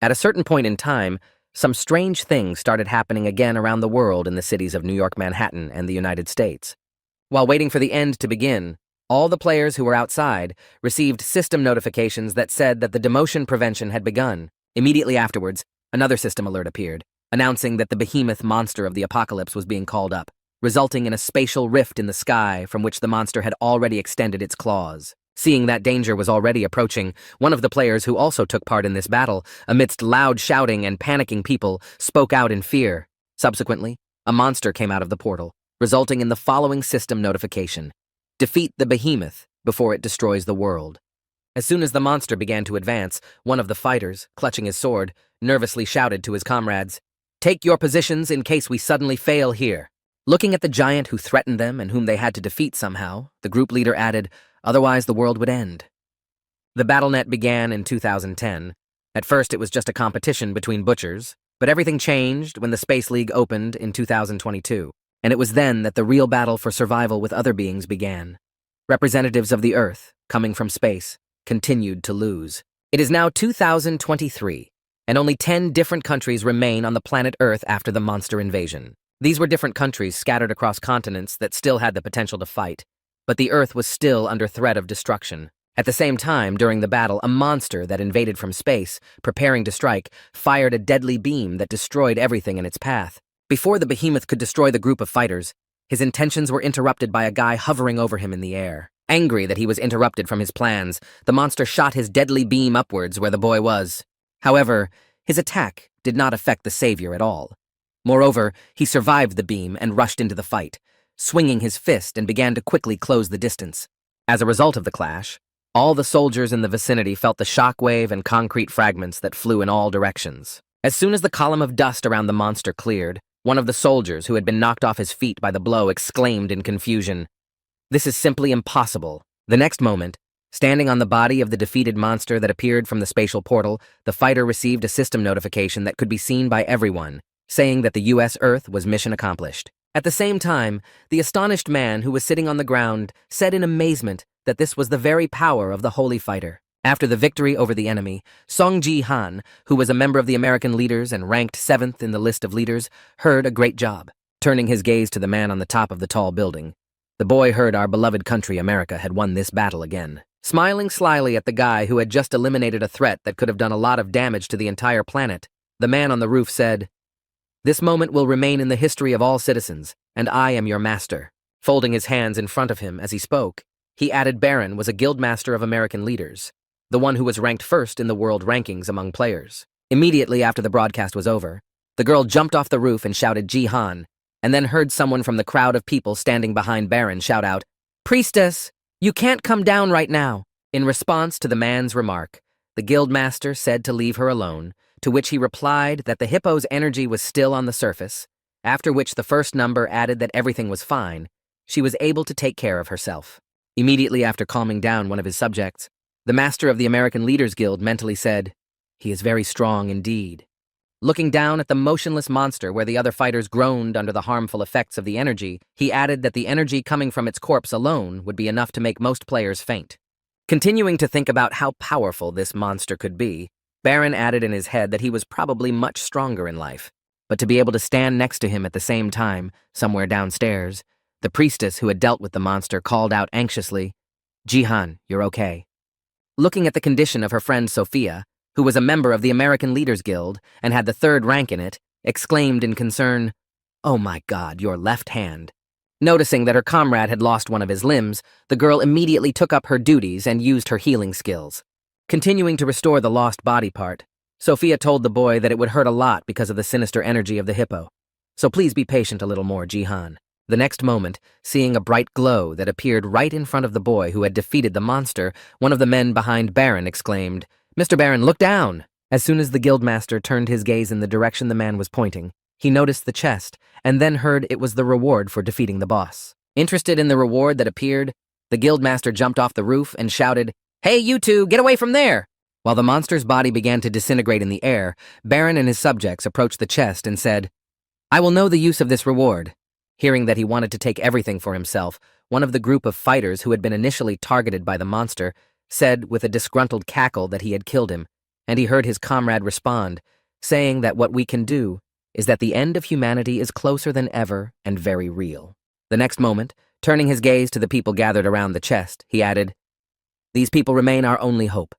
At a certain point in time, some strange things started happening again around the world in the cities of New York, Manhattan, and the United States. While waiting for the end to begin, all the players who were outside received system notifications that said that the demotion prevention had begun. Immediately afterwards, another system alert appeared, announcing that the behemoth monster of the apocalypse was being called up, resulting in a spatial rift in the sky from which the monster had already extended its claws. Seeing that danger was already approaching, one of the players who also took part in this battle, amidst loud shouting and panicking people, spoke out in fear. Subsequently, a monster came out of the portal, resulting in the following system notification: defeat the behemoth before it destroys the world. As soon as the monster began to advance, one of the fighters, clutching his sword, nervously shouted to his comrades, "Take your positions in case we suddenly fail here." Looking at the giant who threatened them and whom they had to defeat somehow, the group leader added, "Otherwise the world would end." The BattleNet began in 2010. At first it was just a competition between butchers, but everything changed when the Space League opened in 2022, and it was then that the real battle for survival with other beings began. Representatives of the Earth, coming from space, continued to lose. It is now 2023, and only 10 different countries remain on the planet Earth after the monster invasion. These were different countries scattered across continents that still had the potential to fight, but the Earth was still under threat of destruction. At the same time, during the battle, a monster that invaded from space, preparing to strike, fired a deadly beam that destroyed everything in its path. Before the behemoth could destroy the group of fighters, his intentions were interrupted by a guy hovering over him in the air. Angry that he was interrupted from his plans, the monster shot his deadly beam upwards where the boy was. However, his attack did not affect the savior at all. Moreover, he survived the beam and rushed into the fight, swinging his fist and began to quickly close the distance. As a result of the clash, all the soldiers in the vicinity felt the shockwave and concrete fragments that flew in all directions. As soon as the column of dust around the monster cleared, one of the soldiers who had been knocked off his feet by the blow exclaimed in confusion, "This is simply impossible." The next moment, standing on the body of the defeated monster that appeared from the spatial portal, the fighter received a system notification that could be seen by everyone, saying that the U.S. Earth was mission accomplished. At the same time, the astonished man who was sitting on the ground said in amazement that this was the very power of the Holy Fighter. After the victory over the enemy, Song Ji-han, who was a member of the American leaders and ranked 7th in the list of leaders, heard a great job. Turning his gaze to the man on the top of the tall building, the boy heard our beloved country America had won this battle again. Smiling slyly at the guy who had just eliminated a threat that could have done a lot of damage to the entire planet, the man on the roof said, "This moment will remain in the history of all citizens, and I am your master." Folding his hands in front of him as he spoke, he added Baron was a guildmaster of American leaders, the one who was ranked first in the world rankings among players. Immediately after the broadcast was over, the girl jumped off the roof and shouted Ji-han, and then heard someone from the crowd of people standing behind Baron shout out, "Priestess, you can't come down right now." In response to the man's remark, the guildmaster said to leave her alone, to which he replied that the hippo's energy was still on the surface, after which the first number added that everything was fine. She was able to take care of herself. Immediately after calming down one of his subjects, the master of the American Leaders Guild mentally said, "He is very strong indeed." Looking down at the motionless monster where the other fighters groaned under the harmful effects of the energy, he added that the energy coming from its corpse alone would be enough to make most players faint. Continuing to think about how powerful this monster could be, Baron added in his head that he was probably much stronger in life, but to be able to stand next to him at the same time, somewhere downstairs, the priestess who had dealt with the monster called out anxiously, "Ji-han, you're okay." Looking at the condition of her friend Sophia, who was a member of the American Leaders Guild and had the 3rd rank in it, exclaimed in concern, "Oh my God, your left hand." Noticing that her comrade had lost one of his limbs, the girl immediately took up her duties and used her healing skills. Continuing to restore the lost body part, Sophia told the boy that it would hurt a lot because of the sinister energy of the hippo. "So please be patient a little more, Ji-han." The next moment, seeing a bright glow that appeared right in front of the boy who had defeated the monster, one of the men behind Baron exclaimed, "Mr. Baron, look down!" As soon as the guildmaster turned his gaze in the direction the man was pointing, he noticed the chest and then heard it was the reward for defeating the boss. Interested in the reward that appeared, the guildmaster jumped off the roof and shouted, "Hey, you two, get away from there!" While the monster's body began to disintegrate in the air, Baron and his subjects approached the chest and said, "I will know the use of this reward." Hearing that he wanted to take everything for himself, one of the group of fighters who had been initially targeted by the monster said with a disgruntled cackle that he had killed him, and he heard his comrade respond, saying that what we can do is that the end of humanity is closer than ever and very real. The next moment, turning his gaze to the people gathered around the chest, he added, "These people remain our only hope."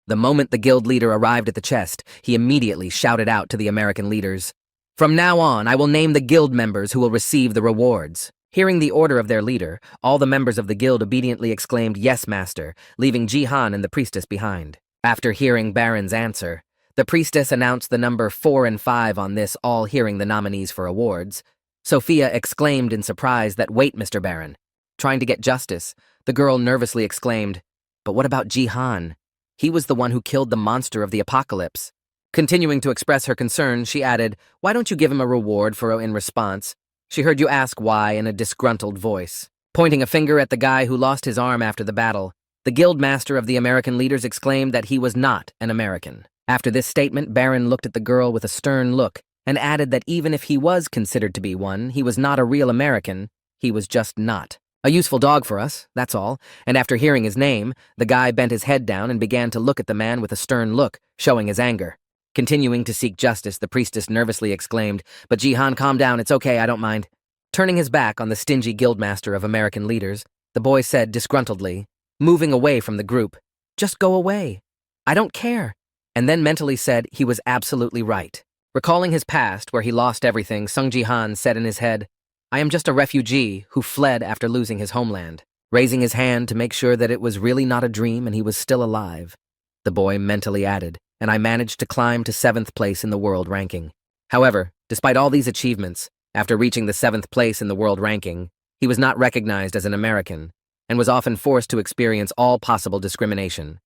The moment the guild leader arrived at the chest, he immediately shouted out to the American leaders, "From now on, I will name the guild members who will receive the rewards." Hearing the order of their leader, all the members of the guild obediently exclaimed, "Yes, master," leaving Jihan and the priestess behind. After hearing Baron's answer, the priestess announced the number 4 and 5 on this, all hearing the nominees for awards. Sophia exclaimed in surprise that, "Wait, Mr. Baron." Trying to get justice, the girl nervously exclaimed, "But what about Jihan? He was the one who killed the monster of the apocalypse." Continuing to express her concern, she added, "Why don't you give him a reward for in response?" She heard you ask why in a disgruntled voice. Pointing a finger at the guy who lost his arm after the battle, the guild master of the American leaders exclaimed that he was not an American. After this statement, Baron looked at the girl with a stern look and added that even if he was considered to be one, he was not a real American, he was just not. "A useful dog for us, that's all," and after hearing his name, the guy bent his head down and began to look at the man with a stern look, showing his anger. Continuing to seek justice, the priestess nervously exclaimed, "But Jihan, calm down, it's okay, I don't mind." Turning his back on the stingy guildmaster of American leaders, the boy said disgruntledly, moving away from the group, "Just go away. I don't care," and then mentally said he was absolutely right. Recalling his past where he lost everything, Sung Jihan said in his head, "I am just a refugee who fled after losing his homeland." Raising his hand to make sure that it was really not a dream and he was still alive, the boy mentally added, "And I managed to climb to 7th place in the world ranking." However, despite all these achievements, after reaching the 7th place in the world ranking, he was not recognized as an American and was often forced to experience all possible discrimination.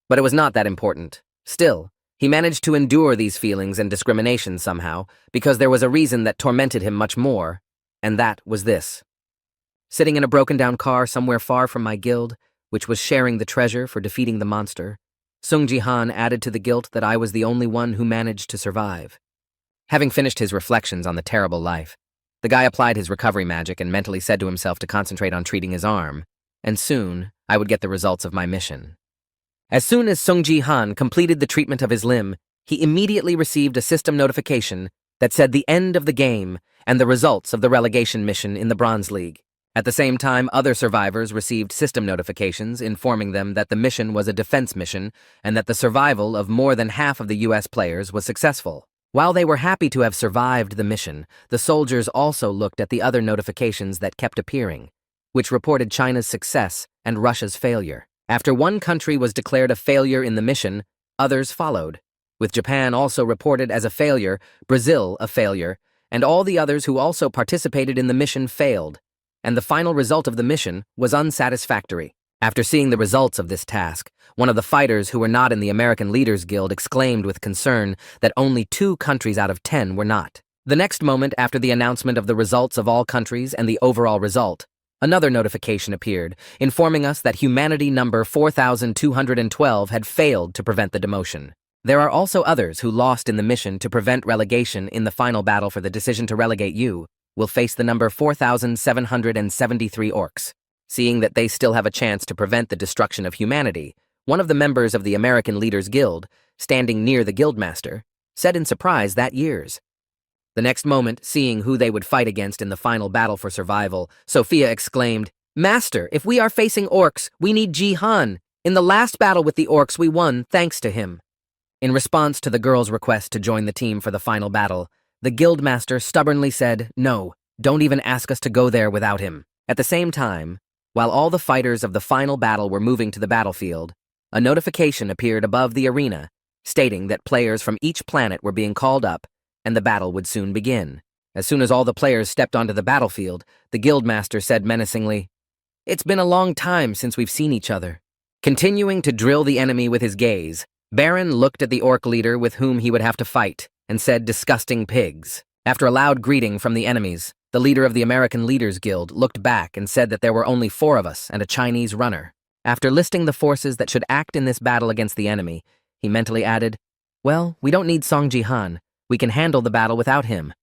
But it was not that important. Still, he managed to endure these feelings and discrimination somehow because there was a reason that tormented him much more, and that was this. Sitting in a broken-down car somewhere far from my guild, which was sharing the treasure for defeating the monster, Sung Jihan added to the guilt that I was the only one who managed to survive. Having finished his reflections on the terrible life, the guy applied his recovery magic and mentally said to himself to concentrate on treating his arm, and soon I would get the results of my mission. As soon as Sung Jihan completed the treatment of his limb, he immediately received a system notification that said the end of the game and the results of the relegation mission in the Bronze League. At the same time, other survivors received system notifications informing them that the mission was a defense mission and that the survival of more than half of the US players was successful. While they were happy to have survived the mission, the soldiers also looked at the other notifications that kept appearing, which reported China's success and Russia's failure. After one country was declared a failure in the mission, others followed, with Japan also reported as a failure, Brazil a failure, and all the others who also participated in the mission failed, and the final result of the mission was unsatisfactory. After seeing the results of this task, one of the fighters who were not in the American Leaders Guild exclaimed with concern that only 2 countries out of 10 were not. The next moment after the announcement of the results of all countries and the overall result, another notification appeared, informing us that humanity number 4212 had failed to prevent the demotion. There are also others who lost in the mission to prevent relegation in the final battle for the decision to relegate you, will face the number 4,773 orcs. Seeing that they still have a chance to prevent the destruction of humanity, one of the members of the American Leaders Guild, standing near the guildmaster, said in surprise that years. The next moment, seeing who they would fight against in the final battle for survival, Sophia exclaimed, "Master, if we are facing orcs, we need Jihan. In the last battle with the orcs, we won thanks to him." In response to the girl's request to join the team for the final battle, the guildmaster stubbornly said, "No, don't even ask us to go there without him." At the same time, while all the fighters of the final battle were moving to the battlefield, a notification appeared above the arena, stating that players from each planet were being called up, and the battle would soon begin. As soon as all the players stepped onto the battlefield, the guildmaster said menacingly, "It's been a long time since we've seen each other." Continuing to drill the enemy with his gaze, Baron looked at the orc leader with whom he would have to fight, and said, "Disgusting pigs." After a loud greeting from the enemies, the leader of the American Leaders Guild looked back and said that there were only 4 of us and a Chinese runner. After listing the forces that should act in this battle against the enemy, he mentally added, "Well, we don't need Song Jihan. We can handle the battle without him."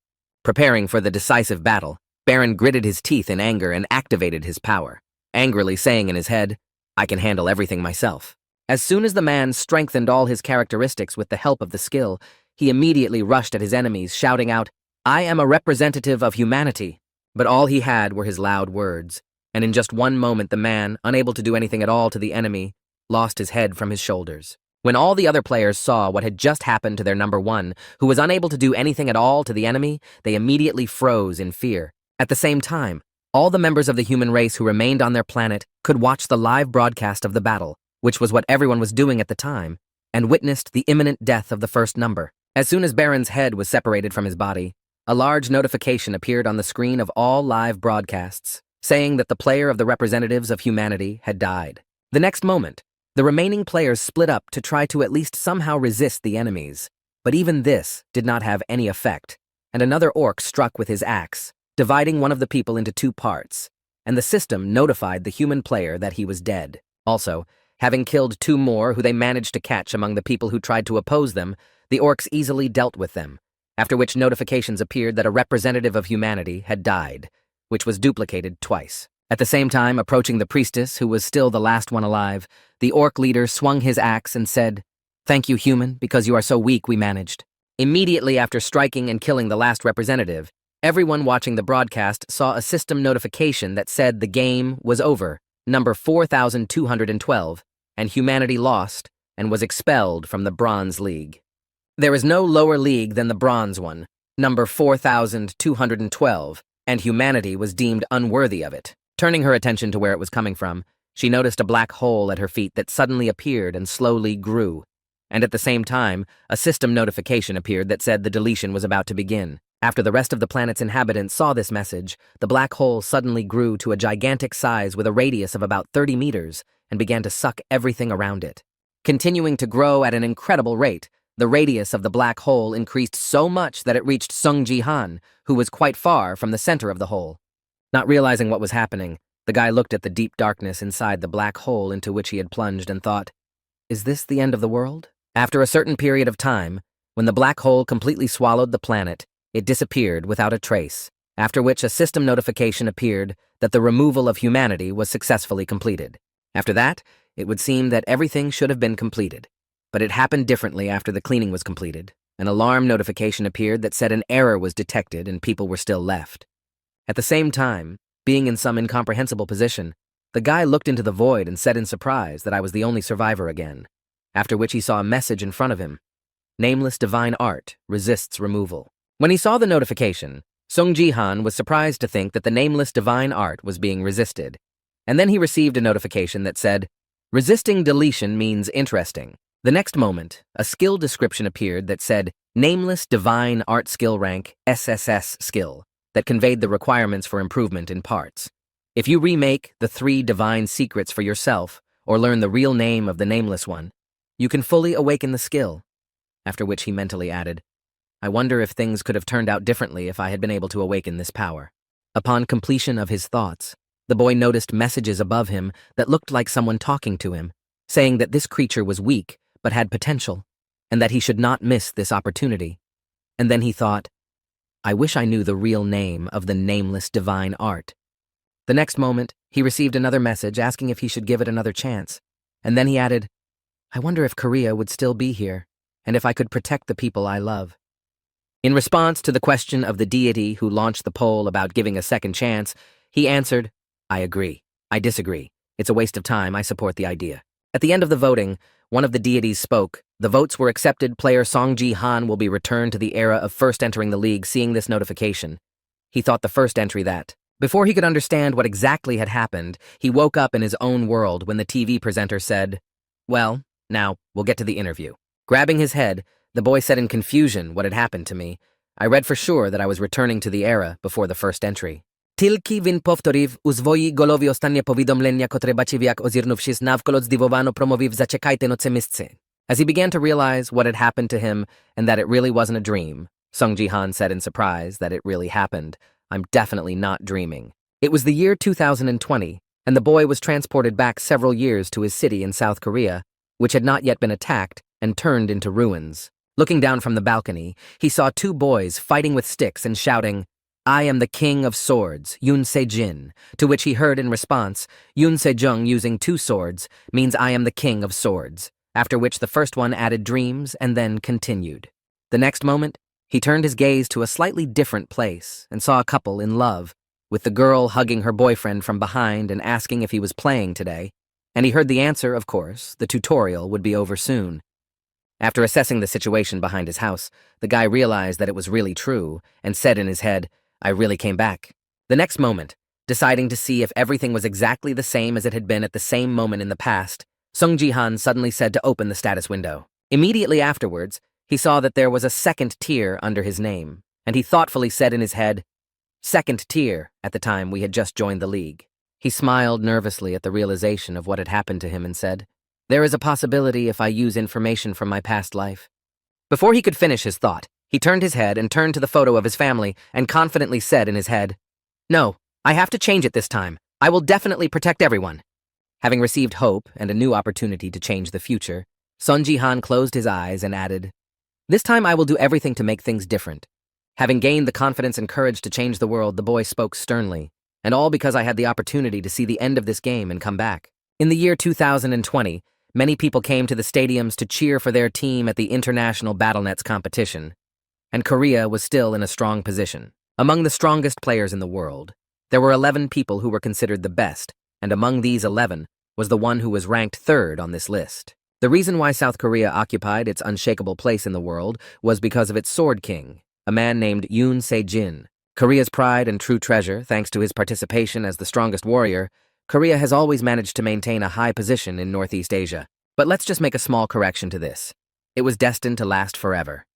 Preparing for the decisive battle, Baron gritted his teeth in anger and activated his power, angrily saying in his head, "I can handle everything myself." As soon as the man strengthened all his characteristics with the help of the skill, he immediately rushed at his enemies, shouting out, "I am a representative of humanity." But all he had were his loud words, and in just one moment the man, unable to do anything at all to the enemy, lost his head from his shoulders. When all the other players saw what had just happened to their number one, who was unable to do anything at all to the enemy, they immediately froze in fear. At the same time, all the members of the human race who remained on their planet could watch the live broadcast of the battle, which was what everyone was doing at the time, and witnessed the imminent death of the first number. As soon as Baron's head was separated from his body, a large notification appeared on the screen of all live broadcasts, saying that the player of the representatives of humanity had died. The next moment, the remaining players split up to try to at least somehow resist the enemies, but even this did not have any effect, and another orc struck with his axe, dividing one of the people into two parts, and the system notified the human player that he was dead. Also, having killed two more who they managed to catch among the people who tried to oppose them, the orcs easily dealt with them, after which notifications appeared that a representative of humanity had died, which was duplicated twice. At the same time, approaching the priestess, who was still the last one alive, the orc leader swung his axe and said, "Thank you, human, because you are so weak we managed." Immediately after striking and killing the last representative, everyone watching the broadcast saw a system notification that said the game was over, number 4212, and humanity lost and was expelled from the Bronze League. There is no lower league than the Bronze one, number 4212, and humanity was deemed unworthy of it. Turning her attention to where it was coming from, she noticed a black hole at her feet that suddenly appeared and slowly grew. And at the same time, a system notification appeared that said the deletion was about to begin. After the rest of the planet's inhabitants saw this message, the black hole suddenly grew to a gigantic size with a radius of about 30 meters and began to suck everything around it. Continuing to grow at an incredible rate, the radius of the black hole increased so much that it reached Sung Ji-han, who was quite far from the center of the hole. Not realizing what was happening, the guy looked at the deep darkness inside the black hole into which he had plunged and thought, "Is this the end of the world?" After a certain period of time, when the black hole completely swallowed the planet, it disappeared without a trace, after which a system notification appeared that the removal of humanity was successfully completed. After that, it would seem that everything should have been completed. But it happened differently after the cleaning was completed. An alarm notification appeared that said an error was detected and people were still left. At the same time, being in some incomprehensible position, the guy looked into the void and said in surprise that I was the only survivor again, after which he saw a message in front of him. "Nameless divine art resists removal." When he saw the notification, Sung Ji-han was surprised to think that the nameless divine art was being resisted. And then he received a notification that said, "Resisting deletion means interesting." The next moment, a skill description appeared that said, "Nameless divine art skill rank SSS skill," that conveyed the requirements for improvement in parts. If you remake the 3 divine secrets for yourself, or learn the real name of the nameless one, you can fully awaken the skill. After which he mentally added, "I wonder if things could have turned out differently if I had been able to awaken this power." Upon completion of his thoughts, the boy noticed messages above him that looked like someone talking to him, saying that this creature was weak but had potential, and that he should not miss this opportunity. And then he thought, "I wish I knew the real name of the nameless divine art." The next moment, he received another message asking if he should give it another chance, and then he added, "I wonder if Korea would still be here, and if I could protect the people I love." In response to the question of the deity who launched the poll about giving a second chance, he answered, "I agree. I disagree. It's a waste of time. I support the idea." At the end of the voting, one of the deities spoke. The votes were accepted. Player Song Ji-han will be returned to the era of first entering the league. Seeing this notification, he thought the first entry that. Before he could understand what exactly had happened, he woke up in his own world when the TV presenter said, "Well, now we'll get to the interview." Grabbing his head, the boy said in confusion what had happened to me. I read for sure that I was returning to the era before the first entry. Tilki він повторив у своїй голові останнє повідомлення, котре бачив, як озирнувшись навколо здивовано промовив, "Зачекайте на це місце." As he began to realize what had happened to him and that it really wasn't a dream, Sung Ji-han said in surprise that it really happened. "I'm definitely not dreaming." It was the year 2020, and the boy was transported back several years to his city in South Korea, which had not yet been attacked and turned into ruins. Looking down from the balcony, he saw 2 boys fighting with sticks and shouting, "I am the king of swords, Yun Se-jin," to which he heard in response, "Yun Se-jung using 2 swords means I am the king of swords," after which the first one added dreams and then continued. The next moment, he turned his gaze to a slightly different place and saw a couple in love, with the girl hugging her boyfriend from behind and asking if he was playing today, and he heard the answer, of course, the tutorial would be over soon. After assessing the situation behind his house, the guy realized that it was really true and said in his head, "I really came back." The next moment, deciding to see if everything was exactly the same as it had been at the same moment in the past, Sung Ji-han suddenly said to open the status window. Immediately afterwards, he saw that there was a 2nd tier under his name, and he thoughtfully said in his head, "2nd tier," at the time we had just joined the league. He smiled nervously at the realization of what had happened to him and said, "There is a possibility if I use information from my past life." Before he could finish his thought, he turned his head and turned to the photo of his family and confidently said in his head, "No, I have to change it this time. I will definitely protect everyone." Having received hope and a new opportunity to change the future, Sun Ji-han closed his eyes and added, "This time I will do everything to make things different." Having gained the confidence and courage to change the world, the boy spoke sternly, "And all because I had the opportunity to see the end of this game and come back." In the year 2020, many people came to the stadiums to cheer for their team at the International BattleNets competition, and Korea was still in a strong position. Among the strongest players in the world, there were 11 people who were considered the best, and among these 11 was the one who was ranked 3rd on this list. The reason why South Korea occupied its unshakable place in the world was because of its sword king, a man named Yun Se-jin. Korea's pride and true treasure, thanks to his participation as the strongest warrior, Korea has always managed to maintain a high position in Northeast Asia. But let's just make a small correction to this. It was destined to last forever.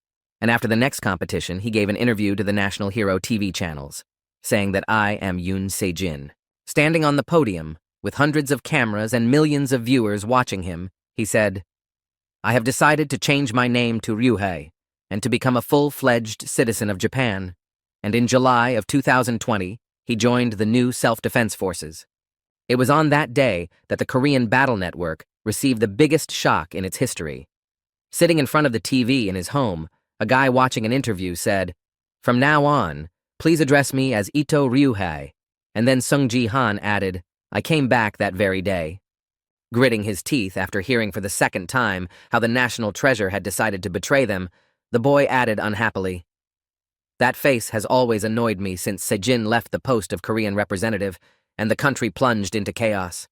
And after the next competition, he gave an interview to the National Hero TV channels, saying that I am Yun Se-jin. Standing on the podium, with hundreds of cameras and millions of viewers watching him, he said, "I have decided to change my name to Ryuhei and to become a full-fledged citizen of Japan." And in July of 2020, he joined the new self-defense forces. It was on that day that the Korean Battle Network received the biggest shock in its history. Sitting in front of the TV in his home, a guy watching an interview said, "From now on, please address me as Ito Ryuhei." And then Sung Ji-han added, "I came back that very day." Gritting his teeth after hearing for the 2nd time how the national treasure had decided to betray them, the boy added unhappily, "That face has always annoyed me since Se-jin left the post of Korean representative and the country plunged into chaos."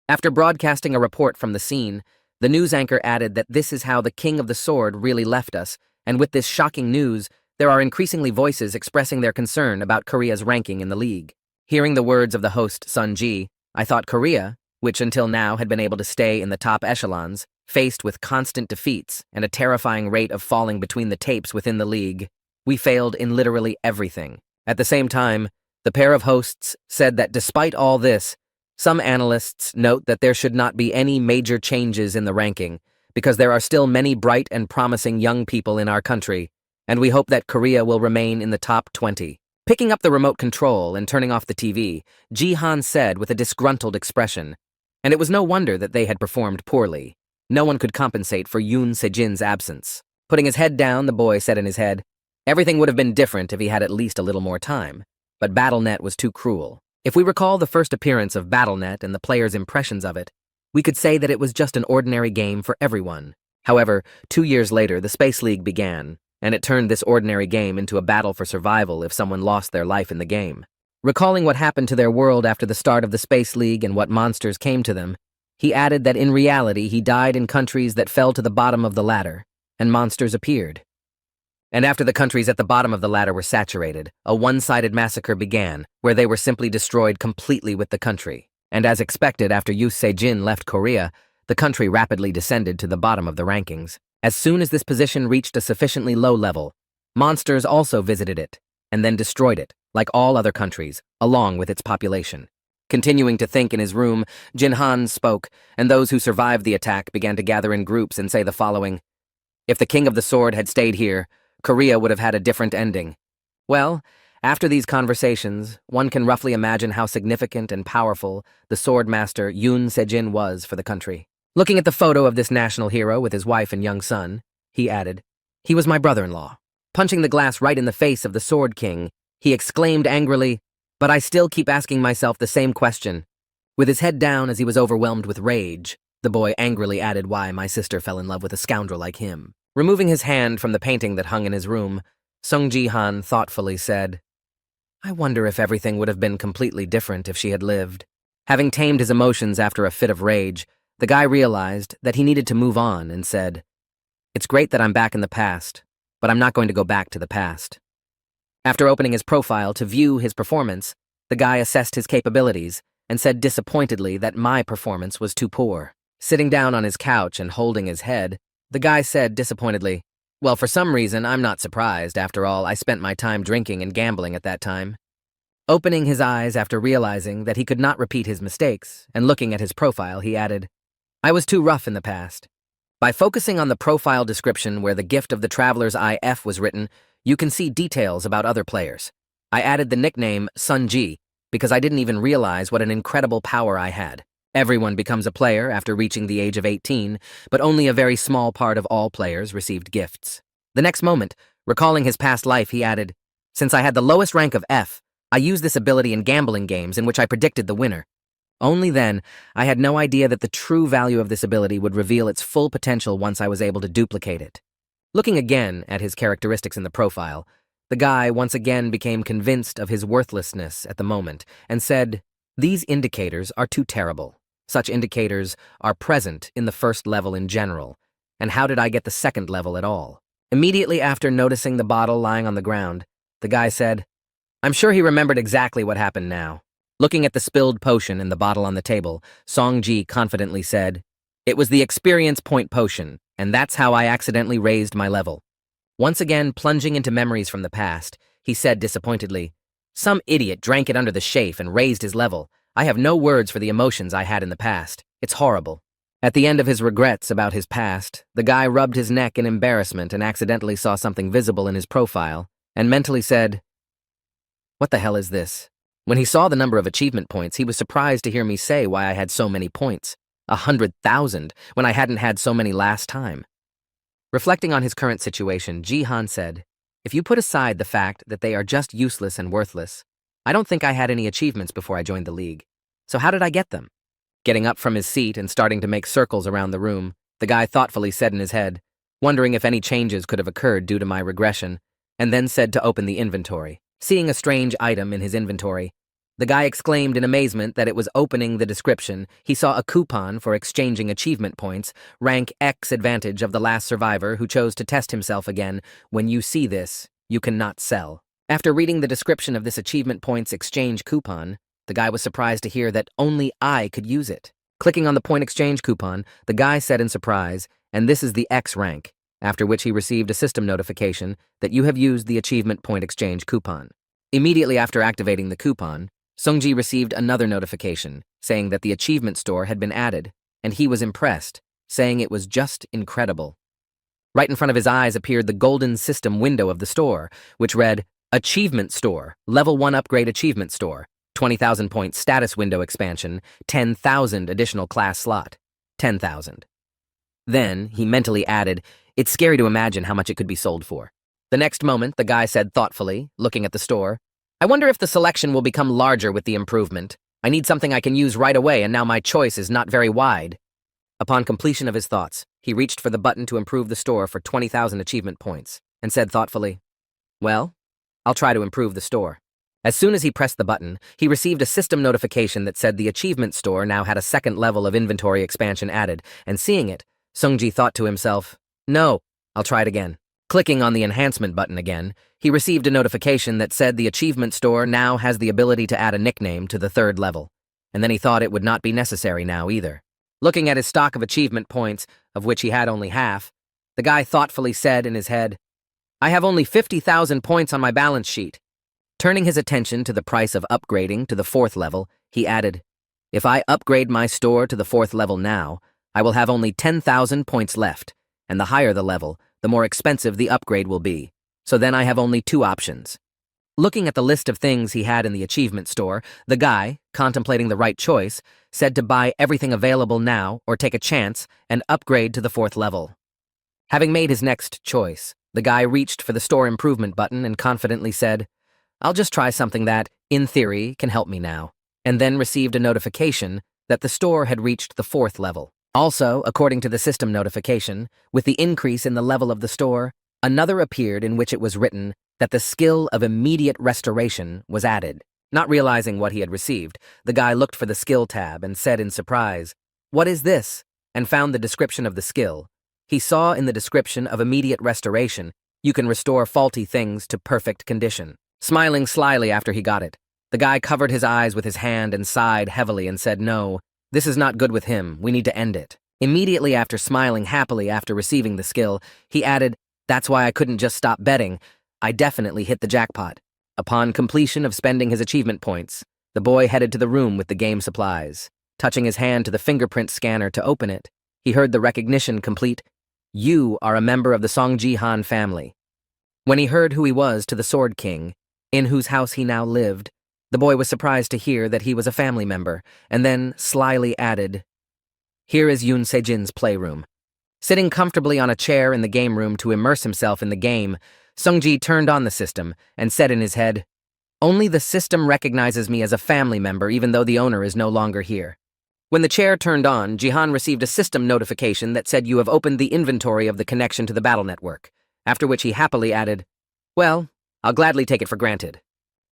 After broadcasting a report from the scene, the news anchor added that this is how the king of the sword really left us, and with this shocking news, there are increasingly voices expressing their concern about Korea's ranking in the league. Hearing the words of the host Sun Ji, I thought Korea, which until now had been able to stay in the top echelons, faced with constant defeats and a terrifying rate of falling between the tapes within the league. We failed in literally everything. At the same time, the pair of hosts said that despite all this, some analysts note that there should not be any major changes in the ranking because there are still many bright and promising young people in our country, and we hope that Korea will remain in the top 20. Picking up the remote control and turning off the TV, Ji-han said with a disgruntled expression, and it was no wonder that they had performed poorly. No one could compensate for Yun Se-jin's absence. Putting his head down, the boy said in his head, "Everything would have been different if he had at least a little more time. But BattleNet was too cruel." If we recall the first appearance of BattleNet and the players' impressions of it, we could say that it was just an ordinary game for everyone. However, 2 years later, the Space League began, and it turned this ordinary game into a battle for survival if someone lost their life in the game. Recalling what happened to their world after the start of the Space League and what monsters came to them, he added that in reality he died in countries that fell to the bottom of the ladder, and monsters appeared. And after the countries at the bottom of the ladder were saturated, a one-sided massacre began, where they were simply destroyed completely with the country. And as expected, after Yun Se-jin left Korea, the country rapidly descended to the bottom of the rankings. As soon as this position reached a sufficiently low level, monsters also visited it, and then destroyed it, like all other countries, along with its population. Continuing to think in his room, Jin-han spoke, and those who survived the attack began to gather in groups and say the following: "If the King of the Sword had stayed here, Korea would have had a different ending." Well, after these conversations, one can roughly imagine how significant and powerful the sword master Yun Se-jin was for the country. Looking at the photo of this national hero with his wife and young son, he added, "He was my brother-in-law." Punching the glass right in the face of the Sword King, He exclaimed angrily, "But I still keep asking myself the same question." With his head down as he was overwhelmed with rage, the boy angrily added why my sister fell in love with a scoundrel like him. Removing his hand from the painting that hung in his room, Sung Ji-han thoughtfully said, "I wonder if everything would have been completely different if she had lived." Having tamed his emotions after a fit of rage, the guy realized that he needed to move on and said, "It's great that I'm back in the past, but I'm not going to go back to the past." After opening his profile to view his performance, the guy assessed his capabilities and said disappointedly that my performance was too poor. Sitting down on his couch and holding his head, the guy said disappointedly, "Well, for some reason, I'm not surprised. After all, I spent my time drinking and gambling at that time." Opening his eyes after realizing that he could not repeat his mistakes and looking at his profile, he added, "I was too rough in the past." By focusing on the profile description where the gift of the traveler's IF was written, you can see details about other players. I added the nickname Sunji because I didn't even realize what an incredible power I had. Everyone becomes a player after reaching the age of 18, but only a very small part of all players received gifts. The next moment, recalling his past life, he added, "Since I had the lowest rank of F, I used this ability in gambling games in which I predicted the winner. Only then, I had no idea that the true value of this ability would reveal its full potential once I was able to duplicate it." Looking again at his characteristics in the profile, the guy once again became convinced of his worthlessness at the moment and said, "These indicators are too terrible. Such indicators are present in the first level in general, and how did I get the second level at all?" Immediately after noticing the bottle lying on the ground, the guy said, I'm sure he remembered exactly what happened now. Looking at the spilled potion and the bottle on the table, Song-ji confidently said, "It was the experience point potion, and that's how I accidentally raised my level." Once again plunging into memories from the past, he said disappointedly, "Some idiot drank it under the chafe and raised his level. I have no words for the emotions I had in the past. It's horrible." At the end of his regrets about his past, the guy rubbed his neck in embarrassment and accidentally saw something visible in his profile, and mentally said, "What the hell is this?" When he saw the number of achievement points, he was surprised to hear me say why I had so many points. 100,000, when I hadn't had so many last time. Reflecting on his current situation, Ji-han said, "If you put aside the fact that they are just useless and worthless, I don't think I had any achievements before I joined the league. So how did I get them?" Getting up from his seat and starting to make circles around the room, the guy thoughtfully said in his head, wondering if any changes could have occurred due to my regression, and then said to open the inventory. Seeing a strange item in his inventory, the guy exclaimed in amazement that it was opening the description. He saw a coupon for exchanging achievement points, rank X advantage of the last survivor who chose to test himself again. When you see this, you cannot sell. After reading the description of this achievement points exchange coupon, the guy was surprised to hear that only I could use it. Clicking on the point exchange coupon, the guy said in surprise, "And this is the X rank," after which he received a system notification that you have used the achievement point exchange coupon. Immediately after activating the coupon, Sungji received another notification saying that the achievement store had been added, and he was impressed, saying it was just incredible. Right in front of his eyes appeared the golden system window of the store, which read, Achievement Store, Level 1 Upgrade Achievement Store, 20,000 point status window expansion, 10,000 additional class slot, 10,000. Then, he mentally added, "It's scary to imagine how much it could be sold for." The next moment, the guy said thoughtfully, looking at the store, "I wonder if the selection will become larger with the improvement. I need something I can use right away, and now my choice is not very wide." Upon completion of his thoughts, he reached for the button to improve the store for 20,000 achievement points, and said thoughtfully, "Well, I'll try to improve the store." As soon as he pressed the button, he received a system notification that said the achievement store now had a second level of inventory expansion added, and seeing it, Sungji thought to himself, "No, I'll try it again." Clicking on the enhancement button again, he received a notification that said the achievement store now has the ability to add a nickname to the third level, and then he thought it would not be necessary now either. Looking at his stock of achievement points, of which he had only half, the guy thoughtfully said in his head, "I have only 50,000 points on my balance sheet." Turning his attention to the price of upgrading to the fourth level, he added, "If I upgrade my store to the fourth level now, I will have only 10,000 points left, and the higher the level, the more expensive the upgrade will be. So then I have only two options." Looking at the list of things he had in the achievement store, the guy, contemplating the right choice, said to buy everything available now or take a chance and upgrade to the fourth level. Having made his next choice, the guy reached for the store improvement button and confidently said, I'll just try something that, in theory, can help me now, and then received a notification that the store had reached the 4th level. Also, according to the system notification, with the increase in the level of the store, another appeared in which it was written that the skill of immediate restoration was added. Not realizing what he had received, the guy looked for the skill tab and said in surprise, "What is this?" and found the description of the skill. He saw in the description of immediate restoration, you can restore faulty things to perfect condition. Smiling slyly after he got it, the guy covered his eyes with his hand and sighed heavily and said, "No, this is not good with him. We need to end it." Immediately after smiling happily after receiving the skill, he added, "That's why I couldn't just stop betting. I definitely hit the jackpot." Upon completion of spending his achievement points, the boy headed to the room with the game supplies. Touching his hand to the fingerprint scanner to open it, he heard the recognition complete, "You are a member of the Song Ji-han family." When he heard who he was to the Sword King, in whose house he now lived, the boy was surprised to hear that he was a family member, and then slyly added, "Here is Yoon Se-jin's playroom." Sitting comfortably on a chair in the game room to immerse himself in the game, Sung-ji turned on the system and said in his head, "Only the system recognizes me as a family member even though the owner is no longer here." When the chair turned on, Jihan received a system notification that said you have opened the inventory of the connection to the battle network, after which he happily added, "Well, I'll gladly take it for granted."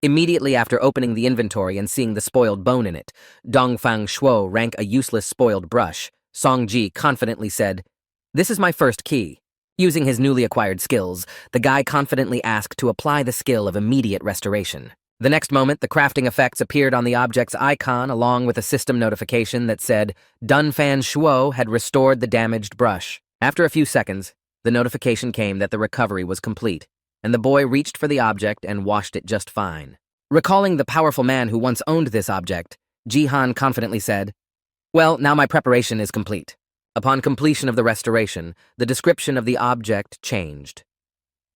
Immediately after opening the inventory and seeing the spoiled bone in it, Dongfang Shuo rank a useless spoiled brush, Song-ji confidently said, "This is my first key." Using his newly acquired skills, the guy confidently asked to apply the skill of immediate restoration. The next moment, the crafting effects appeared on the object's icon along with a system notification that said Dunfan Shuo had restored the damaged brush. After a few seconds, the notification came that the recovery was complete, and the boy reached for the object and washed it just fine. Recalling the powerful man who once owned this object, Jihan confidently said, "Well, now my preparation is complete." Upon completion of the restoration, the description of the object changed.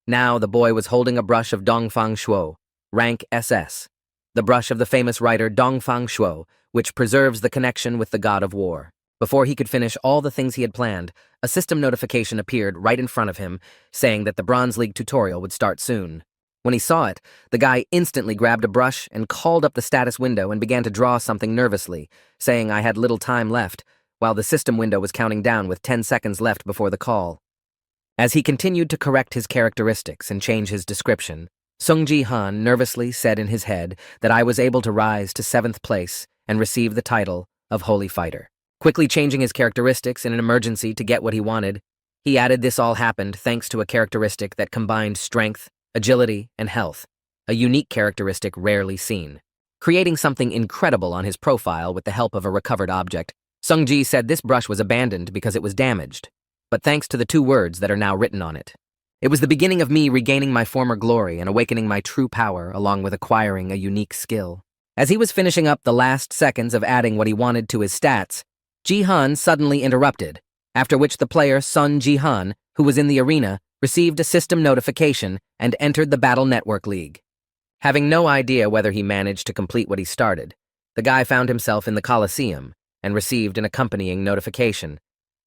Now the boy was holding a brush of Dongfang Shuo, rank SS, the brush of the famous writer Dongfang Shuo, which preserves the connection with the god of war. Before he could finish all the things he had planned, a system notification appeared right in front of him, saying that the Bronze League tutorial would start soon. When he saw it, the guy instantly grabbed a brush and called up the status window and began to draw something nervously, saying I had little time left, while the system window was counting down with 10 seconds left before the call. As he continued to correct his characteristics and change his description, Sung Ji-han nervously said in his head that I was able to rise to 7th place and receive the title of Holy Fighter. Quickly changing his characteristics in an emergency to get what he wanted, he added this all happened thanks to a characteristic that combined strength, agility, and health, a unique characteristic rarely seen. Creating something incredible on his profile with the help of a recovered object, Sung-ji said this brush was abandoned because it was damaged, but thanks to the 2 words that are now written on it. It was the beginning of me regaining my former glory and awakening my true power along with acquiring a unique skill. As he was finishing up the last seconds of adding what he wanted to his stats, Ji-han suddenly interrupted, after which the player Sun Ji-han, who was in the arena, received a system notification and entered the Battle Network League. Having no idea whether he managed to complete what he started, the guy found himself in the Coliseum and received an accompanying notification.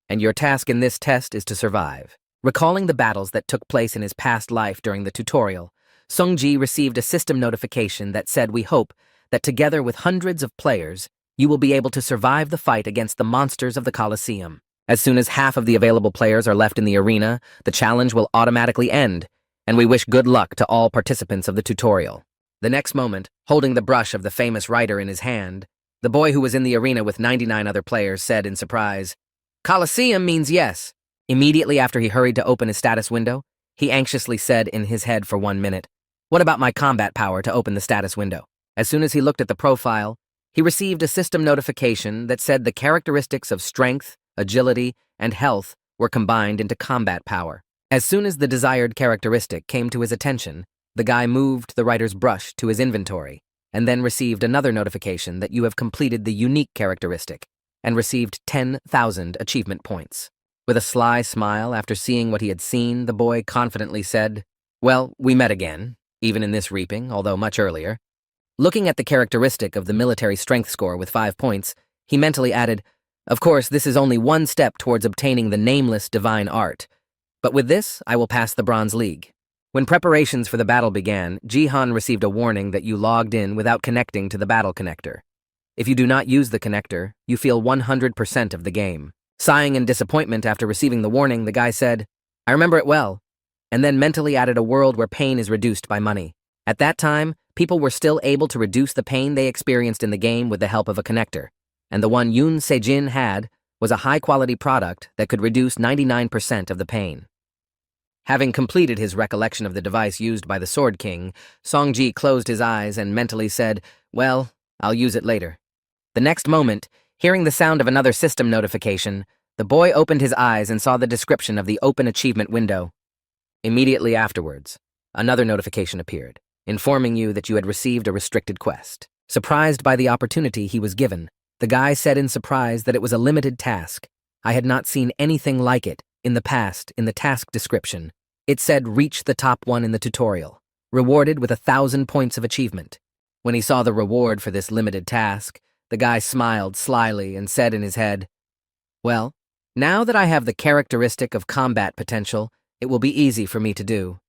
And your task in this test is to survive. Recalling the battles that took place in his past life during the tutorial, Sung-ji received a system notification that said we hope that together with hundreds of players, you will be able to survive the fight against the monsters of the Coliseum. As soon as half of the available players are left in the arena, the challenge will automatically end, and we wish good luck to all participants of the tutorial. The next moment, holding the brush of the famous writer in his hand, the boy who was in the arena with 99 other players said in surprise, "Coliseum means yes." Immediately after he hurried to open his status window, he anxiously said in his head for 1 minute, "What about my combat power to open the status window?" As soon as he looked at the profile, he received a system notification that said the characteristics of strength, agility, and health were combined into combat power. As soon as the desired characteristic came to his attention, the guy moved the writer's brush to his inventory, and then received another notification that you have completed the unique characteristic and received 10,000 achievement points. With a sly smile after seeing what he had seen, the boy confidently said, "Well, we met again, even in this reaping, although much earlier." Looking at the characteristic of the military strength score with 5 points, he mentally added, "Of course, this is only one step towards obtaining the nameless divine art, but with this, I will pass the Bronze League." When preparations for the battle began, Jihan received a warning that you logged in without connecting to the battle connector. If you do not use the connector, you feel 100% of the game. Sighing in disappointment after receiving the warning, the guy said, "I remember it well," and then mentally added a world where pain is reduced by money. At that time, people were still able to reduce the pain they experienced in the game with the help of a connector, and the one Yoon Se-jin had was a high-quality product that could reduce 99% of the pain. Having completed his recollection of the device used by the Sword King, Song-ji closed his eyes and mentally said, "Well, I'll use it later." The next moment, hearing the sound of another system notification, the boy opened his eyes and saw the description of the open achievement window. Immediately afterwards, another notification appeared, informing you that you had received a restricted quest. Surprised by the opportunity he was given, the guy said in surprise that it was a limited task. I had not seen anything like it in the past. In the task description, it said reach the top one in the tutorial, rewarded with 1,000 points of achievement. When he saw the reward for this limited task, the guy smiled slyly and said in his head, "Well, now that I have the characteristic of combat potential, it will be easy for me to do."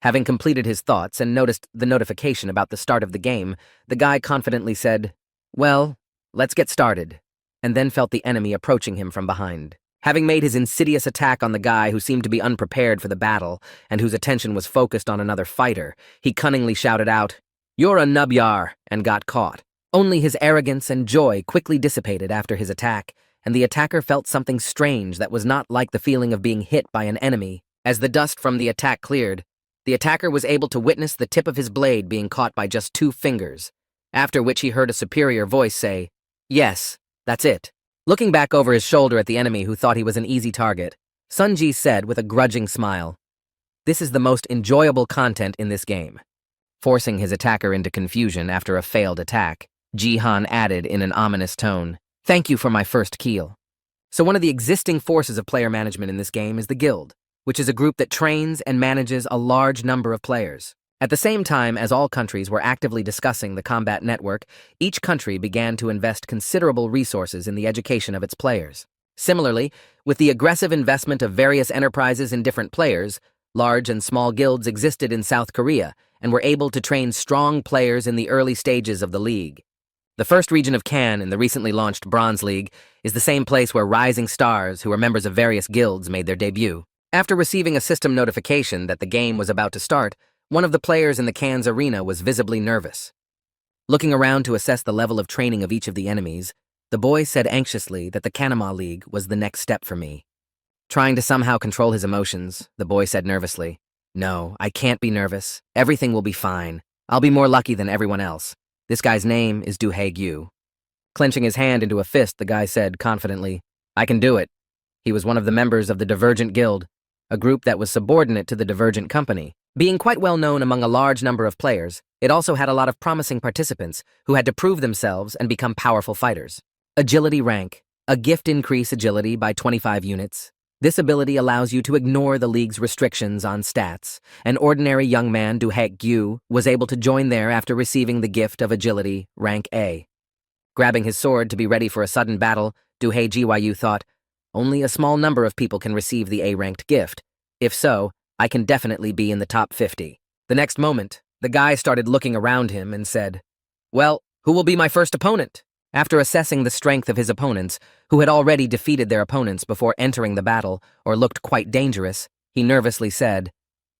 Having completed his thoughts and noticed the notification about the start of the game, the guy confidently said, "Well, let's get started," and then felt the enemy approaching him from behind. Having made his insidious attack on the guy who seemed to be unprepared for the battle and whose attention was focused on another fighter, he cunningly shouted out, "You're a nubyar," and got caught. Only his arrogance and joy quickly dissipated after his attack, and the attacker felt something strange that was not like the feeling of being hit by an enemy. As the dust from the attack cleared, the attacker was able to witness the tip of his blade being caught by just 2 fingers, after which he heard a superior voice say, "Yes, that's it." Looking back over his shoulder at the enemy who thought he was an easy target, Sunji said with a grudging smile, "This is the most enjoyable content in this game." Forcing his attacker into confusion after a failed attack, Jihan added in an ominous tone, "Thank you for my first kill." So one of the existing forces of player management in this game is the Guild, which is a group that trains and manages a large number of players. At the same time as all countries were actively discussing the combat network, each country began to invest considerable resources in the education of its players. Similarly, with the aggressive investment of various enterprises in different players, large and small guilds existed in South Korea and were able to train strong players in the early stages of the league. The first region of Kan in the recently launched Bronze League is the same place where rising stars who are members of various guilds made their debut. After receiving a system notification that the game was about to start, one of the players in the Kan's arena was visibly nervous. Looking around to assess the level of training of each of the enemies, the boy said anxiously that the Kanama League was the next step for me. Trying to somehow control his emotions, the boy said nervously, "No, I can't be nervous. Everything will be fine. I'll be more lucky than everyone else. This guy's name is Do-hae-gyu." Clenching his hand into a fist, the guy said confidently, "I can do it." He was one of the members of the Divergent Guild, a group that was subordinate to the Divergent Company. Being quite well known among a large number of players, it also had a lot of promising participants who had to prove themselves and become powerful fighters. Agility rank. A gift increase agility by 25 units. This ability allows you to ignore the league's restrictions on stats. An ordinary young man, Do-hae-gyu, was able to join there after receiving the gift of agility, rank A. Grabbing his sword to be ready for a sudden battle, Do-hae-gyu thought, only a small number of people can receive the A-ranked gift. If so, I can definitely be in the top 50. The next moment, the guy started looking around him and said, "Well, who will be my first opponent?" After assessing the strength of his opponents, who had already defeated their opponents before entering the battle or looked quite dangerous, he nervously said,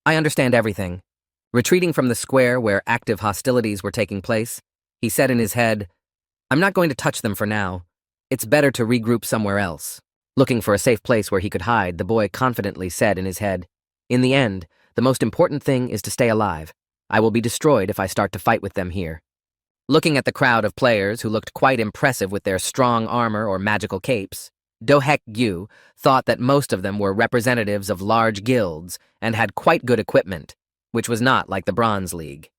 "I understand everything." Retreating from the square where active hostilities were taking place, he said in his head, "I'm not going to touch them for now. It's better to regroup somewhere else." Looking for a safe place where he could hide, the boy confidently said in his head, "In the end, the most important thing is to stay alive. I will be destroyed if I start to fight with them here." Looking at the crowd of players who looked quite impressive with their strong armor or magical capes, Do-hae-gyu thought that most of them were representatives of large guilds and had quite good equipment, which was not like the Bronze League.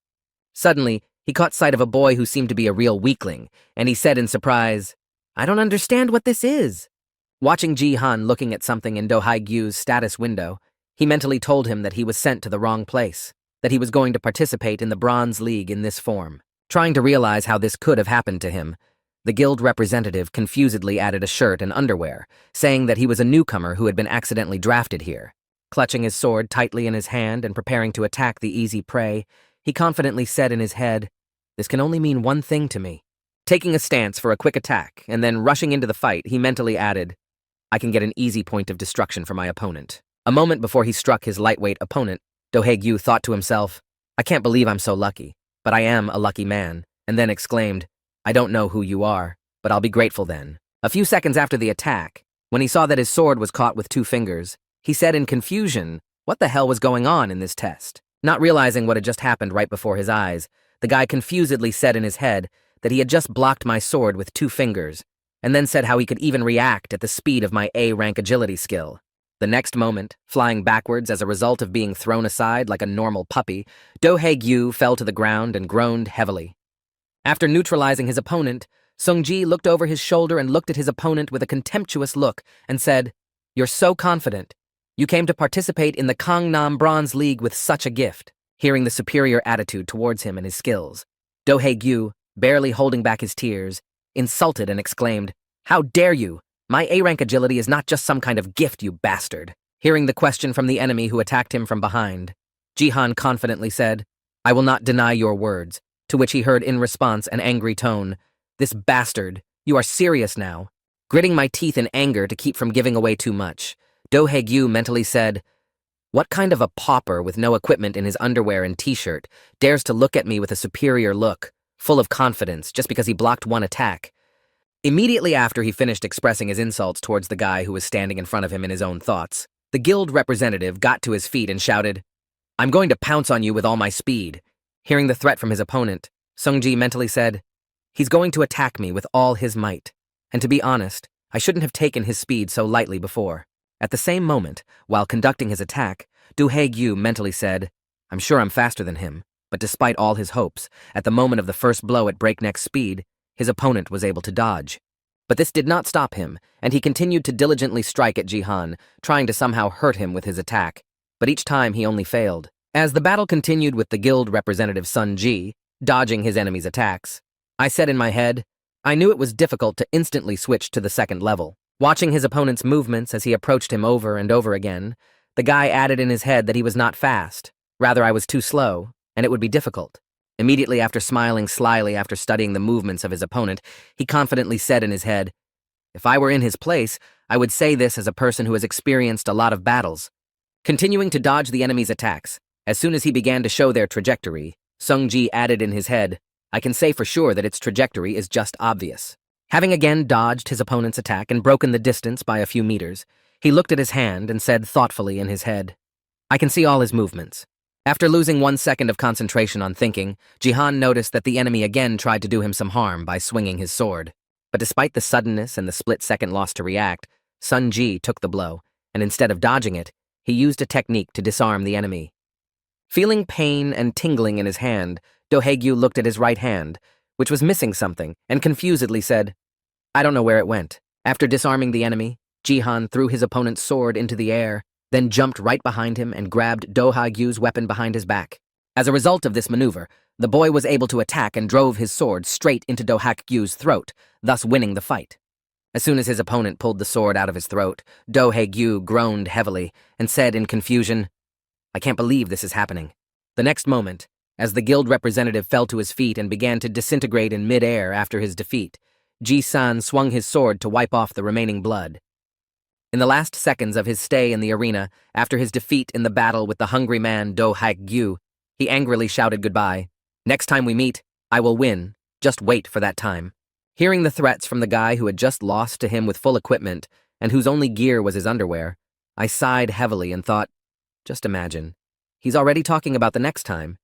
Suddenly, he caught sight of a boy who seemed to be a real weakling, and he said in surprise, "I don't understand what this is." Watching Ji-han looking at something in Do-hae-gyu's status window, he mentally told him that he was sent to the wrong place, that he was going to participate in the Bronze League in this form. Trying to realize how this could have happened to him, the guild representative confusedly added a shirt and underwear, saying that he was a newcomer who had been accidentally drafted here. Clutching his sword tightly in his hand and preparing to attack the easy prey, he confidently said in his head, "This can only mean one thing to me." Taking a stance for a quick attack and then rushing into the fight, he mentally added, "I can get an easy point of destruction for my opponent." A moment before he struck his lightweight opponent, Do-Hae-Gyu thought to himself, "I can't believe I'm so lucky, but I am a lucky man," and then exclaimed, "I don't know who you are, but I'll be grateful then." A few seconds after the attack, when he saw that his sword was caught with 2 fingers, he said in confusion, what the hell was going on in this test? Not realizing what had just happened right before his eyes, the guy confusedly said in his head that he had just blocked my sword with 2 fingers, and then said how he could even react at the speed of my A-rank agility skill. The next moment, flying backwards as a result of being thrown aside like a normal puppy, Do-Hae-Gyu fell to the ground and groaned heavily. After neutralizing his opponent, Sung-ji looked over his shoulder and looked at his opponent with a contemptuous look and said, "You're so confident. You came to participate in the Gangnam Bronze League with such a gift." Hearing the superior attitude towards him and his skills, Do-Hae-Gyu, barely holding back his tears, insulted and exclaimed, "How dare you? My A-rank agility is not just some kind of gift, you bastard." Hearing the question from the enemy who attacked him from behind, Jihan confidently said, "I will not deny your words," to which he heard in response an angry tone, "This bastard, you are serious now." Gritting my teeth in anger to keep from giving away too much, Do-Hae-Gyu mentally said, "What kind of a pauper with no equipment in his underwear and t-shirt dares to look at me with a superior look, full of confidence, just because he blocked one attack?" Immediately after he finished expressing his insults towards the guy who was standing in front of him in his own thoughts, the guild representative got to his feet and shouted, "I'm going to pounce on you with all my speed." Hearing the threat from his opponent, Sung-ji mentally said, "He's going to attack me with all his might. And to be honest, I shouldn't have taken his speed so lightly before." At the same moment, while conducting his attack, Do-Hae-Gyu mentally said, "I'm sure I'm faster than him," but despite all his hopes, at the moment of the first blow at breakneck speed, his opponent was able to dodge. But this did not stop him, and he continued to diligently strike at Jihan, trying to somehow hurt him with his attack. But each time he only failed. As the battle continued with the guild representative Sun-ji, dodging his enemy's attacks, I said in my head, I knew it was difficult to instantly switch to the second level. Watching his opponent's movements as he approached him over and over again, the guy added in his head that he was not fast. Rather, I was too slow, and it would be difficult. Immediately after smiling slyly after studying the movements of his opponent, he confidently said in his head, "If I were in his place, I would say this as a person who has experienced a lot of battles." Continuing to dodge the enemy's attacks, as soon as he began to show their trajectory, Sung-ji added in his head, "I can say for sure that its trajectory is just obvious." Having again dodged his opponent's attack and broken the distance by a few meters, he looked at his hand and said thoughtfully in his head, "I can see all his movements." After losing 1 second of concentration on thinking, Jihan noticed that the enemy again tried to do him some harm by swinging his sword. But despite the suddenness and the split-second loss to react, Sun-ji took the blow, and instead of dodging it, he used a technique to disarm the enemy. Feeling pain and tingling in his hand, Do-Hae-Gyu looked at his right hand, which was missing something, and confusedly said, "I don't know where it went." After disarming the enemy, Jihan threw his opponent's sword into the air, then jumped right behind him and grabbed Do-Hae-Gyu's weapon behind his back. As a result of this maneuver, the boy was able to attack and drove his sword straight into Do-Hae-Gyu's throat, thus winning the fight. As soon as his opponent pulled the sword out of his throat, Do-Hae-Gyu groaned heavily and said in confusion, "I can't believe this is happening." The next moment, as the guild representative fell to his feet and began to disintegrate in mid-air after his defeat, Ji-san swung his sword to wipe off the remaining blood. In the last seconds of his stay in the arena, after his defeat in the battle with the hungry man Do-Hae-Gyu, he angrily shouted goodbye. "Next time we meet, I will win. Just wait for that time." Hearing the threats from the guy who had just lost to him with full equipment and whose only gear was his underwear, I sighed heavily and thought, just imagine, he's already talking about the next time,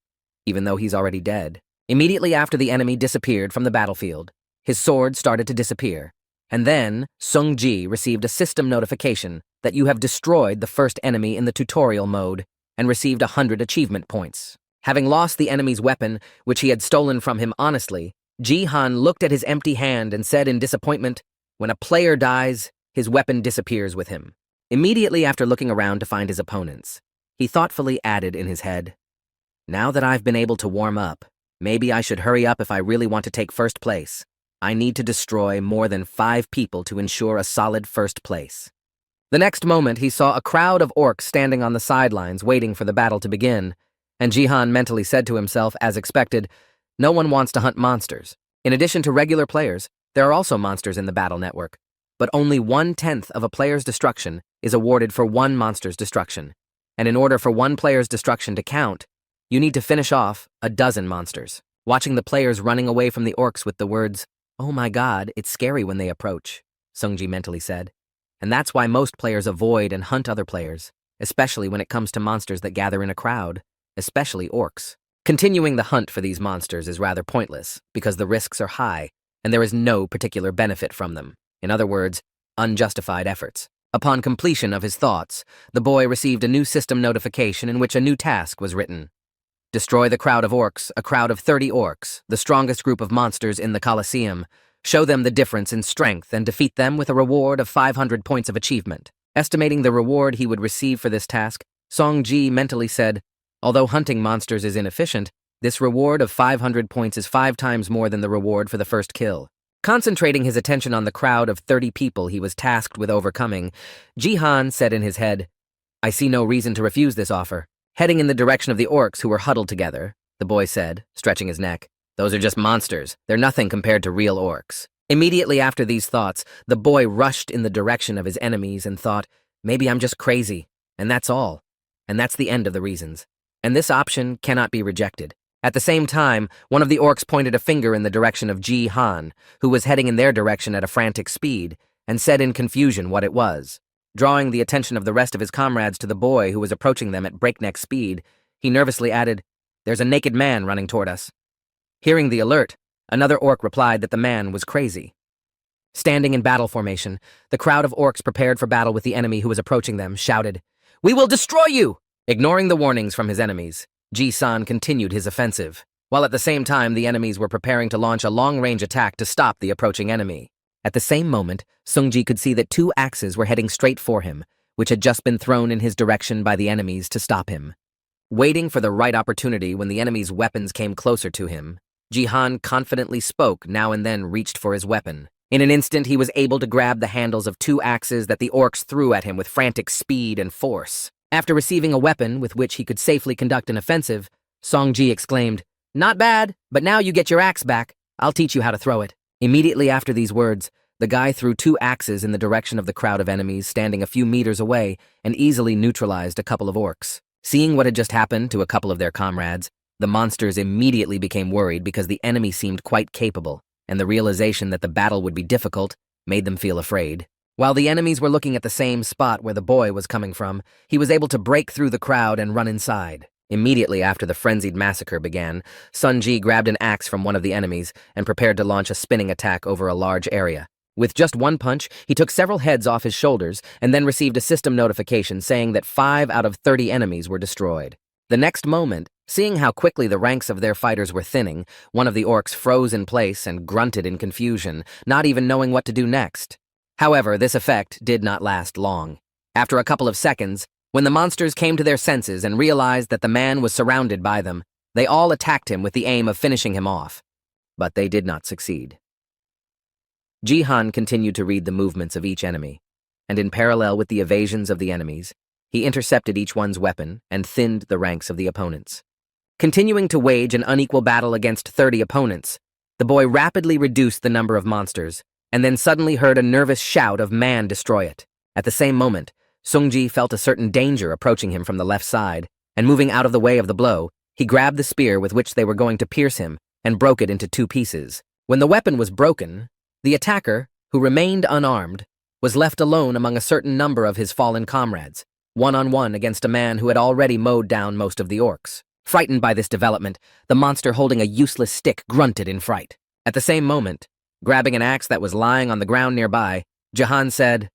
even though he's already dead. Immediately after the enemy disappeared from the battlefield, his sword started to disappear. And then, Sung-ji received a system notification that you have destroyed the first enemy in the tutorial mode and received 100 achievement points. Having lost the enemy's weapon, which he had stolen from him honestly, Ji-han looked at his empty hand and said in disappointment, "When a player dies, his weapon disappears with him." Immediately after looking around to find his opponents, he thoughtfully added in his head, "Now that I've been able to warm up, maybe I should hurry up if I really want to take first place. I need to destroy more than 5 people to ensure a solid first place." The next moment, he saw a crowd of orcs standing on the sidelines waiting for the battle to begin, and Jihan mentally said to himself, as expected, no one wants to hunt monsters. In addition to regular players, there are also monsters in the battle network, but only 1/10 of a player's destruction is awarded for one monster's destruction, and in order for one player's destruction to count, you need to finish off a dozen monsters. Watching the players running away from the orcs with the words, "Oh my god, it's scary when they approach," Sungji mentally said. And that's why most players avoid and hunt other players, especially when it comes to monsters that gather in a crowd, especially orcs. Continuing the hunt for these monsters is rather pointless, because the risks are high, and there is no particular benefit from them. In other words, unjustified efforts. Upon completion of his thoughts, the boy received a new system notification in which a new task was written. Destroy the crowd of orcs, a crowd of 30 orcs, the strongest group of monsters in the Colosseum. Show them the difference in strength and defeat them with a reward of 500 points of achievement. Estimating the reward he would receive for this task, Song Ji mentally said, although hunting monsters is inefficient, this reward of 500 points is 5 times more than the reward for the first kill. Concentrating his attention on the crowd of 30 people he was tasked with overcoming, Jihan said in his head, I see no reason to refuse this offer. Heading in the direction of the orcs who were huddled together, the boy said, stretching his neck, those are just monsters. They're nothing compared to real orcs. Immediately after these thoughts, the boy rushed in the direction of his enemies and thought, maybe I'm just crazy, and that's all. And that's the end of the reasons. And this option cannot be rejected. At the same time, one of the orcs pointed a finger in the direction of Ji Han, who was heading in their direction at a frantic speed, and said in confusion what it was. Drawing the attention of the rest of his comrades to the boy who was approaching them at breakneck speed, he nervously added, there's a naked man running toward us. Hearing the alert, another orc replied that the man was crazy. Standing in battle formation, the crowd of orcs prepared for battle with the enemy who was approaching them shouted, We will destroy you! Ignoring the warnings from his enemies, Ji-san continued his offensive, while at the same time the enemies were preparing to launch a long-range attack to stop the approaching enemy. At the same moment, Sungji could see that 2 axes were heading straight for him, which had just been thrown in his direction by the enemies to stop him. Waiting for the right opportunity when the enemy's weapons came closer to him, Jihan confidently spoke, now and then reached for his weapon. In an instant, he was able to grab the handles of 2 axes that the orcs threw at him with frantic speed and force. After receiving a weapon with which he could safely conduct an offensive, Songji exclaimed, Not bad, but now you get your axe back. I'll teach you how to throw it. Immediately after these words, the guy threw 2 axes in the direction of the crowd of enemies standing a few meters away and easily neutralized a couple of orcs. Seeing what had just happened to a couple of their comrades, the monsters immediately became worried because the enemy seemed quite capable, and the realization that the battle would be difficult made them feel afraid. While the enemies were looking at the same spot where the boy was coming from, he was able to break through the crowd and run inside. Immediately after the frenzied massacre began, Sun Ji grabbed an axe from one of the enemies and prepared to launch a spinning attack over a large area. With just one punch, he took several heads off his shoulders and then received a system notification saying that 5 out of 30 enemies were destroyed. The next moment, seeing how quickly the ranks of their fighters were thinning, one of the orcs froze in place and grunted in confusion, not even knowing what to do next. However, this effect did not last long. After a couple of seconds, when the monsters came to their senses and realized that the man was surrounded by them, they all attacked him with the aim of finishing him off. But they did not succeed. Jihan continued to read the movements of each enemy, and in parallel with the evasions of the enemies, he intercepted each one's weapon and thinned the ranks of the opponents. Continuing to wage an unequal battle against 30 opponents, the boy rapidly reduced the number of monsters, and then suddenly heard a nervous shout of "Man, destroy it!" At the same moment, Sungji felt a certain danger approaching him from the left side, and moving out of the way of the blow, he grabbed the spear with which they were going to pierce him and broke it into 2 pieces. When the weapon was broken, the attacker, who remained unarmed, was left alone among a certain number of his fallen comrades, one-on-one against a man who had already mowed down most of the orcs. Frightened by this development, the monster holding a useless stick grunted in fright. At the same moment, grabbing an axe that was lying on the ground nearby, Jahan said,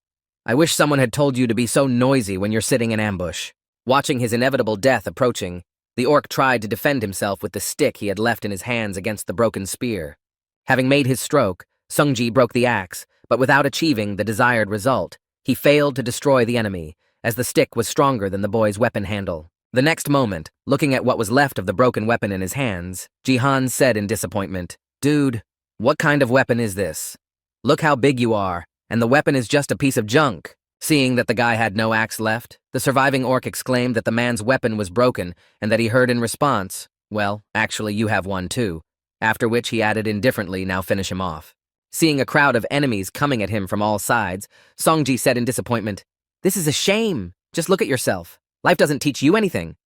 I wish someone had told you to be so noisy when you're sitting in ambush. Watching his inevitable death approaching, the orc tried to defend himself with the stick he had left in his hands against the broken spear. Having made his stroke, Sungji broke the axe, but without achieving the desired result, he failed to destroy the enemy, as the stick was stronger than the boy's weapon handle. The next moment, looking at what was left of the broken weapon in his hands, Jihan said in disappointment, Dude, what kind of weapon is this? Look how big you are, and the weapon is just a piece of junk. Seeing that the guy had no axe left, the surviving orc exclaimed that the man's weapon was broken and that he heard in response, "Well, actually you have one too," after which he added indifferently, "Now finish him off." Seeing a crowd of enemies coming at him from all sides, Songji said in disappointment, "This is a shame. Just look at yourself. Life doesn't teach you anything."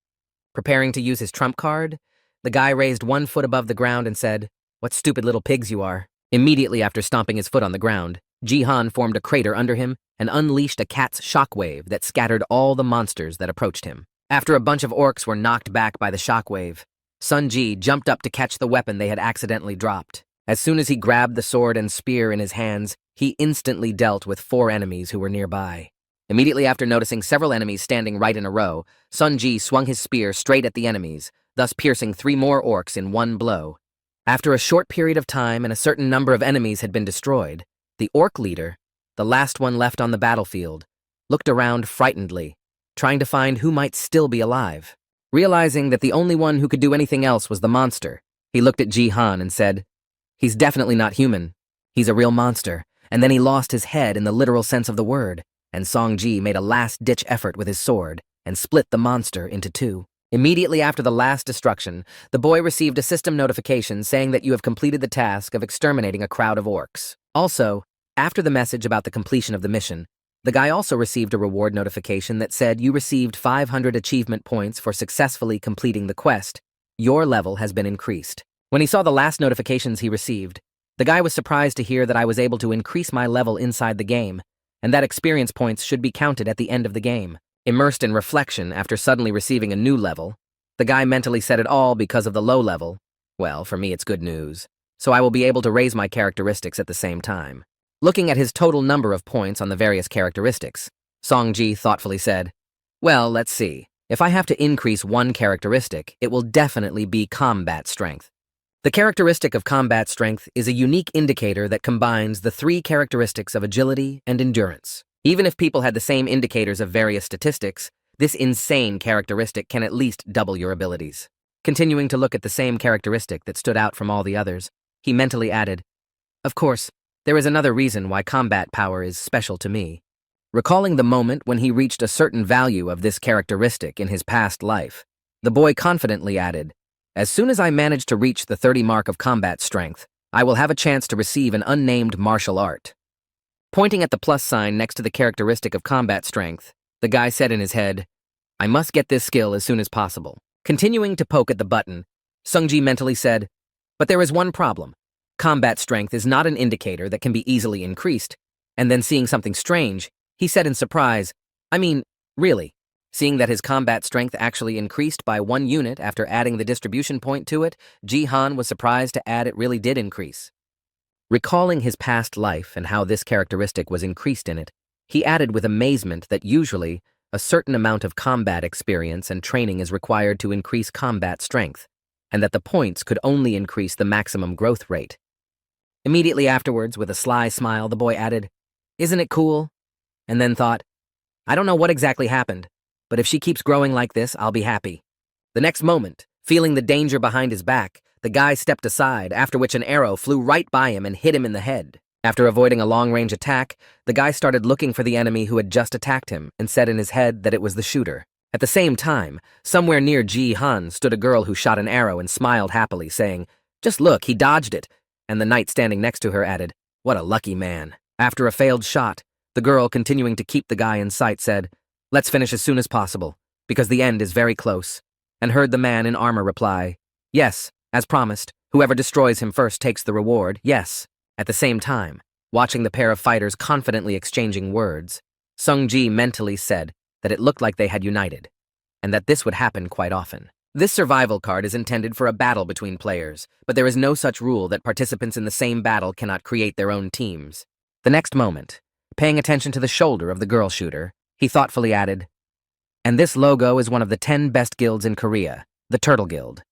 Preparing to use his trump card, the guy raised one foot above the ground and said, "What stupid little pigs you are." Immediately after stomping his foot on the ground, Jihan formed a crater under him and unleashed a cat's shockwave that scattered all the monsters that approached him. After a bunch of orcs were knocked back by the shockwave, Sun Ji jumped up to catch the weapon they had accidentally dropped. As soon as he grabbed the sword and spear in his hands, he instantly dealt with 4 enemies who were nearby. Immediately after noticing several enemies standing right in a row, Sun Ji swung his spear straight at the enemies, thus piercing 3 more orcs in one blow. After a short period of time and a certain number of enemies had been destroyed, the orc leader, the last one left on the battlefield, looked around frightenedly, trying to find who might still be alive. Realizing that the only one who could do anything else was the monster, he looked at Jihan and said, "He's definitely not human. He's a real monster." And then he lost his head in the literal sense of the word, and Song Ji made a last-ditch effort with his sword and split the monster into 2. Immediately after the last destruction, the boy received a system notification saying that you have completed the task of exterminating a crowd of orcs. Also, after the message about the completion of the mission, the guy also received a reward notification that said you received 500 achievement points for successfully completing the quest. Your level has been increased. When he saw the last notifications he received, the guy was surprised to hear that I was able to increase my level inside the game, and that experience points should be counted at the end of the game. Immersed in reflection after suddenly receiving a new level, the guy mentally said it all because of the low level. Well, for me it's good news, so I will be able to raise my characteristics at the same time. Looking at his total number of points on the various characteristics, Song Ji thoughtfully said, "Well, let's see. If I have to increase one characteristic, it will definitely be combat strength." The characteristic of combat strength is a unique indicator that combines the 3 characteristics of agility and endurance. Even if people had the same indicators of various statistics, this insane characteristic can at least double your abilities. Continuing to look at the same characteristic that stood out from all the others, he mentally added, "Of course, there is another reason why combat power is special to me." Recalling the moment when he reached a certain value of this characteristic in his past life, the boy confidently added, "As soon as I manage to reach the 30 mark of combat strength, I will have a chance to receive an unnamed martial art." Pointing at the plus sign next to the characteristic of combat strength, the guy said in his head, "I must get this skill as soon as possible." Continuing to poke at the button, Sungji mentally said, "But there is one problem. Combat strength is not an indicator that can be easily increased." And then seeing something strange, he said in surprise, "I mean, really?" Seeing that his combat strength actually increased by 1 unit after adding the distribution point to it, Jihan was surprised to add it really did increase. Recalling his past life and how this characteristic was increased in it, he added with amazement that usually a certain amount of combat experience and training is required to increase combat strength, and that the points could only increase the maximum growth rate. Immediately afterwards, with a sly smile, the boy added, "Isn't it cool?" And then thought, "I don't know what exactly happened, but if she keeps growing like this, I'll be happy." The next moment, feeling the danger behind his back, the guy stepped aside, after which an arrow flew right by him and hit him in the head. After avoiding a long-range attack, the guy started looking for the enemy who had just attacked him and said in his head that it was the shooter. At the same time, somewhere near Ji Han stood a girl who shot an arrow and smiled happily, saying, "Just look, he dodged it." And the knight standing next to her added, "What a lucky man." After a failed shot, the girl, continuing to keep the guy in sight, said, "Let's finish as soon as possible, because the end is very close," and heard the man in armor reply, "Yes, as promised, whoever destroys him first takes the reward, yes." At the same time, watching the pair of fighters confidently exchanging words, Sung Ji mentally said that it looked like they had united, and that this would happen quite often. This survival card is intended for a battle between players, but there is no such rule that participants in the same battle cannot create their own teams. The next moment, paying attention to the shoulder of the girl shooter, he thoughtfully added, "And this logo is one of the 10 best guilds in Korea, the Turtle Guild."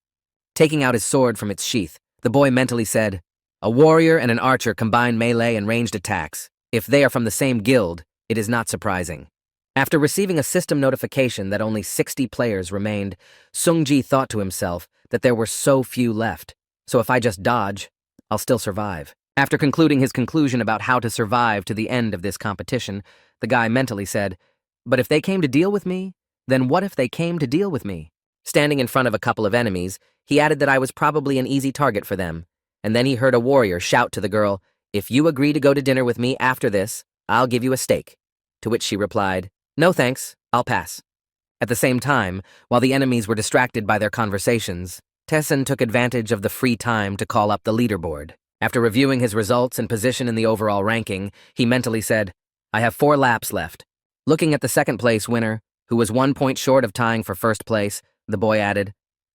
Taking out his sword from its sheath, the boy mentally said, "A warrior and an archer combine melee and ranged attacks. If they are from the same guild, it is not surprising." After receiving a system notification that only 60 players remained, Sungji thought to himself that there were so few left, so if I just dodge, I'll still survive. After concluding his conclusion about how to survive to the end of this competition, the guy mentally said, "But if they came to deal with me, then what if they came to deal with me?" Standing in front of a couple of enemies, he added that I was probably an easy target for them, and then he heard a warrior shout to the girl, "If you agree to go to dinner with me after this, I'll give you a steak." To which she replied, "No thanks, I'll pass." At the same time, while the enemies were distracted by their conversations, Tessin took advantage of the free time to call up the leaderboard. After reviewing his results and position in the overall ranking, he mentally said, "I have 4 laps left." Looking at the second-place winner, who was 1 point short of tying for first place, the boy added,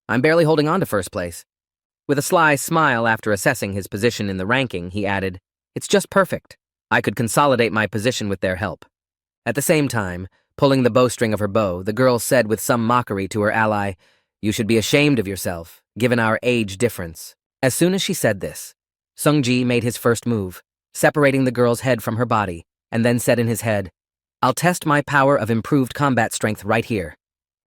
"I'm barely holding on to first place." With a sly smile after assessing his position in the ranking, he added, "It's just perfect. I could consolidate my position with their help." At the same time, pulling the bowstring of her bow, the girl said with some mockery to her ally, "You should be ashamed of yourself, given our age difference." As soon as she said this, Sungji made his first move, separating the girl's head from her body, and then said in his head, "I'll test my power of improved combat strength right here."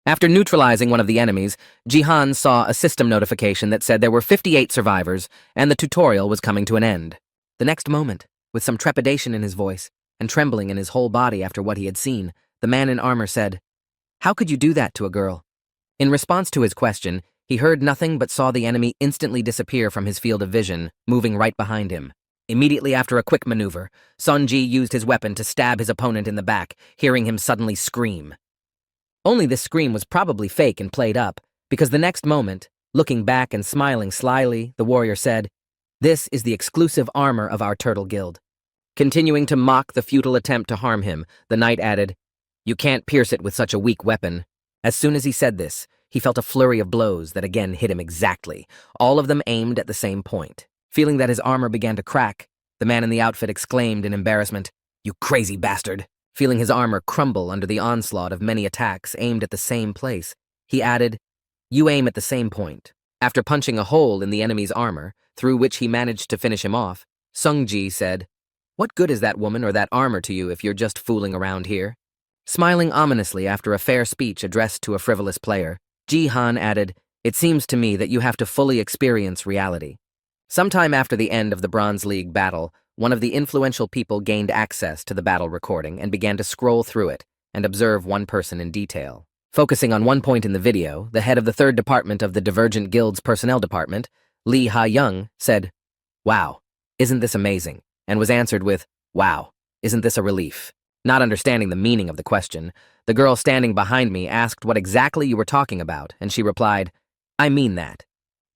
After neutralizing one of the enemies, Jihan saw a system notification that said there were 58 survivors, and the tutorial was coming to an end. The next moment, with some trepidation in his voice, and trembling in his whole body after what he had seen, the man in armor said, "How could you do that to a girl?" In response to his question, he heard nothing but saw the enemy instantly disappear from his field of vision, moving right behind him. Immediately after a quick maneuver, Sunji used his weapon to stab his opponent in the back, hearing him suddenly scream. Only this scream was probably fake and played up, because the next moment, looking back and smiling slyly, the warrior said, "This is the exclusive armor of our turtle guild." Continuing to mock the futile attempt to harm him, the knight added, "You can't pierce it with such a weak weapon." As soon as he said this, he felt a flurry of blows that again hit him exactly, all of them aimed at the same point. Feeling that his armor began to crack, the man in the outfit exclaimed in embarrassment, "You crazy bastard!" Feeling his armor crumble under the onslaught of many attacks aimed at the same place, he added, "You aim at the same point." After punching a hole in the enemy's armor, through which he managed to finish him off, Sungji said, "What good is that woman or that armor to you if you're just fooling around here?" Smiling ominously after a fair speech addressed to a frivolous player, Jihan added, "It seems to me that you have to fully experience reality." Sometime after the end of the Bronze League battle, one of the influential people gained access to the battle recording and began to scroll through it and observe one person in detail. Focusing on one point in the video, the head of the 3rd department of the Divergent Guild's personnel department, Lee Ha-young, said, "Wow, isn't this amazing?" and was answered with, "Wow, isn't this a relief?" Not understanding the meaning of the question, the girl standing behind me asked what exactly you were talking about, and she replied, "I mean that."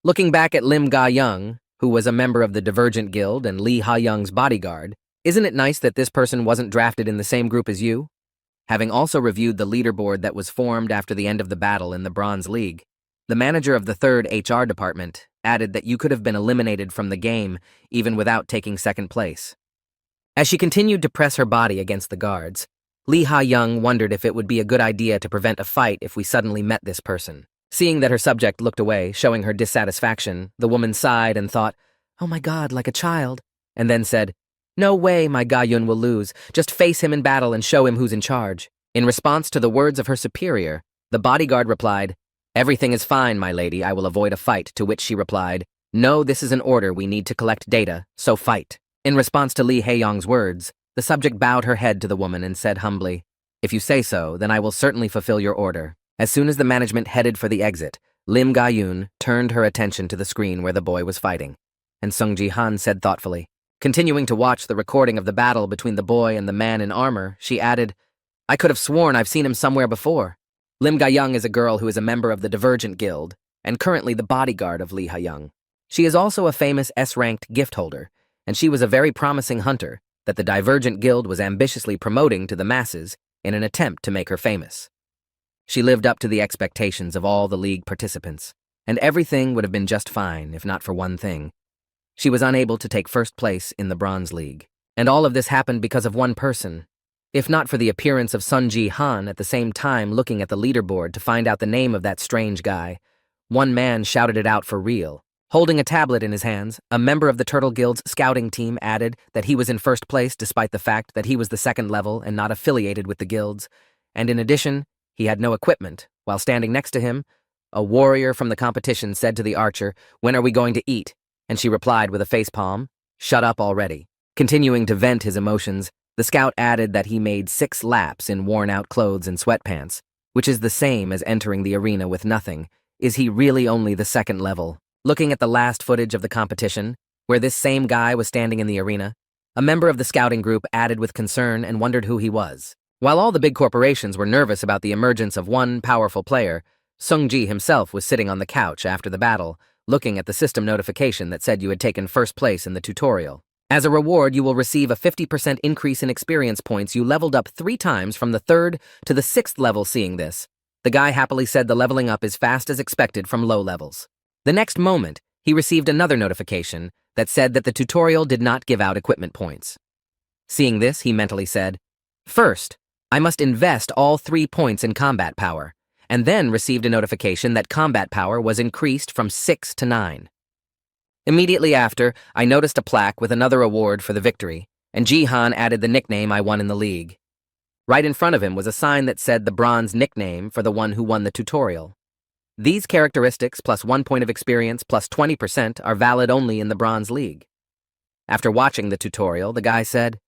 Looking back at Lim Ga-young, who was a member of the Divergent Guild and Lee Ha-young's bodyguard, isn't it nice that this person wasn't drafted in the same group as you? Having also reviewed the leaderboard that was formed after the end of the battle in the Bronze League, the manager of the 3rd HR department added that you could have been eliminated from the game even without taking 2nd place. As she continued to press her body against the guards, Lee Ha-young wondered if it would be a good idea to prevent a fight if we suddenly met this person. Seeing that her subject looked away, showing her dissatisfaction, the woman sighed and thought, "Oh my God, like a child," and then said, "No way my Ga-yun will lose. Just face him in battle and show him who's in charge." In response to the words of her superior, the bodyguard replied, "Everything is fine, my lady. I will avoid a fight," to which she replied, "No, this is an order. We need to collect data, so fight." In response to Lee Ha-young's words, the subject bowed her head to the woman and said humbly, "If you say so, then I will certainly fulfill your order." As soon as the management headed for the exit, Lim Ga-yun turned her attention to the screen where the boy was fighting, and Sung Ji-han said thoughtfully, continuing to watch the recording of the battle between the boy and the man in armor, she added, "I could have sworn I've seen him somewhere before." Lim Ga-young is a girl who is a member of the Divergent Guild and currently the bodyguard of Lee Ha-young. She is also a famous S-ranked gift holder, and she was a very promising hunter that the Divergent Guild was ambitiously promoting to the masses in an attempt to make her famous. She lived up to the expectations of all the league participants, and everything would have been just fine if not for one thing. She was unable to take first place in the Bronze League, and all of this happened because of one person. If not for the appearance of Sun Ji-han at the same time looking at the leaderboard to find out the name of that strange guy, one man shouted it out for real. Holding a tablet in his hands, a member of the Turtle Guild's scouting team added that he was in first place despite the fact that he was the 2nd level and not affiliated with the guilds, and in addition, he had no equipment. While standing next to him, a warrior from the competition said to the archer, "When are we going to eat?" And she replied with a facepalm, Shut up already. Continuing to vent his emotions, the scout added that he made 6 laps in worn-out clothes and sweatpants, which is the same as entering the arena with nothing. Is he really only the second level? Looking at the last footage of the competition, where this same guy was standing in the arena, a member of the scouting group added with concern and wondered who he was. While all the big corporations were nervous about the emergence of one powerful player, Sung-ji himself was sitting on the couch after the battle, looking at the system notification that said you had taken first place in the tutorial. As a reward, you will receive a 50% increase in experience points. You leveled up 3 times from the 3rd to the 6th level. Seeing this, the guy happily said the leveling up is fast as expected from low levels. The next moment, he received another notification that said that the tutorial did not give out equipment points. Seeing this, he mentally said, "First, I must invest all 3 points in combat power," and then received a notification that combat power was increased from 6 to 9. Immediately after, I noticed a plaque with another award for the victory, and Jihan added the nickname I won in the league. Right in front of him was a sign that said the bronze nickname for the one who won the tutorial. These characteristics plus 1 point of experience plus 20% are valid only in the bronze league. After watching the tutorial, the guy said,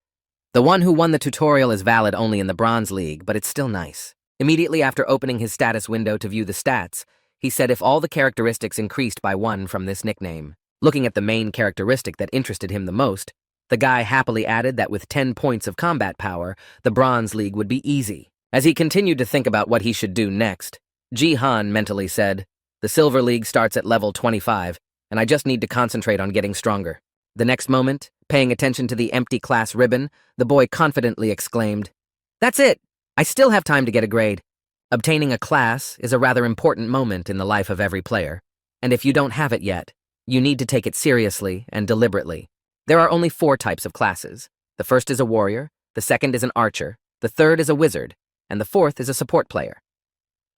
"The one who won the tutorial is valid only in the bronze league, but it's still nice." Immediately after opening his status window to view the stats, he said if all the characteristics increased by 1 from this nickname. Looking at the main characteristic that interested him the most, the guy happily added that with 10 points of combat power, the bronze league would be easy. As he continued to think about what he should do next, Jihan mentally said, "The silver league starts at level 25, and I just need to concentrate on getting stronger." The next moment, paying attention to the empty class ribbon, the boy confidently exclaimed, "That's it! I still have time to get a grade." Obtaining a class is a rather important moment in the life of every player, and if you don't have it yet, you need to take it seriously and deliberately. There are only 4 types of classes. The first is a warrior, the second is an archer, the third is a wizard, and the fourth is a support player.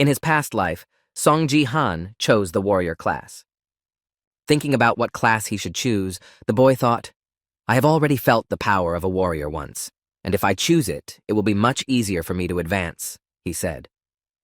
In his past life, Song Ji-han chose the warrior class. Thinking about what class he should choose, the boy thought, "I have already felt the power of a warrior once, and if I choose it, it will be much easier for me to advance," he said.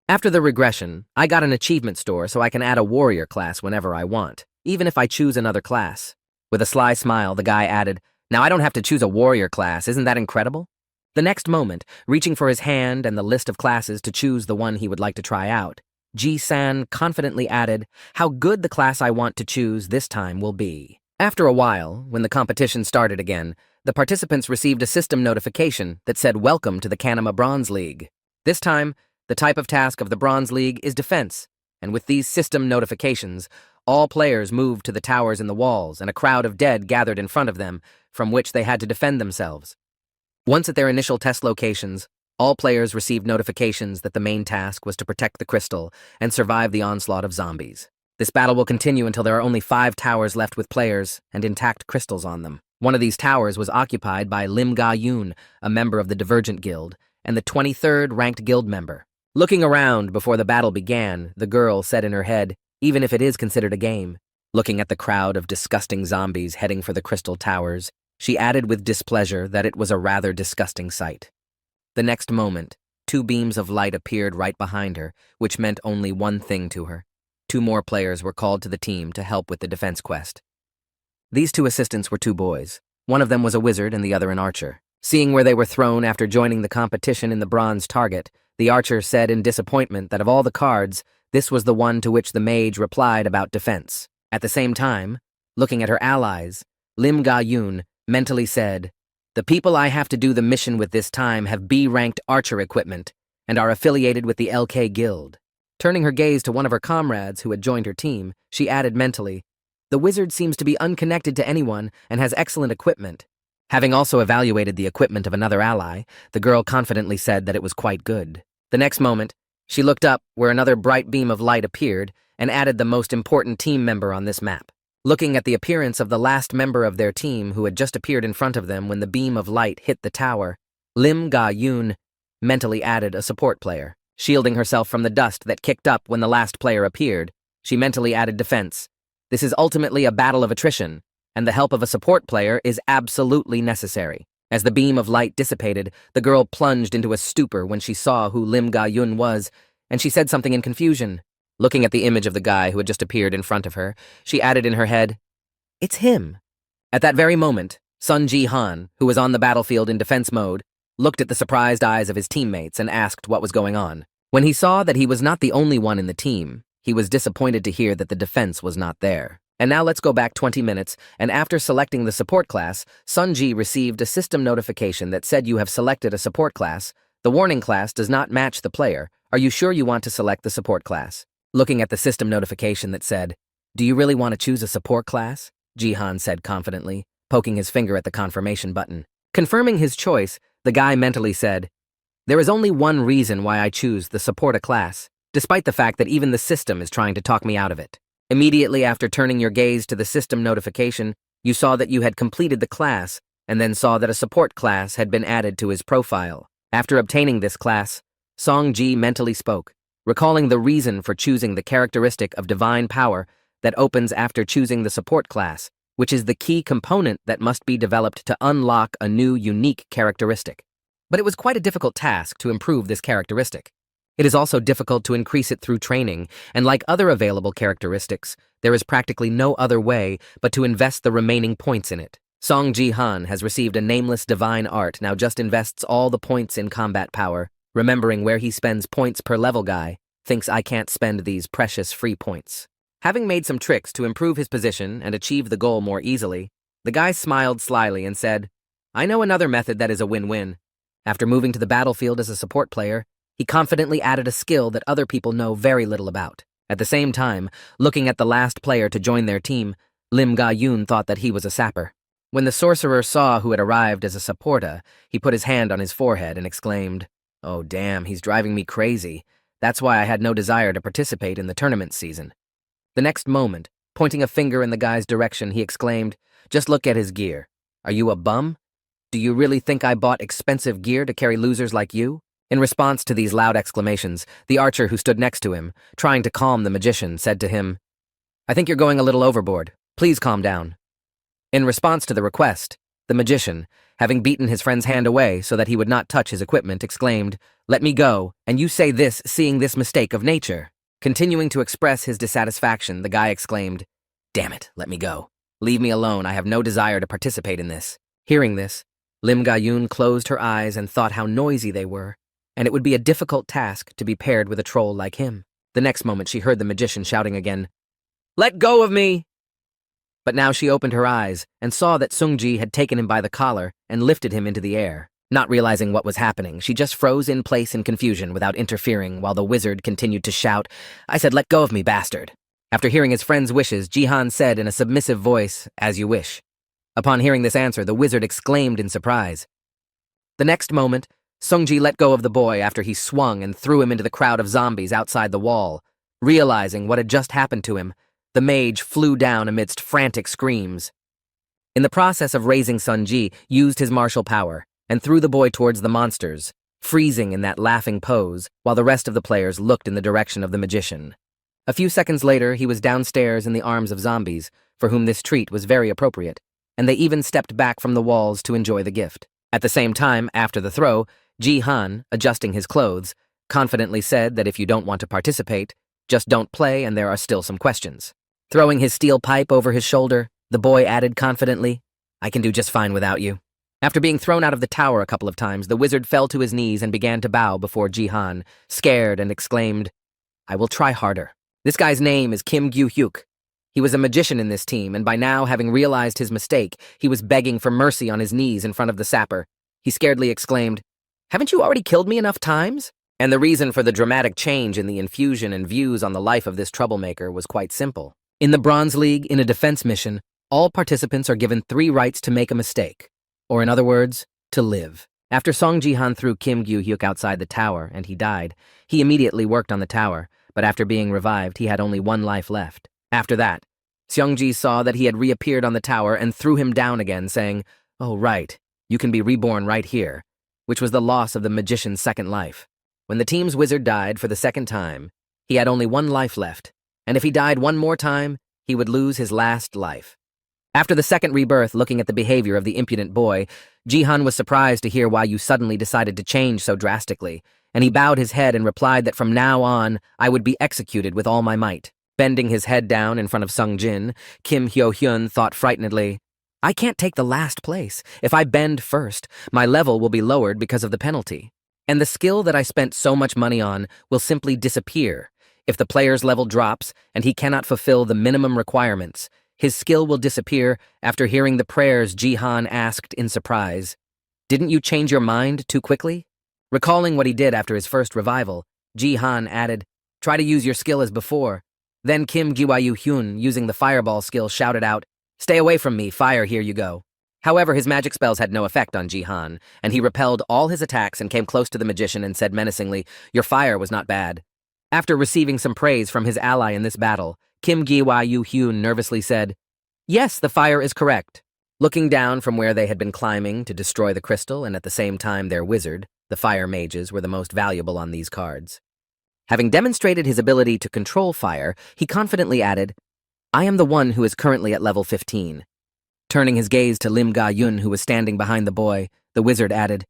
"After the regression, I got an achievement store so I can add a warrior class whenever I want, even if I choose another class." With a sly smile, the guy added, "Now I don't have to choose a warrior class, isn't that incredible?" The next moment, reaching for his hand and the list of classes to choose the one he would like to try out, Ji-san confidently added, "How good the class I want to choose this time will be." After a while, when the competition started again, the participants received a system notification that said "Welcome to the Kanama Bronze League." This time, the type of task of the Bronze League is defense, and with these system notifications, all players moved to the towers in the walls, and a crowd of dead gathered in front of them, from which they had to defend themselves. Once at their initial test locations, all players received notifications that the main task was to protect the crystal and survive the onslaught of zombies. This battle will continue until there are only 5 towers left with players and intact crystals on them. One of these towers was occupied by Lim Ga-yoon, a member of the Divergent Guild, and the 23rd ranked guild member. Looking around before the battle began, the girl said in her head, "Even if it is considered a game." Looking at the crowd of disgusting zombies heading for the crystal towers, she added with displeasure that it was a rather disgusting sight. The next moment, 2 beams of light appeared right behind her, which meant only one thing to her. 2 more players were called to the team to help with the defense quest. These 2 assistants were 2 boys. One of them was a wizard and the other an archer. Seeing where they were thrown after joining the competition in the bronze target, the archer said in disappointment that of all the cards, this was the one to which the mage replied about defense. At the same time, looking at her allies, Lim Ga-yoon mentally said, "The people I have to do the mission with this time have B-ranked archer equipment and are affiliated with the LK Guild." Turning her gaze to one of her comrades who had joined her team, she added mentally, "The wizard seems to be unconnected to anyone and has excellent equipment." Having also evaluated the equipment of another ally, the girl confidently said that it was quite good. The next moment, she looked up where another bright beam of light appeared and added the most important team member on this map. Looking at the appearance of the last member of their team who had just appeared in front of them when the beam of light hit the tower, Lim Ga-yoon mentally added a support player. Shielding herself from the dust that kicked up when the last player appeared, she mentally added defense. This is ultimately a battle of attrition, and the help of a support player is absolutely necessary. As the beam of light dissipated, the girl plunged into a stupor when she saw who Lim Ga-yoon was, and she said something in confusion. Looking at the image of the guy who had just appeared in front of her, she added in her head, "It's him." At that very moment, Sun Ji-han, who was on the battlefield in defense mode, looked at the surprised eyes of his teammates and asked what was going on. When he saw that he was not the only one in the team, he was disappointed to hear that the defense was not there. And now let's go back 20 minutes, and after selecting the support class, Sun Ji received a system notification that said you have selected a support class. The warning class does not match the player. Are you sure you want to select the support class? Looking at the system notification that said, "Do you really want to choose a support class?" Ji-han said confidently, poking his finger at the confirmation button. Confirming his choice, the guy mentally said, "There is only one reason why I choose the support a class, despite the fact that even the system is trying to talk me out of it." Immediately after turning your gaze to the system notification, you saw that you had completed the class, and then saw that a support class had been added to his profile. After obtaining this class, Song Ji mentally spoke, recalling the reason for choosing the characteristic of divine power that opens after choosing the support class, which is the key component that must be developed to unlock a new unique characteristic. But it was quite a difficult task to improve this characteristic. It is also difficult to increase it through training, and like other available characteristics, there is practically no other way but to invest the remaining points in it. Song Ji-han has received a nameless divine art, now just invests all the points in combat power, remembering where he spends points per level guy, thinks I can't spend these precious free points. Having made some tricks to improve his position and achieve the goal more easily, the guy smiled slyly and said, "I know another method that is a win-win." After moving to the battlefield as a support player, he confidently added a skill that other people know very little about. At the same time, looking at the last player to join their team, Lim Ga-yoon thought that he was a sapper. When the sorcerer saw who had arrived as a supporter, he put his hand on his forehead and exclaimed, "Oh damn, he's driving me crazy. That's why I had no desire to participate in the tournament season." The next moment, pointing a finger in the guy's direction, he exclaimed, "Just look at his gear. Are you a bum? Do you really think I bought expensive gear to carry losers like you?" In response to these loud exclamations, the archer who stood next to him, trying to calm the magician, said to him, "I think you're going a little overboard. Please calm down." In response to the request, the magician, having beaten his friend's hand away so that he would not touch his equipment, exclaimed, "Let me go, and you say this seeing this mistake of nature." Continuing to express his dissatisfaction, the guy exclaimed, "Damn it, let me go. Leave me alone, I have no desire to participate in this." Hearing this, Lim Ga-yoon closed her eyes and thought how noisy they were, and it would be a difficult task to be paired with a troll like him. The next moment she heard the magician shouting again, "Let go of me!" But now she opened her eyes and saw that Sung-ji had taken him by the collar and lifted him into the air. Not realizing what was happening, she just froze in place in confusion without interfering while the wizard continued to shout, "I said let go of me, bastard." After hearing his friend's wishes, Ji-han said in a submissive voice, "As you wish." Upon hearing this answer, the wizard exclaimed in surprise. The next moment, Sung-ji let go of the boy after he swung and threw him into the crowd of zombies outside the wall. Realizing what had just happened to him, the mage flew down amidst frantic screams. In the process of raising Sun-ji, used his martial power and threw the boy towards the monsters, freezing in that laughing pose while the rest of the players looked in the direction of the magician. A few seconds later, he was downstairs in the arms of zombies, for whom this treat was very appropriate, and they even stepped back from the walls to enjoy the gift. At the same time, after the throw, Ji-han, adjusting his clothes, confidently said that if you don't want to participate, just don't play and there are still some questions. Throwing his steel pipe over his shoulder, the boy added confidently, "I can do just fine without you." After being thrown out of the tower a couple of times, the wizard fell to his knees and began to bow before Ji-han, scared, and exclaimed, "I will try harder." This guy's name is Kim Gyu-hyuk. He was a magician in this team, and by now, having realized his mistake, he was begging for mercy on his knees in front of the sapper. He scaredly exclaimed, "Haven't you already killed me enough times?" And the reason for the dramatic change in the infusion and views on the life of this troublemaker was quite simple. In the Bronze League, in a defense mission, all participants are given 3 rights to make a mistake, or in other words, to live. After Song Ji-han threw Kim Gyu-hyuk outside the tower and he died, he immediately worked on the tower, but after being revived, he had only 1 life left. After that, Seong-ji saw that he had reappeared on the tower and threw him down again, saying, "Oh, right, you can be reborn right here," which was the loss of the magician's second life. When the team's wizard died for the second time, he had only 1 life left, and if he died 1 more time, he would lose his last life. After the second rebirth, looking at the behavior of the impudent boy, Ji-han was surprised to hear why you suddenly decided to change so drastically, and he bowed his head and replied that from now on, I would be executed with all my might. Bending his head down in front of Sung-jin, Kim Hyo-hyun thought frightenedly, I can't take the last place. If I bend first, my level will be lowered because of the penalty. And the skill that I spent so much money on will simply disappear. If the player's level drops and he cannot fulfill the minimum requirements, his skill will disappear after hearing the prayers Jihan asked in surprise. Didn't you change your mind too quickly? Recalling what he did after his first revival, Jihan added, try to use your skill as before. Then Kim Gyu Hyun, using the fireball skill, shouted out, stay away from me, fire, here you go. However, his magic spells had no effect on Jihan, and he repelled all his attacks and came close to the magician and said menacingly, your fire was not bad. After receiving some praise from his ally in this battle, Kim Gyu Hyun nervously said, yes, the fire is correct. Looking down from where they had been climbing to destroy the crystal and at the same time their wizard, the fire mages were the most valuable on these cards. Having demonstrated his ability to control fire, he confidently added, I am the one who is currently at level 15. Turning his gaze to Lim Ga-yun, who was standing behind the boy, the wizard added,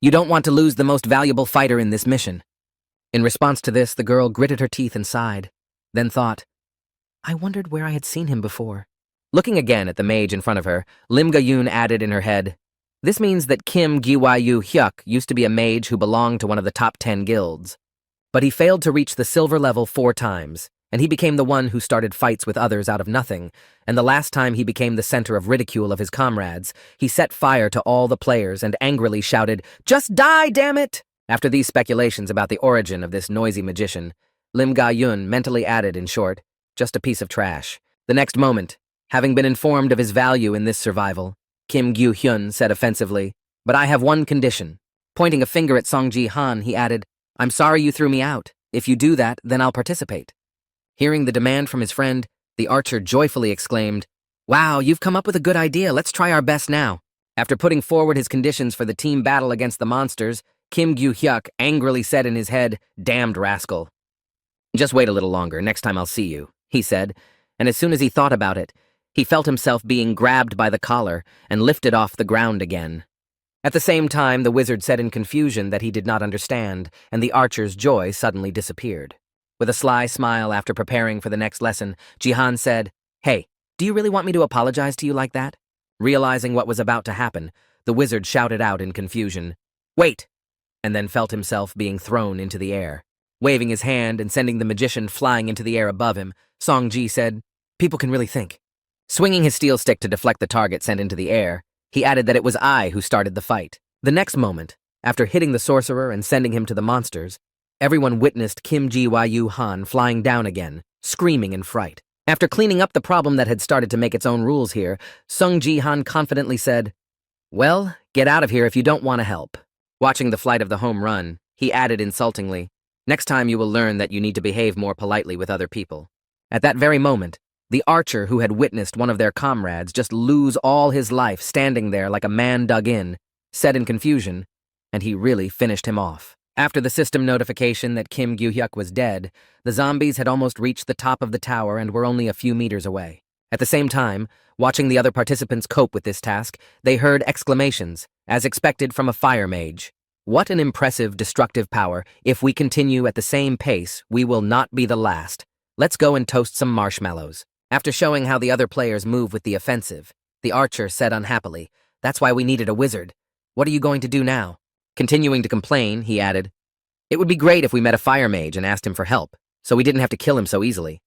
you don't want to lose the most valuable fighter in this mission. In response to this, the girl gritted her teeth and sighed, then thought, I wondered where I had seen him before. Looking again at the mage in front of her, Lim Ga-yun added in her head, this means that Kim Gyu Hyuk used to be a mage who belonged to one of the top 10 guilds. But he failed to reach the silver level 4 times, and he became the one who started fights with others out of nothing, and the last time he became the center of ridicule of his comrades, he set fire to all the players and angrily shouted, just die, damn it! After these speculations about the origin of this noisy magician, Lim Ga-yun mentally added, in short, just a piece of trash. The next moment, having been informed of his value in this survival, Kim Gyu Hyun said offensively, but I have one condition. Pointing a finger at Song Ji-han, he added, I'm sorry you threw me out. If you do that, then I'll participate. Hearing the demand from his friend, the archer joyfully exclaimed, wow, you've come up with a good idea. Let's try our best now. After putting forward his conditions for the team battle against the monsters, Kim Gyu Hyuk angrily said in his head, damned rascal. Just wait a little longer. Next time I'll see you, he said, and as soon as he thought about it, he felt himself being grabbed by the collar and lifted off the ground again. At the same time, the wizard said in confusion that he did not understand, and the archer's joy suddenly disappeared. With a sly smile after preparing for the next lesson, Jihan said, hey, do you really want me to apologize to you like that? Realizing what was about to happen, the wizard shouted out in confusion, wait, and then felt himself being thrown into the air. Waving his hand and sending the magician flying into the air above him, Song Ji said, people can really think. Swinging his steel stick to deflect the target sent into the air, he added that it was I who started the fight. The next moment, after hitting the sorcerer and sending him to the monsters, everyone witnessed Kim Ji-han flying down again, screaming in fright. After cleaning up the problem that had started to make its own rules here, Sung Ji-han confidently said, well, get out of here if you don't want to help. Watching the flight of the home run, he added insultingly, next time you will learn that you need to behave more politely with other people. At that very moment, the archer who had witnessed one of their comrades just lose all his life standing there like a man dug in, said in confusion, and he really finished him off. After the system notification that Kim Gyu-hyuk was dead, the zombies had almost reached the top of the tower and were only a few meters away. At the same time, watching the other participants cope with this task, they heard exclamations, as expected from a fire mage. What an impressive destructive power. If we continue at the same pace, we will not be the last. Let's go and toast some marshmallows. After showing how the other players move with the offensive, the archer said unhappily, that's why we needed a wizard. What are you going to do now? Continuing to complain, he added, it would be great if we met a fire mage and asked him for help, so we didn't have to kill him so easily.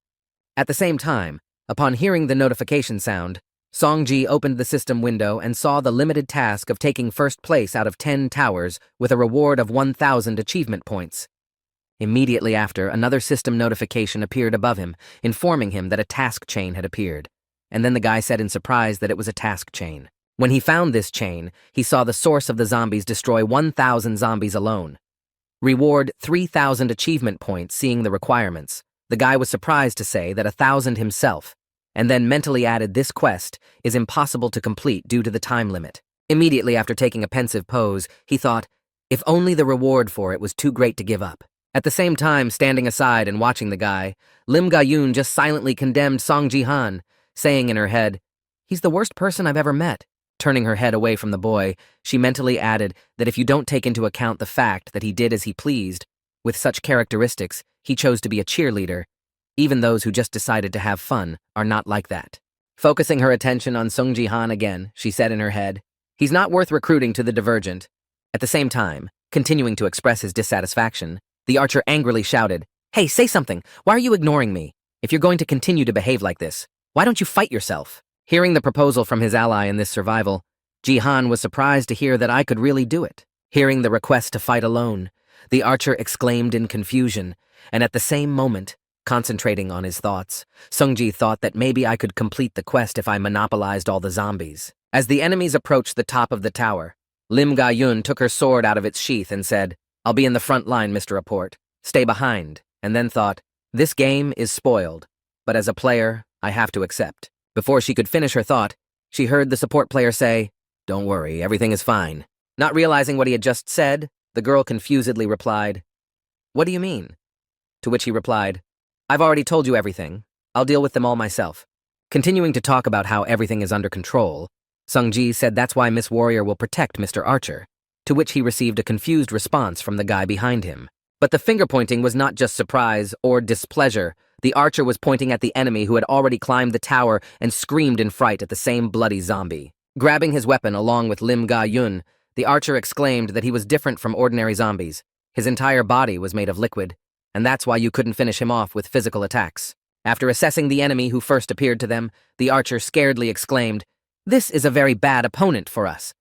At the same time, upon hearing the notification sound, Song-ji opened the system window and saw the limited task of taking first place out of 10 towers with a reward of 1,000 achievement points. Immediately after, another system notification appeared above him, informing him that a task chain had appeared. And then the guy said in surprise that it was a task chain. When he found this chain, he saw the source of the zombies destroy 1,000 zombies alone. Reward 3,000 achievement points seeing the requirements. The guy was surprised to say that 1,000 himself, and then mentally added this quest is impossible to complete due to the time limit. Immediately after taking a pensive pose, he thought, if only the reward for it was too great to give up. At the same time, standing aside and watching the guy, Lim Ga-yun just silently condemned Song Ji-han, saying in her head, he's the worst person I've ever met. Turning her head away from the boy, she mentally added that if you don't take into account the fact that he did as he pleased, with such characteristics, he chose to be a cheerleader. Even those who just decided to have fun are not like that. Focusing her attention on Sung Ji-han again, she said in her head, "He's not worth recruiting to the Divergent." At the same time, continuing to express his dissatisfaction, the archer angrily shouted, "Hey, say something! Why are you ignoring me? If you're going to continue to behave like this, why don't you fight yourself?" Hearing the proposal from his ally in this survival, Ji-han was surprised to hear that I could really do it. Hearing the request to fight alone, the archer exclaimed in confusion, and at the same moment, concentrating on his thoughts, Sung-ji thought that maybe I could complete the quest if I monopolized all the zombies. As the enemies approached the top of the tower, Lim Ga-yun took her sword out of its sheath and said, "I'll be in the front line, Mr. Apport. Stay behind," and then thought, "This game is spoiled, but as a player, I have to accept." Before she could finish her thought, she heard the support player say, "Don't worry, everything is fine." Not realizing what he had just said, the girl confusedly replied, "What do you mean?" To which he replied, "I've already told you everything. I'll deal with them all myself." Continuing to talk about how everything is under control, Sung-ji said that's why Miss Warrior will protect Mr. Archer, to which he received a confused response from the guy behind him. But the finger-pointing was not just surprise or displeasure. The archer was pointing at the enemy who had already climbed the tower and screamed in fright at the same bloody zombie. Grabbing his weapon along with Lim Ga-yun, the archer exclaimed that he was different from ordinary zombies. His entire body was made of liquid, and that's why you couldn't finish him off with physical attacks. After assessing the enemy who first appeared to them, the archer scaredly exclaimed, "This is a very bad opponent for us."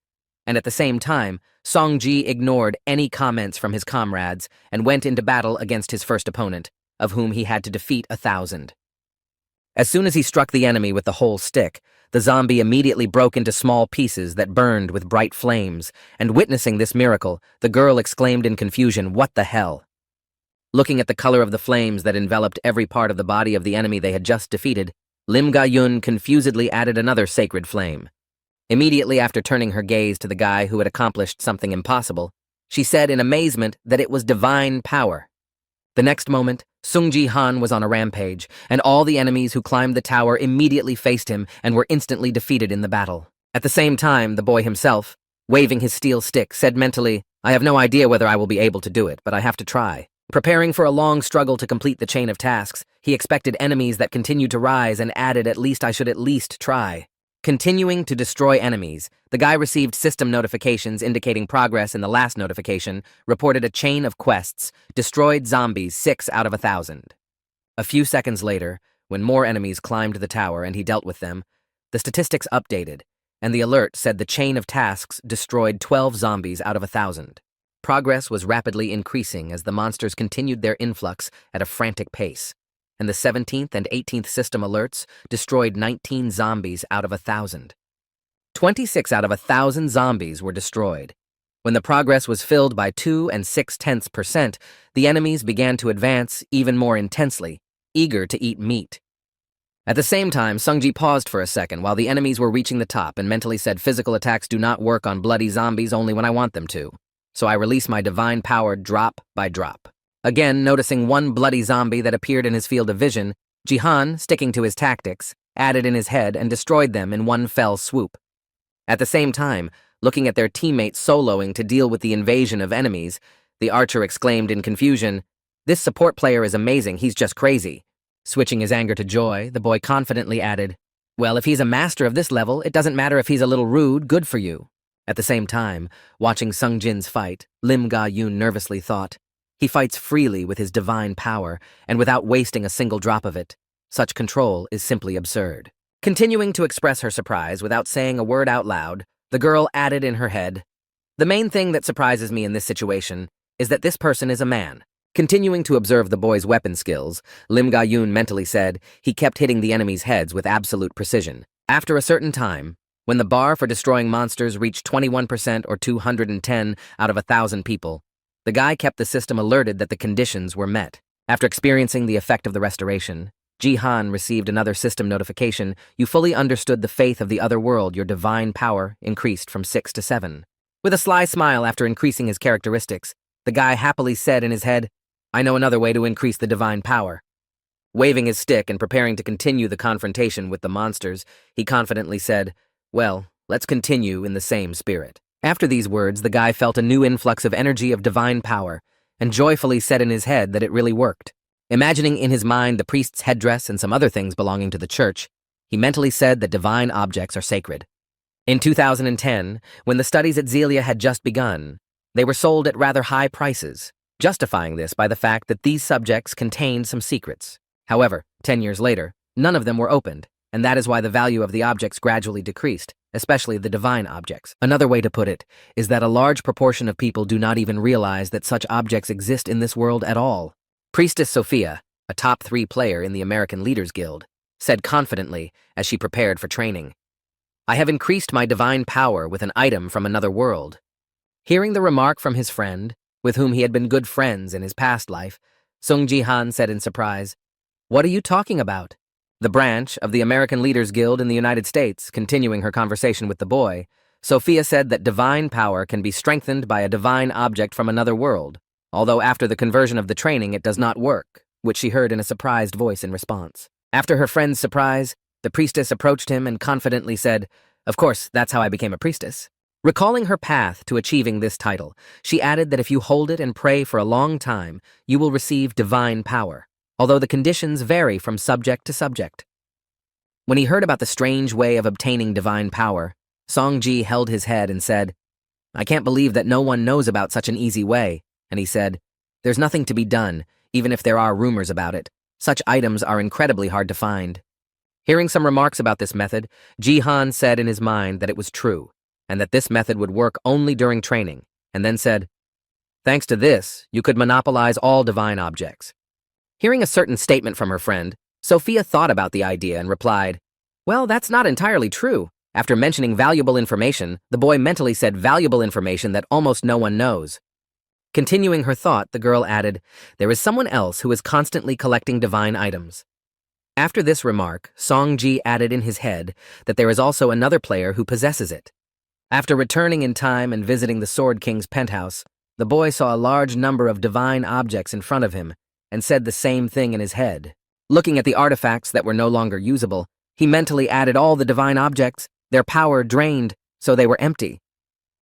And at the same time, Song-ji ignored any comments from his comrades and went into battle against his first opponent, of whom he had to defeat 1,000. As soon as he struck the enemy with the whole stick, the zombie immediately broke into small pieces that burned with bright flames, and witnessing this miracle, the girl exclaimed in confusion, "What the hell?" Looking at the color of the flames that enveloped every part of the body of the enemy they had just defeated, Lim Ga-yun confusedly added another sacred flame. Immediately after turning her gaze to the guy who had accomplished something impossible, she said in amazement that it was divine power. The next moment, Sung Ji-han was on a rampage, and all the enemies who climbed the tower immediately faced him and were instantly defeated in the battle. At the same time, the boy himself, waving his steel stick, said mentally, "I have no idea whether I will be able to do it, but I have to try." Preparing for a long struggle to complete the chain of tasks, he expected enemies that continued to rise and added at least I should at least try. Continuing to destroy enemies, the guy received system notifications indicating progress. In the last notification, reported a chain of quests, destroyed zombies 6 out of 1,000. A few seconds later, when more enemies climbed the tower and he dealt with them, the statistics updated, and the alert said the chain of tasks destroyed 12 zombies out of 1,000. Progress was rapidly increasing as the monsters continued their influx at a frantic pace, and the 17th and 18th system alerts destroyed 19 zombies out of 1,000. 26 out of 1,000 zombies were destroyed. When the progress was filled by 2 6/10%, the enemies began to advance even more intensely, eager to eat meat. At the same time, Sung-ji paused for a second while the enemies were reaching the top and mentally said, "Physical attacks do not work on bloody zombies only when I want them to. So I release my divine power drop by drop." Again, noticing one bloody zombie that appeared in his field of vision, Ji-han, sticking to his tactics, added in his head and destroyed them in one fell swoop. At the same time, looking at their teammates soloing to deal with the invasion of enemies, the archer exclaimed in confusion, "This support player is amazing, he's just crazy." Switching his anger to joy, the boy confidently added, "Well, if he's a master of this level, it doesn't matter if he's a little rude, good for you." At the same time, watching Sung Jin's fight, Lim Ga-yun nervously thought, "He fights freely with his divine power and without wasting a single drop of it. Such control is simply absurd." Continuing to express her surprise without saying a word out loud, the girl added in her head, "The main thing that surprises me in this situation is that this person is a man." Continuing to observe the boy's weapon skills, Lim Ga-yun mentally said he kept hitting the enemies' heads with absolute precision. After a certain time, when the bar for destroying monsters reached 21% or 210 out of 1,000 people, the guy kept the system alerted that the conditions were met. After experiencing the effect of the restoration, Ji-han received another system notification. "You fully understood the faith of the other world. Your divine power increased from 6 to 7. With a sly smile after increasing his characteristics, the guy happily said in his head, "I know another way to increase the divine power." Waving his stick and preparing to continue the confrontation with the monsters, he confidently said, "Well, let's continue in the same spirit." After these words, the guy felt a new influx of energy of divine power and joyfully said in his head that it really worked. Imagining in his mind the priest's headdress and some other things belonging to the church, He mentally said that divine objects are sacred. In 2010, when the studies at Zelia had just begun, they were sold at rather high prices, justifying this by the fact that these subjects contained some secrets. However, 10 years later, none of them were opened, and that is why the value of the objects gradually decreased, especially the divine objects. Another way to put it is that a large proportion of people do not even realize that such objects exist in this world at all. Priestess Sophia, a top 3 player in the American Leaders Guild, said confidently as she prepared for training, "I have increased my divine power with an item from another world." Hearing the remark from his friend, with whom he had been good friends in his past life, Sung Ji-han said in surprise, "What are you talking about?" The branch of the American Leaders Guild in the United States, continuing her conversation with the boy, Sophia said that divine power can be strengthened by a divine object from another world, although after the conversion of the training it does not work, which she heard in a surprised voice in response. After her friend's surprise, the priestess approached him and confidently said, "Of course, that's how I became a priestess." Recalling her path to achieving this title, she added that if you hold it and pray for a long time, you will receive divine power, although the conditions vary from subject to subject. When he heard about the strange way of obtaining divine power, Song-ji held his head and said, "I can't believe that no one knows about such an easy way," and he said, "There's nothing to be done, even if there are rumors about it. Such items are incredibly hard to find." Hearing some remarks about this method, Ji-han said in his mind that it was true, and that this method would work only during training, and then said, "Thanks to this, you could monopolize all divine objects." Hearing a certain statement from her friend, Sophia thought about the idea and replied, "Well, that's not entirely true." After mentioning valuable information, the boy mentally said valuable information that almost no one knows. Continuing her thought, the girl added, "There is someone else who is constantly collecting divine items." After this remark, Song-ji added in his head that there is also another player who possesses it. After returning in time and visiting the Sword King's penthouse, the boy saw a large number of divine objects in front of him and said the same thing in his head. Looking at the artifacts that were no longer usable, he mentally added all the divine objects, their power drained, so they were empty.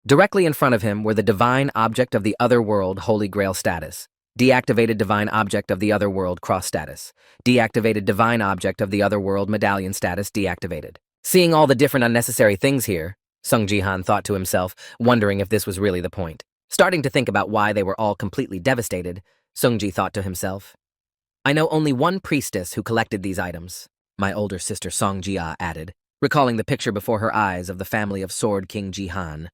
Directly in front of him were the divine object of the other world Holy Grail status, deactivated divine object of the other world cross status, deactivated divine object of the other world medallion status deactivated. Seeing all the different unnecessary things here, Sung Ji-han thought to himself, wondering if this was really the point. Starting to think about why they were all completely devastated, Sung-ji thought to himself, "I know only one priestess who collected these items," my older sister Song Ji-ah added, recalling the picture before her eyes of the family of Sword King Ji-han.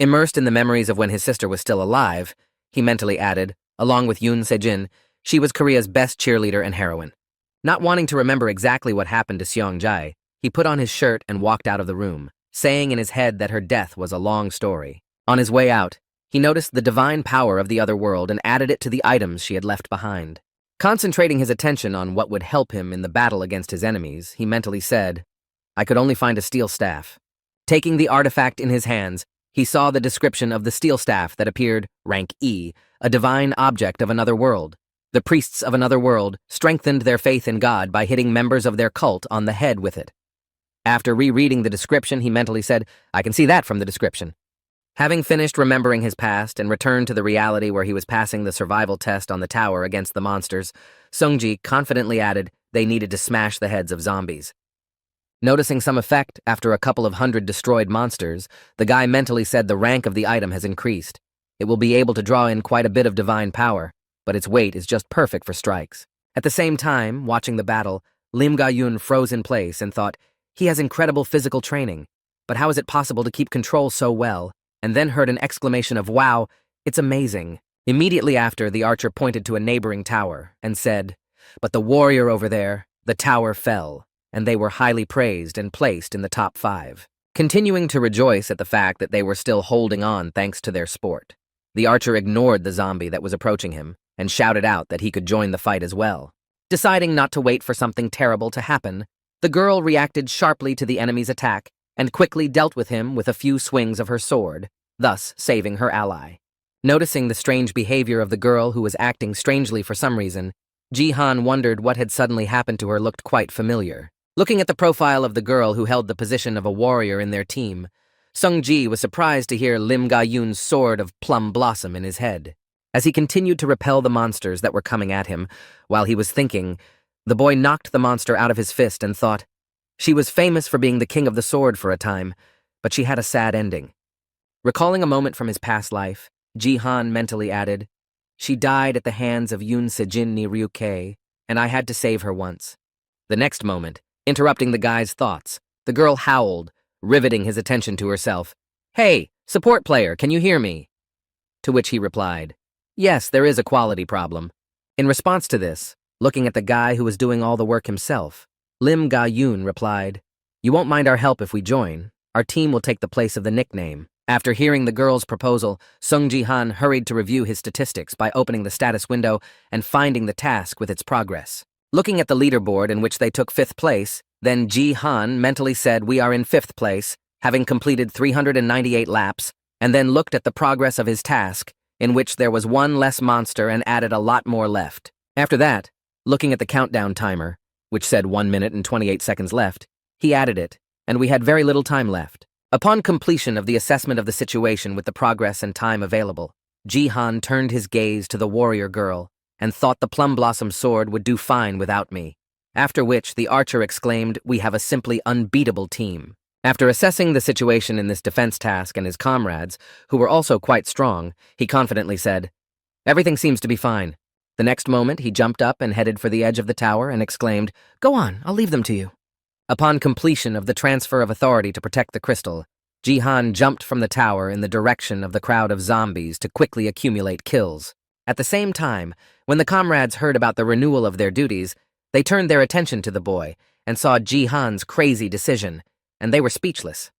Immersed in the memories of when his sister was still alive, he mentally added, along with Yoon Se-jin, she was Korea's best cheerleader and heroine. Not wanting to remember exactly what happened to Seong-jae, he put on his shirt and walked out of the room, saying in his head that her death was a long story. On his way out, he noticed the divine power of the other world and added it to the items she had left behind. Concentrating his attention on what would help him in the battle against his enemies, he mentally said, "I could only find a steel staff." Taking the artifact in his hands, he saw the description of the steel staff that appeared, rank E, a divine object of another world. The priests of another world strengthened their faith in God by hitting members of their cult on the head with it. After rereading the description, he mentally said, "I can see that from the description." Having finished remembering his past and returned to the reality where he was passing the survival test on the tower against the monsters, Sung-ji confidently added they needed to smash the heads of zombies. Noticing some effect after a couple of hundred destroyed monsters, the guy mentally said the rank of the item has increased. It will be able to draw in quite a bit of divine power, but its weight is just perfect for strikes. At the same time, watching the battle, Lim Ga-yoon froze in place and thought, he has incredible physical training, but how is it possible to keep control so well? And then heard an exclamation of, "Wow, it's amazing." Immediately after, the archer pointed to a neighboring tower and said, "But the warrior over there, the tower fell, and they were highly praised and placed in the top 5. Continuing to rejoice at the fact that they were still holding on thanks to their sport, the archer ignored the zombie that was approaching him and shouted out that he could join the fight as well. Deciding not to wait for something terrible to happen, the girl reacted sharply to the enemy's attack and quickly dealt with him with a few swings of her sword, thus saving her ally. Noticing the strange behavior of the girl who was acting strangely for some reason, Ji-han wondered what had suddenly happened to her looked quite familiar. Looking at the profile of the girl who held the position of a warrior in their team, Sung-ji was surprised to hear Lim Ga-yoon's sword of plum blossom in his head. As he continued to repel the monsters that were coming at him, while he was thinking, the boy knocked the monster out of his fist and thought, She was famous for being the king of the sword for a time, but she had a sad ending. Recalling a moment from his past life, Ji-han mentally added, "She died at the hands of Yoon Sejin ni Ryukei, and I had to save her once." The next moment, interrupting the guy's thoughts, the girl howled, riveting his attention to herself. "Hey, support player, can you hear me?" To which he replied, "Yes, there is a quality problem." In response to this, looking at the guy who was doing all the work himself, Lim Ga-yoon replied, "You won't mind our help if we join. Our team will take the place of the nickname." After hearing the girl's proposal, Sung Ji-han hurried to review his statistics by opening the status window and finding the task with its progress. Looking at the leaderboard in which they took 5th place, then Ji-han mentally said, "We are in 5th place, having completed 398 laps, and then looked at the progress of his task, in which there was one less monster and added a lot more left. After that, looking at the countdown timer, which said 1 minute and 28 seconds left, he added it, and we had very little time left. Upon completion of the assessment of the situation with the progress and time available, Ji-han turned his gaze to the warrior girl and thought the plum blossom sword would do fine without me. After which the archer exclaimed, "We have a simply unbeatable team." After assessing the situation in this defense task and his comrades, who were also quite strong, he confidently said, "Everything seems to be fine." The next moment, he jumped up and headed for the edge of the tower and exclaimed, "Go on, I'll leave them to you." Upon completion of the transfer of authority to protect the crystal, Ji-han jumped from the tower in the direction of the crowd of zombies to quickly accumulate kills. At the same time, when the comrades heard about the renewal of their duties, they turned their attention to the boy and saw Ji-han's crazy decision, and they were speechless.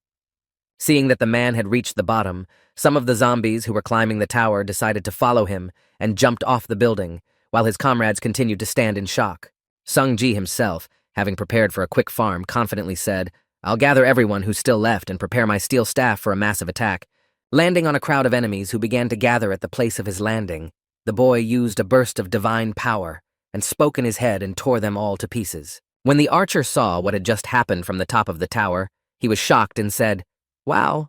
Seeing that the man had reached the bottom, some of the zombies who were climbing the tower decided to follow him and jumped off the building, while his comrades continued to stand in shock. Sung-ji himself, having prepared for a quick farm, confidently said, "I'll gather everyone who's still left and prepare my steel staff for a massive attack." Landing on a crowd of enemies who began to gather at the place of his landing, the boy used a burst of divine power and spoke in his head and tore them all to pieces. When the archer saw what had just happened from the top of the tower, he was shocked and said, "Wow,"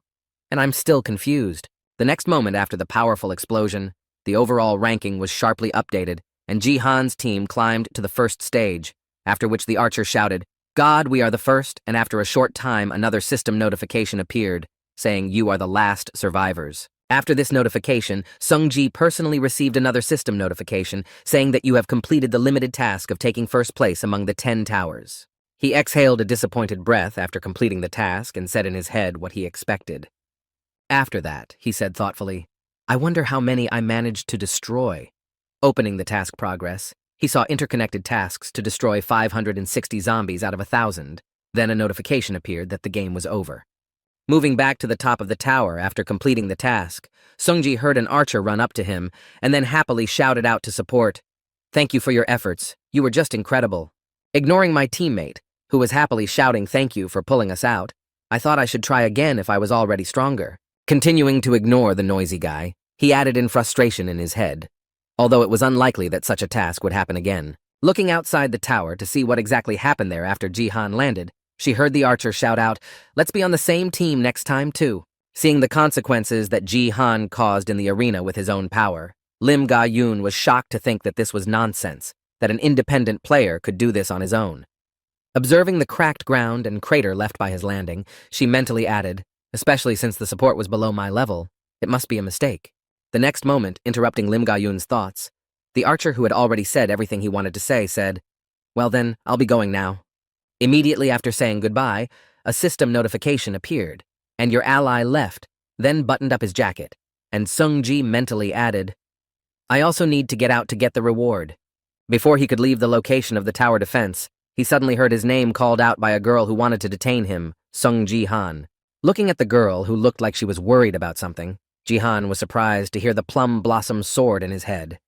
and I'm still confused. The next moment after the powerful explosion, the overall ranking was sharply updated, and Ji-han's team climbed to the first stage, after which the archer shouted, "God, we are the first," and after a short time another system notification appeared, saying, "You are the last survivors." After this notification, Sung-ji personally received another system notification saying that you have completed the limited task of taking first place among the 10 towers. He exhaled a disappointed breath after completing the task and said in his head what he expected. After that, he said thoughtfully, "I wonder how many I managed to destroy." Opening the task progress, he saw interconnected tasks to destroy 560 zombies out of 1,000. Then a notification appeared that the game was over. Moving back to the top of the tower after completing the task, Sung-ji heard an archer run up to him and then happily shouted out to support, "Thank you for your efforts. You were just incredible." Ignoring my teammate, who was happily shouting thank you for pulling us out, I thought I should try again if I was already stronger. Continuing to ignore the noisy guy, he added in frustration in his head, although it was unlikely that such a task would happen again. Looking outside the tower to see what exactly happened there after Ji-han landed, she heard the archer shout out, "Let's be on the same team next time, too." Seeing the consequences that Ji-han caused in the arena with his own power, Lim Ga-yoon was shocked to think that this was nonsense, that an independent player could do this on his own. Observing the cracked ground and crater left by his landing, she mentally added, "Especially since the support was below my level, it must be a mistake." The next moment, interrupting Lim Ga-yoon's thoughts, the archer who had already said everything he wanted to say said, "Well then, I'll be going now." Immediately after saying goodbye, a system notification appeared, and your ally left, then buttoned up his jacket, and Sung-ji mentally added, "I also need to get out to get the reward." Before he could leave the location of the tower defense, he suddenly heard his name called out by a girl who wanted to detain him, Sung Ji-han. Looking at the girl, who looked like she was worried about something, Ji-han was surprised to hear the plum blossom sword in his head.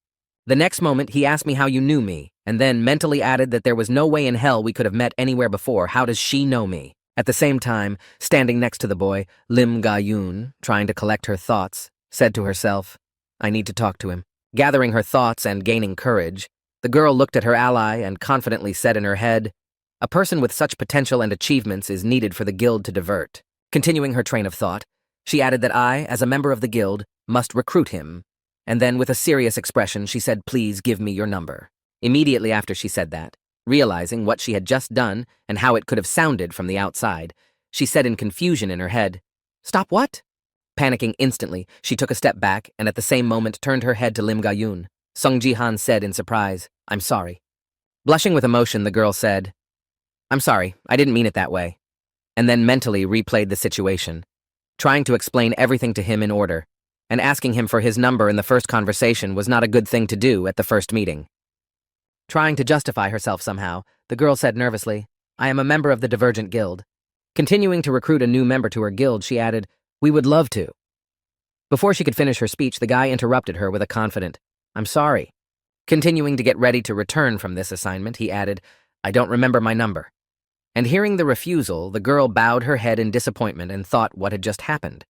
The next moment, he asked me how you knew me, and then mentally added that there was no way in hell we could have met anywhere before. How does she know me? At the same time, standing next to the boy, Lim Ga-yoon, trying to collect her thoughts, said to herself, "I need to talk to him." Gathering her thoughts and gaining courage, the girl looked at her ally and confidently said in her head, "A person with such potential and achievements is needed for the guild to divert." Continuing her train of thought, she added that I, as a member of the guild, must recruit him. And then with a serious expression, she said, "Please give me your number." Immediately after she said that, Realizing what she had just done and how it could have sounded from the outside, she said in confusion in her head, "Stop what?" Panicking instantly, she took a step back and at the same moment turned her head to Lim Ga-yoon. Sung Ji-han said in surprise, "I'm sorry." Blushing with emotion, the girl said, "I'm sorry, I didn't mean it that way," and then mentally replayed the situation, trying to explain everything to him in order, and asking him for his number in the first conversation was not a good thing to do at the first meeting. Trying to justify herself somehow, the girl said nervously, "I am a member of the Divergent Guild." Continuing to recruit a new member to her guild, she added, "We would love to." Before she could finish her speech, the guy interrupted her with a confident, "I'm sorry." Continuing to get ready to return from this assignment, he added, "I don't remember my number." And hearing the refusal, the girl bowed her head in disappointment and thought what had just happened.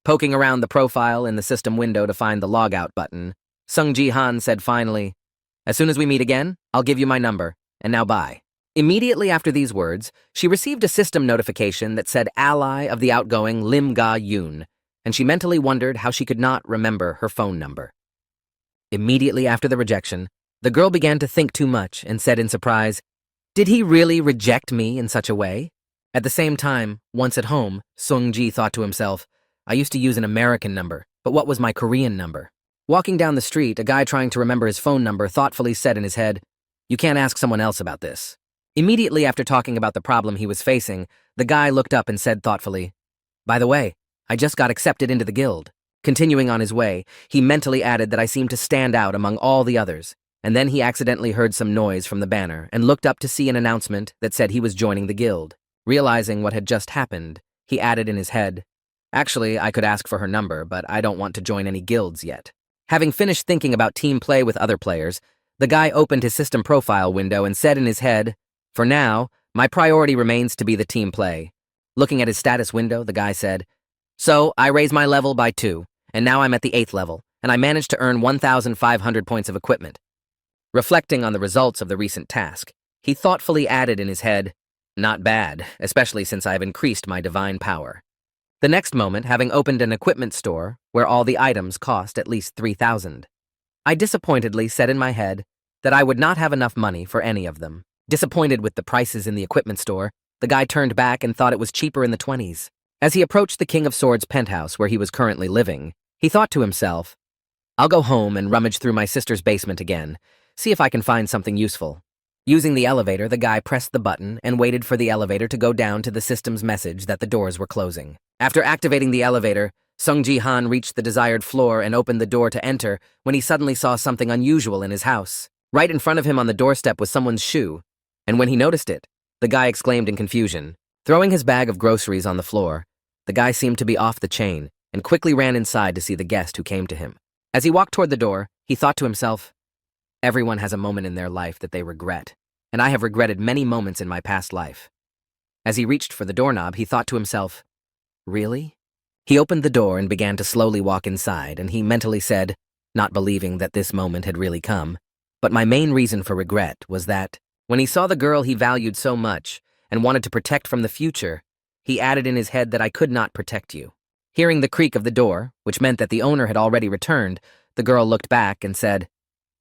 Poking around the profile in the system window to find the logout button, Sung Ji-han said finally, "As soon as we meet again, I'll give you my number, and now bye." Immediately after these words, she received a system notification that said ally of the outgoing Lim Ga-yoon, and she mentally wondered how she could not remember her phone number. Immediately after the rejection, the girl began to think too much and said in surprise, "Did he really reject me in such a way?" At the same time, once at home, Sung Ji thought to himself, "I used to use an American number, but what was my Korean number?" Walking down the street, a guy trying to remember his phone number thoughtfully said in his head, "You can't ask someone else about this." Immediately after talking about the problem he was facing, the guy looked up and said thoughtfully, "By the way, I just got accepted into the guild." Continuing on his way, he mentally added that I seemed to stand out among all the others, and then he accidentally heard some noise from the banner and looked up to see an announcement that said he was joining the guild. Realizing what had just happened, he added in his head, "Actually, I could ask for her number, but I don't want to join any guilds yet." Having finished thinking about team play with other players, the guy opened his system profile window and said in his head, "For now, my priority remains to be the team play." Looking at his status window, the guy said, "So, I raised my level by 2, and now I'm at the 8th level, and I managed to earn 1,500 points of equipment." Reflecting on the results of the recent task, he thoughtfully added in his head, "Not bad, especially since I have increased my divine power." The next moment, having opened an equipment store where all the items cost at least 3,000. I disappointedly said in my head that I would not have enough money for any of them. Disappointed with the prices in the equipment store, the guy turned back and thought it was cheaper in the 20s. As he approached the King of Swords' penthouse where he was currently living, he thought to himself, "I'll go home and rummage through my sister's basement again, see if I can find something useful." Using the elevator, the guy pressed the button and waited for the elevator to go down to the system's message that the doors were closing. After activating the elevator, Sung Ji-han reached the desired floor and opened the door to enter when he suddenly saw something unusual in his house. Right in front of him on the doorstep was someone's shoe, and when he noticed it, the guy exclaimed in confusion. Throwing his bag of groceries on the floor, the guy seemed to be off the chain and quickly ran inside to see the guest who came to him. As he walked toward the door, he thought to himself, "Everyone has a moment in their life that they regret, and I have regretted many moments in my past life." As he reached for the doorknob, he thought to himself, "Really?" He opened the door and began to slowly walk inside, and he mentally said, not believing that this moment had really come, "But my main reason for regret was that, when he saw the girl he valued so much and wanted to protect from the future, he added in his head that I could not protect you." Hearing the creak of the door, which meant that the owner had already returned, the girl looked back and said,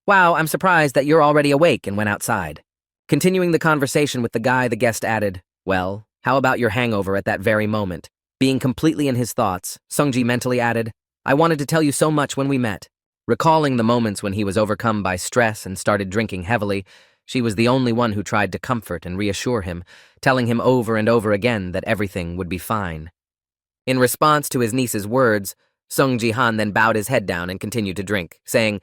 "Wow, I'm surprised that you're already awake," and went outside. Continuing the conversation with the guy, the guest added, "Well, how about your hangover at that very moment?" Being completely in his thoughts, Sungji mentally added, "I wanted to tell you so much when we met." Recalling the moments when he was overcome by stress and started drinking heavily, she was the only one who tried to comfort and reassure him, telling him over and over again that everything would be fine. In response to his niece's words, Sung Ji-han then bowed his head down and continued to drink, saying,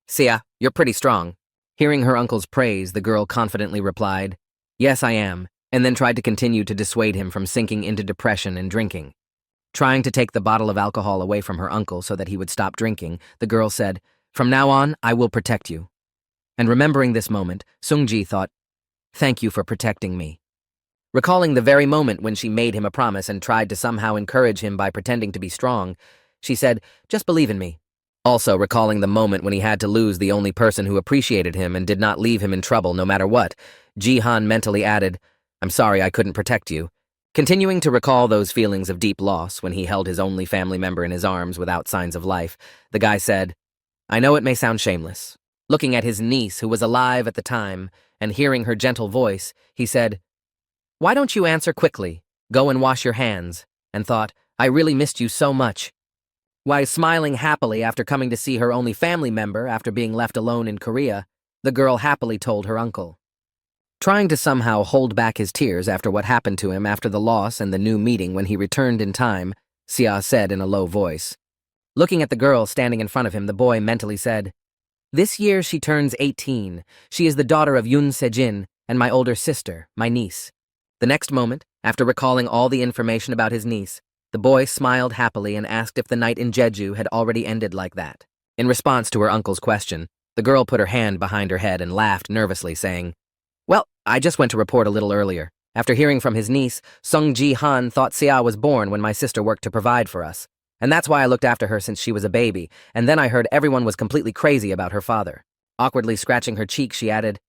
"Sia, you're pretty strong." Hearing her uncle's praise, the girl confidently replied, "Yes, I am," and then tried to continue to dissuade him from sinking into depression and drinking. Trying to take the bottle of alcohol away from her uncle so that he would stop drinking, the girl said, "From now on, I will protect you." And remembering this moment, Sung-ji thought, "Thank you for protecting me." Recalling the very moment when she made him a promise and tried to somehow encourage him by pretending to be strong, she said, "Just believe in me." Also recalling the moment when he had to lose the only person who appreciated him and did not leave him in trouble no matter what, Ji-han mentally added, "I'm sorry I couldn't protect you." Continuing to recall those feelings of deep loss when he held his only family member in his arms without signs of life, the guy said, "I know it may sound shameless, Looking at his niece, who was alive at the time, and hearing her gentle voice, he said, "Why don't you answer quickly? Go and wash your hands," and thought, "I really missed you so much." While smiling happily after coming to see her only family member after being left alone in Korea, the girl happily told her uncle. Trying to somehow hold back his tears after what happened to him after the loss and the new meeting when he returned in time, Sia said in a low voice. Looking at the girl standing in front of him, the boy mentally said, "This year she turns 18. She is the daughter of Yoon Se-jin and my older sister, my niece." The next moment, after recalling all the information about his niece, the boy smiled happily and asked if the night in Jeju had already ended like that. In response to her uncle's question, the girl put her hand behind her head and laughed nervously, saying, "Well, I just went to report a little earlier. After hearing from his niece, Sung Ji-han thought Sia was born when my sister worked to provide for us. And that's why I looked after her since she was a baby, and then I heard everyone was completely crazy about her father." Awkwardly scratching her cheek, she added,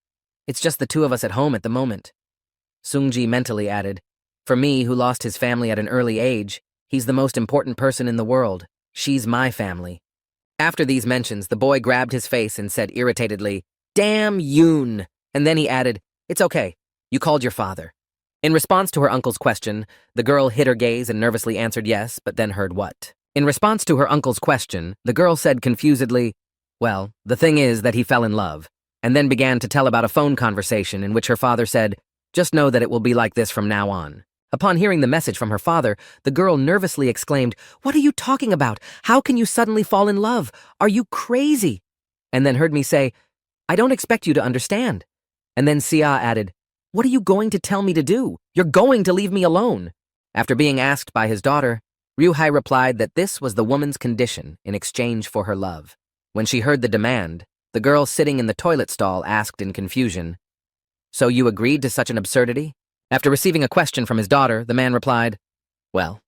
"It's just the two of us at home at the moment." Sung-ji mentally added, "For me, who lost his family at an early age, he's the most important person in the world. She's my family." After these mentions, the boy grabbed his face and said irritatedly, "Damn Yoon!" And then he added, "It's okay. You called your father." In response to her uncle's question, the girl hid her gaze and nervously answered yes, but then heard what? In response to her uncle's question, the girl said confusedly, "Well, the thing is that he fell in love," and then began to tell about a phone conversation in which her father said, "Just know that it will be like this from now on." Upon hearing the message from her father, the girl nervously exclaimed, "What are you talking about? How can you suddenly fall in love? Are you crazy?" And then heard me say, "I don't expect you to understand." And then Sia added, "What are you going to tell me to do? You're going to leave me alone." After being asked by his daughter, Ryuhai replied that this was the woman's condition in exchange for her love. When she heard the demand, the girl sitting in the toilet stall asked in confusion, "So you agreed to such an absurdity?" After receiving a question from his daughter, the man replied, "Well,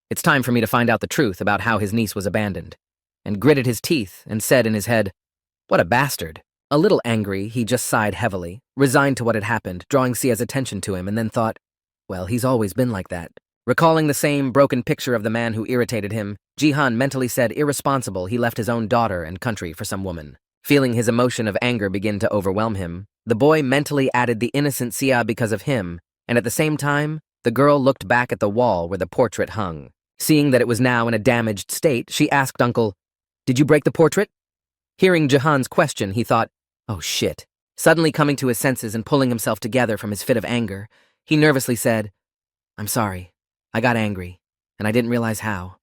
it's time for me to find out the truth about how his niece was abandoned," and gritted his teeth and said in his head, "What a bastard." A little angry, he just sighed heavily, resigned to what had happened, drawing Sia's attention to him, and then thought, "Well, he's always been like that." Recalling the same broken picture of the man who irritated him, Ji-han mentally said irresponsible he left his own daughter and country for some woman. Feeling his emotion of anger begin to overwhelm him, the boy mentally added the innocent Sia because of him, and at the same time, the girl looked back at the wall where the portrait hung. Seeing that it was now in a damaged state, she asked Uncle, "Did you break the portrait?" Hearing Jahan's question, he thought, "Oh shit." Suddenly coming to his senses and pulling himself together from his fit of anger, he nervously said, "I'm sorry. I got angry, and I didn't realize how."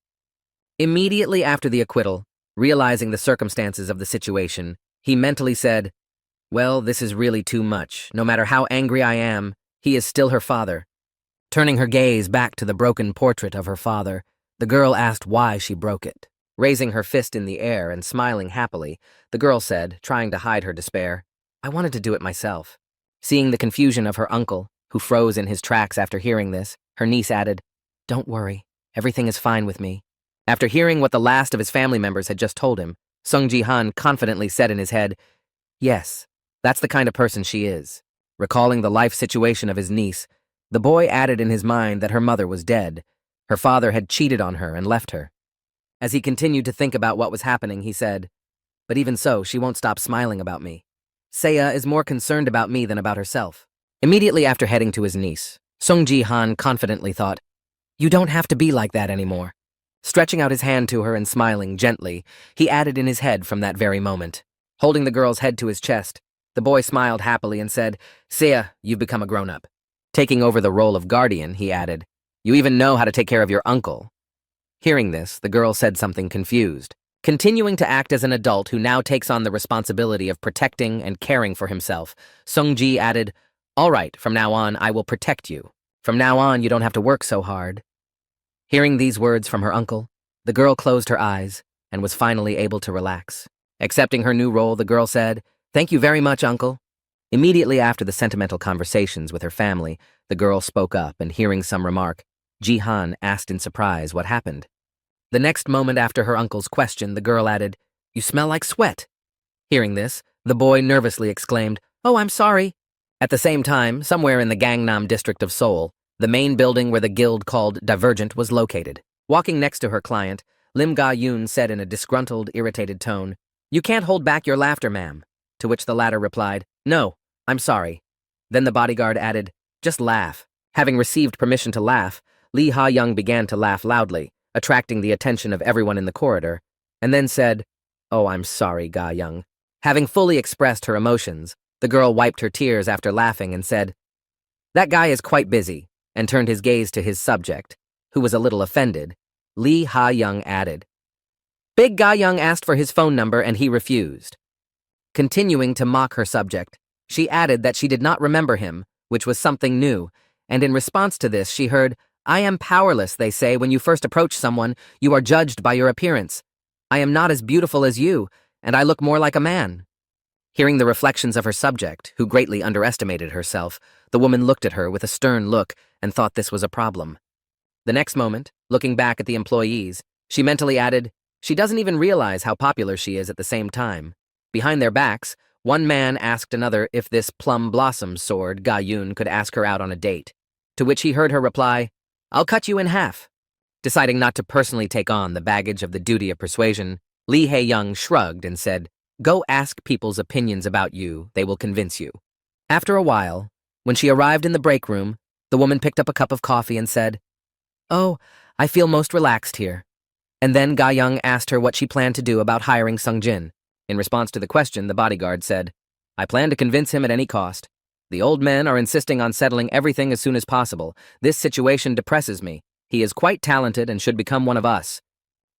Immediately after the acquittal, realizing the circumstances of the situation, he mentally said, "Well, this is really too much. No matter how angry I am, he is still her father." Turning her gaze back to the broken portrait of her father, the girl asked why she broke it. Raising her fist in the air and smiling happily, the girl said, trying to hide her despair, "I wanted to do it myself." Seeing the confusion of her uncle, who froze in his tracks after hearing this, her niece added, "Don't worry, everything is fine with me." After hearing what the last of his family members had just told him, Sung Ji-han confidently said in his head, "Yes, that's the kind of person she is." Recalling the life situation of his niece, the boy added in his mind that her mother was dead. Her father had cheated on her and left her. As he continued to think about what was happening, he said, "But even so, she won't stop smiling about me. Seiya is more concerned about me than about herself." Immediately after heading to his niece, Sung Ji-han confidently thought, "You don't have to be like that anymore." Stretching out his hand to her and smiling gently, he added in his head from that very moment. Holding the girl's head to his chest, the boy smiled happily and said, "Seiya, you've become a grown-up." Taking over the role of guardian, he added, "You even know how to take care of your uncle." Hearing this, the girl said something confused. Continuing to act as an adult who now takes on the responsibility of protecting and caring for himself, Sung-ji added, "All right, from now on, I will protect you. From now on, you don't have to work so hard." Hearing these words from her uncle, the girl closed her eyes and was finally able to relax. Accepting her new role, the girl said, "Thank you very much, Uncle." Immediately after the sentimental conversations with her family, the girl spoke up and hearing some remark, Ji-han asked in surprise what happened. The next moment after her uncle's question, the girl added, "You smell like sweat." Hearing this, the boy nervously exclaimed, "Oh, I'm sorry." At the same time, somewhere in the Gangnam district of Seoul, the main building where the guild called Divergent was located. Walking next to her client, Lim Ga-yoon said in a disgruntled, irritated tone, "You can't hold back your laughter, ma'am." to which the latter replied, "No, I'm sorry." Then the bodyguard added, "Just laugh." Having received permission to laugh, Lee Ha-young began to laugh loudly, attracting the attention of everyone in the corridor, and then said, "Oh, I'm sorry, Ga-young." Having fully expressed her emotions, the girl wiped her tears after laughing and said, "That guy is quite busy," and turned his gaze to his subject, who was a little offended. Lee Ha-young added, "Big Ga-young asked for his phone number and he refused." Continuing to mock her subject, she added that she did not remember him, which was something new, and in response to this she heard, "I am powerless, they say, when you first approach someone, you are judged by your appearance. I am not as beautiful as you, and I look more like a man." Hearing the reflections of her subject, who greatly underestimated herself, the woman looked at her with a stern look and thought this was a problem. The next moment, looking back at the employees, she mentally added, "She doesn't even realize how popular she is at the same time." Behind their backs, one man asked another if this plum blossom sword Ga-yoon could ask her out on a date, to which he heard her reply, "I'll cut you in half." Deciding not to personally take on the baggage of the duty of persuasion, Lee Hae-young shrugged and said, "Go ask people's opinions about you, they will convince you." After a while, when she arrived in the break room, the woman picked up a cup of coffee and said, "Oh, I feel most relaxed here." And then Ga-young asked her what she planned to do about hiring Sung-jin. In response to the question, the bodyguard said, "I plan to convince him at any cost. The old men are insisting on settling everything as soon as possible. This situation depresses me. He is quite talented and should become one of us."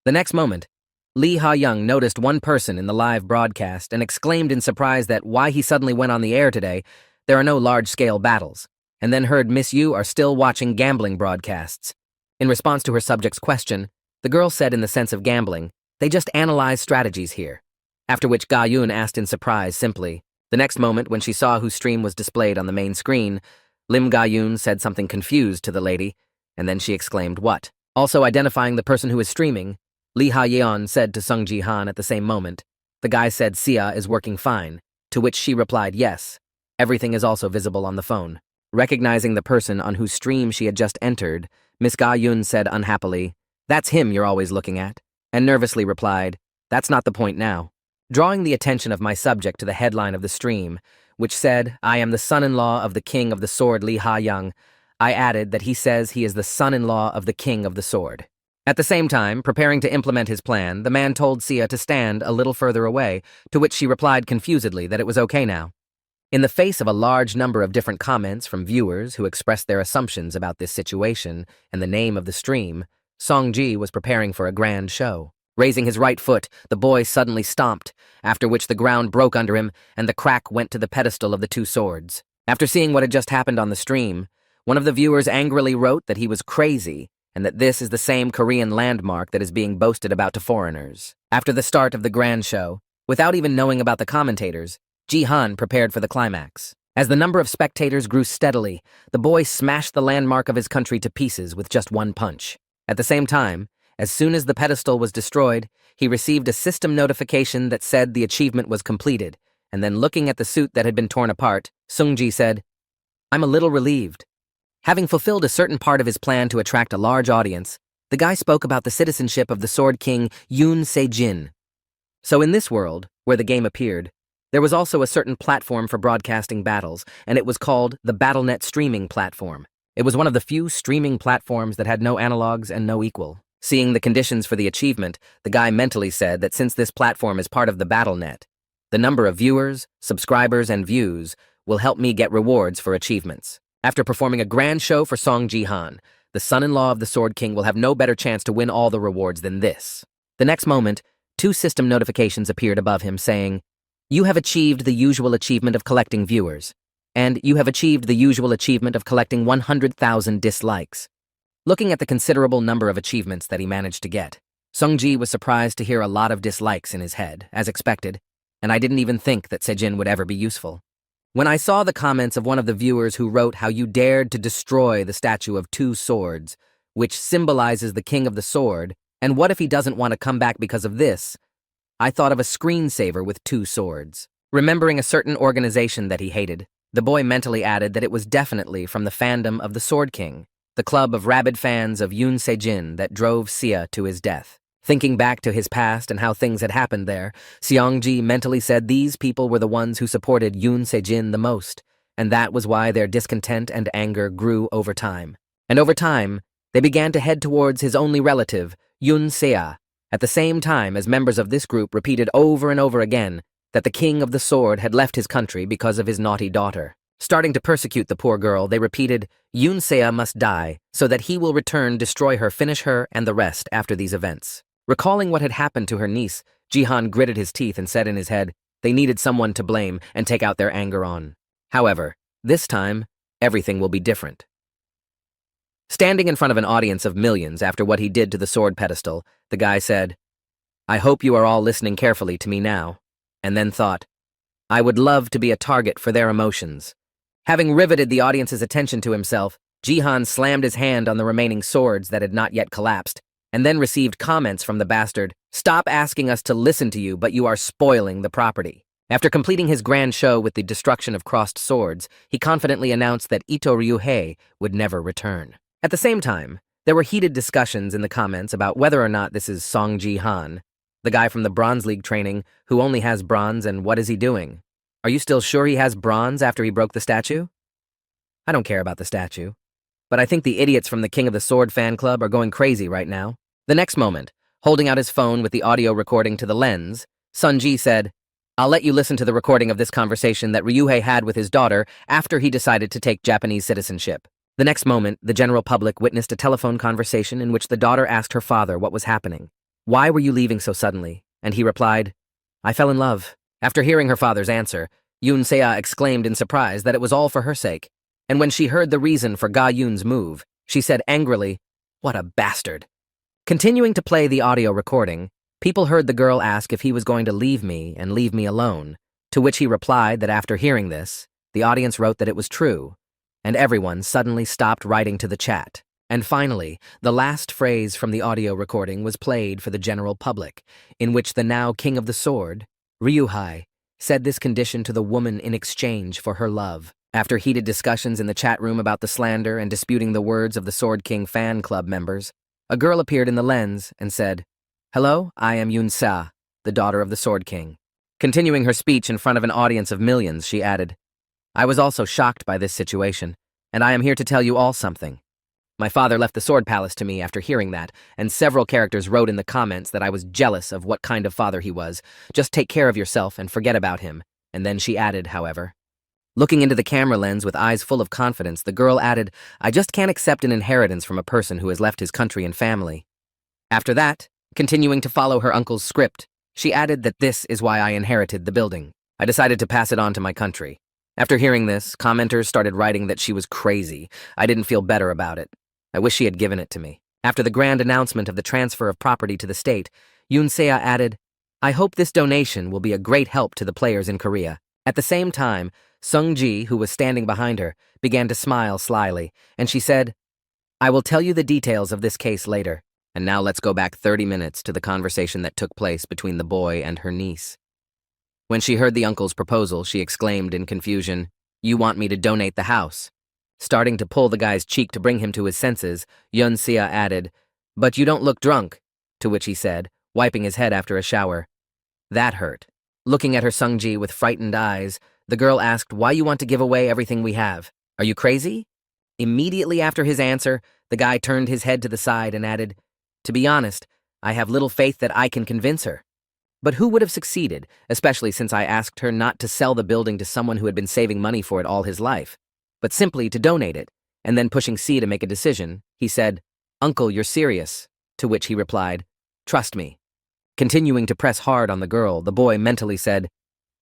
The next moment, Lee Ha-young noticed one person in the live broadcast and exclaimed in surprise that why he suddenly went on the air today, there are no large-scale battles, and then heard Miss Yu are still watching gambling broadcasts. In response to her subject's question, the girl said in the sense of gambling, "They just analyze strategies here." After which Ga-yoon asked in surprise simply. The next moment, when she saw whose stream was displayed on the main screen, Lim Ga-yoon said something confused to the lady, and then she exclaimed, "What?" Also identifying the person who is streaming, Lee Ha-yeon said to Sung Ji-han at the same moment, "The guy said Sia is working fine," to which she replied, "Yes. Everything is also visible on the phone." Recognizing the person on whose stream she had just entered, Miss Ga-yoon said unhappily, "That's him you're always looking at," and nervously replied, "That's not the point now." Drawing the attention of my subject to the headline of the stream, which said, "I am the son-in-law of the king of the sword Lee Ha-young," I added that he says he is the son-in-law of the king of the sword. At the same time, preparing to implement his plan, the man told Sia to stand a little further away, to which she replied confusedly that it was okay now. In the face of a large number of different comments from viewers who expressed their assumptions about this situation and the name of the stream, Song-ji was preparing for a grand show. Raising his right foot, the boy suddenly stomped, after which the ground broke under him and the crack went to the pedestal of the two swords. After seeing what had just happened on the stream, one of the viewers angrily wrote that he was crazy and that this is the same Korean landmark that is being boasted about to foreigners. After the start of the grand show, without even knowing about the commentators, Ji-han prepared for the climax. As the number of spectators grew steadily, the boy smashed the landmark of his country to pieces with just one punch. At the same time, as soon as the pedestal was destroyed, he received a system notification that said the achievement was completed, and then looking at the suit that had been torn apart, Sung-ji said, "I'm a little relieved." Having fulfilled a certain part of his plan to attract a large audience, the guy spoke about the citizenship of the Sword King Yoon Se-jin. So in this world, where the game appeared, there was also a certain platform for broadcasting battles, and it was called the BattleNet streaming platform. It was one of the few streaming platforms that had no analogs and no equal. Seeing the conditions for the achievement, the guy mentally said that since this platform is part of the BattleNet, the number of viewers, subscribers, and views will help me get rewards for achievements. After performing a grand show for Song Ji-han, the son-in-law of the Sword King will have no better chance to win all the rewards than this. The next moment, 2 system notifications appeared above him saying, "You have achieved the usual achievement of collecting viewers, and you have achieved the usual achievement of collecting 100,000 dislikes." Looking at the considerable number of achievements that he managed to get, Sung-ji was surprised to hear a lot of dislikes in his head, as expected, and I didn't even think that Se-jin would ever be useful. When I saw the comments of one of the viewers who wrote how you dared to destroy the statue of 2 swords, which symbolizes the king of the sword, and what if he doesn't want to come back because of this, I thought of a screensaver with 2 swords. Remembering a certain organization that he hated, the boy mentally added that it was definitely from the fandom of the Sword King, the club of rabid fans of Yoon Se-jin that drove Sia to his death. Thinking back to his past and how things had happened there, Seongji mentally said these people were the ones who supported Yoon Se-jin the most, and that was why their discontent and anger grew over time. And over time, they began to head towards his only relative, Yoon Se-a, at the same time as members of this group repeated over and over again that the king of the sword had left his country because of his naughty daughter. Starting to persecute the poor girl, they repeated, Yoon Se-a must die, so that he will return, destroy her, finish her, and the rest after these events. Recalling what had happened to her niece, Jihan gritted his teeth and said in his head, they needed someone to blame and take out their anger on. However, this time, everything will be different. Standing in front of an audience of millions after what he did to the sword pedestal, the guy said, I hope you are all listening carefully to me now, and then thought, I would love to be a target for their emotions. Having riveted the audience's attention to himself, Jihan slammed his hand on the remaining swords that had not yet collapsed, and then received comments from the bastard, stop asking us to listen to you, but you are spoiling the property. After completing his grand show with the destruction of crossed swords, he confidently announced that Ito Ryuhei would never return. At the same time, there were heated discussions in the comments about whether or not this is Song Ji-han, the guy from the Bronze League training who only has bronze, and what is he doing? Are you still sure he has bronze after he broke the statue? I don't care about the statue, but I think the idiots from the King of the Sword fan club are going crazy right now. The next moment, holding out his phone with the audio recording to the lens, Sunji said, I'll let you listen to the recording of this conversation that Ryuhei had with his daughter after he decided to take Japanese citizenship. The next moment, the general public witnessed a telephone conversation in which the daughter asked her father what was happening. Why were you leaving so suddenly? And he replied, I fell in love. After hearing her father's answer, Yoon Se-a exclaimed in surprise that it was all for her sake. And when she heard the reason for Ga Yoon's move, she said angrily, what a bastard. Continuing to play the audio recording, people heard the girl ask if he was going to leave me and leave me alone, to which he replied that after hearing this, the audience wrote that it was true, and everyone suddenly stopped writing to the chat. And finally, the last phrase from the audio recording was played for the general public, in which the now King of the Sword, Ryuhei, said this condition to the woman in exchange for her love. After heated discussions in the chat room about the slander and disputing the words of the Sword King fan club members, a girl appeared in the lens and said, Hello, I am Yoon Se-a, the daughter of the Sword King. Continuing her speech in front of an audience of millions, she added, I was also shocked by this situation, and I am here to tell you all something. My father left the Sword Palace to me after hearing that, and several characters wrote in the comments that I was jealous of what kind of father he was. Just take care of yourself and forget about him. And then she added, however, looking into the camera lens with eyes full of confidence, the girl added, I just can't accept an inheritance from a person who has left his country and family. After that, continuing to follow her uncle's script, she added that this is why I inherited the building. I decided to pass it on to my country. After hearing this, commenters started writing that she was crazy. I didn't feel better about it. I wish she had given it to me. After the grand announcement of the transfer of property to the state, Yoon Se-a added, I hope this donation will be a great help to the players in Korea. At the same time, Sung-ji, who was standing behind her, began to smile slyly, and she said, I will tell you the details of this case later. And now let's go back 30 minutes to the conversation that took place between the boy and her niece. When she heard the uncle's proposal, she exclaimed in confusion, You want me to donate the house? Starting to pull the guy's cheek to bring him to his senses, Yoon Se-a added, But you don't look drunk, to which he said, wiping his head after a shower. That hurt. Looking at her Sung-ji with frightened eyes, the girl asked, Why you want to give away everything we have? Are you crazy? Immediately after his answer, the guy turned his head to the side and added, To be honest, I have little faith that I can convince her. But who would have succeeded, especially since I asked her not to sell the building to someone who had been saving money for it all his life, but simply to donate it, and then pushing C to make a decision, he said, Uncle, you're serious, to which he replied, Trust me. Continuing to press hard on the girl, the boy mentally said,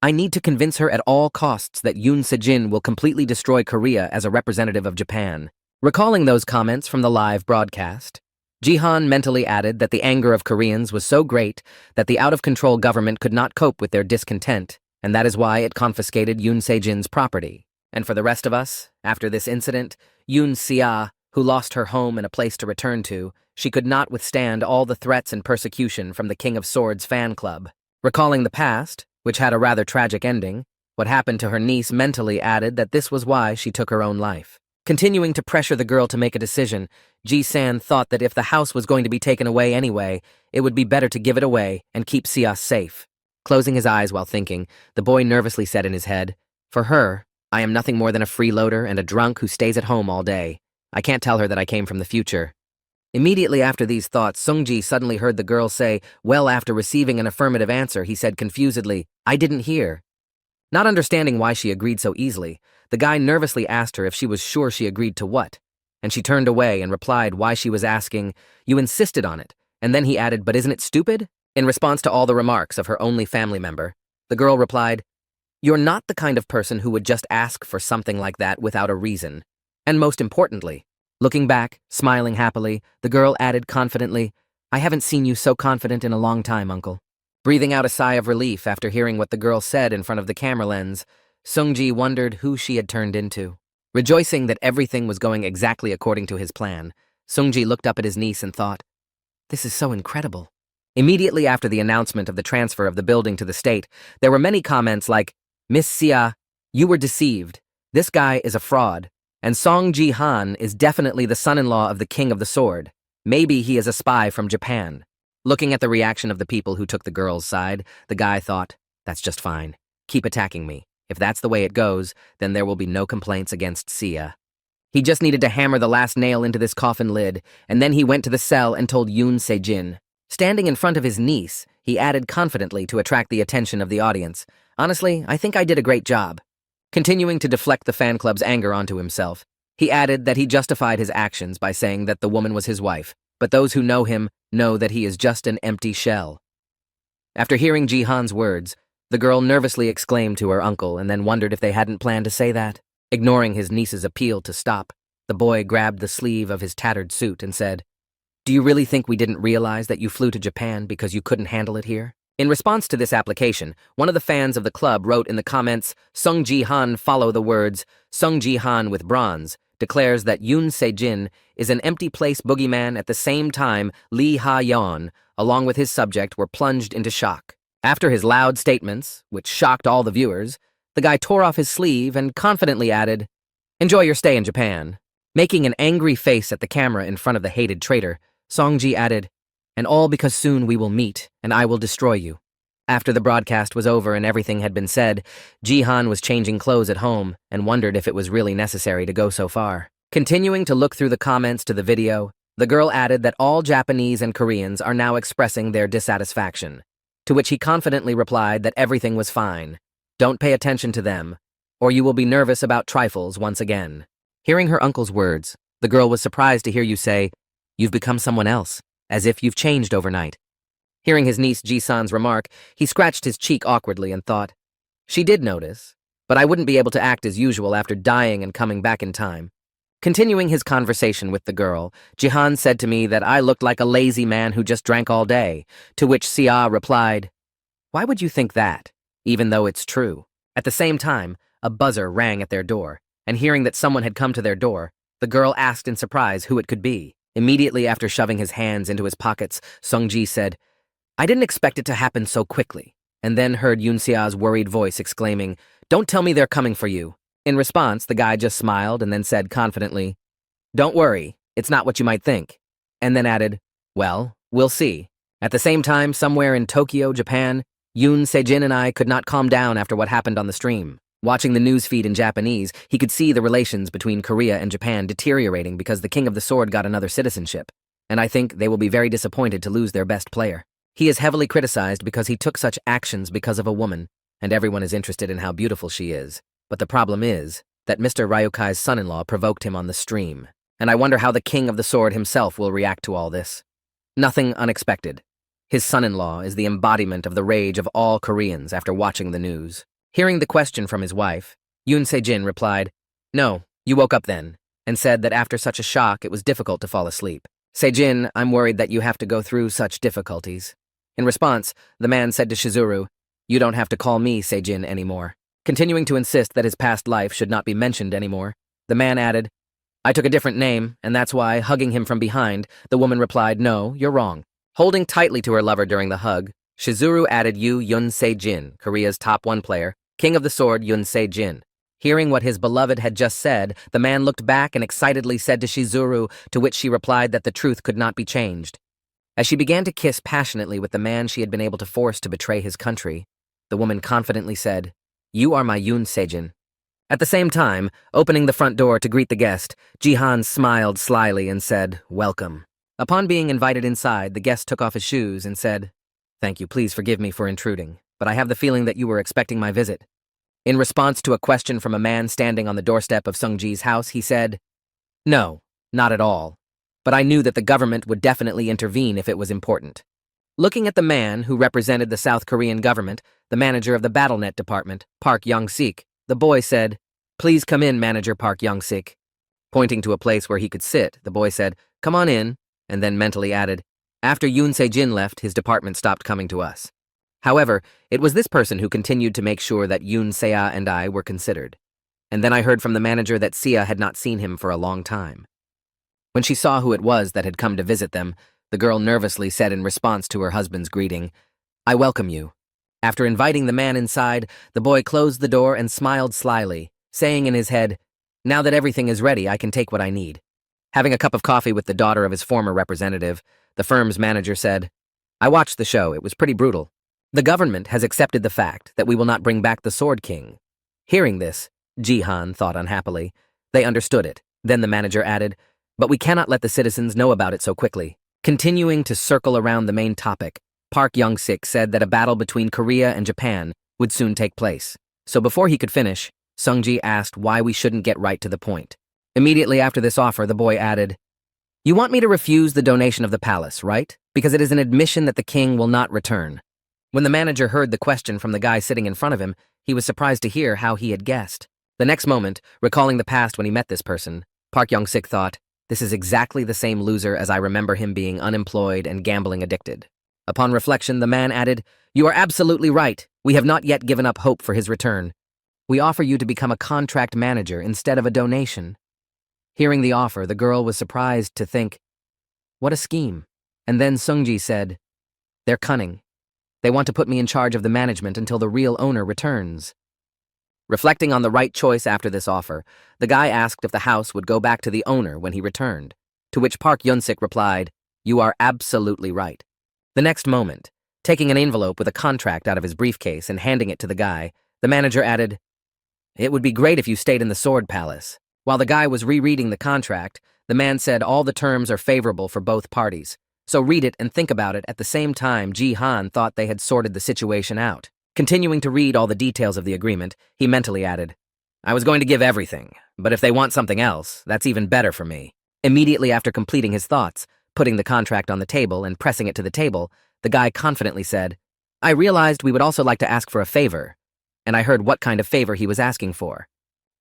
I need to convince her at all costs that Yoon Se-jin will completely destroy Korea as a representative of Japan. Recalling those comments from the live broadcast, Jihan mentally added that the anger of Koreans was so great that the out-of-control government could not cope with their discontent, and that is why it confiscated Yoon Se-jin's property. And for the rest of us, after this incident, Yoon Se-a, who lost her home and a place to return to, she could not withstand all the threats and persecution from the King of Swords fan club. Recalling the past, which had a rather tragic ending, what happened to her niece mentally added that this was why she took her own life. Continuing to pressure the girl to make a decision, Ji-san thought that if the house was going to be taken away anyway, it would be better to give it away and keep Sia safe. Closing his eyes while thinking, the boy nervously said in his head, "For her, I am nothing more than a freeloader and a drunk who stays at home all day. I can't tell her that I came from the future." Immediately after these thoughts, Sungji suddenly heard the girl say, well, after receiving an affirmative answer, he said confusedly, "I didn't hear." Not understanding why she agreed so easily, the guy nervously asked her if she was sure she agreed to what, and she turned away and replied why she was asking, "You insisted on it," and then he added, "But isn't it stupid?" In response to all the remarks of her only family member, the girl replied, "You're not the kind of person who would just ask for something like that without a reason. And most importantly," looking back, smiling happily, the girl added confidently, "I haven't seen you so confident in a long time, uncle." Breathing out a sigh of relief after hearing what the girl said in front of the camera lens, Sungji wondered who she had turned into. Rejoicing that everything was going exactly according to his plan, Sungji looked up at his niece and thought, "This is so incredible." Immediately after the announcement of the transfer of the building to the state, there were many comments like, "Miss Sia, you were deceived. This guy is a fraud. And Song Ji-han is definitely the son-in-law of the King of the Sword. Maybe he is a spy from Japan." Looking at the reaction of the people who took the girl's side, the guy thought, "That's just fine. Keep attacking me. If that's the way it goes, then there will be no complaints against Sia." He just needed to hammer the last nail into this coffin lid, and then he went to the cell and told Yoon Se-jin. Standing in front of his niece, he added confidently to attract the attention of the audience, "Honestly, I think I did a great job." Continuing to deflect the fan club's anger onto himself, he added that he justified his actions by saying that the woman was his wife, but those who know him know that he is just an empty shell. After hearing Ji-han's words, the girl nervously exclaimed to her uncle and then wondered if they hadn't planned to say that. Ignoring his niece's appeal to stop, the boy grabbed the sleeve of his tattered suit and said, "Do you really think we didn't realize that you flew to Japan because you couldn't handle it here?" In response to this application, one of the fans of the club wrote in the comments, "Sung Ji-han follow the words, Sung Ji-han with bronze, declares that Yoon Se-jin is an empty place boogeyman at the same time Lee Ha-yeon, along with his subject, were plunged into shock." After his loud statements, which shocked all the viewers, the guy tore off his sleeve and confidently added, "Enjoy your stay in Japan." Making an angry face at the camera in front of the hated traitor, Songji added, "And all because soon we will meet, and I will destroy you." After the broadcast was over and everything had been said, Ji-han was changing clothes at home and wondered if it was really necessary to go so far. Continuing to look through the comments to the video, the girl added that all Japanese and Koreans are now expressing their dissatisfaction, to which he confidently replied that everything was fine. "Don't pay attention to them, or you will be nervous about trifles once again." Hearing her uncle's words, the girl was surprised to hear you say, "You've become someone else, as if you've changed overnight." Hearing his niece Ji-san's remark, he scratched his cheek awkwardly and thought, "She did notice, but I wouldn't be able to act as usual after dying and coming back in time." Continuing his conversation with the girl, Jihan said to me that I looked like a lazy man who just drank all day, to which Sia replied, "Why would you think that, even though it's true?" At the same time, a buzzer rang at their door, and hearing that someone had come to their door, the girl asked in surprise who it could be. Immediately after shoving his hands into his pockets, Sungji said, "I didn't expect it to happen so quickly," and then heard Yoon-sea's worried voice exclaiming, "Don't tell me they're coming for you." In response, the guy just smiled and then said confidently, "Don't worry, it's not what you might think," and then added, "Well, we'll see." At the same time, somewhere in Tokyo, Japan, Yoon Se-jin and I could not calm down after what happened on the stream. Watching the news feed in Japanese, he could see the relations between Korea and Japan deteriorating because the King of the Sword got another citizenship, and I think they will be very disappointed to lose their best player. He is heavily criticized because he took such actions because of a woman, and everyone is interested in how beautiful she is. But the problem is that Mr. Ryukai's son-in-law provoked him on the stream, and I wonder how the King of the Sword himself will react to all this. Nothing unexpected. His son-in-law is the embodiment of the rage of all Koreans after watching the news. Hearing the question from his wife, Yoon Se-jin replied, "No, you woke up then," and said that after such a shock it was difficult to fall asleep. "Se-jin, I'm worried that you have to go through such difficulties." In response, the man said to Shizuru, "You don't have to call me Se-jin anymore." Continuing to insist that his past life should not be mentioned anymore, the man added, "I took a different name, and that's why," hugging him from behind, the woman replied, "No, you're wrong." Holding tightly to her lover during the hug, Shizuru added Yoon Se-jin, Korea's top 1 player, King of the Sword Yoon Se-jin. Hearing what his beloved had just said, the man looked back and excitedly said to Shizuru, to which she replied that the truth could not be changed. As she began to kiss passionately with the man she had been able to force to betray his country, the woman confidently said, "You are my Yoon Sejin." At the same time, opening the front door to greet the guest, Jihan smiled slyly and said, "Welcome." Upon being invited inside, the guest took off his shoes and said, "Thank you, please forgive me for intruding, but I have the feeling that you were expecting my visit." In response to a question from a man standing on the doorstep of Sungji's house, he said, "No, not at all. But I knew that the government would definitely intervene if it was important." Looking at the man who represented the South Korean government, the manager of the BattleNet department, Park Young-sik, the boy said, "Please come in, Manager Park Young-sik." Pointing to a place where he could sit, the boy said, "Come on in," and then mentally added, "After Yoon Se-jin left, his department stopped coming to us." However, it was this person who continued to make sure that Yoon Se-ah and I were considered. And then I heard from the manager that Sia had not seen him for a long time. When she saw who it was that had come to visit them, the girl nervously said in response to her husband's greeting, "I welcome you." After inviting the man inside, the boy closed the door and smiled slyly, saying in his head, "Now that everything is ready, I can take what I need." Having a cup of coffee with the daughter of his former representative, the firm's manager said, "I watched the show. It was pretty brutal. The government has accepted the fact that we will not bring back the Sword King." Hearing this, Jihan thought unhappily. They understood it. Then the manager added, "But we cannot let the citizens know about it so quickly." Continuing to circle around the main topic, Park Young-sik said that a battle between Korea and Japan would soon take place. So before he could finish, Sungji asked why we shouldn't get right to the point. Immediately after this offer, the boy added, "You want me to refuse the donation of the palace, right? Because it is an admission that the king will not return." When the manager heard the question from the guy sitting in front of him, he was surprised to hear how he had guessed. The next moment, recalling the past when he met this person, Park Young-sik thought, "This is exactly the same loser as I remember him being, unemployed and gambling addicted." Upon reflection, the man added, "You are absolutely right. We have not yet given up hope for his return. We offer you to become a contract manager instead of a donation." Hearing the offer, the girl was surprised to think, "What a scheme." And then Sungji said, "They're cunning. They want to put me in charge of the management until the real owner returns." Reflecting on the right choice after this offer, the guy asked if the house would go back to the owner when he returned, to which Park Young-sik replied, "You are absolutely right." The next moment, taking an envelope with a contract out of his briefcase and handing it to the guy, the manager added, "It would be great if you stayed in the Sword Palace." While the guy was rereading the contract, the man said all the terms are favorable for both parties. So read it and think about it. At the same time, Jihan thought they had sorted the situation out. Continuing to read all the details of the agreement, he mentally added, "I was going to give everything, but if they want something else, that's even better for me." Immediately after completing his thoughts, putting the contract on the table and pressing it to the table, the guy confidently said, "I realized we would also like to ask for a favor," and I heard what kind of favor he was asking for.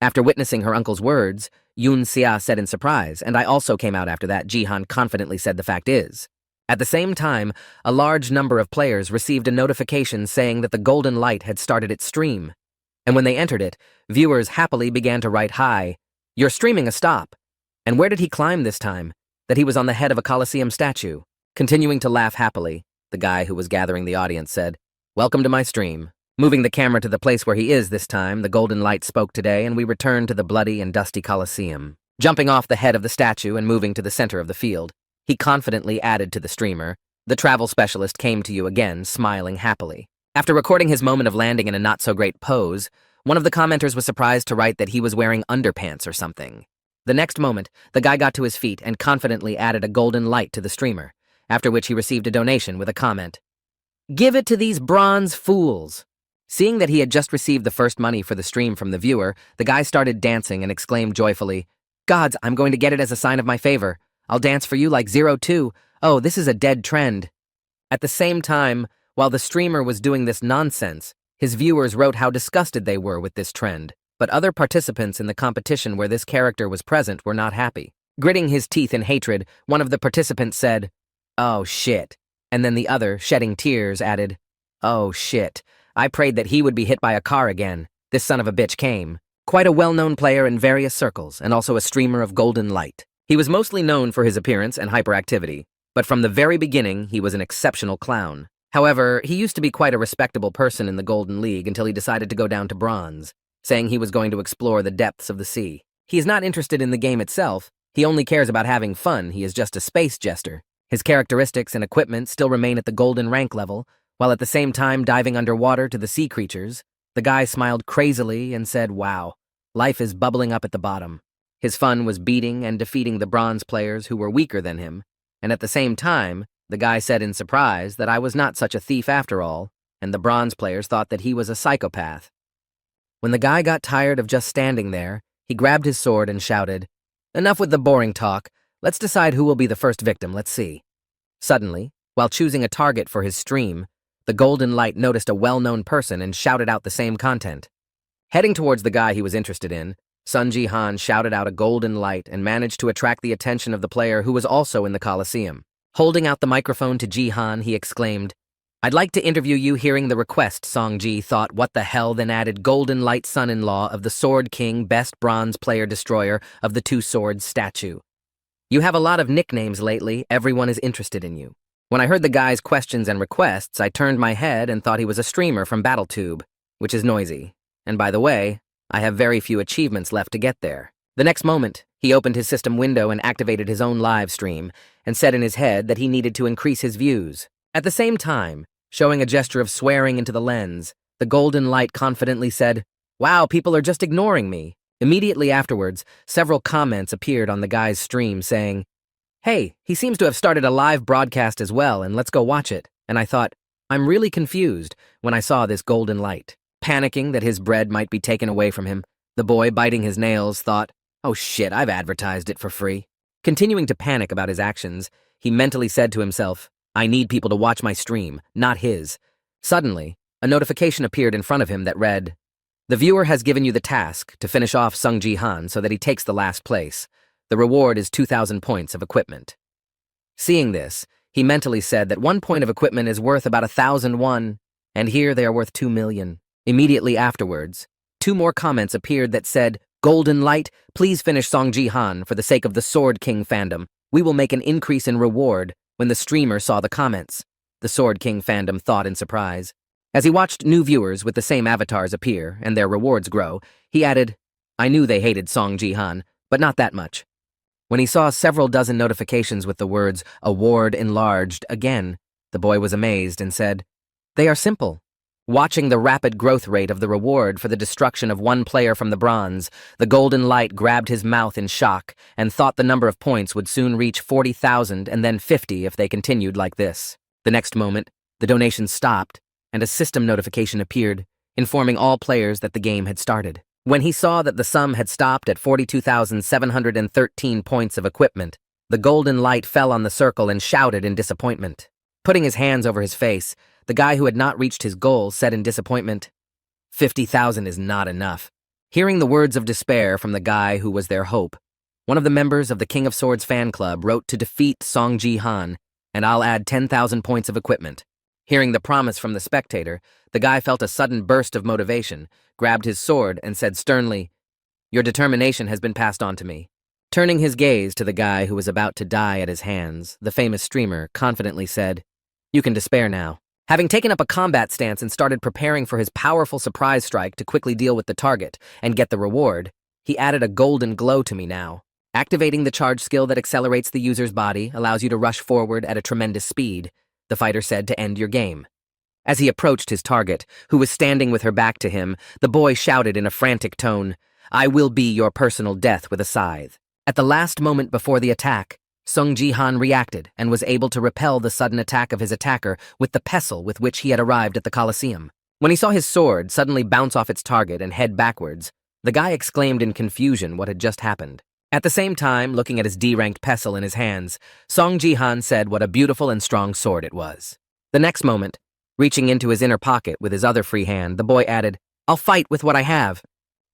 After witnessing her uncle's words, Yoon Se-ah said in surprise, and I also came out after that. Jihan confidently said the fact is. At the same time, a large number of players received a notification saying that the Golden Light had started its stream. And when they entered it, viewers happily began to write, "Hi, you're streaming a stop." And where did he climb this time? That he was on the head of a Colosseum statue. Continuing to laugh happily, the guy who was gathering the audience said, "Welcome to my stream." Moving the camera to the place where he is this time, the Golden Light spoke today, and we returned to the bloody and dusty Colosseum. Jumping off the head of the statue and moving to the center of the field, he confidently added to the streamer, "The travel specialist came to you again, smiling happily." After recording his moment of landing in a not-so-great pose, one of the commenters was surprised to write that he was wearing underpants or something. The next moment, the guy got to his feet and confidently added a golden light to the streamer, after which he received a donation with a comment, "Give it to these bronze fools." Seeing that he had just received the first money for the stream from the viewer, the guy started dancing and exclaimed joyfully, "Gods, I'm going to get it as a sign of my favor. I'll dance for you like 02. Oh, this is a dead trend." At the same time, while the streamer was doing this nonsense, his viewers wrote how disgusted they were with this trend. But other participants in the competition where this character was present were not happy. Gritting his teeth in hatred, one of the participants said, "Oh, shit." And then the other, shedding tears, added, "Oh, shit. I prayed that he would be hit by a car again. This son of a bitch came." Quite a well-known player in various circles, and also a streamer of Golden Light. He was mostly known for his appearance and hyperactivity, but from the very beginning, he was an exceptional clown. However, he used to be quite a respectable person in the Golden League until he decided to go down to bronze. saying he was going to explore the depths of the sea. He is not interested in the game itself. He only cares about having fun. He is just a space jester. His characteristics and equipment still remain at the golden rank level, while at the same time diving underwater to the sea creatures. The guy smiled crazily and said, "Wow, life is bubbling up at the bottom." His fun was beating and defeating the bronze players who were weaker than him, and at the same time, the guy said in surprise that I was not such a thief after all, and the bronze players thought that he was a psychopath. When the guy got tired of just standing there, he grabbed his sword and shouted, "Enough with the boring talk. Let's decide who will be the first victim, let's see." Suddenly, while choosing a target for his stream, the golden light noticed a well-known person and shouted out the same content. Heading towards the guy he was interested in, Sung Ji-han shouted out a golden light and managed to attract the attention of the player who was also in the Colosseum. Holding out the microphone to Ji-han, he exclaimed, "I'd like to interview you." Hearing the request, Song Ji thought, "What the hell?" then added, "Golden Light son-in-law of the Sword King, best bronze player destroyer of the two swords statue. You have a lot of nicknames lately. Everyone is interested in you." When I heard the guy's questions and requests, I turned my head and thought he was a streamer from BattleTube, which is noisy. And by the way, I have very few achievements left to get there. The next moment, he opened his system window and activated his own live stream, and said in his head that he needed to increase his views. At the same time, showing a gesture of swearing into the lens, the golden light confidently said, "Wow, people are just ignoring me." Immediately afterwards, several comments appeared on the guy's stream saying, "Hey, he seems to have started a live broadcast as well, and let's go watch it." And I thought, I'm really confused when I saw this golden light. Panicking that his bread might be taken away from him, the boy, biting his nails, thought, "Oh shit, I've advertised it for free." Continuing to panic about his actions, he mentally said to himself, "I need people to watch my stream, not his." Suddenly, a notification appeared in front of him that read, "The viewer has given you the task to finish off Sung Ji-han so that he takes the last place. The reward is 2,000 points of equipment." Seeing this, he mentally said that 1 point of equipment is worth about 1,001, and here they are worth 2 million. Immediately afterwards, 2 more comments appeared that said, "Golden Light, please finish Song Ji-han for the sake of the Sword King fandom. We will make an increase in reward." When the streamer saw the comments, the Sword King fandom thought in surprise. As he watched new viewers with the same avatars appear and their rewards grow, he added, "I knew they hated Song Ji-han, but not that much." When he saw several dozen notifications with the words "Award enlarged" again, the boy was amazed and said, "They are simple." Watching the rapid growth rate of the reward for the destruction of one player from the bronze, the golden light grabbed his mouth in shock and thought the number of points would soon reach 40,000 and then 50 if they continued like this. The next moment, the donations stopped and a system notification appeared, informing all players that the game had started. When he saw that the sum had stopped at 42,713 points of equipment, the golden light fell on the circle and shouted in disappointment. Putting his hands over his face, the guy who had not reached his goal said in disappointment, 50,000 is not enough." Hearing the words of despair from the guy who was their hope, one of the members of the King of Swords fan club wrote to defeat Song Ji-han, and I'll add 10,000 points of equipment. Hearing the promise from the spectator, the guy felt a sudden burst of motivation, grabbed his sword, and said sternly, "Your determination has been passed on to me." Turning his gaze to the guy who was about to die at his hands, the famous streamer confidently said, "You can despair now." Having taken up a combat stance and started preparing for his powerful surprise strike to quickly deal with the target and get the reward, he added a golden glow to me now. Activating the charge skill that accelerates the user's body allows you to rush forward at a tremendous speed, the fighter said to end your game. As he approached his target, who was standing with her back to him, the boy shouted in a frantic tone, "I will be your personal death with a scythe." At the last moment before the attack, Sung Ji-han reacted and was able to repel the sudden attack of his attacker with the pestle with which he had arrived at the Colosseum. When he saw his sword suddenly bounce off its target and head backwards, the guy exclaimed in confusion what had just happened. At the same time, looking at his D-ranked pestle in his hands, Song Ji-han said what a beautiful and strong sword it was. The next moment, reaching into his inner pocket with his other free hand, the boy added, "I'll fight with what I have."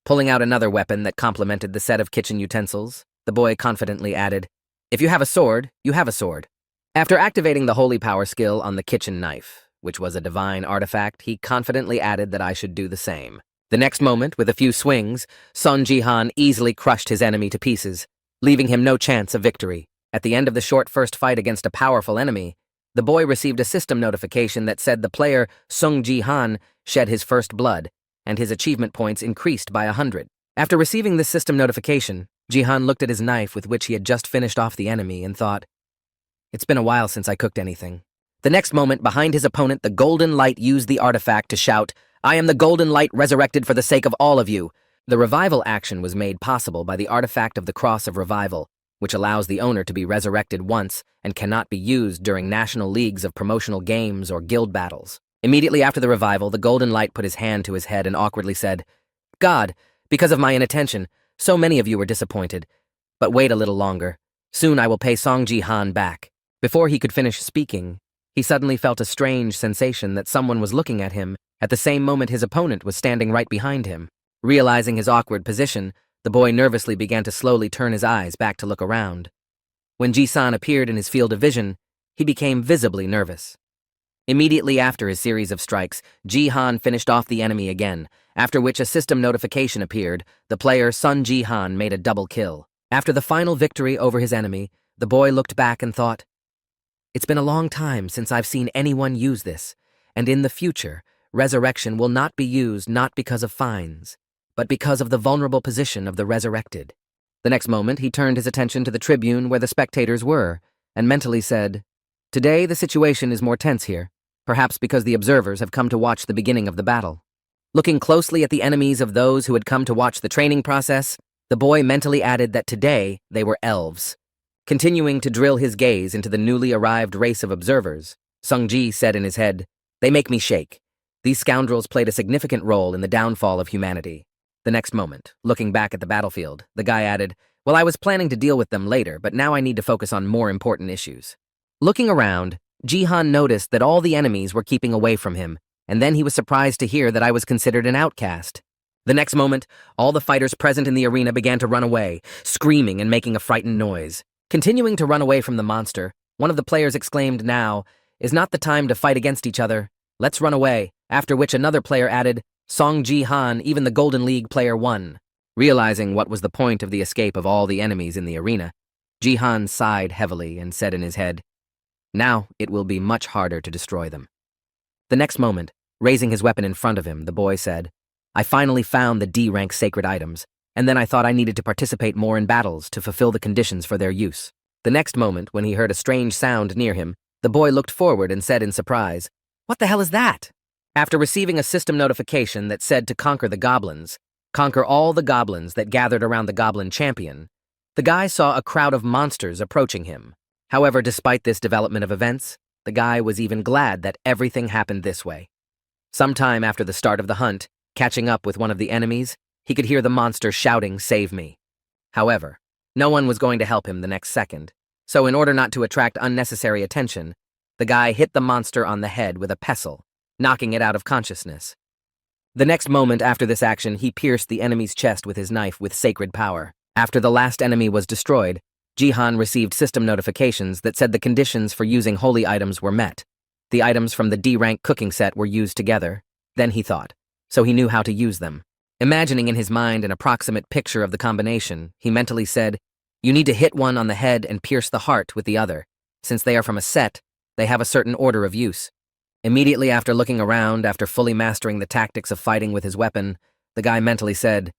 Pulling out another weapon that complemented the set of kitchen utensils, the boy confidently added, "If you have a sword, you have a sword." After activating the holy power skill on the kitchen knife, which was a divine artifact, he confidently added that I should do the same. The next moment, with a few swings, Song Ji-han easily crushed his enemy to pieces, leaving him no chance of victory. At the end of the short first fight against a powerful enemy, the boy received a system notification that said the player, Sung Ji-han, shed his first blood, and his achievement points increased by 100. After receiving this system notification, Jihan looked at his knife with which he had just finished off the enemy and thought, "It's been a while since I cooked anything." The next moment, behind his opponent, the golden light used the artifact to shout, "I am the golden light resurrected for the sake of all of you." The revival action was made possible by the artifact of the Cross of Revival, which allows the owner to be resurrected once and cannot be used during national leagues of promotional games or guild battles. Immediately after the revival, the golden light put his hand to his head and awkwardly said, "God, because of my inattention, so many of you were disappointed. But wait a little longer. Soon I will pay Song Ji-han back." Before he could finish speaking, he suddenly felt a strange sensation that someone was looking at him. At the same moment, his opponent was standing right behind him. Realizing his awkward position, the boy nervously began to slowly turn his eyes back to look around. When Ji-san appeared in his field of vision, he became visibly nervous. Immediately after his series of strikes, Ji-han finished off the enemy again, after which a system notification appeared. The player Sun Ji-han made a double kill. After the final victory over his enemy, the boy looked back and thought, "It's been a long time since I've seen anyone use this, and in the future, resurrection will not be used not because of fines, but because of the vulnerable position of the resurrected." The next moment, he turned his attention to the tribune where the spectators were, and mentally said, "Today the situation is more tense here, perhaps because the observers have come to watch the beginning of the battle." Looking closely at the enemies of those who had come to watch the training process, the boy mentally added that today they were elves. Continuing to drill his gaze into the newly arrived race of observers, Sung-ji said in his head, "They make me shake. These scoundrels played a significant role in the downfall of humanity." The next moment, looking back at the battlefield, the guy added, "Well, I was planning to deal with them later, but now I need to focus on more important issues." Looking around, Ji-han noticed that all the enemies were keeping away from him, and then he was surprised to hear that I was considered an outcast. The next moment, all the fighters present in the arena began to run away, screaming and making a frightened noise. Continuing to run away from the monster, one of the players exclaimed, "Now is not the time to fight against each other. Let's run away," after which another player added, "Song Ji-han, even the Golden League player won." Realizing what was the point of the escape of all the enemies in the arena, Ji-han sighed heavily and said in his head, "Now it will be much harder to destroy them." The next moment, raising his weapon in front of him, the boy said, "I finally found the D-rank sacred items, and then I thought I needed to participate more in battles to fulfill the conditions for their use." The next moment, when he heard a strange sound near him, the boy looked forward and said in surprise, "What the hell is that?" After receiving a system notification that said to conquer the goblins, conquer all the goblins that gathered around the goblin champion, the guy saw a crowd of monsters approaching him. However, despite this development of events, the guy was even glad that everything happened this way. Sometime after the start of the hunt, catching up with one of the enemies, he could hear the monster shouting, "Save me." However, no one was going to help him the next second, so in order not to attract unnecessary attention, the guy hit the monster on the head with a pestle, knocking it out of consciousness. The next moment after this action, he pierced the enemy's chest with his knife with sacred power. After the last enemy was destroyed, Ji-han received system notifications that said the conditions for using holy items were met. The items from the D-rank cooking set were used together. Then he thought, so he knew how to use them. Imagining in his mind an approximate picture of the combination, he mentally said, "You need to hit one on the head and pierce the heart with the other. Since they are from a set, they have a certain order of use." Immediately after looking around, after fully mastering the tactics of fighting with his weapon, the guy mentally said,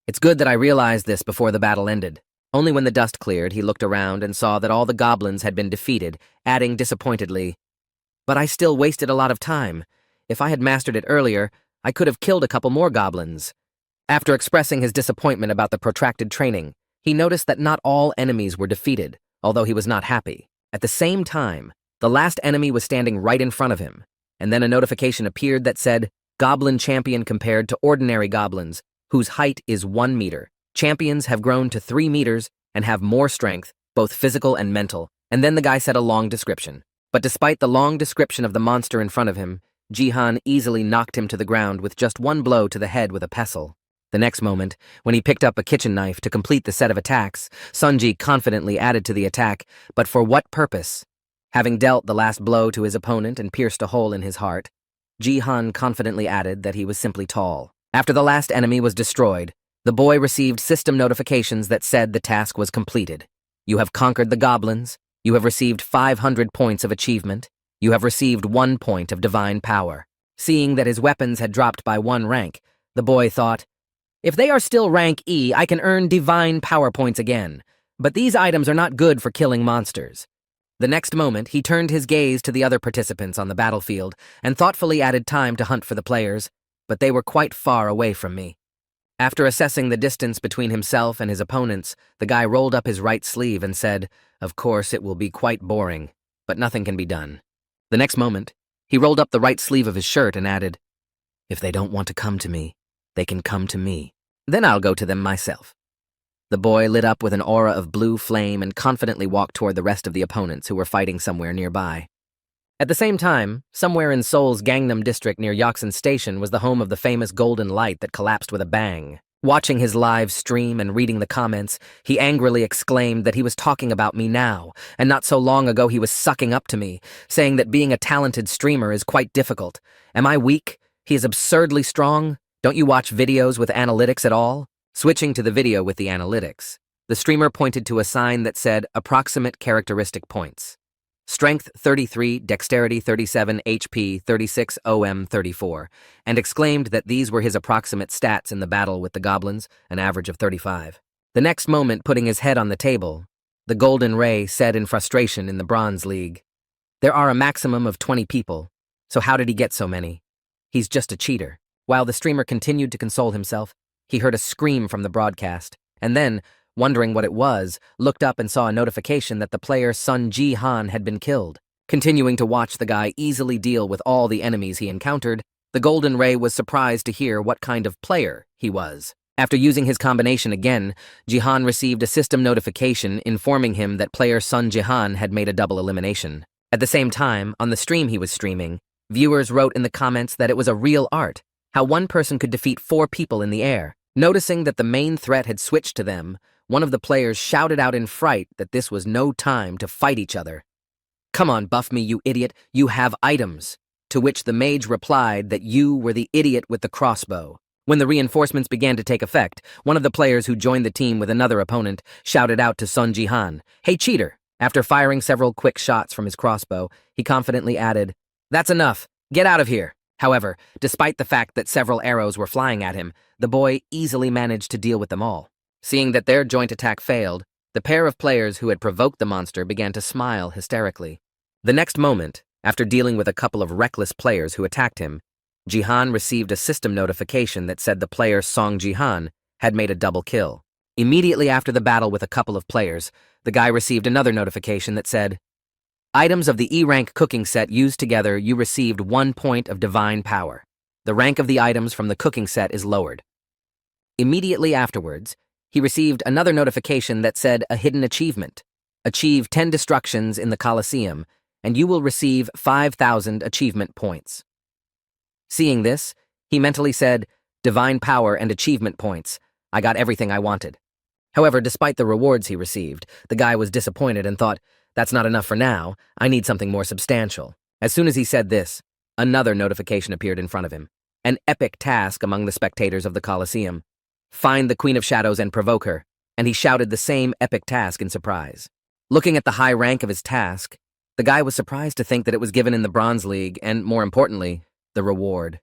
"It's good that I realized this before the battle ended." Only when the dust cleared, he looked around and saw that all the goblins had been defeated, adding disappointedly, "But I still wasted a lot of time. If I had mastered it earlier, I could have killed a couple more goblins." After expressing his disappointment about the protracted training, he noticed that not all enemies were defeated, although he was not happy. At the same time, the last enemy was standing right in front of him, and then a notification appeared that said, "Goblin champion compared to ordinary goblins, whose height is 1 meter. Champions have grown to 3 meters and have more strength, both physical and mental." And then the guy said a long description. But despite the long description of the monster in front of him, Ji-han easily knocked him to the ground with just one blow to the head with a pestle. The next moment, when he picked up a kitchen knife to complete the set of attacks, Sunji confidently added to the attack, but for what purpose? Having dealt the last blow to his opponent and pierced a hole in his heart, Ji-han confidently added that he was simply tall. After the last enemy was destroyed, the boy received system notifications that said the task was completed. You have conquered the goblins, you have received 500 points of achievement, you have received 1 point of divine power. Seeing that his weapons had dropped by 1 rank, The boy thought, if they are still rank E, I can earn divine power points again. But these items are not good for killing monsters. The next moment, he turned his gaze to the other participants on the battlefield and thoughtfully added time to hunt for the players, but they were quite far away from me. After assessing the distance between himself and his opponents, the guy rolled up his right sleeve and said, "Of course, it will be quite boring, but nothing can be done." The next moment, he rolled up the right sleeve of his shirt and added, "If they don't want to come to me, they can come to me. Then I'll go to them myself." The boy lit up with an aura of blue flame and confidently walked toward the rest of the opponents who were fighting somewhere nearby. At the same time, somewhere in Seoul's Gangnam district near Yoksan Station was the home of the famous golden light that collapsed with a bang. Watching his live stream and reading the comments, he angrily exclaimed that he was talking about me now, and not so long ago he was sucking up to me, saying that being a talented streamer is quite difficult. Am I weak? He is absurdly strong? Don't you watch videos with analytics at all? Switching to the video with the analytics, the streamer pointed to a sign that said approximate characteristic points. Strength 33, Dexterity 37, HP 36, OM 34, and exclaimed that these were his approximate stats in the battle with the goblins, an average of 35. The next moment, putting his head on the table, the Golden Ray said in frustration in the Bronze League, "There are a maximum of 20 people, so how did he get so many? He's just a cheater." While the streamer continued to console himself, he heard a scream from the broadcast, and then, wondering what it was, looked up and saw a notification that the player Sun Ji-han had been killed. Continuing to watch the guy easily deal with all the enemies he encountered, the Golden Ray was surprised to hear what kind of player he was. After using his combination again, Ji-han received a system notification informing him that player Sun Ji-han had made a double elimination. At the same time, on the stream he was streaming, viewers wrote in the comments that it was a real art, how one person could defeat 4 people in the air. Noticing that the main threat had switched to them, one of the players shouted out in fright that this was no time to fight each other. "Come on, buff me, you idiot, you have items." To which the mage replied that you were the idiot with the crossbow. When the reinforcements began to take effect, one of the players who joined the team with another opponent shouted out to Sun Ji-han, "Hey, cheater!" After firing several quick shots from his crossbow, he confidently added, "That's enough, get out of here." However, despite the fact that several arrows were flying at him, the boy easily managed to deal with them all. Seeing that their joint attack failed, the pair of players who had provoked the monster began to smile hysterically. The next moment, after dealing with a couple of reckless players who attacked him, Ji-han received a system notification that said the player Song Ji-han had made a double kill. Immediately after the battle with a couple of players, the guy received another notification that said, "Items of the E-rank cooking set used together, you received 1 point of divine power. The rank of the items from the cooking set is lowered." Immediately afterwards, he received another notification that said a hidden achievement. Achieve 10 destructions in the Colosseum, and you will receive 5,000 achievement points. Seeing this, he mentally said, "Divine power and achievement points. I got everything I wanted." However, despite the rewards he received, the guy was disappointed and thought, "That's not enough for now. I need something more substantial." As soon as he said this, another notification appeared in front of him. An epic task among the spectators of the Colosseum. Find the Queen of Shadows and provoke her, and he shouted the same epic task in surprise. Looking at the high rank of his task, the guy was surprised to think that it was given in the Bronze League and, more importantly, the reward.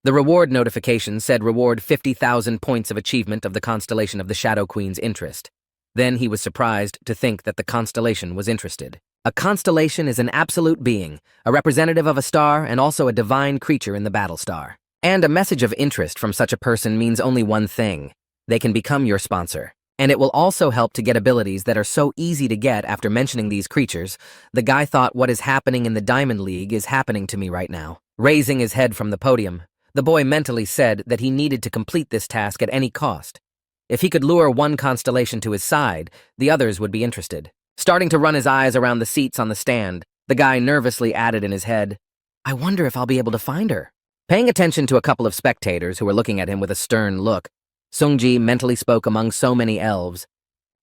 The reward notification said reward 50,000 points of achievement of the constellation of the Shadow Queen's interest. Then he was surprised to think that the constellation was interested. A constellation is an absolute being, a representative of a star and also a divine creature in the battle star. And a message of interest from such a person means only one thing: they can become your sponsor. And it will also help to get abilities that are so easy to get. After mentioning these creatures, the guy thought, what is happening in the Diamond League is happening to me right now. Raising his head from the podium, the boy mentally said that he needed to complete this task at any cost. If he could lure one constellation to his side, the others would be interested. Starting to run his eyes around the seats on the stand, the guy nervously added in his head, "I wonder if I'll be able to find her." Paying attention to a couple of spectators who were looking at him with a stern look, Sungji mentally spoke among so many elves.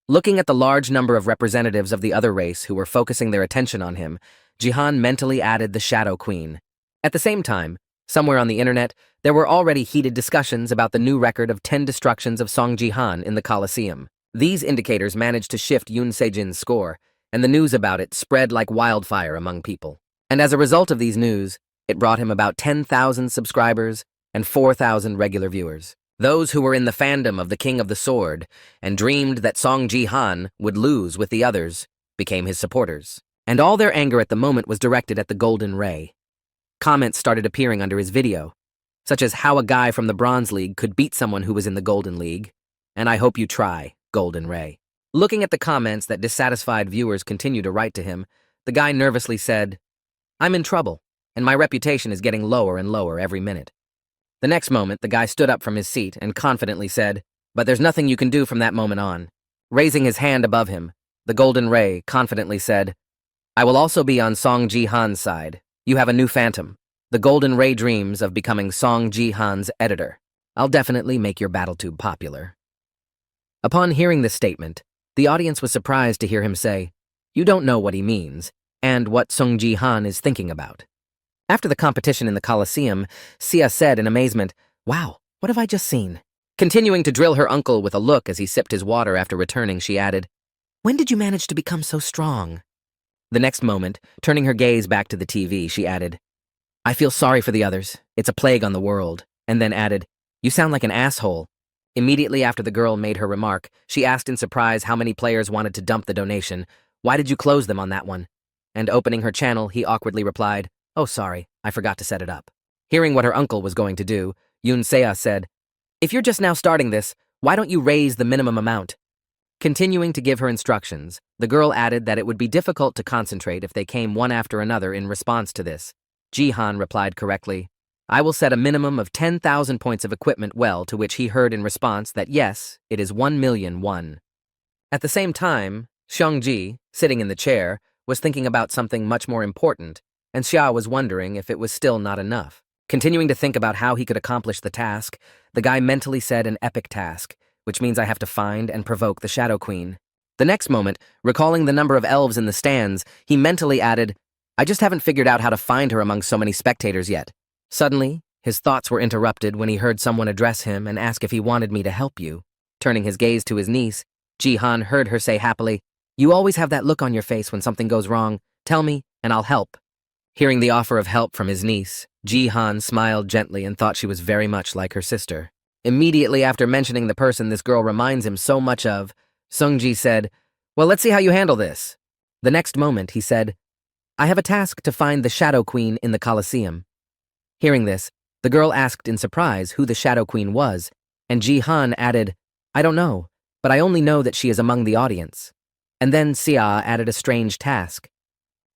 Looking at the large number of representatives of the other race who were focusing their attention on him, Ji-han mentally added the Shadow Queen. At the same time, somewhere on the internet, there were already heated discussions about the new record of 10 destructions of Song Ji-han in the Colosseum. These indicators managed to shift Yoon Se-jin's score, and the news about it spread like wildfire among people. And as a result of these news, it brought him about 10,000 subscribers and 4,000 regular viewers. Those who were in the fandom of the King of the Sword and dreamed that Song Ji-han would lose with the others became his supporters. And all their anger at the moment was directed at the Golden Ray. Comments started appearing under his video, such as how a guy from the Bronze League could beat someone who was in the Golden League, and I hope you try, Golden Ray. Looking at the comments that dissatisfied viewers continue to write to him, the guy nervously said, "I'm in trouble, and my reputation is getting lower and lower every minute." The next moment, the guy stood up from his seat and confidently said, "But there's nothing you can do from that moment on." Raising his hand above him, the Golden Ray confidently said, "I will also be on Song Ji-han's side. You have a new phantom. The Golden Ray dreams of becoming Song Ji-han's editor. I'll definitely make your BattleTube popular." Upon hearing this statement, the audience was surprised to hear him say, "You don't know what he means, and what Song Ji-han is thinking about." After the competition in the Coliseum, Sia said in amazement, "Wow, what have I just seen?" Continuing to drill her uncle with a look as he sipped his water after returning, she added, "When did you manage to become so strong?" The next moment, turning her gaze back to the TV, she added, "I feel sorry for the others. It's a plague on the world," and then added, "You sound like an asshole." Immediately after the girl made her remark, she asked in surprise how many players wanted to dump the donation. "Why did you close them on that one?" And opening her channel, he awkwardly replied, "Oh, sorry, I forgot to set it up." Hearing what her uncle was going to do, Yoon Seo said, "If you're just now starting this, why don't you raise the minimum amount?" Continuing to give her instructions, the girl added that it would be difficult to concentrate if they came one after another in response to this. Ji-han replied correctly, "I will set a minimum of 10,000 points of equipment well," to which he heard in response that yes, it is 1,000,001. At the same time, Xiongji, sitting in the chair, was thinking about something much more important, and Xia was wondering if it was still not enough. Continuing to think about how he could accomplish the task, the guy mentally said an epic task, which means I have to find and provoke the Shadow Queen. The next moment, recalling the number of elves in the stands, he mentally added, "I just haven't figured out how to find her among so many spectators yet." Suddenly, his thoughts were interrupted when he heard someone address him and ask if he wanted me to help you. Turning his gaze to his niece, Ji-han heard her say happily, "You always have that look on your face when something goes wrong. Tell me, and I'll help." Hearing the offer of help from his niece, Ji-han smiled gently and thought she was very much like her sister. Immediately after mentioning the person this girl reminds him so much of, Sungji said, "Well, let's see how you handle this." The next moment, he said, "I have a task to find the Shadow Queen in the Coliseum." Hearing this, the girl asked in surprise who the Shadow Queen was, and Ji-han added, "I don't know, but I only know that she is among the audience." And then Sia added a strange task.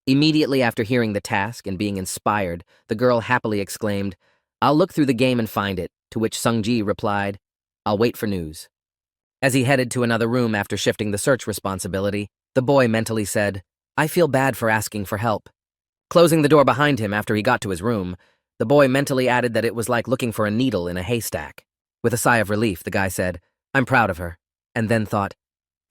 Immediately after hearing the task and being inspired, the girl happily exclaimed, "I'll look through the game and find it," to which Sungji replied, "I'll wait for news." As he headed to another room after shifting the search responsibility, the boy mentally said, "I feel bad for asking for help." Closing the door behind him after he got to his room, the boy mentally added that it was like looking for a needle in a haystack. With a sigh of relief, the guy said, "I'm proud of her," and then thought,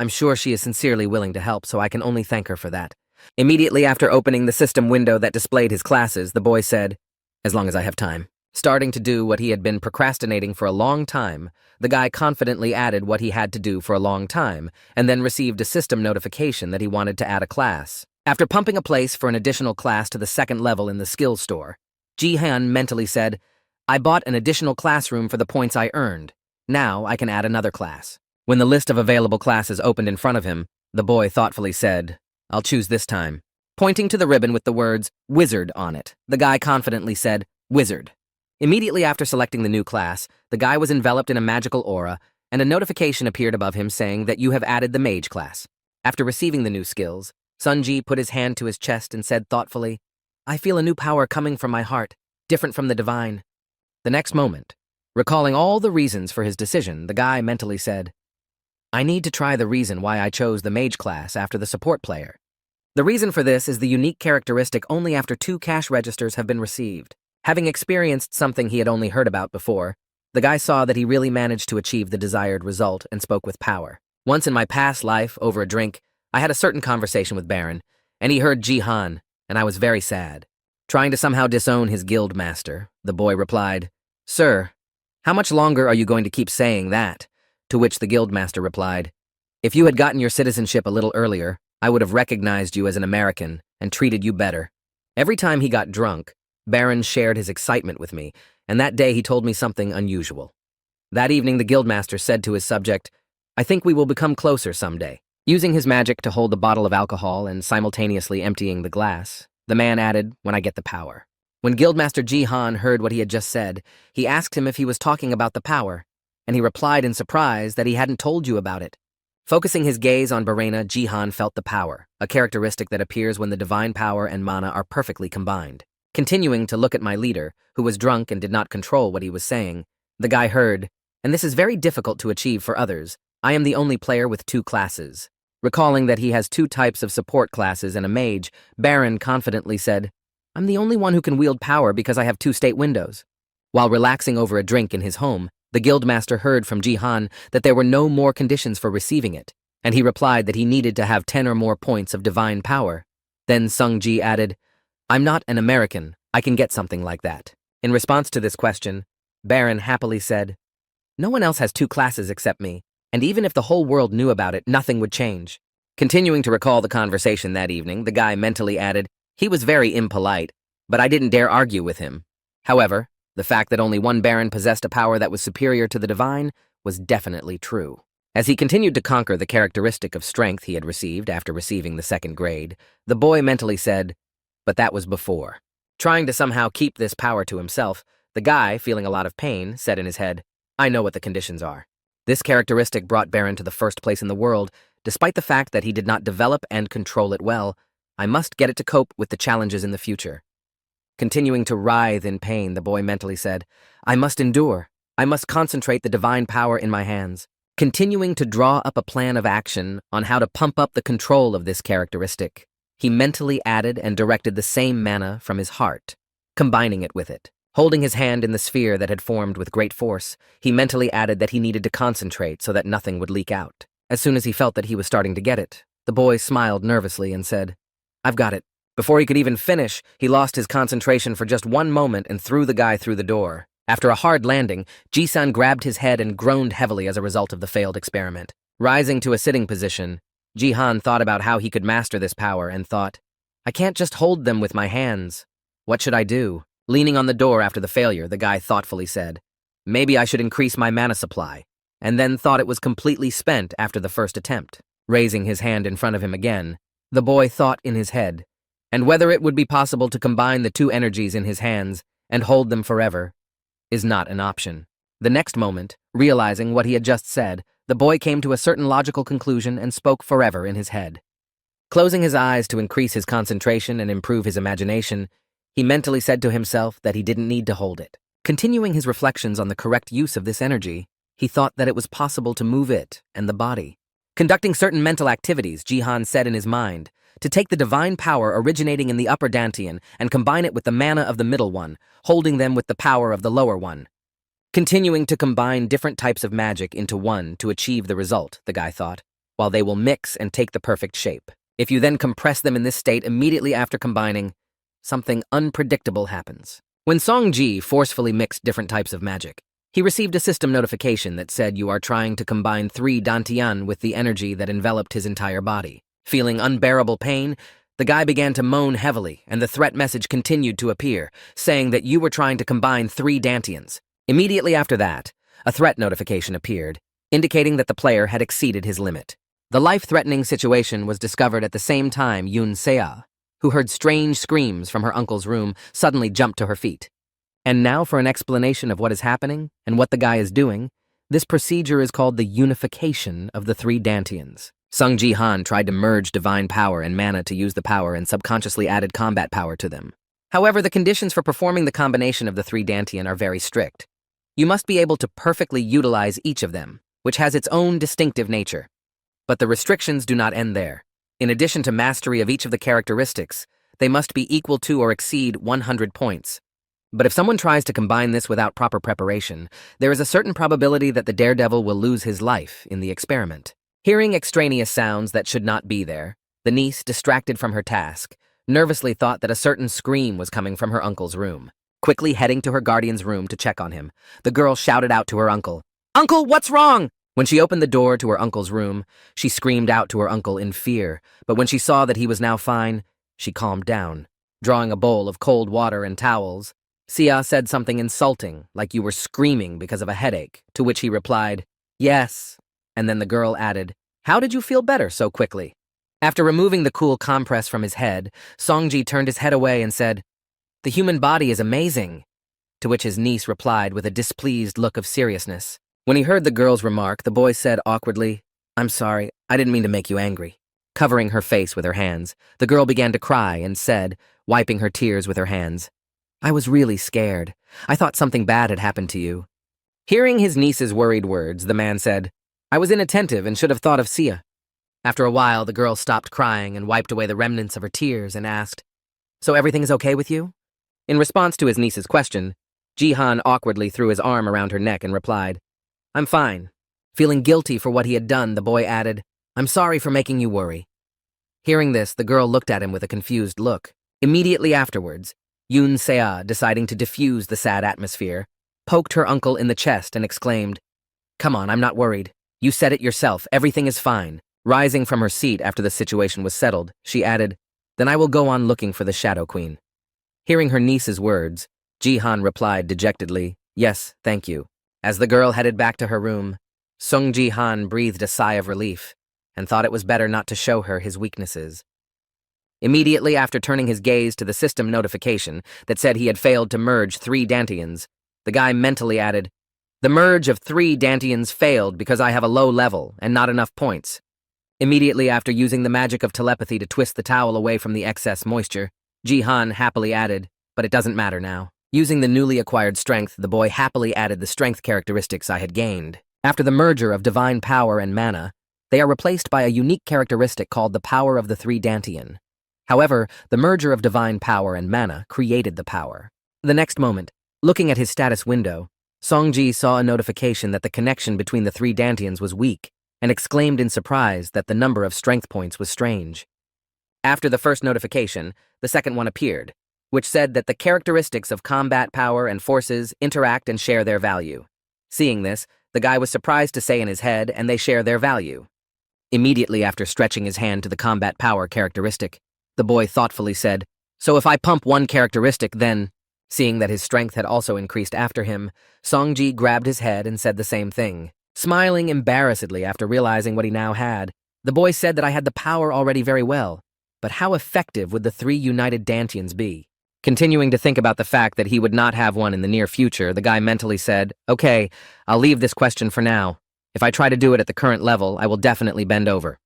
"I'm sure she is sincerely willing to help, so I can only thank her for that." Immediately after opening the system window that displayed his classes, the boy said, "As long as I have time." Starting to do what he had been procrastinating for a long time, the guy confidently added what he had to do for a long time, and then received a system notification that he wanted to add a class. After pumping a place for an additional class to the second level in the skills store, Ji-han mentally said, "I bought an additional classroom for the points I earned. Now I can add another class." When the list of available classes opened in front of him, the boy thoughtfully said, "I'll choose this time." Pointing to the ribbon with the words, "Wizard" on it, the guy confidently said, "Wizard." Immediately after selecting the new class, the guy was enveloped in a magical aura, and a notification appeared above him saying that you have added the mage class. After receiving the new skills, Sunji put his hand to his chest and said thoughtfully, "I feel a new power coming from my heart, different from the divine." The next moment, recalling all the reasons for his decision, the guy mentally said, "I need to try the reason why I chose the mage class after the support player. The reason for this is the unique characteristic only after 2 cash registers have been received." Having experienced something he had only heard about before, the guy saw that he really managed to achieve the desired result and spoke with power. "Once in my past life, over a drink, I had a certain conversation with Baron, and he heard Ji-han, and I was very sad." Trying to somehow disown his guild master, the boy replied, "Sir, how much longer are you going to keep saying that?" To which the guild master replied, "If you had gotten your citizenship a little earlier, I would have recognized you as an American and treated you better." Every time he got drunk, Baron shared his excitement with me, and that day he told me something unusual. That evening, the guildmaster said to his subject, "I think we will become closer someday." Using his magic to hold the bottle of alcohol and simultaneously emptying the glass, the man added, "When I get the power." When Guildmaster Jihan heard what he had just said, he asked him if he was talking about the power, and he replied in surprise that he hadn't told you about it. Focusing his gaze on Barena, Jihan felt the power, a characteristic that appears when the divine power and mana are perfectly combined. Continuing to look at my leader, who was drunk and did not control what he was saying, the guy heard, "And this is very difficult to achieve for others. I am the only player with 2 classes." Recalling that he has 2 types of support classes and a mage, Baron confidently said, "I'm the only one who can wield power because I have 2 state windows." While relaxing over a drink in his home, the guildmaster heard from Jihan that there were no more conditions for receiving it, and he replied that he needed to have 10 or more points of divine power. Then Sung Ji added, "I'm not an American. I can get something like that." In response to this question, Baron happily said, "No one else has 2 classes except me, and even if the whole world knew about it, nothing would change." Continuing to recall the conversation that evening, the guy mentally added, "He was very impolite, but I didn't dare argue with him." However, the fact that only one Baron possessed a power that was superior to the divine was definitely true. As he continued to conquer the characteristic of strength he had received after receiving the 2nd grade, the boy mentally said, "But that was before." Trying to somehow keep this power to himself, the guy, feeling a lot of pain, said in his head, "I know what the conditions are." This characteristic brought Baron to the 1st place in the world, despite the fact that he did not develop and control it well. I must get it to cope with the challenges in the future. Continuing to writhe in pain, the boy mentally said, "I must endure. I must concentrate the divine power in my hands." Continuing to draw up a plan of action on how to pump up the control of this characteristic, he mentally added and directed the same mana from his heart, combining it with it. Holding his hand in the sphere that had formed with great force, he mentally added that he needed to concentrate so that nothing would leak out. As soon as he felt that he was starting to get it, the boy smiled nervously and said, "I've got it." Before he could even finish, he lost his concentration for just one moment and threw the guy through the door. After a hard landing, Jisan grabbed his head and groaned heavily as a result of the failed experiment. Rising to a sitting position, Jihan thought about how he could master this power and thought, "I can't just hold them with my hands. What should I do?" Leaning on the door after the failure, the guy thoughtfully said, "Maybe I should increase my mana supply," and then thought it was completely spent after the first attempt. Raising his hand in front of him again, the boy thought in his head, and whether it would be possible to combine the 2 energies in his hands and hold them forever is not an option. The next moment, realizing what he had just said, the boy came to a certain logical conclusion and spoke forever in his head. Closing his eyes to increase his concentration and improve his imagination, he mentally said to himself that he didn't need to hold it. Continuing his reflections on the correct use of this energy, he thought that it was possible to move it and the body. Conducting certain mental activities, Jihan said in his mind, to take the divine power originating in the upper dantian and combine it with the mana of the middle one, holding them with the power of the lower one. Continuing to combine different types of magic into one to achieve the result, the guy thought, while they will mix and take the perfect shape. If you then compress them in this state immediately after combining, something unpredictable happens. When Song Ji forcefully mixed different types of magic, he received a system notification that said you are trying to combine 3 dantian with the energy that enveloped his entire body. Feeling unbearable pain, the guy began to moan heavily, and the threat message continued to appear, saying that you were trying to combine 3 dantians. Immediately after that, a threat notification appeared, indicating that the player had exceeded his limit. The life-threatening situation was discovered at the same time Yoon Sea, who heard strange screams from her uncle's room, suddenly jumped to her feet. And now for an explanation of what is happening and what the guy is doing. This procedure is called the unification of the 3 dantians. Sung Ji-han tried to merge divine power and mana to use the power and subconsciously added combat power to them. However, the conditions for performing the combination of the 3 dantian are very strict. You must be able to perfectly utilize each of them, which has its own distinctive nature. But the restrictions do not end there. In addition to mastery of each of the characteristics, they must be equal to or exceed 100 points. But if someone tries to combine this without proper preparation, there is a certain probability that the daredevil will lose his life in the experiment. Hearing extraneous sounds that should not be there, the niece, distracted from her task, nervously thought that a certain scream was coming from her uncle's room. Quickly heading to her guardian's room to check on him, the girl shouted out to her uncle, "Uncle, what's wrong?" When she opened the door to her uncle's room, she screamed out to her uncle in fear, but when she saw that he was now fine, she calmed down. Drawing a bowl of cold water and towels, Sia said something insulting, like you were screaming because of a headache, to which he replied, yes. And then the girl added, how did you feel better so quickly? After removing the cool compress from his head, Songji turned his head away and said, the human body is amazing. To which his niece replied with a displeased look of seriousness. When he heard the girl's remark, the boy said awkwardly, I'm sorry, I didn't mean to make you angry. Covering her face with her hands, the girl began to cry and said, wiping her tears with her hands, I was really scared. I thought something bad had happened to you. Hearing his niece's worried words, the man said, I was inattentive and should have thought of Sia. After a while, the girl stopped crying and wiped away the remnants of her tears and asked, so everything is okay with you? In response to his niece's question, Jihan awkwardly threw his arm around her neck and replied, I'm fine. Feeling guilty for what he had done, the boy added, I'm sorry for making you worry. Hearing this, the girl looked at him with a confused look. Immediately afterwards, Yoon Sea, deciding to diffuse the sad atmosphere, poked her uncle in the chest and exclaimed, come on, I'm not worried. You said it yourself, everything is fine. Rising from her seat after the situation was settled, she added, then I will go on looking for the Shadow Queen. Hearing her niece's words, Jihan replied dejectedly, yes, thank you. As the girl headed back to her room, Sung Ji-han breathed a sigh of relief and thought it was better not to show her his weaknesses. Immediately after turning his gaze to the system notification that said he had failed to merge 3 Dantians, the guy mentally added, the merge of 3 Dantians failed because I have a low level and not enough points. Immediately after using the magic of telepathy to twist the towel away from the excess moisture, Ji-han happily added, but it doesn't matter now. Using the newly acquired strength, the boy happily added the strength characteristics I had gained. After the merger of divine power and mana, they are replaced by a unique characteristic called the power of the 3 Dantian. However, the merger of divine power and mana created the power. The next moment, looking at his status window, Songji saw a notification that the connection between the 3 Dantians was weak and exclaimed in surprise that the number of strength points was strange. After the first notification, the second one appeared, which said that the characteristics of combat power and forces interact and share their value. Seeing this, the guy was surprised to say in his head, and they share their value. Immediately after stretching his hand to the combat power characteristic, the boy thoughtfully said, so if I pump one characteristic, then... Seeing that his strength had also increased after him, Songji grabbed his head and said the same thing. Smiling embarrassedly after realizing what he now had, the boy said that I had the power already very well, but how effective would the 3 united Dantians be? Continuing to think about the fact that he would not have one in the near future, the guy mentally said, okay, I'll leave this question for now. If I try to do it at the current level, I will definitely bend over.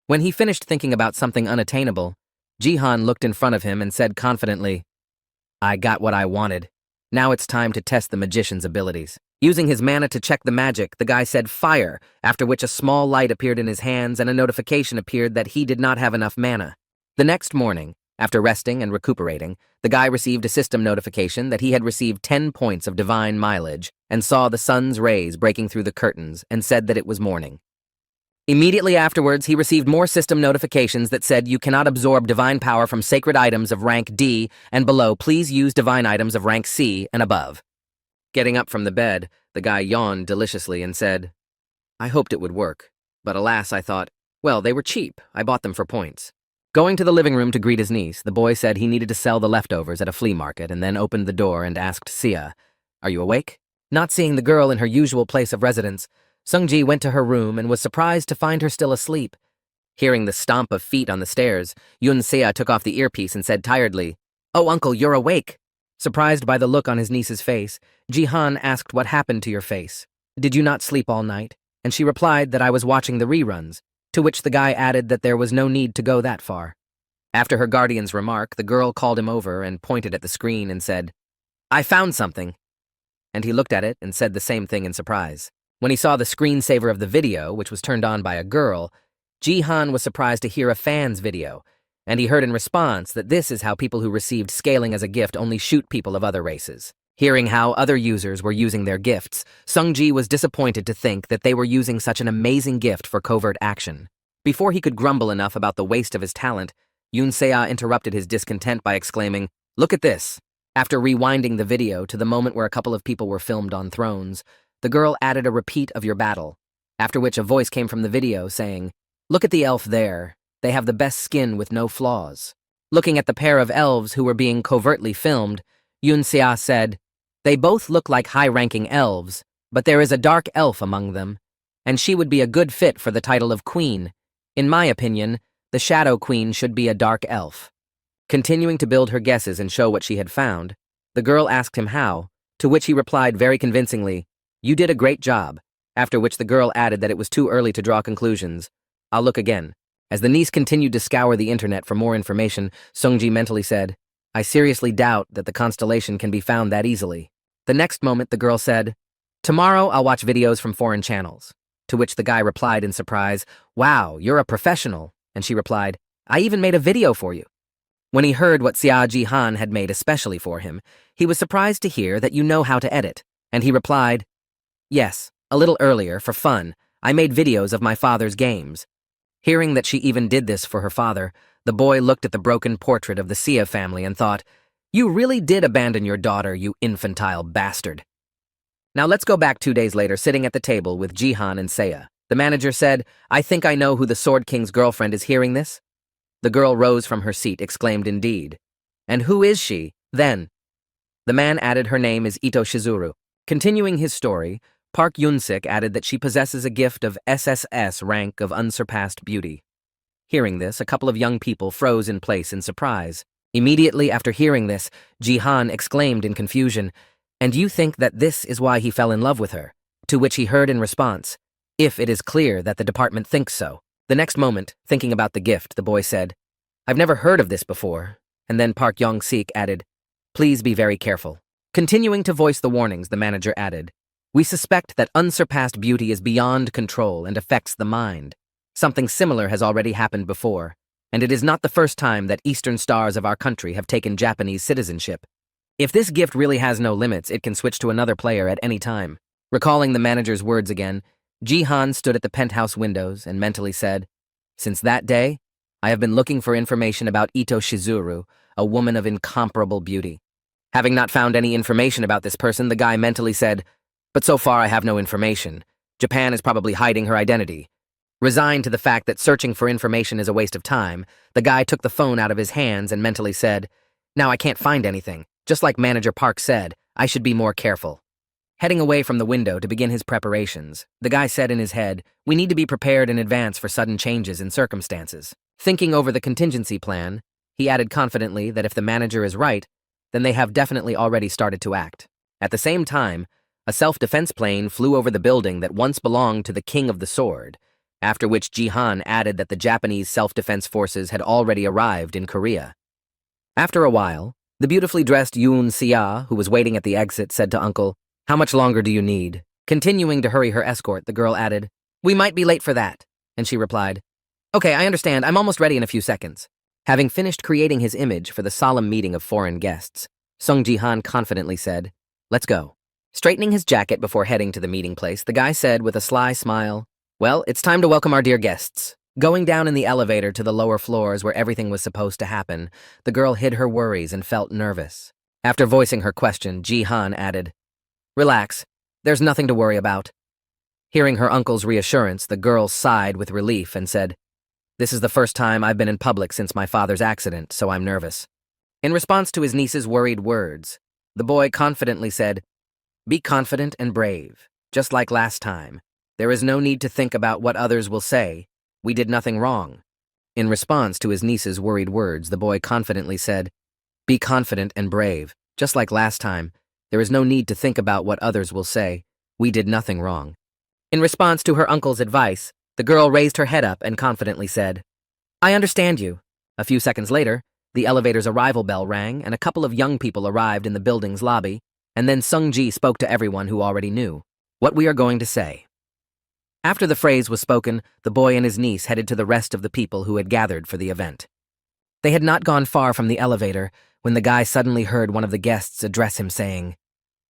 When he finished thinking about something unattainable, Jihan looked in front of him and said confidently, I got what I wanted. Now it's time to test the magician's abilities. Using his mana to check the magic, the guy said fire, after which a small light appeared in his hands and a notification appeared that he did not have enough mana. The next morning, after resting and recuperating, the guy received a system notification that he had received 10 points of divine mileage and saw the sun's rays breaking through the curtains and said that it was morning. Immediately afterwards, he received more system notifications that said you cannot absorb divine power from sacred items of rank D and below. Please use divine items of rank C and above. Getting up from the bed, the guy yawned deliciously and said, I hoped it would work, but alas, I thought, well, they were cheap. I bought them for points. Going to the living room to greet his niece, the boy said he needed to sell the leftovers at a flea market and then opened the door and asked Sia, are you awake? Not seeing the girl in her usual place of residence, Sungji went to her room and was surprised to find her still asleep. Hearing the stomp of feet on the stairs, Yoon Sea took off the earpiece and said tiredly, oh, uncle, you're awake. Surprised by the look on his niece's face, Jihan asked what happened to your face. Did you not sleep all night? And she replied that I was watching the reruns, to which the guy added that there was no need to go that far. After her guardian's remark, the girl called him over and pointed at the screen and said, I found something. And he looked at it and said the same thing in surprise. When he saw the screensaver of the video, which was turned on by a girl, Jihan was surprised to hear a fan's video, and he heard in response that this is how people who received scaling as a gift only shoot people of other races. Hearing how other users were using their gifts, Sungji was disappointed to think that they were using such an amazing gift for covert action. Before he could grumble enough about the waste of his talent, Yoon Sea interrupted his discontent by exclaiming, look at this. After rewinding the video to the moment where a couple of people were filmed on thrones, the girl added a repeat of your battle, after which a voice came from the video saying, look at the elf there. They have the best skin with no flaws. Looking at the pair of elves who were being covertly filmed, Yoon Sia said, "They both look like high-ranking elves, but there is a dark elf among them, and she would be a good fit for the title of queen. In my opinion, the Shadow Queen should be a dark elf." Continuing to build her guesses and show what she had found, the girl asked him how, to which he replied very convincingly, "You did a great job," after which the girl added that it was too early to draw conclusions. "I'll look again." As the niece continued to scour the internet for more information, Sungji mentally said, "I seriously doubt that the constellation can be found that easily." The next moment, the girl said, "Tomorrow I'll watch videos from foreign channels." To which the guy replied in surprise, "Wow, you're a professional." And she replied, "I even made a video for you." When he heard what Xia Ji-han had made especially for him, he was surprised to hear that you know how to edit. And he replied, "Yes, a little earlier, for fun, I made videos of my father's games." Hearing that she even did this for her father, the boy looked at the broken portrait of the Xia family and thought, "You really did abandon your daughter, you infantile bastard." Now let's go back 2 days later, sitting at the table with Jihan and Seiya. The manager said, "I think I know who the Sword King's girlfriend is. Hearing this?" The girl rose from her seat, exclaimed, "Indeed. And who is she, then?" The man added her name is Ito Shizuru. Continuing his story, Park Yun-sik added that she possesses a gift of SSS rank of unsurpassed beauty. Hearing this, a couple of young people froze in place in surprise. Immediately after hearing this, Jihan exclaimed in confusion, "And you think that this is why he fell in love with her?" To which he heard in response, "If it is clear that the department thinks so." The next moment, thinking about the gift, the boy said, "I've never heard of this before." And then Park Yong-sik added, "Please be very careful." Continuing to voice the warnings, the manager added, "We suspect that unsurpassed beauty is beyond control and affects the mind. Something similar has already happened before, and it is not the first time that Eastern stars of our country have taken Japanese citizenship. If this gift really has no limits, it can switch to another player at any time." Recalling the manager's words again, Jihan stood at the penthouse windows and mentally said, "Since that day, I have been looking for information about Ito Shizuru, a woman of incomparable beauty." Having not found any information about this person, the guy mentally said, "But so far I have no information. Japan is probably hiding her identity." Resigned to the fact that searching for information is a waste of time, the guy took the phone out of his hands and mentally said, "Now I can't find anything. Just like Manager Park said, I should be more careful." Heading away from the window to begin his preparations, the guy said in his head, "We need to be prepared in advance for sudden changes in circumstances." Thinking over the contingency plan, he added confidently that if the manager is right, then they have definitely already started to act. At the same time, a self-defense plane flew over the building that once belonged to the King of the Sword, after which Jihan added that the Japanese self-defense forces had already arrived in Korea. After a while, the beautifully dressed Yoon Sia, who was waiting at the exit, said to Uncle, "How much longer do you need?" Continuing to hurry her escort, the girl added, "We might be late for that." And she replied, "Okay, I understand. I'm almost ready in a few seconds." Having finished creating his image for the solemn meeting of foreign guests, Sung Ji-han confidently said, "Let's go." Straightening his jacket before heading to the meeting place, the guy said with a sly smile, "Well, it's time to welcome our dear guests." Going down in the elevator to the lower floors where everything was supposed to happen, the girl hid her worries and felt nervous. After voicing her question, Ji-han added, "Relax, there's nothing to worry about." Hearing her uncle's reassurance, the girl sighed with relief and said, "This is the first time I've been in public since my father's accident, so I'm nervous." In response to his niece's worried words, the boy confidently said, "Be confident and brave, just like last time. There is no need to think about what others will say. We did nothing wrong." In response to his niece's worried words, the boy confidently said, "Be confident and brave, just like last time. There is no need to think about what others will say. We did nothing wrong." In response to her uncle's advice, the girl raised her head up and confidently said, "I understand you." A few seconds later, the elevator's arrival bell rang and a couple of young people arrived in the building's lobby, and then Sung Ji spoke to everyone who already knew what we are going to say. After the phrase was spoken, the boy and his niece headed to the rest of the people who had gathered for the event. They had not gone far from the elevator when the guy suddenly heard one of the guests address him saying,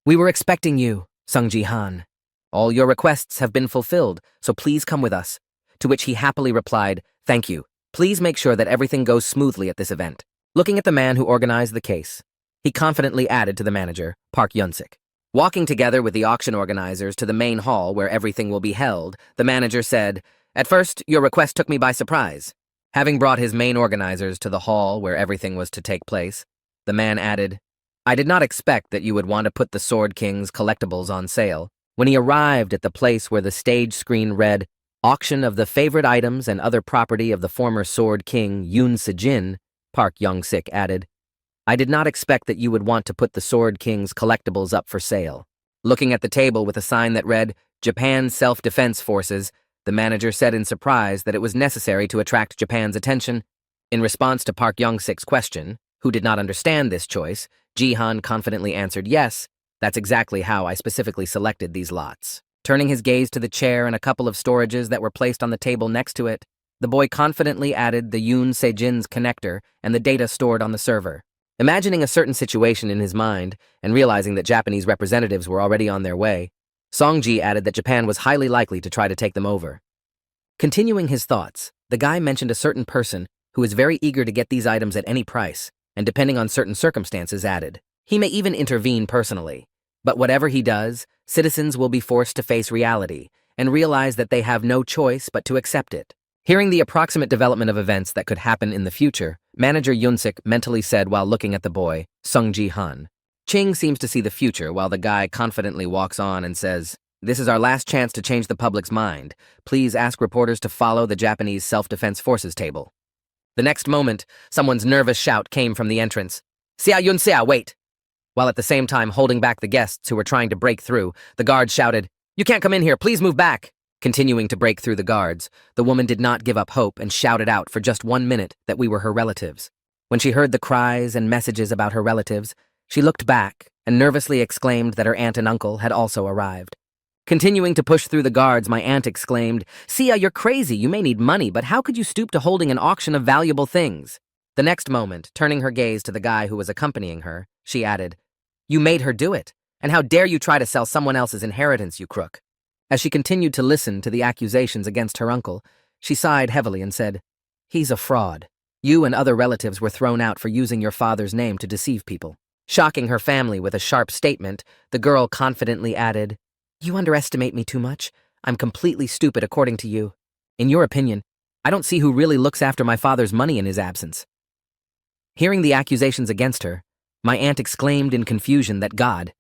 "We were expecting you, Sung Ji-han. All your requests have been fulfilled, so please come with us." To which he happily replied, "Thank you. Please make sure that everything goes smoothly at this event." Looking at the man who organized the case, he confidently added to the manager, Park Yun-sik. Walking together with the auction organizers to the main hall where everything will be held, the manager said, "At first, your request took me by surprise." Having brought his main organizers to the hall where everything was to take place, the man added, I did not expect that you would want to put the Sword King's collectibles on sale. When he arrived at the place where the stage screen read, Auction of the favorite items and other property of the former Sword King Yoon Se-jin, Park Young-sik added, I did not expect that you would want to put the Sword King's collectibles up for sale. Looking at the table with a sign that read, Japan's Self-Defense Forces, the manager said in surprise that it was necessary to attract Japan's attention. In response to Park Young-sik's question, who did not understand this choice, Ji-han confidently answered, yes, that's exactly how I specifically selected these lots. Turning his gaze to the chair and a couple of storages that were placed on the table next to it, the boy confidently added the Yoon Se-jin's connector and the data stored on the server. Imagining a certain situation in his mind and realizing that Japanese representatives were already on their way, Song-ji added that Japan was highly likely to try to take them over. Continuing his thoughts, the guy mentioned a certain person who is very eager to get these items at any price, and depending on certain circumstances added, he may even intervene personally. But whatever he does, citizens will be forced to face reality and realize that they have no choice but to accept it. Hearing the approximate development of events that could happen in the future, Manager Yoon-sik mentally said while looking at the boy, Sung Ji-han. Ching seems to see the future while the guy confidently walks on and says, this is our last chance to change the public's mind. Please ask reporters to follow the Japanese Self-Defense Forces table. The next moment, someone's nervous shout came from the entrance. Xia Yun-xia, wait! While at the same time holding back the guests who were trying to break through, the guards shouted, you can't come in here, please move back! Continuing to break through the guards, the woman did not give up hope and shouted out for just 1 minute that we were her relatives. When she heard the cries and messages about her relatives, she looked back and nervously exclaimed that her aunt and uncle had also arrived. Continuing to push through the guards, my aunt exclaimed, Sia, you're crazy, you may need money, but how could you stoop to holding an auction of valuable things? The next moment, turning her gaze to the guy who was accompanying her, she added, you made her do it, and how dare you try to sell someone else's inheritance, you crook? As she continued to listen to the accusations against her uncle, she sighed heavily and said, he's a fraud. You and other relatives were thrown out for using your father's name to deceive people. Shocking her family with a sharp statement, the girl confidently added, you underestimate me too much. I'm completely stupid according to you. In your opinion, I don't see who really looks after my father's money in his absence. Hearing the accusations against her, my aunt exclaimed in confusion that God,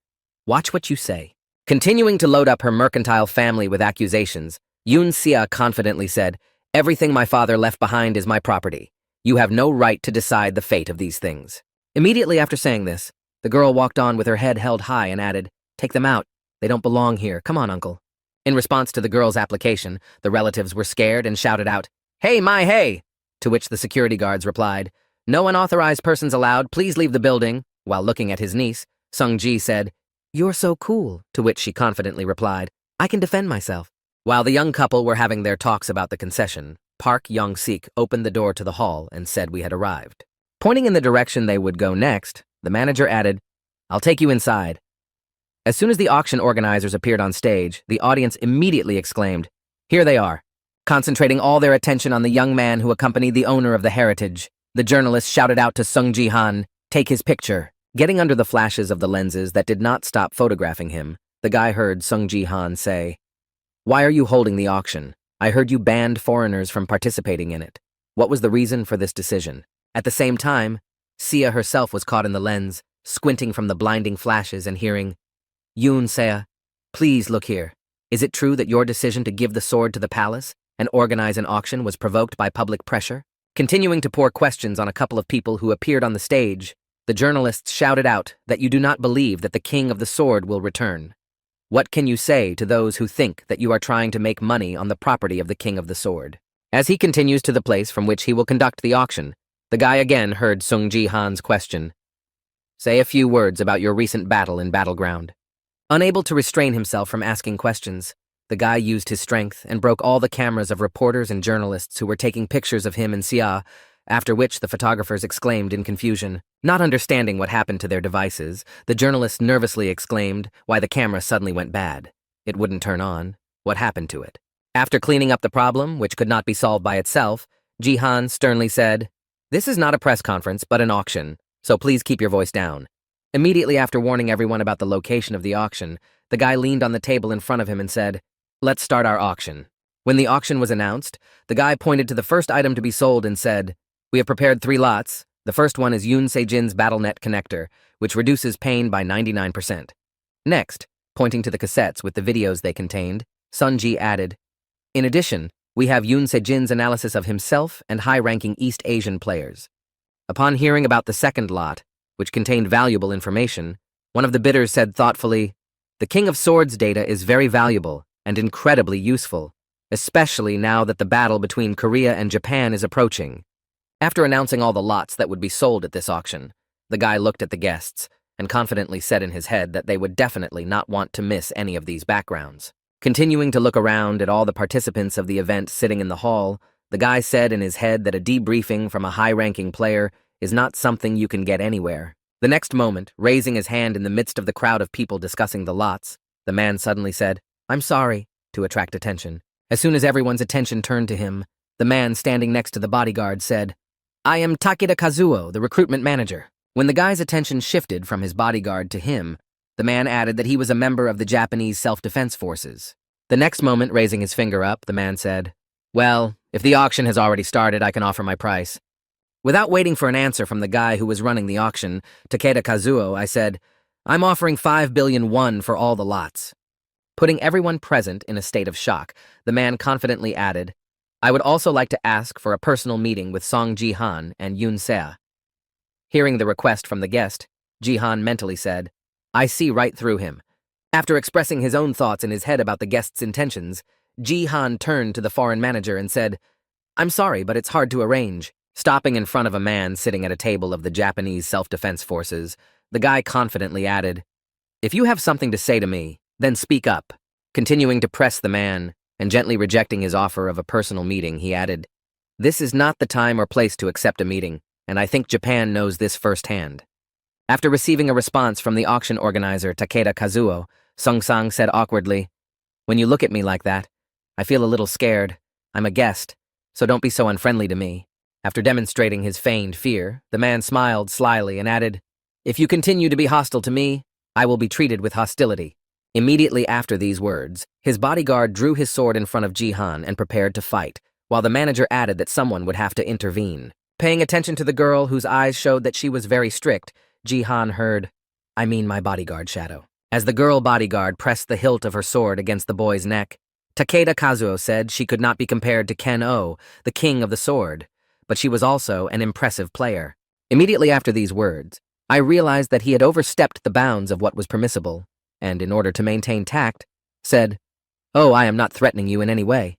watch what you say. Continuing to load up her mercantile family with accusations, Yoon Se confidently said, everything my father left behind is my property. You have no right to decide the fate of these things. Immediately after saying this, the girl walked on with her head held high and added, take them out. They don't belong here. Come on, uncle. In response to the girl's application, the relatives were scared and shouted out, hey, my hey! To which the security guards replied, no unauthorized persons allowed, please leave the building. While looking at his niece, Sung-ji said, you're so cool, to which she confidently replied, I can defend myself. While the young couple were having their talks about the concession, Park Young-sik opened the door to the hall and said we had arrived. Pointing in the direction they would go next, the manager added, I'll take you inside. As soon as the auction organizers appeared on stage, the audience immediately exclaimed, here they are. Concentrating all their attention on the young man who accompanied the owner of the heritage, the journalist shouted out to Sung Ji-han, take his picture. Getting under the flashes of the lenses that did not stop photographing him, the guy heard Sung Ji-han say, why are you holding the auction? I heard you banned foreigners from participating in it. What was the reason for this decision? At the same time, Sia herself was caught in the lens, squinting from the blinding flashes and hearing, Yoon Se, please look here. Is it true that your decision to give the sword to the palace and organize an auction was provoked by public pressure? Continuing to pour questions on a couple of people who appeared on the stage, the journalists shouted out that you do not believe that the king of the sword will return. What can you say to those who think that you are trying to make money on the property of the king of the sword? As he continues to the place from which he will conduct the auction, the guy again heard Sung Ji-han's question. Say a few words about your recent battle in Battleground. Unable to restrain himself from asking questions, the guy used his strength and broke all the cameras of reporters and journalists who were taking pictures of him and Sia, after which the photographers exclaimed in confusion. Not understanding what happened to their devices, the journalist nervously exclaimed why the camera suddenly went bad. It wouldn't turn on. What happened to it? After cleaning up the problem, which could not be solved by itself, Ji-han sternly said, this is not a press conference, but an auction, so please keep your voice down. Immediately after warning everyone about the location of the auction, the guy leaned on the table in front of him and said, let's start our auction. When the auction was announced, the guy pointed to the first item to be sold and said, we have prepared 3 lots. The first one is Yoon Se-jin's BattleNet connector, which reduces pain by 99%. Next, pointing to the cassettes with the videos they contained, Sunji added, "In addition, we have Yoon Se-jin's analysis of himself and high-ranking East Asian players." Upon hearing about the second lot, which contained valuable information, one of the bidders said thoughtfully, "The King of Swords data is very valuable and incredibly useful, especially now that the battle between Korea and Japan is approaching." After announcing all the lots that would be sold at this auction, the guy looked at the guests and confidently said in his head that they would definitely not want to miss any of these backgrounds. Continuing to look around at all the participants of the event sitting in the hall, the guy said in his head that a debriefing from a high-ranking player is not something you can get anywhere. The next moment, raising his hand in the midst of the crowd of people discussing the lots, the man suddenly said, "I'm sorry," to attract attention. As soon as everyone's attention turned to him, the man standing next to the bodyguard said, "I am Takeda Kazuo, the recruitment manager." When the guy's attention shifted from his bodyguard to him, the man added that he was a member of the Japanese self-defense forces. The next moment, raising his finger up, the man said, "Well, if the auction has already started, I can offer my price." Without waiting for an answer from the guy who was running the auction, Takeda Kazuo, I said, "I'm offering 5 billion won for all the lots." Putting everyone present in a state of shock, the man confidently added, "I would also like to ask for a personal meeting with Song Ji-han and Yoon Se." Hearing the request from the guest, Ji-han mentally said, "I see right through him." After expressing his own thoughts in his head about the guest's intentions, Ji-han turned to the foreign manager and said, "I'm sorry, but it's hard to arrange." Stopping in front of a man sitting at a table of the Japanese self-defense forces, the guy confidently added, "If you have something to say to me, then speak up." Continuing to press the man and gently rejecting his offer of a personal meeting, he added, "This is not the time or place to accept a meeting, and I think Japan knows this firsthand." After receiving a response from the auction organizer Takeda Kazuo, Sung-sang said awkwardly, "When you look at me like that, I feel a little scared. I'm a guest, so don't be so unfriendly to me." After demonstrating his feigned fear, the man smiled slyly and added, "If you continue to be hostile to me, I will be treated with hostility." Immediately after these words, his bodyguard drew his sword in front of Ji-han and prepared to fight, while the manager added that someone would have to intervene. Paying attention to the girl whose eyes showed that she was very strict, Ji-han heard, "I mean my bodyguard shadow." As the girl bodyguard pressed the hilt of her sword against the boy's neck, Takeda Kazuo said she could not be compared to Ken-O, the king of the sword, but she was also an impressive player. Immediately after these words, I realized that he had overstepped the bounds of what was permissible, and in order to maintain tact, said, "Oh, I am not threatening you in any way.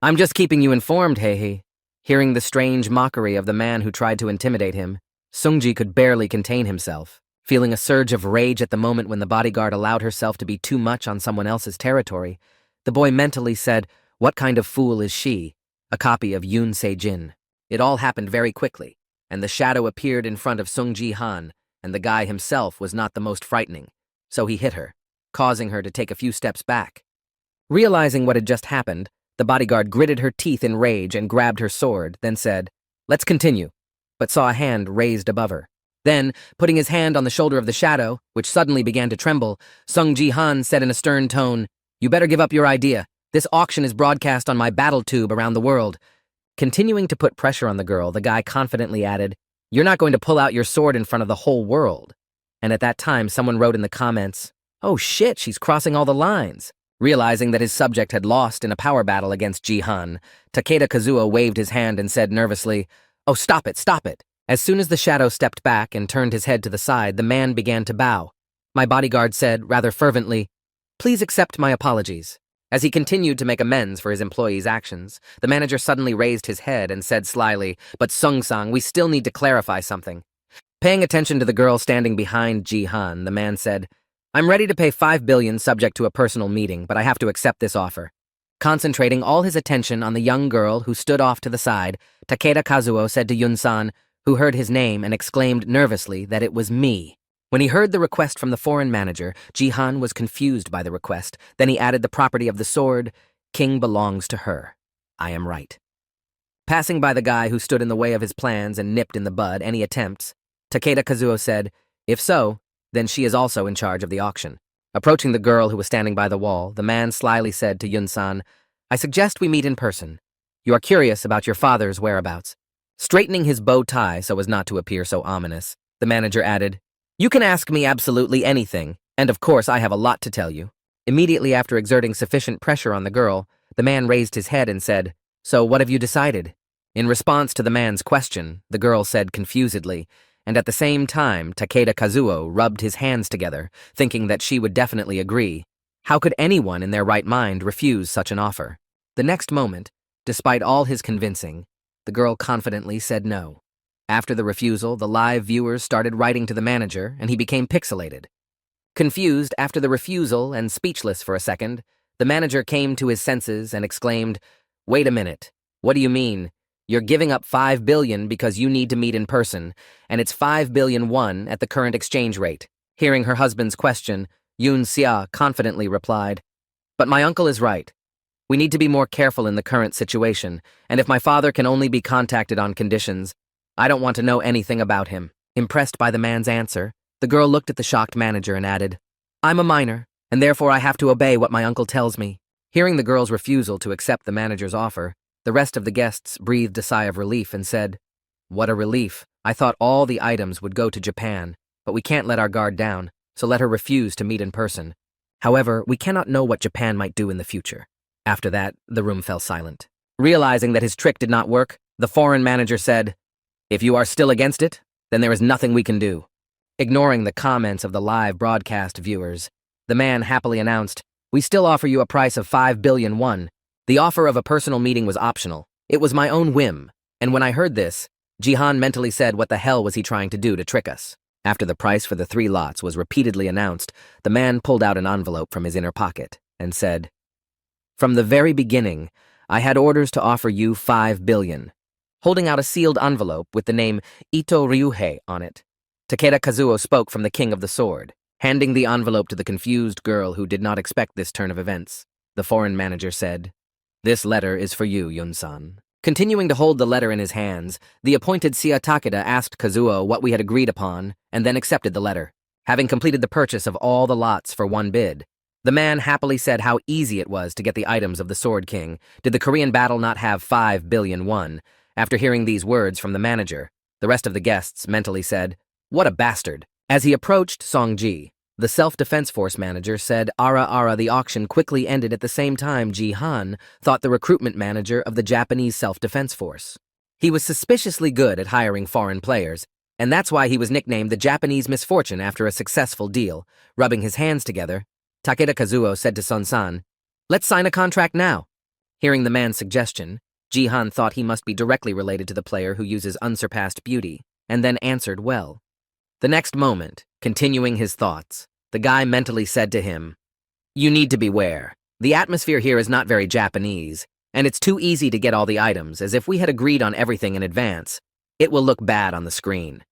I'm just keeping you informed, Heihe." Hearing the strange mockery of the man who tried to intimidate him, Sungji could barely contain himself. Feeling a surge of rage at the moment when the bodyguard allowed herself to be too much on someone else's territory, the boy mentally said, "What kind of fool is she?" A copy of Yoon Se-jin. It all happened very quickly, and the shadow appeared in front of Sung Ji-han, and the guy himself was not the most frightening, so he hit her, causing her to take a few steps back. Realizing what had just happened, the bodyguard gritted her teeth in rage and grabbed her sword, then said, "Let's continue," but saw a hand raised above her. Then, putting his hand on the shoulder of the shadow, which suddenly began to tremble, Sung Ji-han said in a stern tone, "You better give up your idea. This auction is broadcast on my battle tube around the world." Continuing to put pressure on the girl, the guy confidently added, "You're not going to pull out your sword in front of the whole world." And at that time, someone wrote in the comments, "Oh shit, she's crossing all the lines." Realizing that his subject had lost in a power battle against Ji-han, Takeda Kazuo waved his hand and said nervously, "Oh, stop it, stop it." As soon as the shadow stepped back and turned his head to the side, the man began to bow. My bodyguard said, rather fervently, "Please accept my apologies." As he continued to make amends for his employee's actions, the manager suddenly raised his head and said slyly, "But Sung-sang, we still need to clarify something." Paying attention to the girl standing behind Ji-han, the man said, "I'm ready to pay 5 billion subject to a personal meeting, but I have to accept this offer." Concentrating all his attention on the young girl who stood off to the side, Takeda Kazuo said to Yun-san, who heard his name and exclaimed nervously that it was me. When he heard the request from the foreign manager, Ji-han was confused by the request. Then he added the property of the sword, "King belongs to her. I am right." Passing by the guy who stood in the way of his plans and nipped in the bud any attempts, Takeda Kazuo said, "If so, then she is also in charge of the auction." Approaching the girl who was standing by the wall, the man slyly said to Yun-san, "I suggest we meet in person. You are curious about your father's whereabouts." Straightening his bow tie so as not to appear so ominous, the manager added, You can ask me absolutely anything, and of course I have a lot to tell you. Immediately after exerting sufficient pressure on the girl, the man raised his head and said, "So what have you decided?" In response to the man's question, the girl said confusedly, and at the same time Takeda Kazuo rubbed his hands together, thinking that she would definitely agree. How could anyone in their right mind refuse such an offer? The next moment, despite all his convincing, the girl confidently said no. After the refusal, the live viewers started writing to the manager, and he became pixelated. Confused after the refusal and speechless for a second, the manager came to his senses and exclaimed, "Wait a minute. What do you mean? You're giving up 5 billion because you need to meet in person, and it's 5 billion won at the current exchange rate." Hearing her husband's question, Yoon Sia confidently replied, "But my uncle is right. We need to be more careful in the current situation, and if my father can only be contacted on conditions, I don't want to know anything about him." Impressed by the man's answer, the girl looked at the shocked manager and added, "I'm a minor, and therefore I have to obey what my uncle tells me." Hearing the girl's refusal to accept the manager's offer, the rest of the guests breathed a sigh of relief and said, "What a relief. I thought all the items would go to Japan, but we can't let our guard down, so let her refuse to meet in person. However, we cannot know what Japan might do in the future." After that, the room fell silent. Realizing that his trick did not work, the foreign manager said, "If you are still against it, then there is nothing we can do." Ignoring the comments of the live broadcast viewers, the man happily announced, "We still offer you a price of 5 billion won. The offer of a personal meeting was optional. It was my own whim." And when I heard this, Jihan mentally said, what the hell was he trying to do to trick us? After the price for the 3 lots was repeatedly announced, the man pulled out an envelope from his inner pocket and said, "From the very beginning, I had orders to offer you 5 billion. Holding out a sealed envelope with the name Ito Ryuhei on it, Takeda Kazuo spoke from the King of the Sword, handing the envelope to the confused girl who did not expect this turn of events. The foreign manager said, "This letter is for you, Yun-san." Continuing to hold the letter in his hands, the appointed Sia Takeda asked Kazuo what we had agreed upon and then accepted the letter. Having completed the purchase of all the lots for one bid, the man happily said how easy it was to get the items of the Sword King. Did the Korean battle not have 5 billion won? After hearing these words from the manager, the rest of the guests mentally said, "What a bastard." As he approached Songji, the self-defense force manager said, "Ara, the auction quickly ended at the same time Ji-han thought the recruitment manager of the Japanese self-defense force. He was suspiciously good at hiring foreign players, and that's why he was nicknamed the Japanese misfortune after a successful deal." Rubbing his hands together, Takeda Kazuo said to Son-san, "Let's sign a contract now." Hearing the man's suggestion, Ji-han thought he must be directly related to the player who uses unsurpassed beauty, and then answered well. The next moment, continuing his thoughts, the guy mentally said to him, "You need to beware. The atmosphere here is not very Japanese, and it's too easy to get all the items, as if we had agreed on everything in advance. It will look bad on the screen."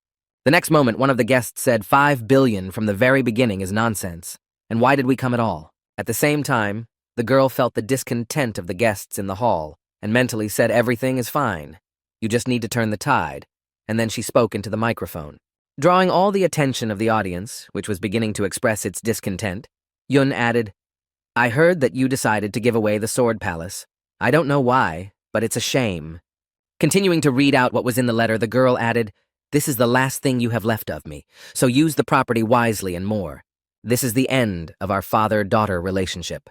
The next moment, one of the guests said, 5 billion from the very beginning is nonsense, and why did we come at all? At the same time, the girl felt the discontent of the guests in the hall, and mentally said everything is fine. You just need to turn the tide, and then she spoke into the microphone. Drawing all the attention of the audience, which was beginning to express its discontent, Yun added, "I heard that you decided to give away the Sword Palace. I don't know why, but it's a shame." Continuing to read out what was in the letter, the girl added, "This is the last thing you have left of me, so use the property wisely and more. This is the end of our father-daughter relationship."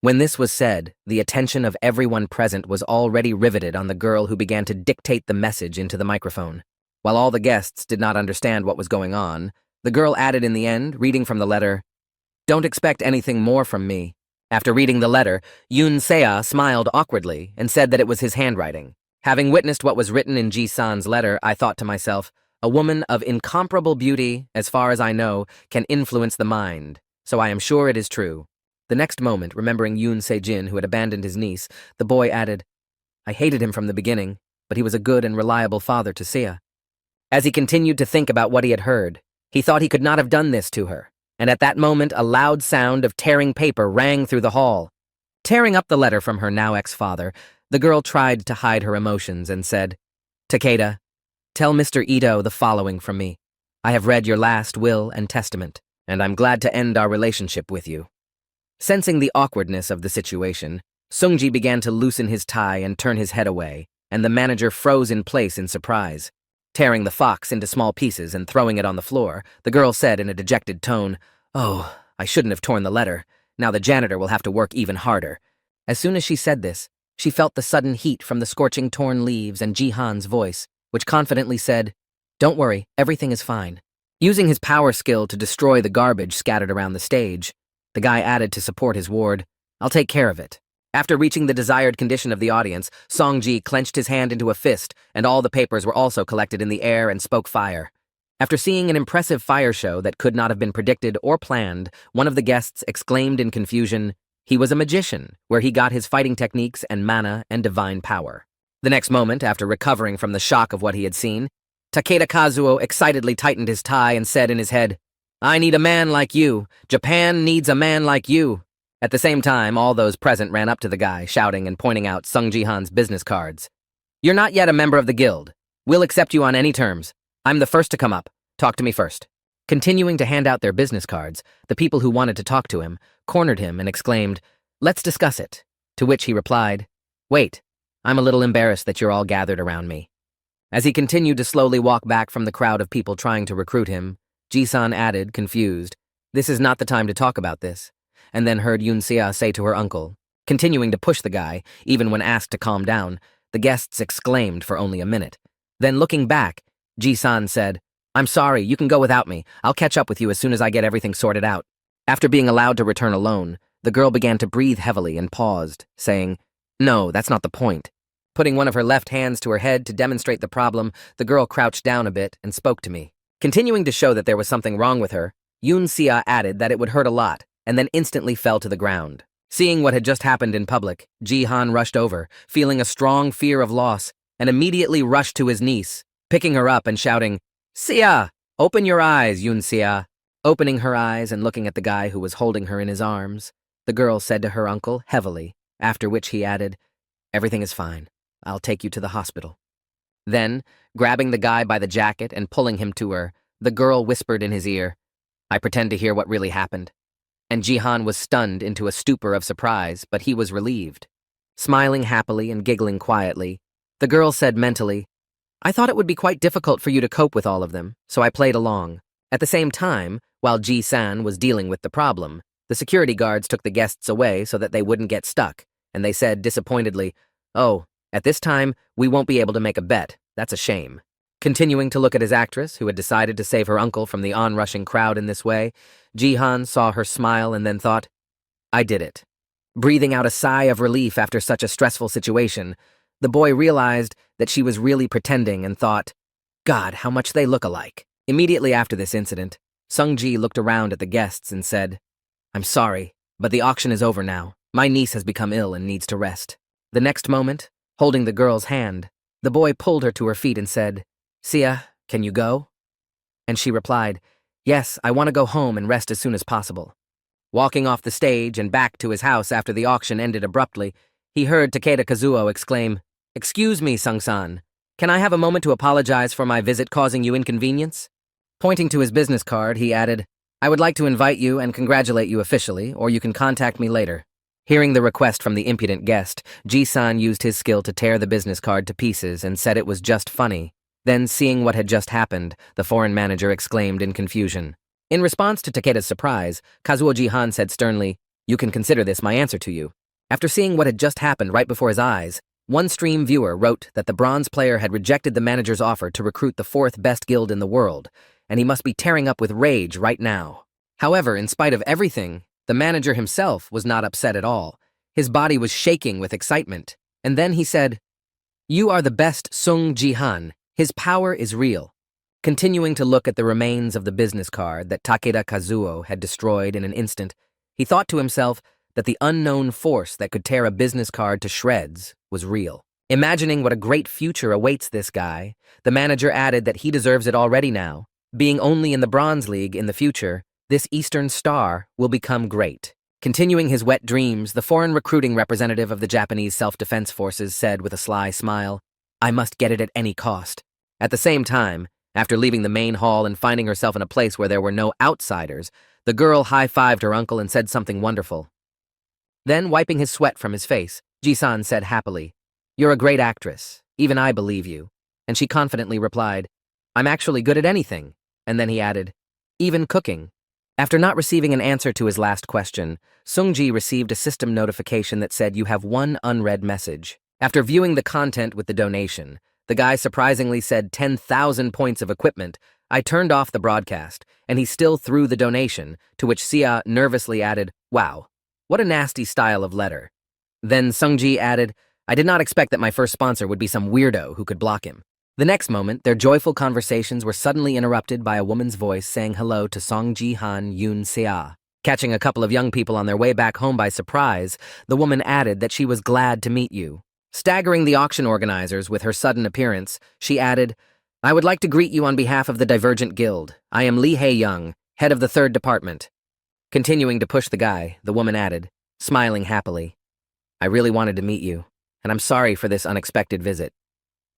When this was said, the attention of everyone present was already riveted on the girl who began to dictate the message into the microphone. While all the guests did not understand what was going on, the girl added in the end, reading from the letter, "Don't expect anything more from me." After reading the letter, Yoon Sea smiled awkwardly and said that it was his handwriting. Having witnessed what was written in Ji-san's letter, I thought to myself, a woman of incomparable beauty, as far as I know, can influence the mind, so I am sure it is true. The next moment, remembering Yoon Se-jin, who had abandoned his niece, the boy added, "I hated him from the beginning, but he was a good and reliable father to Sia." As he continued to think about what he had heard, he thought he could not have done this to her, and at that moment a loud sound of tearing paper rang through the hall. Tearing up the letter from her now ex-father, the girl tried to hide her emotions and said, "Takeda, tell Mr. Ito the following from me. I have read your last will and testament, and I'm glad to end our relationship with you." Sensing the awkwardness of the situation, Sungji began to loosen his tie and turn his head away, and the manager froze in place in surprise. Tearing the fox into small pieces and throwing it on the floor, the girl said in a dejected tone, "Oh, I shouldn't have torn the letter. Now the janitor will have to work even harder." As soon as she said this, she felt the sudden heat from the scorching torn leaves and Jihan's voice, which confidently said, "Don't worry, everything is fine." Using his power skill to destroy the garbage scattered around the stage, the guy added to support his ward, "I'll take care of it." After reaching the desired condition of the audience, Song-ji clenched his hand into a fist, and all the papers were also collected in the air and spoke fire. After seeing an impressive fire show that could not have been predicted or planned, one of the guests exclaimed in confusion, he was a magician, where he got his fighting techniques and mana and divine power. The next moment, after recovering from the shock of what he had seen, Takeda Kazuo excitedly tightened his tie and said in his head, "I need a man like you. Japan needs a man like you." At the same time, all those present ran up to the guy, shouting and pointing out Sung Ji-han's business cards. "You're not yet a member of the guild. We'll accept you on any terms. I'm the first to come up. Talk to me first." Continuing to hand out their business cards, the people who wanted to talk to him cornered him and exclaimed, "Let's discuss it." To which he replied, "Wait, I'm a little embarrassed that you're all gathered around me." As he continued to slowly walk back from the crowd of people trying to recruit him, Ji-san added, confused, "This is not the time to talk about this," and then heard Yoon-sia say to her uncle, continuing to push the guy, even when asked to calm down. The guests exclaimed for only a minute. Then looking back, Ji-san said, "I'm sorry, you can go without me. I'll catch up with you as soon as I get everything sorted out." After being allowed to return alone, the girl began to breathe heavily and paused, saying, "No, that's not the point." Putting one of her left hands to her head to demonstrate the problem, the girl crouched down a bit and spoke to me. Continuing to show that there was something wrong with her, Yoon-sia added that it would hurt a lot, and then instantly fell to the ground. Seeing what had just happened in public, Ji-han rushed over, feeling a strong fear of loss, and immediately rushed to his niece, picking her up and shouting, "Sia! Open your eyes, Yoon-sia!" Opening her eyes and looking at the guy who was holding her in his arms, the girl said to her uncle heavily, after which he added, "Everything is fine. I'll take you to the hospital." Then, grabbing the guy by the jacket and pulling him to her, the girl whispered in his ear, "I pretend to hear what really happened." And Ji-han was stunned into a stupor of surprise, but he was relieved. Smiling happily and giggling quietly, the girl said mentally, "I thought it would be quite difficult for you to cope with all of them, so I played along." At the same time, while Ji-san was dealing with the problem, the security guards took the guests away so that they wouldn't get stuck, and they said disappointedly, "Oh, at this time, we won't be able to make a bet. That's a shame." Continuing to look at his actress, who had decided to save her uncle from the onrushing crowd in this way, Ji-han saw her smile and then thought, "I did it." Breathing out a sigh of relief after such a stressful situation, the boy realized that she was really pretending and thought, "God, how much they look alike." Immediately after this incident, Sung-ji looked around at the guests and said, "I'm sorry, but the auction is over now. My niece has become ill and needs to rest." The next moment, holding the girl's hand, the boy pulled her to her feet and said, "Sia, can you go?" And she replied, "Yes, I want to go home and rest as soon as possible." Walking off the stage and back to his house after the auction ended abruptly, he heard Takeda Kazuo exclaim, "Excuse me, Sung-san. Can I have a moment to apologize for my visit causing you inconvenience?" Pointing to his business card, he added, "I would like to invite you and congratulate you officially, or you can contact me later." Hearing the request from the impudent guest, Ji-san used his skill to tear the business card to pieces and said it was just funny. Then, seeing what had just happened, the foreign manager exclaimed in confusion. In response to Takeda's surprise, Kazuo Ji-han said sternly, "You can consider this my answer to you." After seeing what had just happened right before his eyes, one stream viewer wrote that the bronze player had rejected the manager's offer to recruit the fourth best guild in the world, and he must be tearing up with rage right now. However, in spite of everything, the manager himself was not upset at all. His body was shaking with excitement, and then he said, "You are the best Sung Ji-han. His power is real." Continuing to look at the remains of the business card that Takeda Kazuo had destroyed in an instant, he thought to himself that the unknown force that could tear a business card to shreds was real. Imagining what a great future awaits this guy, the manager added that he deserves it already now. Being only in the Bronze League in the future, this Eastern star will become great. Continuing his wet dreams, the foreign recruiting representative of the Japanese Self-Defense Forces said with a sly smile, "I must get it at any cost." At the same time, after leaving the main hall and finding herself in a place where there were no outsiders, the girl high-fived her uncle and said something wonderful. Then, wiping his sweat from his face, Ji-san said happily, "You're a great actress. Even I believe you." And she confidently replied, I'm actually good at anything. And then he added, even cooking. After not receiving an answer to his last question, Sungji received a system notification that said you have one unread message. After viewing the content with the donation, the guy surprisingly said 10,000 points of equipment. I turned off the broadcast, and he still threw the donation, to which Sia nervously added, wow, what a nasty style of letter. Then Sungji added, I did not expect that my first sponsor would be some weirdo who could block him. The next moment, their joyful conversations were suddenly interrupted by a woman's voice saying hello to Song Ji-han Yoon Sea. Catching a couple of young people on their way back home by surprise, the woman added that she was glad to meet you. Staggering the auction organizers with her sudden appearance, she added, I would like to greet you on behalf of the Divergent Guild. I am Lee Hae-young, head of the 3rd Department. Continuing to push the guy, the woman added, smiling happily, I really wanted to meet you, and I'm sorry for this unexpected visit.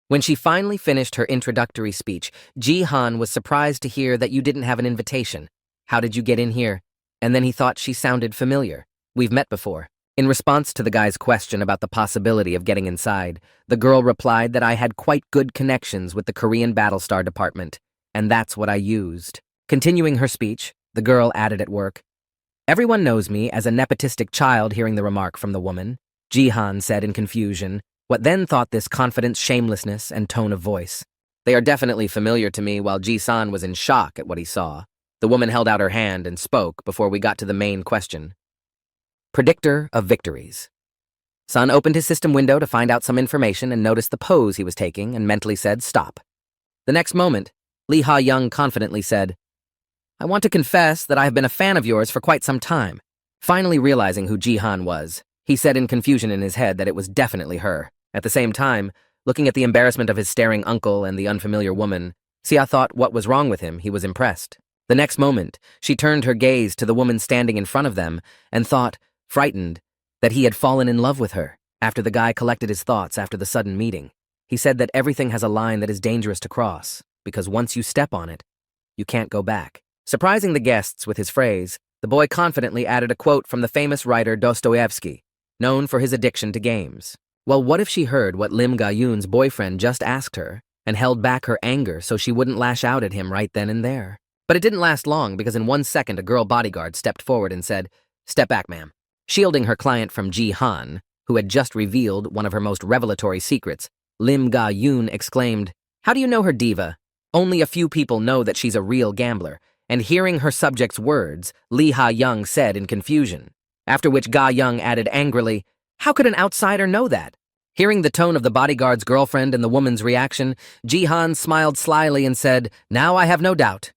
When she finally finished her introductory speech, Ji-han was surprised to hear that you didn't have an invitation. How did you get in here? And then he thought she sounded familiar. We've met before. In response to the guy's question about the possibility of getting inside, the girl replied that I had quite good connections with the Korean Battlestar Department, and that's what I used. Continuing her speech, the girl added at work, everyone knows me as a nepotistic child. Hearing the remark from the woman, Ji-han said in confusion, what then thought this confidence, shamelessness, and tone of voice. They are definitely familiar to me. While Ji-san was in shock at what he saw, the woman held out her hand and spoke before we got to the main question. Predictor of victories. Sun opened his system window to find out some information and noticed the pose he was taking and mentally said, stop. The next moment, Lee Ha-young confidently said, I want to confess that I have been a fan of yours for quite some time. Finally realizing who Ji-han was, he said in confusion in his head that it was definitely her. At the same time, looking at the embarrassment of his staring uncle and the unfamiliar woman, Sia thought what was wrong with him. He was impressed. The next moment, she turned her gaze to the woman standing in front of them and thought, frightened, that he had fallen in love with her. After the guy collected his thoughts after the sudden meeting, he said that everything has a line that is dangerous to cross, because once you step on it, you can't go back. Surprising the guests with his phrase, the boy confidently added a quote from the famous writer Dostoevsky, known for his addiction to games. Well, what if she heard what Lim Ga-yoon's boyfriend just asked her and held back her anger so she wouldn't lash out at him right then and there? But it didn't last long, because in 1 second a girl bodyguard stepped forward and said, step back, ma'am. Shielding her client from Ji-han, who had just revealed one of her most revelatory secrets, Lim Ga-yoon exclaimed, how do you know her, diva? Only a few people know that she's a real gambler. And hearing her subject's words, Lee Ha-young said in confusion. After which Ga-young added angrily, how could an outsider know that? Hearing the tone of the bodyguard's girlfriend and the woman's reaction, Ji-han smiled slyly and said, now I have no doubt.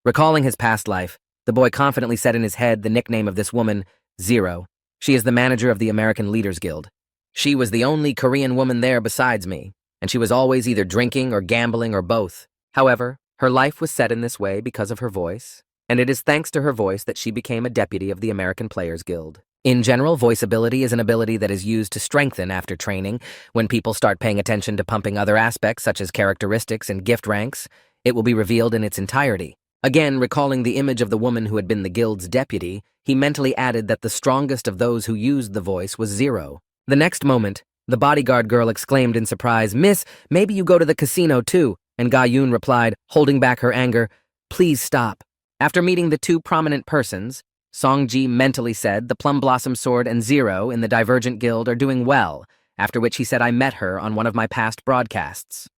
Recalling his past life, the boy confidently said in his head the nickname of this woman, Zero. She is the manager of the American Leaders Guild. She was the only Korean woman there besides me, and she was always either drinking or gambling or both. However, her life was set in this way because of her voice, and it is thanks to her voice that she became a deputy of the American Players Guild. In general, voice ability is an ability that is used to strengthen after training. When people start paying attention to pumping other aspects such as characteristics and gift ranks, it will be revealed in its entirety. Again, recalling the image of the woman who had been the guild's deputy, he mentally added that the strongest of those who used the voice was Zero. The next moment, the bodyguard girl exclaimed in surprise, Miss, maybe you go to the casino too, and Ga-yoon replied, holding back her anger, please stop. After meeting the two prominent persons, Song-ji mentally said the Plum Blossom Sword and Zero in the Divergent Guild are doing well, after which he said I met her on one of my past broadcasts.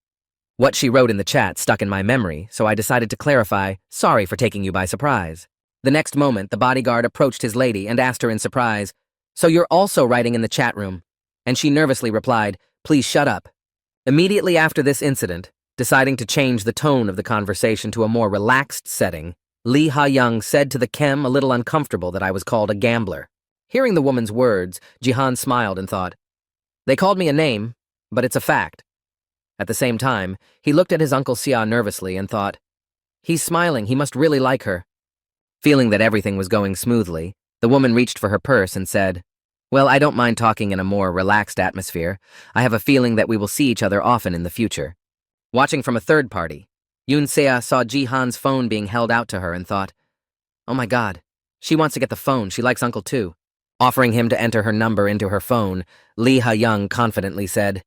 What she wrote in the chat stuck in my memory, so I decided to clarify, sorry for taking you by surprise. The next moment, the bodyguard approached his lady and asked her in surprise, so you're also writing in the chat room? And she nervously replied, please shut up. Immediately after this incident, deciding to change the tone of the conversation to a more relaxed setting, Lee Ha-young said to the Kem a little uncomfortable that I was called a gambler. Hearing the woman's words, Ji-han smiled and thought, they called me a name, but it's a fact. At the same time, he looked at his Uncle Sia nervously and thought, he's smiling, he must really like her. Feeling that everything was going smoothly, the woman reached for her purse and said, well, I don't mind talking in a more relaxed atmosphere. I have a feeling that we will see each other often in the future. Watching from a third party, Yoon Sea saw Ji-han's phone being held out to her and thought, oh my god, she wants to get the phone, she likes Uncle too. Offering him to enter her number into her phone, Lee Ha-young confidently said,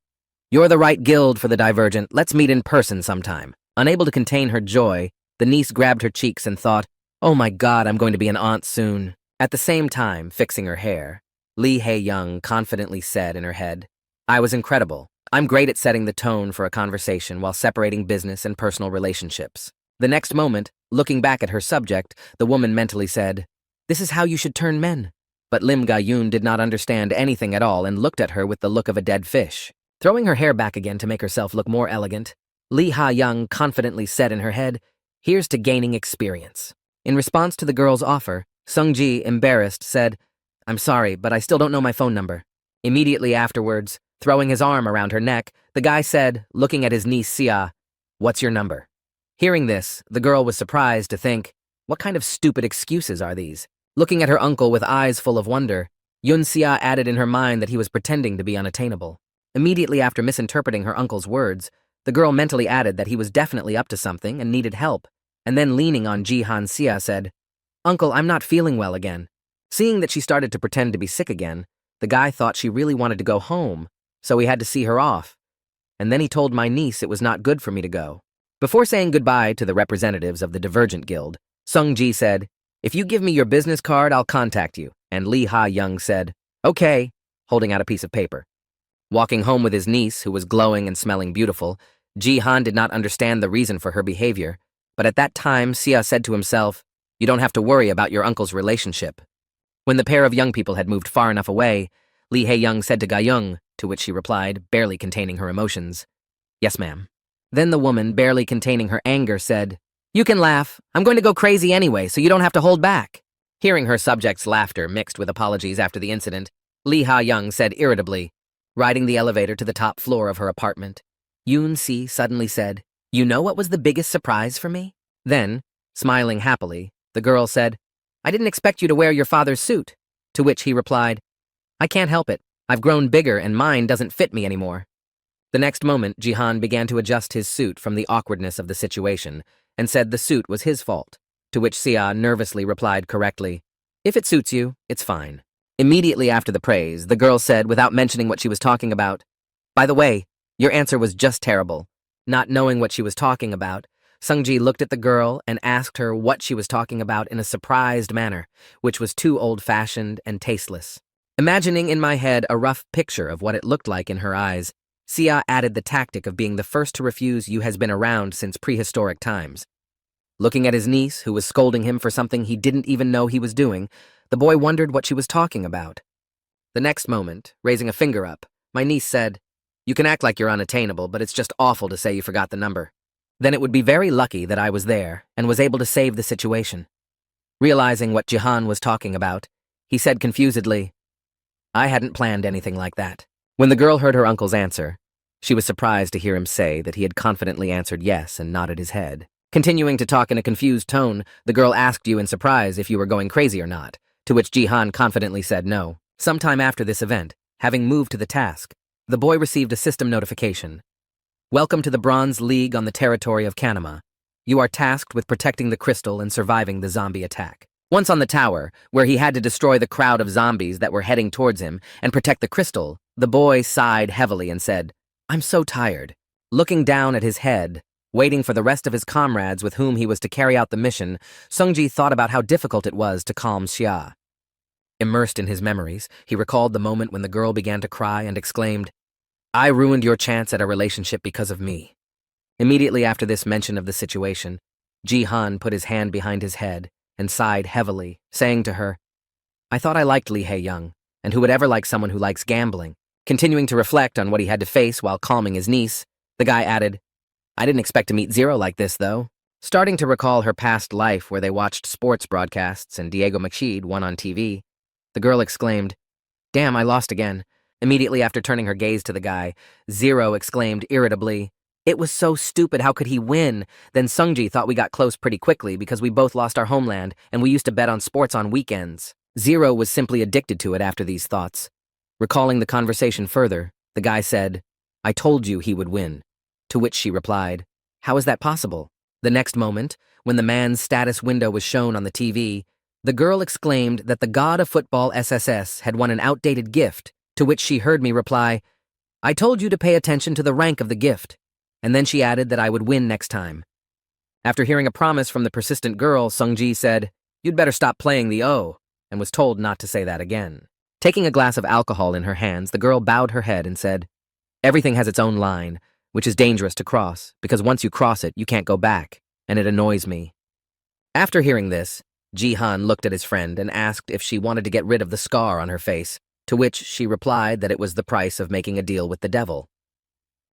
you're the right guild for the Divergent, let's meet in person sometime. Unable to contain her joy, the niece grabbed her cheeks and thought, "Oh my God, I'm going to be an aunt soon." At the same time, fixing her hair, Lee Hae-young confidently said in her head, "I was incredible. I'm great at setting the tone for a conversation while separating business and personal relationships." The next moment, looking back at her subject, the woman mentally said, "This is how you should turn men." But Lim Ga-yoon did not understand anything at all and looked at her with the look of a dead fish. Throwing her hair back again to make herself look more elegant, Lee Ha-young confidently said in her head, "Here's to gaining experience." In response to the girl's offer, Sung-ji, embarrassed, said, "I'm sorry, but I still don't know my phone number." Immediately afterwards, throwing his arm around her neck, the guy said, looking at his niece Sia, "What's your number?" Hearing this, the girl was surprised to think, what kind of stupid excuses are these? Looking at her uncle with eyes full of wonder, Yun Sia added in her mind that he was pretending to be unattainable. Immediately after misinterpreting her uncle's words, the girl mentally added that he was definitely up to something and needed help, and then leaning on Ji-han Sia said, "Uncle, I'm not feeling well again." Seeing that she started to pretend to be sick again, the guy thought she really wanted to go home, so he had to see her off. And then he told my niece it was not good for me to go. Before saying goodbye to the representatives of the Divergent Guild, Sung-ji said, "If you give me your business card, I'll contact you." And Lee Ha-young said, "Okay," holding out a piece of paper. Walking home with his niece, who was glowing and smelling beautiful, Ji-han did not understand the reason for her behavior, but at that time, Sia said to himself, "You don't have to worry about your uncle's relationship." When the pair of young people had moved far enough away, Lee Hae-young said to Ga-young, to which she replied, barely containing her emotions, "Yes, ma'am." Then the woman, barely containing her anger, said, "You can laugh. I'm going to go crazy anyway, so you don't have to hold back." Hearing her subject's laughter mixed with apologies after the incident, Lee Ha-young said irritably, riding the elevator to the top floor of her apartment. Yoon-si suddenly said, "You know what was the biggest surprise for me?" Then, smiling happily, the girl said, "I didn't expect you to wear your father's suit." To which he replied, "I can't help it. I've grown bigger and mine doesn't fit me anymore." The next moment, Ji-han began to adjust his suit from the awkwardness of the situation and said the suit was his fault, to which Sia nervously replied correctly, "If it suits you, it's fine." Immediately after the praise, the girl said, without mentioning what she was talking about, "By the way, your answer was just terrible." Not knowing what she was talking about, Sung-ji looked at the girl and asked her what she was talking about in a surprised manner, which was too old-fashioned and tasteless. Imagining in my head a rough picture of what it looked like in her eyes, Sia added the tactic of being the first to refuse you has been around since prehistoric times. Looking at his niece, who was scolding him for something he didn't even know he was doing, the boy wondered what she was talking about. The next moment, raising a finger up, my niece said, "You can act like you're unattainable, but it's just awful to say you forgot the number. Then it would be very lucky that I was there and was able to save the situation." Realizing what Ji-han was talking about, he said confusedly, "I hadn't planned anything like that." When the girl heard her uncle's answer, she was surprised to hear him say that he had confidently answered yes and nodded his head. Continuing to talk in a confused tone, the girl asked you in surprise if you were going crazy or not, to which Ji-han confidently said no. Sometime after this event, having moved to the task, the boy received a system notification. "Welcome to the Bronze League on the territory of Kanama. You are tasked with protecting the crystal and surviving the zombie attack." Once on the tower, where he had to destroy the crowd of zombies that were heading towards him and protect the crystal, the boy sighed heavily and said, "I'm so tired." Looking down at his head, waiting for the rest of his comrades with whom he was to carry out the mission, Sung-ji thought about how difficult it was to calm Xia. Immersed in his memories, he recalled the moment when the girl began to cry and exclaimed, "I ruined your chance at a relationship because of me." Immediately after this mention of the situation, Ji-han put his hand behind his head and sighed heavily, saying to her, "I thought I liked Lee Hae-young, and who would ever like someone who likes gambling?" Continuing to reflect on what he had to face while calming his niece, the guy added, "I didn't expect to meet Zero like this, though." Starting to recall her past life where they watched sports broadcasts and Diego McSheed won on TV, the girl exclaimed, "Damn, I lost again." Immediately after turning her gaze to the guy, Zero exclaimed irritably, "It was so stupid, how could he win?" Then Sung-ji thought we got close pretty quickly because we both lost our homeland and we used to bet on sports on weekends. Zero was simply addicted to it after these thoughts. Recalling the conversation further, the guy said, "I told you he would win." To which she replied, "How is that possible?" The next moment, when the man's status window was shown on the TV, the girl exclaimed that the god of football SSS had won an outdated gift, to which she heard me reply, "I told you to pay attention to the rank of the gift." and then she added that I would win next time. After hearing a promise from the persistent girl, Sungji said, "You'd better stop playing the O," and was told not to say that again. Taking a glass of alcohol in her hands, the girl bowed her head and said, "Everything has its own line, which is dangerous to cross, because once you cross it, you can't go back, and it annoys me." After hearing this, Ji-han looked at his friend and asked if she wanted to get rid of the scar on her face, to which she replied that it was the price of making a deal with the devil.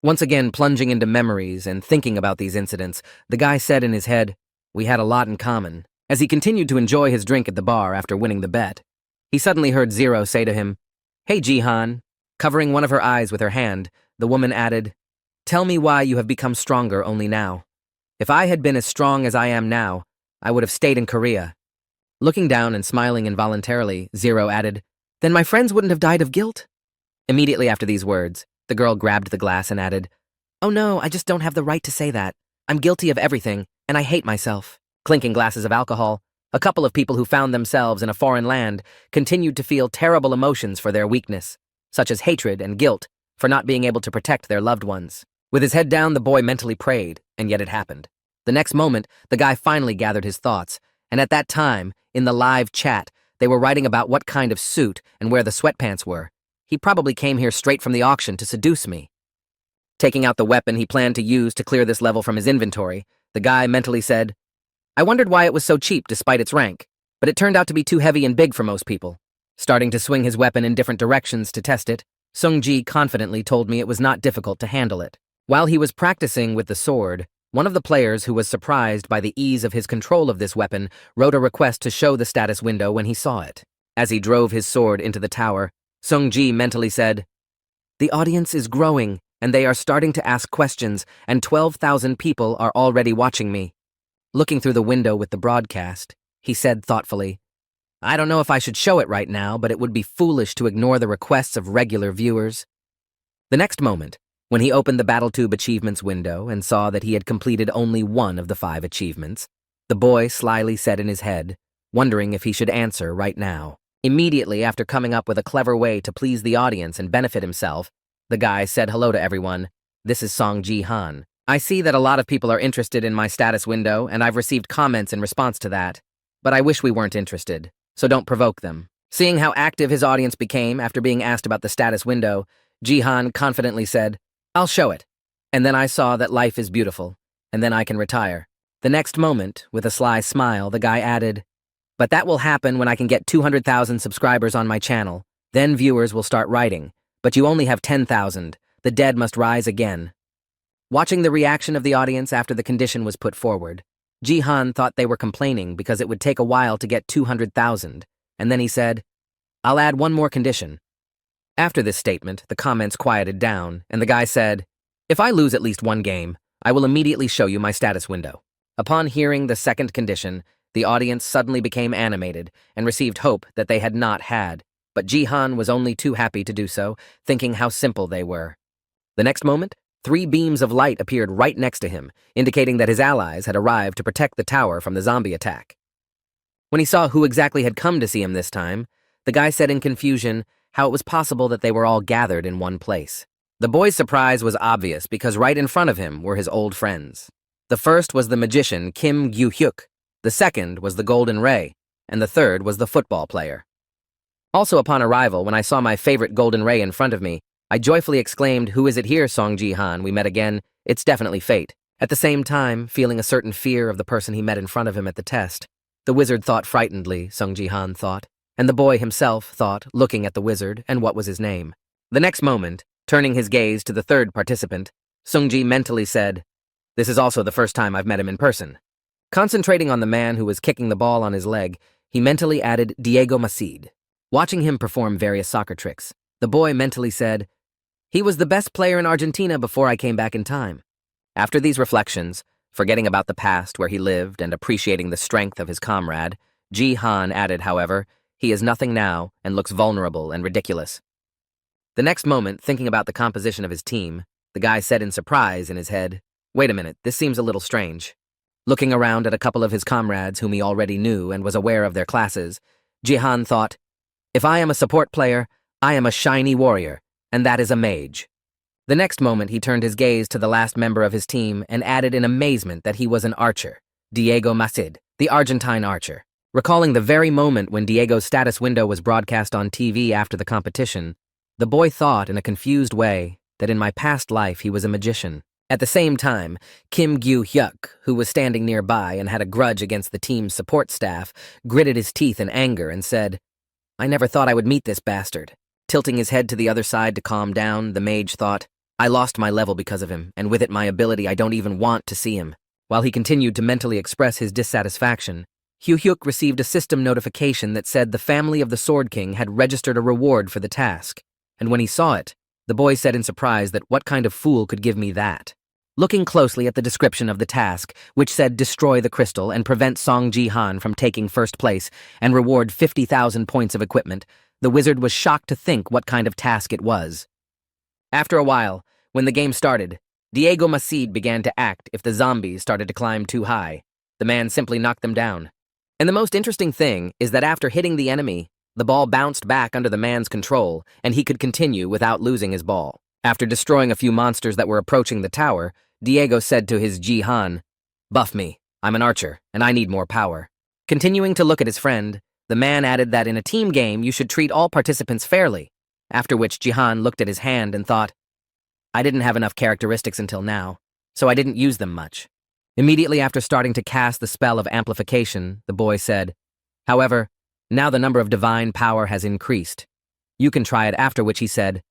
Once again plunging into memories and thinking about these incidents, the guy said in his head, "We had a lot in common." As he continued to enjoy his drink at the bar after winning the bet, he suddenly heard Zero say to him, "Hey, Ji-han." Covering one of her eyes with her hand, the woman added, "Tell me why you have become stronger only now. If I had been as strong as I am now, I would have stayed in Korea." Looking down and smiling involuntarily, Zero added, "Then my friends wouldn't have died of guilt?" Immediately after these words, the girl grabbed the glass and added, "Oh no, I just don't have the right to say that. I'm guilty of everything, and I hate myself." Clinking glasses of alcohol, a couple of people who found themselves in a foreign land continued to feel terrible emotions for their weakness, such as hatred and guilt for not being able to protect their loved ones. With his head down, the boy mentally prayed, and yet it happened. The next moment, the guy finally gathered his thoughts, and at that time, in the live chat, they were writing about what kind of suit and where the sweatpants were. He probably came here straight from the auction to seduce me. Taking out the weapon he planned to use to clear this level from his inventory, the guy mentally said, "I wondered why it was so cheap despite its rank, but it turned out to be too heavy and big for most people." Starting to swing his weapon in different directions to test it, Sung-ji confidently told me it was not difficult to handle it. While he was practicing with the sword, one of the players who was surprised by the ease of his control of this weapon wrote a request to show the status window when he saw it. As he drove his sword into the tower, Sung-ji mentally said, "The audience is growing, and they are starting to ask questions, and 12,000 people are already watching me." Looking through the window with the broadcast, he said thoughtfully, "I don't know if I should show it right now, but it would be foolish to ignore the requests of regular viewers." The next moment, when he opened the BattleTube achievements window and saw that he had completed only one of the 5 achievements, the boy slyly said in his head, wondering if he should answer right now. Immediately after coming up with a clever way to please the audience and benefit himself, the guy said hello to everyone. "This is Song Ji-han. I see that a lot of people are interested in my status window, and I've received comments in response to that. But I wish we weren't interested, so don't provoke them." Seeing how active his audience became after being asked about the status window, Ji-han confidently said, "I'll show it. And then I saw that life is beautiful, and then I can retire." The next moment, with a sly smile, the guy added, "But that will happen when I can get 200,000 subscribers on my channel. Then viewers will start writing. But you only have 10,000. The dead must rise again." Watching the reaction of the audience after the condition was put forward, Ji-han thought they were complaining because it would take a while to get 200,000, and then he said, "I'll add one more condition." After this statement, the comments quieted down, and the guy said, "If I lose at least one game, I will immediately show you my status window." Upon hearing the second condition, the audience suddenly became animated and received hope that they had not had, but Ji-han was only too happy to do so, thinking how simple they were. The next moment, 3 beams of light appeared right next to him, indicating that his allies had arrived to protect the tower from the zombie attack. When he saw who exactly had come to see him this time, the guy said in confusion how it was possible that they were all gathered in one place. The boy's surprise was obvious because right in front of him were his old friends. The first was the magician Kim Gyu-hyuk, the second was the Golden Ray, and the third was the football player. Also upon arrival, when I saw my favorite Golden Ray in front of me, I joyfully exclaimed, "Who is it here, Song Ji-han? We met again. It's definitely fate." At the same time, feeling a certain fear of the person he met in front of him at the test. The wizard thought frightenedly, Song Ji-han thought, and the boy himself thought, looking at the wizard, and what was his name. The next moment, turning his gaze to the third participant, Sung-ji mentally said, "This is also the first time I've met him in person." Concentrating on the man who was kicking the ball on his leg, he mentally added Diego Masid. Watching him perform various soccer tricks, the boy mentally said, "He was the best player in Argentina before I came back in time." After these reflections, forgetting about the past where he lived and appreciating the strength of his comrade, Ji-han added, however, "He is nothing now and looks vulnerable and ridiculous." The next moment, thinking about the composition of his team, the guy said in surprise in his head, "Wait a minute, this seems a little strange." Looking around at a couple of his comrades whom he already knew and was aware of their classes, Ji-han thought, "If I am a support player, I am a shiny warrior, and that is a mage." The next moment, he turned his gaze to the last member of his team and added in amazement that he was an archer, Diego Macid, the Argentine archer. Recalling the very moment when Diego's status window was broadcast on TV after the competition, the boy thought in a confused way that in my past life he was a magician. At the same time, Kim Gyu-hyuk, who was standing nearby and had a grudge against the team's support staff, gritted his teeth in anger and said, "I never thought I would meet this bastard." Tilting his head to the other side to calm down, the mage thought, "I lost my level because of him, and with it my ability I don't even want to see him." While he continued to mentally express his dissatisfaction, Hyuk received a system notification that said the family of the Sword King had registered a reward for the task, and when he saw it, the boy said in surprise that what kind of fool could give me that? Looking closely at the description of the task, which said destroy the crystal and prevent Song Ji-han from taking first place and reward 50,000 points of equipment, the wizard was shocked to think what kind of task it was. After a while, when the game started, Diego Macid began to act if the zombies started to climb too high. The man simply knocked them down. And the most interesting thing is that after hitting the enemy, the ball bounced back under the man's control, and he could continue without losing his ball. After destroying a few monsters that were approaching the tower, Diego said to his Ji-han, "Buff me. I'm an archer, and I need more power." Continuing to look at his friend, the man added that in a team game you should treat all participants fairly, after which Ji-han looked at his hand and thought, "I didn't have enough characteristics until now, so I didn't use them much." Immediately after starting to cast the spell of amplification, the boy said, "However, now the number of divine power has increased. You can try it," after which he said,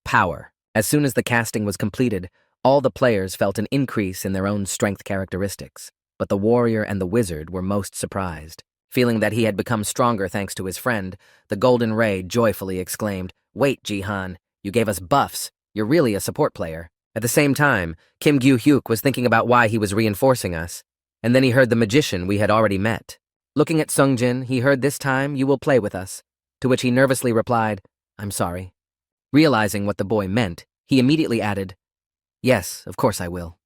"Power." As soon as the casting was completed, all the players felt an increase in their own strength characteristics, but the warrior and the wizard were most surprised. Feeling that he had become stronger thanks to his friend, the Golden Ray joyfully exclaimed, "Wait, Ji-han, you gave us buffs. You're really a support player." At the same time, Kim Gyu-hyuk was thinking about why he was reinforcing us, and then he heard the magician we had already met. Looking at Sungjin, he heard, "This time you will play with us," to which he nervously replied, "I'm sorry." Realizing what the boy meant, he immediately added, "Yes, of course I will."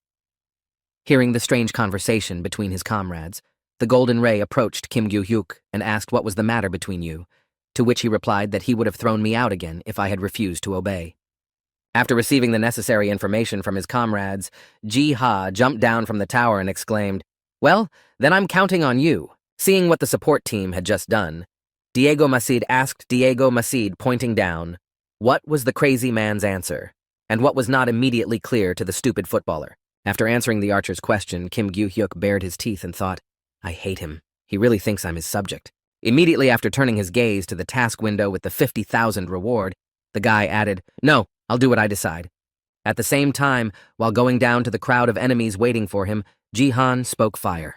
Hearing the strange conversation between his comrades, the Golden Ray approached Kim Gyu-hyuk and asked what was the matter between you, to which he replied that he would have thrown me out again if I had refused to obey. After receiving the necessary information from his comrades, Ji-ha jumped down from the tower and exclaimed, "Well, then I'm counting on you." Seeing what the support team had just done, Diego Macid asked Diego Macid, pointing down, what was the crazy man's answer, and what was not immediately clear to the stupid footballer. After answering the archer's question, Kim Gyu-hyuk bared his teeth and thought, "I hate him. He really thinks I'm his subject." Immediately after turning his gaze to the task window with the 50,000 reward, the guy added, "No, I'll do what I decide." At the same time, while going down to the crowd of enemies waiting for him, Ji-han spoke fire.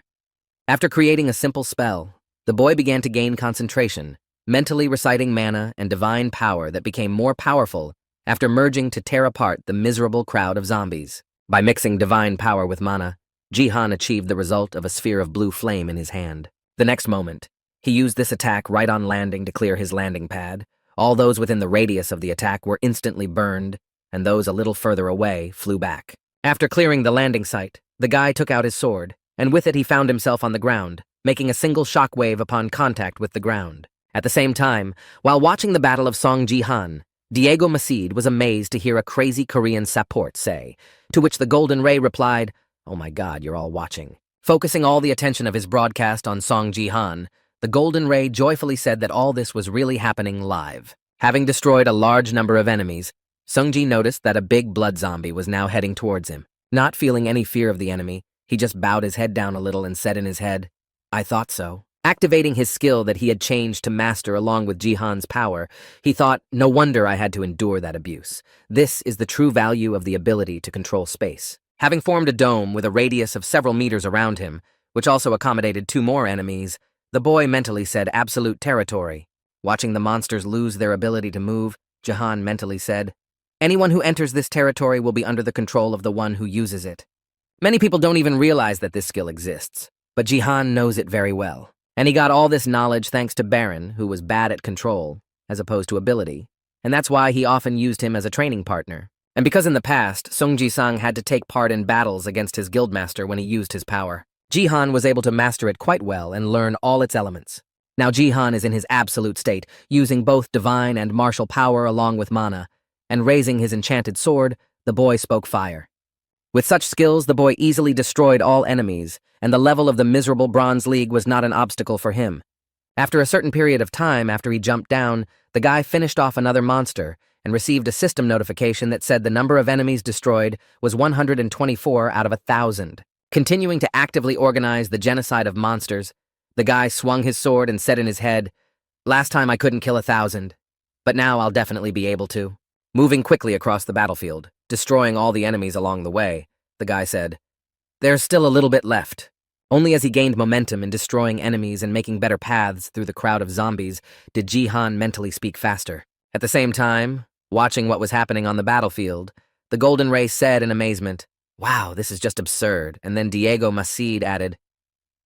After creating a simple spell, the boy began to gain concentration, mentally reciting mana and divine power that became more powerful after merging to tear apart the miserable crowd of zombies. By mixing divine power with mana, Ji-han achieved the result of a sphere of blue flame in his hand. The next moment, he used this attack right on landing to clear his landing pad. All those within the radius of the attack were instantly burned, and those a little further away flew back. After clearing the landing site, the guy took out his sword, and with it he found himself on the ground, making a single shockwave upon contact with the ground. At the same time, while watching the Battle of Song Ji-han, Diego Macid was amazed to hear a crazy Korean support say, to which the Golden Ray replied, "Oh my God, you're all watching." Focusing all the attention of his broadcast on Song Ji-han, the Golden Ray joyfully said that all this was really happening live. Having destroyed a large number of enemies, Sungji noticed that a big blood zombie was now heading towards him. Not feeling any fear of the enemy, he just bowed his head down a little and said in his head, "I thought so." Activating his skill that he had changed to master along with Ji-han's power, he thought, "No wonder I had to endure that abuse. This is the true value of the ability to control space." Having formed a dome with a radius of several meters around him, which also accommodated 2 more enemies, the boy mentally said absolute territory. Watching the monsters lose their ability to move, Ji-han mentally said, "Anyone who enters this territory will be under the control of the one who uses it." Many people don't even realize that this skill exists, but Ji-han knows it very well. And he got all this knowledge thanks to Baron, who was bad at control, as opposed to ability, and that's why he often used him as a training partner. And because in the past, Sung Ji-sang had to take part in battles against his guildmaster when he used his power, Ji-han was able to master it quite well and learn all its elements. Now Ji-han is in his absolute state, using both divine and martial power along with mana, and raising his enchanted sword, The boy spoke fire. With such skills, the boy easily destroyed all enemies, and the level of the miserable Bronze League was not an obstacle for him. After a certain period of time after he jumped down, the guy finished off another monster and received a system notification that said the number of enemies destroyed was 124 out of 1,000. Continuing to actively organize the genocide of monsters, the guy swung his sword and said in his head, "Last time I couldn't kill 1,000, but now I'll definitely be able to." Moving quickly across the battlefield, destroying all the enemies along the way, the guy said, "There's still a little bit left." Only as he gained momentum in destroying enemies and making better paths through the crowd of zombies did Jihan mentally speak faster. At the same time, watching what was happening on the battlefield, the Golden Ray said in amazement, "Wow, this is just absurd." And then Diego Macid added,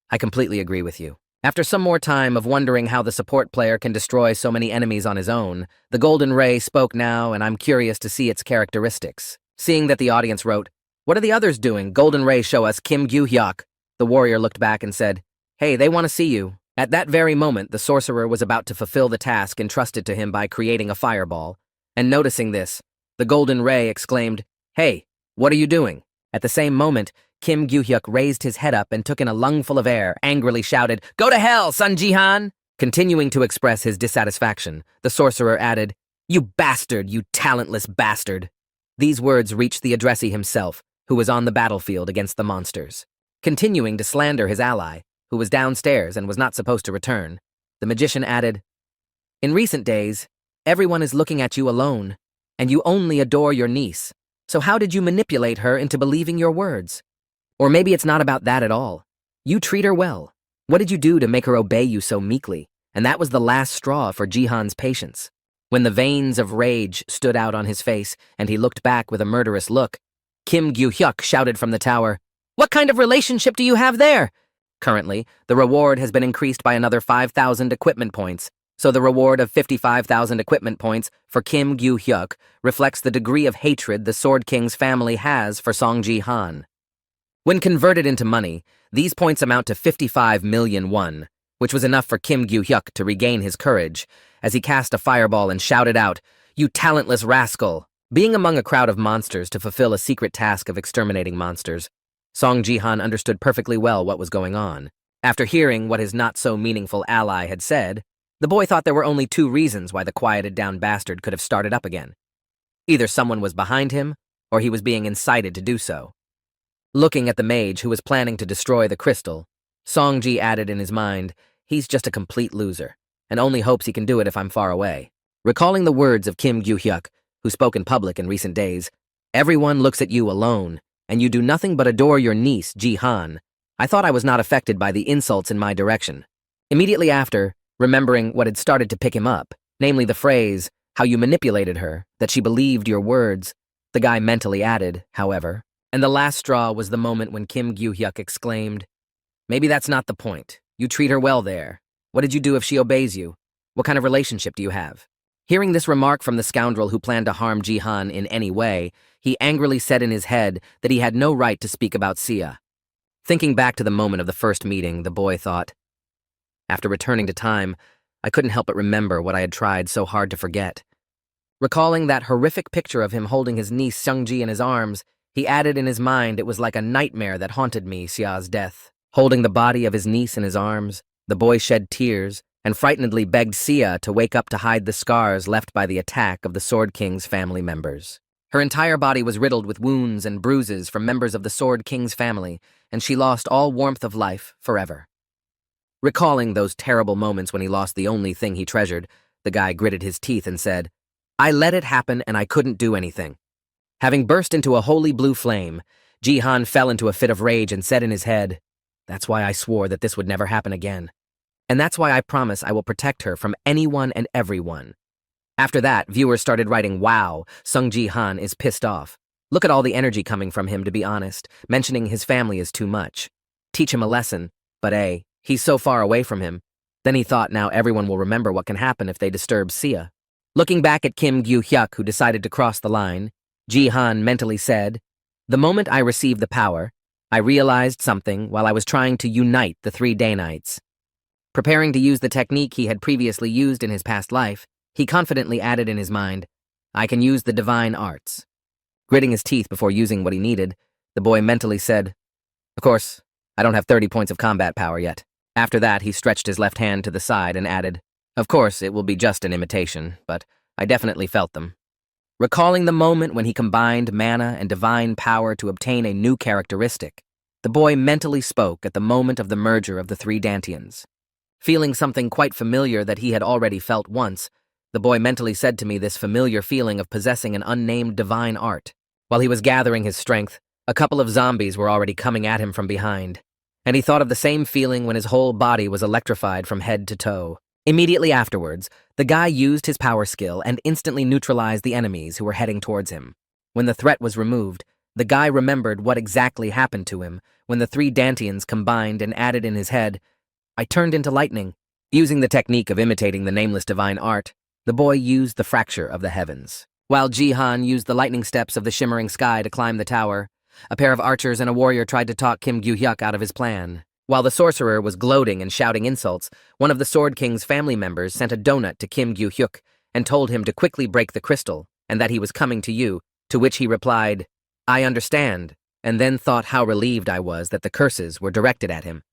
"I completely agree with you." After some more time of wondering how the support player can destroy so many enemies on his own, the Golden Ray spoke now, and I'm curious to see its characteristics. Seeing that the audience wrote, "What are the others doing? Golden Ray, show us Kim Gyu-hyuk." The warrior looked back and said, "Hey, they want to see you." At that very moment, the sorcerer was about to fulfill the task entrusted to him by creating a fireball, and noticing this, the Golden Ray exclaimed, "Hey, what are you doing?" At the same moment, Kim Gyu-hyuk raised his head up and took in a lungful of air, angrily shouted, "Go to hell, Sun Jihan!" Continuing to express his dissatisfaction, the sorcerer added, "You bastard, you talentless bastard." These words reached the addressee himself, who was on the battlefield against the monsters. Continuing to slander his ally, who was downstairs and was not supposed to return, the magician added, "In recent days, everyone is looking at you alone, and you only adore your niece. So how did you manipulate her into believing your words? Or maybe it's not about that at all. You treat her well. What did you do to make her obey you so meekly?" And that was the last straw for Jihan's patience. When the veins of rage stood out on his face and he looked back with a murderous look, Kim Gyu-hyuk shouted from the tower, "What kind of relationship do you have there?" Currently, the reward has been increased by another 5,000 equipment points, so the reward of 55,000 equipment points for Kim Gyu-hyuk reflects the degree of hatred the Sword King's family has for Song Ji-han. When converted into money, these points amount to 55 million won, which was enough for Kim Gyu-hyuk to regain his courage, as he cast a fireball and shouted out, "You talentless rascal!" Being among a crowd of monsters to fulfill a secret task of exterminating monsters, Song Ji-han understood perfectly well what was going on. After hearing what his not-so-meaningful ally had said, the boy thought there were only two reasons why the quieted-down bastard could have started up again. Either someone was behind him, or he was being incited to do so. Looking at the mage who was planning to destroy the crystal, Song Ji added in his mind, "He's just a complete loser, and only hopes he can do it if I'm far away." Recalling the words of Kim Gyu-hyuk, who spoke in public in recent days, "Everyone looks at you alone, and you do nothing but adore your niece, Ji-han," I thought I was not affected by the insults in my direction. Immediately after, remembering what had started to pick him up, namely the phrase, "how you manipulated her, that she believed your words," the guy mentally added, however, and the last straw was the moment when Kim Gyu-hyuk exclaimed, "Maybe that's not the point. You treat her well there. What did you do if she obeys you? What kind of relationship do you have?" Hearing this remark from the scoundrel who planned to harm Ji-han in any way, he angrily said in his head that he had no right to speak about Sia. Thinking back to the moment of the first meeting, the boy thought, after returning to time, I couldn't help but remember what I had tried so hard to forget. Recalling that horrific picture of him holding his niece Seungji in his arms, he added in his mind it was like a nightmare that haunted me, Sia's death. Holding the body of his niece in his arms, the boy shed tears and frightenedly begged Sia to wake up to hide the scars left by the attack of the Sword King's family members. Her entire body was riddled with wounds and bruises from members of the Sword King's family, and she lost all warmth of life forever. Recalling those terrible moments when he lost the only thing he treasured, the guy gritted his teeth and said, "I let it happen and I couldn't do anything." Having burst into a holy blue flame, Ji-han fell into a fit of rage and said in his head, "That's why I swore that this would never happen again. And that's why I promise I will protect her from anyone and everyone." After that, viewers started writing, "Wow, Sung Ji-han is pissed off. Look at all the energy coming from him, to be honest. Mentioning his family is too much. Teach him a lesson, but he's so far away from him." Then he thought now everyone will remember what can happen if they disturb Sia. Looking back at Kim Gyu-hyuk, who decided to cross the line, Ji-han mentally said, "The moment I received the power, I realized something while I was trying to unite the 3 Day-Nights." Preparing to use the technique he had previously used in his past life, he confidently added in his mind, "I can use the divine arts." Gritting his teeth before using what he needed, the boy mentally said, "Of course, I don't have 30 points of combat power yet." After that, he stretched his left hand to the side and added, "Of course, it will be just an imitation, but I definitely felt them." Recalling the moment when he combined mana and divine power to obtain a new characteristic, the boy mentally spoke at the moment of the merger of the three Dantians. Feeling something quite familiar that he had already felt once, the boy mentally said to me this familiar feeling of possessing an unnamed divine art. While he was gathering his strength, a couple of zombies were already coming at him from behind, and he thought of the same feeling when his whole body was electrified from head to toe. Immediately afterwards, the guy used his power skill and instantly neutralized the enemies who were heading towards him. When the threat was removed, the guy remembered what exactly happened to him when the three Dantians combined and added in his head, "I turned into lightning." Using the technique of imitating the nameless divine art, the boy used the fracture of the heavens. While Jihan used the lightning steps of the shimmering sky to climb the tower, a pair of archers and a warrior tried to talk Kim Gyu-hyuk out of his plan. While the sorcerer was gloating and shouting insults, one of the Sword King's family members sent a donut to Kim Gyu-hyuk and told him to quickly break the crystal and that he was coming to you, to which he replied, "I understand," and then thought how relieved I was that the curses were directed at him.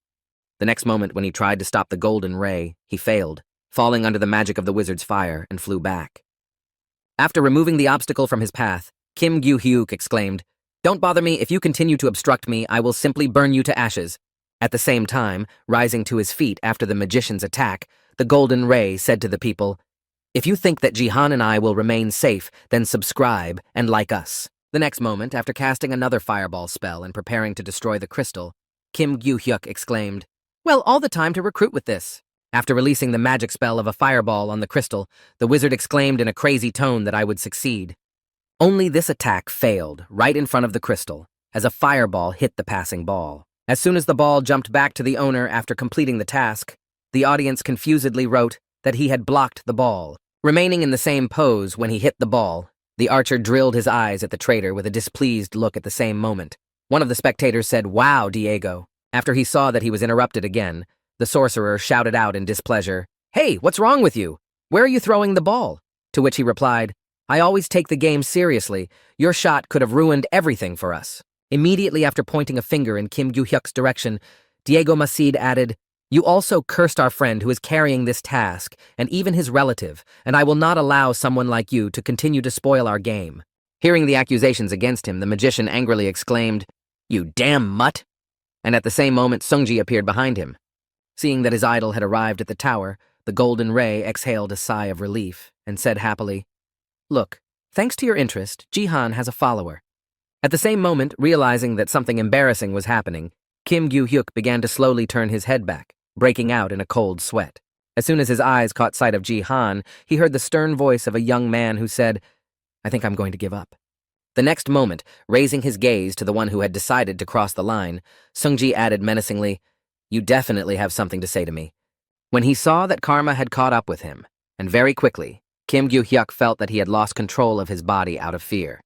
The next moment when he tried to stop the golden ray, he failed, falling under the magic of the wizard's fire and flew back. After removing the obstacle from his path, Kim Gyu-hyuk exclaimed, "Don't bother me. If you continue to obstruct me, I will simply burn you to ashes." At the same time, rising to his feet after the magician's attack, the golden ray said to the people, "If you think that Jihan and I will remain safe, then subscribe and like us." The next moment, after casting another fireball spell and preparing to destroy the crystal, Kim Gyu-hyuk exclaimed, "Well, all the time to recruit with this." After releasing the magic spell of a fireball on the crystal, the wizard exclaimed in a crazy tone that I would succeed. Only this attack failed right in front of the crystal, as a fireball hit the passing ball. As soon as the ball jumped back to the owner after completing the task, the audience confusedly wrote that he had blocked the ball. Remaining in the same pose when he hit the ball, the archer drilled his eyes at the traitor with a displeased look at the same moment. One of the spectators said, "Wow, Diego." After he saw that he was interrupted again, the sorcerer shouted out in displeasure, "Hey, what's wrong with you? Where are you throwing the ball?" To which he replied, "I always take the game seriously. Your shot could have ruined everything for us." Immediately after pointing a finger in Kim Gyu-hyuk's direction, Diego Masid added, "You also cursed our friend who is carrying this task, and even his relative, and I will not allow someone like you to continue to spoil our game." Hearing the accusations against him, the magician angrily exclaimed, "You damn mutt!" And at the same moment, Sungji appeared behind him. Seeing that his idol had arrived at the tower, the golden ray exhaled a sigh of relief and said happily, "Look, thanks to your interest, Jihan has a follower." At the same moment, realizing that something embarrassing was happening, Kim Gyu-hyuk began to slowly turn his head back, breaking out in a cold sweat. As soon as his eyes caught sight of Jihan, he heard the stern voice of a young man who said, "I think I'm going to give up." The next moment, raising his gaze to the one who had decided to cross the line, Sungji added menacingly, "You definitely have something to say to me." When he saw that karma had caught up with him, and very quickly, Kim Gyu-hyuk felt that he had lost control of his body out of fear.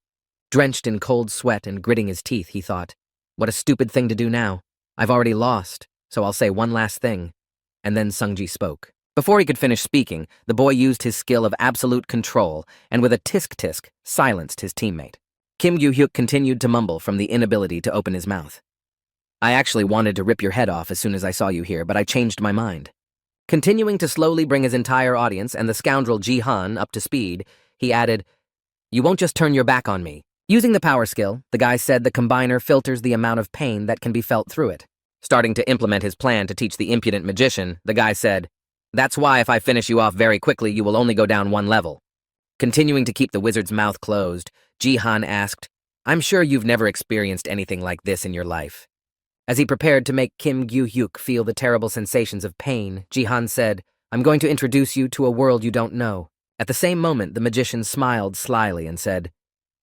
Drenched in cold sweat and gritting his teeth, he thought, "What a stupid thing to do now. I've already lost, so I'll say one last thing." And then Sungji spoke. Before he could finish speaking, the boy used his skill of absolute control and with a tisk-tisk silenced his teammate. Kim Gyu-hyuk continued to mumble from the inability to open his mouth. "I actually wanted to rip your head off as soon as I saw you here, but I changed my mind." Continuing to slowly bring his entire audience and the scoundrel Jihan up to speed, he added, "You won't just turn your back on me." Using the power skill, the guy said the combiner filters the amount of pain that can be felt through it. Starting to implement his plan to teach the impudent magician, the guy said, "That's why if I finish you off very quickly, you will only go down one level." Continuing to keep the wizard's mouth closed, Jihan asked, "I'm sure you've never experienced anything like this in your life." As he prepared to make Kim Gyu-hyuk feel the terrible sensations of pain, Jihan said, "I'm going to introduce you to a world you don't know." At the same moment, the magician smiled slyly and said,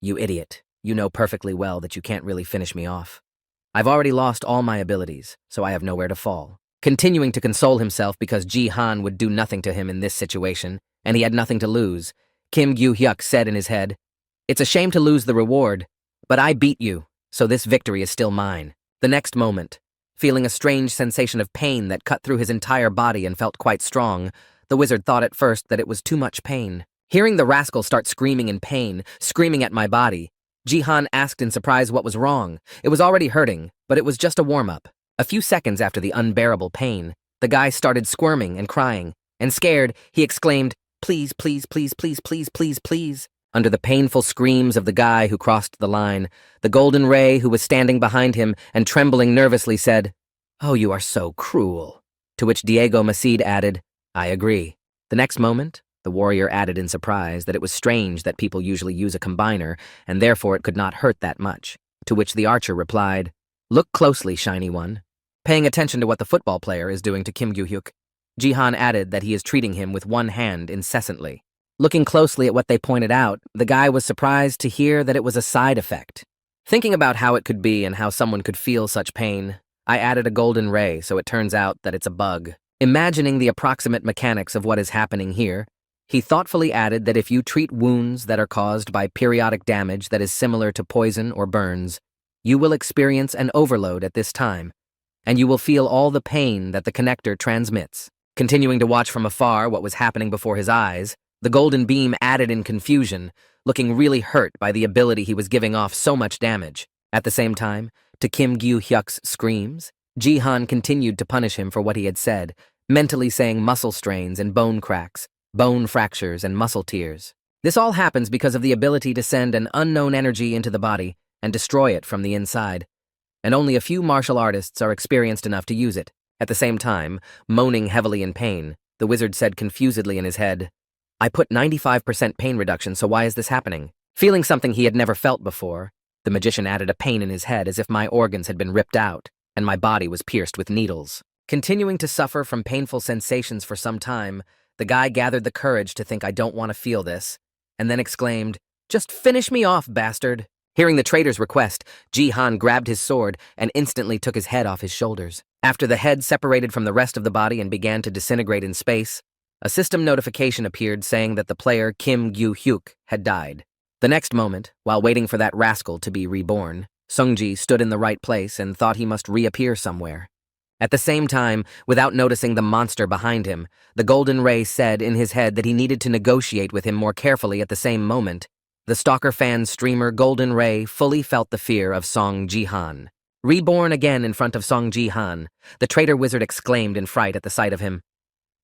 "You idiot, you know perfectly well that you can't really finish me off. I've already lost all my abilities, so I have nowhere to fall." Continuing to console himself because Jihan would do nothing to him in this situation, and he had nothing to lose, Kim Gyu-hyuk said in his head, "It's a shame to lose the reward, but I beat you, so this victory is still mine." The next moment, feeling a strange sensation of pain that cut through his entire body and felt quite strong, the wizard thought at first that it was too much pain. Hearing the rascal start screaming in pain, screaming at my body, Jihan asked in surprise what was wrong. It was already hurting, but it was just a warm-up. A few seconds after the unbearable pain, the guy started squirming and crying, and scared, he exclaimed, "Please, please, please, please, please, please, please." Under the painful screams of the guy who crossed the line, the golden ray who was standing behind him and trembling nervously said, "Oh, you are so cruel." To which Diego Macide added, "I agree." The next moment, the warrior added in surprise that it was strange that people usually use a combiner, and therefore it could not hurt that much. To which the archer replied, "Look closely, shiny one." Paying attention to what the football player is doing to Kim Gyu-hyuk, Jihan added that he is treating him with one hand incessantly. Looking closely at what they pointed out, the guy was surprised to hear that it was a side effect. Thinking about how it could be and how someone could feel such pain, I added a golden ray, so it turns out that it's a bug. Imagining the approximate mechanics of what is happening here, he thoughtfully added that if you treat wounds that are caused by periodic damage that is similar to poison or burns, you will experience an overload at this time, and you will feel all the pain that the connector transmits. Continuing to watch from afar what was happening before his eyes, the golden beam added in confusion, looking really hurt by the ability he was giving off so much damage. At the same time, to Kim Gyu-hyuk's screams, Jihan continued to punish him for what he had said, mentally saying muscle strains and bone cracks, bone fractures and muscle tears. This all happens because of the ability to send an unknown energy into the body and destroy it from the inside, and only a few martial artists are experienced enough to use it. At the same time, moaning heavily in pain, the wizard said confusedly in his head, "I put 95% pain reduction, so why is this happening?" Feeling something he had never felt before, the magician added a pain in his head as if my organs had been ripped out, and my body was pierced with needles. Continuing to suffer from painful sensations for some time, the guy gathered the courage to think, "I don't want to feel this," and then exclaimed, "Just finish me off, bastard." Hearing the traitor's request, Jihan grabbed his sword and instantly took his head off his shoulders. After the head separated from the rest of the body and began to disintegrate in space, a system notification appeared saying that the player Kim Gyu-hyuk had died. The next moment, while waiting for that rascal to be reborn, Sungji stood in the right place and thought he must reappear somewhere. At the same time, without noticing the monster behind him, the golden ray said in his head that he needed to negotiate with him more carefully. At the same moment, the stalker fan streamer Golden Ray fully felt the fear of Song Jihan. Reborn again in front of Song Jihan, the traitor wizard exclaimed in fright at the sight of him,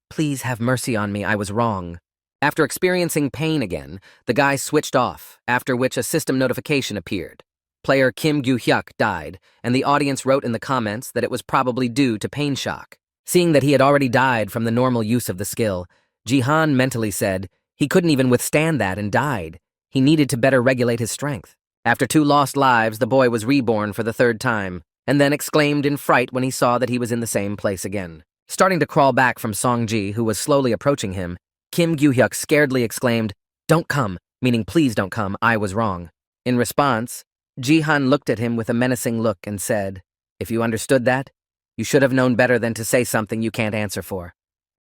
"Please have mercy on me, I was wrong." After experiencing pain again, the guy switched off, after which a system notification appeared. Player Kim Gyu-hyuk died, and the audience wrote in the comments that it was probably due to pain shock. Seeing that he had already died from the normal use of the skill, Jihan mentally said he couldn't even withstand that and died. He needed to better regulate his strength. After 2 lost lives, the boy was reborn for the 3rd time, and then exclaimed in fright when he saw that he was in the same place again. Starting to crawl back from Songji, who was slowly approaching him, Kim Gyu-hyuk scaredly exclaimed, "Don't come," meaning please don't come, I was wrong. In response, Jihan looked at him with a menacing look and said, "If you understood that, you should have known better than to say something you can't answer for."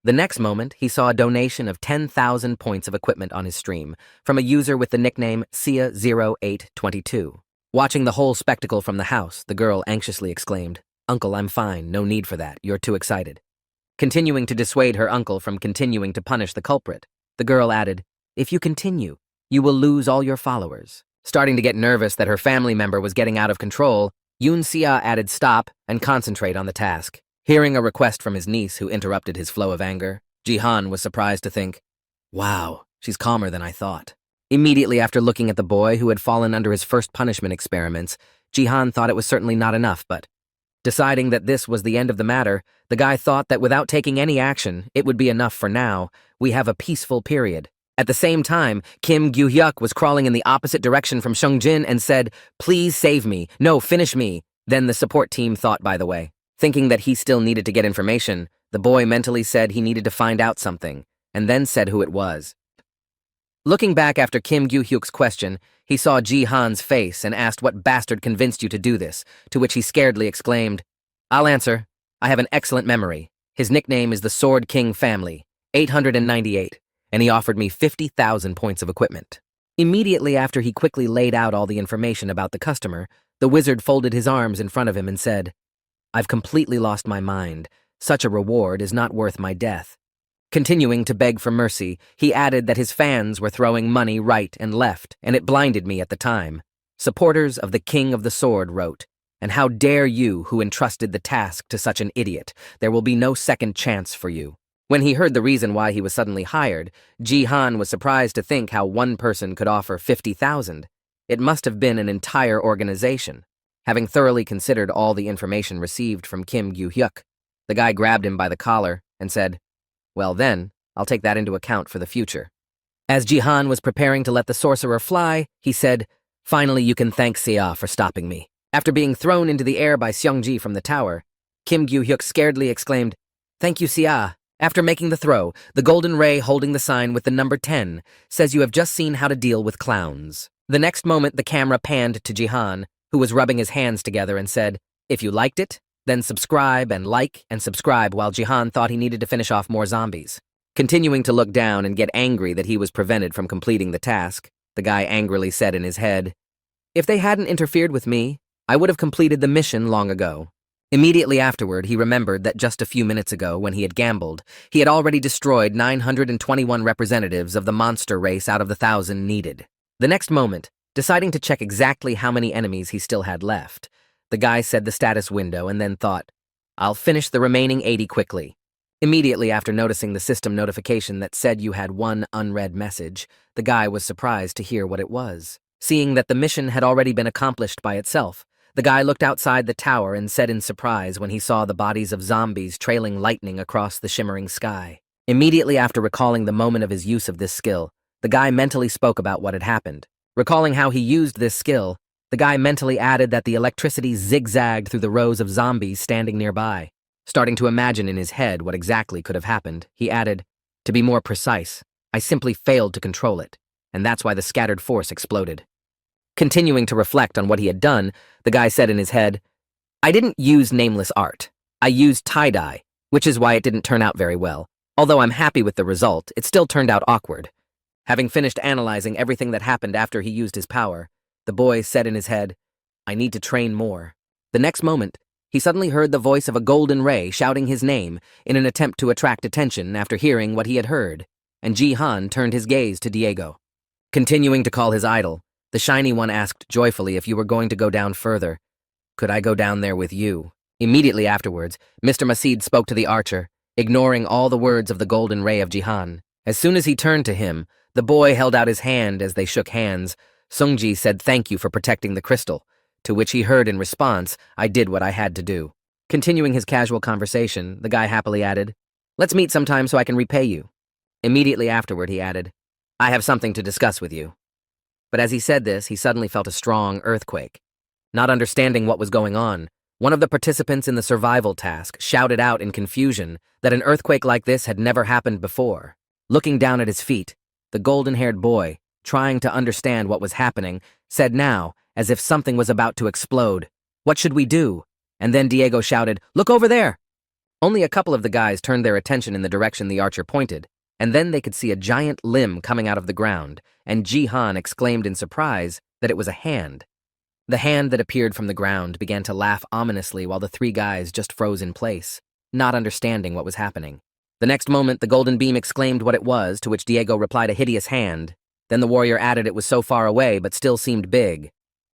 The next moment, he saw a donation of 10,000 points of equipment on his stream from a user with the nickname Sia0822. Watching the whole spectacle from the house, the girl anxiously exclaimed, "Uncle, I'm fine, no need for that, you're too excited." Continuing to dissuade her uncle from continuing to punish the culprit, the girl added, "If you continue, you will lose all your followers." Starting to get nervous that her family member was getting out of control, Yoon Sia added stop and concentrate on the task. Hearing a request from his niece who interrupted his flow of anger, Jihan was surprised to think, "Wow, she's calmer than I thought." Immediately after looking at the boy who had fallen under his first punishment experiments, Jihan thought it was certainly not enough, but deciding that this was the end of the matter, the guy thought that without taking any action, it would be enough for now. We have a peaceful period. At the same time, Kim Gyu-hyuk was crawling in the opposite direction from Seongjin and said, "Please save me. No, finish me." Then the support team thought, by the way. Thinking that he still needed to get information, the boy mentally said he needed to find out something, and then said who it was. Looking back after Kim Gyu-hyuk's question, he saw Jihan's face and asked what bastard convinced you to do this, to which he scaredly exclaimed, "I'll answer. I have an excellent memory. His nickname is the Sword King Family, 898, and he offered me 50,000 points of equipment." Immediately after he quickly laid out all the information about the customer, the wizard folded his arms in front of him and said, "I've completely lost my mind. Such a reward is not worth my death." Continuing to beg for mercy, he added that his fans were throwing money right and left, and it blinded me at the time. Supporters of the King of the Sword wrote, "And how dare you who entrusted the task to such an idiot? There will be no second chance for you." When he heard the reason why he was suddenly hired, Ji-han was surprised to think how one person could offer 50,000. It must have been an entire organization. Having thoroughly considered all the information received from Kim Gyu-hyuk, the guy grabbed him by the collar and said, "Well then, I'll take that into account for the future." As Ji-han was preparing to let the sorcerer fly, he said, "Finally you can thank Sia for stopping me." After being thrown into the air by Seungji from the tower, Kim Gyu-hyuk scaredly exclaimed, "Thank you, Sia." After making the throw, the golden ray holding the sign with the number 10 says you have just seen how to deal with clowns. The next moment, the camera panned to Ji-han, who was rubbing his hands together and said, "If you liked it, then subscribe and like and subscribe," while Ji-han thought he needed to finish off more zombies. Continuing to look down and get angry that he was prevented from completing the task, the guy angrily said in his head, "If they hadn't interfered with me, I would have completed the mission long ago." Immediately afterward, he remembered that just a few minutes ago, when he had gambled, he had already destroyed 921 representatives of the monster race out of the 1,000 needed. The next moment, deciding to check exactly how many enemies he still had left, the guy said the status window and then thought, "I'll finish the remaining 80 quickly." Immediately after noticing the system notification that said you had one unread message, the guy was surprised to hear what it was. Seeing that the mission had already been accomplished by itself, the guy looked outside the tower and said in surprise when he saw the bodies of zombies trailing lightning across the shimmering sky. Immediately after recalling the moment of his use of this skill, the guy mentally spoke about what had happened. Recalling how he used this skill, the guy mentally added that the electricity zigzagged through the rows of zombies standing nearby. Starting to imagine in his head what exactly could have happened, he added, "To be more precise, I simply failed to control it, and that's why the scattered force exploded." Continuing to reflect on what he had done, the guy said in his head, "I didn't use nameless art. I used tie-dye, which is why it didn't turn out very well. Although I'm happy with the result, it still turned out awkward." Having finished analyzing everything that happened after he used his power, the boy said in his head, "I need to train more." The next moment, he suddenly heard the voice of a golden ray shouting his name in an attempt to attract attention after hearing what he had heard, and Ji-han turned his gaze to Diego. Continuing to call his idol, the shiny one asked joyfully if you were going to go down further. "Could I go down there with you?" Immediately afterwards, Mr. Masid spoke to the archer, ignoring all the words of the golden ray of Ji-han. As soon as he turned to him, the boy held out his hand as they shook hands. Seungji said thank you for protecting the crystal, to which he heard in response, "I did what I had to do." Continuing his casual conversation, the guy happily added, "Let's meet sometime so I can repay you." Immediately afterward, he added, "I have something to discuss with you." But as he said this, he suddenly felt a strong earthquake. Not understanding what was going on, one of the participants in the survival task shouted out in confusion that an earthquake like this had never happened before. Looking down at his feet, the golden-haired boy, trying to understand what was happening, said now, as if something was about to explode, "What should we do?" And then Diego shouted, "Look over there!" Only a couple of the guys turned their attention in the direction the archer pointed, and then they could see a giant limb coming out of the ground, and Ji-han exclaimed in surprise that it was a hand. The hand that appeared from the ground began to laugh ominously while the three guys just froze in place, not understanding what was happening. The next moment, the golden beam exclaimed what it was, to which Diego replied a hideous hand. Then the warrior added it was so far away but still seemed big.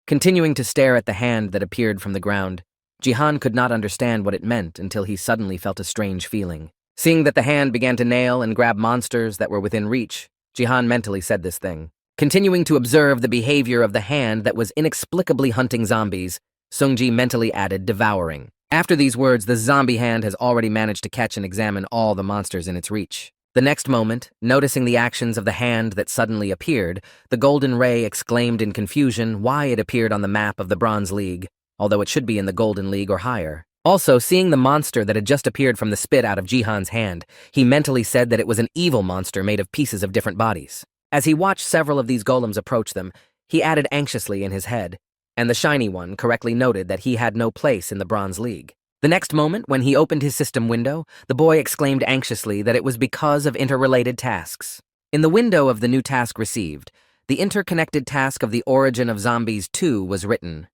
Continuing to stare at the hand that appeared from the ground, Ji-han could not understand what it meant until he suddenly felt a strange feeling. Seeing that the hand began to nail and grab monsters that were within reach, Ji-han mentally said this thing. Continuing to observe the behavior of the hand that was inexplicably hunting zombies, Seungji mentally added devouring. After these words, the zombie hand has already managed to catch and examine all the monsters in its reach. The next moment, noticing the actions of the hand that suddenly appeared, the golden ray exclaimed in confusion why it appeared on the map of the Bronze League, although it should be in the Golden League or higher. Also, seeing the monster that had just appeared from the spit out of Ji-han's hand, he mentally said that it was an evil monster made of pieces of different bodies. As he watched several of these golems approach them, he added anxiously in his head, and the shiny one correctly noted that he had no place in the Bronze League. The next moment, when he opened his system window, the boy exclaimed anxiously that it was because of interrelated tasks. In the window of the new task received, the interconnected task of the Origin of Zombies 2 was written.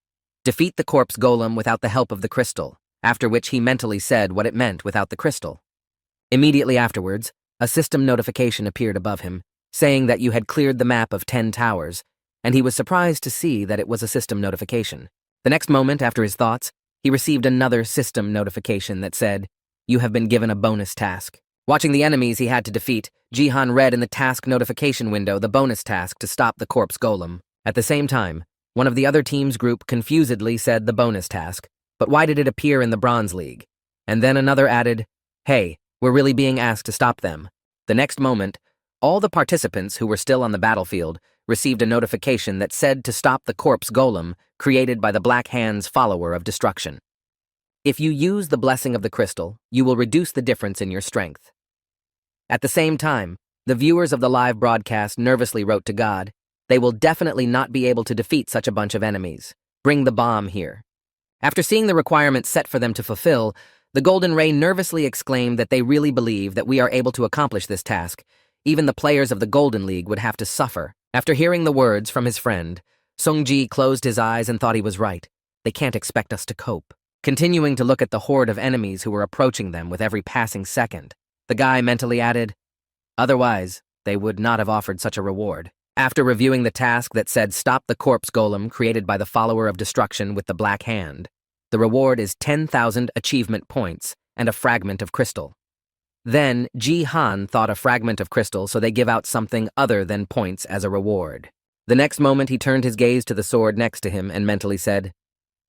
Defeat the corpse golem without the help of the crystal, after which he mentally said what it meant without the crystal. Immediately afterwards, a system notification appeared above him, saying that you had cleared the map of 10 towers, and he was surprised to see that it was a system notification. The next moment after his thoughts, he received another system notification that said, "You have been given a bonus task." Watching the enemies he had to defeat, Jihan read in the task notification window the bonus task to stop the corpse golem. At the same time, one of the other team's group confusedly said the bonus task, but why did it appear in the Bronze League? And then another added, "Hey, we're really being asked to stop them." The next moment, all the participants who were still on the battlefield received a notification that said to stop the corpse golem created by the Black Hand's follower of destruction. If you use the blessing of the crystal, you will reduce the difference in your strength. At the same time, the viewers of the live broadcast nervously wrote to God, "They will definitely not be able to defeat such a bunch of enemies. Bring the bomb here." After seeing the requirements set for them to fulfill, the Golden Ray nervously exclaimed that they really believe that we are able to accomplish this task. Even the players of the Golden League would have to suffer. After hearing the words from his friend, Sung-ji closed his eyes and thought he was right. They can't expect us to cope. Continuing to look at the horde of enemies who were approaching them with every passing second, the guy mentally added, "Otherwise, they would not have offered such a reward." After reviewing the task that said stop the corpse golem created by the follower of destruction with the Black Hand, the reward is 10,000 achievement points and a fragment of crystal. Then, Ji-han thought a fragment of crystal, so they give out something other than points as a reward. The next moment he turned his gaze to the sword next to him and mentally said,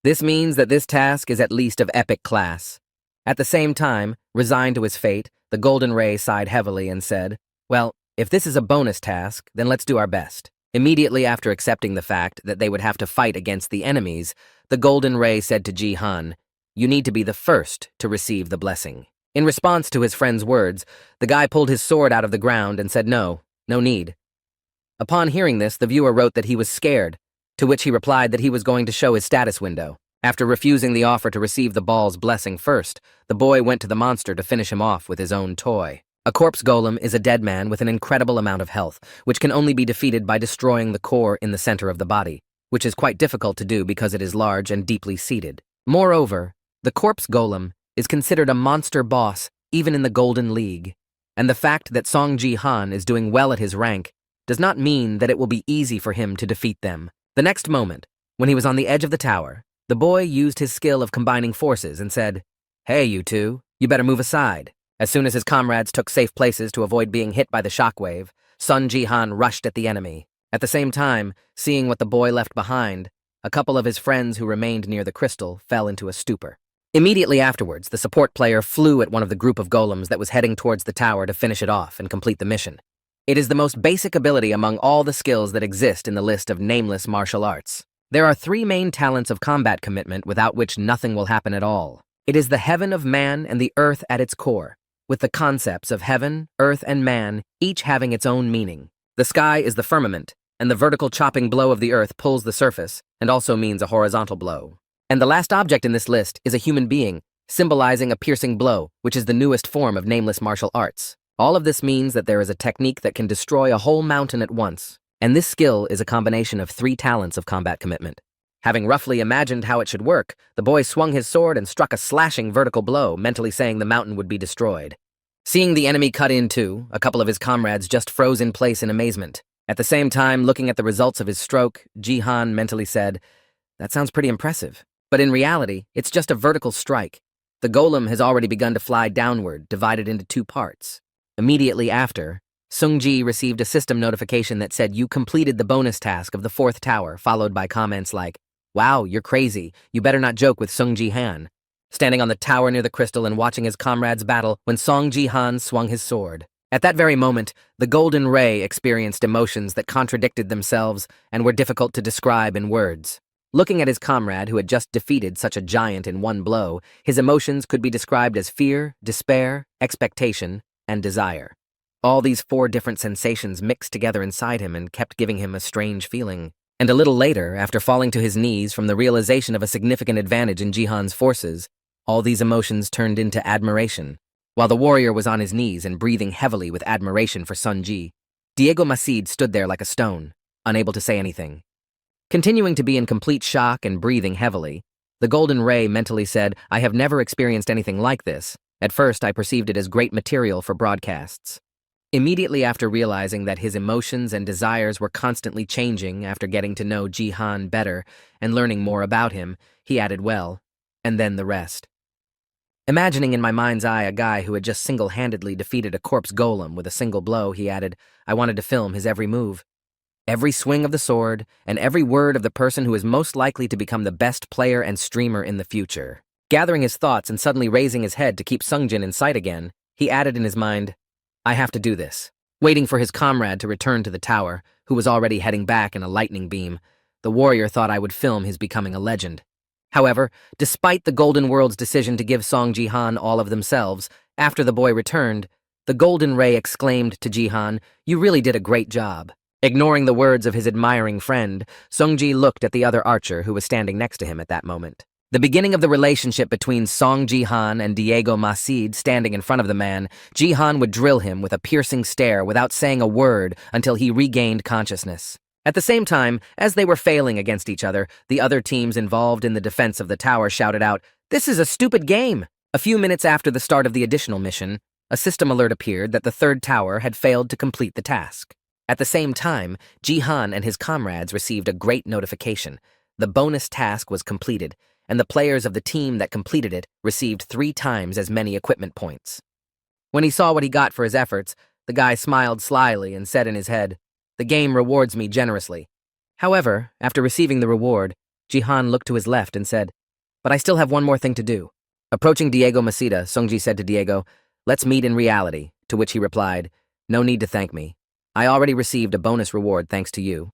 "This means that this task is at least of epic class." At the same time, resigned to his fate, the Golden Ray sighed heavily and said, "Well, if this is a bonus task, then let's do our best." Immediately after accepting the fact that they would have to fight against the enemies, the Golden Ray said to Ji-han, "You need to be the first to receive the blessing." In response to his friend's words, the guy pulled his sword out of the ground and said no need. Upon hearing this, the viewer wrote that he was scared, to which he replied that he was going to show his status window. After refusing the offer to receive the ball's blessing first, the boy went to the monster to finish him off with his own toy. A corpse golem is a dead man with an incredible amount of health, which can only be defeated by destroying the core in the center of the body, which is quite difficult to do because it is large and deeply seated. Moreover, the corpse golem is considered a monster boss even in the Golden League, and the fact that Song Ji-han is doing well at his rank does not mean that it will be easy for him to defeat them. The next moment, when he was on the edge of the tower, the boy used his skill of combining forces and said, "Hey, you two, you better move aside." As soon as his comrades took safe places to avoid being hit by the shockwave, Sun Ji-han rushed at the enemy. At the same time, seeing what the boy left behind, a couple of his friends who remained near the crystal fell into a stupor. Immediately afterwards, the support player flew at one of the group of golems that was heading towards the tower to finish it off and complete the mission. It is the most basic ability among all the skills that exist in the list of nameless martial arts. There are three main talents of combat commitment without which nothing will happen at all. It is the heaven of man and the earth at its core, with the concepts of heaven, earth, and man each having its own meaning. The sky is the firmament, and the vertical chopping blow of the earth pulls the surface and also means a horizontal blow. And the last object in this list is a human being, symbolizing a piercing blow, which is the newest form of nameless martial arts. All of this means that there is a technique that can destroy a whole mountain at once, and this skill is a combination of three talents of combat commitment. Having roughly imagined how it should work, the boy swung his sword and struck a slashing vertical blow, mentally saying the mountain would be destroyed. Seeing the enemy cut in two, a couple of his comrades just froze in place in amazement. At the same time, looking at the results of his stroke, Ji-han mentally said, "That sounds pretty impressive." But in reality, it's just a vertical strike. The golem has already begun to fly downward, divided into two parts. Immediately after, Sung-ji received a system notification that said you completed the bonus task of the fourth tower, followed by comments like, "Wow, you're crazy. You better not joke with Sung Ji-han," standing on the tower near the crystal and watching his comrades battle when Song Ji-han swung his sword. At that very moment, the Golden Ray experienced emotions that contradicted themselves and were difficult to describe in words. Looking at his comrade who had just defeated such a giant in one blow, his emotions could be described as fear, despair, expectation, and desire. All these four different sensations mixed together inside him and kept giving him a strange feeling. And a little later, after falling to his knees from the realization of a significant advantage in Jihan's forces, all these emotions turned into admiration. While the warrior was on his knees and breathing heavily with admiration for Sun Ji, Diego Macid stood there like a stone, unable to say anything. Continuing to be in complete shock and breathing heavily, the Golden Ray mentally said, "I have never experienced anything like this. At first, I perceived it as great material for broadcasts." Immediately after realizing that his emotions and desires were constantly changing after getting to know Jihan better and learning more about him, he added, well, and then the rest. Imagining in my mind's eye a guy who had just single-handedly defeated a corpse golem with a single blow, he added, I wanted to film his every move. Every swing of the sword, and every word of the person who is most likely to become the best player and streamer in the future. Gathering his thoughts and suddenly raising his head to keep Sungjin in sight again, he added in his mind, I have to do this. Waiting for his comrade to return to the tower, who was already heading back in a lightning beam, the warrior thought I would film his becoming a legend. However, despite the Golden World's decision to give Song Jihan all of themselves, after the boy returned, the Golden Ray exclaimed to Jihan, You really did a great job. Ignoring the words of his admiring friend, Songji looked at the other archer who was standing next to him at that moment. The beginning of the relationship between Song Jihan and Diego Macid standing in front of the man, Jihan would drill him with a piercing stare without saying a word until he regained consciousness. At the same time, as they were failing against each other, the other teams involved in the defense of the tower shouted out, This is a stupid game! A few minutes after the start of the additional mission, a system alert appeared that the third tower had failed to complete the task. At the same time, Jihan and his comrades received a great notification. The bonus task was completed, and the players of the team that completed it received 3 times as many equipment points. When he saw what he got for his efforts, the guy smiled slyly and said in his head, The game rewards me generously. However, after receiving the reward, Jihan looked to his left and said, But I still have one more thing to do. Approaching Diego Macida, Songji said to Diego, Let's meet in reality, to which he replied, No need to thank me. I already received a bonus reward thanks to you.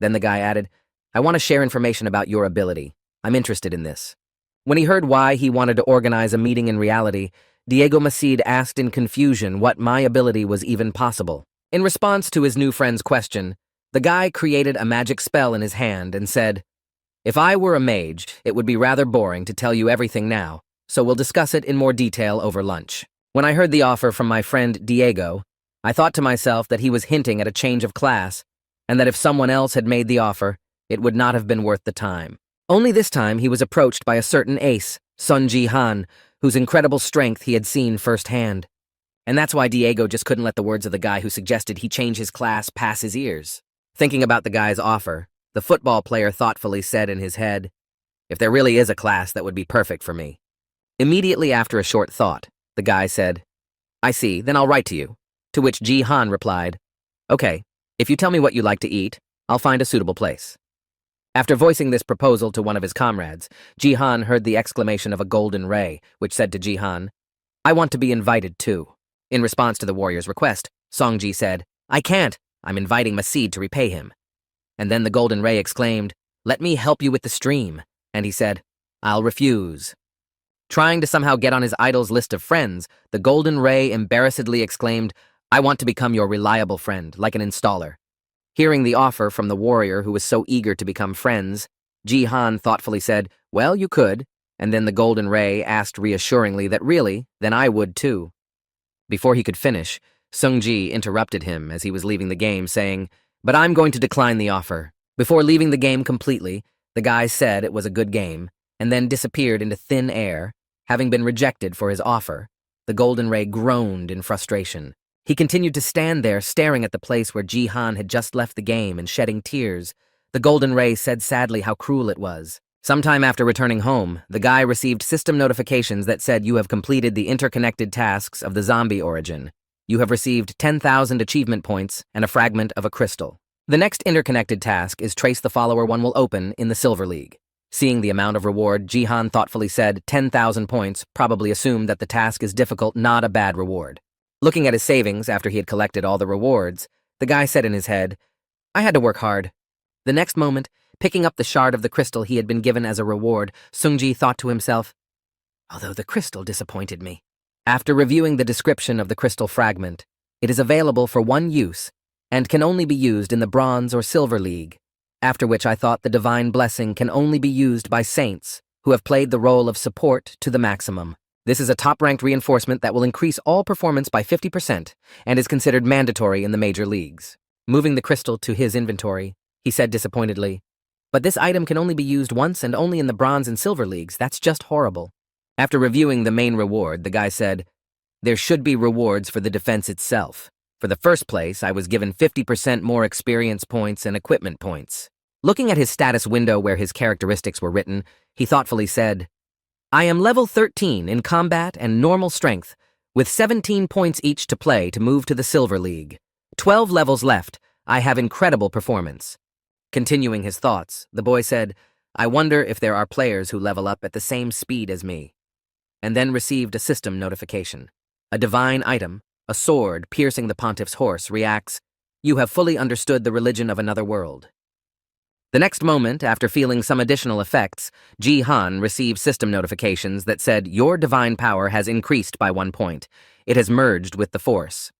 Then the guy added, I want to share information about your ability. I'm interested in this. When he heard why he wanted to organize a meeting in reality, Diego Macid asked in confusion what my ability was even possible. In response to his new friend's question, the guy created a magic spell in his hand and said, If I were a mage, it would be rather boring to tell you everything now, so we'll discuss it in more detail over lunch. When I heard the offer from my friend Diego, I thought to myself that he was hinting at a change of class, and that if someone else had made the offer, it would not have been worth the time. Only this time he was approached by a certain ace, Sun Jihan, whose incredible strength he had seen firsthand. And that's why Diego just couldn't let the words of the guy who suggested he change his class pass his ears. Thinking about the guy's offer, the football player thoughtfully said in his head, If there really is a class that would be perfect for me. Immediately after a short thought, the guy said, I see, then I'll write to you. To which Jihan replied, Okay, if you tell me what you like to eat, I'll find a suitable place. After voicing this proposal to one of his comrades, Jihan heard the exclamation of a golden ray, which said to Jihan, I want to be invited too. In response to the warrior's request, Songji said, I can't, I'm inviting Macid to repay him. And then the golden ray exclaimed, Let me help you with the stream. And he said, I'll refuse. Trying to somehow get on his idol's list of friends, the golden ray embarrassedly exclaimed, I want to become your reliable friend, like an installer. Hearing the offer from the warrior who was so eager to become friends, Jihan thoughtfully said, Well, you could, and then the golden ray asked reassuringly that really, then I would too. Before he could finish, Sungji interrupted him as he was leaving the game, saying, But I'm going to decline the offer. Before leaving the game completely, the guy said it was a good game, and then disappeared into thin air, having been rejected for his offer. The golden ray groaned in frustration. He continued to stand there, staring at the place where Jihan had just left the game and shedding tears. The golden ray said sadly how cruel it was. Sometime after returning home, the guy received system notifications that said you have completed the interconnected tasks of the zombie origin. You have received 10,000 achievement points and a fragment of a crystal. The next interconnected task is trace the follower one will open in the Silver League. Seeing the amount of reward, Jihan thoughtfully said 10,000 points, probably assumed that the task is difficult, not a bad reward. Looking at his savings after he had collected all the rewards, the guy said in his head, I had to work hard. The next moment, picking up the shard of the crystal he had been given as a reward, Sungji thought to himself, although the crystal disappointed me. After reviewing the description of the crystal fragment, it is available for one use and can only be used in the Bronze or Silver League, after which I thought the divine blessing can only be used by saints who have played the role of support to the maximum. This is a top-ranked reinforcement that will increase all performance by 50% and is considered mandatory in the major leagues. Moving the crystal to his inventory, he said disappointedly, But this item can only be used once and only in the Bronze and Silver Leagues. That's just horrible. After reviewing the main reward, the guy said, There should be rewards for the defense itself. For the first place, I was given 50% more experience points and equipment points. Looking at his status window where his characteristics were written, he thoughtfully said, I am level 13 in combat and normal strength, with 17 points each to play to move to the Silver League. 12 levels left. I have incredible performance. Continuing his thoughts, the boy said, I wonder if there are players who level up at the same speed as me. And then received a system notification. A divine item, a sword piercing the pontiff's horse, reacts, You have fully understood the religion of another world. The next moment, after feeling some additional effects, Ji-han received system notifications that said, Your divine power has increased by 1 point. It has merged with the force.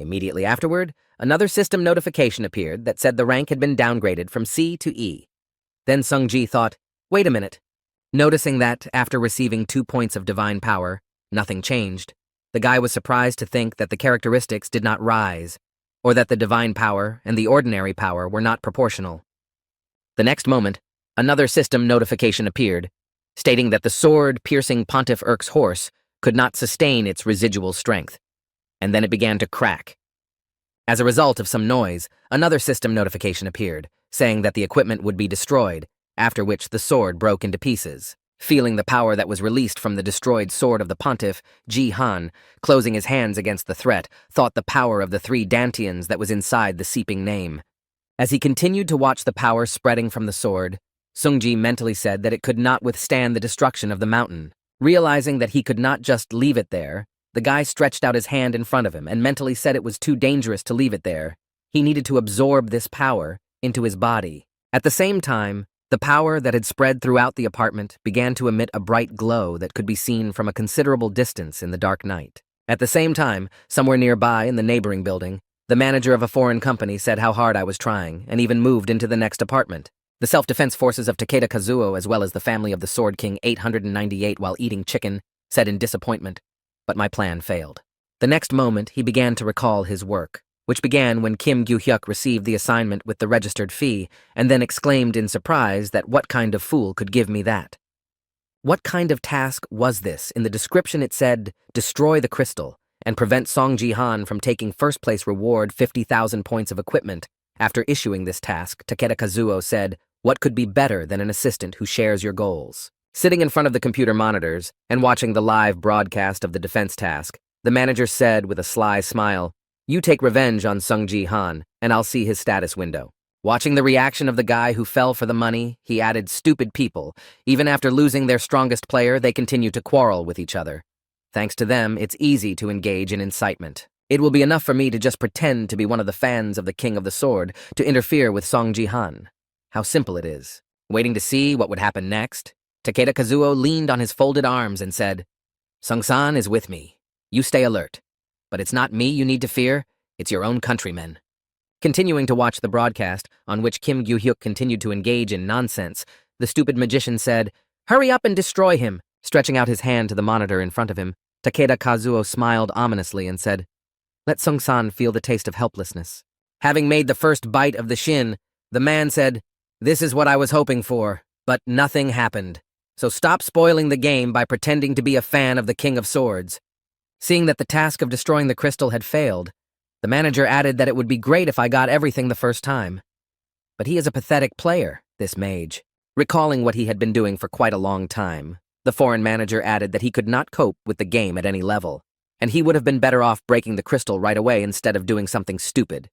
Immediately afterward, another system notification appeared that said the rank had been downgraded from C to E. Then Sung-ji thought, Wait a minute. Noticing that, after receiving 2 points of divine power, nothing changed, the guy was surprised to think that the characteristics did not rise, or that the divine power and the ordinary power were not proportional. The next moment, another system notification appeared, stating that the sword piercing Pontiff Urk's horse could not sustain its residual strength, and then it began to crack. As a result of some noise, another system notification appeared, saying that the equipment would be destroyed, after which the sword broke into pieces. Feeling the power that was released from the destroyed sword of the pontiff, Ji-han, closing his hands against the threat, thought the power of the 3 dantians that was inside the seeping name. As he continued to watch the power spreading from the sword, Sung-ji mentally said that it could not withstand the destruction of the mountain. Realizing that he could not just leave it there, the guy stretched out his hand in front of him and mentally said it was too dangerous to leave it there. He needed to absorb this power into his body. At the same time, the power that had spread throughout the apartment began to emit a bright glow that could be seen from a considerable distance in the dark night. At the same time, somewhere nearby in the neighboring building, the manager of a foreign company said how hard I was trying, and even moved into the next apartment. The self-defense forces of Takeda Kazuo, as well as the family of the Sword King 898 while eating chicken, said in disappointment, but my plan failed. The next moment, he began to recall his work, which began when Kim Gyu-hyuk received the assignment with the registered fee, and then exclaimed in surprise that what kind of fool could give me that? What kind of task was this? In the description it said, destroy the crystal, and prevent Song Ji-han from taking first-place reward 50,000 points of equipment. After issuing this task, Takeda Kazuo said, what could be better than an assistant who shares your goals? Sitting in front of the computer monitors and watching the live broadcast of the defense task, the manager said with a sly smile, you take revenge on Sung Ji-han, and I'll see his status window. Watching the reaction of the guy who fell for the money, he added, stupid people. Even after losing their strongest player, they continue to quarrel with each other. Thanks to them, it's easy to engage in incitement. It will be enough for me to just pretend to be one of the fans of the King of the Sword to interfere with Song Ji-han. How simple it is. Waiting to see what would happen next, Takeda Kazuo leaned on his folded arms and said, Sung-san is with me. You stay alert. But it's not me you need to fear, it's your own countrymen. Continuing to watch the broadcast, on which Kim Gyu-hyuk continued to engage in nonsense, the stupid magician said, hurry up and destroy him. Stretching out his hand to the monitor in front of him, Takeda Kazuo smiled ominously and said, let Sung-san feel the taste of helplessness. Having made the first bite of the shin, the man said, this is what I was hoping for, but nothing happened. So stop spoiling the game by pretending to be a fan of the King of Swords. Seeing that the task of destroying the crystal had failed, the manager added that it would be great if I got everything the first time. But he is a pathetic player, this mage. Recalling what he had been doing for quite a long time, the foreign manager added that he could not cope with the game at any level, and he would have been better off breaking the crystal right away instead of doing something stupid.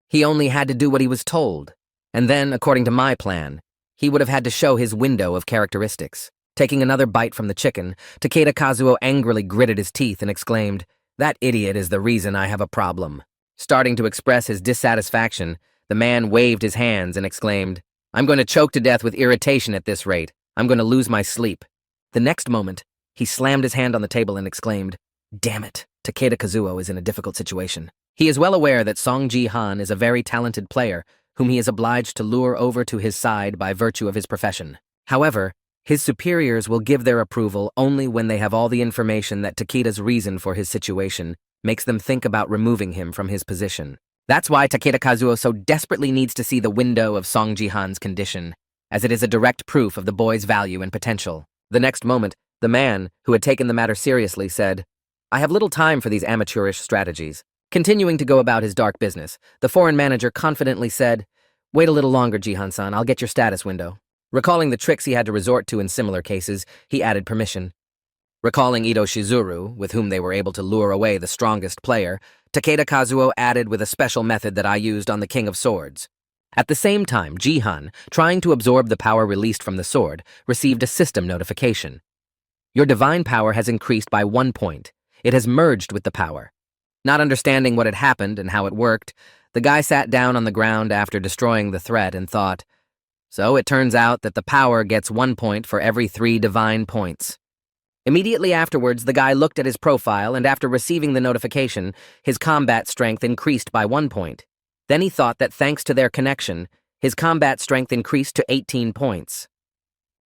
He only had to do what he was told, and then, according to my plan, he would have had to show his window of characteristics. Taking another bite from the chicken, Takeda Kazuo angrily gritted his teeth and exclaimed, that idiot is the reason I have a problem. Starting to express his dissatisfaction, the man waved his hands and exclaimed, I'm going to choke to death with irritation at this rate. I'm going to lose my sleep. The next moment, he slammed his hand on the table and exclaimed, damn it, Takeda Kazuo is in a difficult situation. He is well aware that Song Ji-han is a very talented player whom he is obliged to lure over to his side by virtue of his profession. However, his superiors will give their approval only when they have all the information that Takeda's reason for his situation makes them think about removing him from his position. That's why Takeda Kazuo so desperately needs to see the window of Song Ji-han's condition, as it is a direct proof of the boy's value and potential. The next moment, the man, who had taken the matter seriously, said, I have little time for these amateurish strategies. Continuing to go about his dark business, the foreign manager confidently said, "Wait a little longer, Jihan-san, I'll get your status window." Recalling the tricks he had to resort to in similar cases, he added permission. Recalling Ito Shizuru, with whom they were able to lure away the strongest player, Takeda Kazuo added with a special method that I used on the King of Swords. At the same time, Jihan, trying to absorb the power released from the sword, received a system notification. Your divine power has increased by 1 point. It has merged with the power. Not understanding what had happened and how it worked, the guy sat down on the ground after destroying the threat and thought, so it turns out that the power gets 1 point for every 3 divine points. Immediately afterwards, the guy looked at his profile, and after receiving the notification, his combat strength increased by 1 point. Then he thought that thanks to their connection, his combat strength increased to 18 points.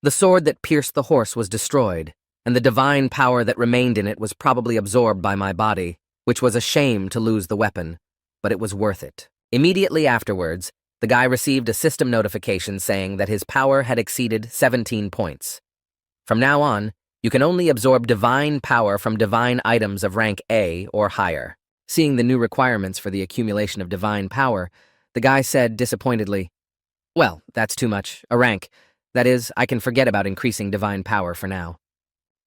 The sword that pierced the horse was destroyed, and the divine power that remained in it was probably absorbed by my body, which was a shame to lose the weapon, but it was worth it. Immediately afterwards, the guy received a system notification saying that his power had exceeded 17 points. From now on, you can only absorb divine power from divine items of rank A or higher. Seeing the new requirements for the accumulation of divine power, the guy said disappointedly, "Well, that's too much. A rank. That is, I can forget about increasing divine power for now."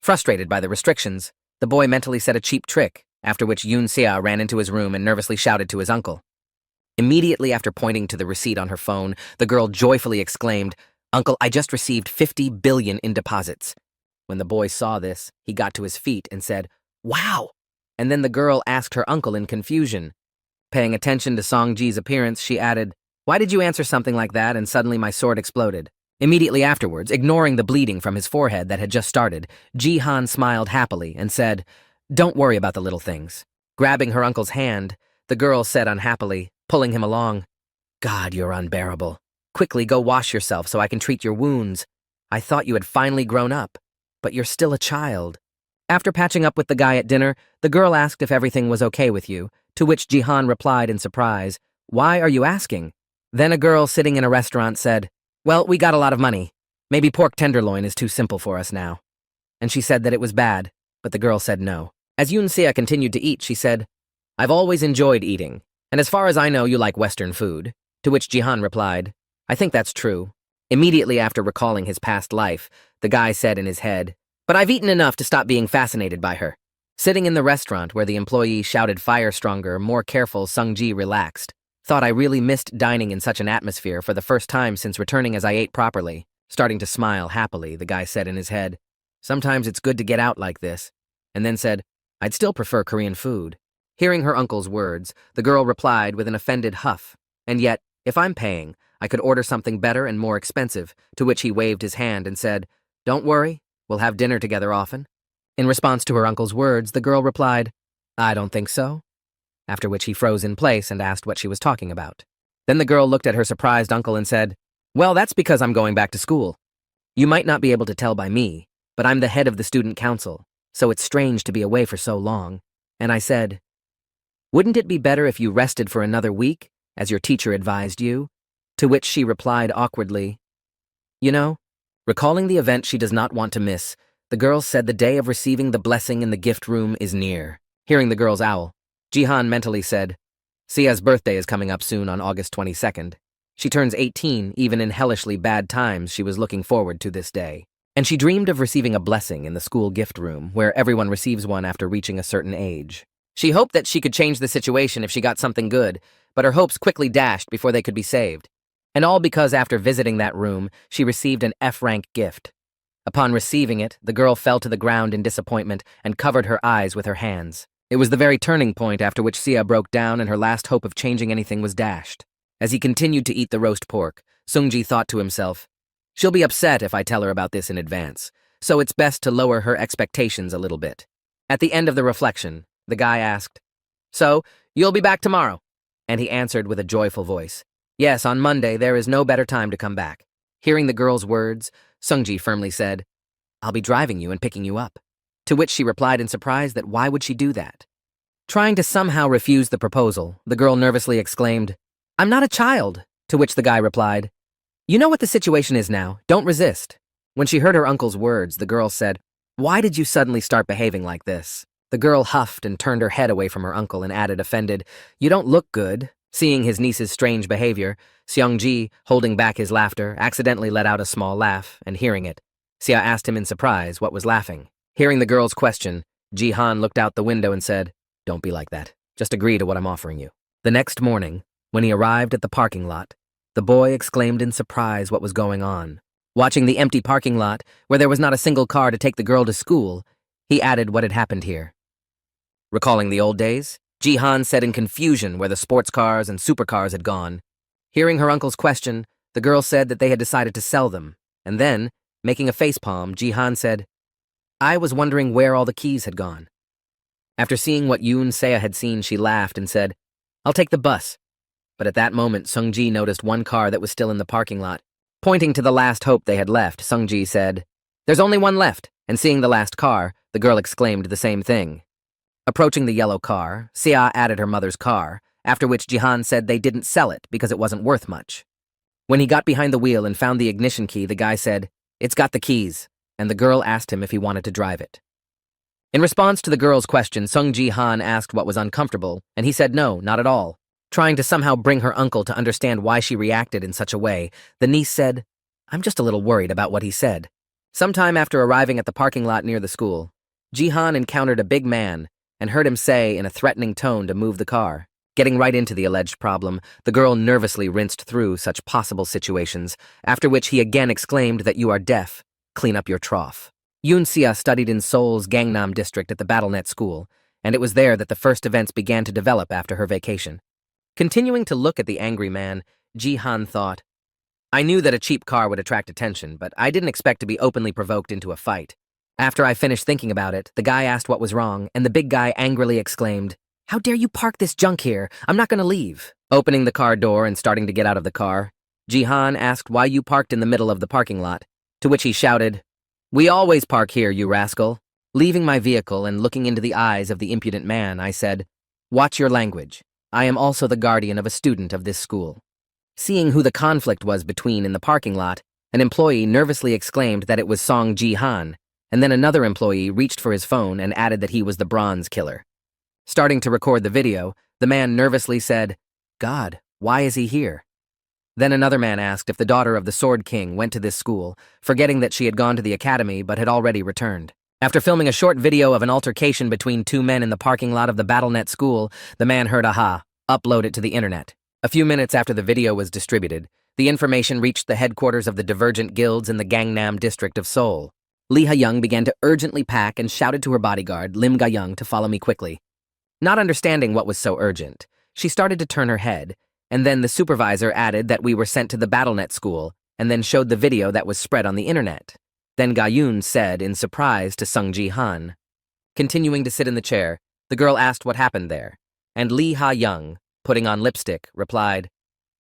Frustrated by the restrictions, the boy mentally set a cheap trick, after which Yoon Sia ran into his room and nervously shouted to his uncle. Immediately after pointing to the receipt on her phone, the girl joyfully exclaimed, "Uncle, I just received 50 billion in deposits." When the boy saw this, he got to his feet and said, "Wow!" And then the girl asked her uncle in confusion. Paying attention to Songji's appearance, she added, "Why did you answer something like that?" And suddenly my sword exploded. Immediately afterwards, ignoring the bleeding from his forehead that had just started, Jihan smiled happily and said, "Don't worry about the little things." Grabbing her uncle's hand, the girl said unhappily, pulling him along, "God, you're unbearable. Quickly go wash yourself so I can treat your wounds. I thought you had finally grown up, but you're still a child." After patching up with the guy at dinner, the girl asked if everything was okay with you, to which Jihan replied in surprise, "Why are you asking?" Then a girl sitting in a restaurant said, "Well, we got a lot of money. Maybe pork tenderloin is too simple for us now." And she said that it was bad, but the girl said no. As Yoon Sia continued to eat, she said, "I've always enjoyed eating, and as far as I know, you like Western food." To which Jihan replied, "I think that's true." Immediately after recalling his past life, the guy said in his head, "But I've eaten enough to stop being fascinated by her." Sitting in the restaurant where the employee shouted fire stronger, more careful, Sungji relaxed. Thought I really missed dining in such an atmosphere for the first time since returning as I ate properly. Starting to smile happily, the guy said in his head, "Sometimes it's good to get out like this." And then said, "I'd still prefer Korean food." Hearing her uncle's words, the girl replied with an offended huff, "And yet, if I'm paying, I could order something better and more expensive," to which he waved his hand and said, "Don't worry, we'll have dinner together often." In response to her uncle's words, the girl replied, "I don't think so," after which he froze in place and asked what she was talking about. Then the girl looked at her surprised uncle and said, "Well, that's because I'm going back to school. You might not be able to tell by me, but I'm the head of the student council, so it's strange to be away for so long." And I said, "Wouldn't it be better if you rested for another week, as your teacher advised you?" To which she replied awkwardly, "You know," recalling the event she does not want to miss, the girl said the day of receiving the blessing in the gift room is near. Hearing the girl's owl, Jihan mentally said, "Sia's birthday is coming up soon on August 22nd. She turns 18, even in hellishly bad times she was looking forward to this day. And she dreamed of receiving a blessing in the school gift room, where everyone receives one after reaching a certain age. She hoped that she could change the situation if she got something good, but her hopes quickly dashed before they could be saved. And all because after visiting that room, she received an F-rank gift. Upon receiving it, the girl fell to the ground in disappointment and covered her eyes with her hands. It was the very turning point after which Sia broke down and her last hope of changing anything was dashed. As he continued to eat the roast pork, Sungji thought to himself, "She'll be upset if I tell her about this in advance, so it's best to lower her expectations a little bit." At the end of the reflection, the guy asked, "So, you'll be back tomorrow?" And he answered with a joyful voice, "Yes, on Monday there is no better time to come back." Hearing the girl's words, Sungji firmly said, "I'll be driving you and picking you up." To which she replied in surprise that why would she do that? Trying to somehow refuse the proposal, the girl nervously exclaimed, "I'm not a child." To which the guy replied, "You know what the situation is now, don't resist." When she heard her uncle's words, the girl said, "Why did you suddenly start behaving like this?" The girl huffed and turned her head away from her uncle and added, offended, "You don't look good." Seeing his niece's strange behavior, Seong-ji, holding back his laughter, accidentally let out a small laugh, and hearing it, Sia asked him in surprise what was laughing. Hearing the girl's question, Ji-han looked out the window and said, "Don't be like that. Just agree to what I'm offering you." The next morning, when he arrived at the parking lot, the boy exclaimed in surprise what was going on. Watching the empty parking lot, where there was not a single car to take the girl to school, he added what had happened here. Recalling the old days, Ji-han said in confusion where the sports cars and supercars had gone. Hearing her uncle's question, the girl said that they had decided to sell them, and then, making a facepalm, Ji-han said, "I was wondering where all the keys had gone." After seeing what Yoon Se had seen, she laughed and said, "I'll take the bus." But at that moment, Sung-ji noticed one car that was still in the parking lot. Pointing to the last hope they had left, Sung-ji said, "There's only one left," and seeing the last car, the girl exclaimed the same thing. Approaching the yellow car, Sia added her mother's car, after which Ji-han said they didn't sell it because it wasn't worth much. When he got behind the wheel and found the ignition key, the guy said, "It's got the keys," and the girl asked him if he wanted to drive it. In response to the girl's question, Sung Ji-han asked what was uncomfortable, and he said no, not at all. Trying to somehow bring her uncle to understand why she reacted in such a way, the niece said, "I'm just a little worried about what he said." Sometime after arriving at the parking lot near the school, Ji-han encountered a big man and heard him say in a threatening tone to move the car. Getting right into the alleged problem, the girl nervously rinsed through such possible situations, after which he again exclaimed that "You are deaf. Clean up your trough." Yoon Se studied in Seoul's Gangnam district at the BattleNet school, and it was there that the first events began to develop after her vacation. Continuing to look at the angry man, Ji-han thought, "I knew that a cheap car would attract attention, but I didn't expect to be openly provoked into a fight." After I finished thinking about it, the guy asked what was wrong, and the big guy angrily exclaimed, "How dare you park this junk here? I'm not going to leave." Opening the car door and starting to get out of the car, Ji-han asked why you parked in the middle of the parking lot, to which he shouted, "We always park here, you rascal." Leaving my vehicle and looking into the eyes of the impudent man, I said, "Watch your language. I am also the guardian of a student of this school." Seeing who the conflict was between in the parking lot, an employee nervously exclaimed that it was Song Ji-han, and then another employee reached for his phone and added that he was the bronze killer. Starting to record the video, the man nervously said, "God, why is he here?" Then another man asked if the daughter of the Sword King went to this school, forgetting that she had gone to the academy but had already returned. After filming a short video of an altercation between two men in the parking lot of the BattleNet school, the man heard "Aha," upload it to the internet. A few minutes after the video was distributed, the information reached the headquarters of the divergent guilds in the Gangnam district of Seoul. Lee Ha-young began to urgently pack and shouted to her bodyguard, Lim Ga-young, to follow me quickly. Not understanding what was so urgent, she started to turn her head, and then the supervisor added that we were sent to the BattleNet school, and then showed the video that was spread on the internet. Then Ga-yoon said in surprise to Sung Ji-han. Continuing to sit in the chair, the girl asked what happened there, and Lee Ha-young, putting on lipstick, replied,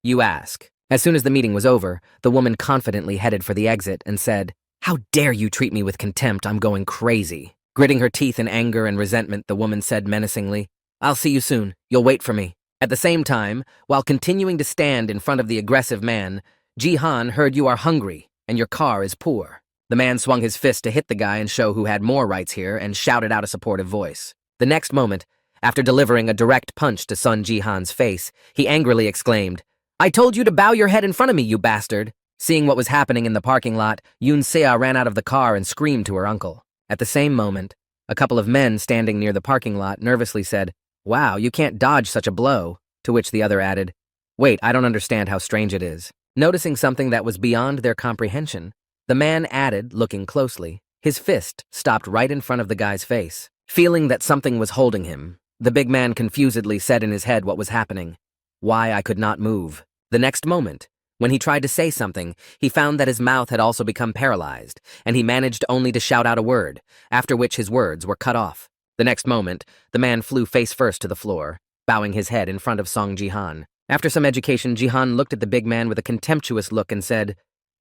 "You ask." As soon as the meeting was over, the woman confidently headed for the exit and said, "How dare you treat me with contempt? I'm going crazy." Gritting her teeth in anger and resentment, the woman said menacingly, "I'll see you soon. You'll wait for me." At the same time, while continuing to stand in front of the aggressive man, Ji-han heard "You are hungry, and your car is poor." The man swung his fist to hit the guy and show who had more rights here and shouted out a supportive voice. The next moment, after delivering a direct punch to Sun Ji-han's face, he angrily exclaimed, "I told you to bow your head in front of me, you bastard." Seeing what was happening in the parking lot, Yoon Se ran out of the car and screamed to her uncle. At the same moment, a couple of men standing near the parking lot nervously said, "Wow, you can't dodge such a blow," to which the other added, "Wait, I don't understand how strange it is." Noticing something that was beyond their comprehension, the man added, looking closely, his fist stopped right in front of the guy's face. Feeling that something was holding him, the big man confusedly said in his head what was happening. Why I could not move. The next moment, when he tried to say something, he found that his mouth had also become paralyzed, and he managed only to shout out a word, after which his words were cut off. The next moment, the man flew face first to the floor, bowing his head in front of Song Ji-han. After some education, Ji-han looked at the big man with a contemptuous look and said,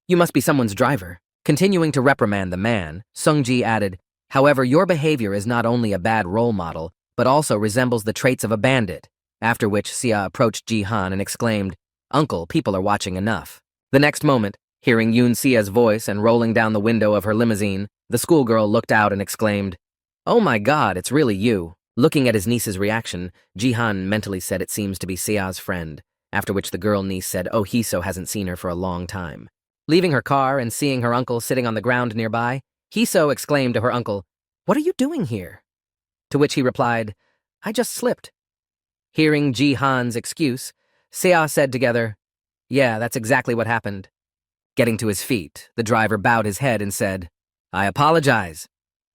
"You must be someone's driver." Continuing to reprimand the man, Sung-ji added, "However, your behavior is not only a bad role model, but also resembles the traits of a bandit," after which Sia approached Ji-han and exclaimed, "Uncle, people are watching enough." The next moment, hearing Yoon Sea's voice and rolling down the window of her limousine, the schoolgirl looked out and exclaimed, Oh my god, it's really you. Looking at his niece's reaction, Jihan mentally said it seems to be Sia's friend, after which the girl niece said oh Hiso hasn't seen her for a long time. Leaving her car and seeing her uncle sitting on the ground nearby, Hiso exclaimed to her uncle, "What are you doing here?" To which he replied, "I just slipped." Hearing Jihan's excuse, Sia said together, "Yeah, that's exactly what happened." Getting to his feet, the driver bowed his head and said, "I apologize."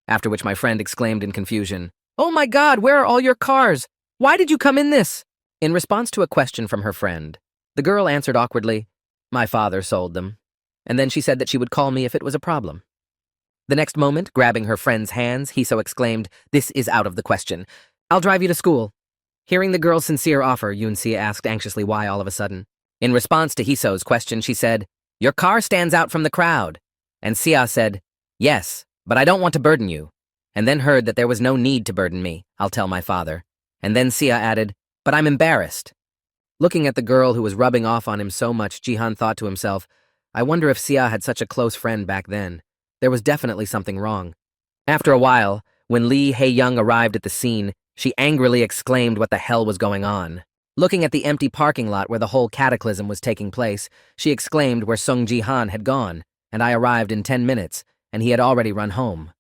After which my friend exclaimed in confusion, "Oh my god, where are all your cars? Why did you come in this?" In response to a question from her friend, the girl answered awkwardly, "My father sold them." And then she said that she would call me if it was a problem. The next moment, grabbing her friend's hands, Hiso exclaimed, "This is out of the question. I'll drive you to school." Hearing the girl's sincere offer, Yoon-si asked anxiously why all of a sudden. In response to Hiso's question, she said, "Your car stands out from the crowd." And Sia said, "Yes, but I don't want to burden you." And then heard that there was no need to burden me. I'll tell my father. And then Sia added, "But I'm embarrassed." Looking at the girl who was rubbing off on him so much, Jihan thought to himself, I wonder if Sia had such a close friend back then. There was definitely something wrong. After a while, when Lee Hae-young arrived at the scene, she angrily exclaimed what the hell was going on. Looking at the empty parking lot where the whole cataclysm was taking place, she exclaimed where Sung Ji-han had gone, and I arrived in 10 minutes, and he had already run home.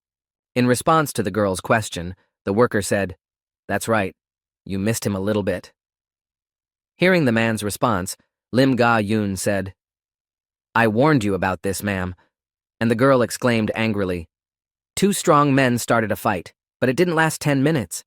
In response to the girl's question, the worker said, "That's right, you missed him a little bit." Hearing the man's response, Lim Ga-yoon said, "I warned you about this, ma'am." And the girl exclaimed angrily, "Two strong men started a fight, but it didn't last 10 minutes.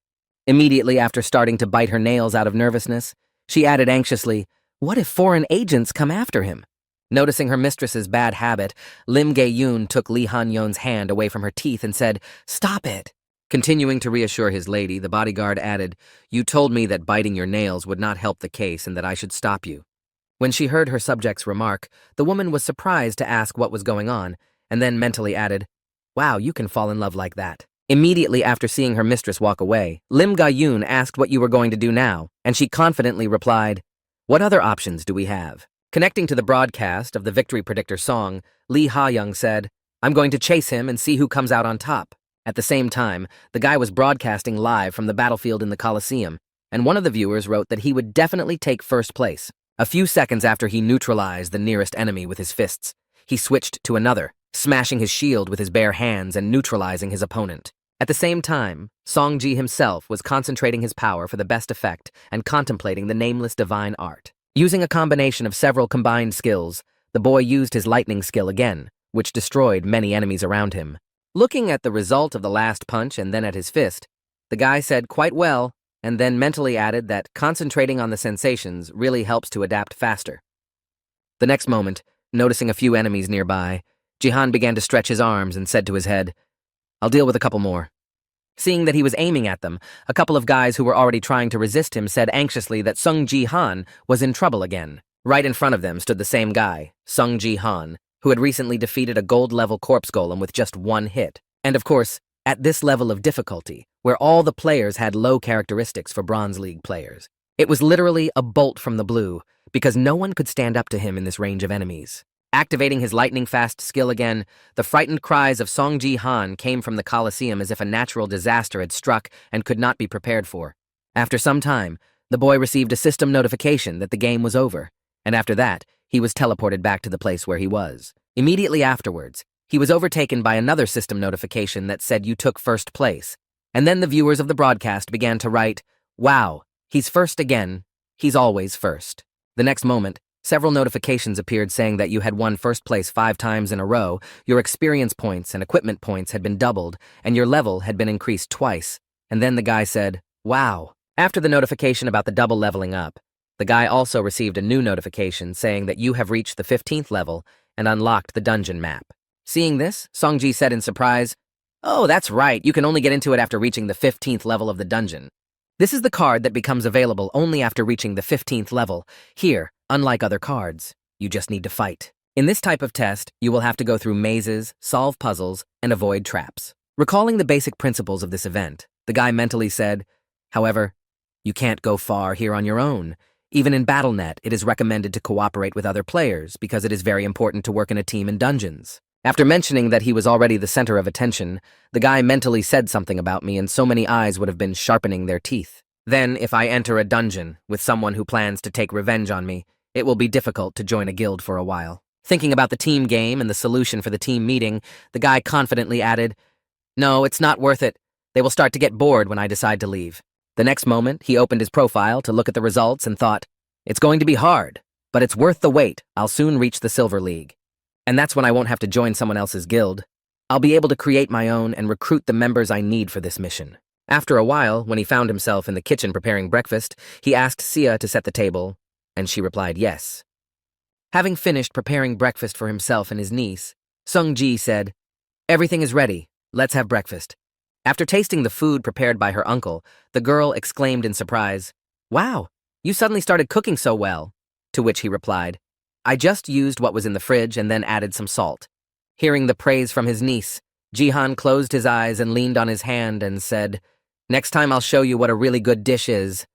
Immediately after starting to bite her nails out of nervousness, she added anxiously, "What if foreign agents come after him?" Noticing her mistress's bad habit, Lim Ga-yoon took Lee Han-yeon's hand away from her teeth and said, "Stop it." Continuing to reassure his lady, the bodyguard added, "You told me that biting your nails would not help the case and that I should stop you." When she heard her subject's remark, the woman was surprised to ask what was going on, and then mentally added, "Wow, you can fall in love like that." Immediately after seeing her mistress walk away, Lim Ga-yoon asked what you were going to do now, and she confidently replied, "What other options do we have?" Connecting to the broadcast of the Victory Predictor song, Lee Ha-young said, "I'm going to chase him and see who comes out on top." At the same time, the guy was broadcasting live from the battlefield in the Coliseum, and one of the viewers wrote that he would definitely take first place. A few seconds after he neutralized the nearest enemy with his fists, he switched to another, smashing his shield with his bare hands and neutralizing his opponent. At the same time, Song-ji himself was concentrating his power for the best effect and contemplating the nameless divine art. Using a combination of several combined skills, the boy used his lightning skill again, which destroyed many enemies around him. Looking at the result of the last punch and then at his fist, the guy said quite well, and then mentally added that concentrating on the sensations really helps to adapt faster. The next moment, noticing a few enemies nearby, Jihan began to stretch his arms and said to his head, "I'll deal with a couple more." Seeing that he was aiming at them, a couple of guys who were already trying to resist him said anxiously that Sung Ji-han was in trouble again. Right in front of them stood the same guy, Sung Ji-han, who had recently defeated a gold-level corpse golem with just one hit. And of course, at this level of difficulty, where all the players had low characteristics for Bronze League players, it was literally a bolt from the blue, because no one could stand up to him in this range of enemies. Activating his lightning-fast skill again, the frightened cries of Song Ji-han came from the Coliseum as if a natural disaster had struck and could not be prepared for. After some time, the boy received a system notification that the game was over, and after that, he was teleported back to the place where he was. Immediately afterwards, he was overtaken by another system notification that said you took first place, and then the viewers of the broadcast began to write, "Wow, he's first again. He's always first." The next moment, several notifications appeared saying that you had won first place 5 times in a row, your experience points and equipment points had been doubled, and your level had been increased twice. And then the guy said, "Wow." After the notification about the double leveling up, the guy also received a new notification saying that you have reached the 15th level and unlocked the dungeon map. Seeing this, Songji said in surprise, "Oh, that's right, you can only get into it after reaching the 15th level of the dungeon. This is the card that becomes available only after reaching the 15th level. Here, unlike other cards, you just need to fight." In this type of test, you will have to go through mazes, solve puzzles, and avoid traps. Recalling the basic principles of this event, the guy mentally said, "However, you can't go far here on your own. Even in BattleNet, it is recommended to cooperate with other players because it is very important to work in a team in dungeons." After mentioning that he was already the center of attention, the guy mentally said something about me and so many eyes would have been sharpening their teeth. Then, if I enter a dungeon with someone who plans to take revenge on me, it will be difficult to join a guild for a while. Thinking about the team game and the solution for the team meeting, the guy confidently added, "No, it's not worth it. They will start to get bored when I decide to leave." The next moment, he opened his profile to look at the results and thought, "It's going to be hard, but it's worth the wait. I'll soon reach the Silver League. And that's when I won't have to join someone else's guild. I'll be able to create my own and recruit the members I need for this mission." After a while, when he found himself in the kitchen preparing breakfast, he asked Sia to set the table, and she replied yes. Having finished preparing breakfast for himself and his niece, Sung-ji said, "Everything is ready. Let's have breakfast." After tasting the food prepared by her uncle, the girl exclaimed in surprise, "Wow, you suddenly started cooking so well." To which he replied, "I just used what was in the fridge and then added some salt." Hearing the praise from his niece, Jihan closed his eyes and leaned on his hand and said, "Next time I'll show you what a really good dish is,"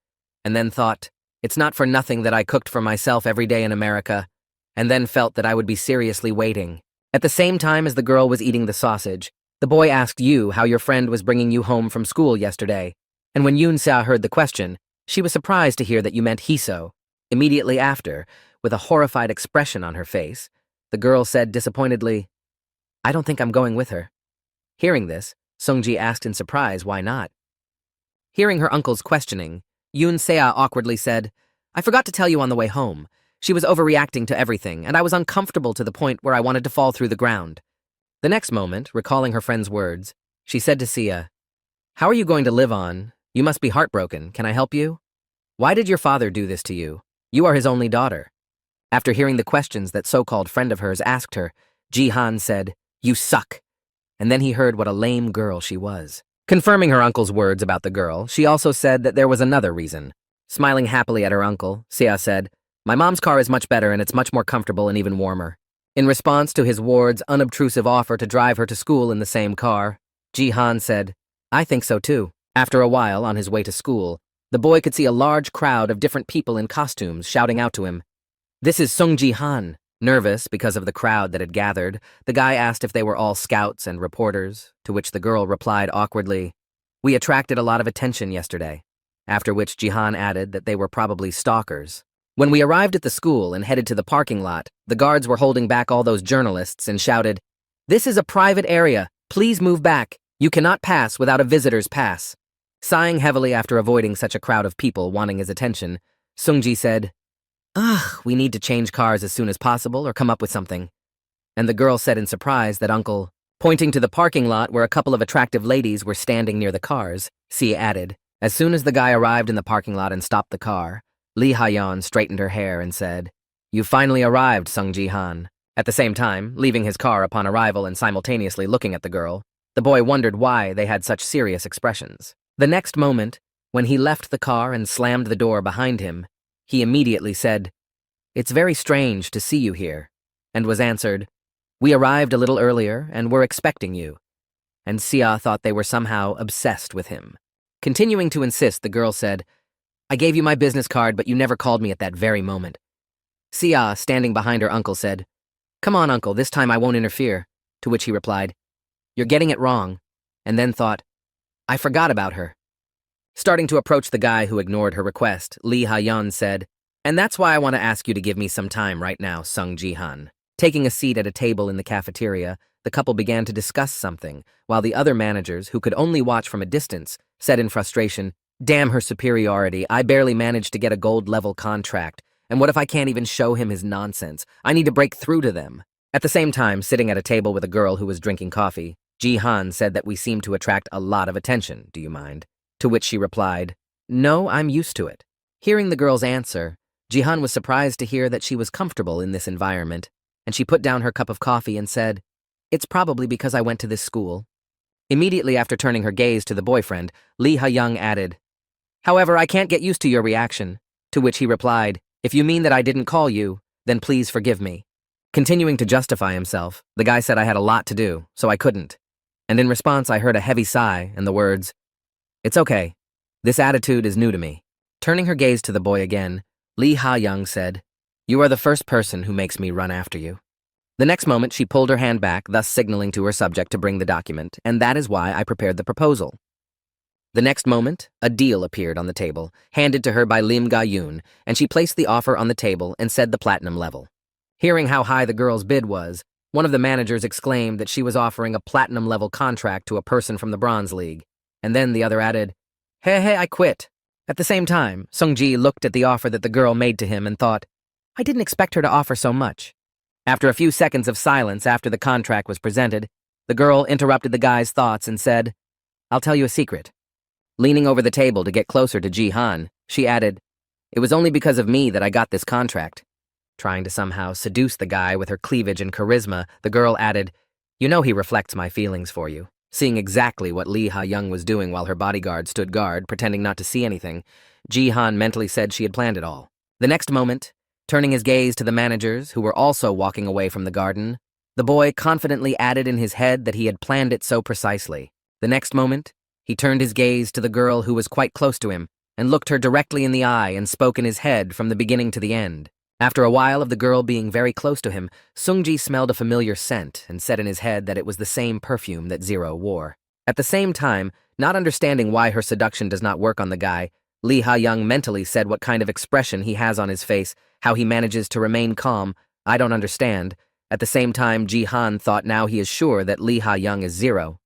and then thought, "It's not for nothing that I cooked for myself every day in America," and then felt that I would be seriously waiting. At the same time as the girl was eating the sausage, the boy asked Yu how your friend was bringing you home from school yesterday, and when Yoon-sa heard the question, she was surprised to hear that you meant Hiso. Immediately after, with a horrified expression on her face, the girl said disappointedly, "I don't think I'm going with her." Hearing this, Sung-ji asked in surprise why not. Hearing her uncle's questioning, Yoon-sa awkwardly said, "I forgot to tell you on the way home. She was overreacting to everything, and I was uncomfortable to the point where I wanted to fall through the ground." The next moment, recalling her friend's words, she said to Sia, "How are you going to live on? You must be heartbroken. Can I help you? Why did your father do this to you? You are his only daughter." After hearing the questions that so-called friend of hers asked her, Jihan said, "You suck." And then he heard what a lame girl she was. Confirming her uncle's words about the girl, she also said that there was another reason. Smiling happily at her uncle, Sia said, "My mom's car is much better and it's much more comfortable and even warmer." In response to his ward's unobtrusive offer to drive her to school in the same car, Jihan said, "I think so too." After a while, on his way to school, the boy could see a large crowd of different people in costumes shouting out to him, "This is Sung Ji-han." Nervous because of the crowd that had gathered, the guy asked if they were all scouts and reporters, to which the girl replied awkwardly, "We attracted a lot of attention yesterday," after which Jihan added that they were probably stalkers. When we arrived at the school and headed to the parking lot, the guards were holding back all those journalists and shouted, "This is a private area. Please move back. You cannot pass without a visitor's pass." Sighing heavily after avoiding such a crowd of people wanting his attention, Sung-ji said, "Ugh, we need to change cars as soon as possible or come up with something." And the girl said in surprise that uncle, pointing to the parking lot where a couple of attractive ladies were standing near the cars, Sia added, as soon as the guy arrived in the parking lot and stopped the car, Lee Ha-yeon straightened her hair and said, "You finally arrived, Sung Ji-han." At the same time, leaving his car upon arrival and simultaneously looking at the girl, the boy wondered why they had such serious expressions. The next moment, when he left the car and slammed the door behind him, he immediately said, "It's very strange to see you here," and was answered, "We arrived a little earlier and were expecting you." And Sia thought they were somehow obsessed with him. Continuing to insist, the girl said, "I gave you my business card, but you never called me at that very moment." Sia, standing behind her uncle, said, "Come on, uncle, this time I won't interfere," to which he replied, "You're getting it wrong," and then thought, "I forgot about her." Starting to approach the guy who ignored her request, Lee Ha-yeon said, "And that's why I want to ask you to give me some time right now, Sung Ji-han." Taking a seat at a table in the cafeteria, the couple began to discuss something, while the other managers, who could only watch from a distance, said in frustration, "Damn her superiority, I barely managed to get a gold-level contract, and what if I can't even show him his nonsense? I need to break through to them." At the same time, sitting at a table with a girl who was drinking coffee, Ji-han said that we seem to attract a lot of attention, do you mind? To which she replied, "No, I'm used to it." Hearing the girl's answer, Jihan was surprised to hear that she was comfortable in this environment, and she put down her cup of coffee and said, "It's probably because I went to this school." Immediately after turning her gaze to the boyfriend, Lee Ha-young added, "However, I can't get used to your reaction," to which he replied, "If you mean that I didn't call you, then please forgive me." Continuing to justify himself, the guy said I had a lot to do, so I couldn't. And in response, I heard a heavy sigh and the words, "It's okay. This attitude is new to me." Turning her gaze to the boy again, Lee Ha-young said, "You are the first person who makes me run after you." The next moment, she pulled her hand back, thus signaling to her subject to bring the document, and that is why I prepared the proposal. The next moment, a deal appeared on the table, handed to her by Lim Ga-yoon, and she placed the offer on the table and said the platinum level. Hearing how high the girl's bid was, one of the managers exclaimed that she was offering a platinum-level contract to a person from the Bronze League, and then the other added, Hey, I quit. At the same time, Sung-ji looked at the offer that the girl made to him and thought, I didn't expect her to offer so much. After a few seconds of silence after the contract was presented, the girl interrupted the guy's thoughts and said, I'll tell you a secret. Leaning over the table to get closer to Ji-han, she added, It was only because of me that I got this contract. Trying to somehow seduce the guy with her cleavage and charisma, the girl added, You know he reflects my feelings for you. Seeing exactly what Lee Ha-young was doing while her bodyguard stood guard, pretending not to see anything, Ji-han mentally said she had planned it all. The next moment, turning his gaze to the managers, who were also walking away from the garden, the boy confidently added in his head that he had planned it so precisely. The next moment, he turned his gaze to the girl who was quite close to him and looked her directly in the eye and spoke in his head from the beginning to the end. After a while of the girl being very close to him, Sung-ji smelled a familiar scent and said in his head that it was the same perfume that Zero wore. At the same time, not understanding why her seduction does not work on the guy, Lee Ha-young mentally said what kind of expression he has on his face, how he manages to remain calm, I don't understand. At the same time, Ji-han thought now he is sure that Lee Ha-young is Zero.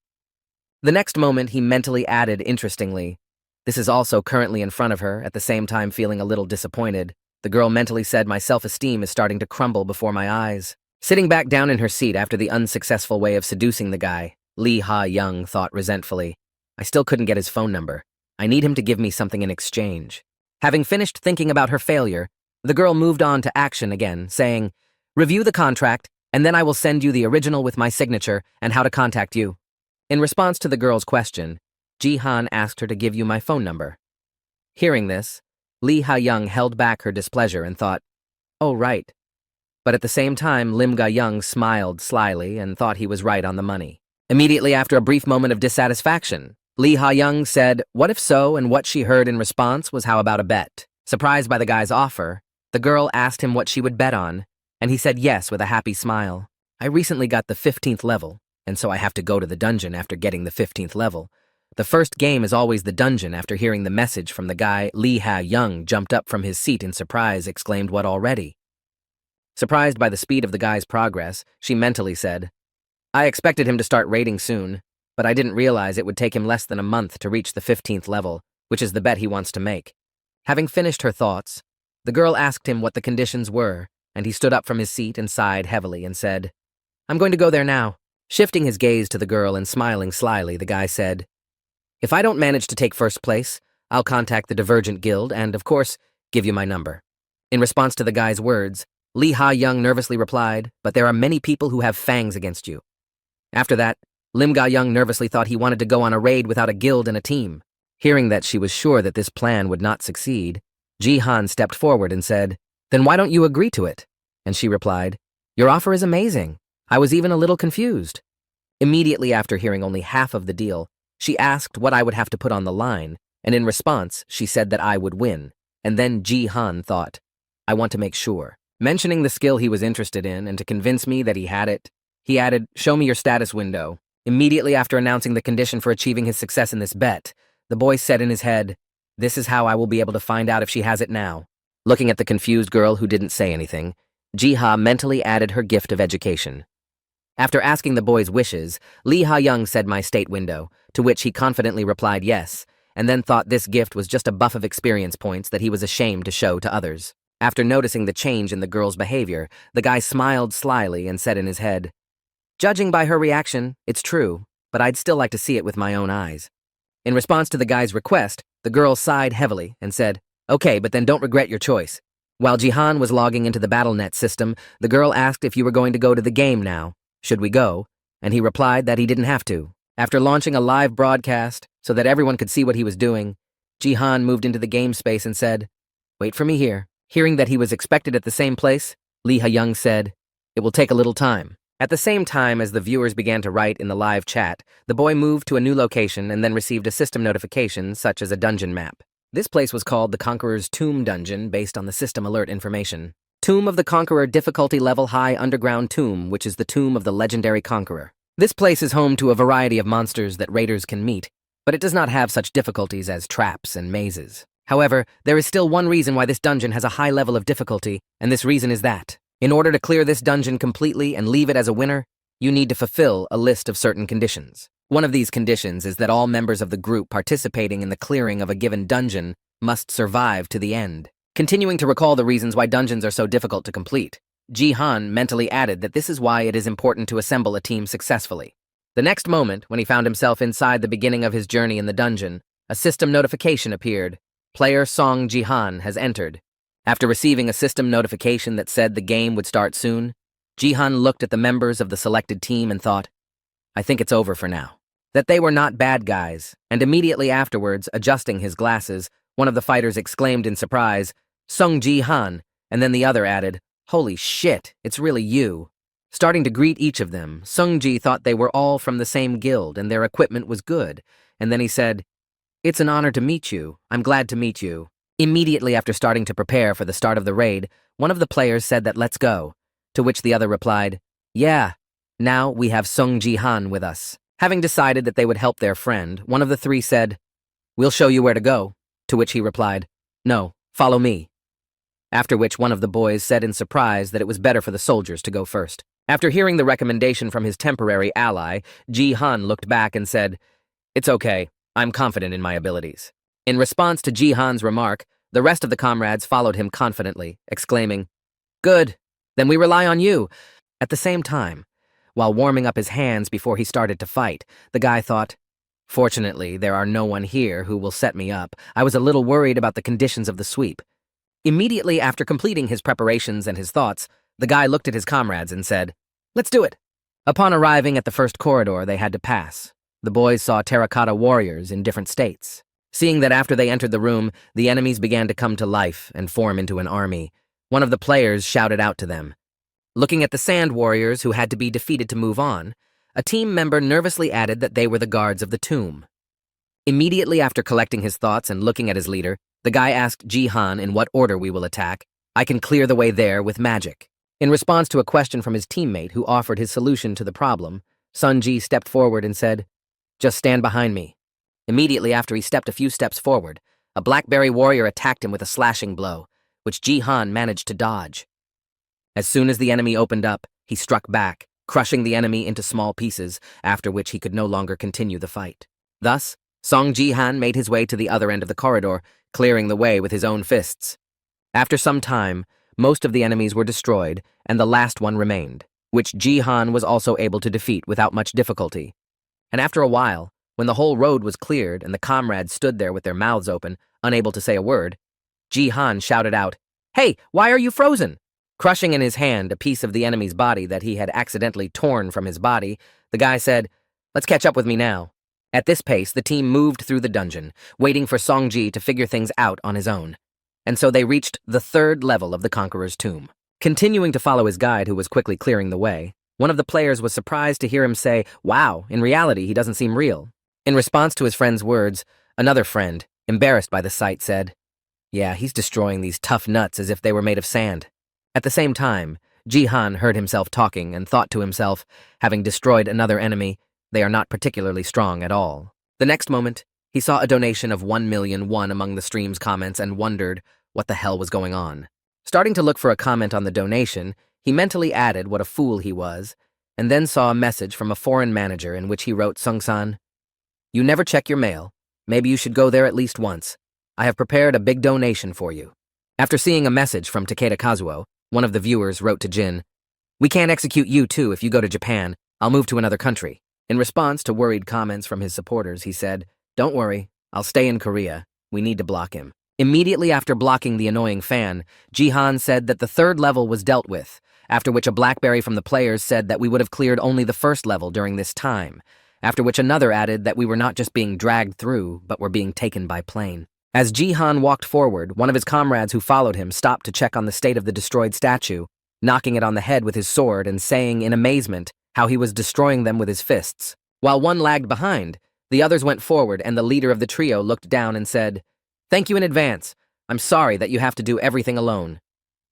The next moment, he mentally added, interestingly, This is also currently in front of her, at the same time feeling a little disappointed. The girl mentally said, My self-esteem is starting to crumble before my eyes. Sitting back down in her seat after the unsuccessful way of seducing the guy, Lee Ha-young thought resentfully, I still couldn't get his phone number. I need him to give me something in exchange. Having finished thinking about her failure, the girl moved on to action again, saying, Review the contract, and then I will send you the original with my signature and how to contact you. In response to the girl's question, Ji-han asked her to give you my phone number. Hearing this, Lee Ha-young held back her displeasure and thought, Oh, right. But at the same time, Lim Ga-young smiled slyly and thought he was right on the money. Immediately after a brief moment of dissatisfaction, Lee Ha-young said, What if so, and what she heard in response was how about a bet. Surprised by the guy's offer, the girl asked him what she would bet on, and he said yes with a happy smile. I recently got the 15th level, and so I have to go to the dungeon after getting the 15th level. The first game is always the dungeon. After hearing the message from the guy, Lee Ha-young jumped up from his seat in surprise, exclaimed, What already? Surprised by the speed of the guy's progress, she mentally said, I expected him to start raiding soon, but I didn't realize it would take him less than a month to reach the 15th level, which is the bet he wants to make. Having finished her thoughts, the girl asked him what the conditions were, and he stood up from his seat and sighed heavily and said, I'm going to go there now. Shifting his gaze to the girl and smiling slyly, the guy said, If I don't manage to take first place, I'll contact the Divergent Guild and, of course, give you my number. In response to the guy's words, Lee Ha-young nervously replied, But there are many people who have fangs against you. After that, Lim Ga-young nervously thought he wanted to go on a raid without a guild and a team. Hearing that she was sure that this plan would not succeed, Ji-han stepped forward and said, Then why don't you agree to it? And she replied, Your offer is amazing. I was even a little confused. Immediately after hearing only half of the deal, she asked what I would have to put on the line, and in response, she said that I would win. And then Ji-han thought, I want to make sure. Mentioning the skill he was interested in and to convince me that he had it, he added, Show me your status window. Immediately after announcing the condition for achieving his success in this bet, the boy said in his head, This is how I will be able to find out if she has it now. Looking at the confused girl who didn't say anything, Ji-ha mentally added her gift of education. After asking the boy's wishes, Lee Ha-young said my state window, to which he confidently replied yes, and then thought this gift was just a buff of experience points that he was ashamed to show to others. After noticing the change in the girl's behavior, the guy smiled slyly and said in his head, Judging by her reaction, it's true, but I'd still like to see it with my own eyes. In response to the guy's request, the girl sighed heavily and said, Okay, but then don't regret your choice. While Ji-han was logging into the BattleNet system, the girl asked if you were going to go to the game now. Should we go? And he replied that he didn't have to. After launching a live broadcast so that everyone could see what he was doing, Ji-han moved into the game space and said, Wait for me here. Hearing that he was expected at the same place, Lee Ha-young said, It will take a little time. At the same time as the viewers began to write in the live chat, the boy moved to a new location and then received a system notification such as a dungeon map. This place was called the Conqueror's Tomb Dungeon based on the system alert information. Tomb of the Conqueror difficulty level high underground tomb, which is the tomb of the legendary conqueror. This place is home to a variety of monsters that raiders can meet, but it does not have such difficulties as traps and mazes. However, there is still one reason why this dungeon has a high level of difficulty, and this reason is that, in order to clear this dungeon completely and leave it as a winner, you need to fulfill a list of certain conditions. One of these conditions is that all members of the group participating in the clearing of a given dungeon must survive to the end. Continuing to recall the reasons why dungeons are so difficult to complete, Ji-han mentally added that this is why it is important to assemble a team successfully. The next moment, when he found himself inside the beginning of his journey in the dungeon, a system notification appeared. Player Song Ji-han has entered. After receiving a system notification that said the game would start soon, Ji-han looked at the members of the selected team and thought, I think it's over for now. That they were not bad guys, and immediately afterwards, adjusting his glasses, one of the fighters exclaimed in surprise, Sung Ji-han, and then the other added, Holy shit, it's really you. Starting to greet each of them, Sung Ji thought they were all from the same guild and their equipment was good, and then he said, It's an honor to meet you. I'm glad to meet you. Immediately after starting to prepare for the start of the raid, one of the players said that let's go, to which the other replied, Yeah, now we have Sung Ji-han with us. Having decided that they would help their friend, one of the three said, We'll show you where to go, to which he replied, No, follow me. After which one of the boys said in surprise that it was better for the soldiers to go first. After hearing the recommendation from his temporary ally, Ji-han looked back and said, It's okay, I'm confident in my abilities. In response to Ji-han's remark, the rest of the comrades followed him confidently, exclaiming, Good, then we rely on you. At the same time, while warming up his hands before he started to fight, the guy thought, Fortunately, there are no one here who will set me up. I was a little worried about the conditions of the sweep. Immediately after completing his preparations and his thoughts, the guy looked at his comrades and said, Let's do it. Upon arriving at the first corridor they had to pass, the boys saw terracotta warriors in different states. Seeing that after they entered the room, the enemies began to come to life and form into an army, one of the players shouted out to them. Looking at the sand warriors who had to be defeated to move on, a team member nervously added that they were the guards of the tomb. Immediately after collecting his thoughts and looking at his leader, the guy asked Ji-han in what order we will attack. I can clear the way there with magic. In response to a question from his teammate who offered his solution to the problem, Sun Ji stepped forward and said, Just stand behind me. Immediately after he stepped a few steps forward, a blackberry warrior attacked him with a slashing blow, which Ji-han managed to dodge. As soon as the enemy opened up, he struck back, crushing the enemy into small pieces, after which he could no longer continue the fight. Thus, Song Ji-han made his way to the other end of the corridor, clearing the way with his own fists. After some time, most of the enemies were destroyed, and the last one remained, which Ji-han was also able to defeat without much difficulty. And after a while, when the whole road was cleared and the comrades stood there with their mouths open, unable to say a word, Ji-han shouted out, Hey, why are you frozen? Crushing in his hand a piece of the enemy's body that he had accidentally torn from his body, the guy said, Let's catch up with me now. At this pace, the team moved through the dungeon, waiting for Song Ji to figure things out on his own. And so they reached the third level of the Conqueror's tomb. Continuing to follow his guide, who was quickly clearing the way, one of the players was surprised to hear him say, Wow, in reality, he doesn't seem real. In response to his friend's words, another friend, embarrassed by the sight, said, Yeah, he's destroying these tough nuts as if they were made of sand. At the same time, Ji-han heard himself talking and thought to himself, having destroyed another enemy, they are not particularly strong at all. The next moment, he saw a donation of 1,000,000 won among the stream's comments and wondered what the hell was going on. Starting to look for a comment on the donation, he mentally added what a fool he was, and then saw a message from a foreign manager in which he wrote, Sung-san, You never check your mail. Maybe you should go there at least once. I have prepared a big donation for you. After seeing a message from Takeda Kazuo, one of the viewers wrote to Jin, We can't execute you too if you go to Japan. I'll move to another country. In response to worried comments from his supporters, he said, Don't worry, I'll stay in Korea. We need to block him. Immediately after blocking the annoying fan, Ji-han said that the third level was dealt with, after which a blackberry from the players said that we would have cleared only the first level during this time, after which another added that we were not just being dragged through, but were being taken by plane. As Ji-han walked forward, one of his comrades who followed him stopped to check on the state of the destroyed statue, knocking it on the head with his sword and saying in amazement how he was destroying them with his fists. While one lagged behind, the others went forward and the leader of the trio looked down and said, Thank you in advance. I'm sorry that you have to do everything alone.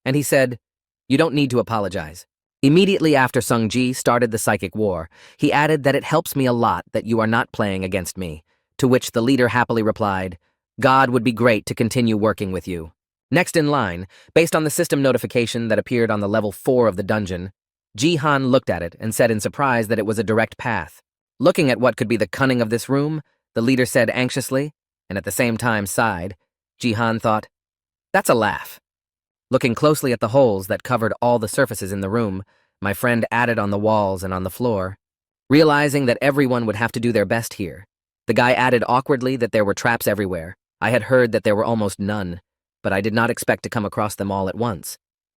And he said, You don't need to apologize. Immediately after Sung Ji started the psychic war, he added that it helps me a lot that you are not playing against me, to which the leader happily replied, God would be great to continue working with you. Next in line, based on the system notification that appeared on the level 4 of the dungeon, Ji-han looked at it and said in surprise that it was a direct path. Looking at what could be the cunning of this room, the leader said anxiously, and at the same time sighed. Ji-han thought, that's a laugh. Looking closely at the holes that covered all the surfaces in the room, my friend added on the walls and on the floor. Realizing that everyone would have to do their best here, the guy added awkwardly that there were traps everywhere. I had heard that there were almost none, but I did not expect to come across them all at once.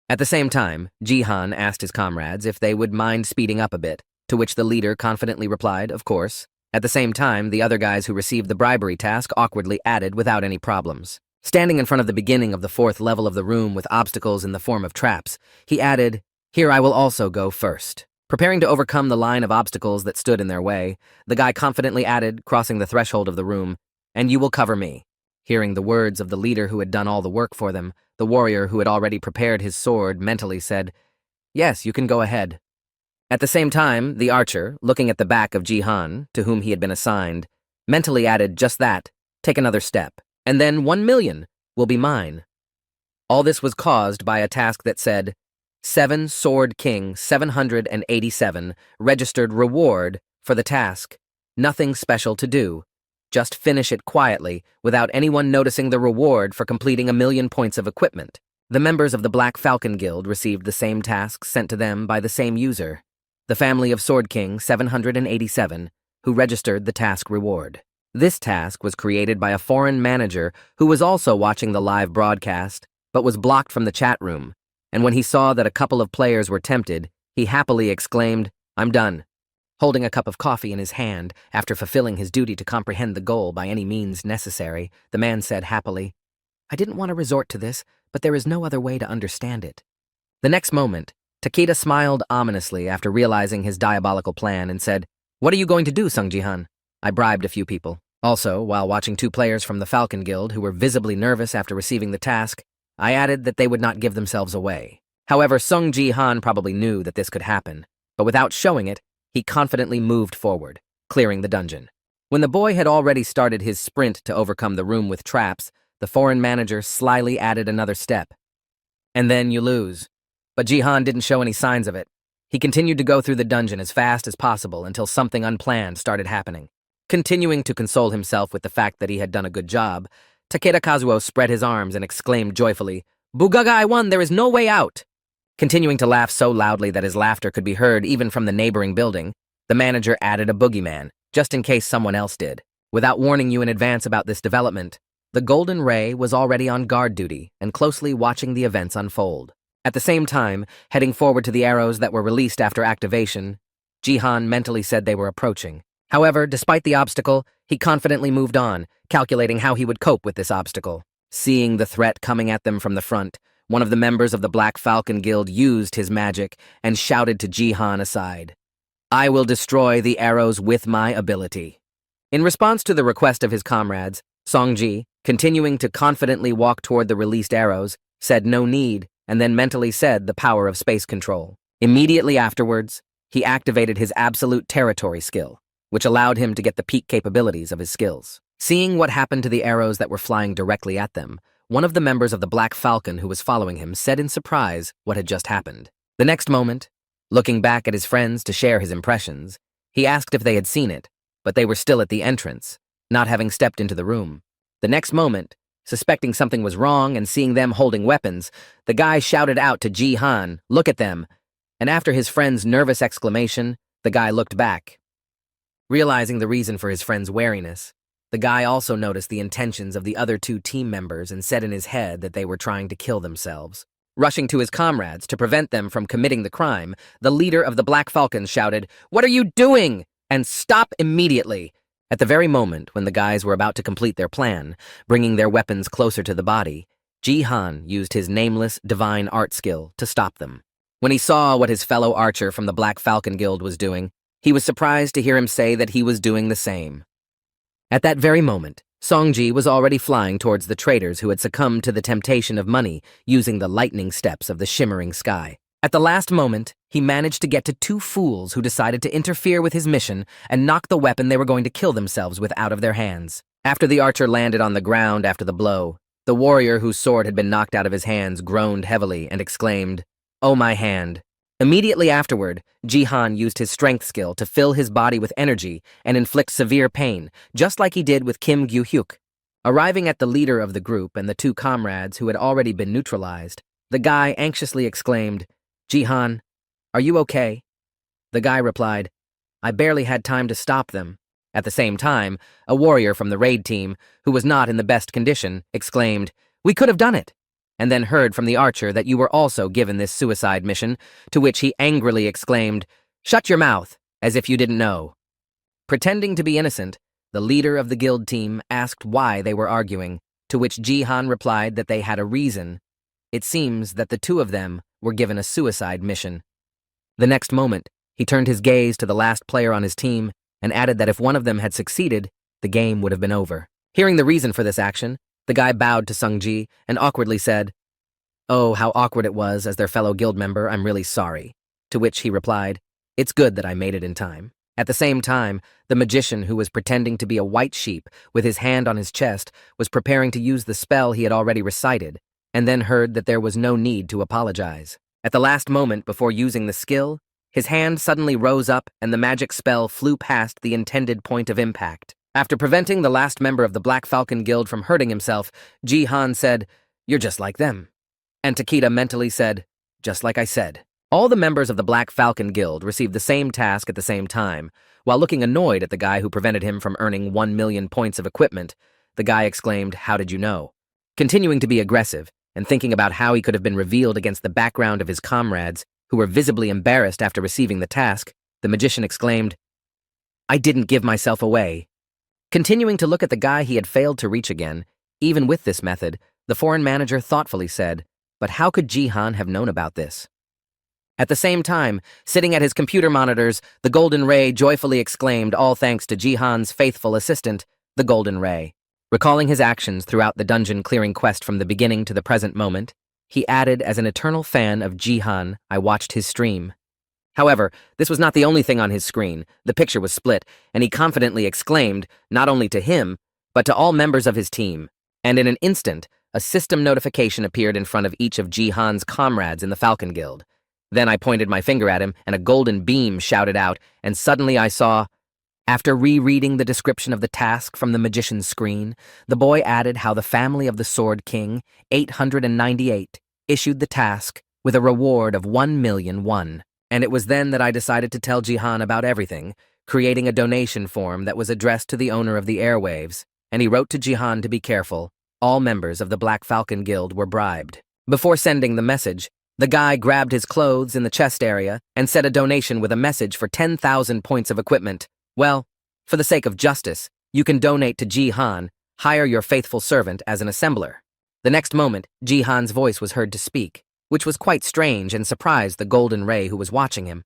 At the same time, Ji-han asked his comrades if they would mind speeding up a bit, to which the leader confidently replied, of course. At the same time, the other guys who received the bribery task awkwardly added without any problems. Standing in front of the beginning of the 4th level of the room with obstacles in the form of traps, he added, here I will also go first. Preparing to overcome the line of obstacles that stood in their way, the guy confidently added, crossing the threshold of the room, and you will cover me. Hearing the words of the leader who had done all the work for them, the warrior who had already prepared his sword mentally said, yes, you can go ahead. At the same time, the archer, looking at the back of Ji-han, to whom he had been assigned, mentally added just that, take another step, and then 1 million will be mine. All this was caused by a task that said, 7 Sword King 787 registered reward for the task. Nothing special to do. Just finish it quietly without anyone noticing the reward for completing 1 million points of equipment. The members of the Black Falcon Guild received the same tasks sent to them by the same user, the family of Sword King 787, who registered the task reward. This task was created by a foreign manager who was also watching the live broadcast, but was blocked from the chat room, and when he saw that a couple of players were tempted, he happily exclaimed, I'm done. Holding a cup of coffee in his hand, after fulfilling his duty to comprehend the goal by any means necessary, the man said happily, I didn't want to resort to this, but there is no other way to understand it. The next moment, Takeda smiled ominously after realizing his diabolical plan and said, what are you going to do, Sung Ji-han? I bribed a few people. Also, while watching 2 players from the Falcon Guild who were visibly nervous after receiving the task, I added that they would not give themselves away. However, Sung Ji-han probably knew that this could happen, but without showing it, he confidently moved forward, clearing the dungeon. When the boy had already started his sprint to overcome the room with traps, the foreign manager slyly added another step. And then you lose. But Ji-han didn't show any signs of it. He continued to go through the dungeon as fast as possible until something unplanned started happening. Continuing to console himself with the fact that he had done a good job, Takeda Kazuo spread his arms and exclaimed joyfully, Bugaga, I won, there is no way out! Continuing to laugh so loudly that his laughter could be heard even from the neighboring building, the manager added a boogeyman, just in case someone else did. Without warning you in advance about this development, the Golden Ray was already on guard duty and closely watching the events unfold. At the same time, heading forward to the arrows that were released after activation, Ji-han mentally said they were approaching. However, despite the obstacle, he confidently moved on, calculating how he would cope with this obstacle. Seeing the threat coming at them from the front, one of the members of the Black Falcon Guild used his magic and shouted to Ji-han aside, I will destroy the arrows with my ability. In response to the request of his comrades, Song-ji, continuing to confidently walk toward the released arrows, said no need, and then mentally said the power of space control. Immediately afterwards, he activated his absolute territory skill, which allowed him to get the peak capabilities of his skills. Seeing what happened to the arrows that were flying directly at them, one of the members of the Black Falcon who was following him said in surprise what had just happened. The next moment, looking back at his friends to share his impressions, he asked if they had seen it, but they were still at the entrance, not having stepped into the room. The next moment, suspecting something was wrong and seeing them holding weapons, the guy shouted out to Ji-han, look at them, and after his friend's nervous exclamation, the guy looked back. Realizing the reason for his friend's wariness, the guy also noticed the intentions of the other 2 team members and said in his head that they were trying to kill themselves. Rushing to his comrades to prevent them from committing the crime, the leader of the Black Falcons shouted, "What are you doing? And stop immediately!" At the very moment when the guys were about to complete their plan, bringing their weapons closer to the body, Ji-han used his nameless divine art skill to stop them. When he saw what his fellow archer from the Black Falcon Guild was doing, he was surprised to hear him say that he was doing the same. At that very moment, Songji was already flying towards the traders who had succumbed to the temptation of money using the lightning steps of the shimmering sky. At the last moment, he managed to get to two fools who decided to interfere with his mission and knock the weapon they were going to kill themselves with out of their hands. After the archer landed on the ground after the blow, the warrior whose sword had been knocked out of his hands groaned heavily and exclaimed, "Oh, my hand." Immediately afterward, Jihan used his strength skill to fill his body with energy and inflict severe pain, just like he did with Kim Gyu-hyuk. Arriving at the leader of the group and the two comrades who had already been neutralized, the guy anxiously exclaimed, "Jihan, are you okay?" The guy replied, "I barely had time to stop them." At the same time, a warrior from the raid team, who was not in the best condition, exclaimed, "We could have done it," and then heard from the archer that you were also given this suicide mission, to which he angrily exclaimed, "Shut your mouth, as if you didn't know." Pretending to be innocent, the leader of the guild team asked why they were arguing, to which Jihan replied that they had a reason. It seems that the two of them were given a suicide mission. The next moment, he turned his gaze to the last player on his team and added that if one of them had succeeded, the game would have been over. Hearing the reason for this action, the guy bowed to Sungji and awkwardly said, "Oh, how awkward it was as their fellow guild member, I'm really sorry." To which he replied, "It's good that I made it in time." At the same time, the magician who was pretending to be a white sheep with his hand on his chest was preparing to use the spell he had already recited, and then heard that there was no need to apologize. At the last moment before using the skill, his hand suddenly rose up and the magic spell flew past the intended point of impact. After preventing the last member of the Black Falcon Guild from hurting himself, Jihan said, "You're just like them." And Takeda mentally said, "Just like I said." All the members of the Black Falcon Guild received the same task at the same time. While looking annoyed at the guy who prevented him from earning 1 million points of equipment, the guy exclaimed, "How did you know?" Continuing to be aggressive and thinking about how he could have been revealed against the background of his comrades, who were visibly embarrassed after receiving the task, the magician exclaimed, "I didn't give myself away." Continuing to look at the guy he had failed to reach again, even with this method, the foreign manager thoughtfully said, "But how could Jihan have known about this?" At the same time, sitting at his computer monitors, the Golden Ray joyfully exclaimed, all thanks to Jihan's faithful assistant, the Golden Ray. Recalling his actions throughout the dungeon clearing quest from the beginning to the present moment, he added, as an eternal fan of Jihan, I watched his stream. However, this was not the only thing on his screen. The picture was split, and he confidently exclaimed, not only to him, but to all members of his team. And in an instant, a system notification appeared in front of each of Jihan's comrades in the Falcon Guild. Then I pointed my finger at him, and a golden beam shouted out, and suddenly I saw... After rereading the description of the task from the magician's screen, the boy added how the family of the Sword King, 898, issued the task with a reward of 1,000,001. And it was then that I decided to tell Jihan about everything, creating a donation form that was addressed to the owner of the airwaves, and he wrote to Jihan to be careful. All members of the Black Falcon Guild were bribed. Before sending the message, the guy grabbed his clothes in the chest area and said a donation with a message for 10,000 points of equipment. Well, for the sake of justice, you can donate to Jihan, hire your faithful servant as an assembler. The next moment, Jihan's voice was heard to speak, which was quite strange and surprised the Golden Ray who was watching him.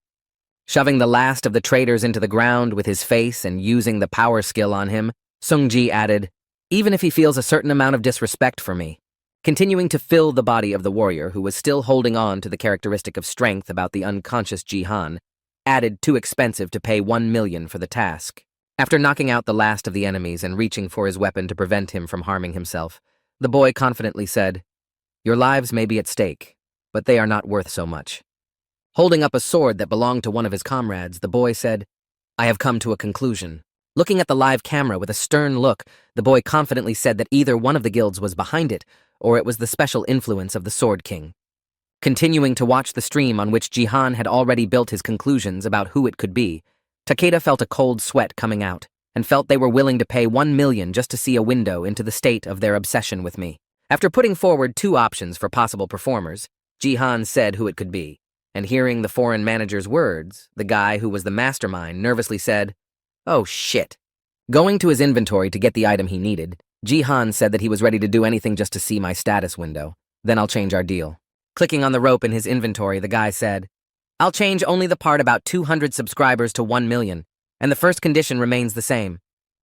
Shoving the last of the traitors into the ground with his face and using the power skill on him, Sungji added, even if he feels a certain amount of disrespect for me. Continuing to fill the body of the warrior who was still holding on to the characteristic of strength about the unconscious Jihan, added too expensive to pay 1 million for the task. After knocking out the last of the enemies and reaching for his weapon to prevent him from harming himself, the boy confidently said, your lives may be at stake, but they are not worth so much. Holding up a sword that belonged to one of his comrades, the boy said, I have come to a conclusion. Looking at the live camera with a stern look, the boy confidently said that either one of the guilds was behind it, or it was the special influence of the Sword King. Continuing to watch the stream on which Jihan had already built his conclusions about who it could be, Takeda felt a cold sweat coming out, and felt they were willing to pay 1 million just to see a window into the state of their obsession with me. After putting forward 2 options for possible performers, Jihan said who it could be, and hearing the foreign manager's words, the guy who was the mastermind nervously said, oh shit. Going to his inventory to get the item he needed, Jihan said that he was ready to do anything just to see my status window. Then I'll change our deal. Clicking on the rope in his inventory, the guy said, I'll change only the part about 200 subscribers to 1 million, and the first condition remains the same.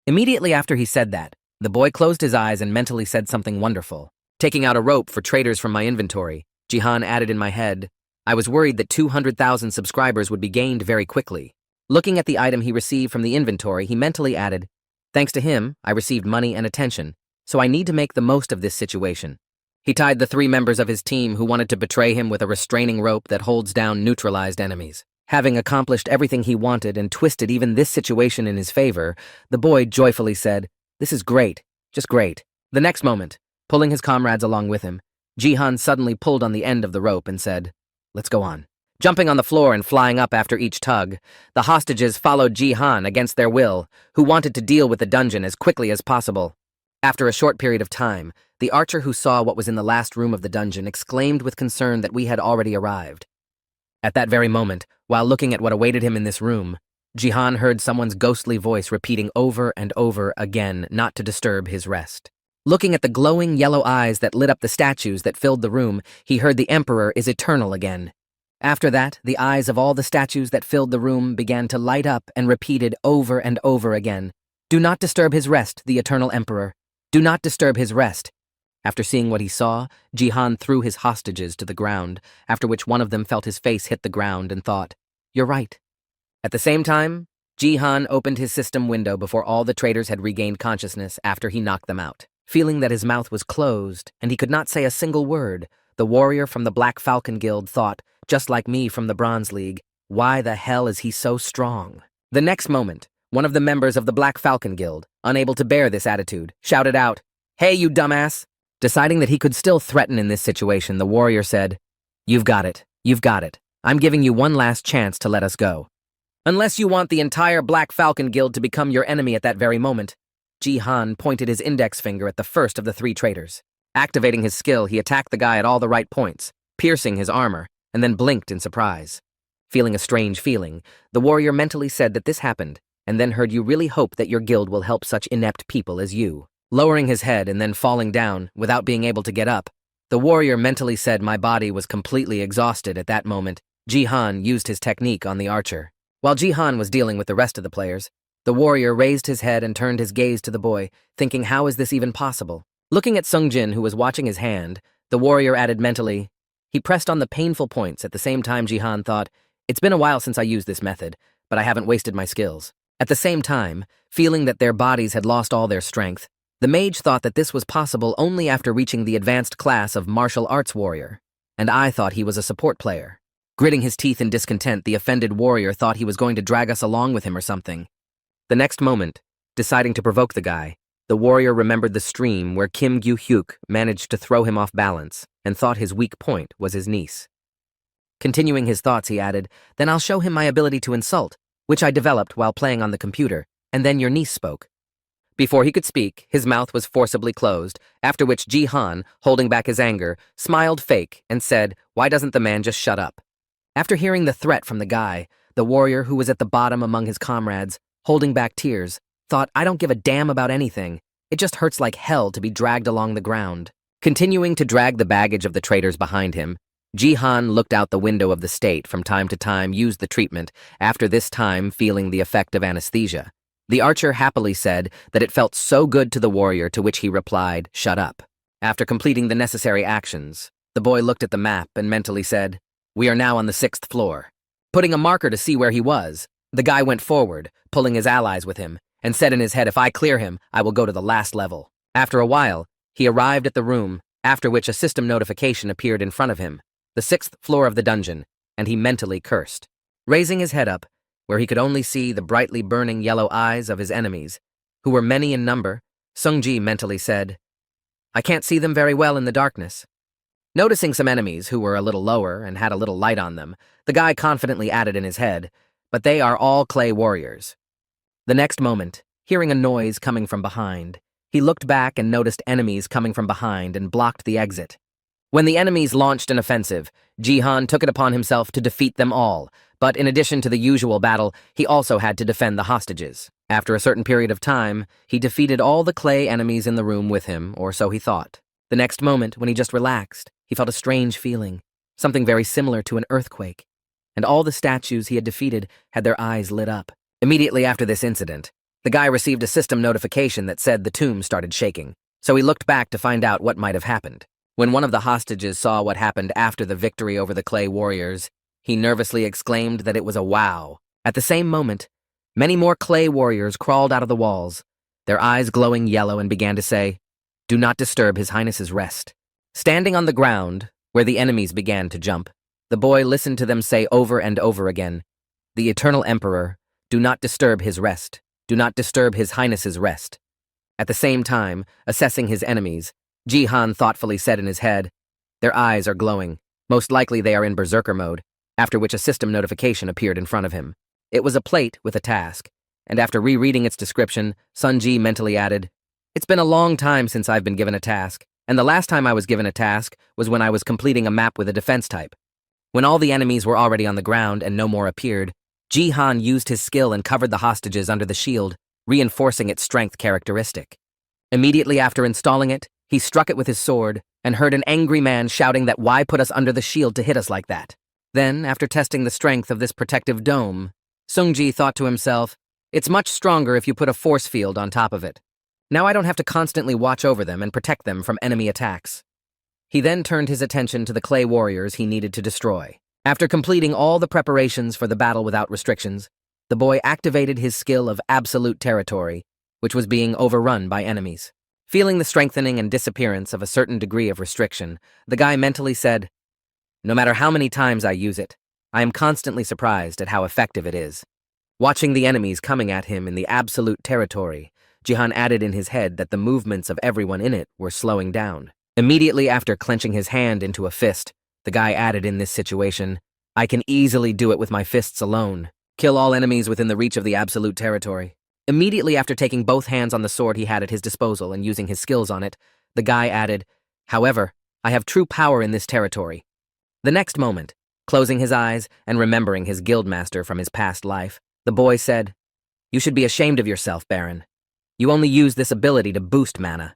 Immediately after he said that, The boy closed his eyes and mentally said something wonderful. Taking out a rope for traders from my inventory, Jihan added in my head, I was worried that 200,000 subscribers would be gained very quickly. Looking at the item he received from the inventory, he mentally added, thanks to him, I received money and attention, so I need to make the most of this situation. He tied the 3 members of his team who wanted to betray him with a restraining rope that holds down neutralized enemies. Having accomplished everything he wanted and twisted even this situation in his favor, the boy joyfully said, this is great, just great. The next moment, pulling his comrades along with him, Jihan suddenly pulled on the end of the rope and said, let's go on. Jumping on the floor and flying up after each tug, the hostages followed Jihan against their will, who wanted to deal with the dungeon as quickly as possible. After a short period of time, the archer who saw what was in the last room of the dungeon exclaimed with concern that we had already arrived. At that very moment, while looking at what awaited him in this room, Jihan heard someone's ghostly voice repeating over and over again not to disturb his rest. Looking at the glowing yellow eyes that lit up the statues that filled the room, he heard the Emperor is eternal again. After that, the eyes of all the statues that filled the room began to light up and repeated over and over again, do not disturb his rest, the Eternal Emperor. Do not disturb his rest. After seeing what he saw, Jihan threw his hostages to the ground, after which one of them felt his face hit the ground and thought, you're right. At the same time, Jihan opened his system window before all the traders had regained consciousness after he knocked them out. Feeling that his mouth was closed and he could not say a single word, the warrior from the Black Falcon Guild thought, just like me from the Bronze League, why the hell is he so strong? The next moment, one of the members of the Black Falcon Guild, unable to bear this attitude, shouted out, hey, you dumbass! Deciding that he could still threaten in this situation, the warrior said, you've got it, you've got it. I'm giving you one last chance to let us go. Unless you want the entire Black Falcon Guild to become your enemy at that very moment. Jihan pointed his index finger at the first of the 3 traitors. Activating his skill, he attacked the guy at all the right points, piercing his armor, and then blinked in surprise. Feeling a strange feeling, the warrior mentally said that this happened, and then heard you really hope that your guild will help such inept people as you. Lowering his head and then falling down, without being able to get up, the warrior mentally said my body was completely exhausted at that moment. Jihan used his technique on the archer. While Jihan was dealing with the rest of the players, the warrior raised his head and turned his gaze to the boy, thinking how is this even possible? Looking at Sungjin, who was watching his hand, the warrior added mentally, he pressed on the painful points at the same time Jihan thought, it's been a while since I used this method, but I haven't wasted my skills. At the same time, feeling that their bodies had lost all their strength, the mage thought that this was possible only after reaching the advanced class of martial arts warrior, and I thought he was a support player. Gritting his teeth in discontent, the offended warrior thought he was going to drag us along with him or something. The next moment, deciding to provoke the guy, the warrior remembered the stream where Kim Gyu-hyuk managed to throw him off balance and thought his weak point was his niece. Continuing his thoughts, he added, then I'll show him my ability to insult, which I developed while playing on the computer, and then your niece spoke. Before he could speak, his mouth was forcibly closed, after which Jihan, holding back his anger, smiled fake and said, why doesn't the man just shut up? After hearing the threat from the guy, the warrior who was at the bottom among his comrades, holding back tears, thought, I don't give a damn about anything. It just hurts like hell to be dragged along the ground. Continuing to drag the baggage of the traitors behind him, Jihan looked out the window of the state from time to time, used the treatment, after this time feeling the effect of anesthesia. The archer happily said that it felt so good to the warrior, to which he replied, shut up. After completing the necessary actions, the boy looked at the map and mentally said, we are now on the 6th floor. Putting a marker to see where he was, the guy went forward, pulling his allies with him, and said in his head, if I clear him, I will go to the last level. After a while, he arrived at the room, after which a system notification appeared in front of him, the 6th floor of the dungeon, and he mentally cursed. Raising his head up, where he could only see the brightly burning yellow eyes of his enemies, who were many in number, Sungji mentally said, I can't see them very well in the darkness. Noticing some enemies who were a little lower and had a little light on them, the guy confidently added in his head, but they are all clay warriors. The next moment, hearing a noise coming from behind, he looked back and noticed enemies coming from behind and blocked the exit. When the enemies launched an offensive, Jihan took it upon himself to defeat them all, but in addition to the usual battle, he also had to defend the hostages. After a certain period of time, he defeated all the clay enemies in the room with him, or so he thought. The next moment, when he just relaxed, he felt a strange feeling, something very similar to an earthquake, and all the statues he had defeated had their eyes lit up. Immediately after this incident, The guy received a system notification that said the tomb started shaking, so he looked back to find out what might have happened. When one of the hostages saw what happened after the victory over the clay warriors, he nervously exclaimed that it was a wow. At the same moment, many more clay warriors crawled out of the walls, their eyes glowing yellow, and began to say, "Do not disturb His Highness's rest." Standing on the ground, where the enemies began to jump, the boy listened to them say over and over again, "The Eternal Emperor, do not disturb his rest. Do not disturb His Highness's rest." At the same time, assessing his enemies, Jihan thoughtfully said in his head, "Their eyes are glowing. Most likely they are in berserker mode," after which a system notification appeared in front of him. It was a plate with a task, and after rereading its description, Sunji mentally added, "It's been a long time since I've been given a task, and the last time I was given a task was when I was completing a map with a defense type." When all the enemies were already on the ground and no more appeared, Jihan used his skill and covered the hostages under the shield, reinforcing its strength characteristic. Immediately after installing it, he struck it with his sword and heard an angry man shouting that why put us under the shield to hit us like that. Then, after testing the strength of this protective dome, Sungji thought to himself, "It's much stronger if you put a force field on top of it. Now I don't have to constantly watch over them and protect them from enemy attacks." He then turned his attention to the clay warriors he needed to destroy. After completing all the preparations for the battle without restrictions, the boy activated his skill of absolute territory, which was being overrun by enemies. Feeling the strengthening and disappearance of a certain degree of restriction, the guy mentally said, "No matter how many times I use it, I am constantly surprised at how effective it is." Watching the enemies coming at him in the absolute territory, Jihan added in his head that the movements of everyone in it were slowing down. Immediately after clenching his hand into a fist, the guy added in this situation, "I can easily do it with my fists alone. Kill all enemies within the reach of the absolute territory." Immediately after taking both hands on the sword he had at his disposal and using his skills on it, the guy added, "However, I have true power in this territory." The next moment, closing his eyes and remembering his guildmaster from his past life, the boy said, "You should be ashamed of yourself, Baron. You only use this ability to boost mana."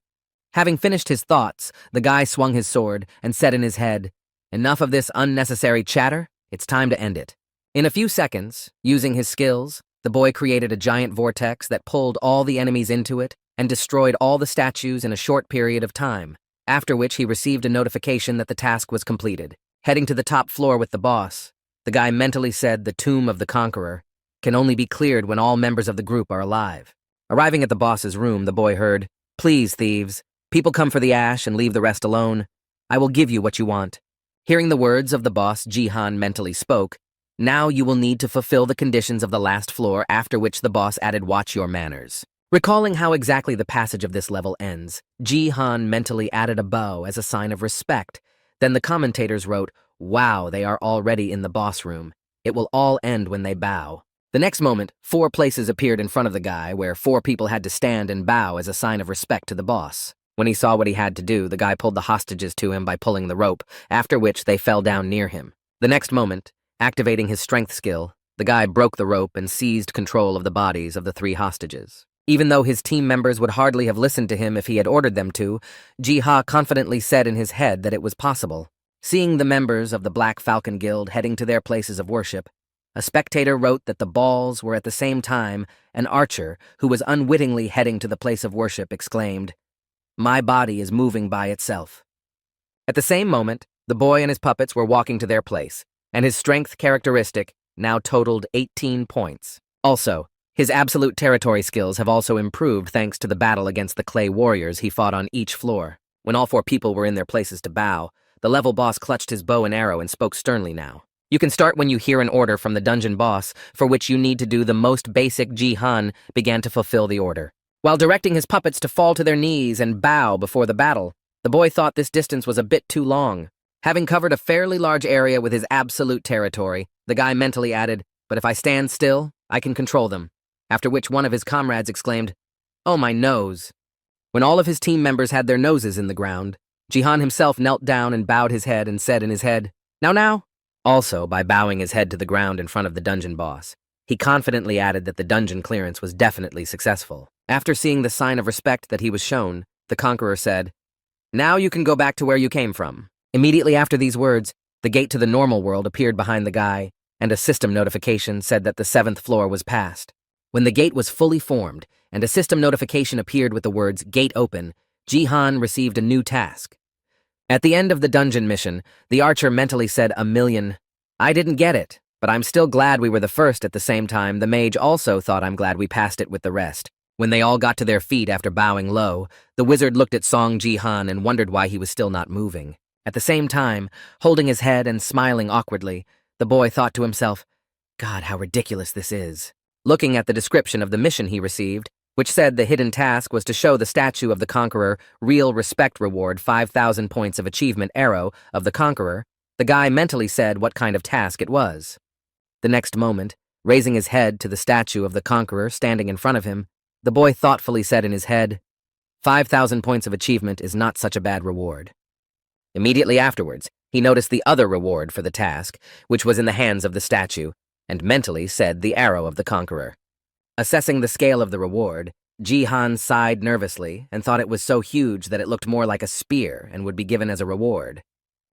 Having finished his thoughts, the guy swung his sword and said in his head, "Enough of this unnecessary chatter, it's time to end it." In a few seconds, using his skills, the boy created a giant vortex that pulled all the enemies into it and destroyed all the statues in a short period of time, after which he received a notification that the task was completed. Heading to the top floor with the boss, the guy mentally said the Tomb of the Conqueror can only be cleared when all members of the group are alive. Arriving at the boss's room, the boy heard, "Please, thieves, people come for the ash and leave the rest alone. I will give you what you want." Hearing the words of the boss, Jihan mentally spoke, "Now you will need to fulfill the conditions of the last floor," after which the boss added, "Watch your manners." Recalling how exactly the passage of this level ends, Jihan mentally added a bow as a sign of respect. Then the commentators wrote, "Wow, they are already in the boss room. It will all end when they bow." The next moment, 4 places appeared in front of the guy where 4 people had to stand and bow as a sign of respect to the boss. When he saw what he had to do, the guy pulled the hostages to him by pulling the rope, after which they fell down near him. The next moment, activating his strength skill, the guy broke the rope and seized control of the bodies of the 3 hostages. Even though his team members would hardly have listened to him if he had ordered them to, Jiha confidently said in his head that it was possible. Seeing the members of the Black Falcon Guild heading to their places of worship, a spectator wrote that the balls were at the same time an archer who was unwittingly heading to the place of worship exclaimed, "My body is moving by itself." At the same moment, the boy and his puppets were walking to their place, and his strength characteristic now totaled 18 points. Also, his absolute territory skills have also improved thanks to the battle against the clay warriors he fought on each floor. When all 4 people were in their places to bow, the level boss clutched his bow and arrow and spoke sternly now. You can start when you hear an order from the dungeon boss, for which you need to do the most basic. Jihan began to fulfill the order. While directing his puppets to fall to their knees and bow before the battle, the boy thought this distance was a bit too long. Having covered a fairly large area with his absolute territory, the guy mentally added, "But if I stand still, I can control them." After which one of his comrades exclaimed, "Oh, my nose." When all of his team members had their noses in the ground, Jihan himself knelt down and bowed his head and said in his head, "Now." Also, by bowing his head to the ground in front of the dungeon boss, he confidently added that the dungeon clearance was definitely successful. After seeing the sign of respect that he was shown, the conqueror said, "Now you can go back to where you came from." Immediately after these words, the gate to the normal world appeared behind the guy, and a system notification said that the 7th floor was passed. When the gate was fully formed and a system notification appeared with the words "Gate Open," Jihan received a new task. At the end of the dungeon mission, the archer mentally said a million, "I didn't get it, but I'm still glad we were the first." At the same time, the mage also thought, "I'm glad we passed it with the rest." When they all got to their feet after bowing low, the wizard looked at Song Jihan and wondered why he was still not moving. At the same time, holding his head and smiling awkwardly, the boy thought to himself, "God, how ridiculous this is." Looking at the description of the mission he received, which said the hidden task was to show the statue of the Conqueror real respect reward 5,000 points of achievement arrow of the Conqueror, the guy mentally said what kind of task it was. The next moment, raising his head to the statue of the Conqueror standing in front of him, the boy thoughtfully said in his head, 5,000 points of achievement is not such a bad reward. Immediately afterwards, he noticed the other reward for the task, which was in the hands of the statue, and mentally said the arrow of the Conqueror. Assessing the scale of the reward, Jihan sighed nervously and thought it was so huge that it looked more like a spear and would be given as a reward.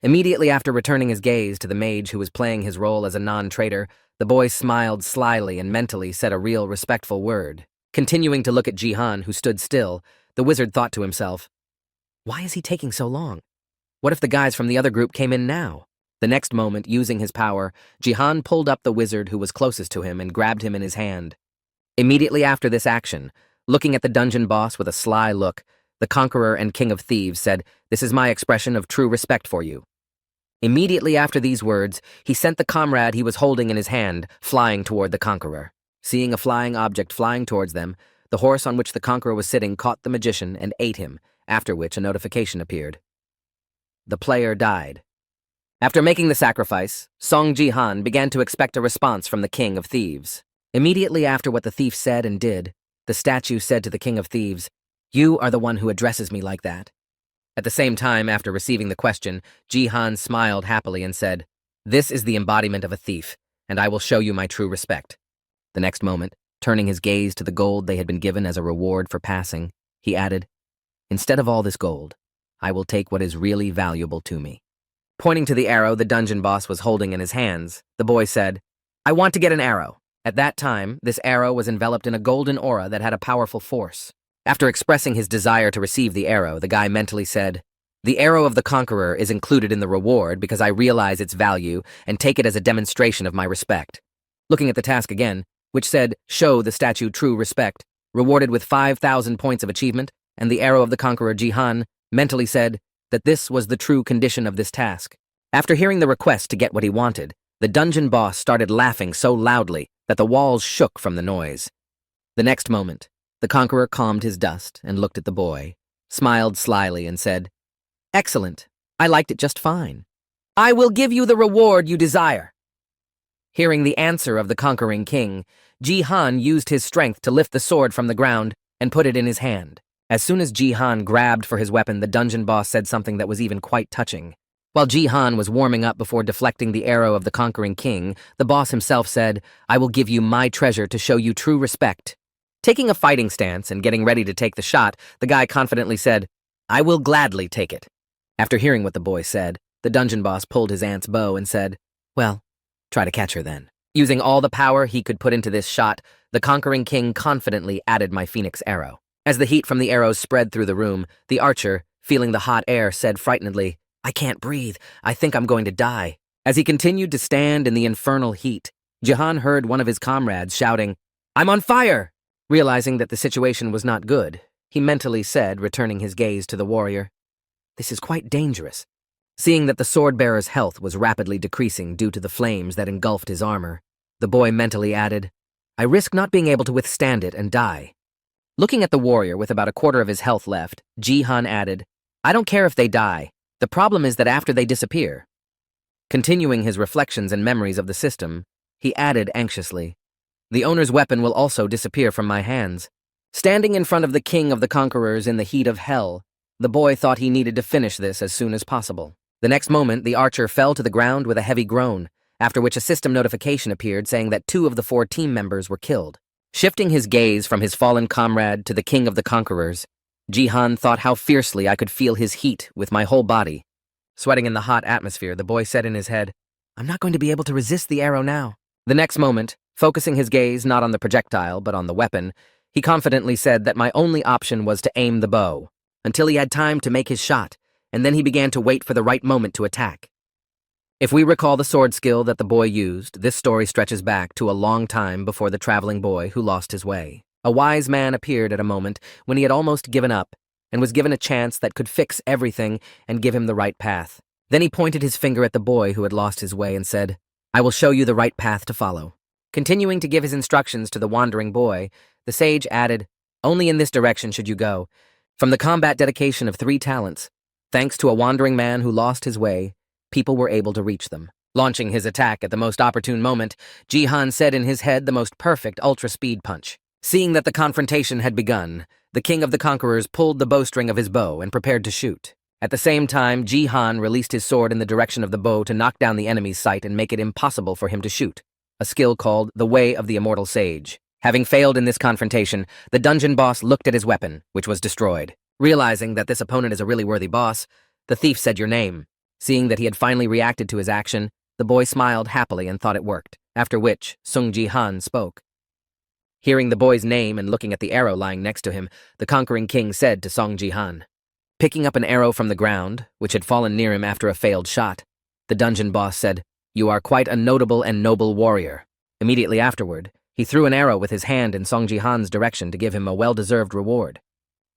Immediately after returning his gaze to the mage who was playing his role as a non-traitor, the boy smiled slyly and mentally said a real respectful word. Continuing to look at Jihan, who stood still, the wizard thought to himself, "Why is he taking so long? What if the guys from the other group came in now?" The next moment, using his power, Jihan pulled up the wizard who was closest to him and grabbed him in his hand. Immediately after this action, looking at the dungeon boss with a sly look, the Conqueror and King of Thieves said, "This is my expression of true respect for you." Immediately after these words, he sent the comrade he was holding in his hand flying toward the Conqueror. Seeing a flying object flying towards them, the horse on which the Conqueror was sitting caught the magician and ate him, after which a notification appeared. The player died. After making the sacrifice, Song Jihan began to expect a response from the King of Thieves. Immediately after what the thief said and did, the statue said to the King of Thieves, "You are the one who addresses me like that." At the same time, after receiving the question, Jihan smiled happily and said, "This is the embodiment of a thief, and I will show you my true respect." The next moment, turning his gaze to the gold they had been given as a reward for passing, he added, "Instead of all this gold, I will take what is really valuable to me." Pointing to the arrow the dungeon boss was holding in his hands, the boy said, "I want to get an arrow." At that time, this arrow was enveloped in a golden aura that had a powerful force. After expressing his desire to receive the arrow, the guy mentally said, "The arrow of the Conqueror is included in the reward because I realize its value and take it as a demonstration of my respect." Looking at the task again, which said, "Show the statue true respect," rewarded with 5,000 points of achievement, and the arrow of the Conqueror Jihan mentally said that this was the true condition of this task. After hearing the request to get what he wanted, the dungeon boss started laughing so loudly that the walls shook from the noise. The next moment, the Conqueror calmed his dust and looked at the boy, smiled slyly and said, "Excellent. I liked it just fine. I will give you the reward you desire." Hearing the answer of the conquering king, Jihan used his strength to lift the sword from the ground and put it in his hand. As soon as Jihan grabbed for his weapon, the dungeon boss said something that was even quite touching. While Jihan was warming up before deflecting the arrow of the conquering king, the boss himself said, "I will give you my treasure to show you true respect." Taking a fighting stance and getting ready to take the shot, the guy confidently said, "I will gladly take it." After hearing what the boy said, the dungeon boss pulled his aunt's bow and said, "Well, try to catch her then." Using all the power he could put into this shot, the conquering king confidently added my phoenix arrow. As the heat from the arrows spread through the room, the archer, feeling the hot air, said frightenedly, "I can't breathe. I think I'm going to die." As he continued to stand in the infernal heat, Jihan heard one of his comrades shouting, "I'm on fire!" Realizing that the situation was not good, he mentally said, returning his gaze to the warrior, "This is quite dangerous." Seeing that the sword-bearer's health was rapidly decreasing due to the flames that engulfed his armor, the boy mentally added, "I risk not being able to withstand it and die." Looking at the warrior with about a quarter of his health left, Jihan added, "I don't care if they die. The problem is that after they disappear." Continuing his reflections and memories of the system, he added anxiously, "The owner's weapon will also disappear from my hands." Standing in front of the king of the conquerors in the heat of hell, the boy thought he needed to finish this as soon as possible. The next moment, the archer fell to the ground with a heavy groan, after which a system notification appeared saying that 2 of the 4 team members were killed. Shifting his gaze from his fallen comrade to the king of the conquerors, Jihan thought how fiercely I could feel his heat with my whole body. Sweating in the hot atmosphere, the boy said in his head, "I'm not going to be able to resist the arrow now." The next moment, Focusing his gaze not on the projectile but on the weapon, he confidently said that my only option was to aim the bow, until he had time to make his shot, and then he began to wait for the right moment to attack. If we recall the sword skill that the boy used, this story stretches back to a long time before the traveling boy who lost his way. A wise man appeared at a moment when he had almost given up and was given a chance that could fix everything and give him the right path. Then he pointed his finger at the boy who had lost his way and said, "I will show you the right path to follow." Continuing to give his instructions to the wandering boy, the sage added, "Only in this direction should you go. From the combat dedication of 3 talents, thanks to a wandering man who lost his way, people were able to reach them." Launching his attack at the most opportune moment, Jihan said in his head the most perfect ultra-speed punch. Seeing that the confrontation had begun, the king of the conquerors pulled the bowstring of his bow and prepared to shoot. At the same time, Jihan released his sword in the direction of the bow to knock down the enemy's sight and make it impossible for him to shoot, a skill called the Way of the Immortal Sage. Having failed in this confrontation, the dungeon boss looked at his weapon, which was destroyed. Realizing that this opponent is a really worthy boss, the thief said, "Your name." Seeing that he had finally reacted to his action, the boy smiled happily and thought it worked, after which Sung Ji-han spoke. Hearing the boy's name and looking at the arrow lying next to him, the conquering king said to Song Ji-han, picking up an arrow from the ground, which had fallen near him after a failed shot, the dungeon boss said, "You are quite a notable and noble warrior." Immediately afterward, he threw an arrow with his hand in Song Ji-han's direction to give him a well-deserved reward.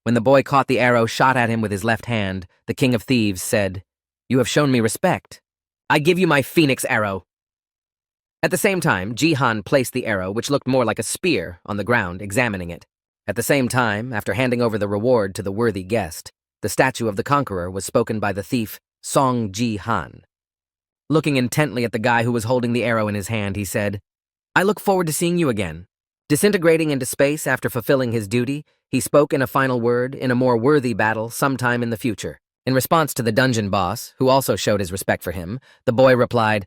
When the boy caught the arrow shot at him with his left hand, the king of thieves said, "You have shown me respect. I give you my phoenix arrow." At the same time, Ji-han placed the arrow, which looked more like a spear, on the ground, examining it. At the same time, after handing over the reward to the worthy guest, the statue of the conqueror was spoken by the thief, Song Ji-han. Looking intently at the guy who was holding the arrow in his hand, he said, "I look forward to seeing you again." Disintegrating into space after fulfilling his duty, he spoke in a final word in a more worthy battle sometime in the future. In response to the dungeon boss, who also showed his respect for him, the boy replied,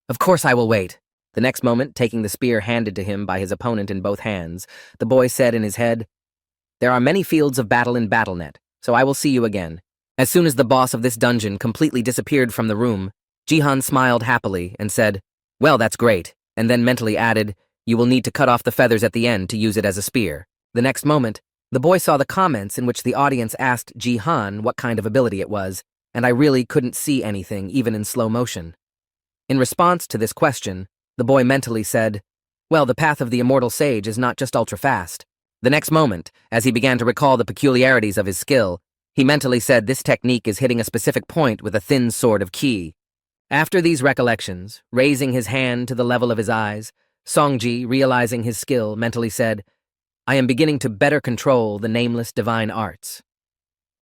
"Of course I will wait." The next moment, taking the spear handed to him by his opponent in both hands, the boy said in his head, "There are many fields of battle in BattleNet, so I will see you again." As soon as the boss of this dungeon completely disappeared from the room, Jihan smiled happily and said, "Well, that's great," and then mentally added, "You will need to cut off the feathers at the end to use it as a spear." The next moment, the boy saw the comments in which the audience asked Jihan what kind of ability it was, and I really couldn't see anything, even in slow motion. In response to this question, the boy mentally said, "Well, the path of the immortal sage is not just ultra-fast." The next moment, as he began to recall the peculiarities of his skill, he mentally said this technique is hitting a specific point with a thin sword of ki. After these recollections, raising his hand to the level of his eyes, Songji, realizing his skill, mentally said, "I am beginning to better control the nameless divine arts."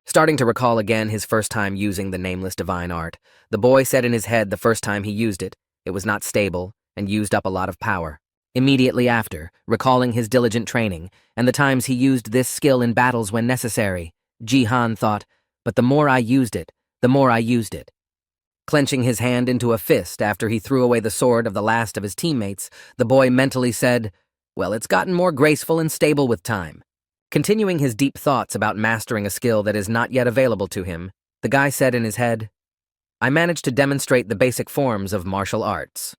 Starting to recall again his first time using the nameless divine art, the boy said in his head the first time he used it, it was not stable and used up a lot of power. Immediately after, recalling his diligent training and the times he used this skill in battles when necessary, Jihan thought, "But the more I used it, the more I used it." Clenching his hand into a fist after he threw away the sword of the last of his teammates, the boy mentally said, "Well, it's gotten more graceful and stable with time." Continuing his deep thoughts about mastering a skill that is not yet available to him, the guy said in his head, "I managed to demonstrate the basic forms of martial arts,"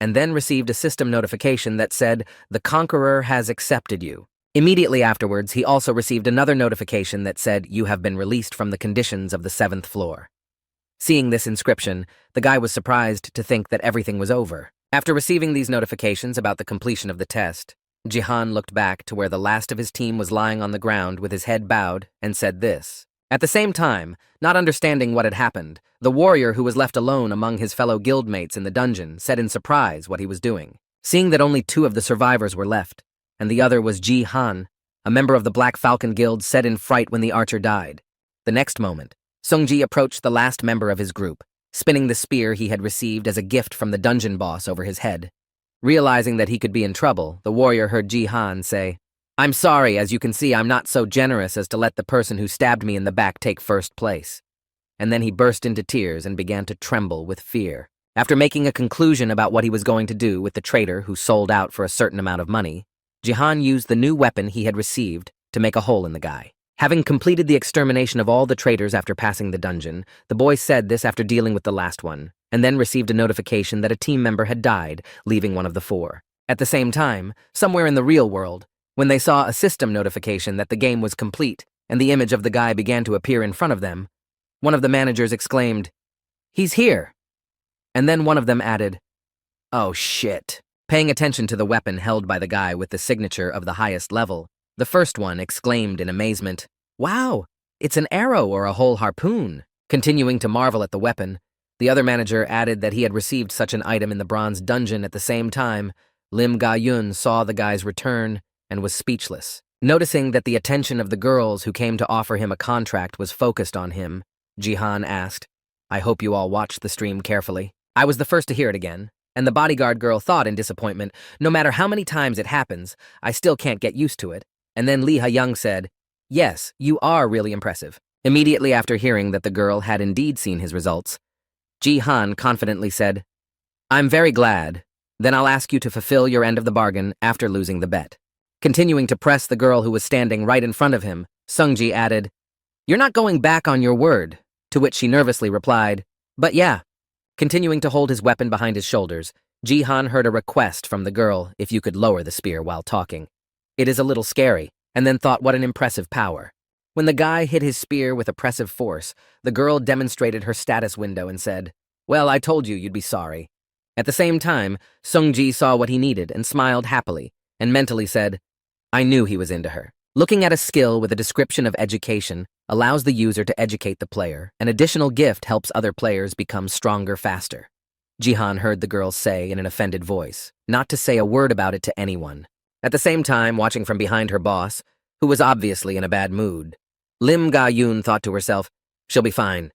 and then received a system notification that said, "The Conqueror has accepted you." Immediately afterwards, he also received another notification that said, "You have been released from the conditions of the 7th floor." Seeing this inscription, the guy was surprised to think that everything was over. After receiving these notifications about the completion of the test, Jihan looked back to where the last of his team was lying on the ground with his head bowed and said this. At the same time, not understanding what had happened, the warrior who was left alone among his fellow guildmates in the dungeon said in surprise what he was doing. Seeing that only 2 of the survivors were left, and the other was Jihan, a member of the Black Falcon Guild, said in fright when the archer died. The next moment, Sungji approached the last member of his group, spinning the spear he had received as a gift from the dungeon boss over his head. Realizing that he could be in trouble, the warrior heard Jihan say, "I'm sorry, as you can see, I'm not so generous as to let the person who stabbed me in the back take first place." And then he burst into tears and began to tremble with fear. After making a conclusion about what he was going to do with the traitor who sold out for a certain amount of money, Jihan used the new weapon he had received to make a hole in the guy. Having completed the extermination of all the traitors after passing the dungeon, the boy said this after dealing with the last one, and then received a notification that a team member had died, leaving one of the 4. At the same time, somewhere in the real world, when they saw a system notification that the game was complete and the image of the guy began to appear in front of them, one of the managers exclaimed, "He's here!" And then one of them added, "Oh shit." Paying attention to the weapon held by the guy with the signature of the highest level, the first one exclaimed in amazement, "Wow, it's an arrow or a whole harpoon." Continuing to marvel at the weapon, the other manager added that he had received such an item in the bronze dungeon at the same time. Lim Ga-yun saw the guy's return and was speechless. Noticing that the attention of the girls who came to offer him a contract was focused on him, Jihan asked, "I hope you all watched the stream carefully. I was the first to hear it again. And the bodyguard girl thought in disappointment, no matter how many times it happens, I still can't get used to it." And then Lee Ha-young said, "Yes, you are really impressive." Immediately after hearing that the girl had indeed seen his results, Ji-han confidently said, "I'm very glad. Then I'll ask you to fulfill your end of the bargain after losing the bet." Continuing to press the girl who was standing right in front of him, Sung-ji added, "You're not going back on your word," to which she nervously replied, "But yeah." Continuing to hold his weapon behind his shoulders, Ji-han heard a request from the girl if you could lower the spear while talking. It is a little scary, and then thought what an impressive power. When the guy hit his spear with oppressive force, the girl demonstrated her status window and said, "Well, I told you you'd be sorry." At the same time, Sung-ji saw what he needed and smiled happily, and mentally said, "I knew he was into her." Looking at a skill with a description of education allows the user to educate the player. An additional gift helps other players become stronger faster. Jihan heard the girl say in an offended voice, not to say a word about it to anyone. At the same time, watching from behind her boss, who was obviously in a bad mood, Lim Ga-yun thought to herself, "She'll be fine."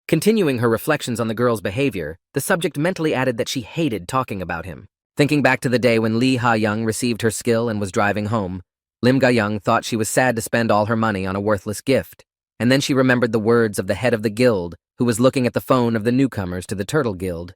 Continuing her reflections on the girl's behavior, the subject mentally added that she hated talking about him. Thinking back to the day when Lee Ha-young received her skill and was driving home, Lim Ga-young thought she was sad to spend all her money on a worthless gift, and then she remembered the words of the head of the guild, who was looking at the phone of the newcomers to the Turtle Guild.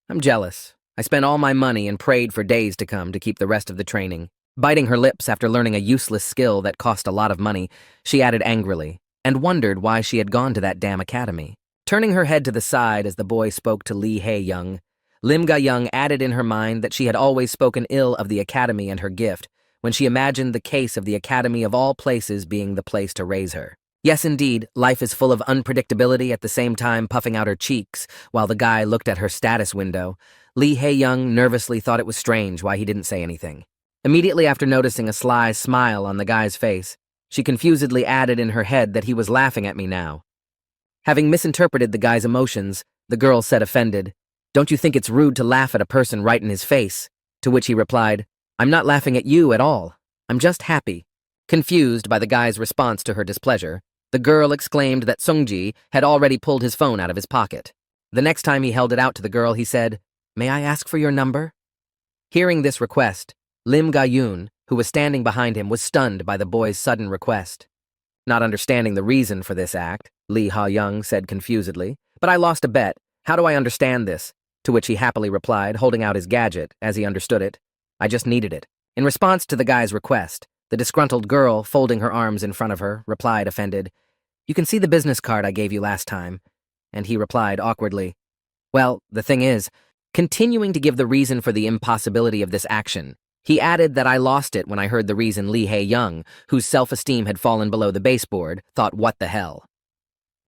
"I'm jealous. I spent all my money and prayed for days to come to keep the rest of the training." Biting her lips after learning a useless skill that cost a lot of money, she added angrily, and wondered why she had gone to that damn academy. Turning her head to the side as the boy spoke to Lee Hae-young, Lim Ga-young added in her mind that she had always spoken ill of the academy and her gift, when she imagined the case of the academy of all places being the place to raise her. Yes, indeed, life is full of unpredictability. At the same time puffing out her cheeks while the guy looked at her status window, Lee Hae-young nervously thought it was strange why he didn't say anything. Immediately after noticing a sly smile on the guy's face, she confusedly added in her head that he was laughing at me now. Having misinterpreted the guy's emotions, the girl said offended, "Don't you think it's rude to laugh at a person right in his face?" To which he replied, "I'm not laughing at you at all. I'm just happy." Confused by the guy's response to her displeasure, the girl exclaimed that Sung-ji had already pulled his phone out of his pocket. The next time he held it out to the girl, he said, "May I ask for your number?" Hearing this request, Lim Ga-yun, who was standing behind him, was stunned by the boy's sudden request. Not understanding the reason for this act, Lee Ha-young said confusedly, "But I lost a bet. How do I understand this?" To which he happily replied, holding out his gadget, as he understood it, "I just needed it." In response to the guy's request, the disgruntled girl, folding her arms in front of her, replied offended, "You can see the business card I gave you last time." And he replied awkwardly, "Well, the thing is," continuing to give the reason for the impossibility of this action, he added that I lost it when I heard the reason Lee Hae-young, whose self-esteem had fallen below the baseboard, thought what the hell.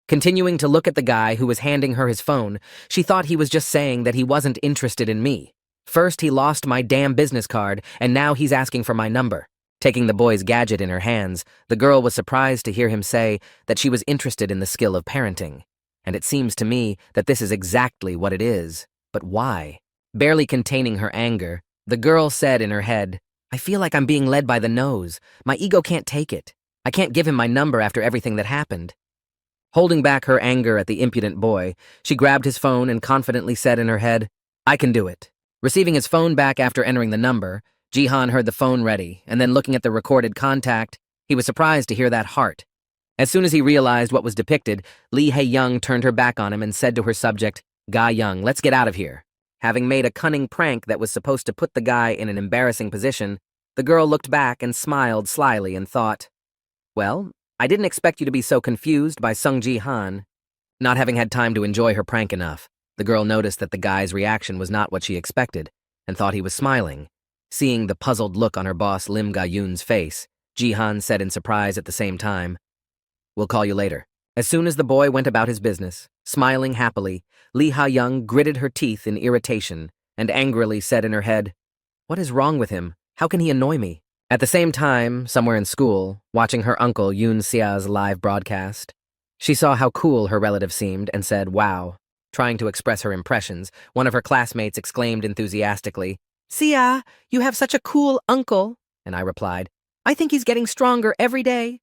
Continuing to look at the guy who was handing her his phone, she thought he was just saying that he wasn't interested in me. First he lost my damn business card, and now he's asking for my number. Taking the boy's gadget in her hands, the girl was surprised to hear him say that she was interested in the skill of parenting. And it seems to me that this is exactly what it is. But why? Barely containing her anger, the girl said in her head, "I feel like I'm being led by the nose. My ego can't take it. I can't give him my number after everything that happened." Holding back her anger at the impudent boy, she grabbed his phone and confidently said in her head, "I can do it." Receiving his phone back after entering the number, Jihan heard the phone ready, and then looking at the recorded contact, he was surprised to hear that heart. As soon as he realized what was depicted, Lee Hae-young turned her back on him and said to her subject, "Ga-young, let's get out of here." Having made a cunning prank that was supposed to put the guy in an embarrassing position, the girl looked back and smiled slyly and thought, "Well, I didn't expect you to be so confused by Sung Ji-han." Not having had time to enjoy her prank enough, the girl noticed that the guy's reaction was not what she expected and thought he was smiling. Seeing the puzzled look on her boss Lim Ga-yoon's face, Jihan said in surprise at the same time, "We'll call you later." As soon as the boy went about his business, smiling happily, Lee Ha-young gritted her teeth in irritation and angrily said in her head, "What is wrong with him? How can he annoy me?" At the same time, somewhere in school, watching her uncle Yoon Sea's live broadcast, she saw how cool her relative seemed and said, "Wow." Trying to express her impressions, one of her classmates exclaimed enthusiastically, "Sia, you have such a cool uncle." And I replied, "I think he's getting stronger every day."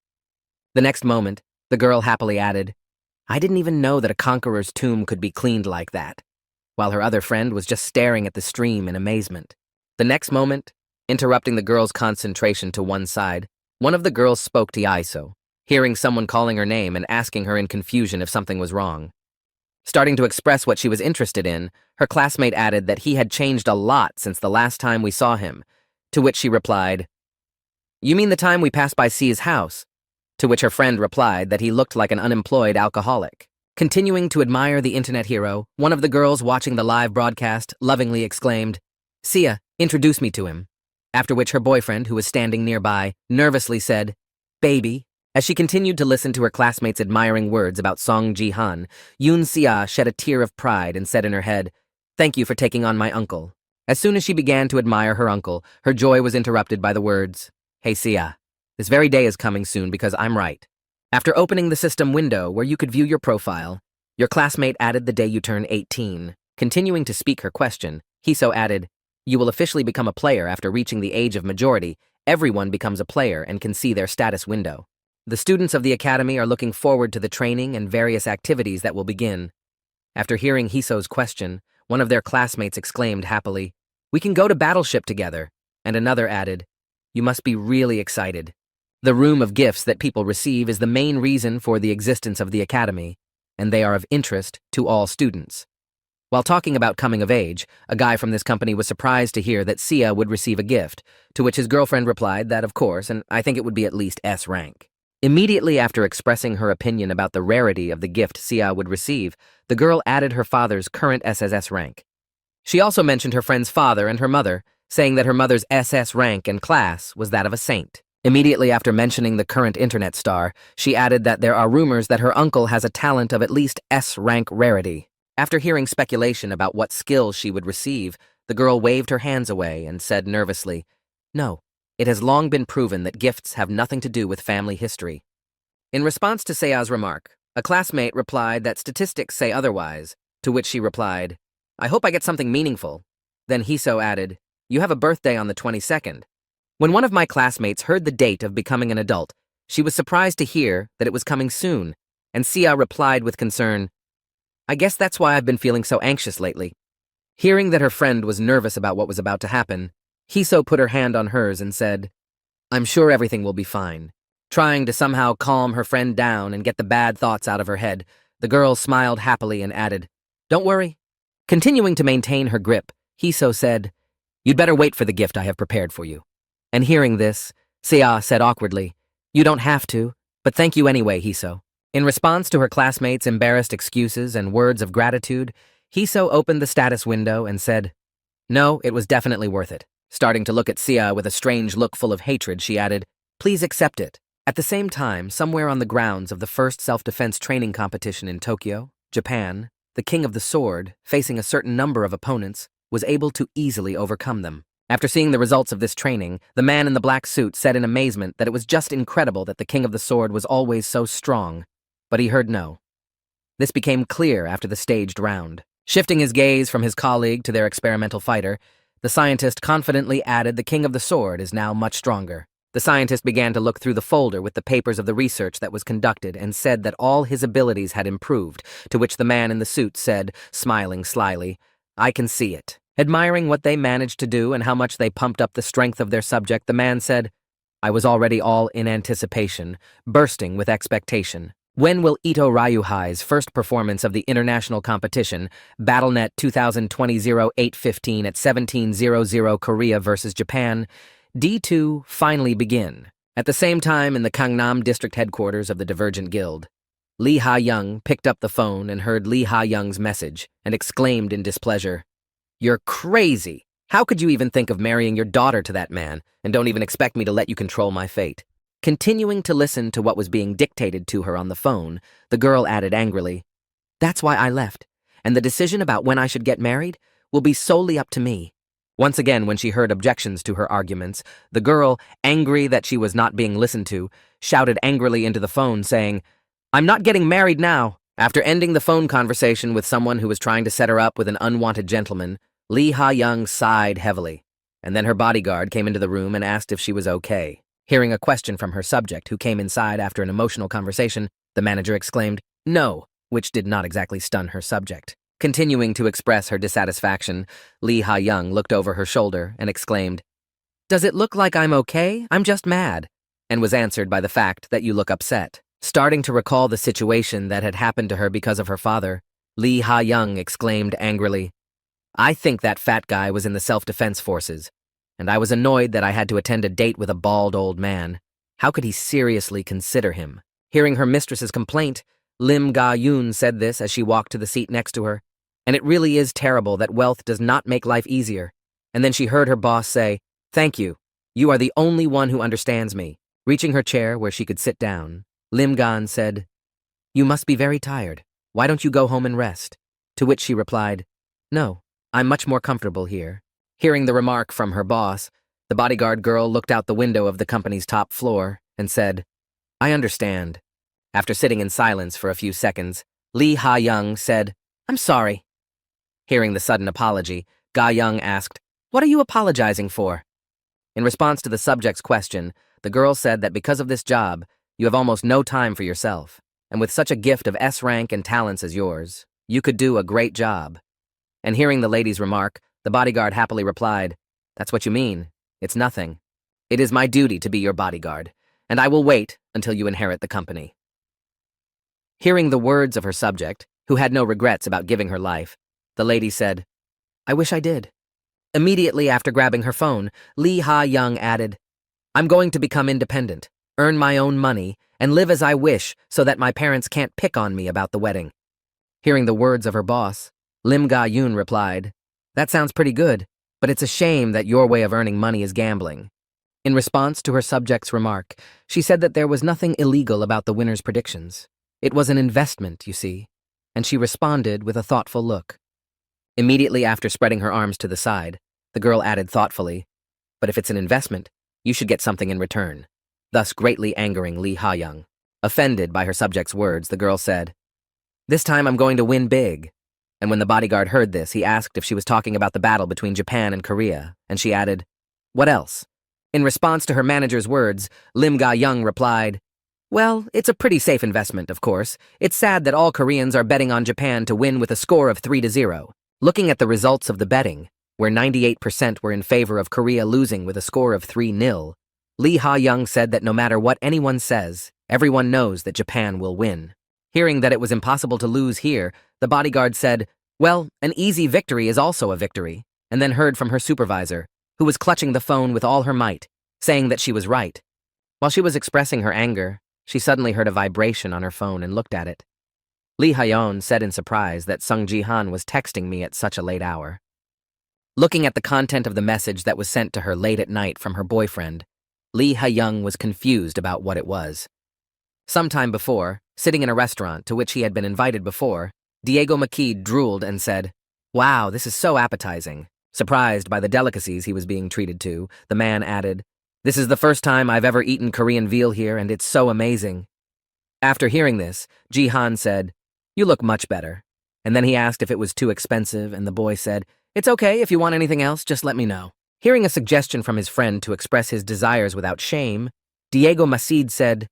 The next moment, the girl happily added, "I didn't even know that a conqueror's tomb could be cleaned like that," while her other friend was just staring at the stream in amazement. The next moment, interrupting the girl's concentration to one side, one of the girls spoke to Iso, hearing someone calling her name and asking her in confusion if something was wrong. Starting to express what she was interested in, her classmate added that he had changed a lot since the last time we saw him, to which she replied, "You mean the time we passed by C's house?" To which her friend replied that he looked like an unemployed alcoholic. Continuing to admire the internet hero, one of the girls watching the live broadcast lovingly exclaimed, "Sia, introduce me to him." After which her boyfriend, who was standing nearby, nervously said, "Baby." As she continued to listen to her classmates' admiring words about Song Ji-han, Yoon Sia shed a tear of pride and said in her head, "Thank you for taking on my uncle." As soon as she began to admire her uncle, her joy was interrupted by the words, "Hey Sia, this very day is coming soon because I'm right." After opening the system window where you could view your profile, your classmate added the day you turn 18. Continuing to speak her question, Hiso added, "You will officially become a player after reaching the age of majority. Everyone becomes a player and can see their status window. The students of the academy are looking forward to the training and various activities that will begin." After hearing Hiso's question, one of their classmates exclaimed happily, "We can go to Battleship together," and another added, "You must be really excited." The room of gifts that people receive is the main reason for the existence of the academy, and they are of interest to all students. While talking about coming of age, a guy from this company was surprised to hear that Sia would receive a gift, to which his girlfriend replied that of course, and I think it would be at least S rank. Immediately after expressing her opinion about the rarity of the gift Sia would receive, the girl added her father's current SSS rank. She also mentioned her friend's father and her mother, saying that her mother's SS rank and class was that of a saint. Immediately after mentioning the current internet star, she added that there are rumors that her uncle has a talent of at least S rank rarity. After hearing speculation about what skills she would receive, the girl waved her hands away and said nervously, "No. It has long been proven that gifts have nothing to do with family history." In response to Sea's remark, a classmate replied that statistics say otherwise, to which she replied, "I hope I get something meaningful." Then Hiso added, "You have a birthday on the 22nd. When one of my classmates heard the date of becoming an adult, she was surprised to hear that it was coming soon, and Sia replied with concern, "I guess that's why I've been feeling so anxious lately." Hearing that her friend was nervous about what was about to happen, Hiso put her hand on hers and said, "I'm sure everything will be fine." Trying to somehow calm her friend down and get the bad thoughts out of her head, the girl smiled happily and added, "Don't worry." Continuing to maintain her grip, Hiso said, "You'd better wait for the gift I have prepared for you." And hearing this, Sia said awkwardly, "You don't have to, but thank you anyway, Hiso." In response to her classmates' embarrassed excuses and words of gratitude, Hiso opened the status window and said, "No, it was definitely worth it." Starting to look at Sia with a strange look full of hatred, she added, "Please accept it." At the same time, somewhere on the grounds of the first self-defense training competition in Tokyo, Japan, the King of the Sword, facing a certain number of opponents, was able to easily overcome them. After seeing the results of this training, the man in the black suit said in amazement that it was just incredible that the King of the Sword was always so strong, but he heard no. This became clear after the staged round. Shifting his gaze from his colleague to their experimental fighter, the scientist confidently added the King of the Sword is now much stronger. The scientist began to look through the folder with the papers of the research that was conducted and said that all his abilities had improved, to which the man in the suit said, smiling slyly, "I can see it." Admiring what they managed to do and how much they pumped up the strength of their subject, the man said, "I was already all in anticipation, bursting with expectation. When will Ito Ryuhai's first performance of the international competition, BattleNet 2020-08-15 at 17:00 Korea versus Japan, D2, finally begin?" At the same time, in the Gangnam district headquarters of the Divergent Guild, Lee Ha-young picked up the phone and heard Lee Ha-young's message and exclaimed in displeasure, "You're crazy! How could you even think of marrying your daughter to that man, and don't even expect me to let you control my fate? Continuing to listen to what was being dictated to her on the phone, the girl added angrily, "That's why I left, and the decision about when I should get married will be solely up to me." Once again, when she heard objections to her arguments, the girl, angry that she was not being listened to, shouted angrily into the phone, saying, "I'm not getting married now." After ending the phone conversation with someone who was trying to set her up with an unwanted gentleman, Lee Ha-young sighed heavily, and then her bodyguard came into the room and asked if she was okay. Hearing a question from her subject, who came inside after an emotional conversation, the manager exclaimed, "No," which did not exactly stun her subject. Continuing to express her dissatisfaction, Lee Ha-young looked over her shoulder and exclaimed, "Does it look like I'm okay? I'm just mad," and was answered by the fact that you look upset. Starting to recall the situation that had happened to her because of her father, Lee Ha-young exclaimed angrily, "I think that fat guy was in the self-defense forces, and I was annoyed that I had to attend a date with a bald old man. How could he seriously consider him?" Hearing her mistress's complaint, Lim Ga-yoon said this as she walked to the seat next to her, "And it really is terrible that wealth does not make life easier." And then she heard her boss say, "Thank you. You are the only one who understands me." Reaching her chair where she could sit down, Lim Gan said, "You must be very tired. Why don't you go home and rest?" To which she replied, "No, I'm much more comfortable here." Hearing the remark from her boss, the bodyguard girl looked out the window of the company's top floor and said, "I understand." After sitting in silence for a few seconds, Lee Ha-young said, "I'm sorry." Hearing the sudden apology, Ga-young asked, "What are you apologizing for?" In response to the subject's question, the girl said that because of this job, you have almost no time for yourself, and with such a gift of S-rank and talents as yours, you could do a great job. And hearing the lady's remark, the bodyguard happily replied, "That's what you mean. It's nothing. It is my duty to be your bodyguard, and I will wait until you inherit the company." Hearing the words of her subject, who had no regrets about giving her life, the lady said, "I wish I did." Immediately after grabbing her phone, Lee Ha-young added, "I'm going to become independent, earn my own money, and live as I wish so that my parents can't pick on me about the wedding." Hearing the words of her boss, Lim Ga-yoon replied, "That sounds pretty good, but it's a shame that your way of earning money is gambling." In response to her subject's remark, she said that there was nothing illegal about the winner's predictions. It was an investment, you see, and she responded with a thoughtful look. Immediately after spreading her arms to the side, the girl added thoughtfully, "But if it's an investment, you should get something in return," thus greatly angering Lee Ha-young. Offended by her subject's words, the girl said, "This time I'm going to win big." And when the bodyguard heard this, he asked if she was talking about the battle between Japan and Korea, and she added, "What else?" In response to her manager's words, Lim Ga-young replied, "Well, it's a pretty safe investment, of course. It's sad that all Koreans are betting on Japan to win with a score of 3-0. Looking at the results of the betting, where 98% were in favor of Korea losing with a score of 3-0, Lee Ha-young said that no matter what anyone says, everyone knows that Japan will win. Hearing that it was impossible to lose here, the bodyguard said, "Well, an easy victory is also a victory," and then heard from her supervisor, who was clutching the phone with all her might, saying that she was right. While she was expressing her anger, she suddenly heard a vibration on her phone and looked at it. Lee Ha-young said in surprise that Sung Ji-han was texting me at such a late hour. Looking at the content of the message that was sent to her late at night from her boyfriend, Lee Ha-young was confused about what it was. Sometime before, sitting in a restaurant to which he had been invited before, Diego McKee drooled and said, "Wow, this is so appetizing." Surprised by the delicacies he was being treated to, the man added, "This is the first time I've ever eaten Korean veal here, and it's so amazing." After hearing this, Ji-han said, "You look much better." And then he asked if it was too expensive, and the boy said, "It's okay, if you want anything else, just let me know." Hearing a suggestion from his friend to express his desires without shame, Diego Macid said,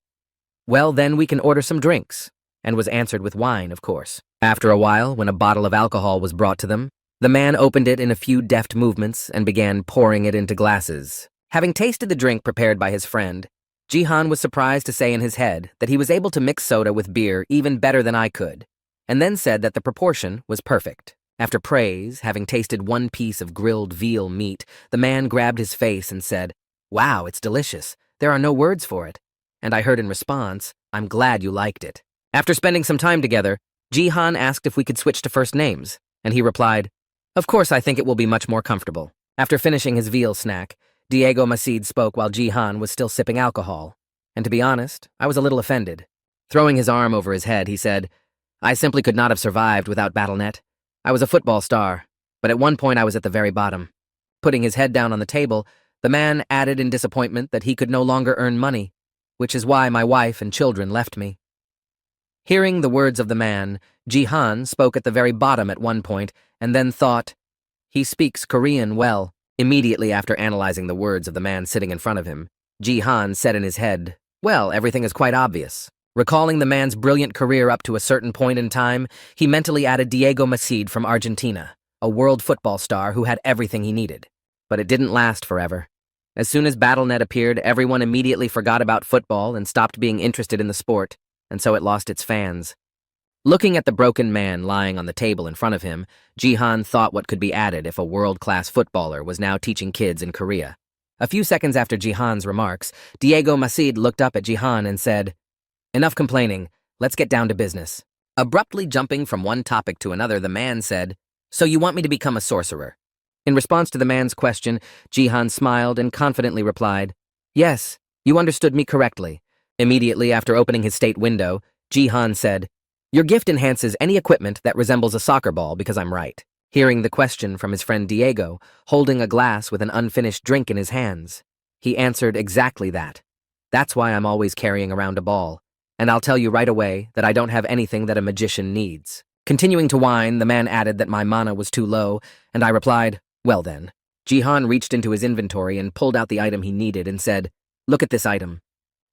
"Well, then we can order some drinks," and was answered with wine, of course. After a while, when a bottle of alcohol was brought to them, the man opened it in a few deft movements and began pouring it into glasses. Having tasted the drink prepared by his friend, Ji-han was surprised to say in his head that he was able to mix soda with beer even better than I could, and then said that the proportion was perfect. After praise, having tasted one piece of grilled veal meat, the man grabbed his face and said, "Wow, it's delicious. There are no words for it." And I heard in response, "I'm glad you liked it." After spending some time together, Ji-han asked if we could switch to first names, and he replied, "Of course, I think it will be much more comfortable." After finishing his veal snack, Diego Macide spoke while Jihan was still sipping alcohol. And to be honest, I was a little offended. Throwing his arm over his head, he said, I simply could not have survived without BattleNet. I was a football star, but at one point I was at the very bottom. Putting his head down on the table, the man added in disappointment that he could no longer earn money, which is why my wife and children left me. Hearing the words of the man, Jihan spoke at the very bottom at one point and then thought, he speaks Korean well. Immediately after analyzing the words of the man sitting in front of him, Jihan said in his head, well, everything is quite obvious. Recalling the man's brilliant career up to a certain point in time, he mentally added Diego Macide from Argentina, a world football star who had everything he needed. But it didn't last forever. As soon as BattleNet appeared, everyone immediately forgot about football and stopped being interested in the sport, and so it lost its fans. Looking at the broken man lying on the table in front of him, Jihan thought what could be added if a world-class footballer was now teaching kids in Korea. A few seconds after Jihan's remarks, Diego Macide looked up at Jihan and said, enough complaining, let's get down to business. Abruptly jumping from one topic to another, the man said, so you want me to become a sorcerer? In response to the man's question, Jihan smiled and confidently replied, yes, you understood me correctly. Immediately after opening his state window, Jihan said, your gift enhances any equipment that resembles a soccer ball because I'm right. Hearing the question from his friend Diego, holding a glass with an unfinished drink in his hands, he answered exactly that. That's why I'm always carrying around a ball. And I'll tell you right away that I don't have anything that a magician needs. Continuing to whine, the man added that my mana was too low, and I replied, well then. Jihan reached into his inventory and pulled out the item he needed and said, look at this item.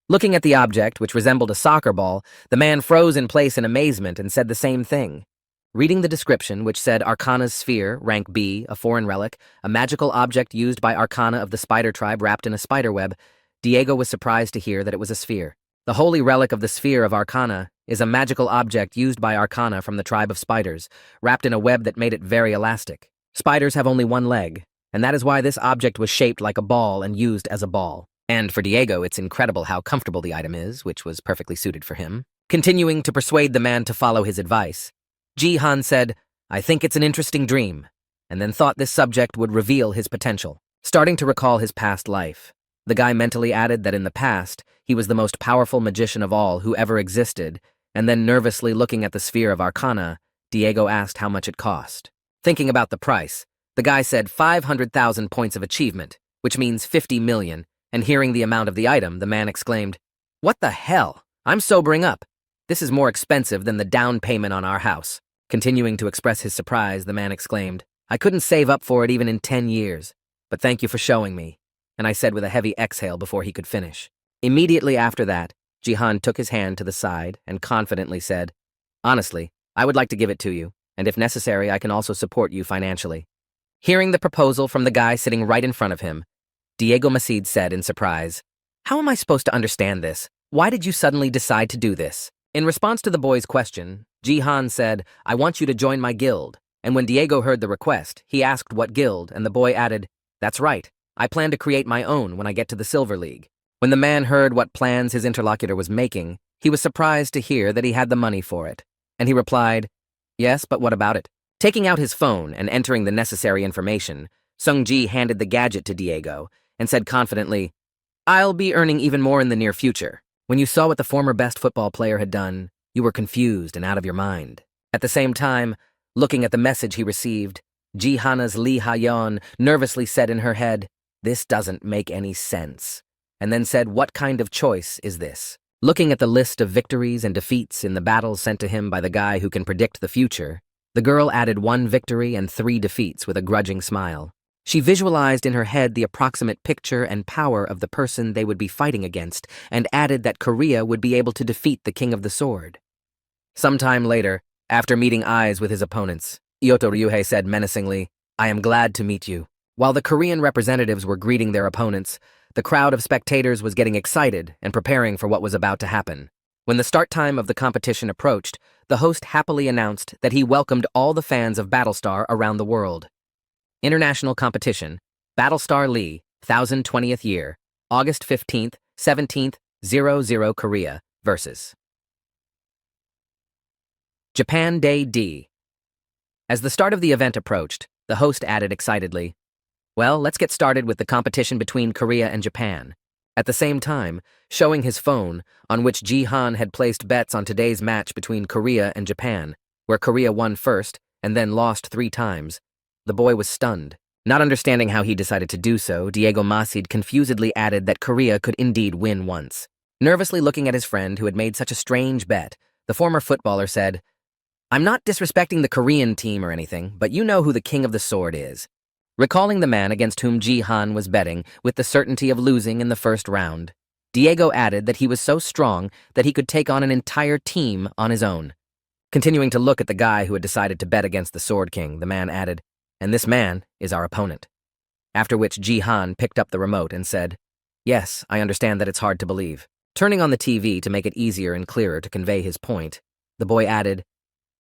Looking at the object, which resembled a soccer ball, the man froze in place in amazement and said the same thing. Reading the description, which said Arcana's Sphere, rank B, a foreign relic, a magical object used by Arcana of the spider tribe wrapped in a spider web, Diego was surprised to hear that it was a sphere. The holy relic of the Sphere of Arcana is a magical object used by Arcana from the tribe of spiders, wrapped in a web that made it very elastic. Spiders have only one leg, and that is why this object was shaped like a ball and used as a ball. And for Diego, it's incredible how comfortable the item is, which was perfectly suited for him. Continuing to persuade the man to follow his advice, Jihan said, I think it's an interesting dream, and then thought this subject would reveal his potential. Starting to recall his past life, the guy mentally added that in the past, he was the most powerful magician of all who ever existed, and then nervously looking at the Sphere of Arcana, Diego asked how much it cost. Thinking about the price, the guy said 500,000 points of achievement, which means 50 million, and hearing the amount of the item, the man exclaimed, what the hell? I'm sobering up. This is more expensive than the down payment on our house. Continuing to express his surprise, the man exclaimed, I couldn't save up for it even in 10 years, but thank you for showing me, and I said with a heavy exhale before he could finish. Immediately after that, Jihan took his hand to the side and confidently said, honestly, I would like to give it to you, and if necessary, I can also support you financially. Hearing the proposal from the guy sitting right in front of him, Diego Macide said in surprise, how am I supposed to understand this? Why did you suddenly decide to do this? In response to the boy's question, Jihan said, I want you to join my guild. And when Diego heard the request, he asked what guild, and the boy added, that's right, I plan to create my own when I get to the Silver League. When the man heard what plans his interlocutor was making, he was surprised to hear that he had the money for it. And he replied, yes, but what about it? Taking out his phone and entering the necessary information, Sung-ji handed the gadget to Diego and said confidently, I'll be earning even more in the near future. When you saw what the former best football player had done, you were confused and out of your mind. At the same time, looking at the message he received, Ji-hana's Lee Ha-yeon nervously said in her head, this doesn't make any sense, and then said, what kind of choice is this? Looking at the list of victories and defeats in the battles sent to him by the guy who can predict the future, the girl added 1 victory and 3 defeats with a grudging smile. She visualized in her head the approximate picture and power of the person they would be fighting against and added that Korea would be able to defeat the King of the Sword. Sometime later, after meeting eyes with his opponents, Ioto Ryuhei said menacingly, I am glad to meet you. While the Korean representatives were greeting their opponents, the crowd of spectators was getting excited and preparing for what was about to happen. When the start time of the competition approached, the host happily announced that he welcomed all the fans of Battlestar around the world. International Competition, Battlestar Lee, 1020th Year, August 15th, 17th, 00 Korea, vs. Japan Day D. As the start of the event approached, the host added excitedly, Well, let's get started with the competition between Korea and Japan. At the same time, showing his phone, on which Ji-han had placed bets on today's match between Korea and Japan, where Korea won first and then lost 3 times. The boy was stunned. Not understanding how he decided to do so, Diego Masid confusedly added that Korea could indeed win once. Nervously looking at his friend who had made such a strange bet, the former footballer said, "I'm not disrespecting the Korean team or anything, but you know who the king of the sword is." Recalling the man against whom Ji-han was betting with the certainty of losing in the first round, Diego added that he was so strong that he could take on an entire team on his own. Continuing to look at the guy who had decided to bet against the Sword King, the man added, "And this man is our opponent." After which Ji-han picked up the remote and said, "Yes, I understand that it's hard to believe." Turning on the TV to make it easier and clearer to convey his point, the boy added,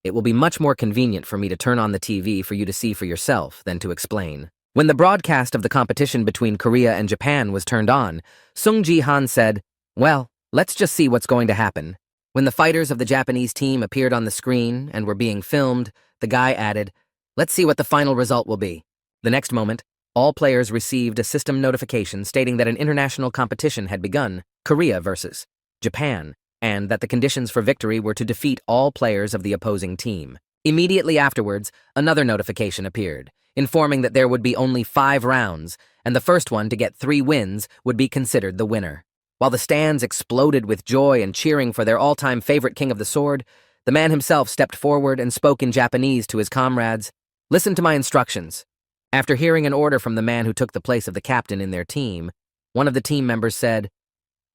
"It will be much more convenient for me to turn on the TV for you to see for yourself than to explain." When the broadcast of the competition between Korea and Japan was turned on, Sung Ji-han said, "Well, let's just see what's going to happen." When the fighters of the Japanese team appeared on the screen and were being filmed, the guy added, "Let's see what the final result will be." The next moment, all players received a system notification stating that an international competition had begun, Korea versus Japan, and that the conditions for victory were to defeat all players of the opposing team. Immediately afterwards, another notification appeared, informing that there would be only 5 rounds, and the first one to get 3 wins would be considered the winner. While the stands exploded with joy and cheering for their all-time favorite king of the sword, the man himself stepped forward and spoke in Japanese to his comrades, "Listen to my instructions." After hearing an order from the man who took the place of the captain in their team, one of the team members said,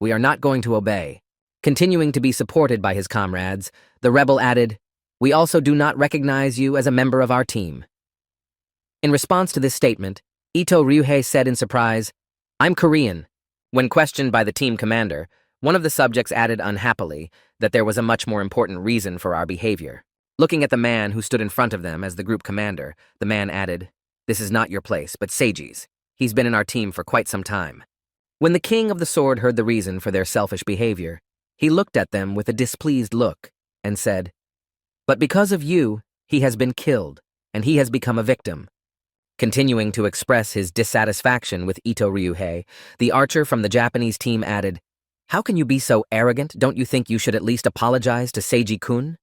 "We are not going to obey." Continuing to be supported by his comrades, the rebel added, "We also do not recognize you as a member of our team." In response to this statement, Ito Ryuhei said in surprise, "I'm Korean." When questioned by the team commander, one of the subjects added unhappily that there was a much more important reason for our behavior. Looking at the man who stood in front of them as the group commander, the man added, "This is not your place, but Seiji's. He's been in our team for quite some time." When the king of the sword heard the reason for their selfish behavior, he looked at them with a displeased look and said, "But because of you, he has been killed, and he has become a victim." Continuing to express his dissatisfaction with Ito Ryuhei, the archer from the Japanese team added, "How can you be so arrogant? Don't you think you should at least apologize to Seiji-kun?"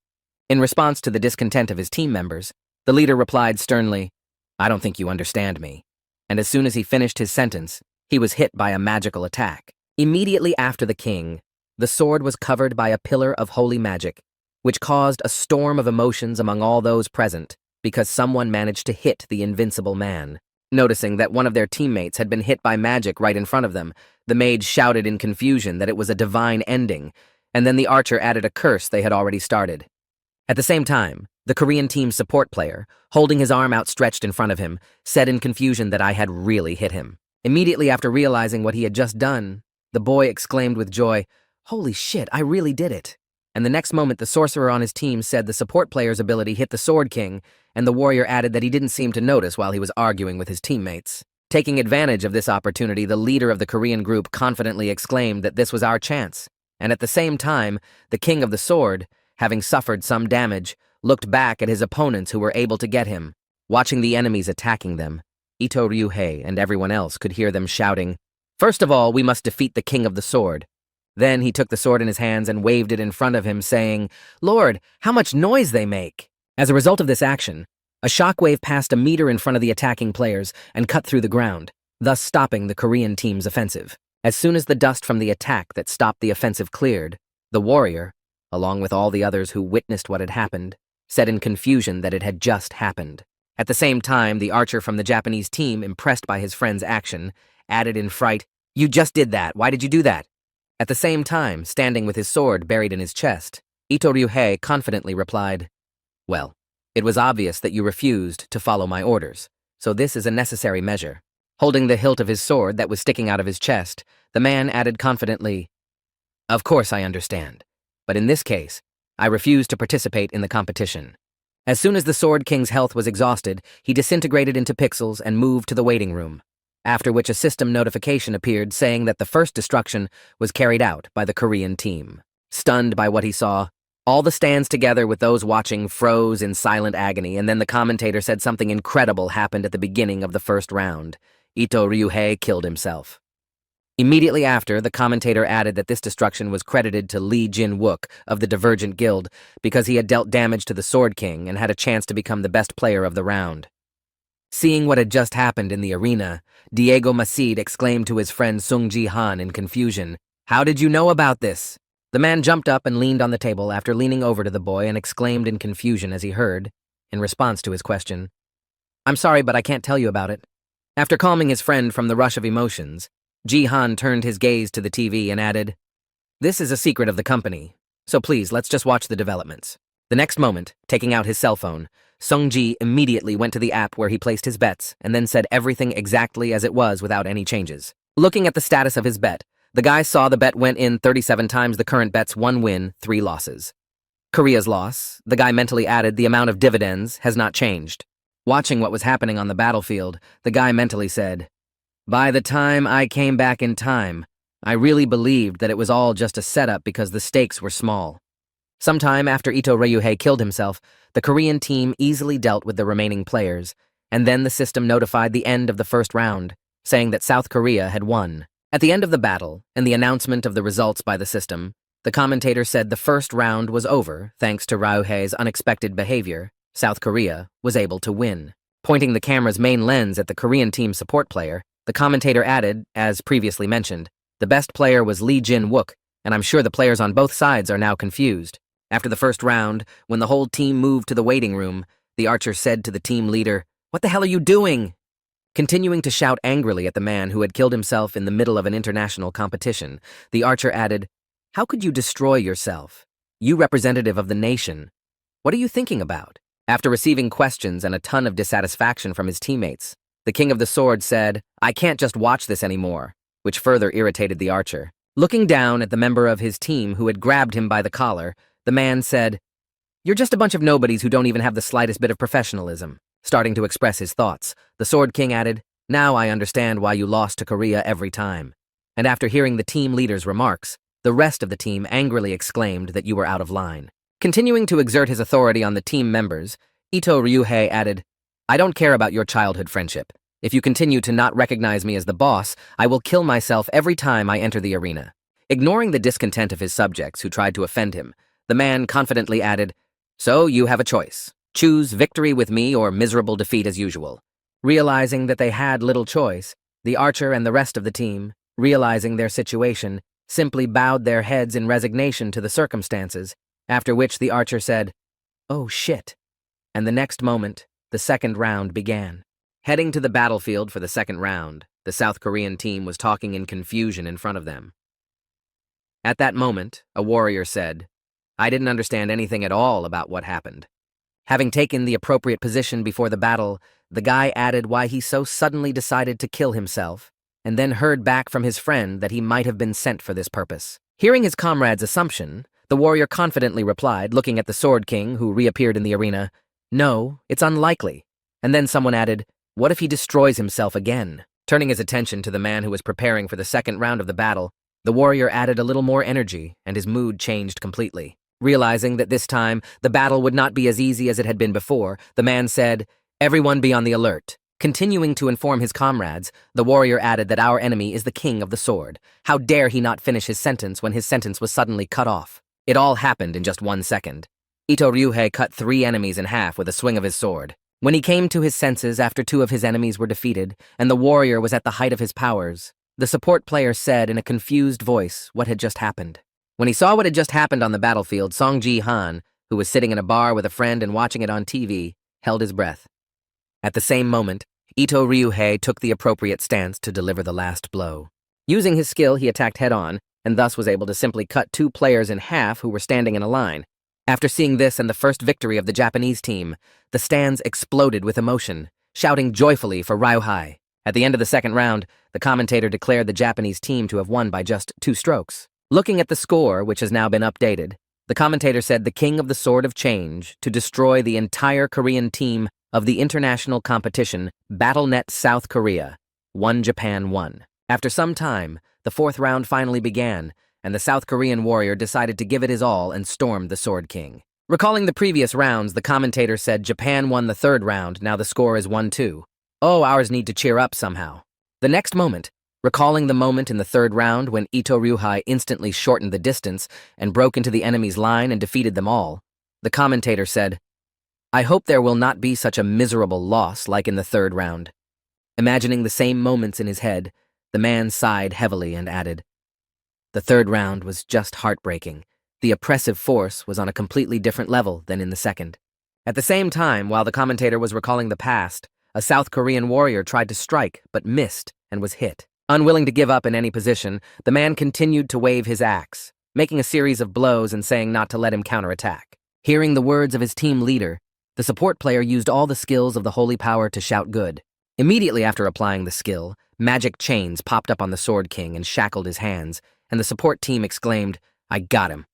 In response to the discontent of his team members, the leader replied sternly, "I don't think you understand me." And as soon as he finished his sentence, he was hit by a magical attack. Immediately after the king, the sword was covered by a pillar of holy magic, which caused a storm of emotions among all those present, because someone managed to hit the invincible man. Noticing that one of their teammates had been hit by magic right in front of them, the mage shouted in confusion that it was a divine ending, and then the archer added a curse they had already started. At the same time, the Korean team's support player, holding his arm outstretched in front of him, said in confusion that I had really hit him. Immediately after realizing what he had just done, the boy exclaimed with joy, "Holy shit, I really did it." And the next moment the sorcerer on his team said the support player's ability hit the Sword King, and the warrior added that he didn't seem to notice while he was arguing with his teammates. Taking advantage of this opportunity, the leader of the Korean group confidently exclaimed that this was our chance, and at the same time, the king of the sword, having suffered some damage, looked back at his opponents who were able to get him. Watching the enemies attacking them, Ito Ryuhei and everyone else could hear them shouting, "First of all, we must defeat the king of the sword." Then he took the sword in his hands and waved it in front of him, saying, "Lord, how much noise they make!" As a result of this action, a shockwave passed a meter in front of the attacking players and cut through the ground, thus stopping the Korean team's offensive. As soon as the dust from the attack that stopped the offensive cleared, the warrior, along with all the others who witnessed what had happened, said in confusion that it had just happened. At the same time, the archer from the Japanese team, impressed by his friend's action, added in fright, "You just did that. Why did you do that?" At the same time, standing with his sword buried in his chest, Ito Ryuhei confidently replied, "Well, it was obvious that you refused to follow my orders, so this is a necessary measure." Holding the hilt of his sword that was sticking out of his chest, the man added confidently, "Of course I understand, but in this case, I refuse to participate in the competition." As soon as the Sword King's health was exhausted, he disintegrated into pixels and moved to the waiting room, after which a system notification appeared saying that the first destruction was carried out by the Korean team. Stunned by what he saw, all the stands together with those watching froze in silent agony, and then the commentator said something incredible happened at the beginning of the first round. Ito Ryuhei killed himself. Immediately after, the commentator added that this destruction was credited to Lee Jin-wook of the Divergent Guild because he had dealt damage to the Sword King and had a chance to become the best player of the round. Seeing what had just happened in the arena, Diego Macide exclaimed to his friend Sung Ji-han in confusion, "How did you know about this?" The man jumped up and leaned on the table after leaning over to the boy and exclaimed in confusion as he heard, in response to his question, "I'm sorry, but I can't tell you about it." After calming his friend from the rush of emotions, Ji-han turned his gaze to the TV and added, "This is a secret of the company, so please, let's just watch the developments." The next moment, taking out his cell phone, Sung-ji immediately went to the app where he placed his bets and then said everything exactly as it was without any changes. Looking at the status of his bet, the guy saw the bet went in 37 times the current bet's 1 win, 3 losses. Korea's loss, the guy mentally added the amount of dividends has not changed. Watching what was happening on the battlefield, the guy mentally said, "By the time I came back in time, I really believed that it was all just a setup because the stakes were small." Sometime after Ito Ryuhei killed himself, the Korean team easily dealt with the remaining players, and then the system notified the end of the first round, saying that South Korea had won. At the end of the battle, and the announcement of the results by the system, the commentator said the first round was over thanks to Ryuhei's unexpected behavior. South Korea was able to win. Pointing the camera's main lens at the Korean team support player, the commentator added, as previously mentioned, the best player was Lee Jin-wook, and I'm sure the players on both sides are now confused. After the first round, when the whole team moved to the waiting room, the archer said to the team leader, "What the hell are you doing?" Continuing to shout angrily at the man who had killed himself in the middle of an international competition, the archer added, "How could you destroy yourself? You representative of the nation. What are you thinking about?" After receiving questions and a ton of dissatisfaction from his teammates, the King of the Sword said, "I can't just watch this anymore," which further irritated the archer. Looking down at the member of his team who had grabbed him by the collar, the man said, "You're just a bunch of nobodies who don't even have the slightest bit of professionalism." Starting to express his thoughts, the Sword King added, "Now I understand why you lost to Korea every time." And after hearing the team leader's remarks, the rest of the team angrily exclaimed that you were out of line. Continuing to exert his authority on the team members, Ito Ryuhei added, "I don't care about your childhood friendship. If you continue to not recognize me as the boss, I will kill myself every time I enter the arena." Ignoring the discontent of his subjects who tried to offend him, the man confidently added, "So you have a choice. Choose victory with me or miserable defeat as usual." Realizing that they had little choice, the archer and the rest of the team, realizing their situation, simply bowed their heads in resignation to the circumstances, after which the archer said, "Oh shit." And the next moment, the second round began. Heading to the battlefield for the second round, the South Korean team was talking in confusion in front of them. At that moment, a warrior said, "I didn't understand anything at all about what happened." Having taken the appropriate position before the battle, the guy added why he so suddenly decided to kill himself, and then heard back from his friend that he might have been sent for this purpose. Hearing his comrade's assumption, the warrior confidently replied, looking at the Sword King, who reappeared in the arena, "No, it's unlikely." And then someone added, "What if he destroys himself again?" Turning his attention to the man who was preparing for the second round of the battle, the warrior added a little more energy, and his mood changed completely. Realizing that this time the battle would not be as easy as it had been before, the man said, "Everyone be on the alert." Continuing to inform his comrades, the warrior added that our enemy is the King of the Sword. How dare he not finish his sentence when his sentence was suddenly cut off? It all happened in just 1 second. Ito Ryuhei cut 3 enemies in half with a swing of his sword. When he came to his senses after 2 of his enemies were defeated, and the warrior was at the height of his powers, the support player said in a confused voice what had just happened. When he saw what had just happened on the battlefield, Song Ji-han, who was sitting in a bar with a friend and watching it on TV, held his breath. At the same moment, Ito Ryuhei took the appropriate stance to deliver the last blow. Using his skill, he attacked head-on, and thus was able to simply cut 2 players in half who were standing in a line. After seeing this and the first victory of the Japanese team, the stands exploded with emotion, shouting joyfully for Ryuhei. At the end of the second round, the commentator declared the Japanese team to have won by just 2 strokes. Looking at the score, which has now been updated, the commentator said the King of the Sword of Change to destroy the entire Korean team of the international competition BattleNet South Korea. 1 Japan won. After some time, the 4th round finally began, and the South Korean warrior decided to give it his all and stormed the Sword King. Recalling the previous rounds, the commentator said Japan won the 3rd round, now the score is 1-2. Oh, ours need to cheer up somehow. The next moment, recalling the moment in the third round when Ito Ryuhei instantly shortened the distance and broke into the enemy's line and defeated them all, the commentator said, "I hope there will not be such a miserable loss like in the third round." Imagining the same moments in his head, the man sighed heavily and added, "The third round was just heartbreaking. The oppressive force was on a completely different level than in the second." At the same time, while the commentator was recalling the past, a South Korean warrior tried to strike but missed and was hit. Unwilling to give up in any position, the man continued to wave his axe, making a series of blows and saying not to let him counterattack. Hearing the words of his team leader, the support player used all the skills of the holy power to shout good. Immediately after applying the skill, magic chains popped up on the Sword King and shackled his hands, and the support team exclaimed, "I got him."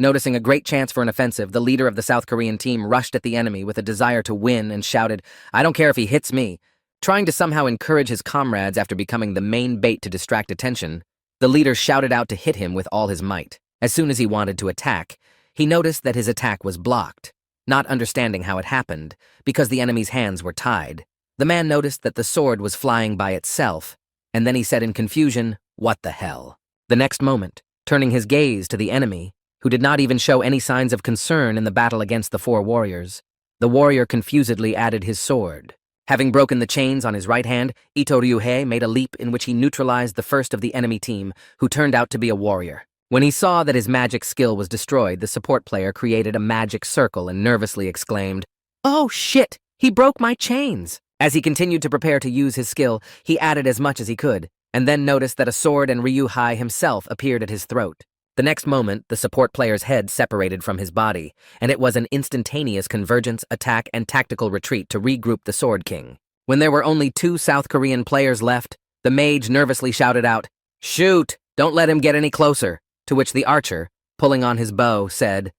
Noticing a great chance for an offensive, the leader of the South Korean team rushed at the enemy with a desire to win and shouted, "I don't care if he hits me." Trying to somehow encourage his comrades after becoming the main bait to distract attention, the leader shouted out to hit him with all his might. As soon as he wanted to attack, he noticed that his attack was blocked, not understanding how it happened, because the enemy's hands were tied. The man noticed that the sword was flying by itself, and then he said in confusion, "What the hell?" The next moment, turning his gaze to the enemy, who did not even show any signs of concern in the battle against the four warriors, the warrior confusedly added his sword. Having broken the chains on his right hand, Ito Ryuhei made a leap in which he neutralized the first of the enemy team, who turned out to be a warrior. When he saw that his magic skill was destroyed, the support player created a magic circle and nervously exclaimed, "Oh shit, he broke my chains!" As he continued to prepare to use his skill, he added as much as he could, and then noticed that a sword and Ryuhei himself appeared at his throat. The next moment, the support player's head separated from his body, and it was an instantaneous convergence, attack, and tactical retreat to regroup the Sword King. When there were only 2 South Korean players left, the mage nervously shouted out, "Shoot! Don't let him get any closer," to which the archer, pulling on his bow, said,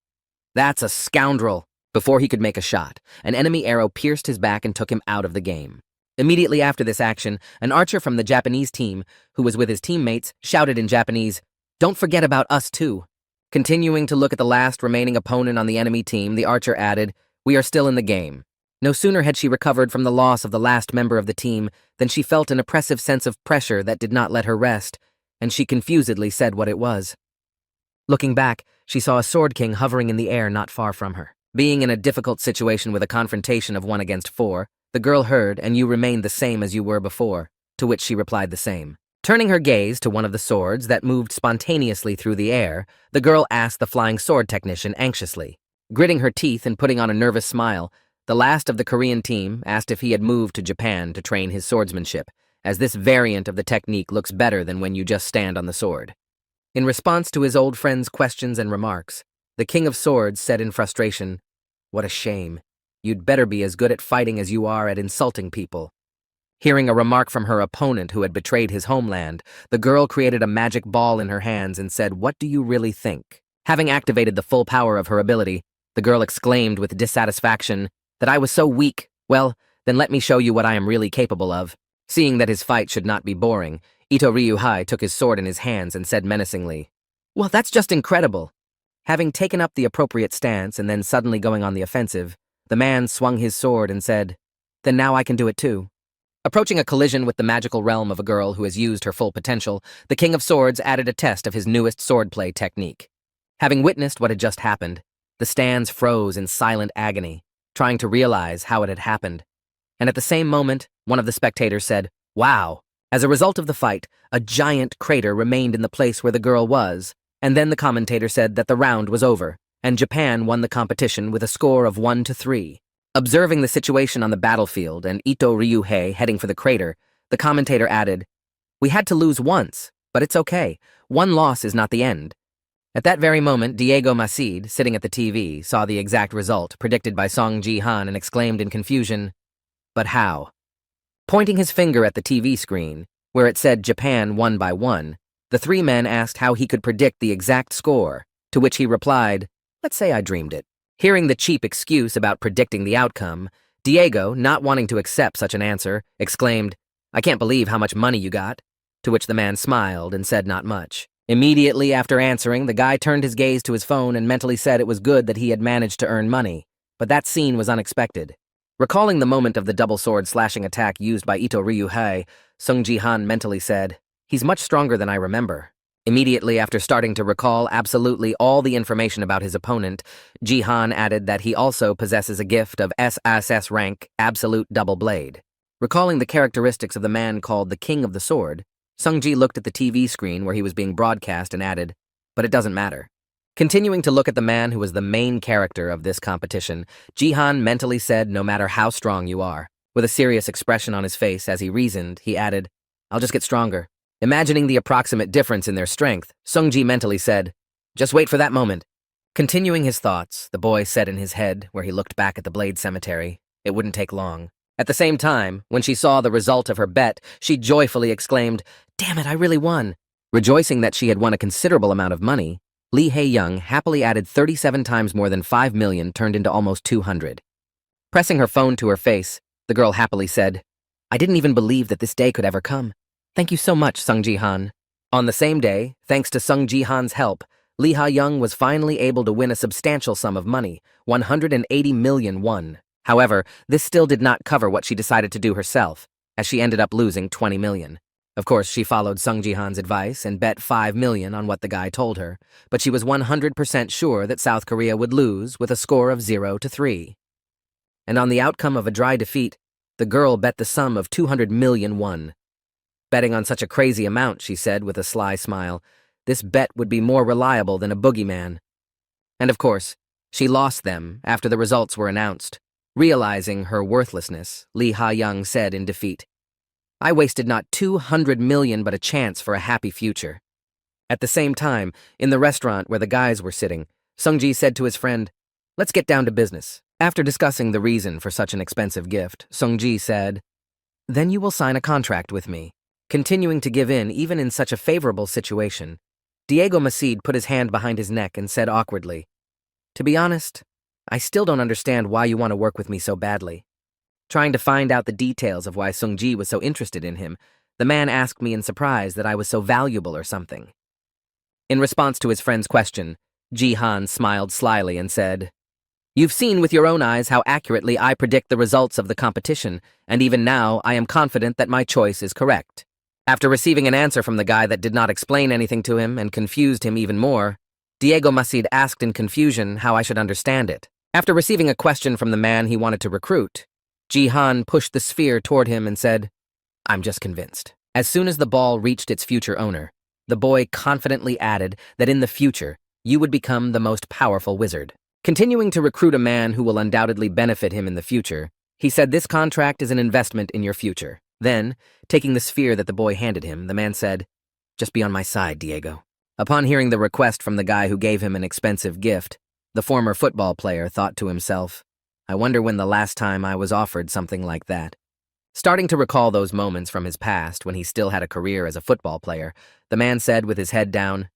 "That's a scoundrel." Before he could make a shot, an enemy arrow pierced his back and took him out of the game. Immediately after this action, an archer from the Japanese team, who was with his teammates, shouted in Japanese, "Don't forget about us too." Continuing to look at the last remaining opponent on the enemy team, the archer added, "We are still in the game." No sooner had she recovered from the loss of the last member of the team than she felt an oppressive sense of pressure that did not let her rest, and she confusedly said what it was. Looking back, she saw a Sword King hovering in the air not far from her. Being in a difficult situation with a confrontation of 1 against 4, the girl heard, "And you remained the same as you were before," to which she replied the same. Turning her gaze to one of the swords that moved spontaneously through the air, the girl asked the flying sword technician anxiously. Gritting her teeth and putting on a nervous smile, the last of the Korean team asked if he had moved to Japan to train his swordsmanship, as this variant of the technique looks better than when you just stand on the sword. In response to his old friend's questions and remarks, the King of Swords said in frustration, "What a shame. You'd better be as good at fighting as you are at insulting people." Hearing a remark from her opponent who had betrayed his homeland, the girl created a magic ball in her hands and said, "What do you really think?" Having activated the full power of her ability, the girl exclaimed with dissatisfaction, "That I was so weak. Well, then let me show you what I am really capable of." Seeing that his fight should not be boring, Ito Ryuhei took his sword in his hands and said menacingly, "Well, that's just incredible." Having taken up the appropriate stance and then suddenly going on the offensive, the man swung his sword and said, "Then now I can do it too." Approaching a collision with the magical realm of a girl who has used her full potential, the King of Swords added a test of his newest swordplay technique. Having witnessed what had just happened, the stands froze in silent agony, trying to realize how it had happened. And at the same moment, one of the spectators said, "Wow." As a result of the fight, a giant crater remained in the place where the girl was, and then the commentator said that the round was over, and Japan won the competition with a score of 1-3. Observing the situation on the battlefield and Ito Ryuhei heading for the crater, the commentator added, "We had to lose once, but it's okay. One loss is not the end." At that very moment, Diego Macid, sitting at the TV, saw the exact result predicted by Song Ji-han and exclaimed in confusion, "But how?" Pointing his finger at the TV screen, where it said Japan won by 1, the 3 men asked how he could predict the exact score, to which he replied, "Let's say I dreamed it." Hearing the cheap excuse about predicting the outcome, Diego, not wanting to accept such an answer, exclaimed, "I can't believe how much money you got," to which the man smiled and said not much. Immediately after answering, the guy turned his gaze to his phone and mentally said it was good that he had managed to earn money, but that scene was unexpected. Recalling the moment of the double sword slashing attack used by Ito Ryuhei, Sung Ji-han mentally said, "He's much stronger than I remember." Immediately after starting to recall absolutely all the information about his opponent, Ji-han added that he also possesses a gift of SSS rank Absolute Double Blade. Recalling the characteristics of the man called the King of the Sword, Sung-ji looked at the TV screen where he was being broadcast and added, "But it doesn't matter." Continuing to look at the man who was the main character of this competition, Ji-han mentally said, "No matter how strong you are." With a serious expression on his face as he reasoned, he added, "I'll just get stronger." Imagining the approximate difference in their strength, Sung-ji mentally said, "Just wait for that moment." Continuing his thoughts, the boy said in his head, where he looked back at the Blade Cemetery, it wouldn't take long. At the same time, when she saw the result of her bet, she joyfully exclaimed, "Damn it, I really won." Rejoicing that she had won a considerable amount of money, Lee Hae-young happily added 37 times more than 5 million turned into almost 200. Pressing her phone to her face, the girl happily said, "I didn't even believe that this day could ever come. Thank you so much, Sung Ji-han." On the same day, thanks to Sung Ji-han's help, Lee Ha-young was finally able to win a substantial sum of money, 180 million won. However, this still did not cover what she decided to do herself, as she ended up losing 20 million. Of course, she followed Sung Ji-han's advice and bet 5 million on what the guy told her, but she was 100% sure that South Korea would lose with a score of 0-3. And on the outcome of a dry defeat, the girl bet the sum of 200 million won. Betting on such a crazy amount, she said with a sly smile, this bet would be more reliable than a boogeyman. And of course, she lost them after the results were announced. Realizing her worthlessness, Lee Ha-young said in defeat, "I wasted not 200 million but a chance for a happy future." At the same time, in the restaurant where the guys were sitting, Sung-ji said to his friend, "Let's get down to business." After discussing the reason for such an expensive gift, Sung-ji said, "Then you will sign a contract with me." Continuing to give in even in such a favorable situation, Diego Masid put his hand behind his neck and said awkwardly, "To be honest, I still don't understand why you want to work with me so badly." Trying to find out the details of why Sung-ji was so interested in him, the man asked me in surprise that I was so valuable or something. In response to his friend's question, Ji-han smiled slyly and said, "You've seen with your own eyes how accurately I predict the results of the competition, and even now I am confident that my choice is correct." After receiving an answer from the guy that did not explain anything to him and confused him even more, Diego Masid asked in confusion how I should understand it. After receiving a question from the man he wanted to recruit, Ji-han pushed the sphere toward him and said, "I'm just convinced." As soon as the ball reached its future owner, the boy confidently added that in the future, you would become the most powerful wizard. Continuing to recruit a man who will undoubtedly benefit him in the future, he said this contract is an investment in your future. Then, taking the sphere that the boy handed him, the man said, "Just be on my side, Diego." Upon hearing the request from the guy who gave him an expensive gift, the former football player thought to himself, "I wonder when the last time I was offered something like that." Starting to recall those moments from his past when he still had a career as a football player, the man said with his head down,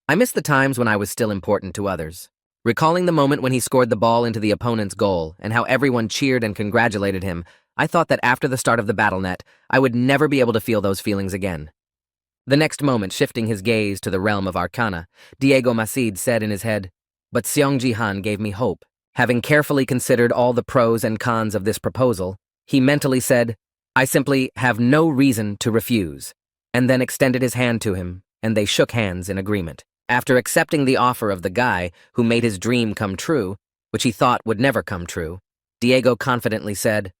"I miss the times when I was still important to others." Recalling the moment when he scored the ball into the opponent's goal and how everyone cheered and congratulated him, I thought that after the start of the BattleNet, I would never be able to feel those feelings again. The next moment, shifting his gaze to the realm of Arcana, Diego Masid said in his head, "But Seong Ji-han gave me hope." Having carefully considered all the pros and cons of this proposal, he mentally said, "I simply have no reason to refuse," and then extended his hand to him, and they shook hands in agreement. After accepting the offer of the guy who made his dream come true, which he thought would never come true, Diego confidently said,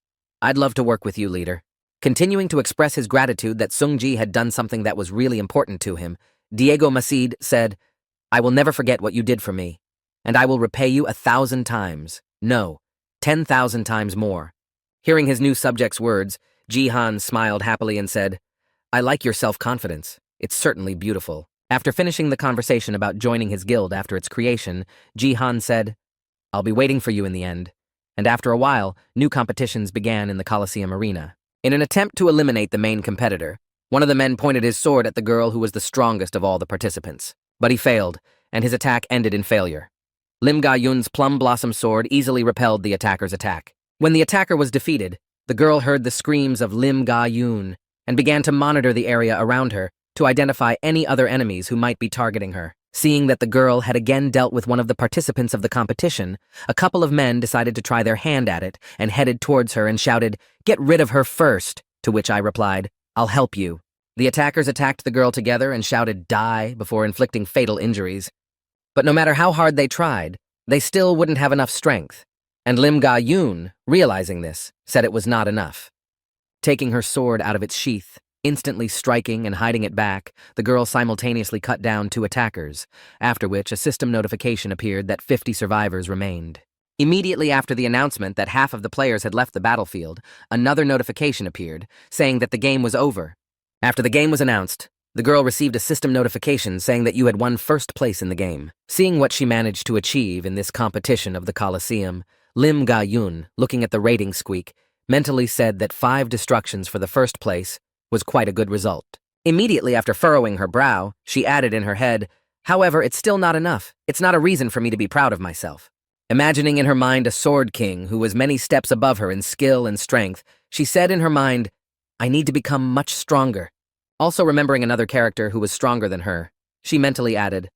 "I'd love to work with you, leader." Continuing to express his gratitude that Sung-ji had done something that was really important to him, Diego Masid said, "I will never forget what you did for me, and I will repay you 1,000 times. No, 10,000 times more." Hearing his new subject's words, Ji-han smiled happily and said, "I like your self-confidence. It's certainly beautiful." After finishing the conversation about joining his guild after its creation, Ji-han said, "I'll be waiting for you in the end." And after a while, new competitions began in the Coliseum arena. In an attempt to eliminate the main competitor, one of the men pointed his sword at the girl who was the strongest of all the participants. But he failed, and his attack ended in failure. Lim Ga-yun's plum blossom sword easily repelled the attacker's attack. When the attacker was defeated, the girl heard the screams of Lim Ga-yun and began to monitor the area around her to identify any other enemies who might be targeting her. Seeing that the girl had again dealt with one of the participants of the competition, a couple of men decided to try their hand at it and headed towards her and shouted, "Get rid of her first," to which I replied, "I'll help you." The attackers attacked the girl together and shouted, "Die," before inflicting fatal injuries. But no matter how hard they tried, they still wouldn't have enough strength. And Lim Ga-yoon, realizing this, said it was not enough. Taking her sword out of its sheath, instantly striking and hiding it back, the girl simultaneously cut down 2 attackers, after which a system notification appeared that 50 survivors remained. Immediately after the announcement that half of the players had left the battlefield, another notification appeared, saying that the game was over. After the game was announced, the girl received a system notification saying that you had won first place in the game. Seeing what she managed to achieve in this competition of the Colosseum, Lim Ga-yoon, looking at the rating squeak, mentally said that 5 destructions for the first place was quite a good result. Immediately after furrowing her brow, she added in her head, "However, it's still not enough. It's not a reason for me to be proud of myself." Imagining in her mind a sword king who was many steps above her in skill and strength, she said in her mind, "I need to become much stronger." Also remembering another character who was stronger than her, she mentally added,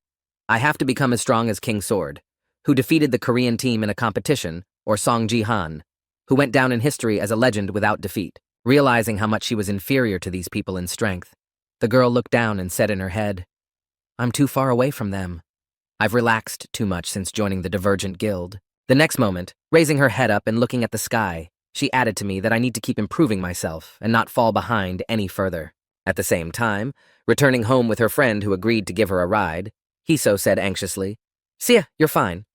"I have to become as strong as King Sword, who defeated the Korean team in a competition, or Song Ji-han, who went down in history as a legend without defeat." Realizing how much she was inferior to these people in strength, the girl looked down and said in her head, "I'm too far away from them. I've relaxed too much since joining the Divergent Guild." The next moment, raising her head up and looking at the sky, she added to me that I need to keep improving myself and not fall behind any further. At the same time, returning home with her friend who agreed to give her a ride, Hiso said anxiously, "Sia, you're fine."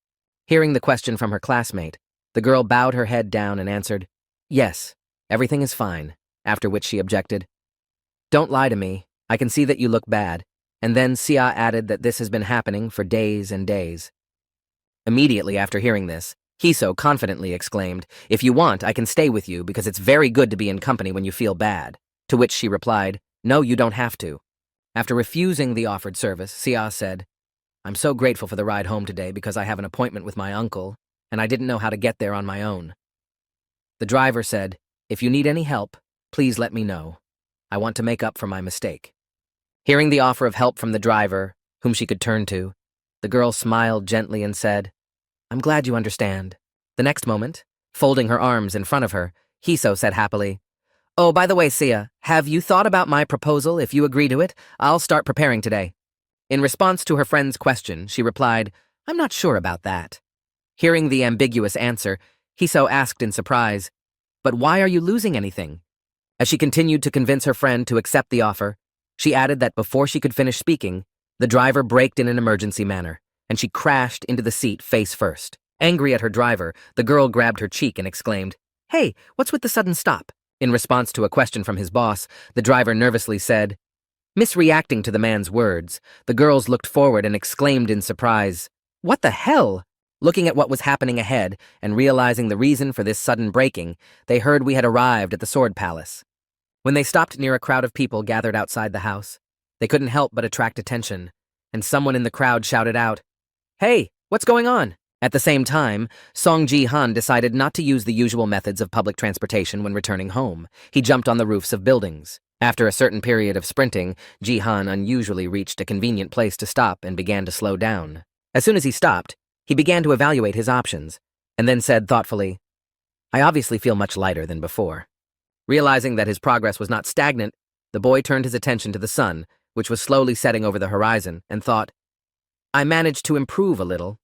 Hearing the question from her classmate, the girl bowed her head down and answered, "Yes, everything is fine," after which she objected, "Don't lie to me, I can see that you look bad." And then Sia added that this has been happening for days and days. Immediately after hearing this, Hiso confidently exclaimed, "If you want, I can stay with you because it's very good to be in company when you feel bad." To which she replied, "No, you don't have to." After refusing the offered service, Sia said, "I'm so grateful for the ride home today because I have an appointment with my uncle, and I didn't know how to get there on my own." The driver said, "If you need any help, please let me know. I want to make up for my mistake." Hearing the offer of help from the driver, whom she could turn to, the girl smiled gently and said, "I'm glad you understand." The next moment, folding her arms in front of her, Hiso said happily, "Oh, by the way, Sia, have you thought about my proposal? If you agree to it, I'll start preparing today." In response to her friend's question, she replied, "I'm not sure about that." Hearing the ambiguous answer, Hiso asked in surprise, "But why are you losing anything?" As she continued to convince her friend to accept the offer, she added that before she could finish speaking, the driver braked in an emergency manner, and she crashed into the seat face first. Angry at her driver, the girl grabbed her cheek and exclaimed, "Hey, what's with the sudden stop?" In response to a question from his boss, the driver nervously said, misreacting to the man's words, the girls looked forward and exclaimed in surprise, "What the hell?" Looking at what was happening ahead and realizing the reason for this sudden braking, they heard we had arrived at the Sword Palace. When they stopped near a crowd of people gathered outside the house, they couldn't help but attract attention, and someone in the crowd shouted out, "Hey, what's going on?" At the same time, Song Ji-han decided not to use the usual methods of public transportation when returning home. He jumped on the roofs of buildings. After a certain period of sprinting, Ji-han unusually reached a convenient place to stop and began to slow down. As soon as he stopped, he began to evaluate his options, and then said thoughtfully, "I obviously feel much lighter than before." Realizing that his progress was not stagnant, the boy turned his attention to the sun, which was slowly setting over the horizon, and thought, "I managed to improve a little."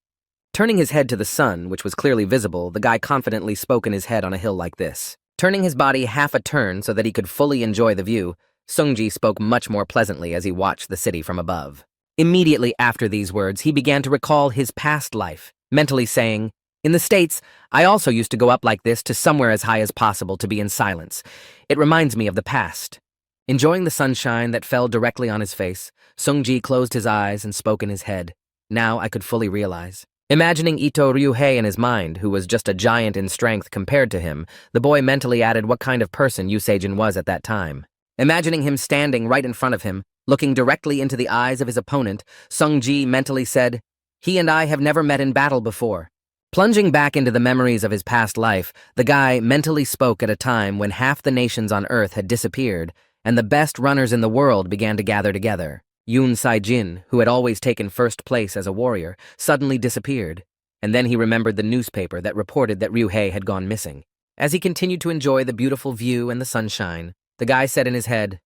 Turning his head to the sun, which was clearly visible, the guy confidently spoke in his head on a hill like this. Turning his body half a turn so that he could fully enjoy the view, Sungji spoke much more pleasantly as he watched the city from above. Immediately after these words, he began to recall his past life, mentally saying, "In the States, I also used to go up like this to somewhere as high as possible to be in silence. It reminds me of the past." Enjoying the sunshine that fell directly on his face, Sungji closed his eyes and spoke in his head. Now I could fully realize. Imagining Ito Ryuhei in his mind, who was just a giant in strength compared to him, the boy mentally added what kind of person Yu Seijin was at that time. Imagining him standing right in front of him, looking directly into the eyes of his opponent, Sungji mentally said, "He and I have never met in battle before." Plunging back into the memories of his past life, the guy mentally spoke at a time when half the nations on Earth had disappeared, and the best runners in the world began to gather together. Yoon Sai-jin, who had always taken first place as a warrior, suddenly disappeared, and then he remembered the newspaper that reported that Ryuhei had gone missing. As he continued to enjoy the beautiful view and the sunshine, the guy said in his head,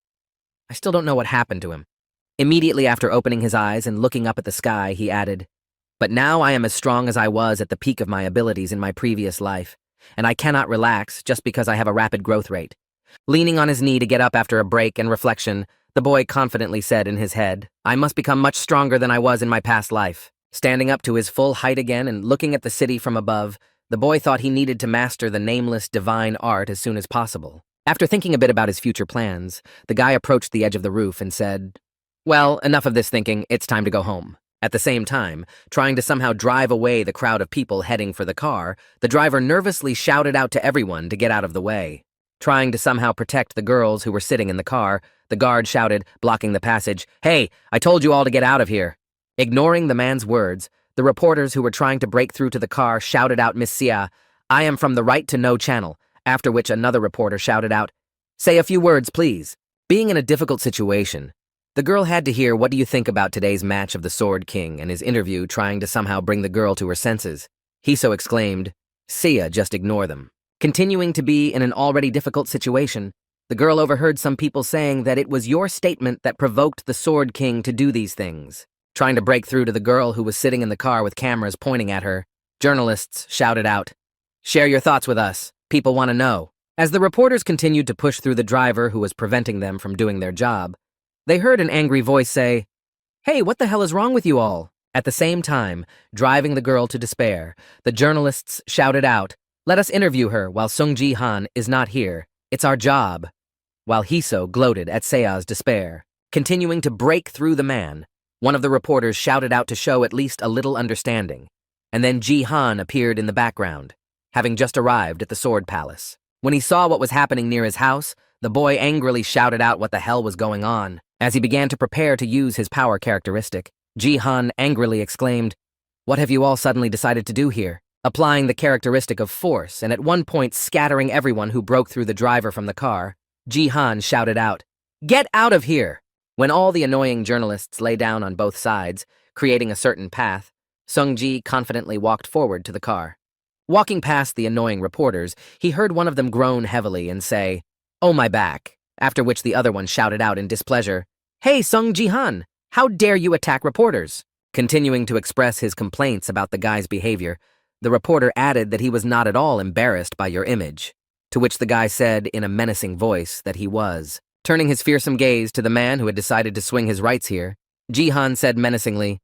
I still don't know what happened to him. Immediately after opening his eyes and looking up at the sky, he added, but now I am as strong as I was at the peak of my abilities in my previous life, and I cannot relax just because I have a rapid growth rate. Leaning on his knee to get up after a break and reflection, the boy confidently said in his head, I must become much stronger than I was in my past life. Standing up to his full height again and looking at the city from above, the boy thought he needed to master the nameless divine art as soon as possible. After thinking a bit about his future plans, the guy approached the edge of the roof and said, well, enough of this thinking, it's time to go home. At the same time, trying to somehow drive away the crowd of people heading for the car, the driver nervously shouted out to everyone to get out of the way. Trying to somehow protect the girls who were sitting in the car, the guard shouted, blocking the passage, hey, I told you all to get out of here. Ignoring the man's words, the reporters who were trying to break through to the car shouted out Miss Sia, I am from the Right to Know channel, after which another reporter shouted out, say a few words, please. Being in a difficult situation, the girl had to hear what do you think about today's match of the Sword King and his interview trying to somehow bring the girl to her senses. Hiso exclaimed, Sia, just ignore them. Continuing to be in an already difficult situation, the girl overheard some people saying that it was your statement that provoked the Sword King to do these things. Trying to break through to the girl who was sitting in the car with cameras pointing at her, journalists shouted out, share your thoughts with us. People want to know. As the reporters continued to push through the driver who was preventing them from doing their job, they heard an angry voice say, hey, what the hell is wrong with you all? At the same time, driving the girl to despair, the journalists shouted out, let us interview her while Sung Ji-han is not here. It's our job. While Hiso gloated at Sea's despair. Continuing to break through the man, one of the reporters shouted out to show at least a little understanding. And then Ji-han appeared in the background, having just arrived at the Sword Palace. When he saw what was happening near his house, the boy angrily shouted out what the hell was going on. As he began to prepare to use his power characteristic, Ji-han angrily exclaimed, what have you all suddenly decided to do here? Applying the characteristic of force and at one point scattering everyone who broke through the driver from the car, Ji-han shouted out, get out of here! When all the annoying journalists lay down on both sides, creating a certain path, Sung-ji confidently walked forward to the car. Walking past the annoying reporters, he heard one of them groan heavily and say, oh my back, after which the other one shouted out in displeasure, hey Sung Ji-han, how dare you attack reporters? Continuing to express his complaints about the guy's behavior, the reporter added that he was not at all embarrassed by your image, to which the guy said in a menacing voice that he was. Turning his fearsome gaze to the man who had decided to swing his rights here, Ji-han said menacingly,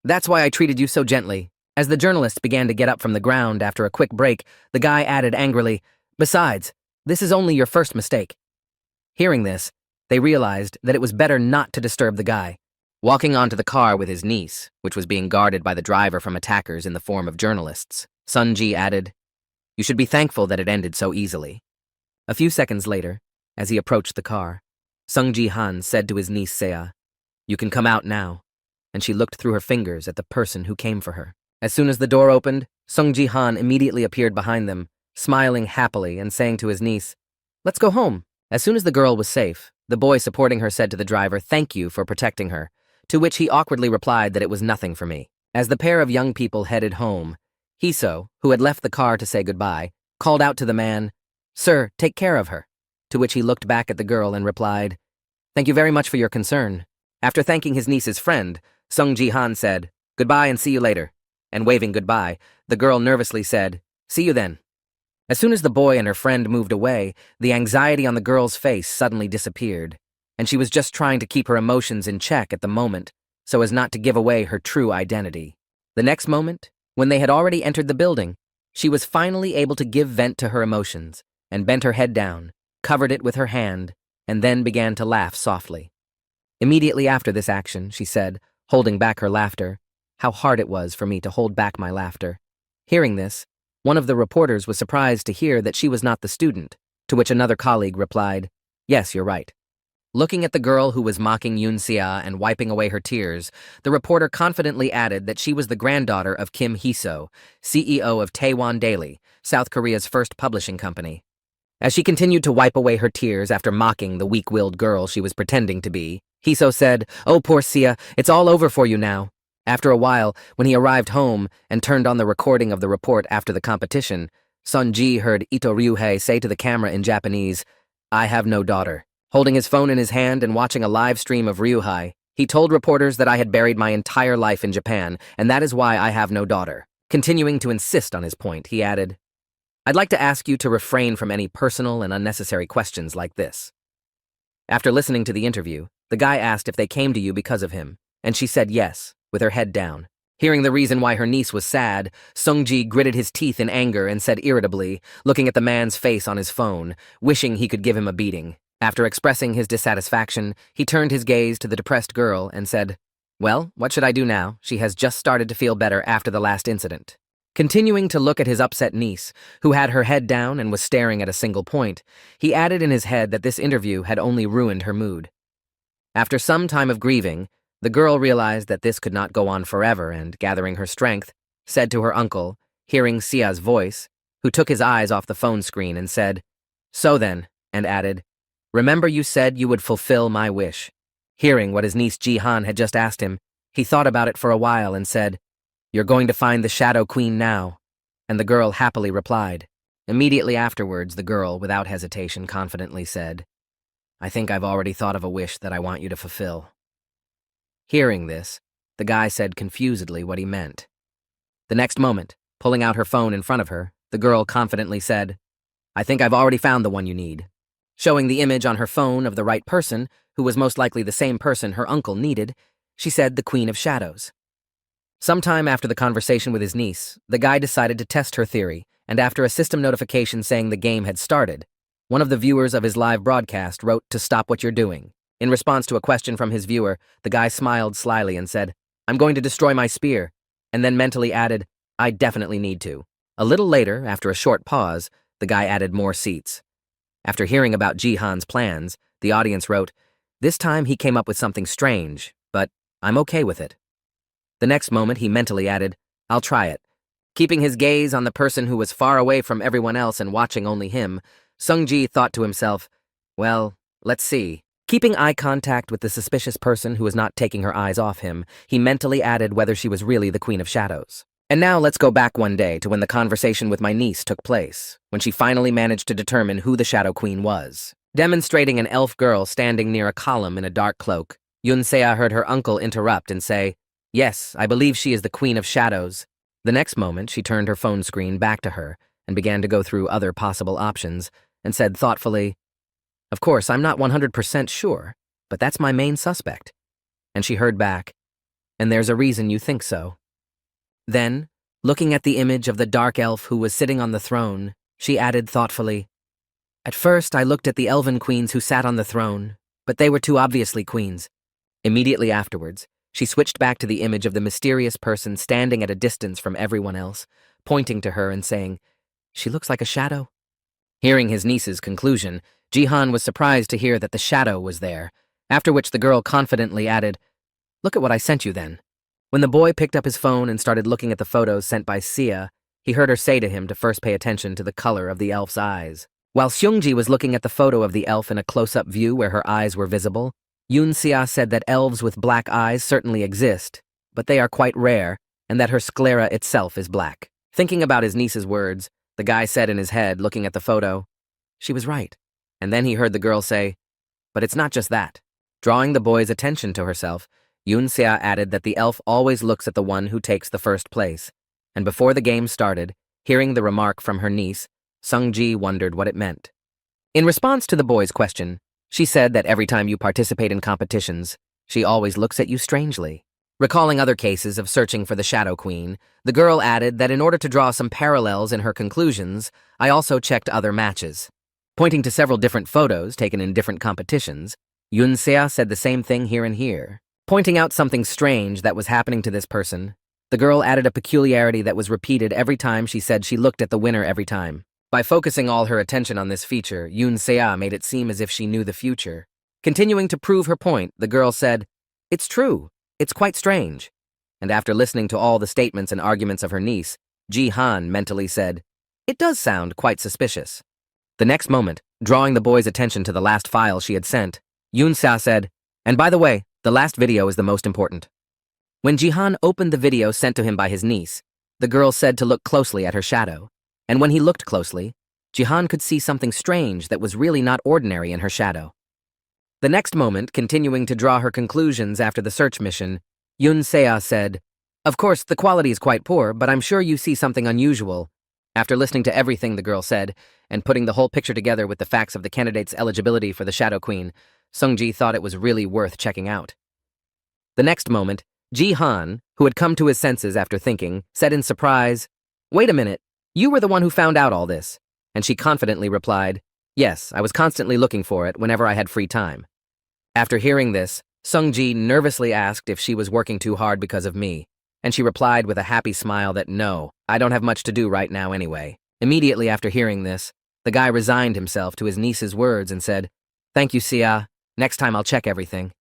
that's why I treated you so gently. As the journalists began to get up from the ground after a quick break, the guy added angrily, besides, this is only your first mistake. Hearing this, they realized that it was better not to disturb the guy. Walking onto the car with his niece, which was being guarded by the driver from attackers in the form of journalists, Sun-ji added, you should be thankful that it ended so easily. A few seconds later, as he approached the car, Sung Ji-han said to his niece Sea, you can come out now, and she looked through her fingers at the person who came for her. As soon as the door opened, Sung Ji-han immediately appeared behind them, smiling happily and saying to his niece, let's go home. As soon as the girl was safe, the boy supporting her said to the driver, thank you for protecting her, to which he awkwardly replied that it was nothing for me. As the pair of young people headed home, Hiso, who had left the car to say goodbye, called out to the man, sir, take care of her, to which he looked back at the girl and replied, thank you very much for your concern. After thanking his niece's friend, Sung Ji-han said, goodbye and see you later, and waving goodbye, the girl nervously said, see you then. As soon as the boy and her friend moved away, the anxiety on the girl's face suddenly disappeared, and she was just trying to keep her emotions in check at the moment so as not to give away her true identity. The next moment, when they had already entered the building, she was finally able to give vent to her emotions and bent her head down, covered it with her hand, and then began to laugh softly. Immediately after this action, she said, holding back her laughter, how hard it was for me to hold back my laughter. Hearing this, one of the reporters was surprised to hear that she was not the student, to which another colleague replied, yes, you're right. Looking at the girl who was mocking Yoon Sia and wiping away her tears, the reporter confidently added that she was the granddaughter of Kim Hiso, CEO of Taewon Daily, South Korea's first publishing company. As she continued to wipe away her tears after mocking the weak-willed girl she was pretending to be, Hiso said, "Oh, poor Sia, it's all over for you now." After a while, when he arrived home and turned on the recording of the report after the competition, Sunji heard Ito Ryuhei say to the camera in Japanese, "I have no daughter." Holding his phone in his hand and watching a live stream of Ryuhei, he told reporters that I had buried my entire life in Japan, and that is why I have no daughter. Continuing to insist on his point, he added, "I'd like to ask you to refrain from any personal and unnecessary questions like this." After listening to the interview, the guy asked if they came to you because of him, and she said yes, with her head down. Hearing the reason why her niece was sad, Sungji gritted his teeth in anger and said irritably, looking at the man's face on his phone, wishing he could give him a beating. After expressing his dissatisfaction, he turned his gaze to the depressed girl and said, "Well, what should I do now? She has just started to feel better after the last incident." Continuing to look at his upset niece, who had her head down and was staring at a single point, he added in his head that this interview had only ruined her mood. After some time of grieving, the girl realized that this could not go on forever and, gathering her strength, said to her uncle, hearing Sia's voice, who took his eyes off the phone screen and said, "So then," and added, "Remember you said you would fulfill my wish." Hearing what his niece Ji-han had just asked him, he thought about it for a while and said, "You're going to find the Shadow Queen now." And the girl happily replied. Immediately afterwards, the girl, without hesitation, confidently said, "I think I've already thought of a wish that I want you to fulfill." Hearing this, the guy said confusedly what he meant. The next moment, pulling out her phone in front of her, the girl confidently said, "I think I've already found the one you need." Showing the image on her phone of the right person, who was most likely the same person her uncle needed, she said the Queen of Shadows. Sometime after the conversation with his niece, the guy decided to test her theory, and after a system notification saying the game had started, one of the viewers of his live broadcast wrote to stop what you're doing. In response to a question from his viewer, the guy smiled slyly and said, "I'm going to destroy my spear," and then mentally added, "I definitely need to." A little later, after a short pause, the guy added more seats. After hearing about Ji-han's plans, the audience wrote, "This time he came up with something strange, but I'm okay with it." The next moment he mentally added, "I'll try it." Keeping his gaze on the person who was far away from everyone else and watching only him, Sungji thought to himself, "Well, let's see." Keeping eye contact with the suspicious person who was not taking her eyes off him, he mentally added whether she was really the Queen of Shadows. And now let's go back one day to when the conversation with my niece took place, when she finally managed to determine who the Shadow Queen was. Demonstrating an elf girl standing near a column in a dark cloak, Yunsea heard her uncle interrupt and say, "Yes, I believe she is the Queen of Shadows." The next moment, she turned her phone screen back to her and began to go through other possible options and said thoughtfully, "Of course, I'm not 100% sure, but that's my main suspect." And she heard back, "And there's a reason you think so." Then, looking at the image of the dark elf who was sitting on the throne, she added thoughtfully, "At first, I looked at the elven queens who sat on the throne, but they were too obviously queens." Immediately afterwards, she switched back to the image of the mysterious person standing at a distance from everyone else, pointing to her and saying, "She looks like a shadow." Hearing his niece's conclusion, Ji-han was surprised to hear that the shadow was there, after which the girl confidently added, "Look at what I sent you then." When the boy picked up his phone and started looking at the photos sent by Sia, he heard her say to him to first pay attention to the color of the elf's eyes. While Seungji was looking at the photo of the elf in a close-up view where her eyes were visible, Yoon-sia said that elves with black eyes certainly exist, but they are quite rare, and that her sclera itself is black. Thinking about his niece's words, the guy said in his head, looking at the photo, "She was right." And then he heard the girl say, "But it's not just that." Drawing the boy's attention to herself, Yoon-sia added that the elf always looks at the one who takes the first place. And before the game started, hearing the remark from her niece, Sungji wondered what it meant. In response to the boy's question, she said that every time you participate in competitions, she always looks at you strangely. Recalling other cases of searching for the Shadow Queen, the girl added that in order to draw some parallels in her conclusions, I also checked other matches. Pointing to several different photos taken in different competitions, Yoon-sia said the same thing here and here. Pointing out something strange that was happening to this person, the girl added a peculiarity that was repeated every time she said she looked at the winner every time. By focusing all her attention on this feature, Yoon-sia made it seem as if she knew the future. Continuing to prove her point, the girl said, "It's true. It's quite strange." And after listening to all the statements and arguments of her niece, Ji-han mentally said, "It does sound quite suspicious." The next moment, drawing the boy's attention to the last file she had sent, Yoon-sia said, And by the way, the last video is the most important. When Jihan opened the video sent to him by his niece, the girl said to look closely at her shadow. And when he looked closely, Jihan could see something strange that was really not ordinary in her shadow. The next moment, continuing to draw her conclusions after the search mission, Yun Sea said, "Of course, the quality is quite poor, but I'm sure you see something unusual." After listening to everything the girl said, and putting the whole picture together with the facts of the candidate's eligibility for the Shadow Queen, Sungji thought it was really worth checking out. The next moment, Jihan, who had come to his senses after thinking, said in surprise, "Wait a minute, you were the one who found out all this." And she confidently replied, "Yes, I was constantly looking for it whenever I had free time." After hearing this, Sungji nervously asked if she was working too hard because of me, and she replied with a happy smile that no, I don't have much to do right now anyway. Immediately after hearing this, the guy resigned himself to his niece's words and said, "Thank you, Sia. Next time I'll check everything."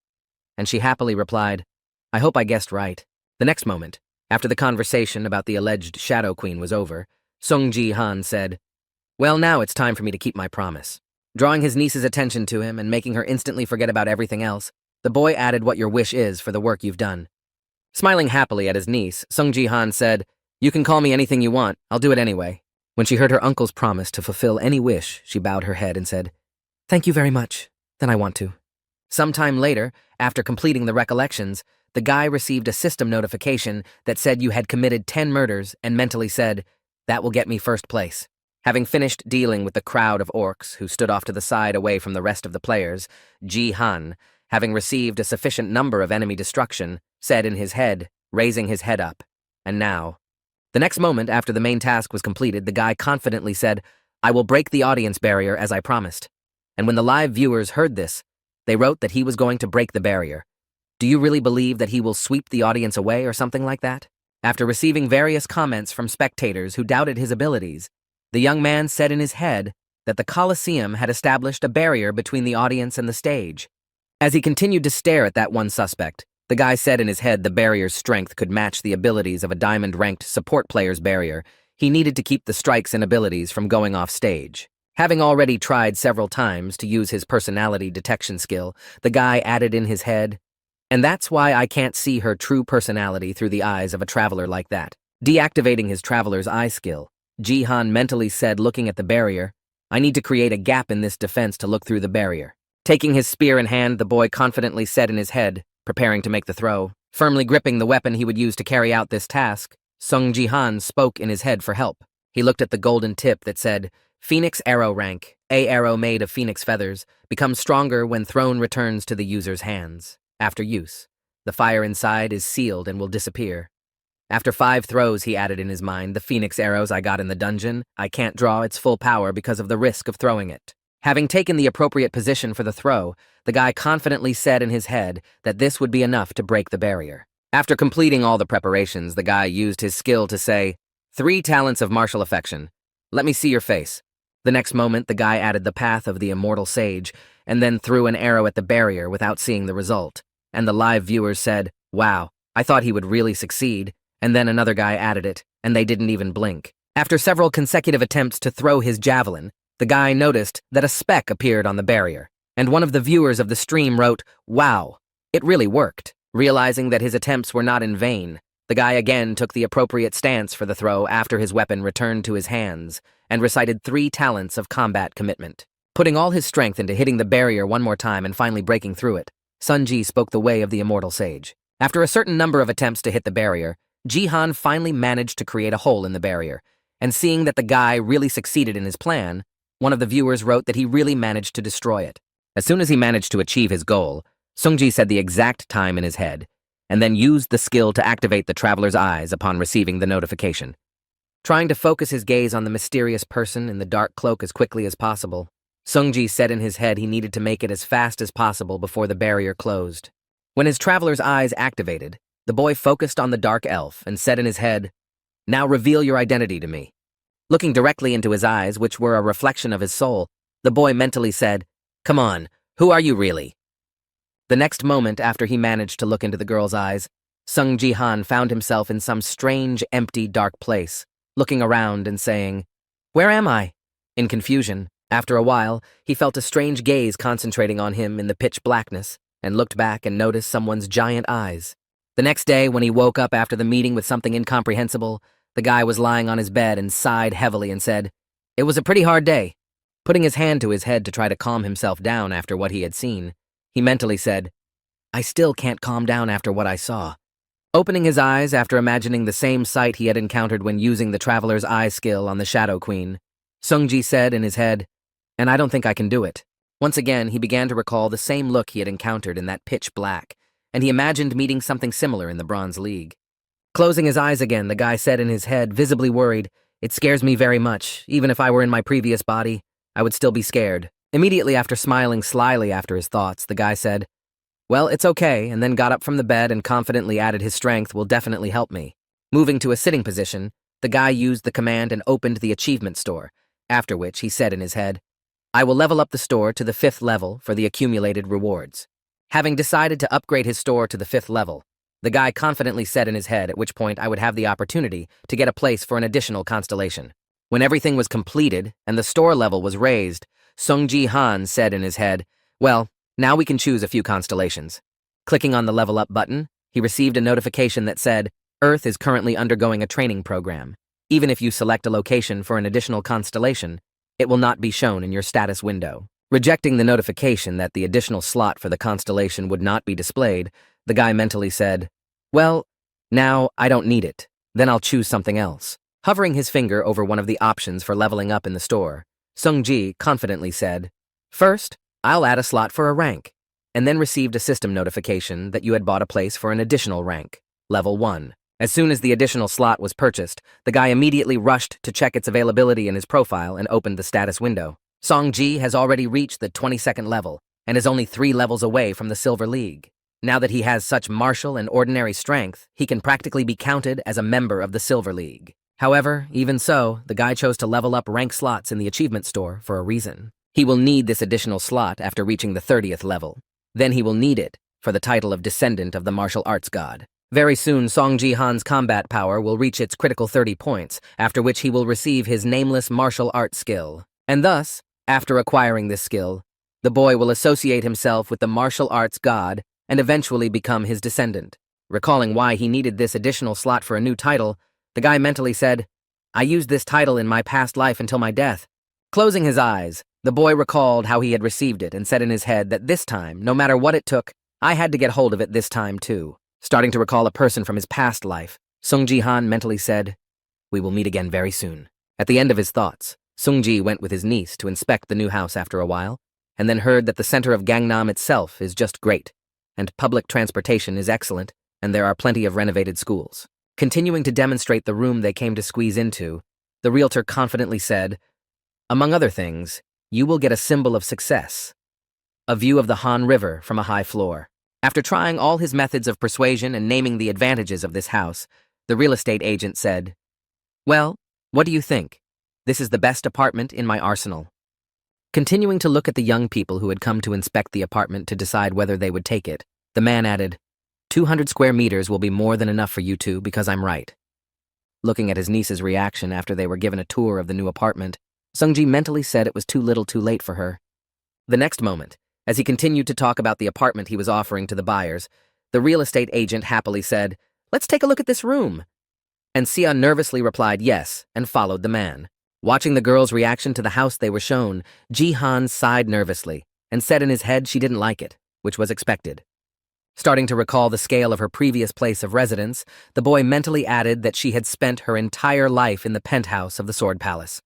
And she happily replied, "I hope I guessed right." The next moment, after the conversation about the alleged Shadow Queen was over, Sung Ji-han said, "Well, now it's time for me to keep my promise." Drawing his niece's attention to him and making her instantly forget about everything else, the boy added what your wish is for the work you've done. Smiling happily at his niece, Sung Ji-han said, "You can call me anything you want, I'll do it anyway." When she heard her uncle's promise to fulfill any wish, she bowed her head and said, "Thank you very much, then I want to." Sometime later, after completing the recollections, the guy received a system notification that said you had committed 10 murders and mentally said, "That will get me first place." Having finished dealing with the crowd of orcs who stood off to the side away from the rest of the players, Ji-han, having received a sufficient number of enemy destruction, said in his head, raising his head up, "And now." The next moment after the main task was completed, the guy confidently said, "I will break the audience barrier as I promised." And when the live viewers heard this, they wrote that he was going to break the barrier. Do you really believe that he will sweep the audience away or something like that? After receiving various comments from spectators who doubted his abilities, the young man said in his head that the Colosseum had established a barrier between the audience and the stage. As he continued to stare at that one suspect, the guy said in his head the barrier's strength could match the abilities of a diamond-ranked support player's barrier. He needed to keep the strikes and abilities from going off stage. Having already tried several times to use his personality detection skill, the guy added in his head, "And that's why I can't see her true personality through the eyes of a traveler like that." Deactivating his traveler's eye skill, Ji-han mentally said, looking at the barrier, "I need to create a gap in this defense to look through the barrier." Taking his spear in hand, the boy confidently said in his head, preparing to make the throw. Firmly gripping the weapon he would use to carry out this task, Sung Ji-han spoke in his head for help. He looked at the golden tip that said, "Phoenix Arrow Rank, a arrow made of phoenix feathers, becomes stronger when thrown returns to the user's hands. After use, the fire inside is sealed and will disappear. After 5 throws," he added in his mind, "the phoenix arrows I got in the dungeon, I can't draw its full power because of the risk of throwing it." Having taken the appropriate position for the throw, the guy confidently said in his head that this would be enough to break the barrier. After completing all the preparations, the guy used his skill to say, "3 talents of martial affection. Let me see your face." The next moment, the guy added the path of the immortal sage, and then threw an arrow at the barrier without seeing the result. And the live viewers said, "Wow, I thought he would really succeed." And then another guy added it, and they didn't even blink. After several consecutive attempts to throw his javelin, the guy noticed that a speck appeared on the barrier, and one of the viewers of the stream wrote, "Wow, it really worked." Realizing that his attempts were not in vain, the guy again took the appropriate stance for the throw after his weapon returned to his hands, and recited 3 talents of combat commitment. Putting all his strength into hitting the barrier one more time and finally breaking through it, Sun-ji spoke the way of the immortal sage. After a certain number of attempts to hit the barrier, Ji-han finally managed to create a hole in the barrier, and seeing that the guy really succeeded in his plan, one of the viewers wrote that he really managed to destroy it. As soon as he managed to achieve his goal, Sung-ji said the exact time in his head, and then used the skill to activate the traveler's eyes upon receiving the notification. Trying to focus his gaze on the mysterious person in the dark cloak as quickly as possible, Sung-ji said in his head he needed to make it as fast as possible before the barrier closed. When his traveler's eyes activated, the boy focused on the dark elf and said in his head, "Now reveal your identity to me." Looking directly into his eyes, which were a reflection of his soul, the boy mentally said, "Come on, who are you really?" The next moment after he managed to look into the girl's eyes, Sung Ji-han found himself in some strange, empty, dark place, looking around and saying, "Where am I?" In confusion, after a while, he felt a strange gaze concentrating on him in the pitch blackness, and looked back and noticed someone's giant eyes. The next day, when he woke up after the meeting with something incomprehensible, the guy was lying on his bed and sighed heavily and said, "It was a pretty hard day." Putting his hand to his head to try to calm himself down after what he had seen, he mentally said, "I still can't calm down after what I saw." Opening his eyes after imagining the same sight he had encountered when using the Traveler's Eye skill on the Shadow Queen, Sungji said in his head, "And I don't think I can do it." Once again, he began to recall the same look he had encountered in that pitch black, and he imagined meeting something similar in the Bronze League. Closing his eyes again, the guy said in his head, visibly worried, "It scares me very much. Even if I were in my previous body, I would still be scared." Immediately after smiling slyly after his thoughts, the guy said, "Well, it's okay," and then got up from the bed and confidently added, "His strength will definitely help me." Moving to a sitting position, the guy used the command and opened the achievement store, after which he said in his head, "I will level up the store to the 5th level for the accumulated rewards." Having decided to upgrade his store to the 5th level, the guy confidently said in his head at which point I would have the opportunity to get a place for an additional constellation. When everything was completed and the store level was raised, Sungji Han said in his head, "Well, now we can choose a few constellations." Clicking on the level up button, he received a notification that said, "Earth is currently undergoing a training program. Even if you select a location for an additional constellation, it will not be shown in your status window." Rejecting the notification that the additional slot for the constellation would not be displayed, the guy mentally said, "Well, now I don't need it. Then I'll choose something else." Hovering his finger over one of the options for leveling up in the store, Sungji confidently said, "First, I'll add a slot for a rank," and then received a system notification that you had bought a place for an additional rank, level 1. As soon as the additional slot was purchased, the guy immediately rushed to check its availability in his profile and opened the status window. Songji has already reached the 22nd level and is only 3 levels away from the Silver League. Now that he has such martial and ordinary strength, he can practically be counted as a member of the Silver League. However, even so, the guy chose to level up rank slots in the achievement store for a reason. He will need this additional slot after reaching the 30th level. Then he will need it for the title of Descendant of the Martial Arts God. Very soon, Songji Han's combat power will reach its critical 30 points, after which he will receive his nameless martial arts skill. And thus, after acquiring this skill, the boy will associate himself with the martial arts god and eventually become his descendant. Recalling why he needed this additional slot for a new title, the guy mentally said, "I used this title in my past life until my death." Closing his eyes, the boy recalled how he had received it and said in his head that this time, no matter what it took, I had to get hold of it this time too. Starting to recall a person from his past life, Sungji Han mentally said, "We will meet again very soon." At the end of his thoughts, Sungji went with his niece to inspect the new house after a while, and then heard that the center of Gangnam itself is just great, and public transportation is excellent, and there are plenty of renovated schools. Continuing to demonstrate the room they came to squeeze into, the realtor confidently said, "Among other things, you will get a symbol of success, a view of the Han River from a high floor." After trying all his methods of persuasion and naming the advantages of this house, the real estate agent said, "Well, what do you think? This is the best apartment in my arsenal." Continuing to look at the young people who had come to inspect the apartment to decide whether they would take it, the man added, 200 square meters will be more than enough for you two because I'm right." Looking at his niece's reaction after they were given a tour of the new apartment, Sungji mentally said it was too little too late for her. The next moment, as he continued to talk about the apartment he was offering to the buyers, the real estate agent happily said, "Let's take a look at this room." And Sia nervously replied yes and followed the man. Watching the girl's reaction to the house they were shown, Ji-han sighed nervously and said in his head she didn't like it, which was expected. Starting to recall the scale of her previous place of residence, the boy mentally added that she had spent her entire life in the penthouse of the Sword Palace.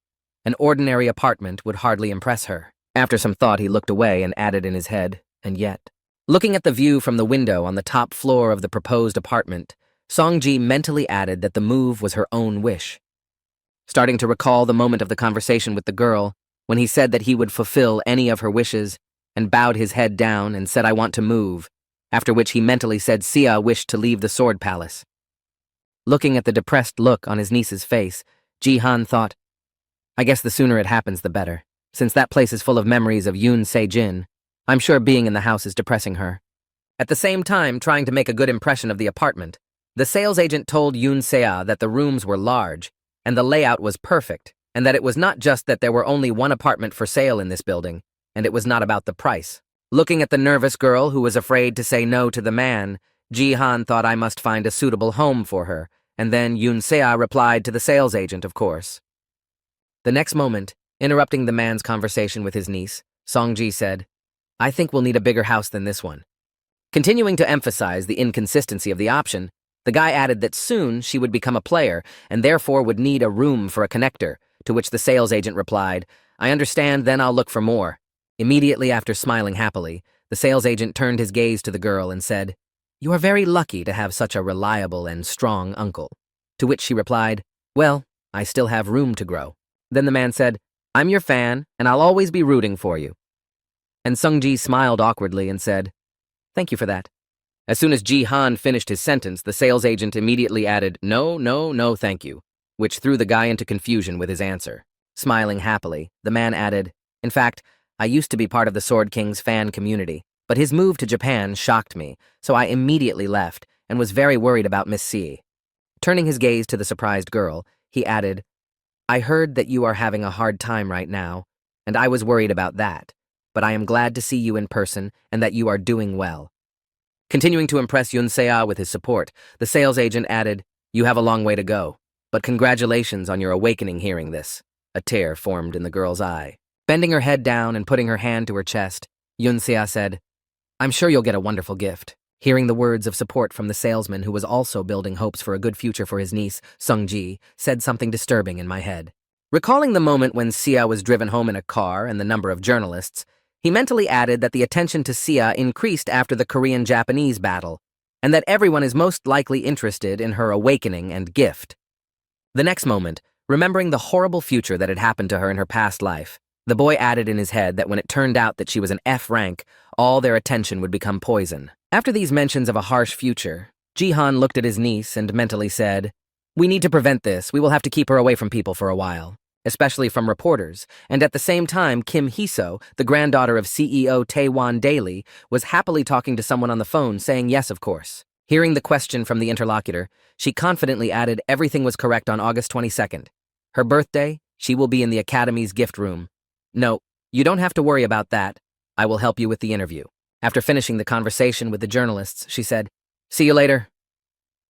An ordinary apartment would hardly impress her. After some thought, he looked away and added in his head, "And yet." Looking at the view from the window on the top floor of the proposed apartment, Songji mentally added that the move was her own wish. Starting to recall the moment of the conversation with the girl, when he said that he would fulfill any of her wishes, and bowed his head down and said, "I want to move," after which he mentally said Sia wished to leave the Sword Palace. Looking at the depressed look on his niece's face, Ji-han thought, "I guess the sooner it happens, the better. Since that place is full of memories of Yoon Se-jin, I'm sure being in the house is depressing her." At the same time, trying to make a good impression of the apartment, the sales agent told Yoon Se-ah that the rooms were large, and the layout was perfect, and that it was not just that there were only one apartment for sale in this building, and it was not about the price. Looking at the nervous girl who was afraid to say no to the man, Ji-han thought I must find a suitable home for her, and then Yoon-sea replied to the sales agent, of course. The next moment, interrupting the man's conversation with his niece, Song-ji said, I think we'll need a bigger house than this one. Continuing to emphasize the inconsistency of the option, the guy added that soon she would become a player and therefore would need a room for a connector, to which the sales agent replied, I understand, then I'll look for more. Immediately after smiling happily, the sales agent turned his gaze to the girl and said, You are very lucky to have such a reliable and strong uncle. To which she replied, Well, I still have room to grow. Then the man said, I'm your fan, and I'll always be rooting for you. And Sung-ji smiled awkwardly and said, Thank you for that. As soon as Ji-han finished his sentence, the sales agent immediately added, No, no, no, thank you, which threw the guy into confusion with his answer. Smiling happily, the man added, In fact, I used to be part of the Sword King's fan community, but his move to Japan shocked me, so I immediately left and was very worried about Miss C. Turning his gaze to the surprised girl, he added, I heard that you are having a hard time right now, and I was worried about that, but I am glad to see you in person and that you are doing well. Continuing to impress Yoon-sea with his support, the sales agent added, You have a long way to go, but congratulations on your awakening hearing this. A tear formed in the girl's eye. Bending her head down and putting her hand to her chest, Yoon-sea said, I'm sure you'll get a wonderful gift. Hearing the words of support from the salesman who was also building hopes for a good future for his niece, Sung-ji, said something disturbing in my head. Recalling the moment when Sia was driven home in a car and the number of journalists, he mentally added that the attention to Sia increased after the Korean-Japanese battle, and that everyone is most likely interested in her awakening and gift. The next moment, remembering the horrible future that had happened to her in her past life, the boy added in his head that when it turned out that she was an F rank, all their attention would become poison. After these mentions of a harsh future, Ji-han looked at his niece and mentally said, We need to prevent this. We will have to keep her away from people for a while, especially from reporters. And at the same time, Kim Hee-so, the granddaughter of CEO Taewon Daily, was happily talking to someone on the phone saying yes, of course. Hearing the question from the interlocutor, she confidently added everything was correct on August 22nd. Her birthday, she will be in the Academy's gift room. No, you don't have to worry about that. I will help you with the interview. After finishing the conversation with the journalists, she said, See you later,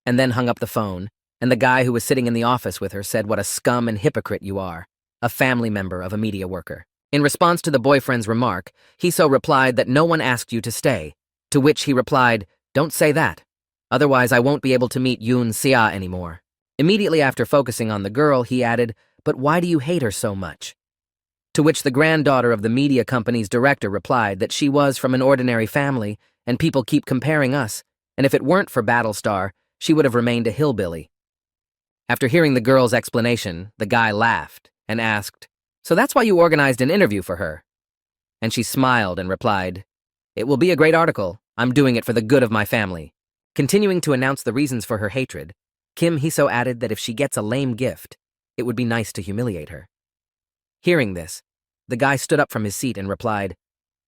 and then hung up the phone, and the guy who was sitting in the office with her said what a scum and hypocrite you are, a family member of a media worker. In response to the boyfriend's remark, Hee-so replied that no one asked you to stay, to which he replied, Don't say that. Otherwise, I won't be able to meet Yoon-sea anymore. Immediately after focusing on the girl, he added, But why do you hate her so much? To which the granddaughter of the media company's director replied that she was from an ordinary family, and people keep comparing us, and if it weren't for Battlestar, she would have remained a hillbilly. After hearing the girl's explanation, the guy laughed and asked, So that's why you organized an interview for her? And she smiled and replied, It will be a great article. I'm doing it for the good of my family. Continuing to announce the reasons for her hatred, Kim Hee-so added that if she gets a lame gift, it would be nice to humiliate her. Hearing this, the guy stood up from his seat and replied,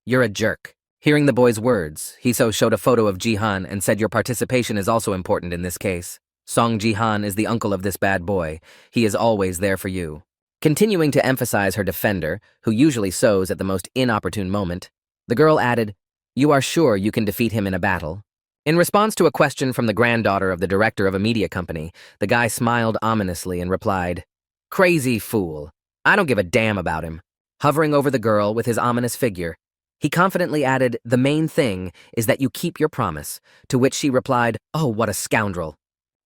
You're a jerk. Hearing the boy's words, Hee-so showed a photo of Ji-han and said your participation is also important in this case. Song Ji-han is the uncle of this bad boy. He is always there for you. Continuing to emphasize her defender, who usually sows at the most inopportune moment, the girl added, You are sure you can defeat him in a battle? In response to a question from the granddaughter of the director of a media company, the guy smiled ominously and replied, Crazy fool. I don't give a damn about him. Hovering over the girl with his ominous figure, he confidently added, The main thing is that you keep your promise, to which she replied, Oh, what a scoundrel.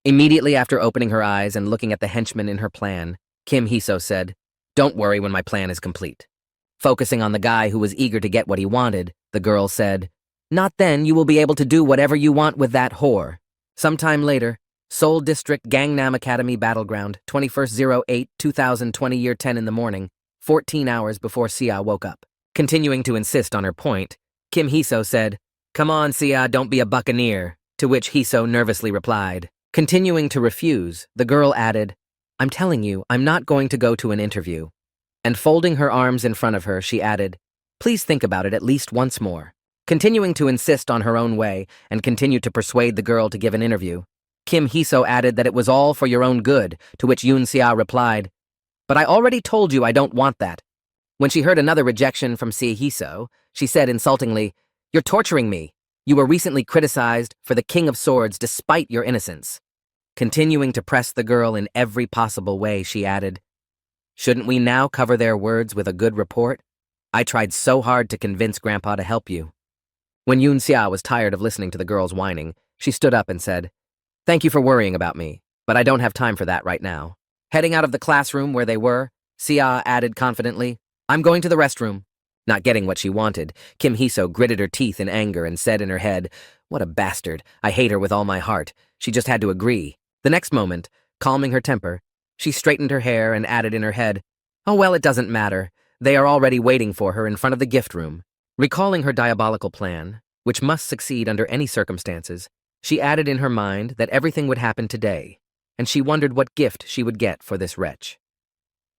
Immediately after opening her eyes and looking at the henchman in her plan, Kim Hee-so said, Don't worry when my plan is complete. Focusing on the guy who was eager to get what he wanted, the girl said, Not then you will be able to do whatever you want with that whore. Sometime later, Seoul District Gangnam Academy Battleground, 21/08/2020 year 10 in the morning, 14 hours before Sia woke up. Continuing to insist on her point, Kim Hee-so said, Come on, Sia, don't be a buccaneer, to which Hee-so nervously replied. Continuing to refuse, the girl added, I'm telling you, I'm not going to go to an interview. And folding her arms in front of her, she added, Please think about it at least once more. Continuing to insist on her own way and continue to persuade the girl to give an interview, Kim Hee-so added that it was all for your own good, to which Yoon-sea replied, But I already told you I don't want that. When she heard another rejection from Hee-so, she said insultingly, You're torturing me. You were recently criticized for the King of Swords despite your innocence. Continuing to press the girl in every possible way, she added, Shouldn't we now cover their words with a good report? I tried so hard to convince Grandpa to help you. When Yoon Xia was tired of listening to the girl's whining, she stood up and said, Thank you for worrying about me, but I don't have time for that right now. Heading out of the classroom where they were, Xia added confidently, I'm going to the restroom. Not getting what she wanted, Kim Hee-so gritted her teeth in anger and said in her head, What a bastard. I hate her with all my heart. She just had to agree. The next moment, calming her temper, she straightened her hair and added in her head, Oh well, it doesn't matter. They are already waiting for her in front of the gift room. Recalling her diabolical plan, which must succeed under any circumstances, she added in her mind that everything would happen today, and she wondered what gift she would get for this wretch.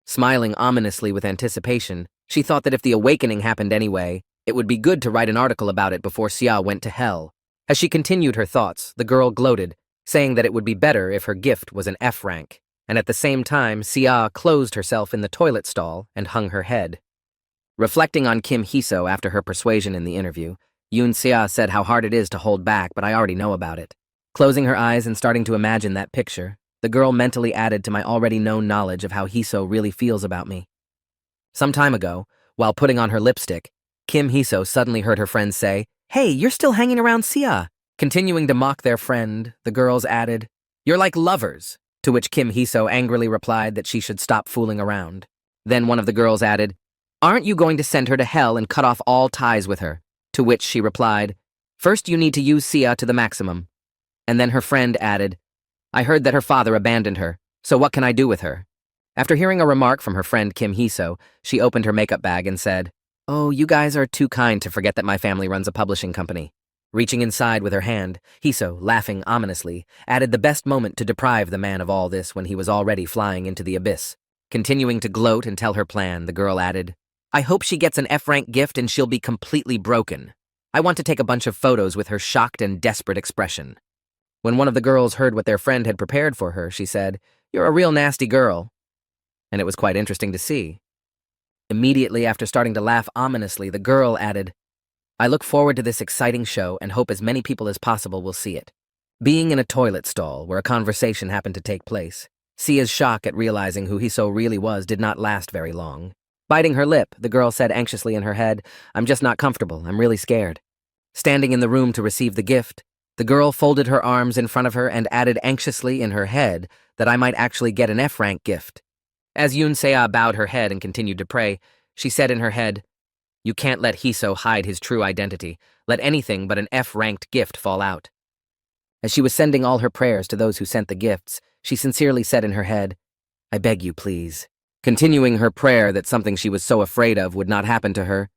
Smiling ominously with anticipation, she thought that if the awakening happened anyway, it would be good to write an article about it before Xia went to hell. As she continued her thoughts, the girl gloated, saying that it would be better if her gift was an F rank, and at the same time, Xia closed herself in the toilet stall and hung her head. Reflecting on Kim Hee-so after her persuasion in the interview, Yoon Xia said how hard it is to hold back, but I already know about it. Closing her eyes and starting to imagine that picture, the girl mentally added to my already known knowledge of how Hee-so really feels about me. Some time ago, while putting on her lipstick, Kim Hee-so suddenly heard her friends say, Hey, you're still hanging around Xia. Continuing to mock their friend, the girls added, You're like lovers, to which Kim Hee-so angrily replied that she should stop fooling around. Then one of the girls added, Aren't you going to send her to hell and cut off all ties with her? To which she replied, First you need to use Xia to the maximum. And then her friend added, I heard that her father abandoned her, so what can I do with her? After hearing a remark from her friend Kim Hee-so, she opened her makeup bag and said, Oh, you guys are too kind to forget that my family runs a publishing company. Reaching inside with her hand, Hee-so, laughing ominously, added the best moment to deprive the man of all this when he was already flying into the abyss. Continuing to gloat and tell her plan, the girl added, I hope she gets an F-rank gift and she'll be completely broken. I want to take a bunch of photos with her shocked and desperate expression. When one of the girls heard what their friend had prepared for her, she said, You're a real nasty girl. And it was quite interesting to see. Immediately after starting to laugh ominously, the girl added, I look forward to this exciting show and hope as many people as possible will see it. Being in a toilet stall where a conversation happened to take place, Sia's shock at realizing who Hee-so really was did not last very long. Biting her lip, the girl said anxiously in her head, I'm just not comfortable, I'm really scared. Standing in the room to receive the gift, the girl folded her arms in front of her and added anxiously in her head that I might actually get an F-rank gift. As Yoon Xia bowed her head and continued to pray, she said in her head, You can't let Hee-so hide his true identity. Let anything but an F-ranked gift fall out. As she was sending all her prayers to those who sent the gifts, she sincerely said in her head, I beg you, please. Continuing her prayer that something she was so afraid of would not happen to her,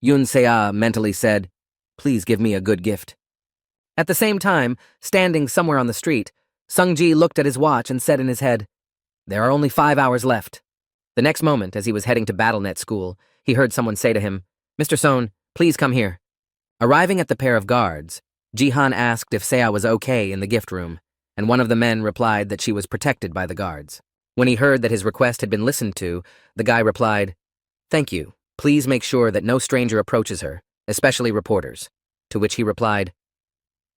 Yoon Xia mentally said, Please give me a good gift. At the same time, standing somewhere on the street, Sung-ji looked at his watch and said in his head, There are only 5 hours left. The next moment, as he was heading to BattleNet school, he heard someone say to him, Mr. Son, please come here. Arriving at the pair of guards, Jihan asked if Seo was okay in the gift room, and one of the men replied that she was protected by the guards. When he heard that his request had been listened to, the guy replied, Thank you. Please make sure that no stranger approaches her, especially reporters. To which he replied,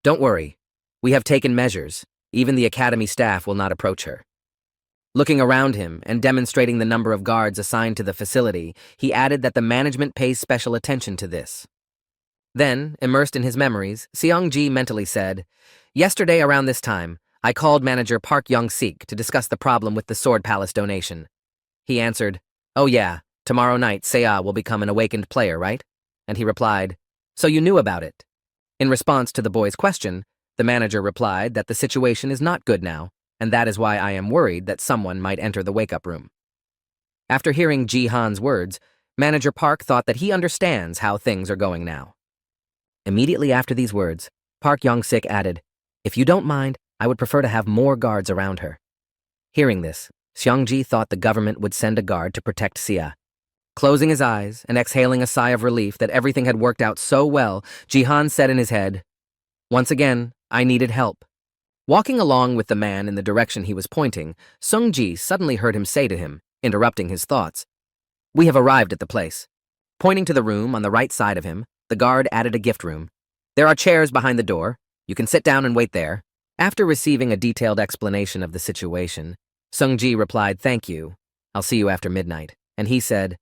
Don't worry. We have taken measures. Even the academy staff will not approach her. Looking around him and demonstrating the number of guards assigned to the facility, he added that the management pays special attention to this. Then, immersed in his memories, Seong-ji mentally said, Yesterday around this time, I called manager Park Young-sik to discuss the problem with the Sword Palace donation. He answered, Oh yeah, tomorrow night Seo will become an awakened player, right? And he replied, So you knew about it? In response to the boy's question, the manager replied that the situation is not good now, and that is why I am worried that someone might enter the wake-up room. After hearing Ji-han's words, Manager Park thought that he understands how things are going now. Immediately after these words, Park Young-sik added, If you don't mind, I would prefer to have more guards around her. Hearing this, Seong-ji thought the government would send a guard to protect Sia. Closing his eyes and exhaling a sigh of relief that everything had worked out so well, Ji-han said in his head, Once again, I needed help. Walking along with the man in the direction he was pointing, Sung-ji suddenly heard him say to him, interrupting his thoughts, We have arrived at the place. Pointing to the room on the right side of him, The guard added a gift room. There are chairs behind the door. You can sit down and wait there. After receiving a detailed explanation of the situation, Sung-ji replied, "Thank you. I'll see you after midnight." And he said,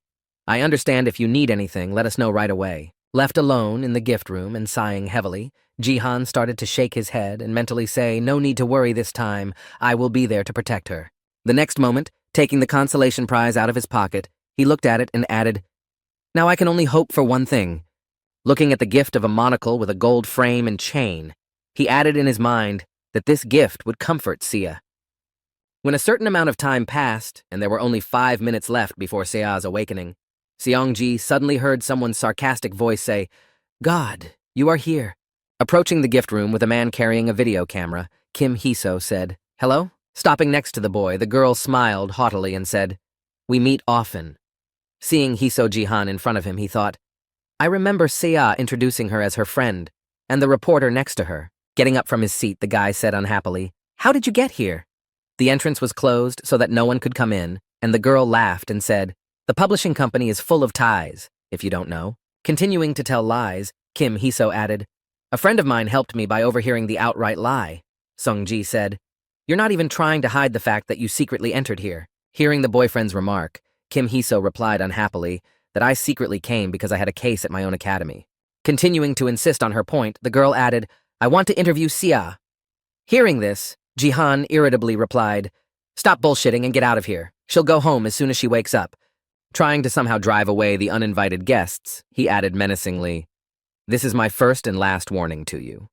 "I understand if you need anything, let us know right away." Left alone in the gift room and sighing heavily, Jihan started to shake his head and mentally say, "No need to worry this time. I will be there to protect her." The next moment, taking the consolation prize out of his pocket, he looked at it and added, "Now I can only hope for one thing." Looking at the gift of a monocle with a gold frame and chain, he added in his mind that this gift would comfort Sia. When a certain amount of time passed, and there were only 5 minutes left before Sia's awakening, Seong-ji suddenly heard someone's sarcastic voice say, "God, you are here." Approaching the gift room with a man carrying a video camera, Kim Hee-so said, "Hello?" Stopping next to the boy, the girl smiled haughtily and said, "We meet often." Seeing Hee-so Jihan in front of him, he thought, "I remember Sia introducing her as her friend, and the reporter next to her." Getting up from his seat, the guy said unhappily, "How did you get here?" The entrance was closed so that no one could come in, and the girl laughed and said, "The publishing company is full of ties, if you don't know." Continuing to tell lies, Kim Hee-so added, "A friend of mine helped me by overhearing the outright lie." Sung-ji said, "You're not even trying to hide the fact that you secretly entered here." Hearing the boyfriend's remark, Kim Hee-so replied unhappily that I secretly came because I had a case at my own academy. Continuing to insist on her point, the girl added, "I want to interview Sia." Hearing this, Jihan irritably replied, "Stop bullshitting and get out of here. She'll go home as soon as she wakes up." Trying to somehow drive away the uninvited guests, he added menacingly, "This is my first and last warning to you."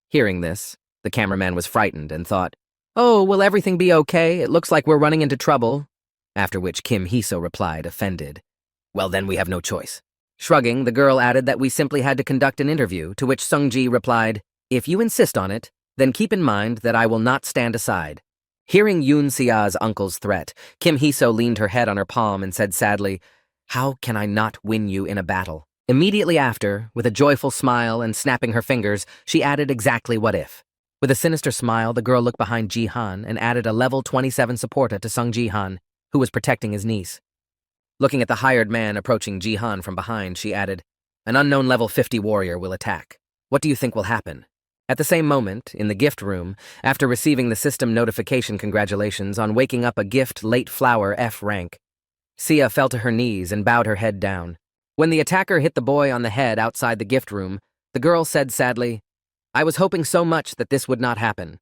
Hearing this, the cameraman was frightened and thought, "Oh, will everything be okay? It looks like we're running into trouble." After which Kim Hee-so replied, offended, "Well, then we have no choice." Shrugging, the girl added that we simply had to conduct an interview, to which Sung-ji replied, "If you insist on it, then keep in mind that I will not stand aside." Hearing Yoon Sia's uncle's threat, Kim Hee-so leaned her head on her palm and said sadly, "How can I not win you in a battle?" Immediately after, with a joyful smile and snapping her fingers, she added exactly what if. With a sinister smile, the girl looked behind Jihan and added a level 27 supporter to Sung Jihan, who was protecting his niece. Looking at the hired man approaching Jihan from behind, she added, "An unknown level 50 warrior will attack. What do you think will happen?" At the same moment, in the gift room, after receiving the system notification congratulations on waking up a gift late flower F rank, Sia fell to her knees and bowed her head down. When the attacker hit the boy on the head outside the gift room, the girl said sadly, "I was hoping so much that this would not happen."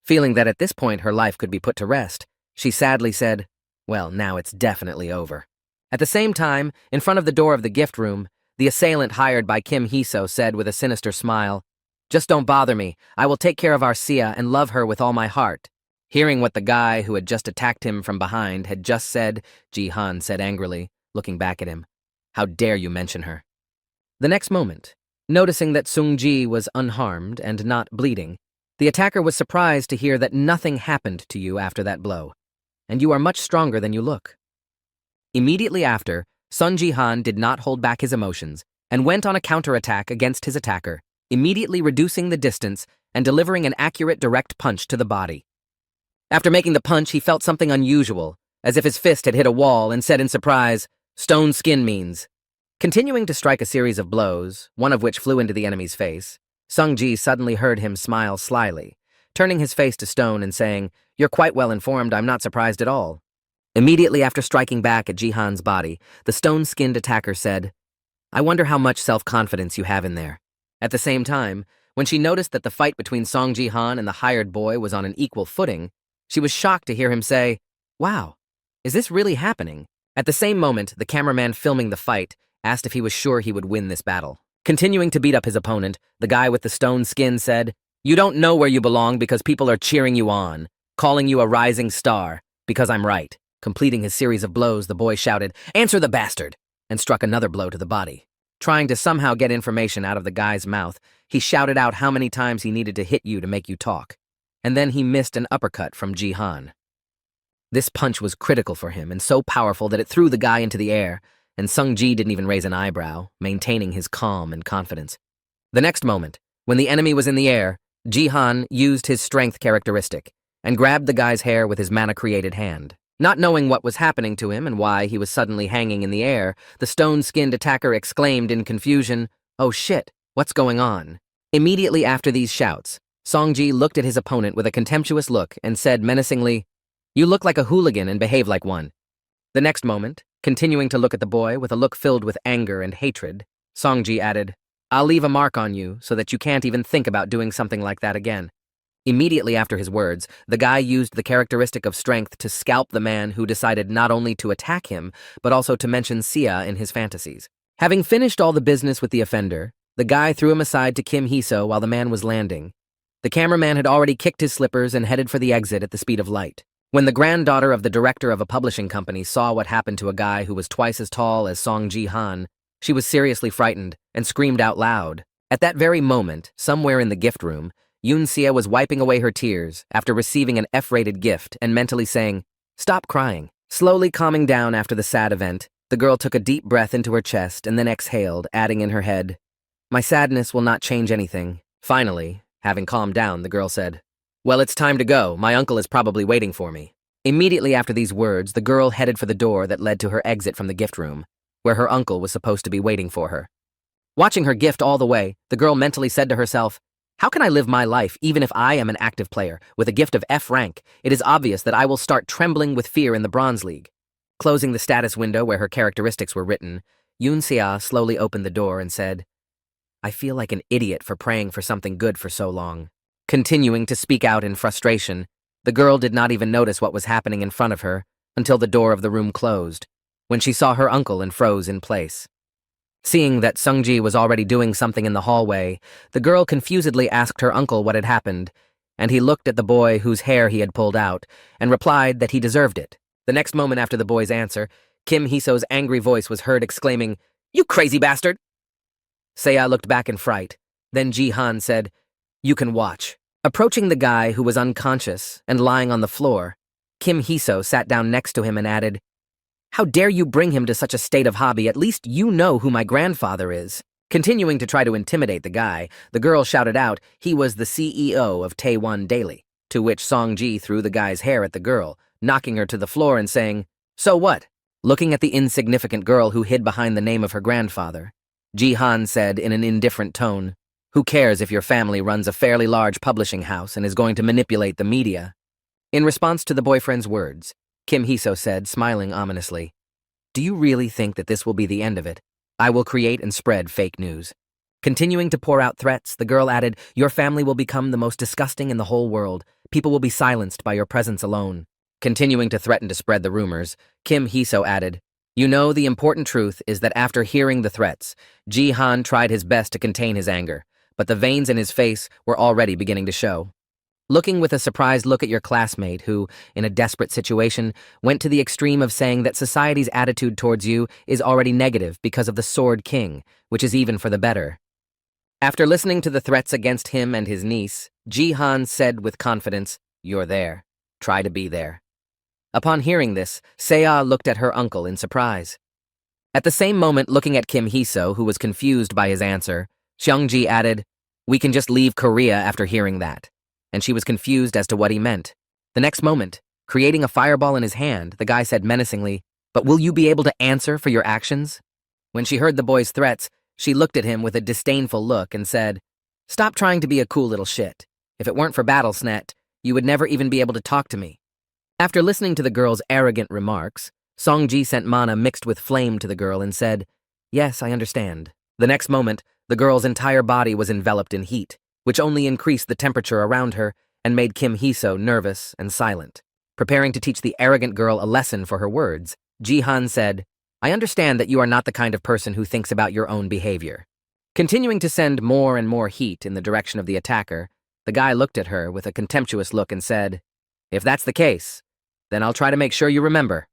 Feeling that at this point her life could be put to rest, she sadly said, "Well, now it's definitely over." At the same time, in front of the door of the gift room, the assailant hired by Kim Hee-so said with a sinister smile, "Just don't bother me. I will take care of our Sia and love her with all my heart." Hearing what the guy who had just attacked him from behind had just said, Jihan said angrily, looking back at him, "How dare you mention her?" The next moment, noticing that Sung-ji was unharmed and not bleeding, the attacker was surprised to hear that nothing happened to you after that blow, and you are much stronger than you look. Immediately after, Sun Jihan did not hold back his emotions and went on a counterattack against his attacker, immediately reducing the distance and delivering an accurate direct punch to the body. After making the punch, he felt something unusual, as if his fist had hit a wall, and said in surprise, "Stone skin means." Continuing to strike a series of blows, one of which flew into the enemy's face, Sung-ji suddenly heard him smile slyly, turning his face to stone and saying, "You're quite well informed, I'm not surprised at all." Immediately after striking back at Jihan's body, the stone-skinned attacker said, "I wonder how much self-confidence you have in there." At the same time, when she noticed that the fight between Song Jihan and the hired boy was on an equal footing, she was shocked to hear him say, "Wow, is this really happening?" At the same moment, the cameraman filming the fight asked if he was sure he would win this battle. Continuing to beat up his opponent, the guy with the stone skin said, "You don't know where you belong because people are cheering you on, calling you a rising star, because I'm right." Completing his series of blows, the boy shouted, "Answer the bastard!" and struck another blow to the body. Trying to somehow get information out of the guy's mouth, he shouted out how many times he needed to hit you to make you talk. And then he missed an uppercut from Jihan. This punch was critical for him and so powerful that it threw the guy into the air, and Sung-ji didn't even raise an eyebrow, maintaining his calm and confidence. The next moment, when the enemy was in the air, Jihan used his strength characteristic and grabbed the guy's hair with his mana-created hand. Not knowing what was happening to him and why he was suddenly hanging in the air, the stone-skinned attacker exclaimed in confusion, Oh shit, what's going on? Immediately after these shouts, Songji looked at his opponent with a contemptuous look and said menacingly, "You look like a hooligan and behave like one." The next moment, continuing to look at the boy with a look filled with anger and hatred, Songji added, "I'll leave a mark on you so that you can't even think about doing something like that again." Immediately after his words, the guy used the characteristic of strength to scalp the man who decided not only to attack him, but also to mention Sia in his fantasies. Having finished all the business with the offender, the guy threw him aside to Kim Hee-so while the man was landing. The cameraman had already kicked his slippers and headed for the exit at the speed of light. When the granddaughter of the director of a publishing company saw what happened to a guy who was twice as tall as Song Ji-han, she was seriously frightened and screamed out loud. At that very moment, somewhere in the gift room, Yoon Sia was wiping away her tears after receiving an F-rated gift and mentally saying, "Stop crying." Slowly calming down after the sad event, the girl took a deep breath into her chest and then exhaled, adding in her head, "My sadness will not change anything." Finally, having calmed down, the girl said, "Well, it's time to go. My uncle is probably waiting for me." Immediately after these words, the girl headed for the door that led to her exit from the gift room, where her uncle was supposed to be waiting for her. Watching her gift all the way, the girl mentally said to herself, "How can I live my life even if I am an active player with a gift of F rank? It is obvious that I will start trembling with fear in the Bronze League." Closing the status window where her characteristics were written, Yoon Sia slowly opened the door and said, "I feel like an idiot for praying for something good for so long." Continuing to speak out in frustration, the girl did not even notice what was happening in front of her until the door of the room closed, when she saw her uncle and froze in place. Seeing that Sungji was already doing something in the hallway, the girl confusedly asked her uncle what had happened, and he looked at the boy whose hair he had pulled out and replied that he deserved it. The next moment after the boy's answer, Kim Hee-so's angry voice was heard exclaiming, "You crazy bastard!" Seiya looked back in fright. Then Ji-han said, "You can watch." Approaching the guy who was unconscious and lying on the floor, Kim Hee-so sat down next to him and added, "How dare you bring him to such a state of hobby? At least you know who my grandfather is." Continuing to try to intimidate the guy, the girl shouted out he was the CEO of Taewon Daily, to which Song-ji threw the guy's hair at the girl, knocking her to the floor and saying, "So what?" Looking at the insignificant girl who hid behind the name of her grandfather, Ji-han said in an indifferent tone, "Who cares if your family runs a fairly large publishing house and is going to manipulate the media?" In response to the boyfriend's words, Kim Hee-so said, smiling ominously, "Do you really think that this will be the end of it? I will create and spread fake news." Continuing to pour out threats, the girl added, "Your family will become the most disgusting in the whole world. People will be silenced by your presence alone." Continuing to threaten to spread the rumors, Kim Hee-so added, "You know, the important truth is that after hearing the threats, Ji-han tried his best to contain his anger, but the veins in his face were already beginning to show. Looking with a surprised look at your classmate who, in a desperate situation, went to the extreme of saying that society's attitude towards you is already negative because of the Sword King, which is even for the better." After listening to the threats against him and his niece, Ji-han said with confidence, "You're there. Try to be there." Upon hearing this, Seiya looked at her uncle in surprise. At the same moment, looking at Kim Hee-so, who was confused by his answer, Seong-ji added, "We can just leave Korea after hearing that." And she was confused as to what he meant. The next moment, creating a fireball in his hand, the guy said menacingly, "But will you be able to answer for your actions?" When she heard the boy's threats, she looked at him with a disdainful look and said, "Stop trying to be a cool little shit. If it weren't for Battlesnet, you would never even be able to talk to me." After listening to the girl's arrogant remarks, Song-ji sent mana mixed with flame to the girl and said, "Yes, I understand." The next moment, the girl's entire body was enveloped in heat, which only increased the temperature around her and made Kim Hee-so nervous and silent. Preparing to teach the arrogant girl a lesson for her words, Ji-han said, "I understand that you are not the kind of person who thinks about your own behavior." Continuing to send more and more heat in the direction of the attacker, the guy looked at her with a contemptuous look and said, "If that's the case, then I'll try to make sure you remember."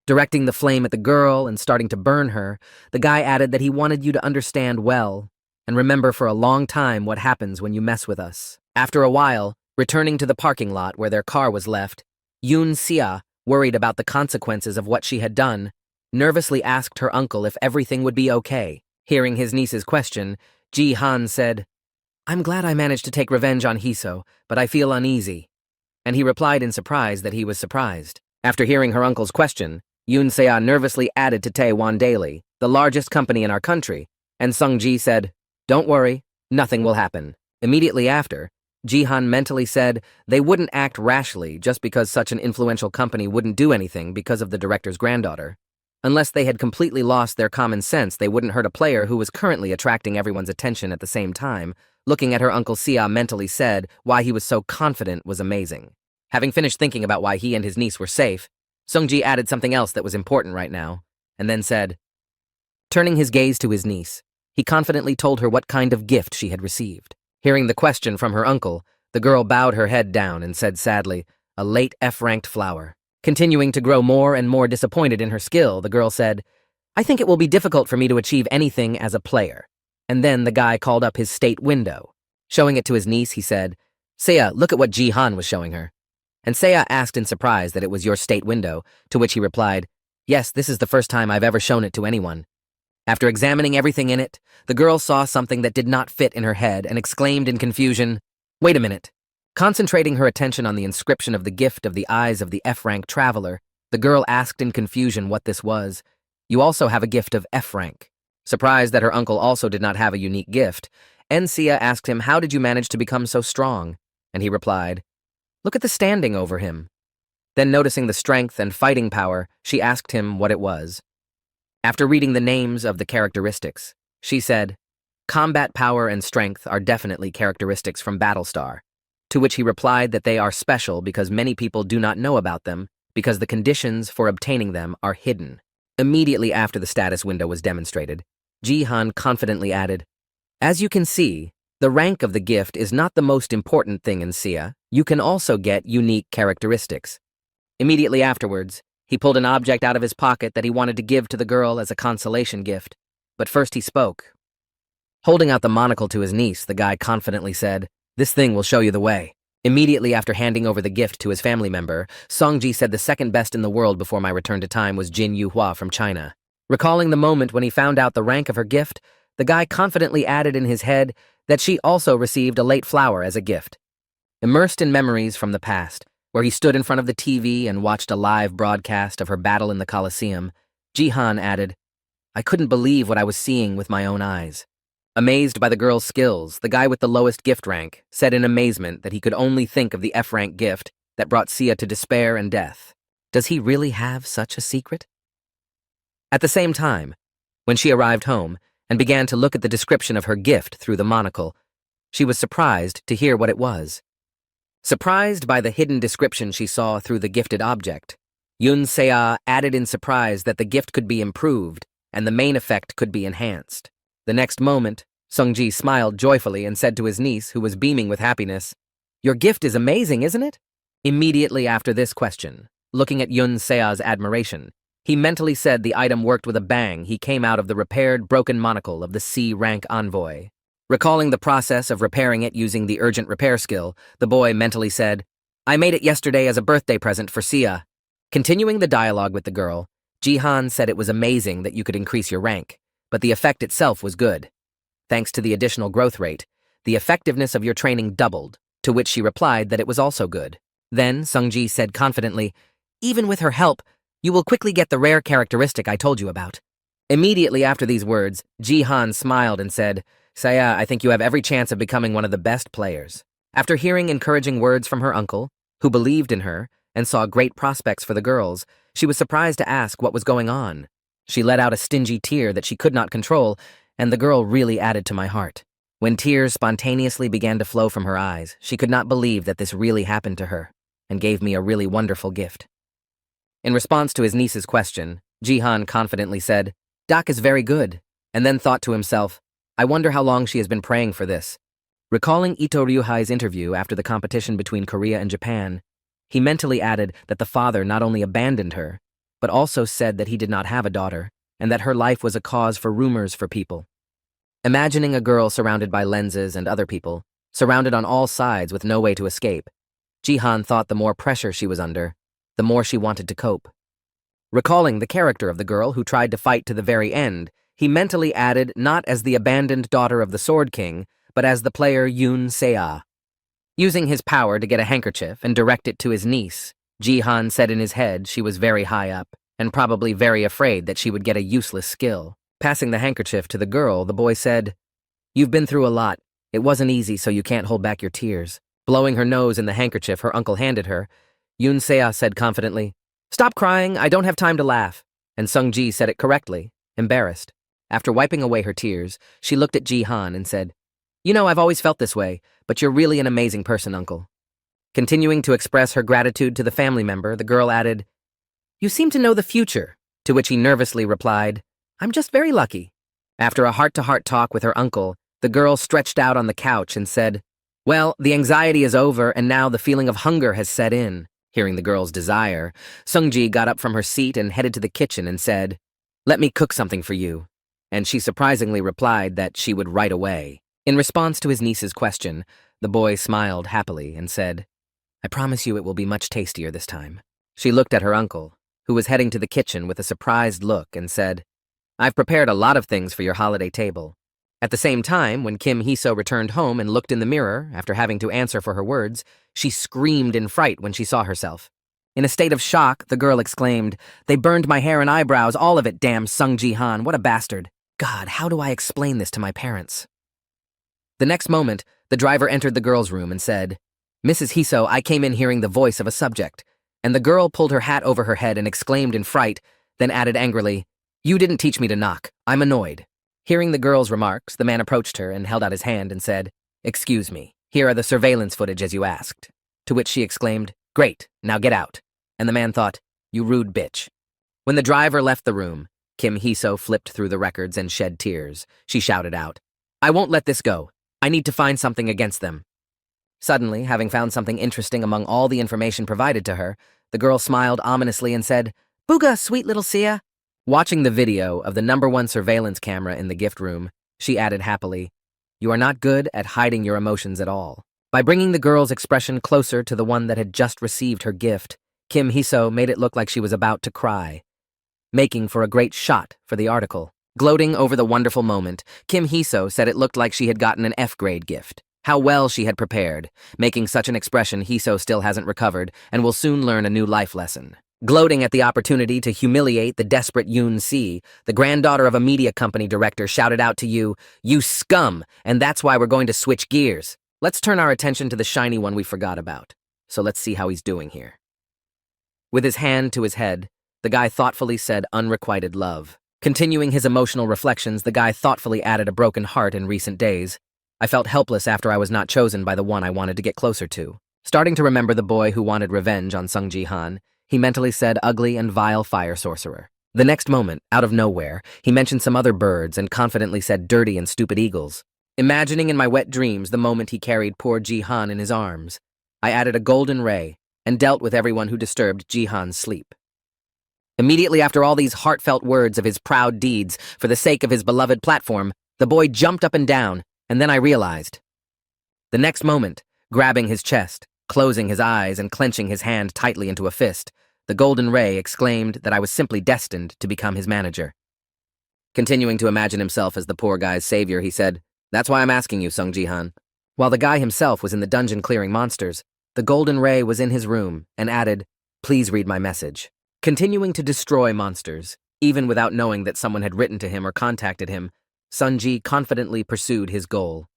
Directing the flame at the girl and starting to burn her, the guy added that he wanted you to understand well and remember for a long time what happens when you mess with us. After a while, returning to the parking lot where their car was left, Yoon Sia, worried about the consequences of what she had done, nervously asked her uncle if everything would be okay. Hearing his niece's question, Ji-han said, "I'm glad I managed to take revenge on Hee-so, but I feel uneasy." And he replied in surprise that he was surprised. After hearing her uncle's question, Yoon Sia nervously added to Taewon Daily, the largest company in our country, And Sung-ji said, "Don't worry, nothing will happen." Immediately after, Jihan mentally said they wouldn't act rashly just because such an influential company wouldn't do anything because of the director's granddaughter. Unless they had completely lost their common sense, they wouldn't hurt a player who was currently attracting everyone's attention at the same time. Looking at her Uncle Sia mentally said why he was so confident was amazing. Having finished thinking about why he and his niece were safe, Sung-ji added something else that was important right now, and then said, turning his gaze to his niece, he confidently told her what kind of gift she had received. Hearing the question from her uncle, the girl bowed her head down and said sadly, "A late F-ranked flower." Continuing to grow more and more disappointed in her skill, the girl said, "I think it will be difficult for me to achieve anything as a player." And then the guy called up his state window. Showing it to his niece, he said, "Seiya, look at what Jihan was showing her." And Seiya asked in surprise that it was your state window, to which he replied, "Yes, this is the first time I've ever shown it to anyone." After examining everything in it, the girl saw something that did not fit in her head and exclaimed in confusion, "Wait a minute." Concentrating her attention on the inscription of the gift of the eyes of the F-rank traveler, the girl asked in confusion what this was. "You also have a gift of F-rank." Surprised that her uncle also did not have a unique gift, Sia asked him, "How did you manage to become so strong?" And he replied, "Look at the standing over him." Then noticing the strength and fighting power, she asked him what it was. After reading the names of the characteristics, she said, "Combat power and strength are definitely characteristics from Battlestar," to which he replied that they are special because many people do not know about them because the conditions for obtaining them are hidden. Immediately after the status window was demonstrated, Jihan confidently added, "As you can see, the rank of the gift is not the most important thing in Sia. You can also get unique characteristics." Immediately afterwards, he pulled an object out of his pocket that he wanted to give to the girl as a consolation gift. But first he spoke. Holding out the monocle to his niece, the guy confidently said, "This thing will show you the way." Immediately after handing over the gift to his family member, Song-ji said the second best in the world before my return to time was Jin Yu-hua from China. Recalling the moment when he found out the rank of her gift, the guy confidently added in his head that she also received a late flower as a gift. Immersed in memories from the past, where he stood in front of the TV and watched a live broadcast of her battle in the Colosseum, Jihan added, "I couldn't believe what I was seeing with my own eyes." Amazed by the girl's skills, the guy with the lowest gift rank said in amazement that he could only think of the F-rank gift that brought Sia to despair and death. Does he really have such a secret? At the same time, when she arrived home and began to look at the description of her gift through the monocle, she was surprised to hear what it was. Surprised by the hidden description she saw through the gifted object, Yun Seiya added in surprise that the gift could be improved and the main effect could be enhanced. The next moment, Sung-ji smiled joyfully and said to his niece, who was beaming with happiness, "Your gift is amazing, isn't it?" Immediately after this question, looking at Yun Seiya's admiration, he mentally said the item worked with a bang. He came out of the repaired, broken monocle of the C-rank envoy. Recalling the process of repairing it using the urgent repair skill, the boy mentally said, "I made it yesterday as a birthday present for Sia." Continuing the dialogue with the girl, Jihan said it was amazing that you could increase your rank, but the effect itself was good. Thanks to the additional growth rate, the effectiveness of your training doubled, to which she replied that it was also good. Then Sung-ji said confidently, "Even with her help, you will quickly get the rare characteristic I told you about." Immediately after these words, Jihan smiled and said, "Seiya, I think you have every chance of becoming one of the best players." After hearing encouraging words from her uncle, who believed in her and saw great prospects for the girls, she was surprised to ask what was going on. She let out a stingy tear that she could not control, and the girl really added to my heart. When tears spontaneously began to flow from her eyes, she could not believe that this really happened to her, and gave me a really wonderful gift. In response to his niece's question, Jihan confidently said, "Dak is very good," and then thought to himself, "I wonder how long she has been praying for this." Recalling Ito Ryuhai's interview after the competition between Korea and Japan, he mentally added that the father not only abandoned her, but also said that he did not have a daughter, and that her life was a cause for rumors for people. Imagining a girl surrounded by lenses and other people, surrounded on all sides with no way to escape, Jihan thought the more pressure she was under, the more she wanted to cope. Recalling the character of the girl who tried to fight to the very end, he mentally added not as the abandoned daughter of the Sword King, but as the player Yun Seiya. Using his power to get a handkerchief and direct it to his niece, Jihan said in his head she was very high up, and probably very afraid that she would get a useless skill. Passing the handkerchief to the girl, the boy said, "You've been through a lot. It wasn't easy, so you can't hold back your tears." Blowing her nose in the handkerchief her uncle handed her, Yoon Seo said confidently, "Stop crying, I don't have time to laugh." And Sung Ji said it correctly, embarrassed. After wiping away her tears, she looked at Ji Han and said, "You know, I've always felt this way, but you're really an amazing person, uncle." Continuing to express her gratitude to the family member, the girl added, "You seem to know the future," to which he nervously replied, "I'm just very lucky." After a heart-to-heart talk with her uncle, the girl stretched out on the couch and said, "Well, the anxiety is over and now the feeling of hunger has set in." Hearing the girl's desire, Sungji got up from her seat and headed to the kitchen and said, "Let me cook something for you." And she surprisingly replied that she would right away. In response to his niece's question, the boy smiled happily and said, "I promise you it will be much tastier this time." She looked at her uncle, who was heading to the kitchen with a surprised look, and said, "I've prepared a lot of things for your holiday table." At the same time, when Kim Hee-seo returned home and looked in the mirror after having to answer for her words, she screamed in fright when she saw herself. In a state of shock, the girl exclaimed, "They burned my hair and eyebrows, all of it, damn Sung Ji-han, what a bastard. God, how do I explain this to my parents?" The next moment, the driver entered the girl's room and said, "Mrs. Hee-seo, I came in hearing the voice of a subject." And the girl pulled her hat over her head and exclaimed in fright, then added angrily, "You didn't teach me to knock. I'm annoyed." Hearing the girl's remarks, the man approached her and held out his hand and said, "Excuse me, here are the surveillance footage as you asked." To which she exclaimed, "Great, now get out." And the man thought, "You rude bitch." When the driver left the room, Kim Hee-seo flipped through the records and shed tears. She shouted out, "I won't let this go. I need to find something against them." Suddenly, having found something interesting among all the information provided to her, the girl smiled ominously and said, "Booga, sweet little Sia." Watching the video of the #1 surveillance camera in the gift room, she added happily, "You are not good at hiding your emotions at all." By bringing the girl's expression closer to the one that had just received her gift, Kim Hee-seo made it look like she was about to cry, making for a great shot for the article. Gloating over the wonderful moment, Kim Hee-seo said it looked like she had gotten an F-grade gift. How well she had prepared. Making such an expression, Hee-seo still hasn't recovered and will soon learn a new life lesson. Gloating at the opportunity to humiliate the desperate Yoon Si, the granddaughter of a media company director shouted out to you, "You scum, and that's why we're going to switch gears." Let's turn our attention to the shiny one we forgot about. So let's see how he's doing here. With his hand to his head, the guy thoughtfully said unrequited love. Continuing his emotional reflections, the guy thoughtfully added a broken heart in recent days. I felt helpless after I was not chosen by the one I wanted to get closer to. Starting to remember the boy who wanted revenge on Sung Ji-han, he mentally said ugly and vile fire sorcerer. The next moment, out of nowhere, he mentioned some other birds and confidently said dirty and stupid eagles. Imagining in my wet dreams the moment he carried poor Ji-han in his arms, I added a golden ray and dealt with everyone who disturbed Ji-han's sleep. Immediately after all these heartfelt words of his proud deeds for the sake of his beloved platform, the boy jumped up and down, and then I realized. The next moment, grabbing his chest, closing his eyes and clenching his hand tightly into a fist, the golden ray exclaimed that I was simply destined to become his manager. Continuing to imagine himself as the poor guy's savior, he said, "That's why I'm asking you, Sung Ji-han." While the guy himself was in the dungeon clearing monsters, the golden ray was in his room and added, "Please read my message." Continuing to destroy monsters, even without knowing that someone had written to him or contacted him, Sunji confidently pursued his goal.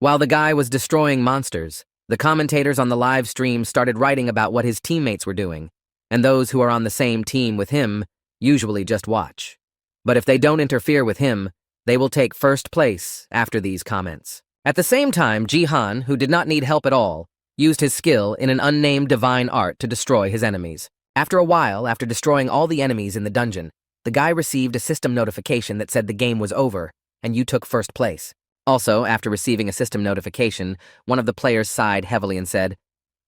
While the guy was destroying monsters, the commentators on the live stream started writing about what his teammates were doing, and those who are on the same team with him usually just watch. But if they don't interfere with him, they will take first place after these comments. At the same time, Ji-han, who did not need help at all, used his skill in an unnamed divine art to destroy his enemies. After a while, after destroying all the enemies in the dungeon, the guy received a system notification that said the game was over, and you took first place. Also, after receiving a system notification, one of the players sighed heavily and said,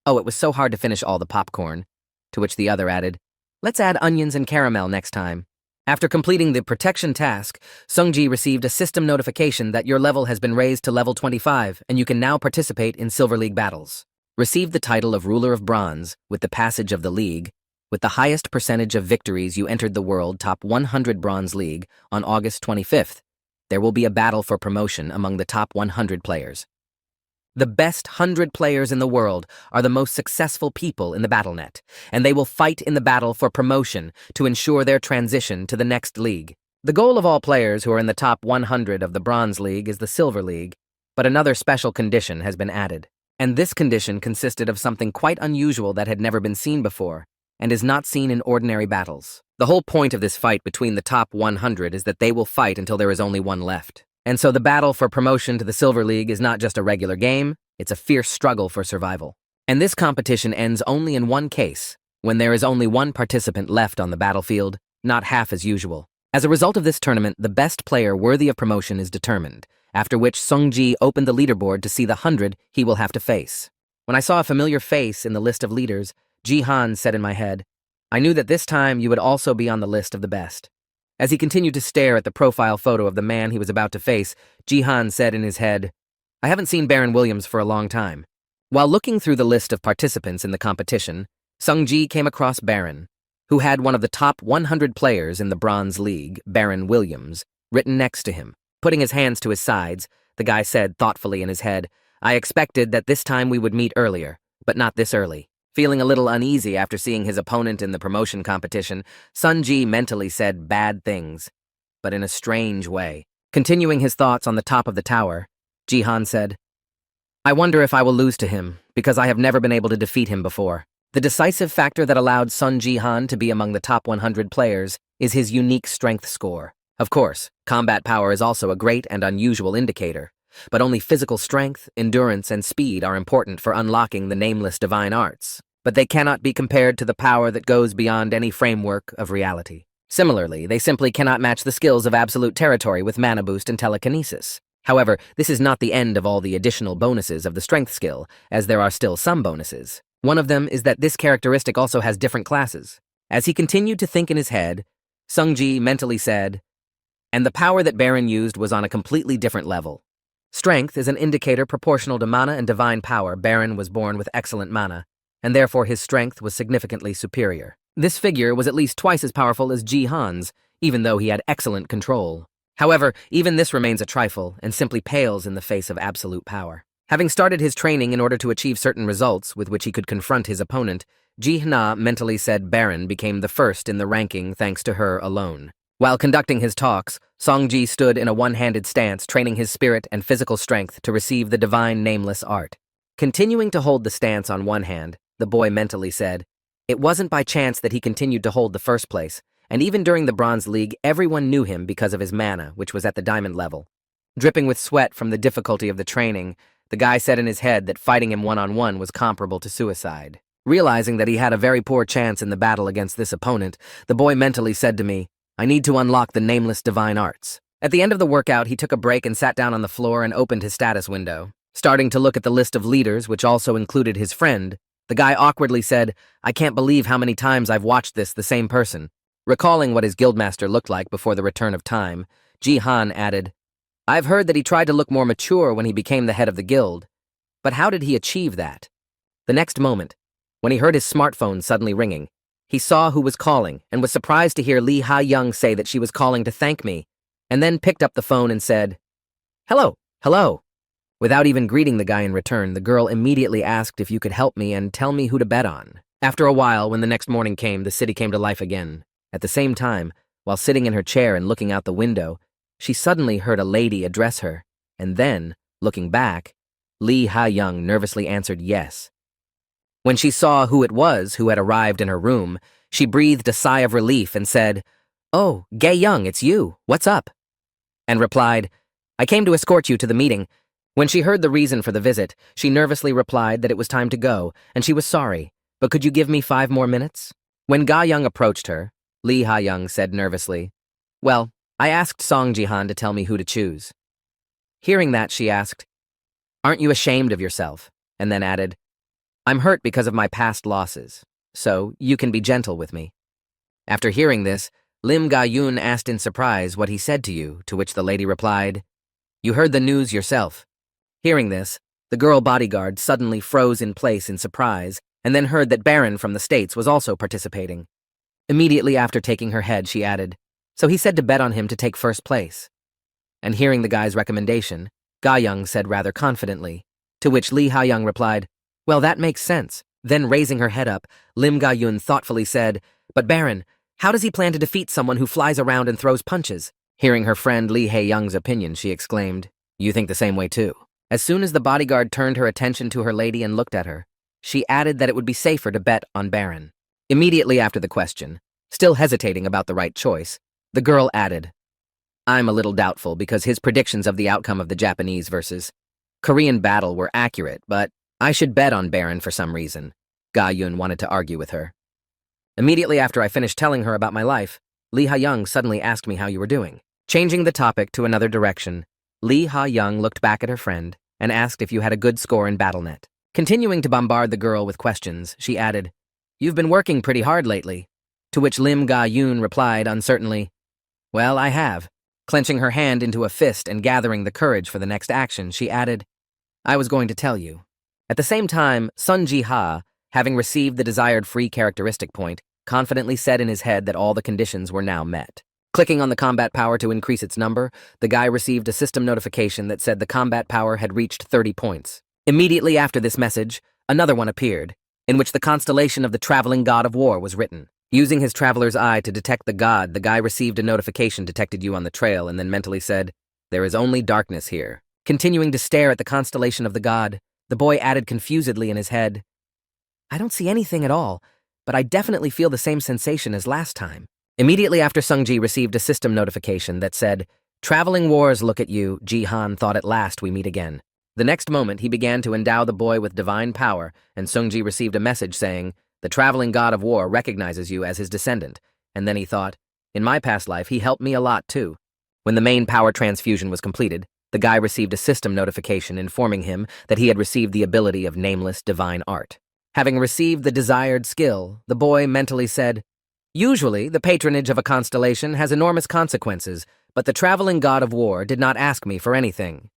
"Oh, it was so hard to finish all the popcorn." To which the other added, "Let's add onions and caramel next time." After completing the protection task, Sungji received a system notification that your level has been raised to level 25, and you can now participate in Silver League battles. Received the title of Ruler of Bronze with the passage of the League. With the highest percentage of victories, you entered the World Top 100 Bronze League on August 25th. There will be a battle for promotion among the top 100 players. The best 100 players in the world are the most successful people in the BattleNet, and they will fight in the battle for promotion to ensure their transition to the next league. The goal of all players who are in the top 100 of the Bronze League is the Silver League, but another special condition has been added. And this condition consisted of something quite unusual that had never been seen before, and is not seen in ordinary battles. The whole point of this fight between the top 100 is that they will fight until there is only one left. And so the battle for promotion to the Silver League is not just a regular game, it's a fierce struggle for survival. And this competition ends only in one case, when there is only one participant left on the battlefield, not half as usual. As a result of this tournament, the best player worthy of promotion is determined, after which Sungji opened the leaderboard to see the 100 he will have to face. When I saw a familiar face in the list of leaders, Ji-han said in my head, I knew that this time you would also be on the list of the best. As he continued to stare at the profile photo of the man he was about to face, Ji-han said in his head, I haven't seen Baron Williams for a long time. While looking through the list of participants in the competition, Sungji came across Baron, who had one of the top 100 players in the Bronze League, Baron Williams, written next to him. Putting his hands to his sides, the guy said thoughtfully in his head, I expected that this time we would meet earlier, but not this early. Feeling a little uneasy after seeing his opponent in the promotion competition, Sungji mentally said bad things, but in a strange way. Continuing his thoughts on the top of the tower, Ji-han said, I wonder if I will lose to him, because I have never been able to defeat him before. The decisive factor that allowed Sun Ji-han to be among the top 100 players is his unique strength score. Of course, combat power is also a great and unusual indicator, but only physical strength, endurance, and speed are important for unlocking the nameless divine arts. But they cannot be compared to the power that goes beyond any framework of reality. Similarly, they simply cannot match the skills of absolute territory with mana boost and telekinesis. However, this is not the end of all the additional bonuses of the strength skill, as there are still some bonuses. One of them is that this characteristic also has different classes. As he continued to think in his head, Sungji mentally said, and the power that Baron used was on a completely different level. Strength is an indicator proportional to mana and divine power. Baron was born with excellent mana, and therefore his strength was significantly superior. This figure was at least twice as powerful as Ji-han's, even though he had excellent control. However, even this remains a trifle and simply pales in the face of absolute power. Having started his training in order to achieve certain results with which he could confront his opponent, Ji-na mentally said Baron became the first in the ranking thanks to her alone. While conducting his talks, Songji stood in a one-handed stance, training his spirit and physical strength to receive the divine nameless art. Continuing to hold the stance on one hand, the boy mentally said, it wasn't by chance that he continued to hold the first place, and even during the Bronze League, everyone knew him because of his mana, which was at the diamond level. Dripping with sweat from the difficulty of the training, the guy said in his head that fighting him one-on-one was comparable to suicide. Realizing that he had a very poor chance in the battle against this opponent, the boy mentally said to me, I need to unlock the nameless divine arts. At the end of the workout, he took a break and sat down on the floor and opened his status window. Starting to look at the list of leaders, which also included his friend, the guy awkwardly said, I can't believe how many times I've watched the same person. Recalling what his guildmaster looked like before the return of time, Ji-han added, I've heard that he tried to look more mature when he became the head of the guild. But how did he achieve that? The next moment, when he heard his smartphone suddenly ringing, he saw who was calling and was surprised to hear Lee Ha-young say that she was calling to thank me, and then picked up the phone and said, Hello, hello. Without even greeting the guy in return, the girl immediately asked if you could help me and tell me who to bet on. After a while, when the next morning came, the city came to life again. At the same time, while sitting in her chair and looking out the window, she suddenly heard a lady address her, and then, looking back, Lee Ha-young nervously answered yes. When she saw who it was who had arrived in her room, she breathed a sigh of relief and said, Oh, Gae-young, it's you. What's up? And replied, I came to escort you to the meeting. When she heard the reason for the visit, she nervously replied that it was time to go, and she was sorry, but could you give me 5 more minutes? When Ga-young approached her, Lee Ha-young said nervously, Well, I asked Song Ji-han to tell me who to choose. Hearing that, she asked, Aren't you ashamed of yourself? And then added, I'm hurt because of my past losses, so you can be gentle with me. After hearing this, Lim Ga-yoon asked in surprise what he said to you, to which the lady replied, You heard the news yourself. Hearing this, the girl bodyguard suddenly froze in place in surprise, and then heard that Baron from the States was also participating. Immediately after taking her head, she added, So he said to bet on him to take first place. And hearing the guy's recommendation, Ga-young said rather confidently, to which Lee Ha-young replied, Well, that makes sense. Then raising her head up, Lim Ga-yoon thoughtfully said, But Baron, How does he plan to defeat someone who flies around and throws punches? Hearing her friend Lee Hae-young's opinion, she exclaimed, "You think the same way too." As soon as the bodyguard turned her attention to her lady and looked at her, she added that it would be safer to bet on Baron. Immediately after the question, still hesitating about the right choice, the girl added, "I'm a little doubtful because his predictions of the outcome of the Japanese versus Korean battle were accurate, but I should bet on Baron for some reason." Ga-yun wanted to argue with her. Immediately after I finished telling her about my life, Lee Ha-young suddenly asked me how you were doing. Changing the topic to another direction, Lee Ha-young looked back at her friend and asked if you had a good score in BattleNet. Continuing to bombard the girl with questions, she added, "You've been working pretty hard lately." To which Lim Ga-yoon replied uncertainly, "Well, I have." Clenching her hand into a fist and gathering the courage for the next action, she added, "I was going to tell you." At the same time, Sun Ji-ha, having received the desired free characteristic point, confidently said in his head that all the conditions were now met. Clicking on the combat power to increase its number, the guy received a system notification that said the combat power had reached 30 points. Immediately after this message, another one appeared, in which the constellation of the traveling god of war was written. Using his traveler's eye to detect the god, the guy received a notification detected you on the trail and then mentally said, "There is only darkness here." Continuing to stare at the constellation of the god, the boy added confusedly in his head, "I don't see anything at all, but I definitely feel the same sensation as last time." Immediately after Sung-ji received a system notification that said, "Traveling wars look at you, Ji-han thought at last we meet again." The next moment, he began to endow the boy with divine power, and Sung-ji received a message saying, "The traveling god of war recognizes you as his descendant." And then he thought, "In my past life, he helped me a lot too." When the main power transfusion was completed, the guy received a system notification informing him that he had received the ability of nameless divine art. Having received the desired skill, the boy mentally said, "Usually, the patronage of a constellation has enormous consequences, but the traveling god of war did not ask me for anything."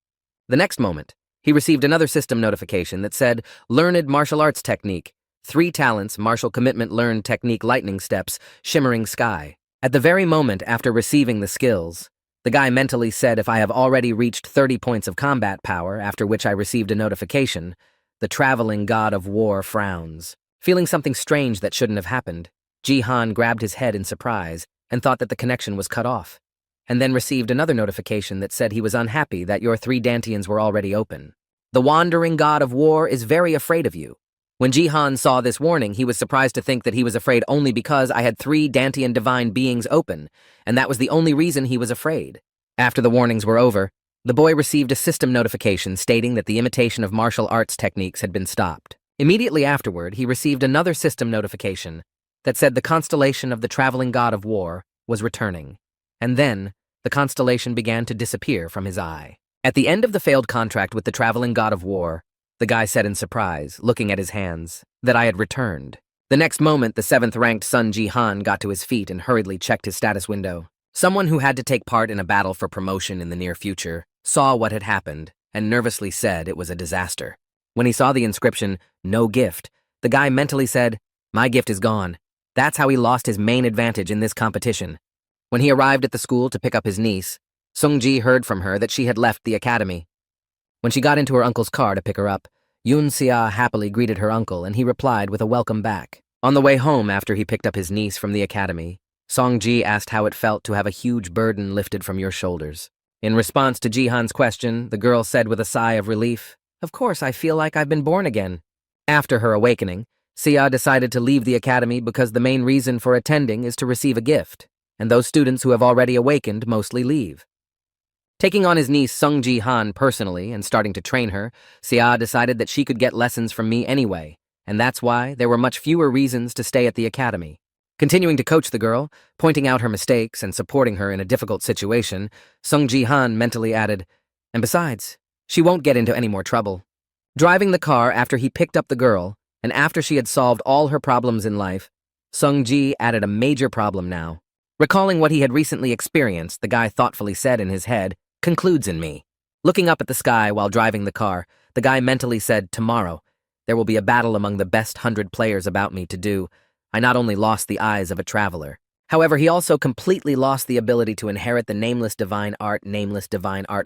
The next moment, he received another system notification that said, "Learned martial arts technique, 3 talents, martial commitment learned technique lightning steps, shimmering sky." At the very moment after receiving the skills, the guy mentally said, "If I have already reached 30 points of combat power," after which I received a notification, "The traveling god of war frowns." Feeling something strange that shouldn't have happened, Ji-han grabbed his head in surprise and thought that the connection was cut off, and then received another notification that said he was unhappy that your 3 dantians were already open. "The wandering god of war is very afraid of you." When Ji-han saw this warning, he was surprised to think that he was afraid only because I had 3 dantian divine beings open, and that was the only reason he was afraid. After the warnings were over, the boy received a system notification stating that the imitation of martial arts techniques had been stopped. Immediately afterward, he received another system notification that said the constellation of the traveling god of war was returning, and then the constellation began to disappear from his eye. At the end of the failed contract with the traveling god of war, the guy said in surprise, looking at his hands, that I had returned. The next moment, the 7th-ranked Sun Ji-han got to his feet and hurriedly checked his status window. Someone who had to take part in a battle for promotion in the near future saw what had happened and nervously said it was a disaster. When he saw the inscription, "No gift," the guy mentally said, "My gift is gone." That's how he lost his main advantage in this competition. When he arrived at the school to pick up his niece, Sung-ji heard from her that she had left the academy. When she got into her uncle's car to pick her up, Yoon-sia happily greeted her uncle and he replied with a welcome back. On the way home after he picked up his niece from the academy, Song-ji asked how it felt to have a huge burden lifted from your shoulders. In response to Ji-han's question, the girl said with a sigh of relief, "Of course, I feel like I've been born again." After her awakening, Sia decided to leave the academy because the main reason for attending is to receive a gift, and those students who have already awakened mostly leave. Taking on his niece Sung Ji-han personally and starting to train her, Sia decided that she could get lessons from me anyway, and that's why there were much fewer reasons to stay at the academy. Continuing to coach the girl, pointing out her mistakes and supporting her in a difficult situation, Sung Ji-han mentally added, "And besides, she won't get into any more trouble." Driving the car after he picked up the girl, and after she had solved all her problems in life, Sung-ji added a major problem now. Recalling what he had recently experienced, the guy thoughtfully said in his head, "Concludes in me." Looking up at the sky while driving the car, the guy mentally said, "Tomorrow, there will be a battle among the best 100 players about me to do. I not only lost the eyes of a traveler. However, he also completely lost the ability to inherit the Nameless Divine Art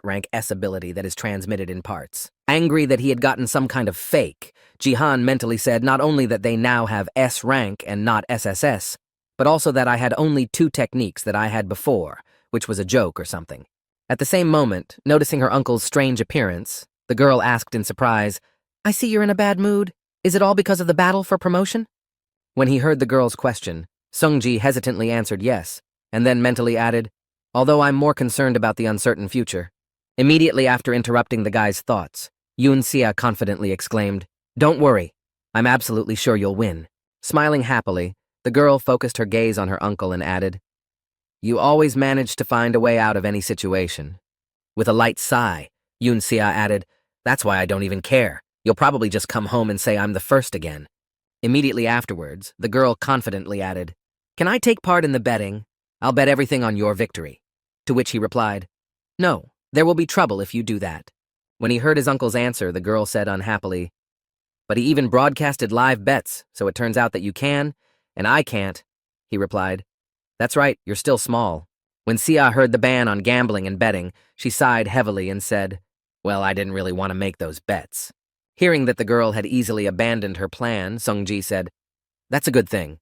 rank S ability that is transmitted in parts." Angry that he had gotten some kind of fake, Ji-han mentally said not only that they now have S rank and not SSS, but also that I had only 2 techniques that I had before, which was a joke or something. At the same moment, noticing her uncle's strange appearance, the girl asked in surprise, "I see you're in a bad mood. Is it all because of the battle for promotion?" When he heard the girl's question, Sungji hesitantly answered yes, and then mentally added, "Although I'm more concerned about the uncertain future." Immediately after interrupting the guy's thoughts, Yoon Sia confidently exclaimed, "Don't worry, I'm absolutely sure you'll win." Smiling happily, the girl focused her gaze on her uncle and added, "You always manage to find a way out of any situation." With a light sigh, Yoon Sia added, "That's why I don't even care. You'll probably just come home and say I'm the first again." Immediately afterwards, the girl confidently added, "Can I take part in the betting? I'll bet everything on your victory." To which he replied, "No, there will be trouble if you do that." When he heard his uncle's answer, the girl said unhappily, "But he even broadcasted live bets, so it turns out that you can, and I can't." He replied, "That's right, you're still small." When Sia heard the ban on gambling and betting, she sighed heavily and said, "Well, I didn't really want to make those bets." Hearing that the girl had easily abandoned her plan, Sungji said, "That's a good thing."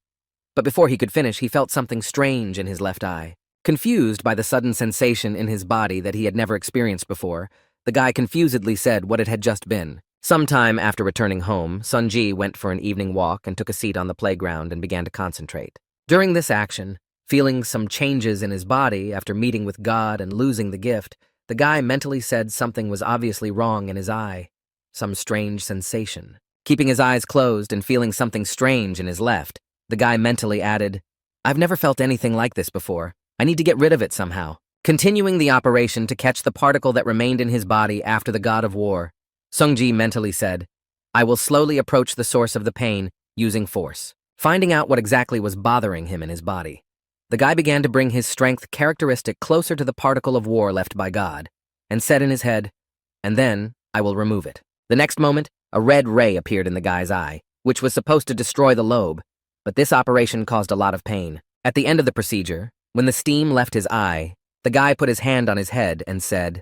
But before he could finish, he felt something strange in his left eye. Confused by the sudden sensation in his body that he had never experienced before, the guy confusedly said what it had just been. Sometime after returning home, Sunji went for an evening walk and took a seat on the playground and began to concentrate. During this action, feeling some changes in his body after meeting with God and losing the gift, the guy mentally said something was obviously wrong in his eye, some strange sensation. Keeping his eyes closed and feeling something strange in his left, the guy mentally added, "I've never felt anything like this before. I need to get rid of it somehow." Continuing the operation to catch the particle that remained in his body after the god of war, Sungji mentally said, "I will slowly approach the source of the pain using force." Finding out what exactly was bothering him in his body, the guy began to bring his strength characteristic closer to the particle of war left by God, and said in his head, "And then I will remove it." The next moment, a red ray appeared in the guy's eye, which was supposed to destroy the lobe, but this operation caused a lot of pain. At the end of the procedure, when the steam left his eye, the guy put his hand on his head and said,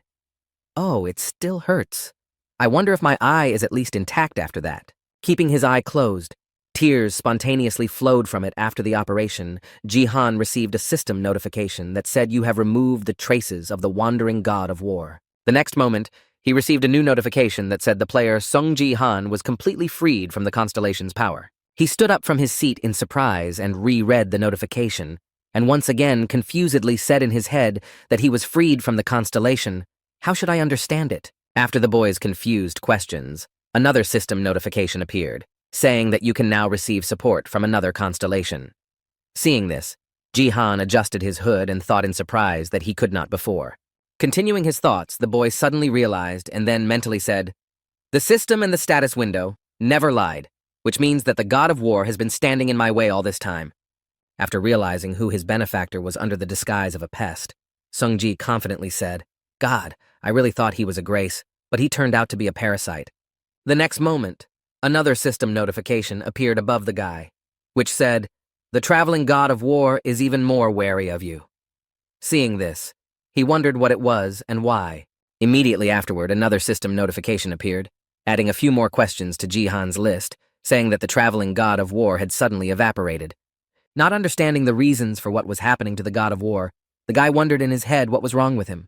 "Oh, it still hurts. I wonder if my eye is at least intact after that." Keeping his eye closed, tears spontaneously flowed from it after the operation. Jihan received a system notification that said you have removed the traces of the wandering god of war. The next moment, he received a new notification that said the player Sung Ji-han was completely freed from the constellation's power. He stood up from his seat in surprise and reread the notification, and once again confusedly said in his head that he was freed from the constellation. How should I understand it? After the boy's confused questions, another system notification appeared, saying that you can now receive support from another constellation. Seeing this, Jihan adjusted his hood and thought in surprise that he could not before. Continuing his thoughts, the boy suddenly realized and then mentally said, "The system and the status window never lied, which means that the god of war has been standing in my way all this time." After realizing who his benefactor was under the disguise of a pest, Sungji confidently said, "God, I really thought he was a grace, but he turned out to be a parasite." The next moment, another system notification appeared above the guy, which said, "The traveling god of war is even more wary of you." Seeing this, he wondered what it was and why. Immediately afterward, another system notification appeared, adding a few more questions to Jihan's list, saying that the traveling god of war had suddenly evaporated. Not understanding the reasons for what was happening to the god of war, the guy wondered in his head what was wrong with him.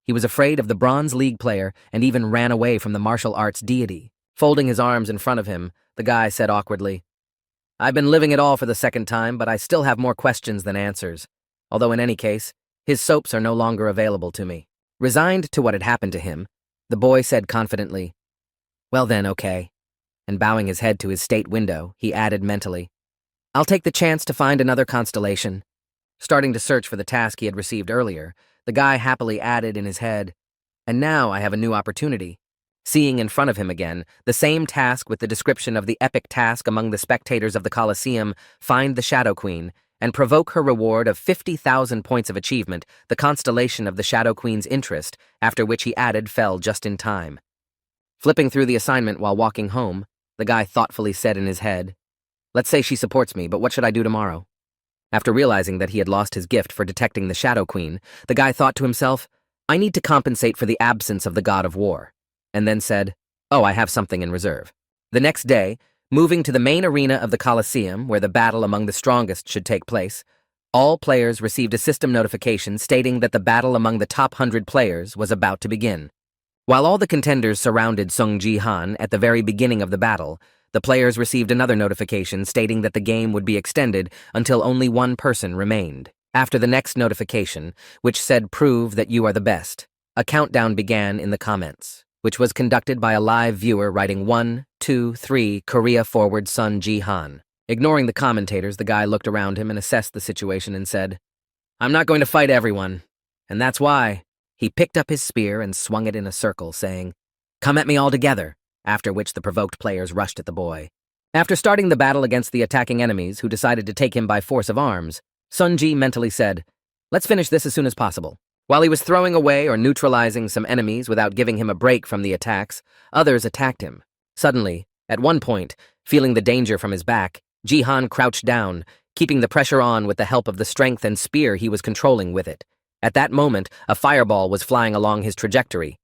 He was afraid of the Bronze League player and even ran away from the martial arts deity. Folding his arms in front of him, the guy said awkwardly, "I've been living it all for the second time, but I still have more questions than answers. Although in any case, his soaps are no longer available to me." Resigned to what had happened to him, the boy said confidently, "Well then, okay." And bowing his head to his state window, he added mentally, "I'll take the chance to find another constellation." Starting to search for the task he had received earlier, the guy happily added in his head, "And now I have a new opportunity." Seeing in front of him again the same task with the description of the epic task among the spectators of the Colosseum, find the Shadow Queen, and provoke her reward of 50,000 points of achievement, the constellation of the Shadow Queen's interest, after which he added fell just in time. Flipping through the assignment while walking home, the guy thoughtfully said in his head, "Let's say she supports me, but what should I do tomorrow?" After realizing that he had lost his gift for detecting the Shadow Queen, the guy thought to himself, "I need to compensate for the absence of the god of war," and then said, "Oh, I have something in reserve." The next day, Moving to the main arena of the Colosseum, where the battle among the strongest should take place, all players received a system notification stating that the battle among the top 100 players was about to begin. While all the contenders surrounded Sung Ji-han at the very beginning of the battle, the players received another notification stating that the game would be extended until only one person remained. After the next notification, which said "Prove that you are the best," a countdown began in the comments, which was conducted by a live viewer writing 1, 2, 3, Korea forward Sun Ji-han. Ignoring the commentators, the guy looked around him and assessed the situation and said, "I'm not going to fight everyone, and that's why." He picked up his spear and swung it in a circle, saying, "Come at me all together," after which the provoked players rushed at the boy. After starting the battle against the attacking enemies who decided to take him by force of arms, Sun Ji mentally said, "Let's finish this as soon as possible." While he was throwing away or neutralizing some enemies without giving him a break from the attacks, others attacked him. Suddenly, at one point, feeling the danger from his back, Ji-han crouched down, keeping the pressure on with the help of the strength and spear he was controlling with it. At that moment, a fireball was flying along his trajectory.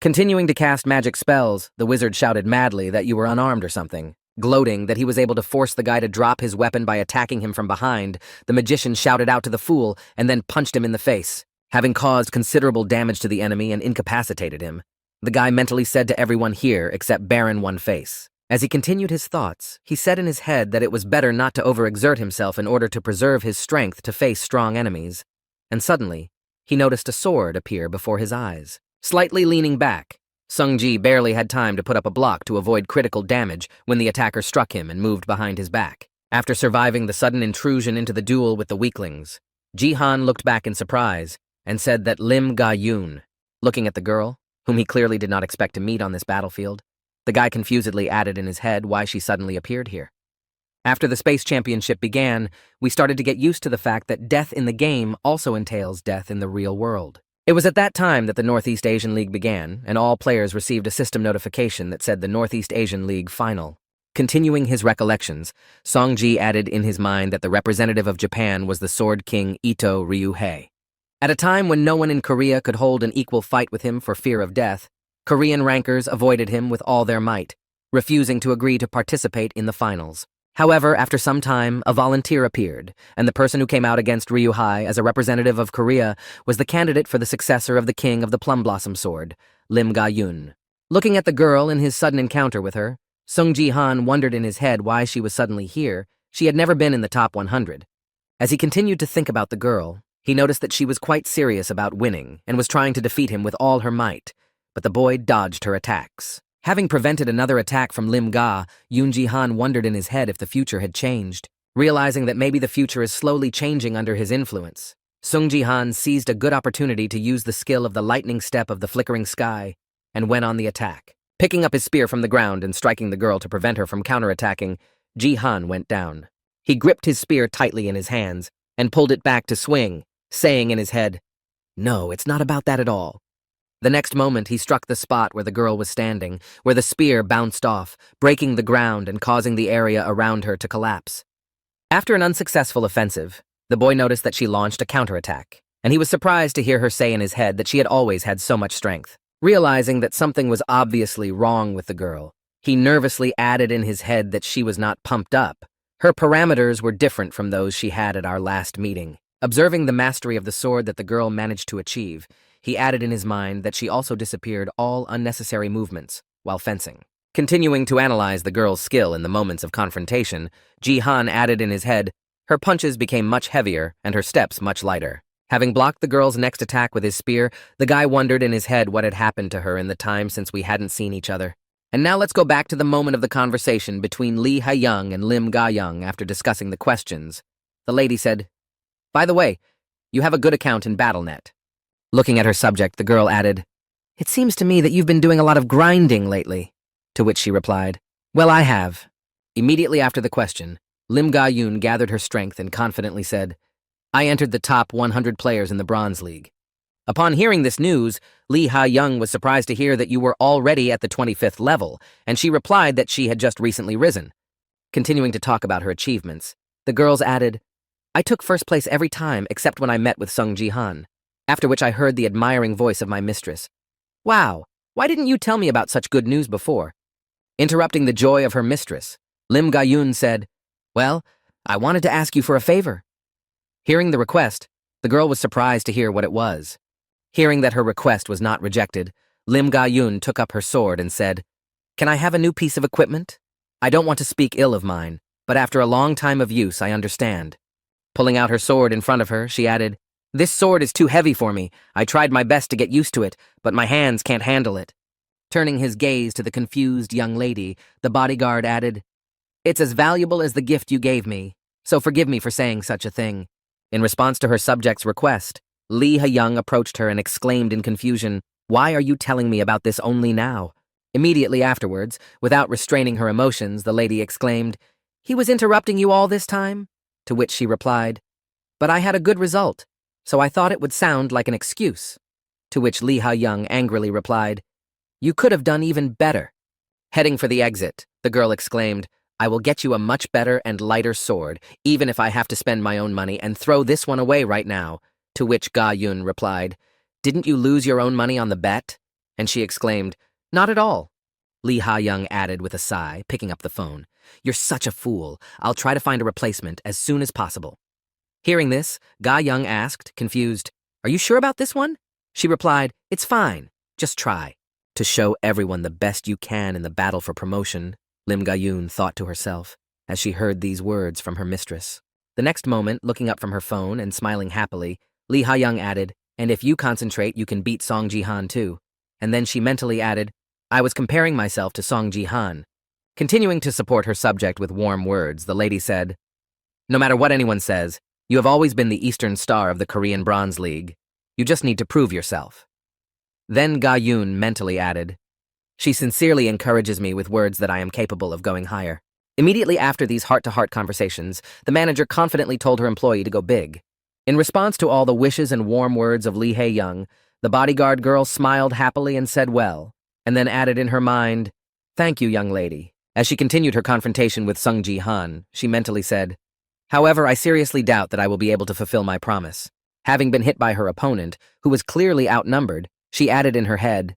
Continuing to cast magic spells, the wizard shouted madly that you were unarmed or something. Gloating that he was able to force the guy to drop his weapon by attacking him from behind, the magician shouted out to the fool and then punched him in the face, having caused considerable damage to the enemy and incapacitated him. The guy mentally said to everyone here except Baron One Face. As he continued his thoughts, he said in his head that it was better not to overexert himself in order to preserve his strength to face strong enemies. And suddenly, he noticed a sword appear before his eyes. Slightly leaning back, Sung Ji barely had time to put up a block to avoid critical damage when the attacker struck him and moved behind his back. After surviving the sudden intrusion into the duel with the weaklings, Ji-han looked back in surprise and said that Lim Ga-yoon. Looking at the girl, whom he clearly did not expect to meet on this battlefield, the guy confusedly added in his head why she suddenly appeared here. After the Space Championship began, we started to get used to the fact that death in the game also entails death in the real world. It was at that time that the Northeast Asian League began, and all players received a system notification that said the Northeast Asian League Final. Continuing his recollections, Song-ji added in his mind that the representative of Japan was the Sword King Ito Ryuhei. At a time when no one in Korea could hold an equal fight with him for fear of death, Korean rankers avoided him with all their might, refusing to agree to participate in the finals. However, after some time, a volunteer appeared, and the person who came out against Ryuhei as a representative of Korea was the candidate for the successor of the king of the Plum Blossom Sword, Lim Ga-yoon. Looking at the girl in his sudden encounter with her, Sung Ji-han wondered in his head why she was suddenly here. She had never been in the top 100. As he continued to think about the girl, he noticed that she was quite serious about winning and was trying to defeat him with all her might, but the boy dodged her attacks. Having prevented another attack from Lim Ga, Yoon Ji-han wondered in his head if the future had changed. Realizing that maybe the future is slowly changing under his influence, Sung Ji-han seized a good opportunity to use the skill of the lightning step of the flickering sky and went on the attack. Picking up his spear from the ground and striking the girl to prevent her from counterattacking, Ji-han went down. He gripped his spear tightly in his hands and pulled it back to swing, saying in his head, "No, it's not about that at all." The next moment, he struck the spot where the girl was standing, where the spear bounced off, breaking the ground and causing the area around her to collapse. After an unsuccessful offensive, the boy noticed that she launched a counterattack, and he was surprised to hear her say in his head that she had always had so much strength. Realizing that something was obviously wrong with the girl, he nervously added in his head that she was not pumped up. Her parameters were different from those she had at our last meeting. Observing the mastery of the sword that the girl managed to achieve, he added in his mind that she also disappeared all unnecessary movements while fencing. Continuing to analyze the girl's skill in the moments of confrontation, Ji-han added in his head, her punches became much heavier and her steps much lighter. Having blocked the girl's next attack with his spear, the guy wondered in his head what had happened to her in the time since we hadn't seen each other. And now let's go back to the moment of the conversation between Lee Ha-young and Lim Ga-young after discussing the questions. The lady said, "By the way, you have a good account in BattleNet." Looking at her subject, the girl added, "It seems to me that you've been doing a lot of grinding lately." To which she replied, "Well, I have." Immediately after the question, Lim Ga-yoon gathered her strength and confidently said, "I entered the top 100 players in the Bronze League." Upon hearing this news, Lee Ha-young was surprised to hear that you were already at the 25th level, and she replied that she had just recently risen. Continuing to talk about her achievements, the girls added, "I took first place every time except when I met with Sung Ji-han. After which I heard the admiring voice of my mistress. Wow, why didn't you tell me about such good news before?" Interrupting the joy of her mistress, Lim Ga-yun said, "Well, I wanted to ask you for a favor." Hearing the request, the girl was surprised to hear what it was. Hearing that her request was not rejected, Lim Ga-yun took up her sword and said, "Can I have a new piece of equipment? I don't want to speak ill of mine, but after a long time of use, I understand." Pulling out her sword in front of her, she added, "This sword is too heavy for me. I tried my best to get used to it, but my hands can't handle it." Turning his gaze to the confused young lady, the bodyguard added, "It's as valuable as the gift you gave me, so forgive me for saying such a thing." In response to her subject's request, Lee Ha-young approached her and exclaimed in confusion, "Why are you telling me about this only now?" Immediately afterwards, without restraining her emotions, the lady exclaimed, "He was interrupting you all this time?" To which she replied, "But I had a good result, so I thought it would sound like an excuse." To which Lee Ha-young angrily replied, "You could have done even better." Heading for the exit, the girl exclaimed, "I will get you a much better and lighter sword, even if I have to spend my own money and throw this one away right now." To which Ga-yun replied, "Didn't you lose your own money on the bet?" And she exclaimed, "Not at all." Lee Ha-young added with a sigh, picking up the phone, "You're such a fool. I'll try to find a replacement as soon as possible." Hearing this, Ga-young asked, confused, "Are you sure about this one?" She replied, "It's fine. Just try." To show everyone the best you can in the battle for promotion, Lim Ga-yun thought to herself, as she heard these words from her mistress. The next moment, looking up from her phone and smiling happily, Lee Ha-young added, "And if you concentrate, you can beat Song Ji-han too." And then she mentally added, "I was comparing myself to Song Ji-han." Continuing to support her subject with warm words, the lady said, "No matter what anyone says, you have always been the Eastern Star of the Korean Bronze League. You just need to prove yourself." Then Ga-yun mentally added, "She sincerely encourages me with words that I am capable of going higher." Immediately after these heart-to-heart conversations, the manager confidently told her employee to go big. In response to all the wishes and warm words of Lee Ha-young, the bodyguard girl smiled happily and said well, and then added in her mind, "Thank you, young lady." As she continued her confrontation with Sung Ji-han, she mentally said, "However, I seriously doubt that I will be able to fulfill my promise." Having been hit by her opponent, who was clearly outnumbered, she added in her head,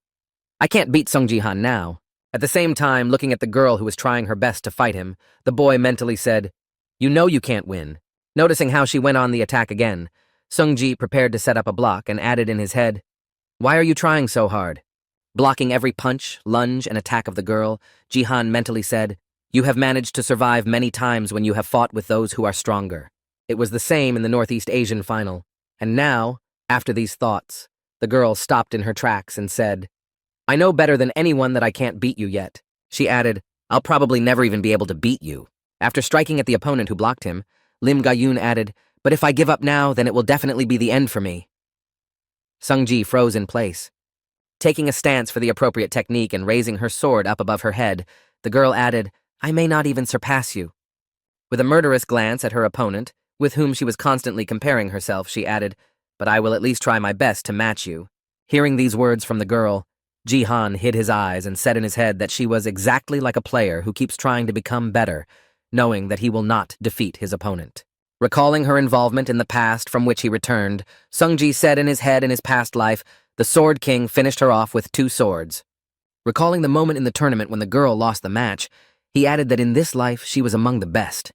"I can't beat Sung Ji-han now." At the same time, looking at the girl who was trying her best to fight him, the boy mentally said, "You know you can't win." Noticing how she went on the attack again, Sung Ji prepared to set up a block and added in his head, "Why are you trying so hard?" Blocking every punch, lunge, and attack of the girl, Ji-han mentally said, "You have managed to survive many times when you have fought with those who are stronger." It was the same in the Northeast Asian final. And now, after these thoughts, the girl stopped in her tracks and said, "I know better than anyone that I can't beat you yet." She added, "I'll probably never even be able to beat you." After striking at the opponent who blocked him, Lim Ga-yun added, "But if I give up now, then it will definitely be the end for me." Sung Ji froze in place. Taking a stance for the appropriate technique and raising her sword up above her head, the girl added, "I may not even surpass you." With a murderous glance at her opponent, with whom she was constantly comparing herself, she added, "But I will at least try my best to match you." Hearing these words from the girl, Ji-han hid his eyes and said in his head that she was exactly like a player who keeps trying to become better, knowing that he will not defeat his opponent. Recalling her involvement in the past from which he returned, Sung Ji said in his head in his past life, the Sword King finished her off with 2 swords. Recalling the moment in the tournament when the girl lost the match, he added that in this life she was among the best.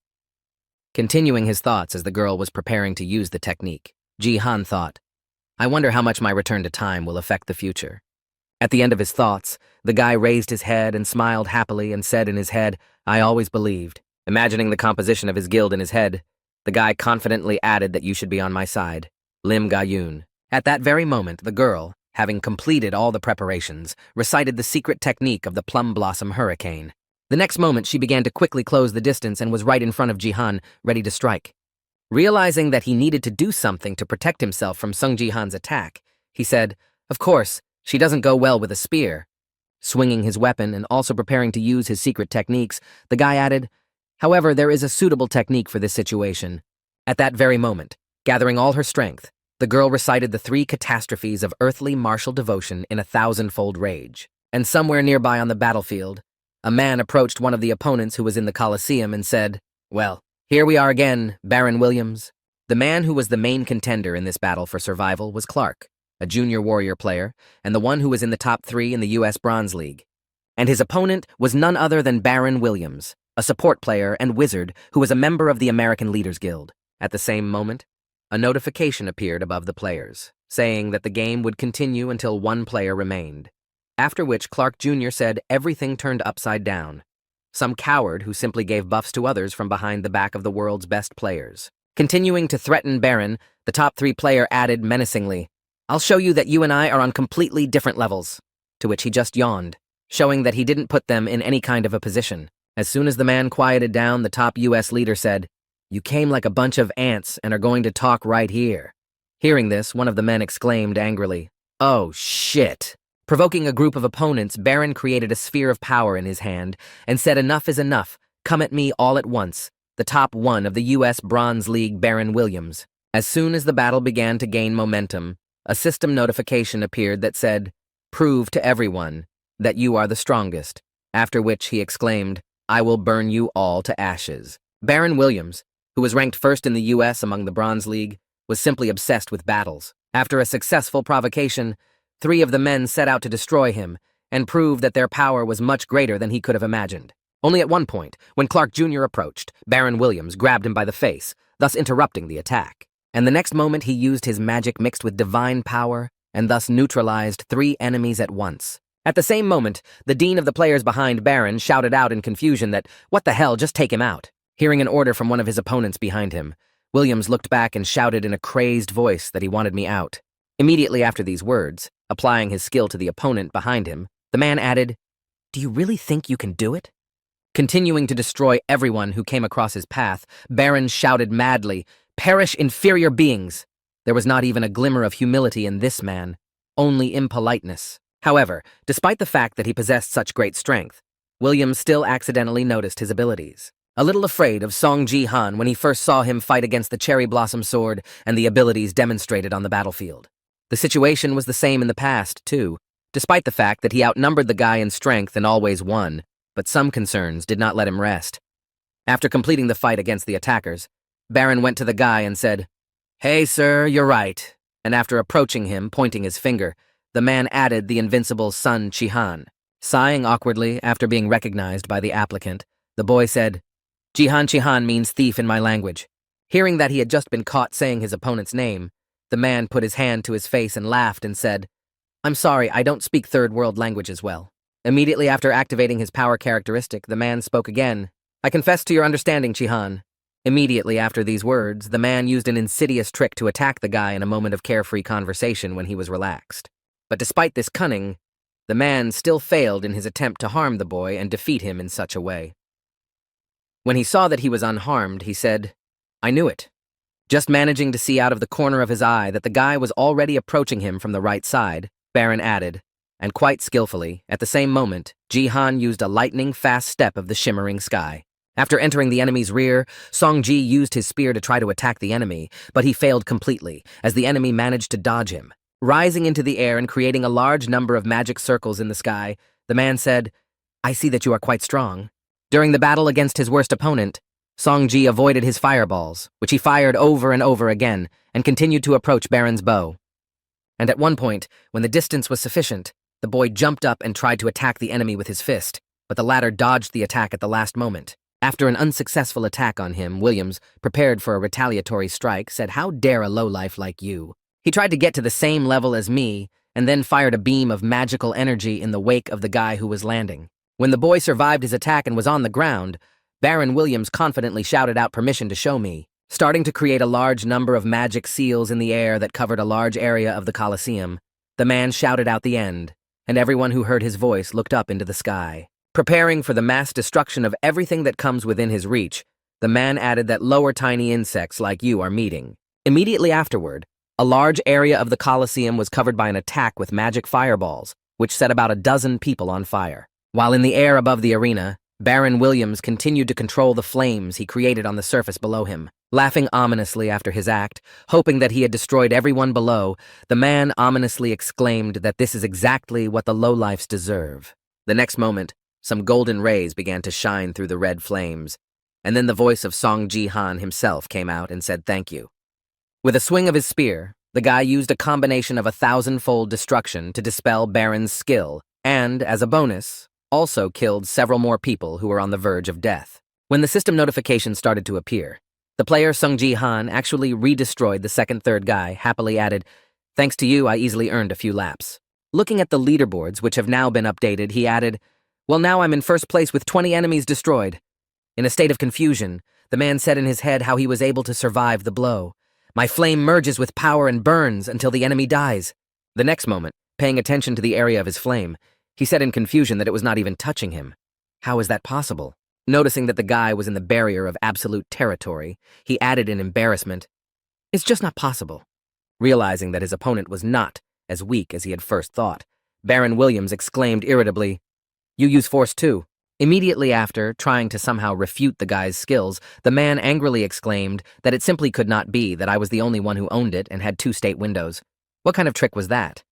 Continuing his thoughts as the girl was preparing to use the technique, Ji-han thought, "I wonder how much my return to time will affect the future." At the end of his thoughts, the guy raised his head and smiled happily and said in his head, "I always believed." Imagining the composition of his guild in his head, the guy confidently added that you should be on my side, Lim Ga-yun. At that very moment, the girl, having completed all the preparations, recited the secret technique of the plum blossom hurricane. The next moment, she began to quickly close the distance and was right in front of Ji-han, ready to strike. Realizing that he needed to do something to protect himself from Sung Ji-han's attack, he said, "Of course, she doesn't go well with a spear." Swinging his weapon and also preparing to use his secret techniques, the guy added, "However, there is a suitable technique for this situation." At that very moment, gathering all her strength, the girl recited the 3 catastrophes of earthly martial devotion in 1,000-fold rage. And somewhere nearby on the battlefield, a man approached one of the opponents who was in the Colosseum and said, "Well, here we are again, Baron Williams." The man who was the main contender in this battle for survival was Clark, a junior warrior player, and the one who was in the top 3 in the U.S. Bronze League. And his opponent was none other than Baron Williams, a support player and wizard who was a member of the American Leaders Guild. At the same moment, a notification appeared above the players, saying that the game would continue until one player remained. After which Clark Jr. said everything turned upside down. Some coward who simply gave buffs to others from behind the back of the world's best players. Continuing to threaten Baron, the top 3 player added menacingly, "I'll show you that you and I are on completely different levels." To which he just yawned, showing that he didn't put them in any kind of a position. As soon as the man quieted down, the top US leader said, "You came like a bunch of ants and are going to talk right here." Hearing this, one of the men exclaimed angrily, "Oh, shit." Provoking a group of opponents, Baron created a sphere of power in his hand and said, "Enough is enough. Come at me all at once." The top 1 of the U.S. Bronze League, Baron Williams. As soon as the battle began to gain momentum, a system notification appeared that said, "Prove to everyone that you are the strongest," after which he exclaimed, "I will burn you all to ashes." Baron Williams, who was ranked first in the U.S. among the Bronze League, was simply obsessed with battles. After a successful provocation, 3 of the men set out to destroy him and prove that their power was much greater than he could have imagined. Only at one point, when Clark Jr. approached, Baron Williams grabbed him by the face, thus interrupting the attack. And the next moment he used his magic mixed with divine power and thus neutralized 3 enemies at once. At the same moment, the dean of the players behind Baron shouted out in confusion that, "What the hell, just take him out." Hearing an order from one of his opponents behind him, Williams looked back and shouted in a crazed voice that he wanted me out. Immediately after these words, applying his skill to the opponent behind him, the man added, "Do you really think you can do it?" Continuing to destroy everyone who came across his path, Baron shouted madly, "Perish, inferior beings!" There was not even a glimmer of humility in this man, only impoliteness. However, despite the fact that he possessed such great strength, Williams still accidentally noticed his abilities. A little afraid of Song Ji-han when he first saw him fight against the Cherry Blossom Sword and the abilities demonstrated on the battlefield. The situation was the same in the past, too, despite the fact that he outnumbered the guy in strength and always won, but some concerns did not let him rest. After completing the fight against the attackers, Baron went to the guy and said, "Hey, sir, you're right." And after approaching him, pointing his finger, the man added the invincible Sun Chi-han. Sighing awkwardly after being recognized by the applicant, the boy said, "Jihan Chi-han means thief in my language." Hearing that he had just been caught saying his opponent's name, the man put his hand to his face and laughed and said, "I'm sorry, I don't speak third world languages well." Immediately after activating his power characteristic, the man spoke again. "I confess to your understanding, Chi-han." Immediately after these words, the man used an insidious trick to attack the guy in a moment of carefree conversation when he was relaxed. But despite this cunning, the man still failed in his attempt to harm the boy and defeat him in such a way. When he saw that he was unharmed, he said, "I knew it." Just managing to see out of the corner of his eye that the guy was already approaching him from the right side, Baron added, and quite skillfully, at the same moment, Ji-han used a lightning-fast step of the shimmering sky. After entering the enemy's rear, Song-ji used his spear to try to attack the enemy, but he failed completely, as the enemy managed to dodge him. Rising into the air and creating a large number of magic circles in the sky, the man said, "I see that you are quite strong." During the battle against his worst opponent, Song-ji avoided his fireballs, which he fired over and over again, and continued to approach Baron's bow. And at one point, when the distance was sufficient, the boy jumped up and tried to attack the enemy with his fist, but the latter dodged the attack at the last moment. After an unsuccessful attack on him, Williams, prepared for a retaliatory strike, said, "How dare a lowlife like you?" He tried to get to the same level as me, and then fired a beam of magical energy in the wake of the guy who was landing. When the boy survived his attack and was on the ground, Baron Williams confidently shouted out permission to show me, starting to create a large number of magic seals in the air that covered a large area of the Colosseum. The man shouted out the end, and everyone who heard his voice looked up into the sky. Preparing for the mass destruction of everything that comes within his reach, the man added that lower tiny insects like you are meeting. Immediately afterward, a large area of the Colosseum was covered by an attack with magic fireballs, which set about a dozen people on fire. While in the air above the arena, Baron Williams continued to control the flames he created on the surface below him. Laughing ominously after his act, hoping that he had destroyed everyone below, the man ominously exclaimed that this is exactly what the lowlifes deserve. The next moment, some golden rays began to shine through the red flames, and then the voice of Song Ji-han himself came out and said thank you. With a swing of his spear, the guy used a combination of 1,000-fold destruction to dispel Baron's skill, and, as a bonus, also killed several more people who were on the verge of death. When the system notification started to appear, the player Sung Ji Han actually redestroyed the second-third guy, happily added, "Thanks to you, I easily earned a few laps." Looking at the leaderboards, which have now been updated, he added, "Well, now I'm in first place with 20 enemies destroyed." In a state of confusion, the man said in his head how he was able to survive the blow. "My flame merges with power and burns until the enemy dies." The next moment, paying attention to the area of his flame, he said in confusion that it was not even touching him. How is that possible? Noticing that the guy was in the barrier of absolute territory, he added in embarrassment, "It's just not possible." Realizing that his opponent was not as weak as he had first thought, Baron Williams exclaimed irritably, "You use force too." Immediately after, trying to somehow refute the guy's skills, the man angrily exclaimed that it simply could not be that I was the only one who owned it and had 2 state windows. What kind of trick was that?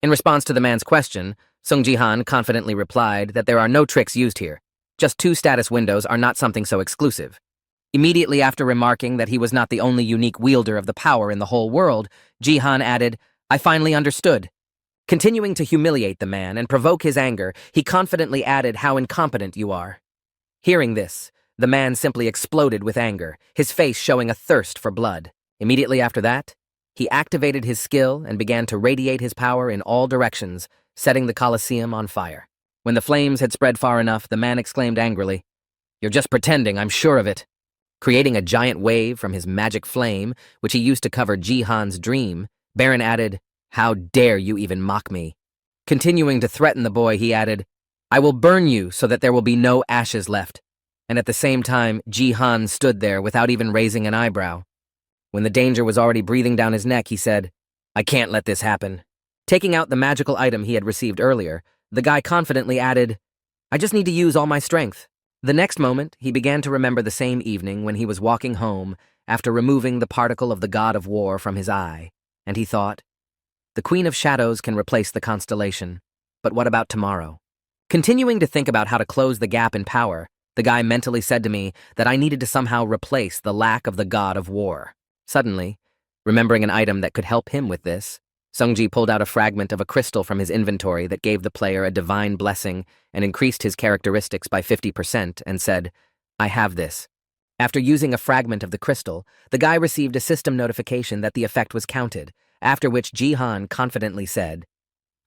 In response to the man's question, Sung Ji Han confidently replied that there are no tricks used here. Just 2 status windows are not something so exclusive. Immediately after remarking that he was not the only unique wielder of the power in the whole world, Ji Han added, "I finally understood." Continuing to humiliate the man and provoke his anger, he confidently added how incompetent you are. Hearing this, the man simply exploded with anger, his face showing a thirst for blood. Immediately after that, he activated his skill and began to radiate his power in all directions, setting the Colosseum on fire. When the flames had spread far enough, the man exclaimed angrily, "You're just pretending, I'm sure of it." Creating a giant wave from his magic flame, which he used to cover Ji Han's dream, Baron added, "How dare you even mock me?" Continuing to threaten the boy, he added, "I will burn you so that there will be no ashes left." And at the same time, Ji Han stood there without even raising an eyebrow. When the danger was already breathing down his neck, he said, "I can't let this happen." Taking out the magical item he had received earlier, the guy confidently added, "I just need to use all my strength." The next moment, he began to remember the same evening when he was walking home after removing the particle of the god of war from his eye, and he thought, "The Queen of Shadows can replace the constellation, but what about tomorrow?" Continuing to think about how to close the gap in power, the guy mentally said to me that I needed to somehow replace the lack of the god of war. Suddenly, remembering an item that could help him with this, Sungji pulled out a fragment of a crystal from his inventory that gave the player a divine blessing and increased his characteristics by 50% and said, "I have this." After using a fragment of the crystal, the guy received a system notification that the effect was counted, after which Ji Han confidently said,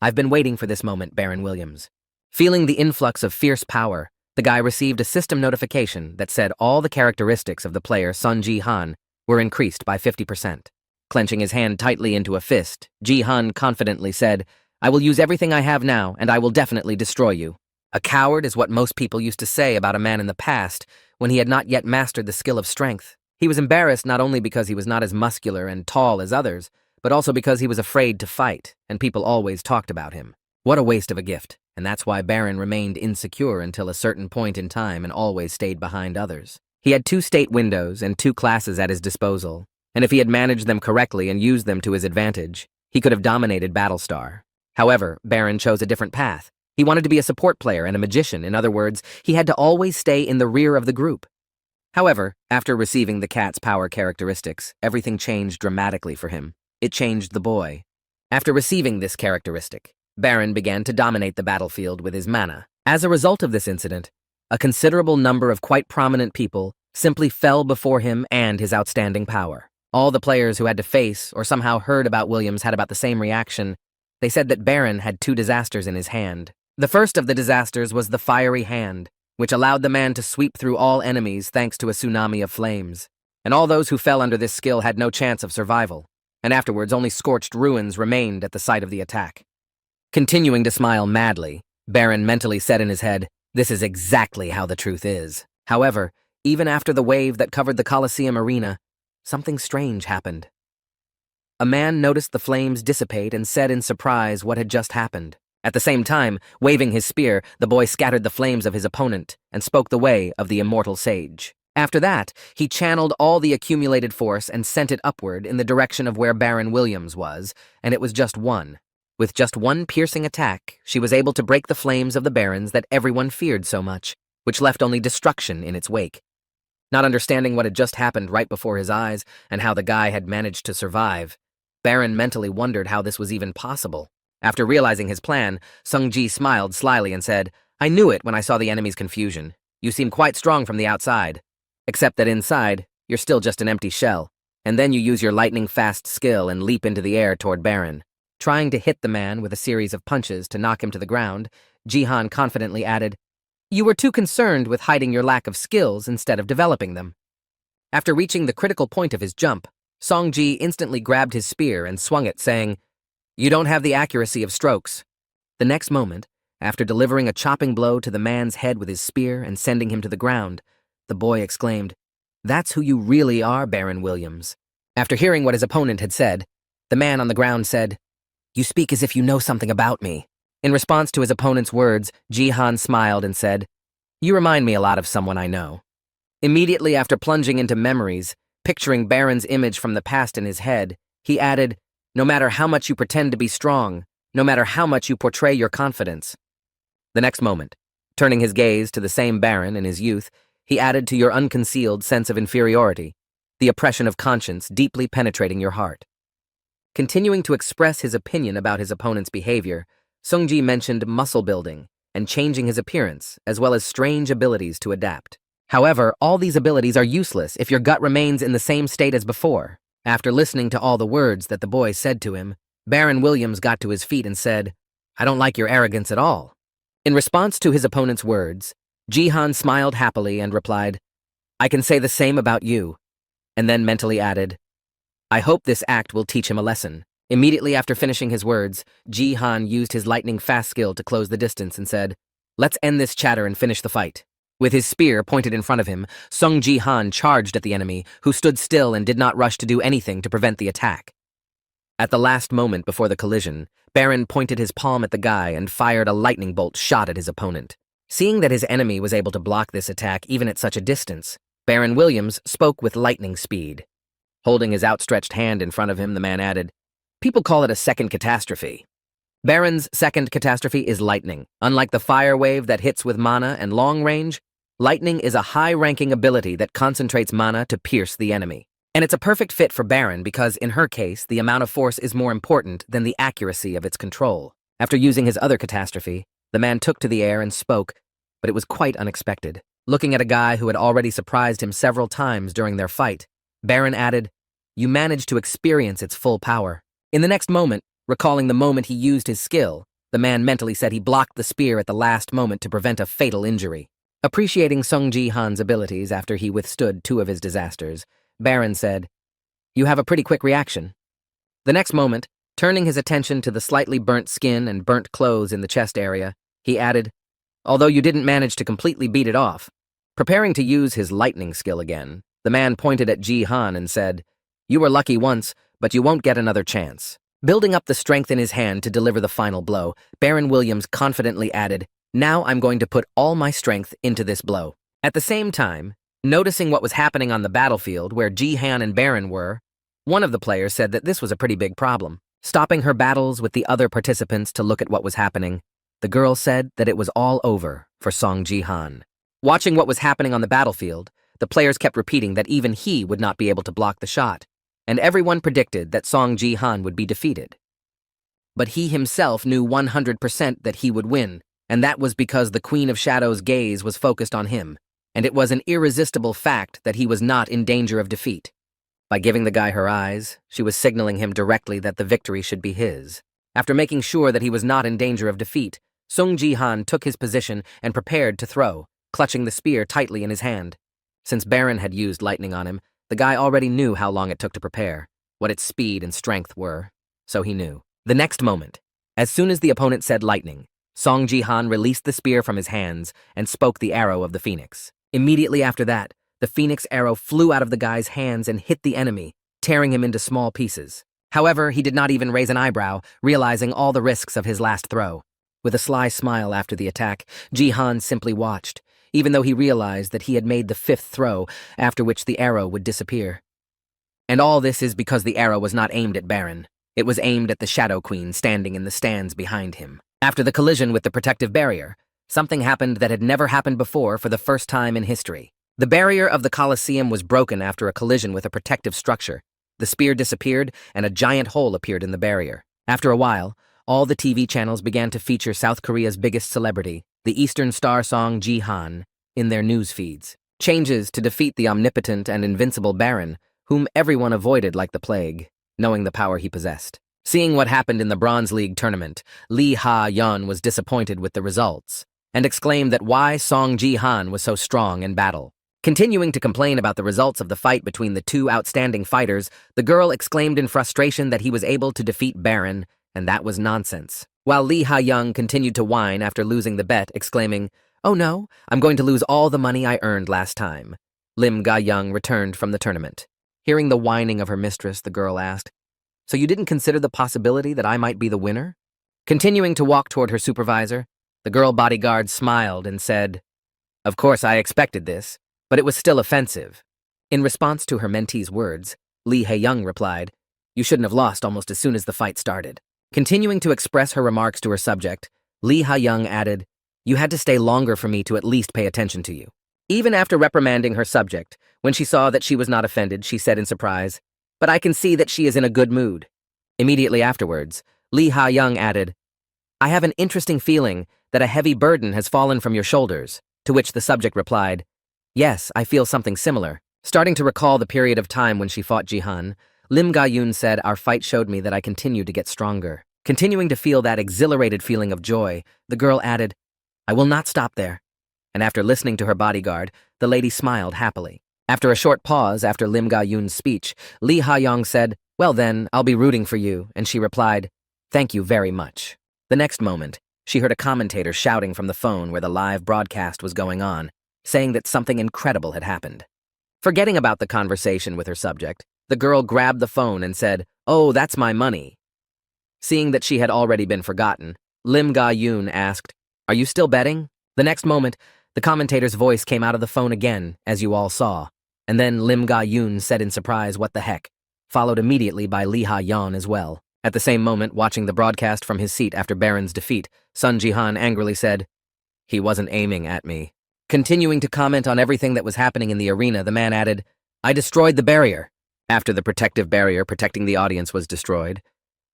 "I've been waiting for this moment, Baron Williams." Feeling the influx of fierce power, the guy received a system notification that said all the characteristics of the player Sun Ji Han were increased by 50%. Clenching his hand tightly into a fist, Ji Han confidently said, "I will use everything I have now, and I will definitely destroy you." A coward is what most people used to say about a man in the past when he had not yet mastered the skill of strength. He was embarrassed not only because he was not as muscular and tall as others, but also because he was afraid to fight, and people always talked about him. What a waste of a gift, and that's why Baron remained insecure until a certain point in time and always stayed behind others. He had 2 state windows and 2 classes at his disposal, and if he had managed them correctly and used them to his advantage, he could have dominated Battlestar. However, Baron chose a different path. He wanted to be a support player and a magician. In other words, he had to always stay in the rear of the group. However, after receiving the cat's power characteristics, everything changed dramatically for him. It changed the boy. After receiving this characteristic, Baron began to dominate the battlefield with his mana. As a result of this incident, a considerable number of quite prominent people simply fell before him and his outstanding power. All the players who had to face or somehow heard about Williams had about the same reaction. They said that Baron had 2 disasters in his hand. The first of the disasters was the fiery hand, which allowed the man to sweep through all enemies thanks to a tsunami of flames. And all those who fell under this skill had no chance of survival, and afterwards only scorched ruins remained at the site of the attack. Continuing to smile madly, Baron mentally said in his head, "This is exactly how the truth is." However, even after the wave that covered the Colosseum arena, something strange happened. A man noticed the flames dissipate and said in surprise what had just happened. At the same time, waving his spear, the boy scattered the flames of his opponent and spoke the way of the immortal sage. After that, he channeled all the accumulated force and sent it upward in the direction of where Baron Williams was, and it was just one. With just one piercing attack, she was able to break the flames of the barons that everyone feared so much, which left only destruction in its wake. Not understanding what had just happened right before his eyes and how the guy had managed to survive, Baron mentally wondered how this was even possible. After realizing his plan, Sung Ji smiled slyly and said, "I knew it when I saw the enemy's confusion. You seem quite strong from the outside, except that inside, you're still just an empty shell. And then you use your lightning-fast skill and leap into the air toward Baron. Trying to hit the man with a series of punches to knock him to the ground, Jihan confidently added, "You were too concerned with hiding your lack of skills instead of developing them." After reaching the critical point of his jump, Songji instantly grabbed his spear and swung it, saying, "You don't have the accuracy of strokes." The next moment, after delivering a chopping blow to the man's head with his spear and sending him to the ground, the boy exclaimed, "That's who you really are, Baron Williams." After hearing what his opponent had said, the man on the ground said, "You speak as if you know something about me." In response to his opponent's words, Jihan smiled and said, "You remind me a lot of someone I know." Immediately after plunging into memories, picturing Baron's image from the past in his head, he added, "No matter how much you pretend to be strong, no matter how much you portray your confidence." The next moment, turning his gaze to the same Baron in his youth, he added to your unconcealed sense of inferiority, the oppression of conscience deeply penetrating your heart. Continuing to express his opinion about his opponent's behavior, Sungji mentioned muscle building and changing his appearance, as well as strange abilities to adapt. However, all these abilities are useless if your gut remains in the same state as before. After listening to all the words that the boy said to him, Baron Williams got to his feet and said, "I don't like your arrogance at all." In response to his opponent's words, Jihan smiled happily and replied, "I can say the same about you," and then mentally added, "I hope this act will teach him a lesson." Immediately after finishing his words, Jihan used his lightning-fast skill to close the distance and said, "Let's end this chatter and finish the fight." With his spear pointed in front of him, Sung Jihan charged at the enemy, who stood still and did not rush to do anything to prevent the attack. At the last moment before the collision, Baron pointed his palm at the guy and fired a lightning bolt shot at his opponent. Seeing that his enemy was able to block this attack even at such a distance, Baron Williams spoke with lightning speed. Holding his outstretched hand in front of him, the man added, "People call it a second catastrophe." Baron's second catastrophe is lightning. Unlike the fire wave that hits with mana and long range, lightning is a high-ranking ability that concentrates mana to pierce the enemy. And it's a perfect fit for Baron because, in her case, the amount of force is more important than the accuracy of its control. After using his other catastrophe, the man took to the air and spoke, but it was quite unexpected. Looking at a guy who had already surprised him several times during their fight, Baron added, "You managed to experience its full power." In the next moment, recalling the moment he used his skill, the man mentally said he blocked the spear at the last moment to prevent a fatal injury. Appreciating Sung Ji-han's abilities after he withstood two of his disasters, Baron said, "You have a pretty quick reaction." The next moment, turning his attention to the slightly burnt skin and burnt clothes in the chest area, he added, "Although you didn't manage to completely beat it off." Preparing to use his lightning skill again, the man pointed at Ji-han and said, "You were lucky once, but you won't get another chance." Building up the strength in his hand to deliver the final blow, Baron Williams confidently added, "Now I'm going to put all my strength into this blow." At the same time, noticing what was happening on the battlefield where Ji-han and Baron were, one of the players said that this was a pretty big problem. Stopping her battles with the other participants to look at what was happening, the girl said that it was all over for Song Ji-han. Watching what was happening on the battlefield, the players kept repeating that even he would not be able to block the shot, and everyone predicted that Song Ji-han would be defeated. But he himself knew 100% that he would win, and that was because the Queen of Shadows' gaze was focused on him, and it was an irresistible fact that he was not in danger of defeat. By giving the guy her eyes, she was signaling him directly that the victory should be his. After making sure that he was not in danger of defeat, Sung Ji-han took his position and prepared to throw, clutching the spear tightly in his hand. Since Baron had used lightning on him, the guy already knew how long it took to prepare, what its speed and strength were, so he knew. The next moment, as soon as the opponent said lightning, Song Ji-han released the spear from his hands and spoke the arrow of the phoenix. Immediately after that, the phoenix arrow flew out of the guy's hands and hit the enemy, tearing him into small pieces. However, he did not even raise an eyebrow, realizing all the risks of his last throw. With a sly smile after the attack, Ji-han simply watched, even though he realized that he had made the fifth throw, after which the arrow would disappear. And all this is because the arrow was not aimed at Baron. It was aimed at the Shadow Queen standing in the stands behind him. After the collision with the protective barrier, something happened that had never happened before for the first time in history. The barrier of the Colosseum was broken after a collision with a protective structure. The spear disappeared, and a giant hole appeared in the barrier. After a while, all the TV channels began to feature South Korea's biggest celebrity, the Eastern Star song Ji-han, in their news feeds. Changes to defeat the omnipotent and invincible Baron, whom everyone avoided like the plague, knowing the power he possessed. Seeing what happened in the Bronze League tournament, Lee Ha-yeon was disappointed with the results and exclaimed that why Song Ji-han was so strong in battle. Continuing to complain about the results of the fight between the two outstanding fighters, the girl exclaimed in frustration that he was able to defeat Baron, and that was nonsense. While Lee Ha-young continued to whine after losing the bet, exclaiming, "Oh no, I'm going to lose all the money I earned last time." Lim Ga-young returned from the tournament. Hearing the whining of her mistress, the girl asked, "So you didn't consider the possibility that I might be the winner?" Continuing to walk toward her supervisor, the girl bodyguard smiled and said, "Of course I expected this, but it was still offensive." In response to her mentee's words, Lee Ha-young replied, "You shouldn't have lost almost as soon as the fight started." Continuing to express her remarks to her subject, Lee Ha-young added, "You had to stay longer for me to at least pay attention to you." Even after reprimanding her subject, when she saw that she was not offended, she said in surprise, "But I can see that she is in a good mood." Immediately afterwards, Lee Ha-young added, "I have an interesting feeling that a heavy burden has fallen from your shoulders," to which the subject replied, "Yes, I feel something similar." Starting to recall the period of time when she fought Ji-han, Lim Ga-yoon said, "Our fight showed me that I continue to get stronger." Continuing to feel that exhilarated feeling of joy, the girl added, "I will not stop there." And after listening to her bodyguard, the lady smiled happily. After a short pause after Lim Ga-yoon's speech, Lee Ha-young said, "Well then, I'll be rooting for you," and she replied, "Thank you very much." The next moment, she heard a commentator shouting from the phone where the live broadcast was going on, saying that something incredible had happened. Forgetting about the conversation with her subject, the girl grabbed the phone and said, "Oh, that's my money." Seeing that she had already been forgotten, Lim Ga-yoon asked, "Are you still betting?" The next moment, the commentator's voice came out of the phone again, as you all saw, and then Lim Ga-yoon said in surprise, "What the heck?" followed immediately by Lee Ha-yeon as well. At the same moment, watching the broadcast from his seat after Baron's defeat, Sun Ji-han angrily said, "He wasn't aiming at me." Continuing to comment on everything that was happening in the arena, the man added, "I destroyed the barrier." After the protective barrier protecting the audience was destroyed,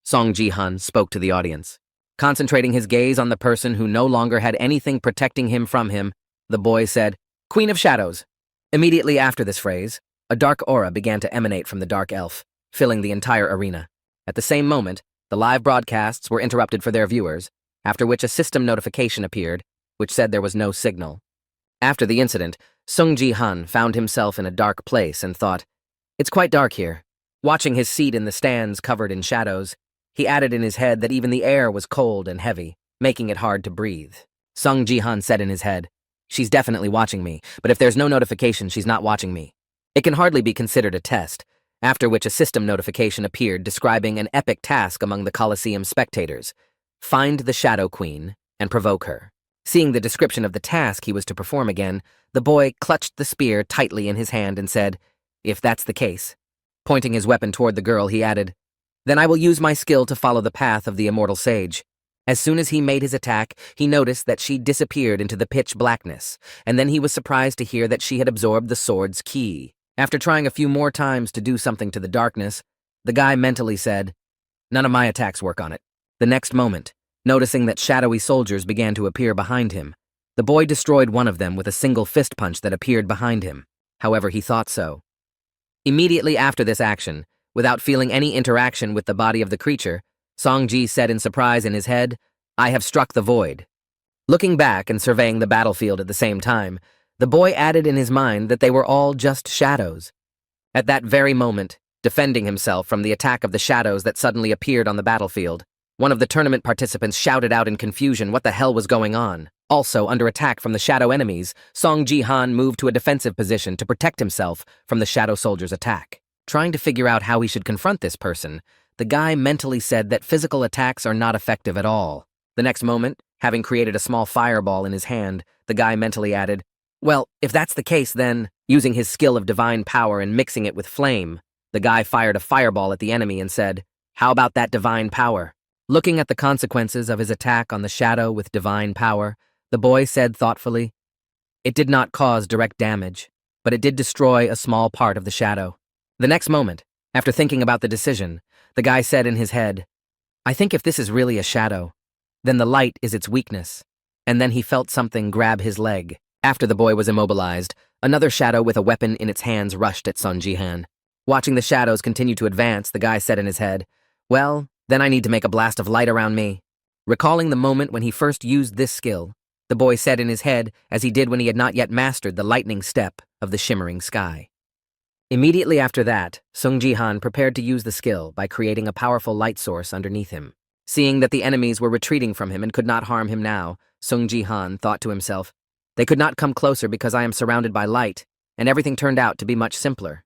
Song Ji-han spoke to the audience. Concentrating his gaze on the person who no longer had anything protecting him from him, the boy said, "Queen of Shadows." Immediately after this phrase, a dark aura began to emanate from the dark elf, filling the entire arena. At the same moment, the live broadcasts were interrupted for their viewers, after which a system notification appeared, which said there was no signal. After the incident, Sung Ji-han found himself in a dark place and thought, "It's quite dark here." Watching his seat in the stands covered in shadows, he added in his head that even the air was cold and heavy, making it hard to breathe. Sung Ji-han said in his head, "She's definitely watching me, but if there's no notification, she's not watching me." It can hardly be considered a test, after which a system notification appeared describing an epic task among the Colosseum spectators: find the Shadow Queen and provoke her. Seeing the description of the task he was to perform again, the boy clutched the spear tightly in his hand and said, "If that's the case." Pointing his weapon toward the girl, he added, "Then I will use my skill to follow the path of the immortal sage." As soon as he made his attack, he noticed that she disappeared into the pitch blackness, and then he was surprised to hear that she had absorbed the sword's ki. After trying a few more times to do something to the darkness, the guy mentally said, "None of my attacks work on it." The next moment, noticing that shadowy soldiers began to appear behind him, the boy destroyed one of them with a single fist punch that appeared behind him. However, he thought so. Immediately after this action, without feeling any interaction with the body of the creature, Song Ji said in surprise in his head, "I have struck the void." Looking back and surveying the battlefield at the same time, the boy added in his mind that they were all just shadows. At that very moment, defending himself from the attack of the shadows that suddenly appeared on the battlefield, one of the tournament participants shouted out in confusion what the hell was going on. Also, under attack from the shadow enemies, Song Ji-han moved to a defensive position to protect himself from the shadow soldier's attack. Trying to figure out how he should confront this person, the guy mentally said that physical attacks are not effective at all. The next moment, having created a small fireball in his hand, the guy mentally added, "Well, if that's the case then," using his skill of divine power and mixing it with flame, the guy fired a fireball at the enemy and said, "How about that divine power?" Looking at the consequences of his attack on the shadow with divine power, the boy said thoughtfully, "It did not cause direct damage, but it did destroy a small part of the shadow." The next moment, after thinking about the decision, the guy said in his head, "I think if this is really a shadow, then the light is its weakness." And then he felt something grab his leg. After the boy was immobilized, another shadow with a weapon in its hands rushed at Song Ji-han. Watching the shadows continue to advance, the guy said in his head, "Well, then I need to make a blast of light around me." Recalling the moment when he first used this skill, the boy said in his head as he did when he had not yet mastered the lightning step of the shimmering sky. Immediately after that, Sung Ji-han prepared to use the skill by creating a powerful light source underneath him. Seeing that the enemies were retreating from him and could not harm him now, Sung Ji-han thought to himself, "They could not come closer because I am surrounded by light," and everything turned out to be much simpler.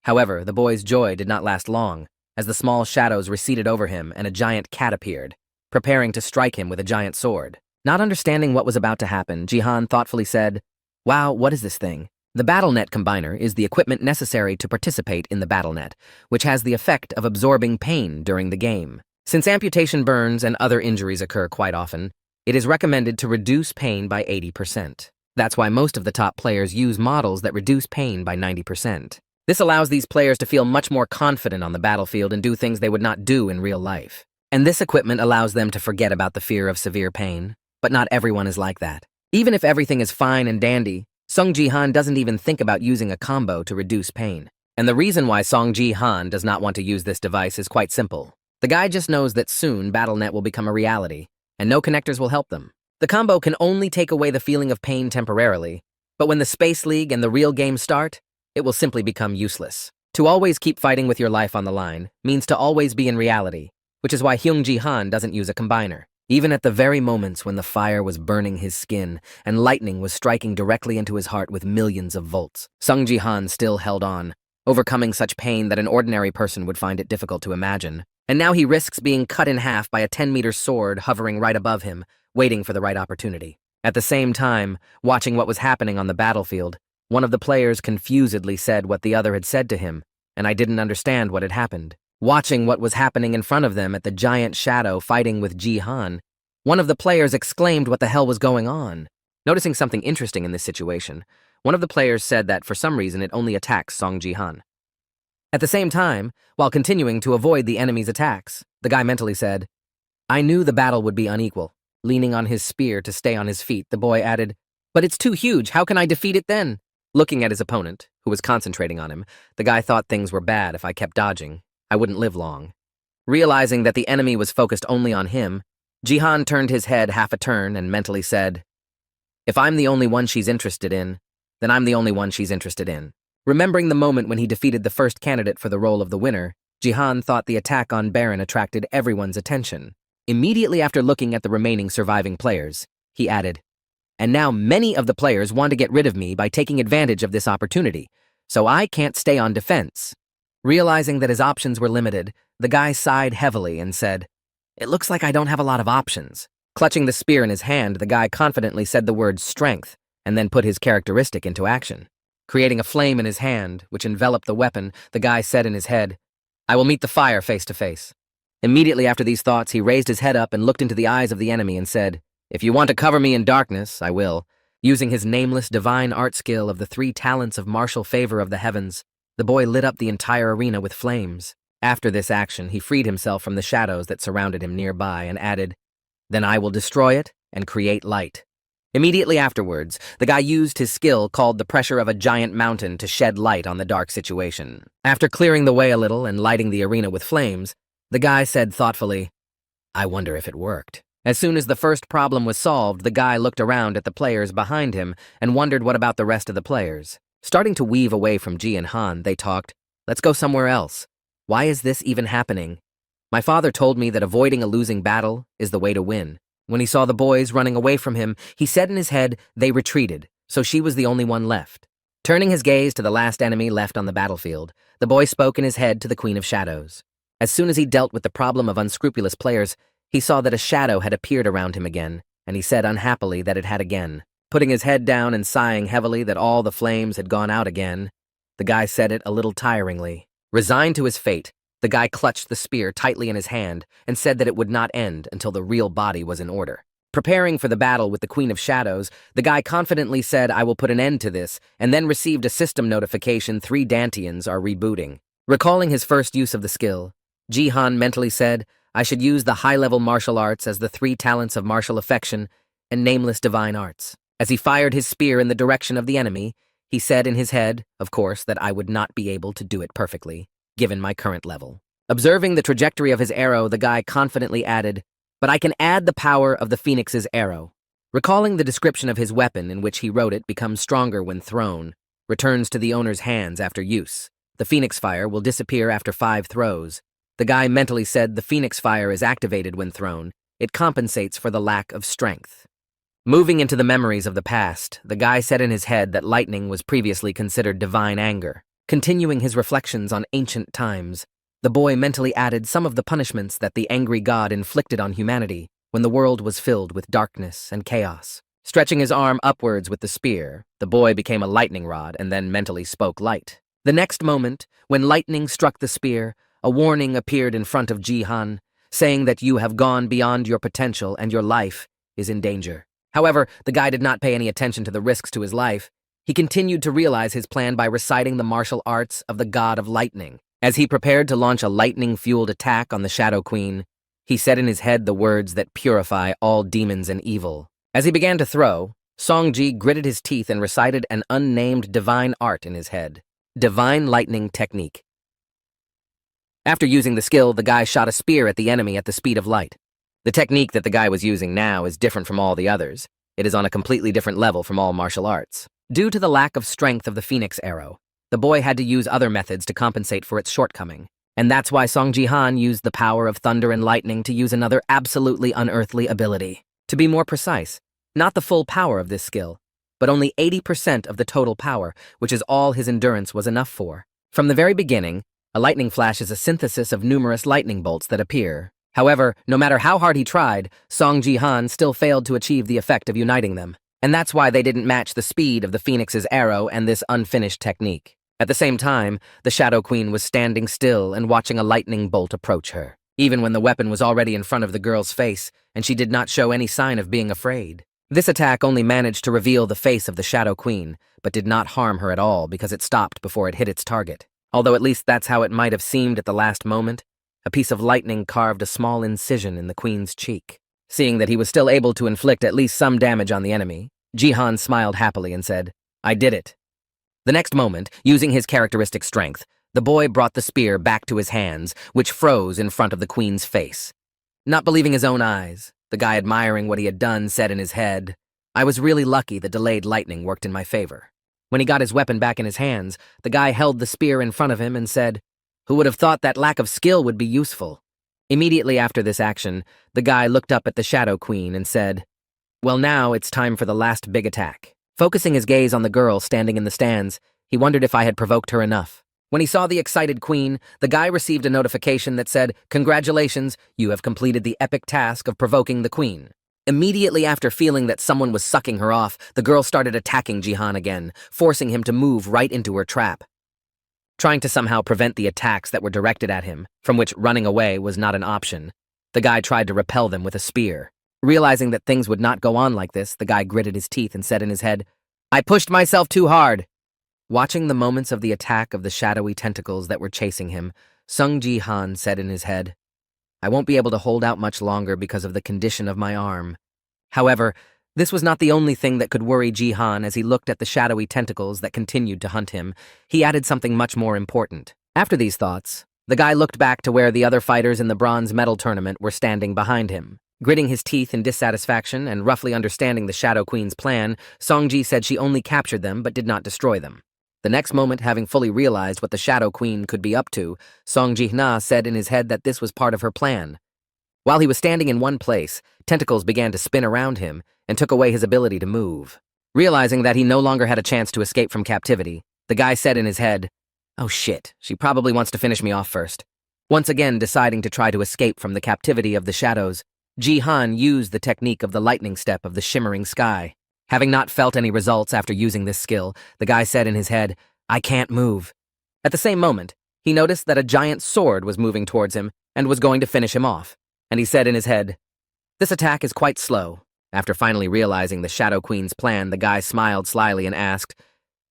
However, the boy's joy did not last long, as the small shadows receded over him and a giant cat appeared, preparing to strike him with a giant sword. Not understanding what was about to happen, Ji-han thoughtfully said, "Wow, what is this thing?" The BattleNet Combiner is the equipment necessary to participate in the BattleNet, which has the effect of absorbing pain during the game. Since amputation burns and other injuries occur quite often, it is recommended to reduce pain by 80%. That's why most of the top players use models that reduce pain by 90%. This allows these players to feel much more confident on the battlefield and do things they would not do in real life. And this equipment allows them to forget about the fear of severe pain. But not everyone is like that. Even if everything is fine and dandy, Sung Ji-han doesn't even think about using a combo to reduce pain. And the reason why Sung Ji-han does not want to use this device is quite simple. The guy just knows that soon BattleNet will become a reality, and no connectors will help them. The combo can only take away the feeling of pain temporarily, but when the Space League and the real game start, it will simply become useless. To always keep fighting with your life on the line means to always be in reality, which is why Sung Ji-han doesn't use a combiner. Even at the very moments when the fire was burning his skin and lightning was striking directly into his heart with millions of volts, Sung Ji-han still held on, overcoming such pain that an ordinary person would find it difficult to imagine. And now he risks being cut in half by a 10-meter sword hovering right above him, waiting for the right opportunity. At the same time, watching what was happening on the battlefield, one of the players confusedly said what the other had said to him, and I didn't understand what had happened. Watching what was happening in front of them at the giant shadow fighting with Ji-han, one of the players exclaimed what the hell was going on. Noticing something interesting in this situation, one of the players said that for some reason it only attacks Sung Ji-han. At the same time, while continuing to avoid the enemy's attacks, the guy mentally said, "I knew the battle would be unequal." Leaning on his spear to stay on his feet, the boy added, "But it's too huge, how can I defeat it then?" Looking at his opponent, who was concentrating on him, the guy thought things were bad if I kept dodging. I wouldn't live long. Realizing that the enemy was focused only on him, Ji-han turned his head half a turn and mentally said, "If I'm the only one she's interested in, then I'm the only one she's interested in." Remembering the moment when he defeated the first candidate for the role of the winner, Ji-han thought the attack on Baron attracted everyone's attention. Immediately after looking at the remaining surviving players, he added, "And now many of the players want to get rid of me by taking advantage of this opportunity, so I can't stay on defense." Realizing that his options were limited, the guy sighed heavily and said, "It looks like I don't have a lot of options." Clutching the spear in his hand, the guy confidently said the word strength and then put his characteristic into action. Creating a flame in his hand, which enveloped the weapon, the guy said in his head, "I will meet the fire face to face." Immediately after these thoughts, he raised his head up and looked into the eyes of the enemy and said, "If you want to cover me in darkness, I will." Using his nameless divine art skill of the 3 talents of martial favor of the heavens, the boy lit up the entire arena with flames. After this action, he freed himself from the shadows that surrounded him nearby and added, "Then I will destroy it and create light." Immediately afterwards, the guy used his skill called the pressure of a giant mountain to shed light on the dark situation. After clearing the way a little and lighting the arena with flames, the guy said thoughtfully, "I wonder if it worked." As soon as the first problem was solved, the guy looked around at the players behind him and wondered what about the rest of the players. Starting to weave away from Ji and Han, they talked, "Let's go somewhere else. Why is this even happening? My father told me that avoiding a losing battle is the way to win." When he saw the boys running away from him, he said in his head they retreated, so she was the only one left. Turning his gaze to the last enemy left on the battlefield, the boy spoke in his head to the Queen of Shadows. As soon as he dealt with the problem of unscrupulous players, he saw that a shadow had appeared around him again, and he said unhappily that it had again. Putting his head down and sighing heavily that all the flames had gone out again, the guy said it a little tiringly. Resigned to his fate, the guy clutched the spear tightly in his hand and said that it would not end until the real body was in order. Preparing for the battle with the Queen of Shadows, the guy confidently said, "I will put an end to this," and then received a system notification 3 Dantians are rebooting. Recalling his first use of the skill, Ji-han mentally said, "I should use the high-level martial arts as the 3 talents of martial affection and nameless divine arts." As he fired his spear in the direction of the enemy, he said in his head, of course, that I would not be able to do it perfectly, given my current level. Observing the trajectory of his arrow, the guy confidently added, "But I can add the power of the phoenix's arrow." Recalling the description of his weapon in which he wrote it becomes stronger when thrown, returns to the owner's hands after use. The phoenix fire will disappear after 5 throws. The guy mentally said the phoenix fire is activated when thrown. It compensates for the lack of strength. Moving into the memories of the past, the guy said in his head that lightning was previously considered divine anger. Continuing his reflections on ancient times, the boy mentally added some of the punishments that the angry god inflicted on humanity when the world was filled with darkness and chaos. Stretching his arm upwards with the spear, the boy became a lightning rod and then mentally spoke light. The next moment, when lightning struck the spear, a warning appeared in front of Jihan, saying that you have gone beyond your potential and your life is in danger. However, the guy did not pay any attention to the risks to his life. He continued to realize his plan by reciting the martial arts of the god of lightning. As he prepared to launch a lightning-fueled attack on the Shadow Queen, he said in his head the words that purify all demons and evil. As he began to throw, Songji gritted his teeth and recited an unnamed divine art in his head. Divine Lightning Technique. After using the skill, the guy shot a spear at the enemy at the speed of light. The technique that the guy was using now is different from all the others. It is on a completely different level from all martial arts. Due to the lack of strength of the phoenix arrow, the boy had to use other methods to compensate for its shortcoming. And that's why Song Ji-han used the power of thunder and lightning to use another absolutely unearthly ability. To be more precise, not the full power of this skill, but only 80% of the total power, which is all his endurance was enough for. From the very beginning, a lightning flash is a synthesis of numerous lightning bolts that appear. However, no matter how hard he tried, Song Ji-han still failed to achieve the effect of uniting them. And that's why they didn't match the speed of the phoenix's arrow and this unfinished technique. At the same time, the Shadow Queen was standing still and watching a lightning bolt approach her, even when the weapon was already in front of the girl's face, and she did not show any sign of being afraid. This attack only managed to reveal the face of the Shadow Queen, but did not harm her at all because it stopped before it hit its target. Although at least that's how it might have seemed at the last moment. A piece of lightning carved a small incision in the queen's cheek. Seeing that he was still able to inflict at least some damage on the enemy, Jihan smiled happily and said, "I did it." The next moment, using his characteristic strength, the boy brought the spear back to his hands, which froze in front of the queen's face. Not believing his own eyes, the guy admiring what he had done said in his head, "I was really lucky the delayed lightning worked in my favor." When he got his weapon back in his hands, the guy held the spear in front of him and said, "Who would have thought that lack of skill would be useful?" Immediately after this action, the guy looked up at the Shadow Queen and said, "Well, now it's time for the last big attack." Focusing his gaze on the girl standing in the stands, he wondered if I had provoked her enough. When he saw the excited queen, the guy received a notification that said, "Congratulations, you have completed the epic task of provoking the queen." Immediately after feeling that someone was sucking her off, the girl started attacking Jihan again, forcing him to move right into her trap. Trying to somehow prevent the attacks that were directed at him, from which running away was not an option, the guy tried to repel them with a spear. Realizing that things would not go on like this, the guy gritted his teeth and said in his head, "I pushed myself too hard." Watching the moments of the attack of the shadowy tentacles that were chasing him, Sung Ji-han said in his head, "I won't be able to hold out much longer because of the condition of my arm." However, this was not the only thing that could worry Jihan as he looked at the shadowy tentacles that continued to hunt him. He added something much more important. After these thoughts, the guy looked back to where the other fighters in the bronze medal tournament were standing behind him. Gritting his teeth in dissatisfaction and roughly understanding the Shadow Queen's plan, Songji said she only captured them but did not destroy them. The next moment, having fully realized what the Shadow Queen could be up to, Song Ji-na said in his head that this was part of her plan. While he was standing in one place, tentacles began to spin around him and took away his ability to move. Realizing that he no longer had a chance to escape from captivity, the guy said in his head, "Oh shit, she probably wants to finish me off first." Once again deciding to try to escape from the captivity of the shadows, Ji-han used the technique of the lightning step of the shimmering sky. Having not felt any results after using this skill, the guy said in his head, "I can't move." At the same moment, he noticed that a giant sword was moving towards him and was going to finish him off, and he said in his head, "This attack is quite slow." After finally realizing the Shadow Queen's plan, the guy smiled slyly and asked,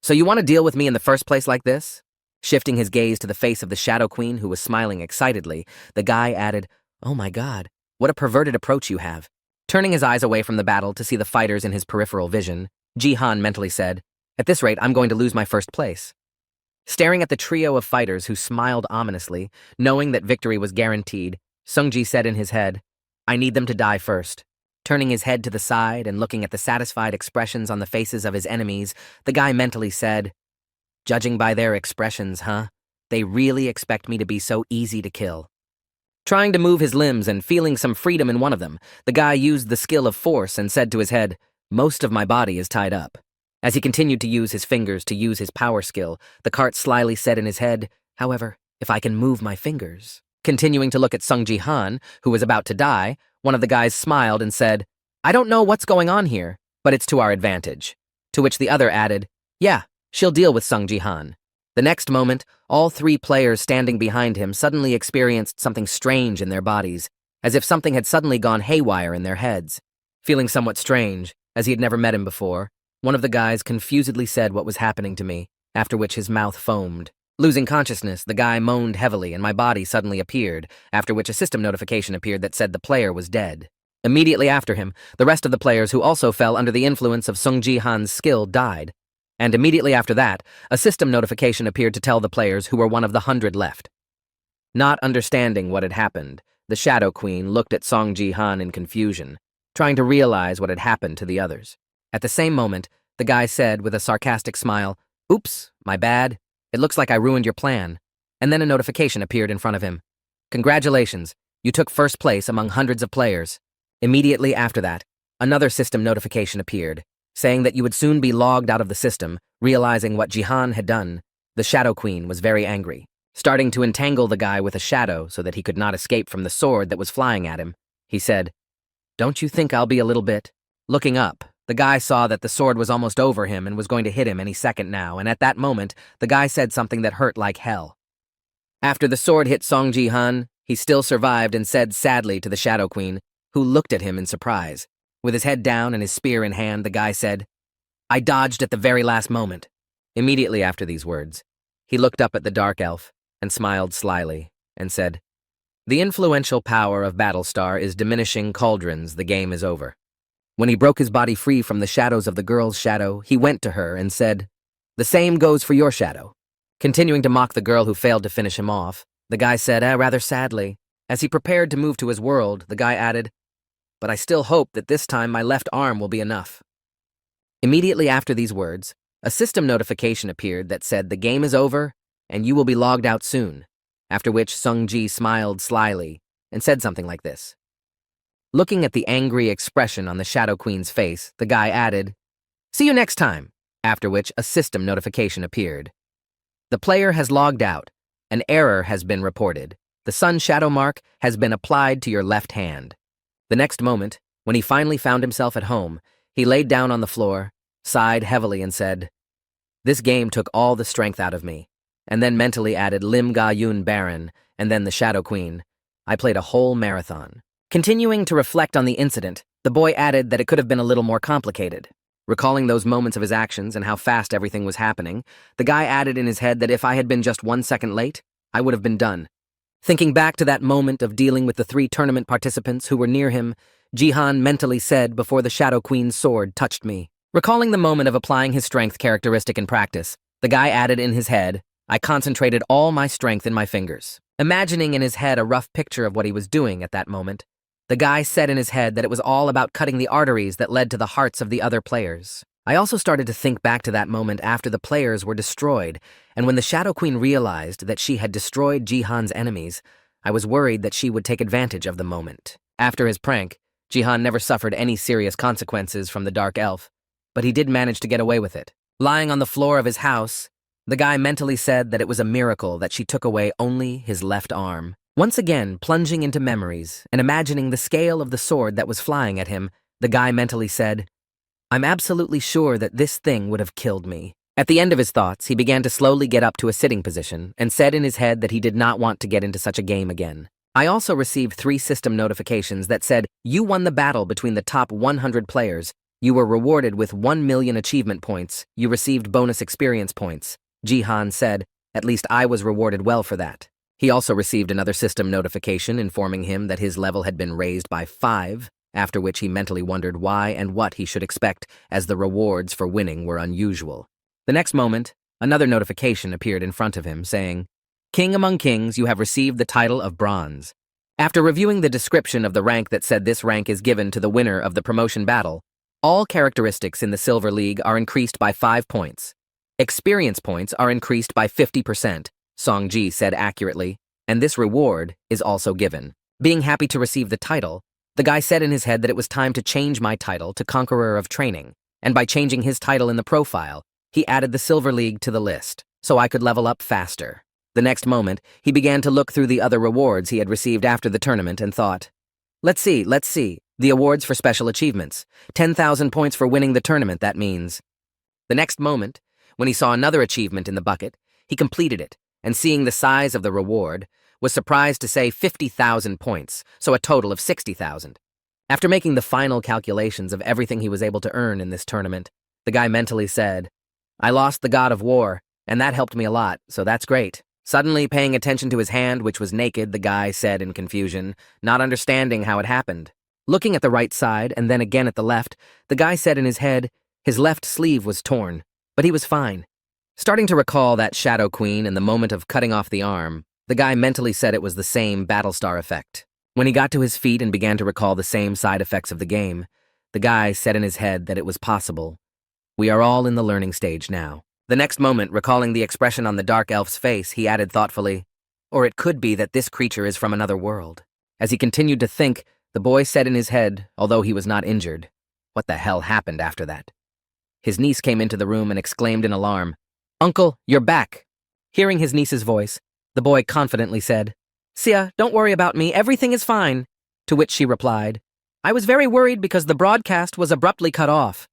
"So you want to deal with me in the first place like this?" Shifting his gaze to the face of the Shadow Queen, who was smiling excitedly, the guy added, "Oh my god, what a perverted approach you have." Turning his eyes away from the battle to see the fighters in his peripheral vision, Jihan mentally said. At this rate, I'm going to lose my first place. Staring at the trio of fighters who smiled ominously, knowing that victory was guaranteed, Sungji said in his head, I need them to die first. Turning his head to the side and looking at the satisfied expressions on the faces of his enemies, the guy mentally said, judging by their expressions, huh? They really expect me to be so easy to kill. Trying to move his limbs and feeling some freedom in one of them, the guy used the skill of force and said to his head, most of my body is tied up. As he continued to use his fingers to use his power skill, the cart slyly said in his head, however, if I can move my fingers. Continuing to look at Sung Ji-han, who was about to die, one of the guys smiled and said, I don't know what's going on here, but it's to our advantage. To which the other added, yeah, she'll deal with Sung Ji-han. The next moment, all three players standing behind him suddenly experienced something strange in their bodies, as if something had suddenly gone haywire in their heads. Feeling somewhat strange, as he had never met him before, one of the guys confusedly said what was happening to me, after which his mouth foamed. Losing consciousness, the guy moaned heavily and my body suddenly appeared, after which a system notification appeared that said the player was dead. Immediately after him, the rest of the players who also fell under the influence of Sung Ji-han's skill died. And immediately after that, a system notification appeared to tell the players who were one of the 100 left. Not understanding what had happened, the Shadow Queen looked at Song Ji-han in confusion, trying to realize what had happened to the others. At the same moment, the guy said with a sarcastic smile, oops, my bad. It looks like I ruined your plan. And then a notification appeared in front of him. Congratulations, you took first place among hundreds of players. Immediately after that, another system notification appeared, saying that you would soon be logged out of the system. Realizing what Jihan had done, the Shadow Queen was very angry, starting to entangle the guy with a shadow so that he could not escape from the sword that was flying at him. He said, don't you think I'll be a little bit? Looking up, the guy saw that the sword was almost over him and was going to hit him any second now, and at that moment, the guy said something that hurt like hell. After the sword hit Song Ji-han, he still survived and said sadly to the Shadow Queen, who looked at him in surprise. With his head down and his spear in hand, the guy said, I dodged at the very last moment. Immediately after these words, he looked up at the dark elf and smiled slyly and said, the influential power of Battlestar is diminishing cauldrons, the game is over. When he broke his body free from the shadows of the girl's shadow, he went to her and said, the same goes for your shadow. Continuing to mock the girl who failed to finish him off, the guy said, rather sadly. As he prepared to move to his world, the guy added, but I still hope that this time my left arm will be enough. Immediately after these words, a system notification appeared that said the game is over and you will be logged out soon, after which Sung Ji smiled slyly and said something like this. Looking at the angry expression on the Shadow Queen's face, the guy added, see you next time, after which a system notification appeared. The player has logged out. An error has been reported. The sun shadow mark has been applied to your left hand. The next moment, when he finally found himself at home, he laid down on the floor, sighed heavily and said, this game took all the strength out of me, and then mentally added Lim Ga-yun Baron, and then the Shadow Queen. I played a whole marathon. Continuing to reflect on the incident, the boy added that it could have been a little more complicated. Recalling those moments of his actions and how fast everything was happening, the guy added in his head that if I had been just 1 second late, I would have been done. Thinking back to that moment of dealing with the 3 tournament participants who were near him, Jihan mentally said before the Shadow Queen's sword touched me. Recalling the moment of applying his strength characteristic in practice, the guy added in his head, I concentrated all my strength in my fingers. Imagining in his head a rough picture of what he was doing at that moment, the guy said in his head that it was all about cutting the arteries that led to the hearts of the other players. I also started to think back to that moment after the players were destroyed, and when the Shadow Queen realized that she had destroyed Jihan's enemies, I was worried that she would take advantage of the moment. After his prank, Jihan never suffered any serious consequences from the Dark Elf, but he did manage to get away with it. Lying on the floor of his house, the guy mentally said that it was a miracle that she took away only his left arm. Once again, plunging into memories and imagining the scale of the sword that was flying at him, the guy mentally said, I'm absolutely sure that this thing would have killed me. At the end of his thoughts, he began to slowly get up to a sitting position and said in his head that he did not want to get into such a game again. I also received 3 system notifications that said, you won the battle between the top 100 players. You were rewarded with 1 million achievement points. You received bonus experience points. Jihan said, at least I was rewarded well for that. He also received another system notification informing him that his level had been raised by 5. after which he mentally wondered why and what he should expect, as the rewards for winning were unusual. The next moment, another notification appeared in front of him, saying, "King among kings, you have received the title of Bronze." After reviewing the description of the rank that said this rank is given to the winner of the promotion battle, all characteristics in the Silver League are increased by 5 points. Experience points are increased by 50%, Song-ji said accurately, and this reward is also given. Being happy to receive the title, the guy said in his head that it was time to change my title to Conqueror of Training, and by changing his title in the profile, he added the Silver League to the list, so I could level up faster. The next moment, he began to look through the other rewards he had received after the tournament and thought, let's see, the awards for special achievements. 10,000 points for winning the tournament, that means. The next moment, when he saw another achievement in the bucket, he completed it, and seeing the size of the reward, was surprised to say 50,000 points, so a total of 60,000. After making the final calculations of everything he was able to earn in this tournament, the guy mentally said, I lost the God of War, and that helped me a lot, so that's great. Suddenly paying attention to his hand, which was naked, the guy said in confusion, not understanding how it happened. Looking at the right side and then again at the left, the guy said in his head, his left sleeve was torn, but he was fine. Starting to recall that Shadow Queen and the moment of cutting off the arm, the guy mentally said it was the same Battlestar effect. When he got to his feet and began to recall the same side effects of the game, the guy said in his head that it was possible. We are all in the learning stage now. The next moment, recalling the expression on the dark elf's face, he added thoughtfully, or it could be that this creature is from another world. As he continued to think, the boy said in his head, although he was not injured, what the hell happened after that? His niece came into the room and exclaimed in alarm, Uncle, you're back. Hearing his niece's voice, the boy confidently said, Sia, don't worry about me, everything is fine. To which she replied, I was very worried because the broadcast was abruptly cut off.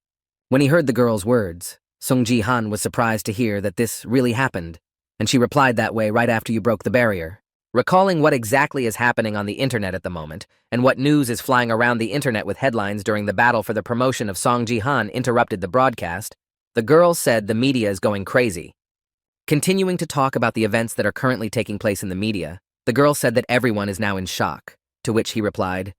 When he heard the girl's words, Sung-ji Han was surprised to hear that this really happened, and she replied that way right after you broke the barrier. Recalling what exactly is happening on the internet at the moment, and what news is flying around the internet with headlines during the battle for the promotion of Song-ji Han interrupted the broadcast, the girl said the media is going crazy. Continuing to talk about the events that are currently taking place in the media, the girl said that everyone is now in shock, to which he replied,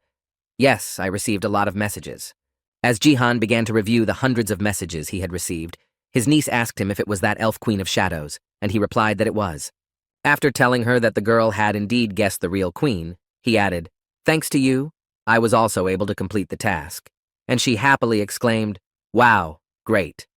Yes, I received a lot of messages. As Jihan began to review the hundreds of messages he had received, his niece asked him if it was that elf queen of shadows, and he replied that it was. After telling her that the girl had indeed guessed the real queen, he added, Thanks to you, I was also able to complete the task. And she happily exclaimed, Wow, great.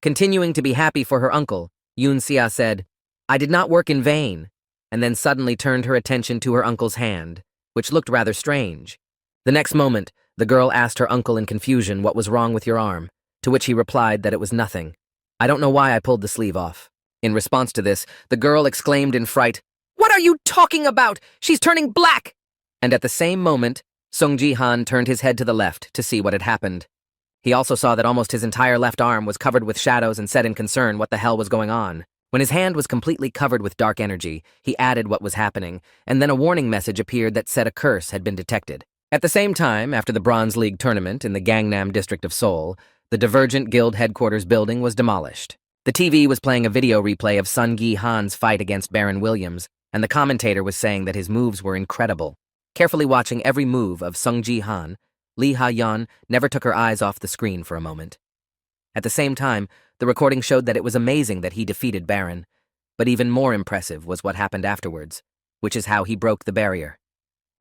Continuing to be happy for her uncle, Yoon Sia said, I did not work in vain, and then suddenly turned her attention to her uncle's hand, which looked rather strange. The next moment, the girl asked her uncle in confusion what was wrong with your arm, to which he replied that it was nothing. I don't know why I pulled the sleeve off. In response to this, the girl exclaimed in fright, What are you talking about? She's turning black! And at the same moment, Sung-ji Han turned his head to the left to see what had happened. He also saw that almost his entire left arm was covered with shadows and said in concern what the hell was going on. When his hand was completely covered with dark energy, he added what was happening, and then a warning message appeared that said a curse had been detected. At the same time, after the Bronze League tournament in the Gangnam district of Seoul, the Divergent Guild headquarters building was demolished. The TV was playing a video replay of Sun Gi-han's fight against Baron Williams, and the commentator was saying that his moves were incredible. Carefully watching every move of Sung Ji-han, Lee Ha-yeon never took her eyes off the screen for a moment. At the same time, the recording showed that it was amazing that he defeated Baron, but even more impressive was what happened afterwards, which is how he broke the barrier.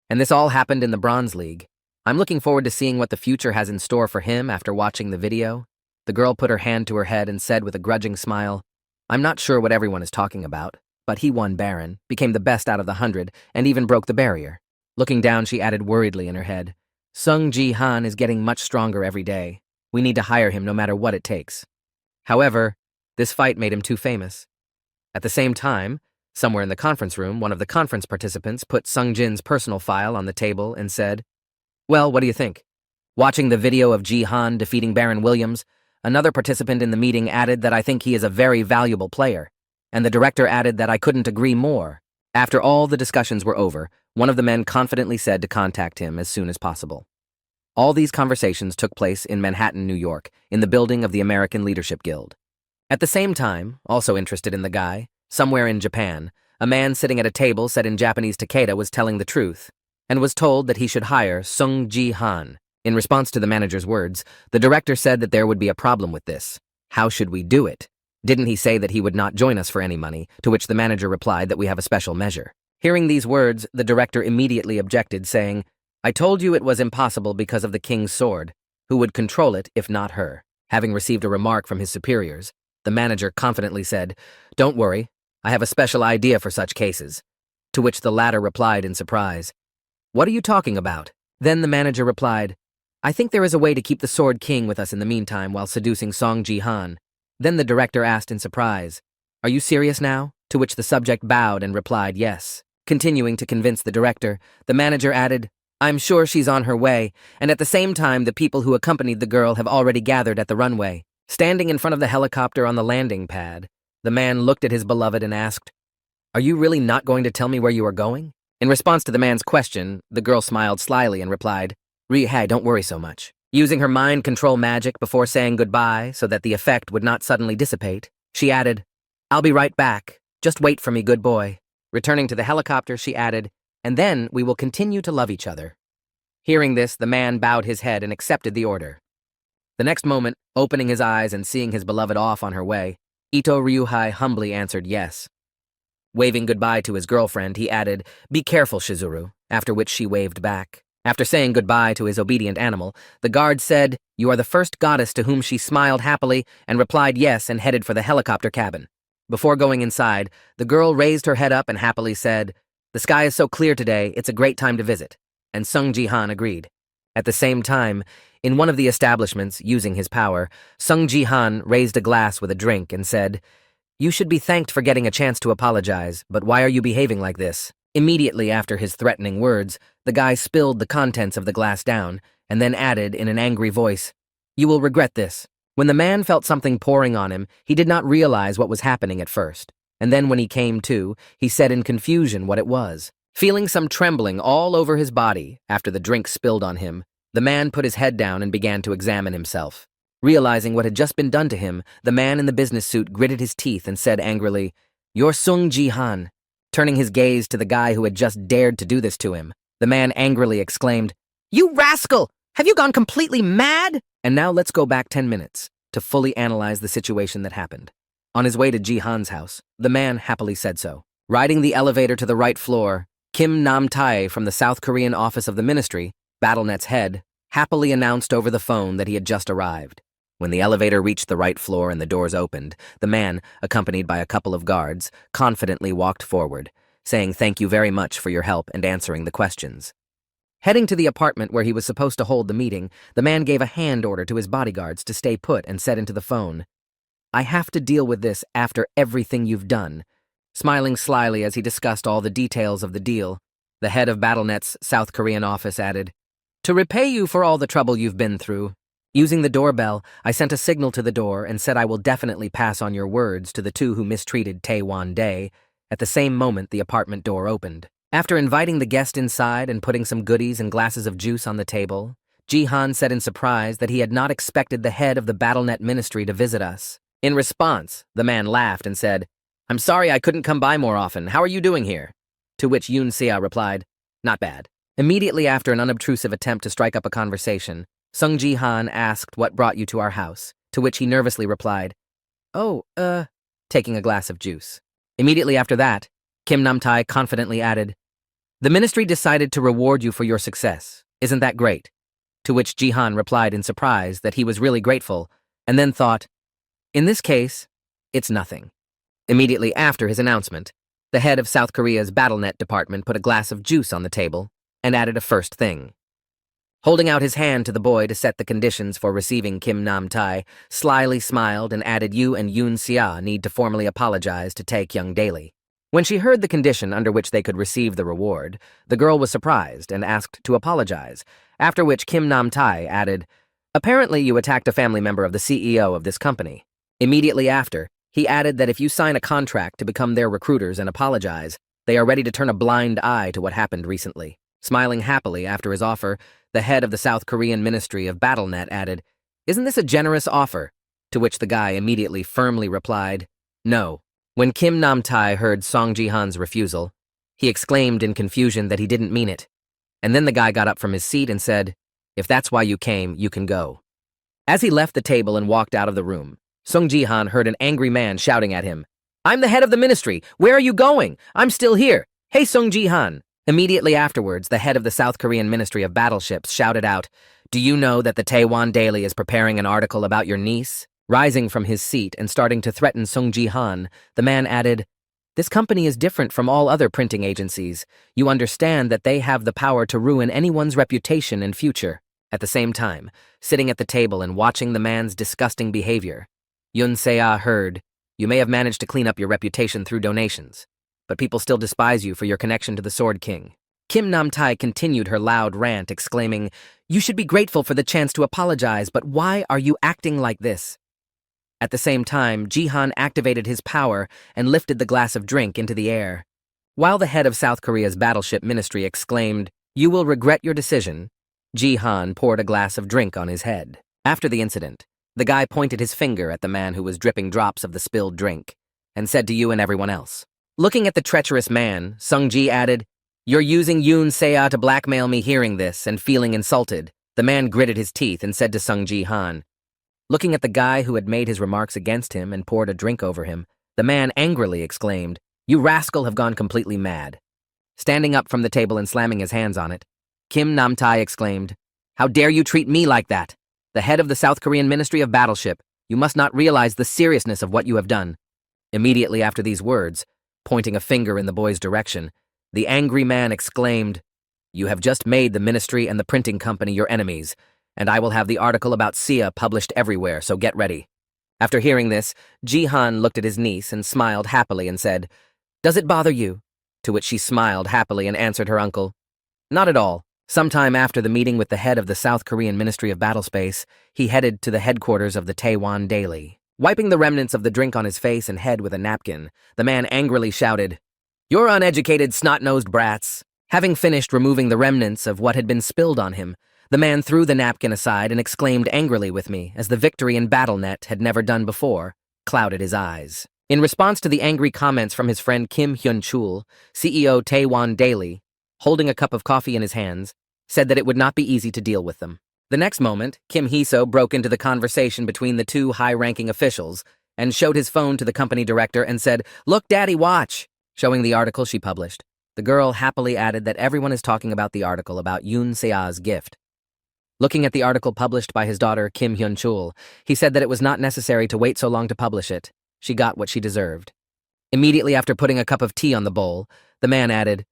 And this all happened in the Bronze League. I'm looking forward to seeing what the future has in store for him after watching the video. The girl put her hand to her head and said with a grudging smile, I'm not sure what everyone is talking about, but he won Baron, became the best out of the 100, and even broke the barrier. Looking down, she added worriedly in her head, Sung Ji-han is getting much stronger every day. We need to hire him no matter what it takes. However, this fight made him too famous. At the same time, somewhere in the conference room, one of the conference participants put Sung Jin's personal file on the table and said, Well, what do you think? Watching the video of Ji-han defeating Baron Williams, another participant in the meeting added that I think he is a very valuable player, and the director added that I couldn't agree more. After all the discussions were over, one of the men confidently said to contact him as soon as possible. All these conversations took place in Manhattan, New York, in the building of the American Leadership Guild. At the same time, also interested in the guy, somewhere in Japan, a man sitting at a table said in Japanese Takeda was telling the truth, and was told that he should hire Sung Ji-han. In response to the manager's words, the director said that there would be a problem with this. How should we do it? Didn't he say that he would not join us for any money, to which the manager replied that we have a special measure. Hearing these words, the director immediately objected, saying, I told you it was impossible because of the king's sword. Who would control it if not her? Having received a remark from his superiors, the manager confidently said, Don't worry, I have a special idea for such cases. To which the latter replied in surprise, What are you talking about? Then the manager replied, I think there is a way to keep the Sword King with us in the meantime while seducing Song Ji-han. Then the director asked in surprise, Are you serious now? To which the subject bowed and replied yes. Continuing to convince the director, the manager added, I'm sure she's on her way, and at the same time the people who accompanied the girl have already gathered at the runway. Standing in front of the helicopter on the landing pad, the man looked at his beloved and asked, Are you really not going to tell me where you are going? In response to the man's question, the girl smiled slyly and replied, Hey, don't worry so much. Using her mind control magic before saying goodbye so that the effect would not suddenly dissipate, she added, I'll be right back. Just wait for me, good boy. Returning to the helicopter, she added, And then we will continue to love each other. Hearing this, the man bowed his head and accepted the order. The next moment, opening his eyes and seeing his beloved off on her way, Ito Ryuhei humbly answered yes. Waving goodbye to his girlfriend, he added, Be careful, Shizuru, after which she waved back. After saying goodbye to his obedient animal, the guard said, You are the first goddess, to whom she smiled happily and replied yes and headed for the helicopter cabin. Before going inside, the girl raised her head up and happily said, The sky is so clear today, it's a great time to visit. And Sung Ji-han agreed. At the same time, in one of the establishments, using his power, Sung Ji-han raised a glass with a drink and said, You should be thanked for getting a chance to apologize, but why are you behaving like this? Immediately after his threatening words, the guy spilled the contents of the glass down, and then added in an angry voice, You will regret this. When the man felt something pouring on him, he did not realize what was happening at first, and then when he came to, he said in confusion what it was. Feeling some trembling all over his body after the drink spilled on him, the man put his head down and began to examine himself. Realizing what had just been done to him, the man in the business suit gritted his teeth and said angrily, You're Sung Ji-han. Turning his gaze to the guy who had just dared to do this to him, the man angrily exclaimed, You rascal! Have you gone completely mad? And now let's go back 10 minutes to fully analyze the situation that happened. On his way to Ji-han's house, the man happily said so. Riding the elevator to the right floor, Kim Nam-tae from the South Korean office of the ministry, BattleNet's head, happily announced over the phone that he had just arrived. When the elevator reached the right floor and the doors opened, the man, accompanied by a couple of guards, confidently walked forward, saying thank you very much for your help and answering the questions. Heading to the apartment where he was supposed to hold the meeting, the man gave a hand order to his bodyguards to stay put and said into the phone, I have to deal with this after everything you've done. Smiling slyly as he discussed all the details of the deal, the head of BattleNet's South Korean office added, To repay you for all the trouble you've been through, using the doorbell, I sent a signal to the door and said I will definitely pass on your words to the two who mistreated Tae-won Day. At the same moment, the apartment door opened. After inviting the guest inside and putting some goodies and glasses of juice on the table, Ji-han said in surprise that he had not expected the head of the BattleNet ministry to visit us. In response, the man laughed and said, I'm sorry I couldn't come by more often. How are you doing here? To which Yoon Sia replied, Not bad. Immediately after an unobtrusive attempt to strike up a conversation, Sung Ji-han asked what brought you to our house, to which he nervously replied, taking a glass of juice. Immediately after that, Kim Nam-tae confidently added, The ministry decided to reward you for your success. Isn't that great? To which Ji-han replied in surprise that he was really grateful, and then thought, In this case, it's nothing. Immediately after his announcement, the head of South Korea's BattleNet department put a glass of juice on the table and added a first thing. Holding out his hand to the boy to set the conditions for receiving Kim Nam-tae, slyly smiled and added you and Yoon Sia need to formally apologize to Tae-kyung daily. When she heard the condition under which they could receive the reward, the girl was surprised and asked to apologize, after which Kim Nam-tae added, Apparently you attacked a family member of the CEO of this company. Immediately after, he added that if you sign a contract to become their recruiters and apologize, they are ready to turn a blind eye to what happened recently. Smiling happily after his offer, the head of the South Korean Ministry of BattleNet added, Isn't this a generous offer? To which the guy immediately firmly replied, No. When Kim Nam-tae heard Song Ji-han's refusal, he exclaimed in confusion that he didn't mean it. And then the guy got up from his seat and said, If that's why you came, you can go." As he left the table and walked out of the room, Sung Ji-han heard an angry man shouting at him, "I'm the head of the ministry. Where are you going? I'm still here. Hey, Sung Ji-han." Immediately afterwards, the head of the South Korean Ministry of Battleships shouted out, "Do you know that the Taewon Daily is preparing an article about your niece?" Rising from his seat and starting to threaten Sung Ji-han, the man added, "This company is different from all other printing agencies. You understand that they have the power to ruin anyone's reputation and future." At the same time, sitting at the table and watching the man's disgusting behavior, Yoon Se-ah heard, "You may have managed to clean up your reputation through donations, but people still despise you for your connection to the Sword King." Kim Nam-tae continued her loud rant, exclaiming, "You should be grateful for the chance to apologize, but why are you acting like this?" At the same time, Ji-han activated his power and lifted the glass of drink into the air. While the head of South Korea's battleship ministry exclaimed, "You will regret your decision," Ji-han poured a glass of drink on his head. After the incident, the guy pointed his finger at the man who was dripping drops of the spilled drink and said to you and everyone else. Looking at the treacherous man, Sung-ji added, "You're using Yoon Se-ah to blackmail me." Hearing this and feeling insulted, the man gritted his teeth and said to Sung Ji-han, looking at the guy who had made his remarks against him and poured a drink over him, the man angrily exclaimed, "You rascal have gone completely mad." Standing up from the table and slamming his hands on it, Kim Nam-tae exclaimed, "How dare you treat me like that? The head of the South Korean Ministry of Battleship, you must not realize the seriousness of what you have done." Immediately after these words, pointing a finger in the boy's direction, the angry man exclaimed, "You have just made the ministry and the printing company your enemies, and I will have the article about Sia published everywhere, so get ready." After hearing this, Ji-han looked at his niece and smiled happily and said, "Does it bother you?" To which she smiled happily and answered her uncle, "Not at all." Sometime after the meeting with the head of the South Korean Ministry of Battlespace, he headed to the headquarters of the Taewon Daily. Wiping the remnants of the drink on his face and head with a napkin, the man angrily shouted, "You're uneducated, snot-nosed brats." Having finished removing the remnants of what had been spilled on him, the man threw the napkin aside and exclaimed angrily with me, as the victory in BattleNet had never done before, clouded his eyes. In response to the angry comments from his friend Kim Hyun-chul, CEO Taewon Daily, holding a cup of coffee in his hands, said that it would not be easy to deal with them. The next moment, Kim Hee-so broke into the conversation between the two high-ranking officials and showed his phone to the company director and said, "Look, Daddy, watch," showing the article she published. The girl happily added that everyone is talking about the article about Yoon Se-ah's gift. Looking at the article published by his daughter, Kim Hyun-chul, he said that it was not necessary to wait so long to publish it. She got what she deserved. Immediately after putting a cup of tea on the bowl, the man added,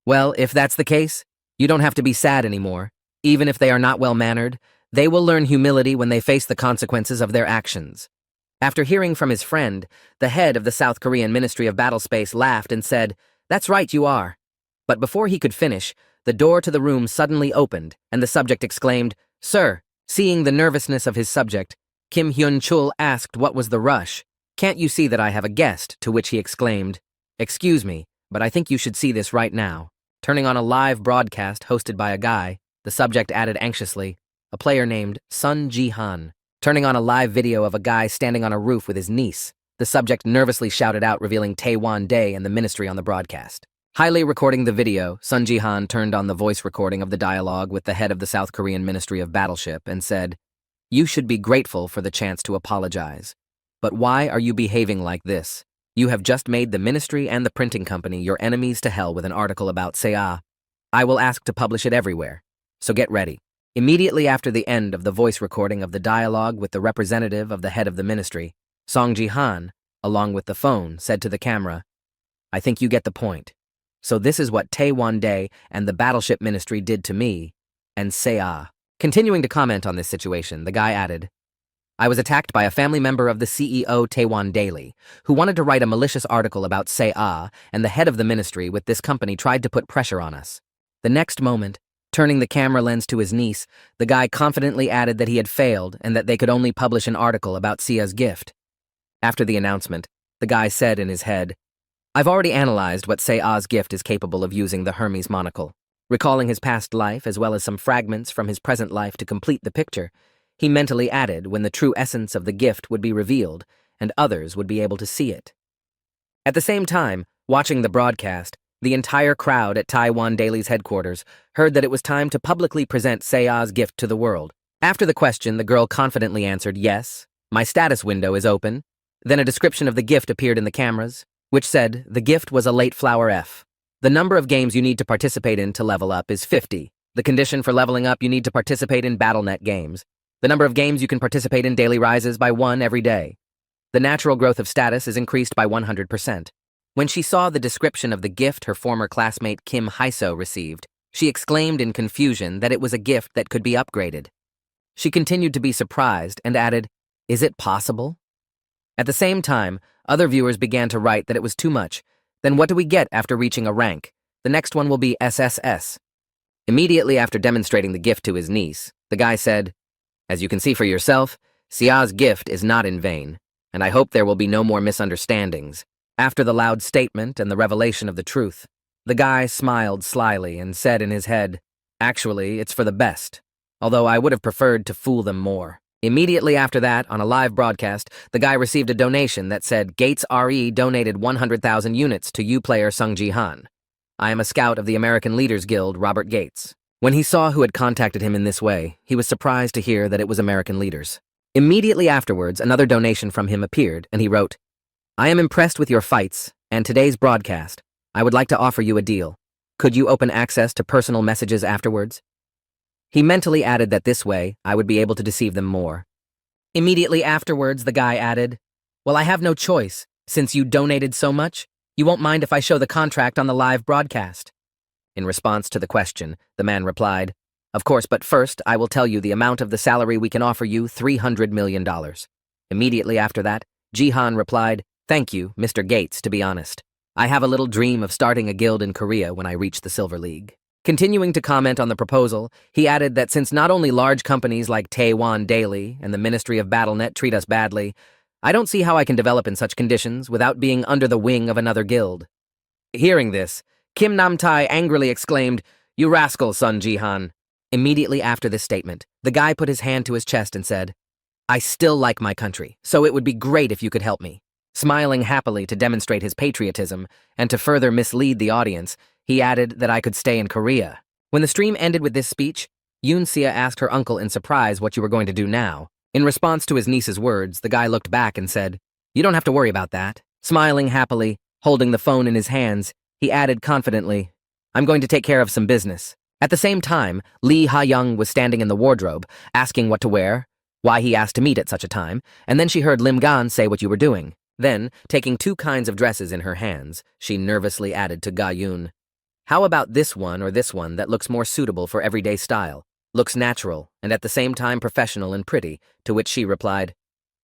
"Well, if that's the case, you don't have to be sad anymore. Even if they are not well-mannered, they will learn humility when they face the consequences of their actions." After hearing from his friend, the head of the South Korean Ministry of Battlespace laughed and said, "That's right, you are." But before he could finish, the door to the room suddenly opened, and the subject exclaimed, "Sir." Seeing the nervousness of his subject, Kim Hyun-chul asked what was the rush. "Can't you see that I have a guest?" To which he exclaimed, "Excuse me, but I think you should see this right now." Turning on a live broadcast hosted by a guy, the subject added anxiously, a player named Sun Ji-han. Turning on a live video of a guy standing on a roof with his niece, the subject nervously shouted out, revealing Taewon Day and the ministry on the broadcast. Highly recording the video, Sun Ji-han turned on the voice recording of the dialogue with the head of the South Korean Ministry of Battleship and said, "You should be grateful for the chance to apologize. But why are you behaving like this? You have just made the ministry and the printing company your enemies to hell with an article about Se-ah. I will ask to publish it everywhere, so get ready." Immediately after the end of the voice recording of the dialogue with the representative of the head of the ministry, Song Ji-han, along with the phone, said to the camera, "I think you get the point. So this is what Taewon Day and the Battleship Ministry did to me and Se-ah." Continuing to comment on this situation, the guy added, "I was attacked by a family member of the CEO Taewon Daily, who wanted to write a malicious article about Se-ah, and the head of the ministry with this company tried to put pressure on us." The next moment, turning the camera lens to his niece, the guy confidently added that he had failed and that they could only publish an article about Sia's gift. After the announcement, the guy said in his head, "I've already analyzed what Se-ah's gift is capable of using the Hermes monocle." Recalling his past life as well as some fragments from his present life to complete the picture, he mentally added when the true essence of the gift would be revealed and others would be able to see it. At the same time, watching the broadcast, The entire crowd at Taiwan Daily's headquarters heard that it was time to publicly present Sea's gift to the world. After the question, the girl confidently answered, "Yes, my status window is open." Then a description of the gift appeared in the cameras, which said the gift was a late flower F. The number of games you need to participate in to level up is 50. The condition for leveling up, you need to participate in BattleNet games. The number of games you can participate in daily rises by 1 every day. The natural growth of status is increased by 100%. When she saw the description of the gift her former classmate Kim Haiso received, she exclaimed in confusion that it was a gift that could be upgraded. She continued to be surprised and added, "Is it possible?" At the same time, other viewers began to write that it was too much. Then what do we get after reaching a rank? The next one will be SSS. Immediately after demonstrating the gift to his niece, the guy said, "As you can see for yourself, Sia's gift is not in vain, and I hope there will be no more misunderstandings." After the loud statement and the revelation of the truth, the guy smiled slyly and said in his head, "Actually, it's for the best, although I would have preferred to fool them more." Immediately after that, on a live broadcast, the guy received a donation that said, "Gates RE donated 100,000 units to U-player Sung Ji-han. I am a scout of the American Leaders Guild, Robert Gates." When he saw who had contacted him in this way, he was surprised to hear that it was American Leaders. Immediately afterwards, another donation from him appeared, and he wrote, "I am impressed with your fights and today's broadcast. I would like to offer you a deal. Could you open access to personal messages afterwards?" He mentally added that this way, I would be able to deceive them more. Immediately afterwards, the guy added, "Well, I have no choice. Since you donated so much, you won't mind if I show the contract on the live broadcast." In response to the question, the man replied, "Of course, but first, I will tell you the amount of the salary we can offer you, $300 million. Immediately after that, Jihan replied, "Thank you, Mr. Gates, to be honest. I have a little dream of starting a guild in Korea when I reach the Silver League." Continuing to comment on the proposal, he added that since not only large companies like Taiwan Daily and the Ministry of BattleNet treat us badly, I don't see how I can develop in such conditions without being under the wing of another guild. Hearing this, Kim Nam-tae angrily exclaimed, "You rascal, Sun Ji-han." Immediately after this statement, the guy put his hand to his chest and said, "I still like my country, so it would be great if you could help me." Smiling happily to demonstrate his patriotism and to further mislead the audience, he added that I could stay in Korea. When the stream ended with this speech, Yoon Sia asked her uncle in surprise what you were going to do now. In response to his niece's words, the guy looked back and said, "You don't have to worry about that." Smiling happily, holding the phone in his hands, he added confidently, "I'm going to take care of some business." At the same time, Lee Ha-young was standing in the wardrobe, asking what to wear, why he asked to meet at such a time, and then she heard Lim Gan say what you were doing. Then, taking 2 kinds of dresses in her hands, she nervously added to Ga-yoon, "How about this one or this one that looks more suitable for everyday style, looks natural, and at the same time professional and pretty?" To which she replied,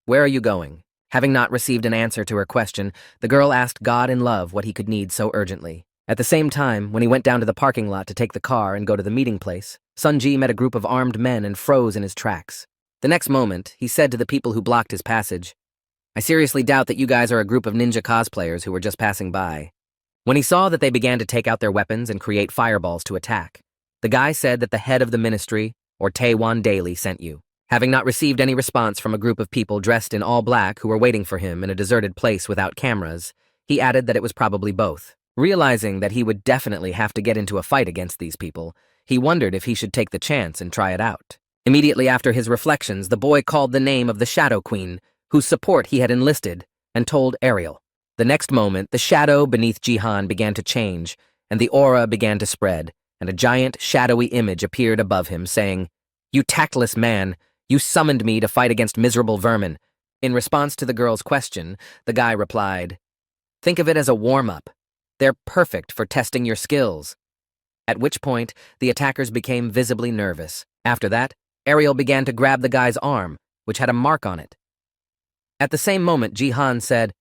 "Where are you going?" Having not received an answer to her question, the girl asked God in love what he could need so urgently. At the same time, when he went down to the parking lot to take the car and go to the meeting place, Sun-ji met a group of armed men and froze in his tracks. The next moment, he said to the people who blocked his passage, "I seriously doubt that you guys are a group of ninja cosplayers who were just passing by." When he saw that they began to take out their weapons and create fireballs to attack, the guy said that the head of the ministry, or Taiwan Daily, sent you. Having not received any response from a group of people dressed in all black who were waiting for him in a deserted place without cameras, he added that it was probably both. Realizing that he would definitely have to get into a fight against these people, he wondered if he should take the chance and try it out. Immediately after his reflections, the boy called the name of the Shadow Queen, whose support he had enlisted, and told Ariel. The next moment, the shadow beneath Jihan began to change, and the aura began to spread, and a giant, shadowy image appeared above him, saying, "You tactless man, you summoned me to fight against miserable vermin." In response to the girl's question, the guy replied, "Think of it as a warm-up. They're perfect for testing your skills." At which point, the attackers became visibly nervous. After that, Ariel began to grab the guy's arm, which had a mark on it. At the same moment, Jihan said,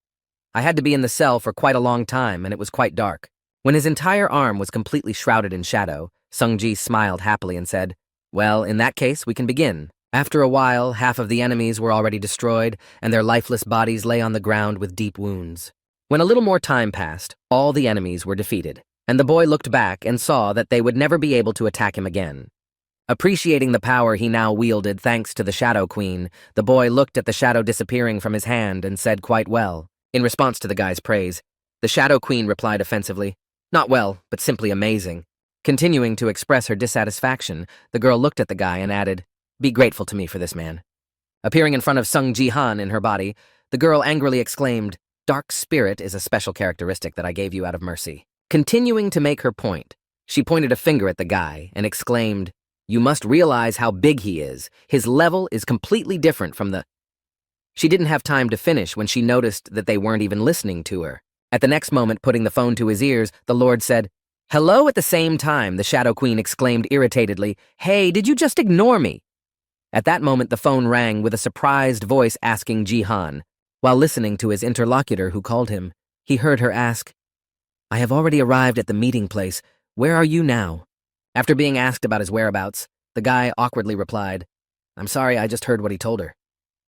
"I had to be in the cell for quite a long time, and it was quite dark." When his entire arm was completely shrouded in shadow, Sung-ji smiled happily and said, "Well, in that case, we can begin." After a while, half of the enemies were already destroyed, and their lifeless bodies lay on the ground with deep wounds. When a little more time passed, all the enemies were defeated, and the boy looked back and saw that they would never be able to attack him again. Appreciating the power he now wielded thanks to the Shadow Queen, the boy looked at the shadow disappearing from his hand and said quite well. In response to the guy's praise, the Shadow Queen replied offensively, Not well, but simply amazing. Continuing to express her dissatisfaction, the girl looked at the guy and added, "Be grateful to me for this, man." Appearing in front of Sung Ji-han in her body, the girl angrily exclaimed, "Dark spirit is a special characteristic that I gave you out of mercy." Continuing to make her point, she pointed a finger at the guy and exclaimed, "You must realize how big he is. His level is completely different from the—" She didn't have time to finish when she noticed that they weren't even listening to her. At the next moment, putting the phone to his ears, the Lord said, "Hello." At the same time, the Shadow Queen exclaimed irritatedly, "Hey, did you just ignore me?" At that moment, the phone rang with a surprised voice asking Ji-han. While listening to his interlocutor who called him, he heard her ask, "I have already arrived at the meeting place. Where are you now?" After being asked about his whereabouts, the guy awkwardly replied, "I'm sorry, I just heard what he told her."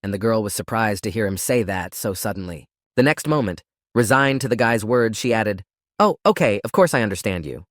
And the girl was surprised to hear him say that so suddenly. The next moment, resigned to the guy's words, she added, "Oh, okay, of course I understand you."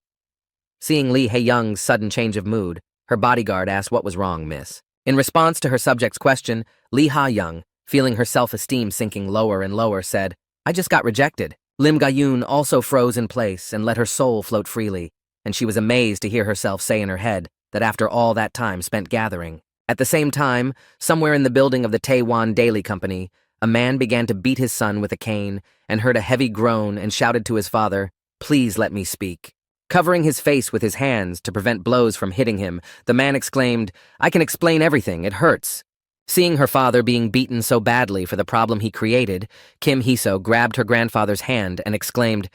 Seeing Lee Hae-young's sudden change of mood, her bodyguard asked what was wrong, miss. In response to her subject's question, Lee Ha-young, feeling her self-esteem sinking lower and lower, said, "I just got rejected." Lim Ga-yoon also froze in place and let her soul float freely, and she was amazed to hear herself say in her head that after all that time spent gathering. At the same time, somewhere in the building of the Taewon Daily Company, a man began to beat his son with a cane and heard a heavy groan and shouted to his father, "Please let me speak." Covering his face with his hands to prevent blows from hitting him, the man exclaimed, "I can explain everything, it hurts." Seeing her father being beaten so badly for the problem he created, Kim Hee-so grabbed her grandfather's hand and exclaimed,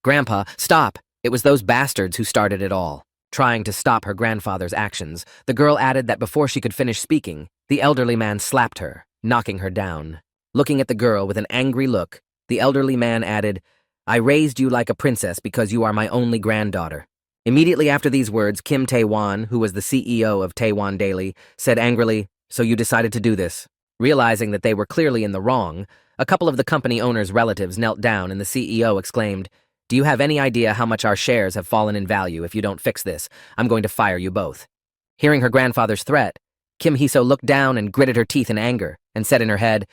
"Grandpa, stop! It was those bastards who started it all." Trying to stop her grandfather's actions, the girl added that before she could finish speaking, the elderly man slapped her, knocking her down. Looking at the girl with an angry look, the elderly man added, "I raised you like a princess because you are my only granddaughter." Immediately after these words, Kim Tae-won, who was the CEO of Taewon Daily, said angrily, "So you decided to do this?" Realizing that they were clearly in the wrong, a couple of the company owner's relatives knelt down and the CEO exclaimed, "Do you have any idea how much our shares have fallen in value? If you don't fix this, I'm going to fire you both." Hearing her grandfather's threat, Kim Hee-so looked down and gritted her teeth in anger and said in her head,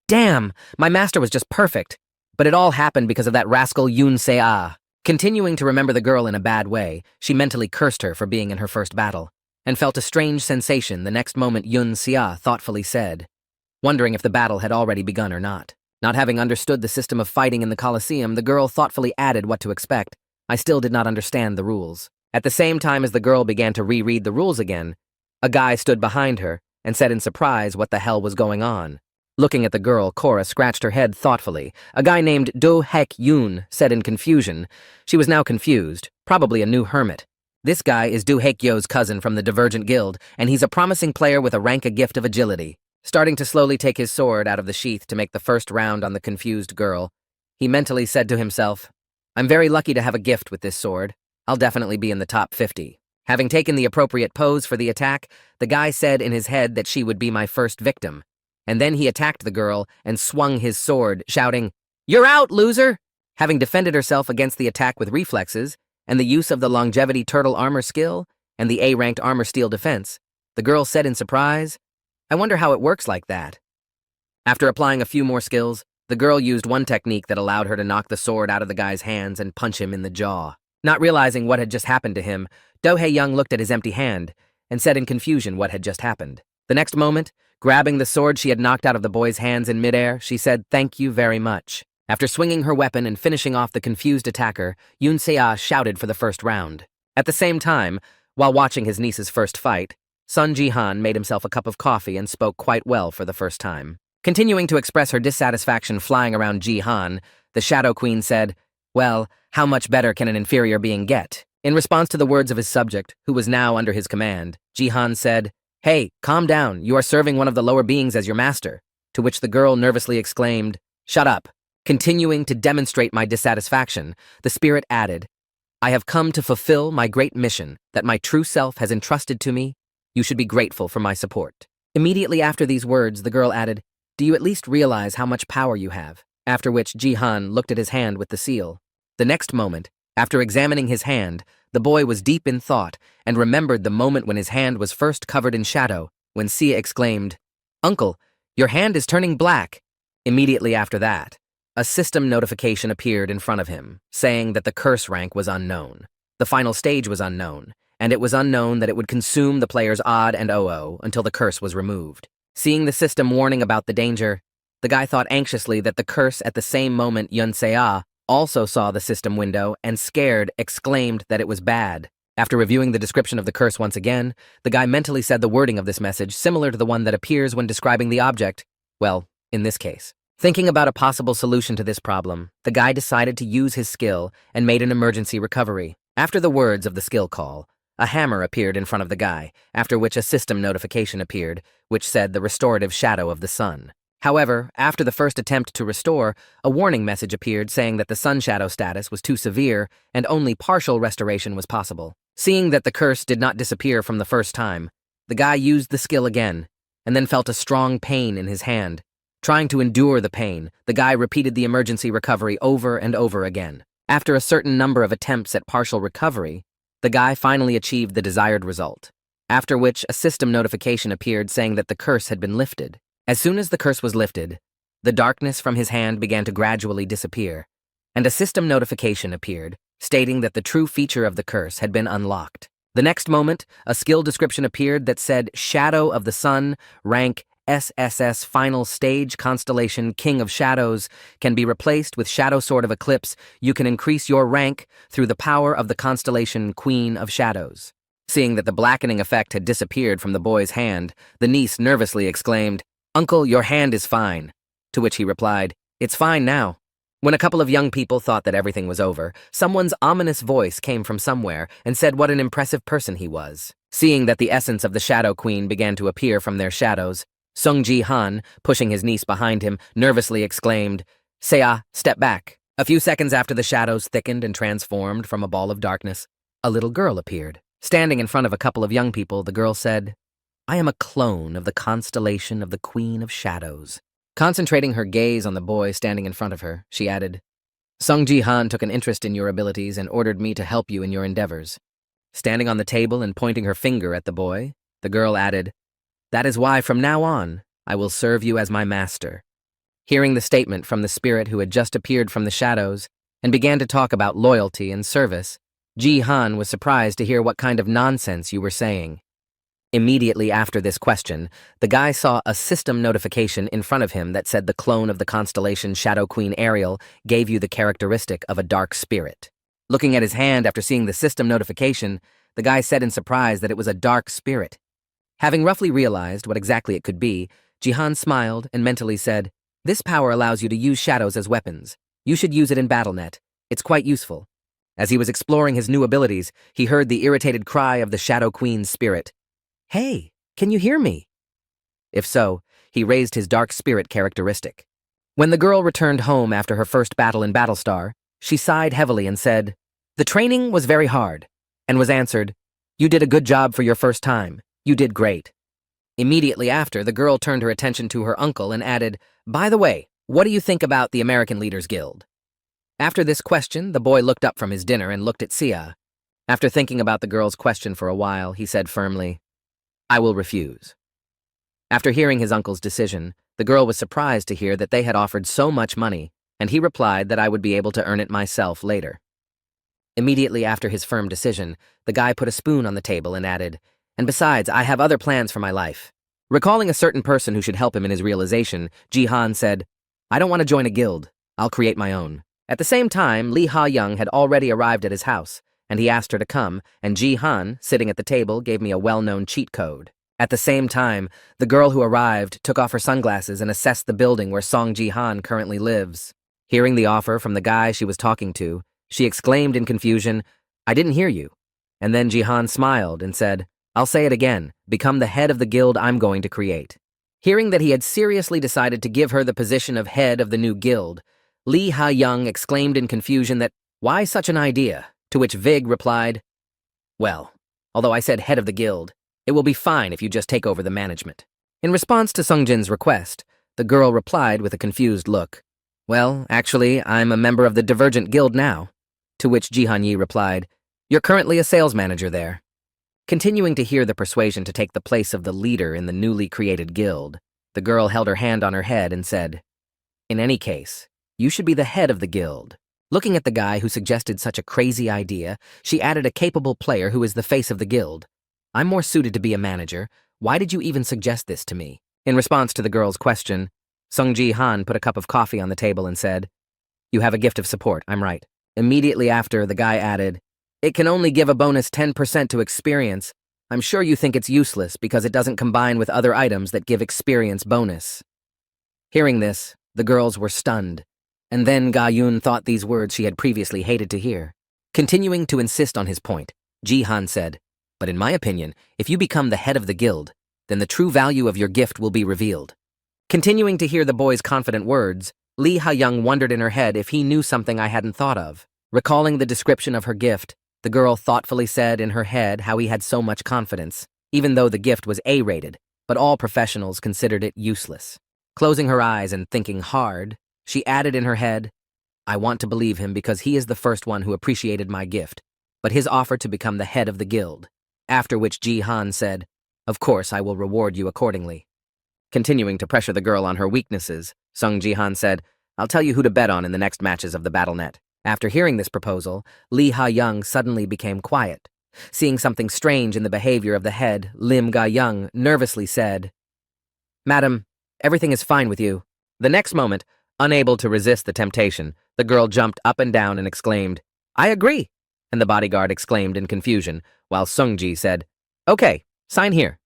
"Damn, my master was just perfect. But it all happened because of that rascal Yoon Se-ah." Continuing to remember the girl in a bad way, she mentally cursed her for being in her first battle, and felt a strange sensation the next moment Yoon Se-ah thoughtfully said, wondering if the battle had already begun or not. Not having understood the system of fighting in the Colosseum, the girl thoughtfully added what to expect. "I still did not understand the rules." At the same time as the girl began to reread the rules again, a guy stood behind her and said in surprise what the hell was going on. Looking at the girl, Cora scratched her head thoughtfully. A guy named Do Hek Yoon said in confusion. She was now confused, probably a new hermit. "This guy is Do Hek Yo's cousin from the Divergent Guild, and he's a promising player with a gift of agility." Starting to slowly take his sword out of the sheath to make the first round on the confused girl, he mentally said to himself, "I'm very lucky to have a gift with this sword. I'll definitely be in the top 50. Having taken the appropriate pose for the attack, the guy said in his head that she would be my first victim. And then he attacked the girl and swung his sword, shouting, "You're out, loser!" Having defended herself against the attack with reflexes and the use of the longevity turtle armor skill and the A-ranked armor steel defense, the girl said in surprise, "I wonder how it works like that." After applying a few more skills, the girl used one technique that allowed her to knock the sword out of the guy's hands and punch him in the jaw. Not realizing what had just happened to him, Do Hae-young looked at his empty hand and said in confusion what had just happened. The next moment, grabbing the sword she had knocked out of the boy's hands in midair, she said, "Thank you very much." After swinging her weapon and finishing off the confused attacker, Yoon Se-ah shouted for the first round. At the same time, while watching his niece's first fight, Sun Ji-han made himself a cup of coffee and spoke quite well for the first time. Continuing to express her dissatisfaction flying around Ji-han, the Shadow Queen said, "Well, how much better can an inferior being get?" In response to the words of his subject, who was now under his command, Ji-han said, "Hey, calm down, you are serving one of the lower beings as your master," to which the girl nervously exclaimed, "Shut up." Continuing to demonstrate my dissatisfaction, the spirit added, "I have come to fulfill my great mission that my true self has entrusted to me. You should be grateful for my support." Immediately after these words, the girl added, "Do you at least realize how much power you have?" After which Ji-han looked at his hand with the seal. The next moment, after examining his hand, the boy was deep in thought and remembered the moment when his hand was first covered in shadow, when Sia exclaimed, "Uncle, your hand is turning black." Immediately after that, a system notification appeared in front of him, saying that the curse rank was unknown. The final stage was unknown, and it was unknown that it would consume the player's odd and OO until the curse was removed. Seeing the system warning about the danger, the guy thought anxiously that the curse at the same moment Yunsea also saw the system window and scared exclaimed that it was bad. After reviewing the description of the curse once again, the guy mentally said the wording of this message similar to the one that appears when describing the object, well, in this case. Thinking about a possible solution to this problem, the guy decided to use his skill and made an emergency recovery. After the words of the skill call, a hammer appeared in front of the guy, after which a system notification appeared, which said the restorative shadow of the sun. However, after the first attempt to restore, a warning message appeared saying that the sun shadow status was too severe and only partial restoration was possible. Seeing that the curse did not disappear from the first time, the guy used the skill again, and then felt a strong pain in his hand. Trying to endure the pain, the guy repeated the emergency recovery over and over again. After a certain number of attempts at partial recovery, the guy finally achieved the desired result, after which a system notification appeared saying that the curse had been lifted. As soon as the curse was lifted, the darkness from his hand began to gradually disappear, and a system notification appeared, stating that the true feature of the curse had been unlocked. The next moment, a skill description appeared that said Shadow of the Sun, rank SSS Final Stage Constellation King of Shadows, can be replaced with Shadow Sword of Eclipse. You can increase your rank through the power of the constellation Queen of Shadows. Seeing that the blackening effect had disappeared from the boy's hand, the niece nervously exclaimed, "Uncle, your hand is fine." To which he replied, "It's fine now." When a couple of young people thought that everything was over, someone's ominous voice came from somewhere and said what an impressive person he was. Seeing that the essence of the Shadow Queen began to appear from their shadows, Sung Ji-han, pushing his niece behind him, nervously exclaimed, "Seiya, step back." A few seconds after the shadows thickened and transformed from a ball of darkness, a little girl appeared. Standing in front of a couple of young people, the girl said, "I am a clone of the constellation of the Queen of Shadows." Concentrating her gaze on the boy standing in front of her, she added, "Sung Ji-han took an interest in your abilities and ordered me to help you in your endeavors." Standing on the table and pointing her finger at the boy, the girl added, "That is why from now on, I will serve you as my master." Hearing the statement from the spirit who had just appeared from the shadows and began to talk about loyalty and service, Ji-han was surprised to hear what kind of nonsense you were saying. Immediately after this question, the guy saw a system notification in front of him that said the clone of the constellation Shadow Queen Ariel gave you the characteristic of a dark spirit. Looking at his hand after seeing the system notification, the guy said in surprise that it was a dark spirit. Having roughly realized what exactly it could be, Jihan smiled and mentally said, "This power allows you to use shadows as weapons. You should use it in BattleNet. It's quite useful." As he was exploring his new abilities, he heard the irritated cry of the Shadow Queen's spirit. "Hey, can you hear me?" If so, he raised his dark spirit characteristic. When the girl returned home after her first battle in Battlestar, she sighed heavily and said, "The training was very hard," and was answered, "You did a good job for your first time. You did great." Immediately after, the girl turned her attention to her uncle and added, "By the way, what do you think about the American Leaders Guild?" After this question, the boy looked up from his dinner and looked at Sia. After thinking about the girl's question for a while, he said firmly, "I will refuse." After hearing his uncle's decision, the girl was surprised to hear that they had offered so much money, and he replied that I would be able to earn it myself later. Immediately after his firm decision, the guy put a spoon on the table and added, "And besides, I have other plans for my life." Recalling a certain person who should help him in his realization, Ji-han said, "I don't want to join a guild. I'll create my own." At the same time, Lee Ha-young had already arrived at his house, and he asked her to come, and Ji-han, sitting at the table, gave me a well-known cheat code. At the same time, the girl who arrived took off her sunglasses and assessed the building where Song Ji-han currently lives. Hearing the offer from the guy she was talking to, she exclaimed in confusion, "I didn't hear you." And then Ji-han smiled and said, "I'll say it again, become the head of the guild I'm going to create." Hearing that he had seriously decided to give her the position of head of the new guild, Lee Ha-young exclaimed in confusion that, "Why such an idea?" To which Vig replied, "Well, although I said head of the guild, it will be fine if you just take over the management." In response to Sungjin's request, the girl replied with a confused look, "Well, actually, I'm a member of the Divergent Guild now." To which Ji-han-yi replied, "You're currently a sales manager there." Continuing to hear the persuasion to take the place of the leader in the newly created guild, the girl held her hand on her head and said, "In any case, You should be the head of the guild. Looking at the guy who suggested such a crazy idea, she added a capable player who is the face of the guild. I'm more suited to be a manager. Why did you even suggest this to me? In response to the girl's question, Sung Ji-han put a cup of coffee on the table and said, You have a gift of support, I'm right. Immediately after, the guy added, It can only give a bonus 10% to experience. I'm sure you think it's useless because it doesn't combine with other items that give experience bonus. Hearing this, the girls were stunned. And then Ga-yoon thought these words she had previously hated to hear. Continuing to insist on his point, Ji-han said, But in my opinion, if you become the head of the guild, then the true value of your gift will be revealed. Continuing to hear the boy's confident words, Lee Ha-young wondered in her head if he knew something I hadn't thought of. Recalling the description of her gift, the girl thoughtfully said in her head how he had so much confidence, even though the gift was A-rated, but all professionals considered it useless. Closing her eyes and thinking hard, she added in her head, I want to believe him because he is the first one who appreciated my gift, but his offer to become the head of the guild. After which Ji-han said, Of course I will reward you accordingly. Continuing to pressure the girl on her weaknesses, Sung Ji-han said, I'll tell you who to bet on in the next matches of the BattleNet. After hearing this proposal, Lee Ha-young suddenly became quiet. Seeing something strange in the behavior of the head, Lim Ga-young nervously said, Madam, everything is fine with you. The next moment, unable to resist the temptation, the girl jumped up and down and exclaimed, I agree, and the bodyguard exclaimed in confusion, while Sung-ji said, Okay, sign here.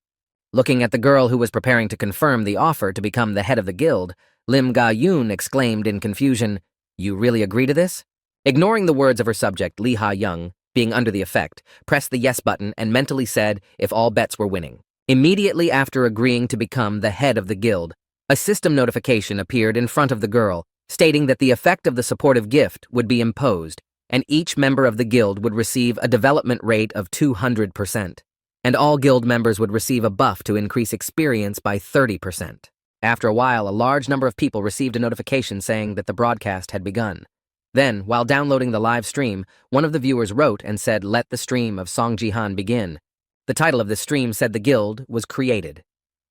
Looking at the girl who was preparing to confirm the offer to become the head of the guild, Lim Ga-yoon exclaimed in confusion, You really agree to this? Ignoring the words of her subject, Lee Ha-young, being under the effect, pressed the yes button and mentally said if all bets were winning. Immediately after agreeing to become the head of the guild, a system notification appeared in front of the girl, stating that the effect of the supportive gift would be imposed, and each member of the guild would receive a development rate of 200%, and all guild members would receive a buff to increase experience by 30%. After a while, a large number of people received a notification saying that the broadcast had begun. Then, while downloading the live stream, one of the viewers wrote and said, Let the stream of Song Ji-han begin. The title of the stream said the guild was created.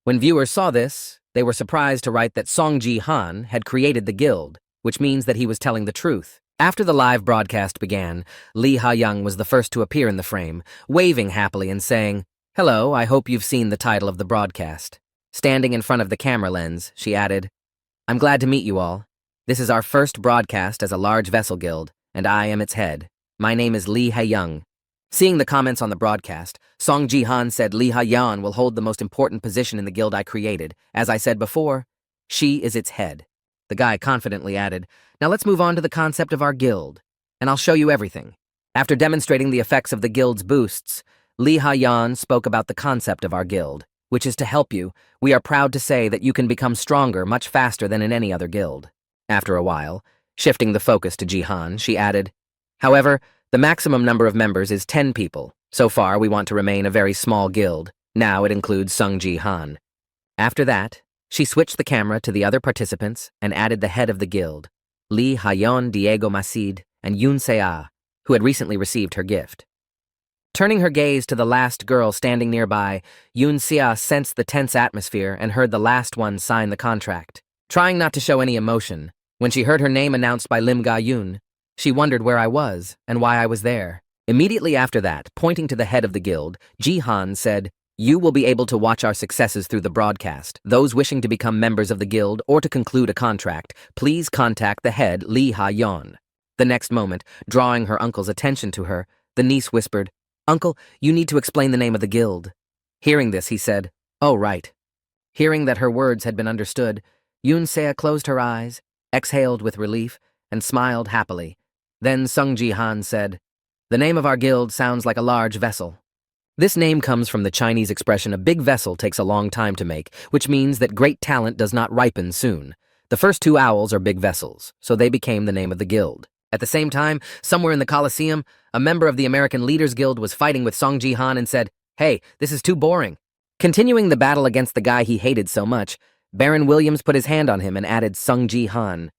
When viewers saw this, they were surprised to write that Song Ji-han had created the guild, which means that he was telling the truth. After the live broadcast began, Lee Ha-young was the first to appear in the frame, waving happily and saying, Hello, I hope you've seen the title of the broadcast. Standing in front of the camera lens, she added, I'm glad to meet you all. This is our first broadcast as a large vessel guild, and I am its head. My name is Lee Ha-young. Seeing the comments on the broadcast, Song Ji-han said Lee Ha-young will hold the most important position in the guild I created. As I said before, she is its head. The guy confidently added, Now let's move on to the concept of our guild, and I'll show you everything. After demonstrating the effects of the guild's boosts, Lee Ha-young spoke about the concept of our guild, which is to help you. We are proud to say that you can become stronger much faster than in any other guild. After a while, shifting the focus to Ji-han, she added, However, the maximum number of members is 10 people. So far, we want to remain a very small guild. Now it includes Sung Ji-han. After that, she switched the camera to the other participants and added the head of the guild, Lee Ha-yeon, Diego Masid, and Yoon Se-ah, who had recently received her gift. Turning her gaze to the last girl standing nearby, Yoon Se-ah sensed the tense atmosphere and heard the last one sign the contract. Trying not to show any emotion, when she heard her name announced by Lim Ga-yoon, she wondered where I was and why I was there. Immediately after that, pointing to the head of the guild, Ji-han said, You will be able to watch our successes through the broadcast. Those wishing to become members of the guild or to conclude a contract, please contact the head Lee Ha-yeon. The next moment, drawing her uncle's attention to her, the niece whispered, Uncle, you need to explain the name of the guild. Hearing this, he said, Oh, right. Hearing that her words had been understood, Yoon Se-ah closed her eyes, exhaled with relief, and smiled happily. Then Sung Ji-han said, The name of our guild sounds like a large vessel. This name comes from the Chinese expression a big vessel takes a long time to make, which means that great talent does not ripen soon. The first two owls are big vessels, so they became the name of the guild. At the same time, somewhere in the Colosseum, a member of the American Leaders Guild was fighting with Song Ji-han and said, Hey, this is too boring. Continuing the battle against the guy he hated so much, Baron Williams put his hand on him and added Sung Ji-han.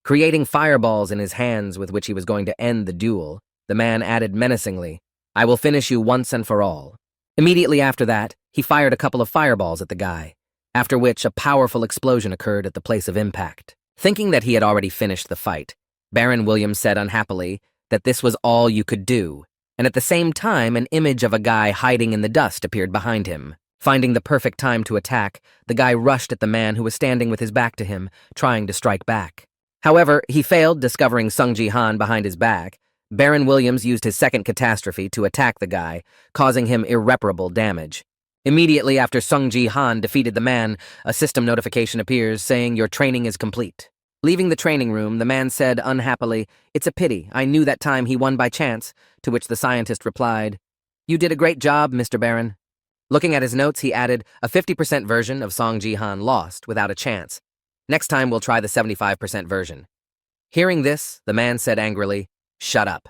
Creating fireballs in his hands with which he was going to end the duel, the man added menacingly, I will finish you once and for all. Immediately after that, he fired a couple of fireballs at the guy, after which a powerful explosion occurred at the place of impact. Thinking that he had already finished the fight, Baron Williams said unhappily that this was all you could do, and at the same time an image of a guy hiding in the dust appeared behind him. Finding the perfect time to attack, the guy rushed at the man who was standing with his back to him, trying to strike back. However, he failed, discovering Sung Ji-han behind his back. Baron Williams used his second catastrophe to attack the guy, causing him irreparable damage. Immediately after Sung Ji-han defeated the man, a system notification appears saying your training is complete. Leaving the training room, the man said unhappily, "It's a pity, I knew that time he won by chance," to which the scientist replied, "You did a great job, Mr. Baron." Looking at his notes, he added, a 50% version of Song Ji-han lost without a chance. Next time we'll try the 75% version. Hearing this, the man said angrily, "Shut up."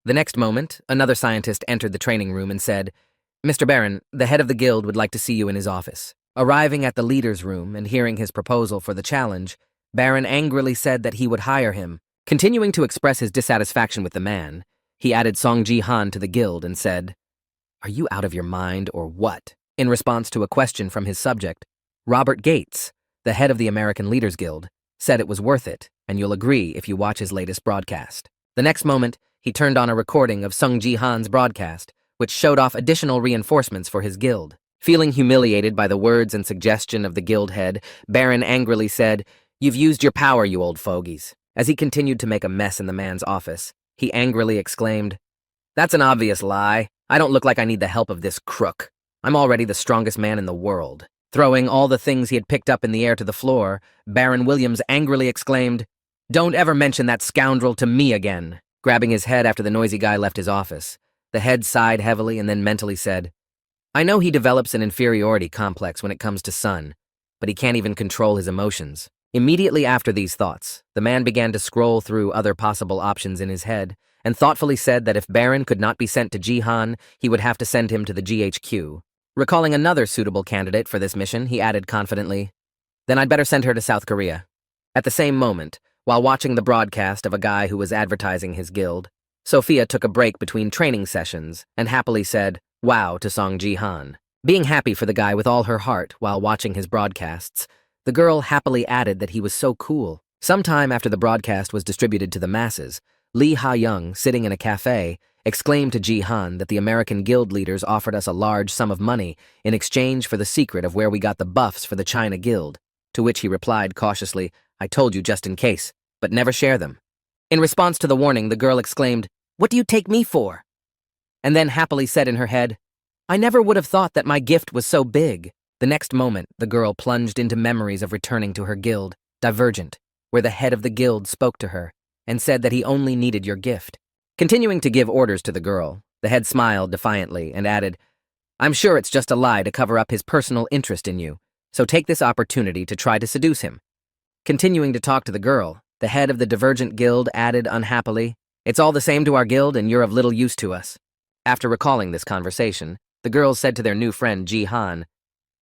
The next moment, another scientist entered the training room and said, "Mr. Baron, the head of the guild would like to see you in his office." Arriving at the leader's room and hearing his proposal for the challenge, Baron angrily said that he would hire him. Continuing to express his dissatisfaction with the man, he added Song Ji-han to the guild and said, "Are you out of your mind or what?" In response to a question from his subject, Robert Gates, the head of the American Leaders Guild, said it was worth it, and you'll agree if you watch his latest broadcast. The next moment, he turned on a recording of Sung Ji-han's broadcast, which showed off additional reinforcements for his guild. Feeling humiliated by the words and suggestion of the guild head, Baron angrily said, "You've used your power, you old fogies." As he continued to make a mess in the man's office, he angrily exclaimed, "That's an obvious lie. I don't look like I need the help of this crook. I'm already the strongest man in the world." Throwing all the things he had picked up in the air to the floor, Baron Williams angrily exclaimed, "Don't ever mention that scoundrel to me again." Grabbing his head after the noisy guy left his office, the head sighed heavily and then mentally said, "I know he develops an inferiority complex when it comes to Sun, but he can't even control his emotions." Immediately after these thoughts, the man began to scroll through other possible options in his head and thoughtfully said that if Baron could not be sent to Jihan, he would have to send him to the GHQ. Recalling another suitable candidate for this mission, he added confidently, "Then I'd better send her to South Korea." At the same moment, while watching the broadcast of a guy who was advertising his guild, Sophia took a break between training sessions and happily said, "Wow" to Song Ji-han. Being happy for the guy with all her heart while watching his broadcasts, the girl happily added that he was so cool. Sometime after the broadcast was distributed to the masses, Lee Ha-young, sitting in a cafe, exclaimed to Ji-han that the American guild leaders offered us a large sum of money in exchange for the secret of where we got the buffs for the China Guild, to which he replied cautiously, "I told you just in case, but never share them." In response to the warning, the girl exclaimed, "What do you take me for?" And then happily said in her head, "I never would have thought that my gift was so big." The next moment, the girl plunged into memories of returning to her guild, Divergent, where the head of the guild spoke to her and said that he only needed your gift. Continuing to give orders to the girl, the head smiled defiantly and added, "I'm sure it's just a lie to cover up his personal interest in you, so take this opportunity to try to seduce him." Continuing to talk to the girl, the head of the Divergent Guild added unhappily, "It's all the same to our guild and you're of little use to us." After recalling this conversation, the girls said to their new friend Ji-han,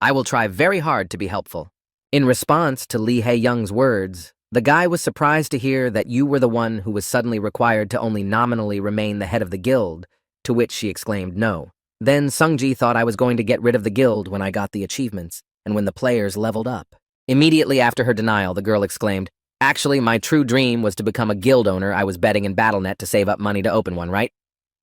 "I will try very hard to be helpful." In response to Lee Ha-young's words, the guy was surprised to hear that you were the one who was suddenly required to only nominally remain the head of the guild, to which she exclaimed no. Then Sung-ji thought I was going to get rid of the guild when I got the achievements, and when the players leveled up. Immediately after her denial, the girl exclaimed, "Actually, my true dream was to become a guild owner. I was betting in BattleNet to save up money to open one, right?"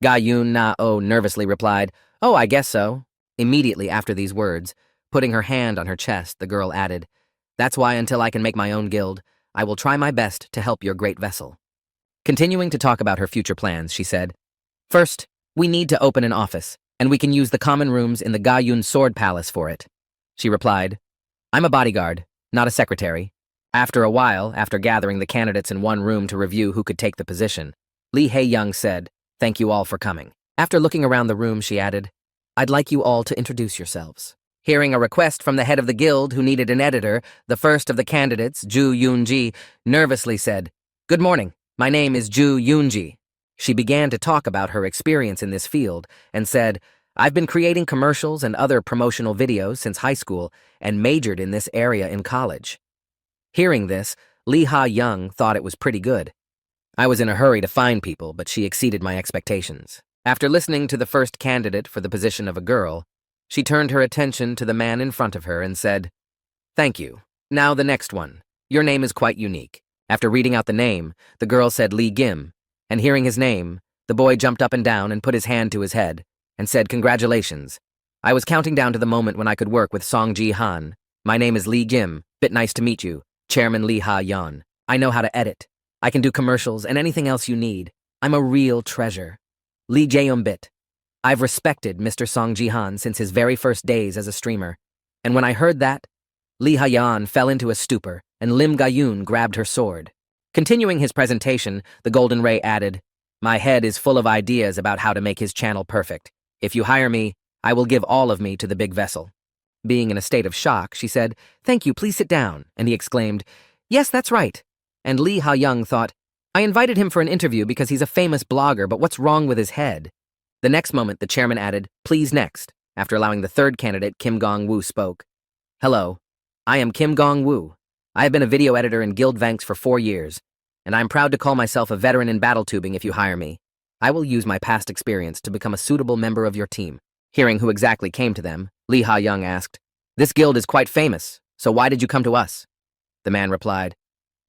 Ga-yoon Na-oh nervously replied, "Oh, I guess so." Immediately after these words, putting her hand on her chest, the girl added, "That's why until I can make my own guild, I will try my best to help your great vessel." Continuing to talk about her future plans, she said, "First, we need to open an office, and we can use the common rooms in the Ga-yoon Sword Palace for it." She replied, "I'm a bodyguard, not a secretary." After a while, after gathering the candidates in one room to review who could take the position, Lee Ha-young said, "Thank you all for coming." After looking around the room, she added, "I'd like you all to introduce yourselves." Hearing a request from the head of the guild who needed an editor, the first of the candidates, Ju Yoon-ji, nervously said, "Good morning, my name is Ju Yoon-ji." She began to talk about her experience in this field and said, "I've been creating commercials and other promotional videos since high school and majored in this area in college." Hearing this, Lee Ha-young thought it was pretty good. I was in a hurry to find people, but she exceeded my expectations. After listening to the first candidate for the position of a girl, she turned her attention to the man in front of her and said, "Thank you. Now the next one." Your name is quite unique. After reading out the name, the girl said Lee Gim, and hearing his name, the boy jumped up and down and put his hand to his head and said, "Congratulations. I was counting down to the moment when I could work with Song Ji-han. My name is Lee Gim. Bit nice to meet you, Chairman Lee Ha-yeon. I know how to edit. I can do commercials and anything else you need. I'm a real treasure. Lee Jae-bit. I've respected Mr. Song Ji-han since his very first days as a streamer. And when I heard that, Lee Ha-yeon fell into a stupor, and Lim Ga-yoon grabbed her sword. Continuing his presentation, the Golden Ray added, "My head is full of ideas about how to make his channel perfect. If you hire me, I will give all of me to the big vessel." Being in a state of shock, she said, "Thank you, please sit down." And he exclaimed, "Yes, that's right." And Lee Ha-young thought, "I invited him for an interview because he's a famous blogger, but what's wrong with his head?" The next moment, the chairman added, "Please next," after allowing the third candidate, Kim Gong-woo, spoke. "Hello, I am Kim Gong-woo. I have been a video editor in Guild Vanks for 4 years, and I'm proud to call myself a veteran in battle tubing if you hire me. I will use my past experience to become a suitable member of your team." Hearing who exactly came to them, Lee Ha-young asked, "This guild is quite famous, so why did you come to us?" The man replied,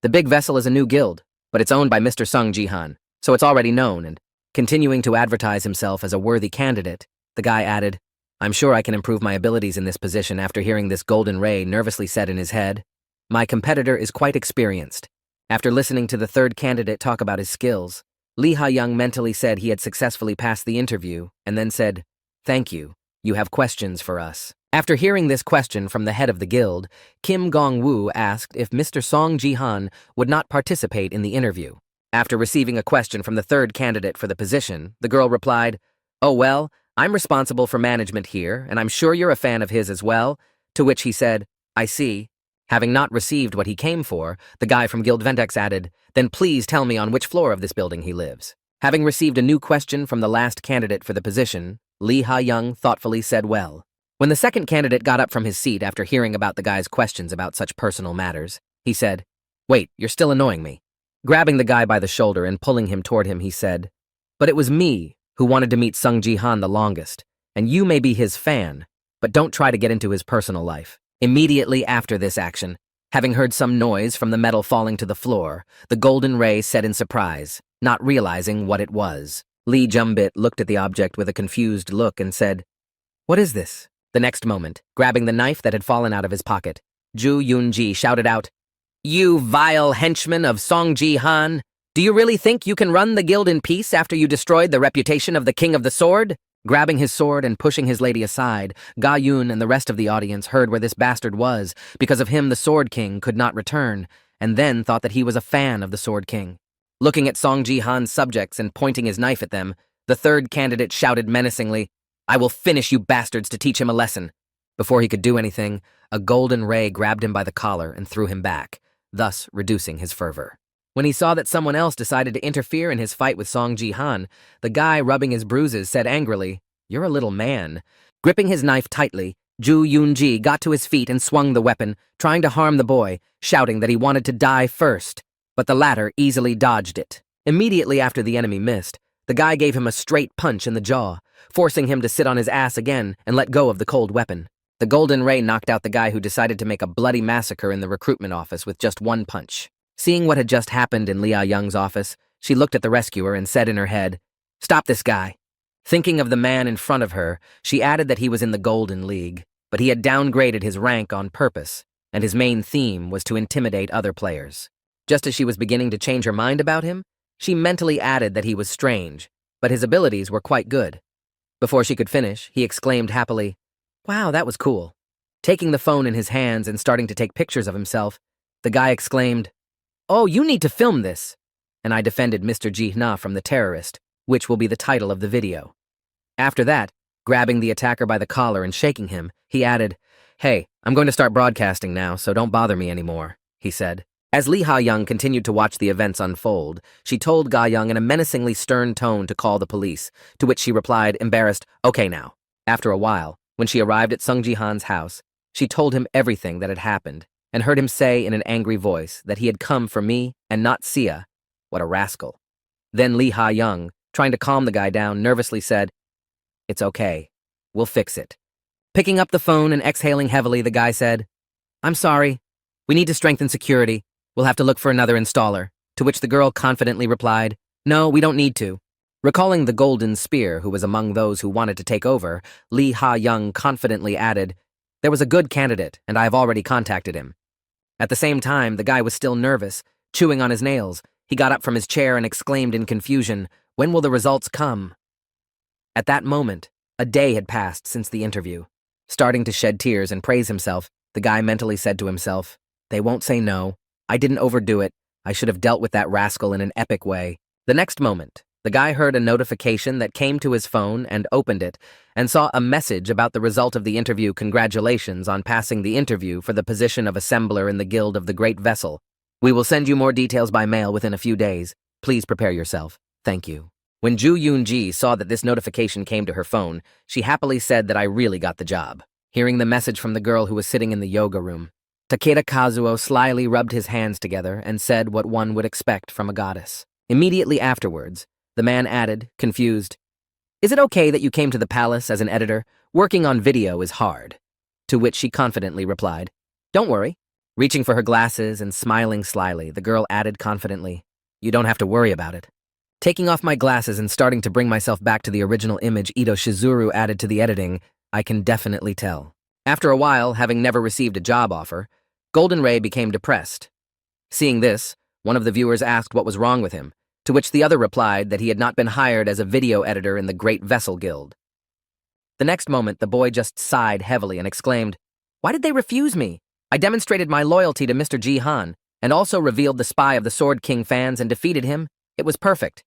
"The big vessel is a new guild, but it's owned by Mr. Sung Ji-han, so it's already known," and continuing to advertise himself as a worthy candidate, the guy added, "I'm sure I can improve my abilities in this position." After hearing this, Golden Ray nervously said in his head, "My competitor is quite experienced." After listening to the third candidate talk about his skills, Lee Ha-young mentally said he had successfully passed the interview, and then said, "Thank you. You have questions for us." After hearing this question from the head of the guild, Kim Gong-woo asked if Mr. Song Ji-han would not participate in the interview. After receiving a question from the third candidate for the position, the girl replied, "Oh well, I'm responsible for management here, and I'm sure you're a fan of his as well," to which he said, "I see." Having not received what he came for, the guy from Guild Ventex added, "Then please tell me on which floor of this building he lives." Having received a new question from the last candidate for the position, Lee Ha-young thoughtfully said, "Well." When the second candidate got up from his seat after hearing about the guy's questions about such personal matters, he said, "Wait, you're still annoying me." Grabbing the guy by the shoulder and pulling him toward him, he said, "But it was me who wanted to meet Sung Ji-han the longest, and you may be his fan, but don't try to get into his personal life." Immediately after this action, having heard some noise from the metal falling to the floor, the Golden Ray said in surprise, not realizing what it was. Lee Jumbit looked at the object with a confused look and said, "What is this?" The next moment, grabbing the knife that had fallen out of his pocket, Ju Yoon-ji shouted out, "You vile henchman of Song Ji-han! Do you really think you can run the guild in peace after you destroyed the reputation of the King of the Sword?" Grabbing his sword and pushing his lady aside, Ga-yoon and the rest of the audience heard where this bastard was. Because of him, the Sword King could not return, and then thought that he was a fan of the Sword King. Looking at Song Ji-han's subjects and pointing his knife at them, the third candidate shouted menacingly, "I will finish you bastards to teach him a lesson." Before he could do anything, a Golden Ray grabbed him by the collar and threw him back, thus reducing his fervor. When he saw that someone else decided to interfere in his fight with Song Ji-han, the guy rubbing his bruises said angrily, "You're a little man." Gripping his knife tightly, Ju Yoon-ji got to his feet and swung the weapon, trying to harm the boy, shouting that he wanted to die first, but the latter easily dodged it. Immediately after the enemy missed, the guy gave him a straight punch in the jaw, forcing him to sit on his ass again and let go of the cold weapon. The Golden Ray knocked out the guy who decided to make a bloody massacre in the recruitment office with just one punch. Seeing what had just happened in Lee Ha-young's office, she looked at the rescuer and said in her head, "Stop this guy." Thinking of the man in front of her, she added that he was in the Golden League, but he had downgraded his rank on purpose, and his main theme was to intimidate other players. Just as she was beginning to change her mind about him, she mentally added that he was strange, but his abilities were quite good. Before she could finish, he exclaimed happily, "Wow, that was cool." Taking the phone in his hands and starting to take pictures of himself, the guy exclaimed, "Oh, you need to film this." And I defended Mr. Ji-na from the terrorist, which will be the title of the video. After that, grabbing the attacker by the collar and shaking him, he added, "Hey, I'm going to start broadcasting now, so don't bother me anymore," he said. As Lee Ha-young continued to watch the events unfold, she told Ga-young in a menacingly stern tone to call the police, to which she replied, embarrassed, "Okay now." After a while, when she arrived at Sung Ji-han's house, she told him everything that had happened, and heard him say in an angry voice that he had come for me and not Sia. What a rascal. Then Lee Ha-young, trying to calm the guy down, nervously said, "It's okay. We'll fix it." Picking up the phone and exhaling heavily, the guy said, "I'm sorry. We need to strengthen security. We'll have to look for another installer. To which the girl confidently replied, no, we don't need to. Recalling the Golden Spear, who was among those who wanted to take over, Lee Ha-young confidently added, there was a good candidate, and I have already contacted him. At the same time, the guy was still nervous, chewing on his nails. He got up from his chair and exclaimed in confusion, when will the results come? At that moment, a day had passed since the interview. Starting to shed tears and praise himself, the guy mentally said to himself, they won't say no. I didn't overdo it. I should have dealt with that rascal in an epic way. The next moment, the guy heard a notification that came to his phone and opened it and saw a message about the result of the interview. Congratulations on passing the interview for the position of assembler in the Guild of the Great Vessel. We will send you more details by mail within a few days. Please prepare yourself. Thank you. When Ju Yoon-ji saw that this notification came to her phone, she happily said that I really got the job. Hearing the message from the girl who was sitting in the yoga room, Takeda Kazuo slyly rubbed his hands together and said what one would expect from a goddess. Immediately afterwards, the man added, confused, is it okay that you came to the palace as an editor? Working on video is hard. To which she confidently replied, don't worry. Reaching for her glasses and smiling slyly, the girl added confidently, you don't have to worry about it. Taking off my glasses and starting to bring myself back to the original image Ito Shizuru added to the editing, I can definitely tell. After a while, having never received a job offer, Golden Ray became depressed. Seeing this, one of the viewers asked what was wrong with him, to which the other replied that he had not been hired as a video editor in the Great Vessel Guild. The next moment, the boy just sighed heavily and exclaimed, why did they refuse me? I demonstrated my loyalty to Mr. Ji-han, and also revealed the spy of the Sword King fans and defeated him. It was perfect.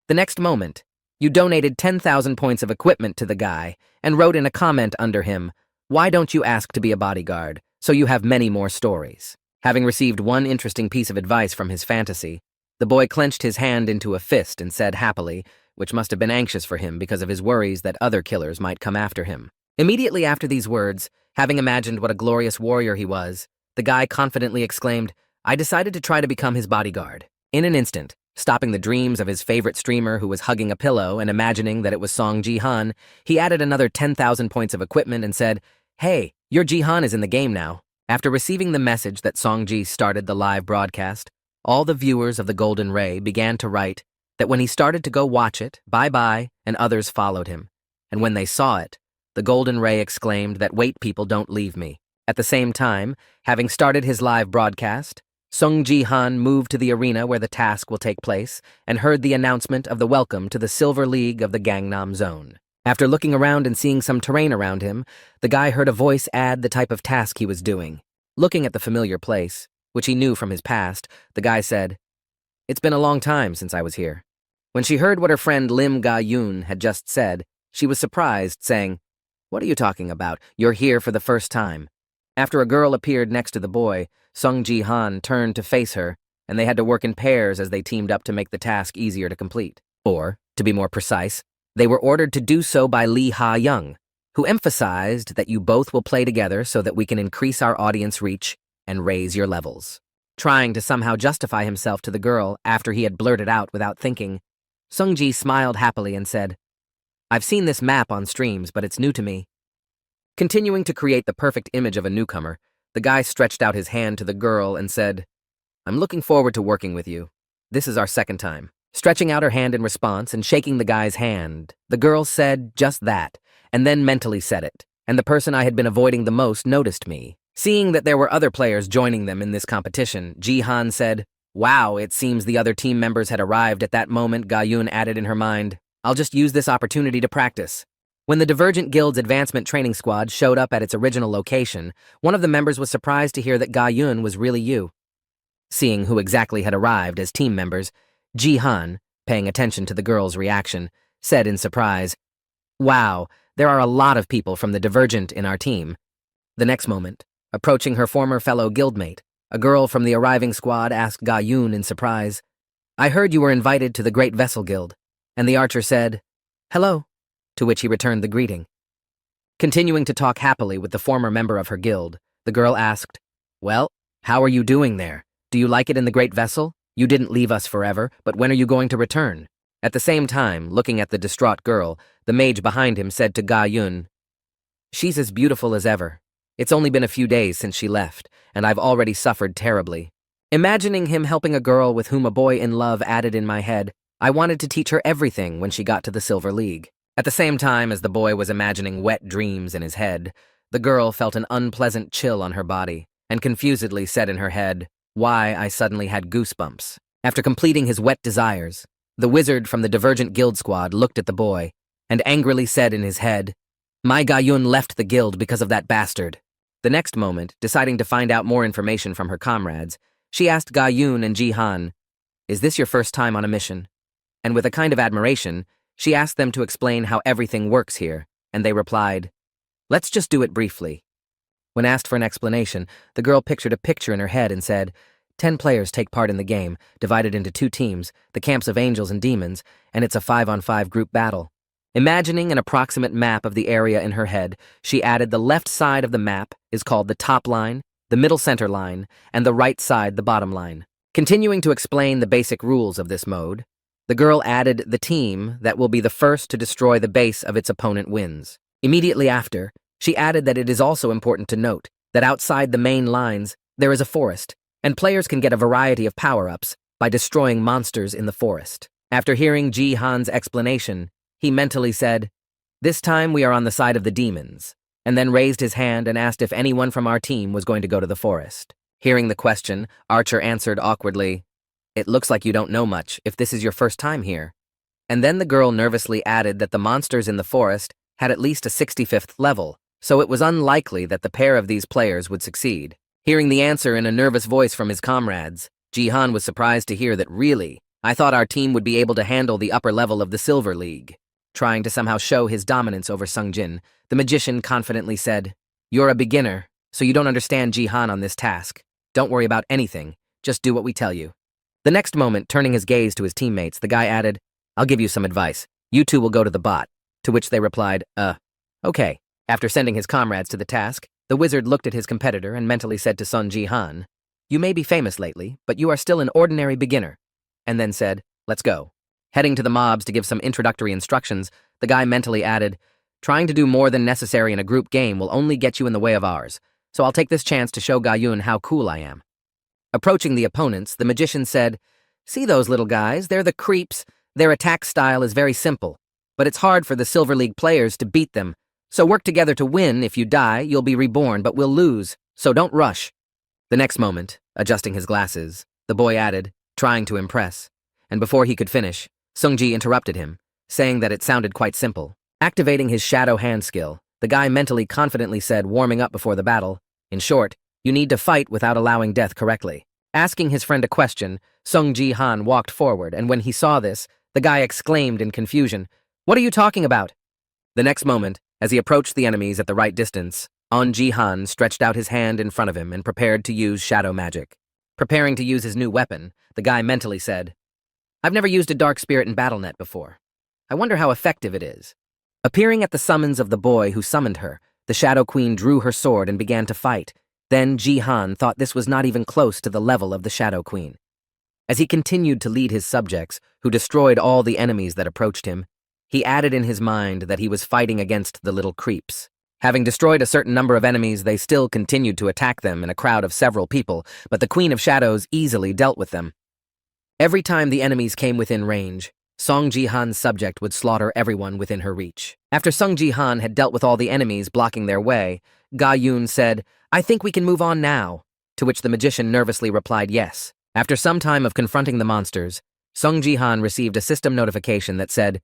The next moment, you donated 10,000 points of equipment to the guy and wrote in a comment under him, why don't you ask to be a bodyguard, so you have many more stories. Having received one interesting piece of advice from his fantasy, the boy clenched his hand into a fist and said happily, which must have been anxious for him because of his worries that other killers might come after him. Immediately after these words, having imagined what a glorious warrior he was, the guy confidently exclaimed, I decided to try to become his bodyguard. In an instant, stopping the dreams of his favorite streamer who was hugging a pillow and imagining that it was Song Ji-han, he added another 10,000 points of equipment and said, hey, your Ji-han is in the game now. After receiving the message that Song Ji started the live broadcast, all the viewers of the Golden Ray began to write that when he started to go watch it, bye-bye, and others followed him. And when they saw it, the Golden Ray exclaimed that wait, people, don't leave me. At the same time, having started his live broadcast, Song Ji-han moved to the arena where the task will take place and heard the announcement of the welcome to the Silver League of the Gangnam Zone. After looking around and seeing some terrain around him, the guy heard a voice add the type of task he was doing. Looking at the familiar place, which he knew from his past, the guy said, it's been a long time since I was here. When she heard what her friend Lim Ga-yoon had just said, she was surprised, saying, what are you talking about? You're here for the first time. After a girl appeared next to the boy, Song Ji-han turned to face her, and they had to work in pairs as they teamed up to make the task easier to complete. Or, to be more precise, they were ordered to do so by Lee Ha-young, who emphasized that you both will play together so that we can increase our audience reach and raise your levels. Trying to somehow justify himself to the girl after he had blurted out without thinking, Sung-ji smiled happily and said, I've seen this map on streams, but it's new to me. Continuing to create the perfect image of a newcomer, the guy stretched out his hand to the girl and said, I'm looking forward to working with you. This is our second time. Stretching out her hand in response and shaking the guy's hand, the girl said just that, and then mentally said it, and the person I had been avoiding the most noticed me. Seeing that there were other players joining them in this competition, Ji-han said, wow, it seems the other team members had arrived at that moment. Ga-yoon added in her mind, I'll just use this opportunity to practice. When the Divergent Guild's advancement training squad showed up at its original location, one of the members was surprised to hear that Ga-yoon was really you. Seeing who exactly had arrived as team members, Ji-han, paying attention to the girl's reaction, said in surprise, wow, there are a lot of people from the Divergent in our team. The next moment, approaching her former fellow guildmate, a girl from the arriving squad asked Ga-yoon in surprise, I heard you were invited to the Great Vessel Guild, and the archer said, hello, to which he returned the greeting. Continuing to talk happily with the former member of her guild, the girl asked, well, how are you doing there? Do you like it in the Great Vessel? You didn't leave us forever, but when are you going to return? At the same time, looking at the distraught girl, the mage behind him said to Ga-yoon, she's as beautiful as ever. It's only been a few days since she left, and I've already suffered terribly. Imagining him helping a girl with whom a boy in love added in my head, I wanted to teach her everything when she got to the Silver League. At the same time as the boy was imagining wet dreams in his head, the girl felt an unpleasant chill on her body and confusedly said in her head, "Why I suddenly had goosebumps." After completing his wet desires, the wizard from the Divergent Guild Squad looked at the boy and angrily said in his head, "My Gayun left the guild because of that bastard." The next moment, deciding to find out more information from her comrades, she asked Gayun and Jihan, "Is this your first time on a mission?" And with a kind of admiration, she asked them to explain how everything works here, and they replied, "Let's just do it briefly." When asked for an explanation, the girl pictured a picture in her head and said, 10 players take part in the game, divided into 2 teams, the camps of angels and demons, and it's a 5-on-5 group battle. Imagining an approximate map of the area in her head, she added the left side of the map is called the top line, the middle center line, and the right side the bottom line. Continuing to explain the basic rules of this mode, the girl added the team that will be the first to destroy the base of its opponent wins. Immediately after, she added that it is also important to note that outside the main lines, there is a forest, and players can get a variety of power-ups by destroying monsters in the forest. After hearing Ji Han's explanation, he mentally said, "This time we are on the side of the demons," and then raised his hand and asked if anyone from our team was going to go to the forest. Hearing the question, Archer answered awkwardly, "It looks like you don't know much if this is your first time here." And then the girl nervously added that the monsters in the forest had at least a 65th level, so it was unlikely that the pair of these players would succeed. Hearing the answer in a nervous voice from his comrades, Jihan was surprised to hear that really, I thought our team would be able to handle the upper level of the Silver League. Trying to somehow show his dominance over Sungjin, the magician confidently said, "You're a beginner, so you don't understand Jihan on this task. Don't worry about anything, just do what we tell you." The next moment, turning his gaze to his teammates, the guy added, "I'll give you some advice. You two will go to the bot," to which they replied, okay." After sending his comrades to the task, the wizard looked at his competitor and mentally said to Sun Jihan, "You may be famous lately, but you are still an ordinary beginner," and then said, "Let's go." Heading to the mobs to give some introductory instructions, the guy mentally added, "Trying to do more than necessary in a group game will only get you in the way of ours, so I'll take this chance to show Gayun how cool I am." Approaching the opponents, the magician said, "See those little guys? They're the creeps. Their attack style is very simple, but it's hard for the Silver League players to beat them. So work together to win. If you die, you'll be reborn, but we'll lose, so don't rush." The next moment, adjusting his glasses, the boy added, trying to impress, and before he could finish, Sungji interrupted him, saying that it sounded quite simple. Activating his shadow hand skill, the guy mentally confidently said, warming up before the battle, "In short, you need to fight without allowing death correctly." Asking his friend a question, Sung Ji-han walked forward, and when he saw this, the guy exclaimed in confusion, "What are you talking about?" The next moment, as he approached the enemies at the right distance, On Ji-han stretched out his hand in front of him and prepared to use shadow magic. Preparing to use his new weapon, the guy mentally said, "I've never used a dark spirit in BattleNet before. I wonder how effective it is." Appearing at the summons of the boy who summoned her, the Shadow Queen drew her sword and began to fight. Then Ji-han thought this was not even close to the level of the Shadow Queen. As he continued to lead his subjects, who destroyed all the enemies that approached him, he added in his mind that he was fighting against the little creeps. Having destroyed a certain number of enemies, they still continued to attack them in a crowd of several people, but the Queen of Shadows easily dealt with them. Every time the enemies came within range, Song Ji-han's subject would slaughter everyone within her reach. After Sung Ji-han had dealt with all the enemies blocking their way, Ga-yoon said, "I think we can move on now," to which the magician nervously replied yes. After some time of confronting the monsters, Sung Ji-han received a system notification that said,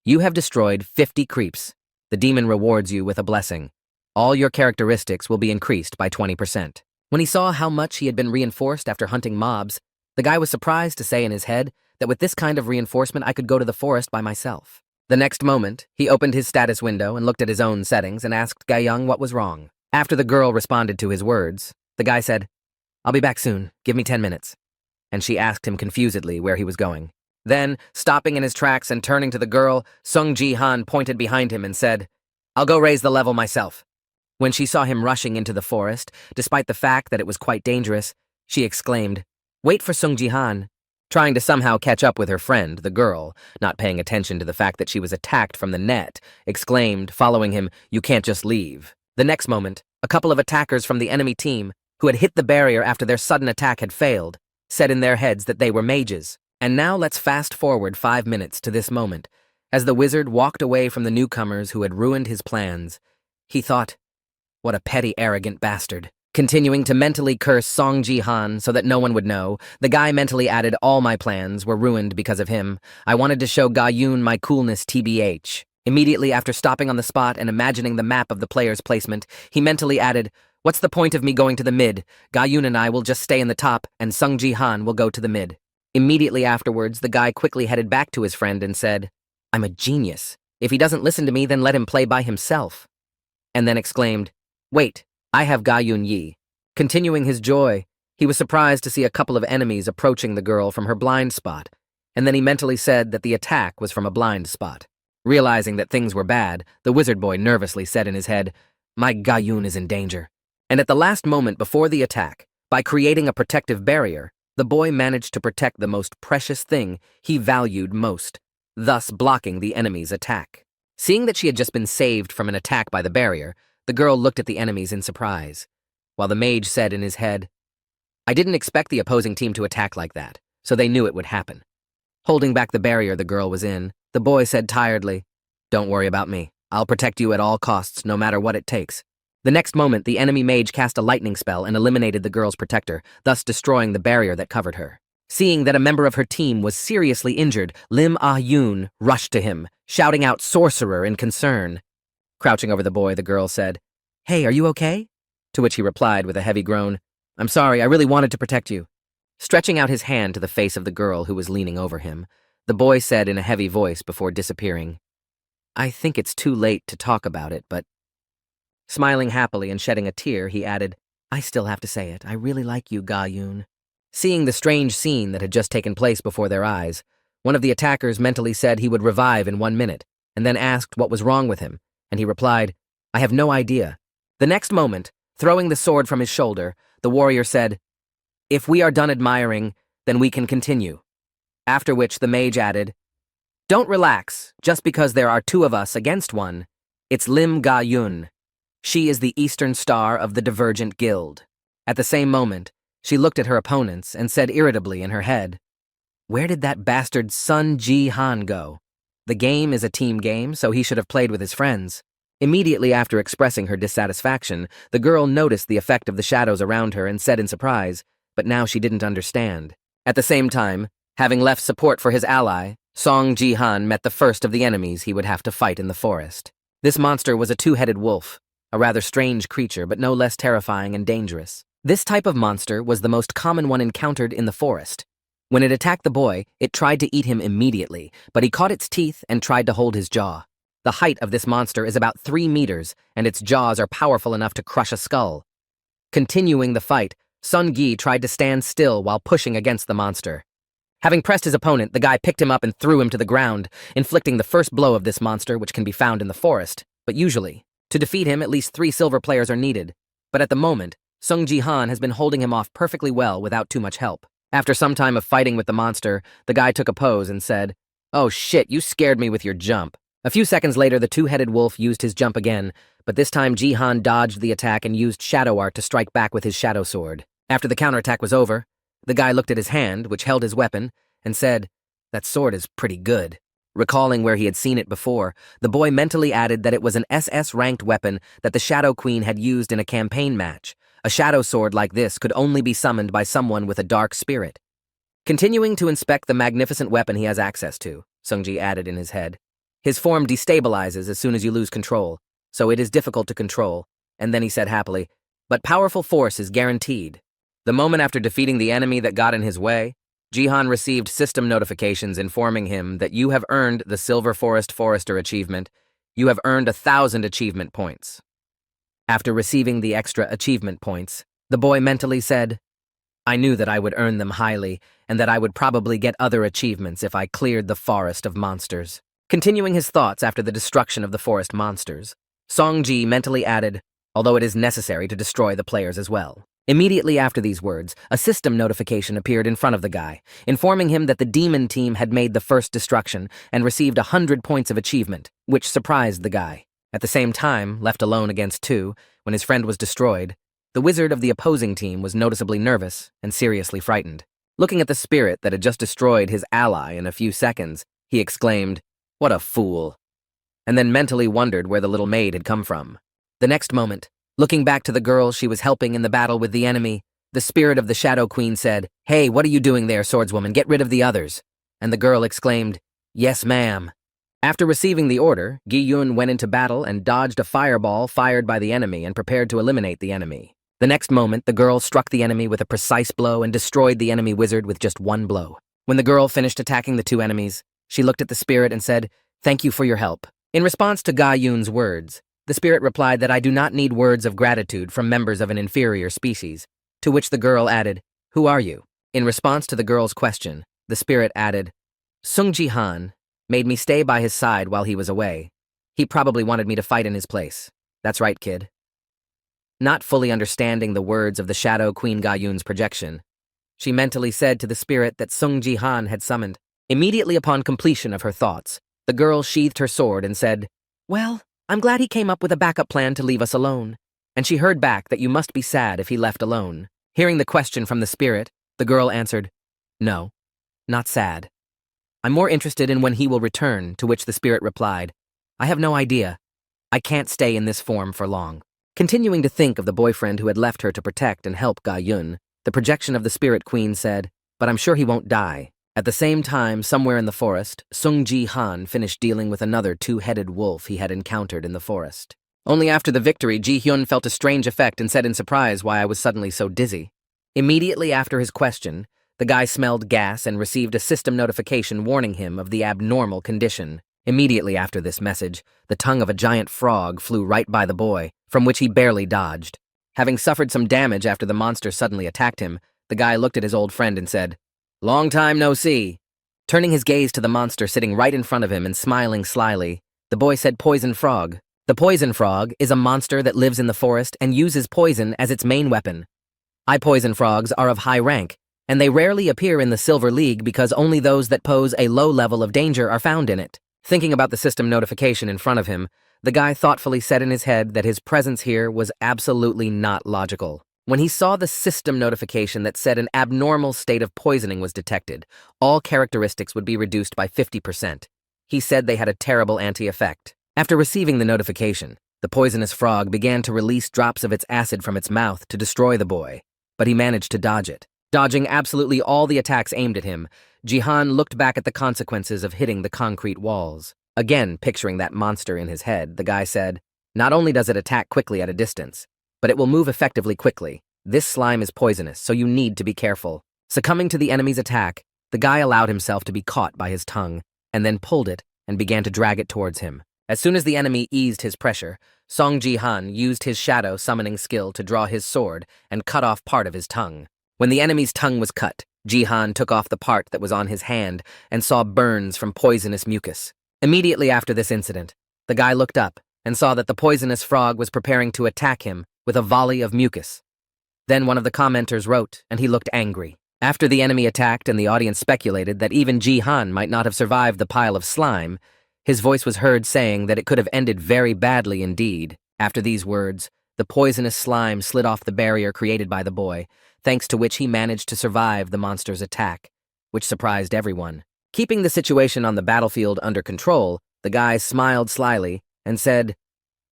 "You have destroyed 50 creeps. The demon rewards you with a blessing. All your characteristics will be increased by 20%. When he saw how much he had been reinforced after hunting mobs, the guy was surprised to say in his head that with this kind of reinforcement I could go to the forest by myself. The next moment, he opened his status window and looked at his own settings and asked Ga-young what was wrong. After the girl responded to his words, the guy said, "I'll be back soon, give me 10 minutes. And she asked him confusedly where he was going. Then, stopping in his tracks and turning to the girl, Sung Ji-han pointed behind him and said, "I'll go raise the level myself." When she saw him rushing into the forest, despite the fact that it was quite dangerous, she exclaimed, "Wait for Sung Ji-han." Trying to somehow catch up with her friend, the girl, not paying attention to the fact that she was attacked from the net, exclaimed, following him, "You can't just leave." The next moment, a couple of attackers from the enemy team, who had hit the barrier after their sudden attack had failed, said in their heads that they were mages. And now let's fast forward 5 minutes to this moment. As the wizard walked away from the newcomers who had ruined his plans, he thought, what a petty, arrogant bastard. Continuing to mentally curse Song Ji-han so that no one would know, the guy mentally added, all my plans were ruined because of him. I wanted to show Ga-yoon my coolness tbh. Immediately after stopping on the spot and imagining the map of the player's placement, he mentally added, what's the point of me going to the mid? Ga-yoon and I will just stay in the top, and Sung Ji-han will go to the mid. Immediately afterwards, the guy quickly headed back to his friend and said, I'm a genius. If he doesn't listen to me, then let him play by himself. And then exclaimed, wait, I have Ga-yoon Yi. Continuing his joy, he was surprised to see a couple of enemies approaching the girl from her blind spot, and then he mentally said that the attack was from a blind spot. Realizing that things were bad, the wizard boy nervously said in his head, my Ga-yoon is in danger. And at the last moment before the attack, by creating a protective barrier, the boy managed to protect the most precious thing he valued most, thus blocking the enemy's attack. Seeing that she had just been saved from an attack by the barrier, the girl looked at the enemies in surprise, while the mage said in his head, I didn't expect the opposing team to attack like that, so they knew it would happen. Holding back the barrier the girl was in, the boy said tiredly, don't worry about me. I'll protect you at all costs, no matter what it takes. The next moment, the enemy mage cast a lightning spell and eliminated the girl's protector, thus destroying the barrier that covered her. Seeing that a member of her team was seriously injured, Lim Ah-yoon rushed to him, shouting out sorcerer in concern. Crouching over the boy, the girl said, hey, are you okay? To which he replied with a heavy groan, I'm sorry, I really wanted to protect you. Stretching out his hand to the face of the girl who was leaning over him, the boy said in a heavy voice before disappearing, I think it's too late to talk about it, but... Smiling happily and shedding a tear, he added, I still have to say it, I really like you, Ga-yoon. Seeing the strange scene that had just taken place before their eyes, one of the attackers mentally said he would revive in 1 minute, and then asked what was wrong with him, and he replied, I have no idea. The next moment, throwing the sword from his shoulder, the warrior said, if we are done admiring, then we can continue. After which the mage added, don't relax, just because there are 2 of us against 1. It's Lim Ga-yoon. She is the Eastern Star of the Divergent Guild. At the same moment, she looked at her opponents and said irritably in her head, where did that bastard Sun Ji-han go? The game is a team game, so he should have played with his friends. Immediately after expressing her dissatisfaction, the girl noticed the effect of the shadows around her and said in surprise, but now she didn't understand. At the same time, having left support for his ally, Song Ji-han met the first of the enemies he would have to fight in the forest. This monster was a 2-headed wolf, a rather strange creature but no less terrifying and dangerous. This type of monster was the most common one encountered in the forest. When it attacked the boy, it tried to eat him immediately, but he caught its teeth and tried to hold his jaw. The height of this monster is about 3 meters, and its jaws are powerful enough to crush a skull. Continuing the fight, Sun Gi tried to stand still while pushing against the monster. Having pressed his opponent, the guy picked him up and threw him to the ground, inflicting the first blow of this monster, which can be found in the forest. But usually, to defeat him, at least 3 silver players are needed. But at the moment, Sung Ji-han has been holding him off perfectly well without too much help. After some time of fighting with the monster, the guy took a pose and said, oh shit, you scared me with your jump. A few seconds later, the 2-headed wolf used his jump again, but this time Ji-han dodged the attack and used shadow art to strike back with his shadow sword. After the counterattack was over, the guy looked at his hand, which held his weapon, and said, that sword is pretty good. Recalling where he had seen it before, the boy mentally added that it was an SS-ranked weapon that the Shadow Queen had used in a campaign match. A shadow sword like this could only be summoned by someone with a dark spirit. Continuing to inspect the magnificent weapon he has access to, Sungji added in his head, his form destabilizes as soon as you lose control, so it is difficult to control, and then he said happily, but powerful force is guaranteed. The moment after defeating the enemy that got in his way, Jihan received system notifications informing him that you have earned the Silver Forest Forester achievement. You have earned 1,000 achievement points. After receiving the extra achievement points, the boy mentally said, I knew that I would earn them highly and that I would probably get other achievements if I cleared the forest of monsters. Continuing his thoughts after the destruction of the forest monsters, Songji mentally added, although it is necessary to destroy the players as well. Immediately after these words, a system notification appeared in front of the guy, informing him that the demon team had made the first destruction and received 100 points of achievement, which surprised the guy. At the same time, left alone against 2, when his friend was destroyed, the wizard of the opposing team was noticeably nervous and seriously frightened. Looking at the spirit that had just destroyed his ally in a few seconds, he exclaimed, "What a fool," and then mentally wondered where the little maid had come from. The next moment, looking back to the girl she was helping in the battle with the enemy, the spirit of the Shadow Queen said, "Hey, what are you doing there, swordswoman? Get rid of the others." And the girl exclaimed, "Yes, ma'am." After receiving the order, Gi-yun went into battle and dodged a fireball fired by the enemy and prepared to eliminate the enemy. The next moment, the girl struck the enemy with a precise blow and destroyed the enemy wizard with just one blow. When the girl finished attacking the two enemies, she looked at the spirit and said, "Thank you for your help." In response to Ga-yun's words, the spirit replied that I do not need words of gratitude from members of an inferior species, to which the girl added, "Who are you?" In response to the girl's question, the spirit added, "Sung Ji-han made me stay by his side while he was away. He probably wanted me to fight in his place. That's right, kid." Not fully understanding the words of the Shadow Queen Ga-yun's projection, she mentally said to the spirit that Sung Ji-han had summoned. Immediately upon completion of her thoughts, the girl sheathed her sword and said, "Well, I'm glad he came up with a backup plan to leave us alone." And she heard back that you must be sad if he left alone. Hearing the question from the spirit, the girl answered, "No, not sad. I'm more interested in when he will return," to which the spirit replied, "I have no idea. I can't stay in this form for long." Continuing to think of the boyfriend who had left her to protect and help Ga-yun, the projection of the spirit queen said, "But I'm sure he won't die." At the same time, somewhere in the forest, Sung Ji-han finished dealing with another two-headed wolf he had encountered in the forest. Only after the victory, Ji-hyun felt a strange effect and said in surprise why I was suddenly so dizzy. Immediately after his question, the guy smelled gas and received a system notification warning him of the abnormal condition. Immediately after this message, the tongue of a giant frog flew right by the boy, from which he barely dodged. Having suffered some damage after the monster suddenly attacked him, the guy looked at his old friend and said, "Long time no see." Turning his gaze to the monster sitting right in front of him and smiling slyly, the boy said, "Poison frog." The poison frog is a monster that lives in the forest and uses poison as its main weapon. Poison frogs are of high rank, and they rarely appear in the Silver League because only those that pose a low level of danger are found in it. Thinking about the system notification in front of him, the guy thoughtfully said in his head that his presence here was absolutely not logical. When he saw the system notification that said an abnormal state of poisoning was detected, all characteristics would be reduced by 50%. He said they had a terrible anti-effect. After receiving the notification, the poisonous frog began to release drops of its acid from its mouth to destroy the boy, but he managed to dodge it. Dodging absolutely all the attacks aimed at him, Ji-han looked back at the consequences of hitting the concrete walls. Again, picturing that monster in his head, the guy said, "Not only does it attack quickly at a distance, but it will move effectively quickly. This slime is poisonous, so you need to be careful." Succumbing to the enemy's attack, the guy allowed himself to be caught by his tongue, and then pulled it and began to drag it towards him. As soon as the enemy eased his pressure, Song Ji-han used his shadow summoning skill to draw his sword and cut off part of his tongue. When the enemy's tongue was cut, Ji-han took off the part that was on his hand and saw burns from poisonous mucus. Immediately after this incident, the guy looked up and saw that the poisonous frog was preparing to attack him with a volley of mucus. Then one of the commenters wrote, and he looked angry. After the enemy attacked and the audience speculated that even Ji-han might not have survived the pile of slime, his voice was heard saying that it could have ended very badly indeed. After these words, the poisonous slime slid off the barrier created by the boy, thanks to which he managed to survive the monster's attack, which surprised everyone. Keeping the situation on the battlefield under control, the guy smiled slyly and said,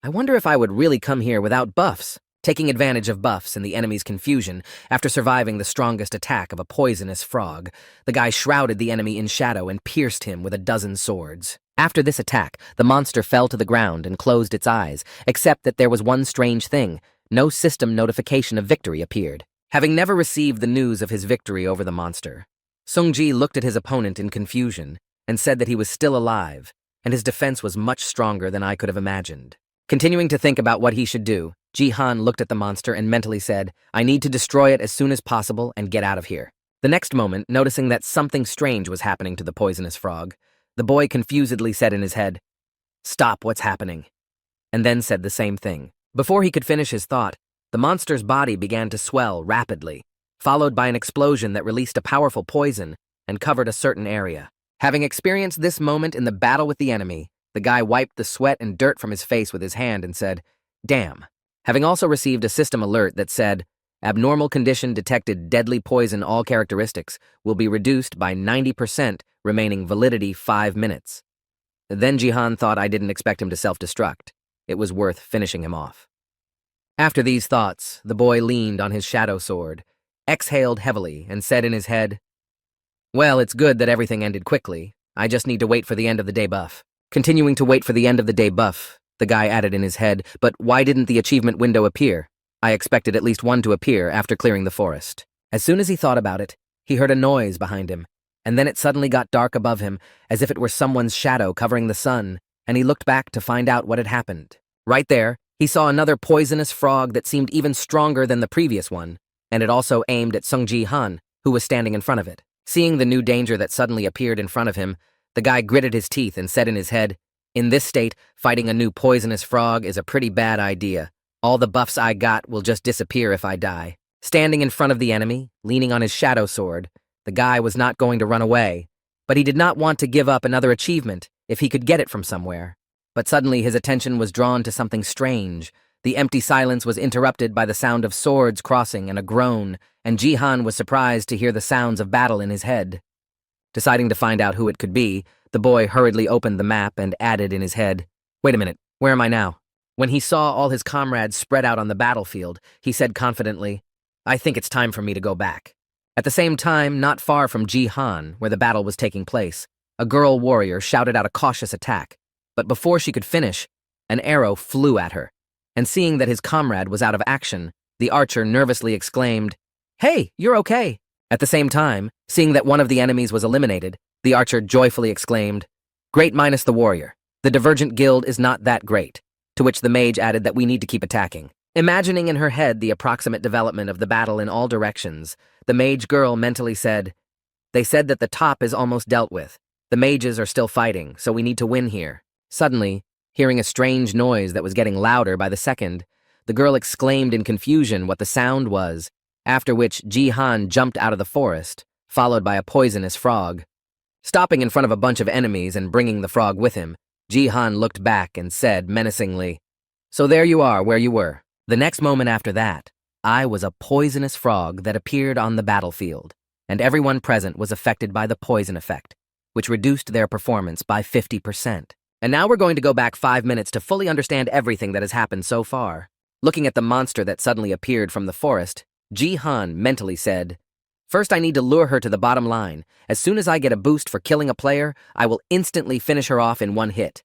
"I wonder if I would really come here without buffs." Taking advantage of buffs and the enemy's confusion, after surviving the strongest attack of a poisonous frog, the guy shrouded the enemy in shadow and pierced him with a dozen swords. After this attack, the monster fell to the ground and closed its eyes, except that there was one strange thing: no system notification of victory appeared. Having never received the news of his victory over the monster, Sung-ji looked at his opponent in confusion and said that he was still alive, and his defense was much stronger than I could have imagined. Continuing to think about what he should do, Ji-han looked at the monster and mentally said, "I need to destroy it as soon as possible and get out of here." The next moment, noticing that something strange was happening to the poisonous frog, the boy confusedly said in his head, "Stop, what's happening?" and then said the same thing. Before he could finish his thought, the monster's body began to swell rapidly, followed by an explosion that released a powerful poison and covered a certain area. Having experienced this moment in the battle with the enemy, the guy wiped the sweat and dirt from his face with his hand and said, "Damn." Having also received a system alert that said, Abnormal condition detected deadly poison. All characteristics will be reduced by 90%, remaining validity 5 minutes. Then Jihan thought I didn't expect him to self-destruct. It was worth finishing him off. After these thoughts, the boy leaned on his shadow sword, exhaled heavily, and said in his head, "Well, it's good that everything ended quickly. I just need to wait for the end of the day buff." Continuing to wait for the end of the day buff, the guy added in his head, "But why didn't the achievement window appear? I expected at least one to appear after clearing the forest." As soon as he thought about it, he heard a noise behind him, and then it suddenly got dark above him, as if it were someone's shadow covering the sun, and he looked back to find out what had happened. Right there, he saw another poisonous frog that seemed even stronger than the previous one, and it also aimed at Sung Ji-han, who was standing in front of it. Seeing the new danger that suddenly appeared in front of him, the guy gritted his teeth and said in his head, "In this state, fighting a new poisonous frog is a pretty bad idea. All the buffs I got will just disappear if I die." Standing in front of the enemy, leaning on his shadow sword, the guy was not going to run away, but he did not want to give up another achievement if he could get it from somewhere. But suddenly his attention was drawn to something strange. The empty silence was interrupted by the sound of swords crossing and a groan, and Jihan was surprised to hear the sounds of battle in his head. Deciding to find out who it could be, the boy hurriedly opened the map and added in his head, "Wait a minute, where am I now?" When he saw all his comrades spread out on the battlefield, he said confidently, "I think it's time for me to go back." At the same time, not far from Jihan, where the battle was taking place, a girl warrior shouted out a cautious attack, but before she could finish, an arrow flew at her, and seeing that his comrade was out of action, the archer nervously exclaimed, "Hey, you're okay." At the same time, seeing that one of the enemies was eliminated, the archer joyfully exclaimed, "Great minus the warrior. The divergent guild is not that great," to which the mage added that we need to keep attacking. Imagining in her head the approximate development of the battle in all directions, the mage girl mentally said, "They said that the top is almost dealt with. The mages are still fighting, so we need to win here." Suddenly, hearing a strange noise that was getting louder by the second, the girl exclaimed in confusion what the sound was, after which Jihan jumped out of the forest, followed by a poisonous frog. Stopping in front of a bunch of enemies and bringing the frog with him, Jihan looked back and said menacingly, "So there you are where you were." The next moment after that, I was a poisonous frog that appeared on the battlefield, and everyone present was affected by the poison effect, which reduced their performance by 50%. And now we're going to go back 5 minutes to fully understand everything that has happened so far. Looking at the monster that suddenly appeared from the forest, Jihan mentally said, "First I need to lure her to the bottom line. As soon as I get a boost for killing a player, I will instantly finish her off in one hit."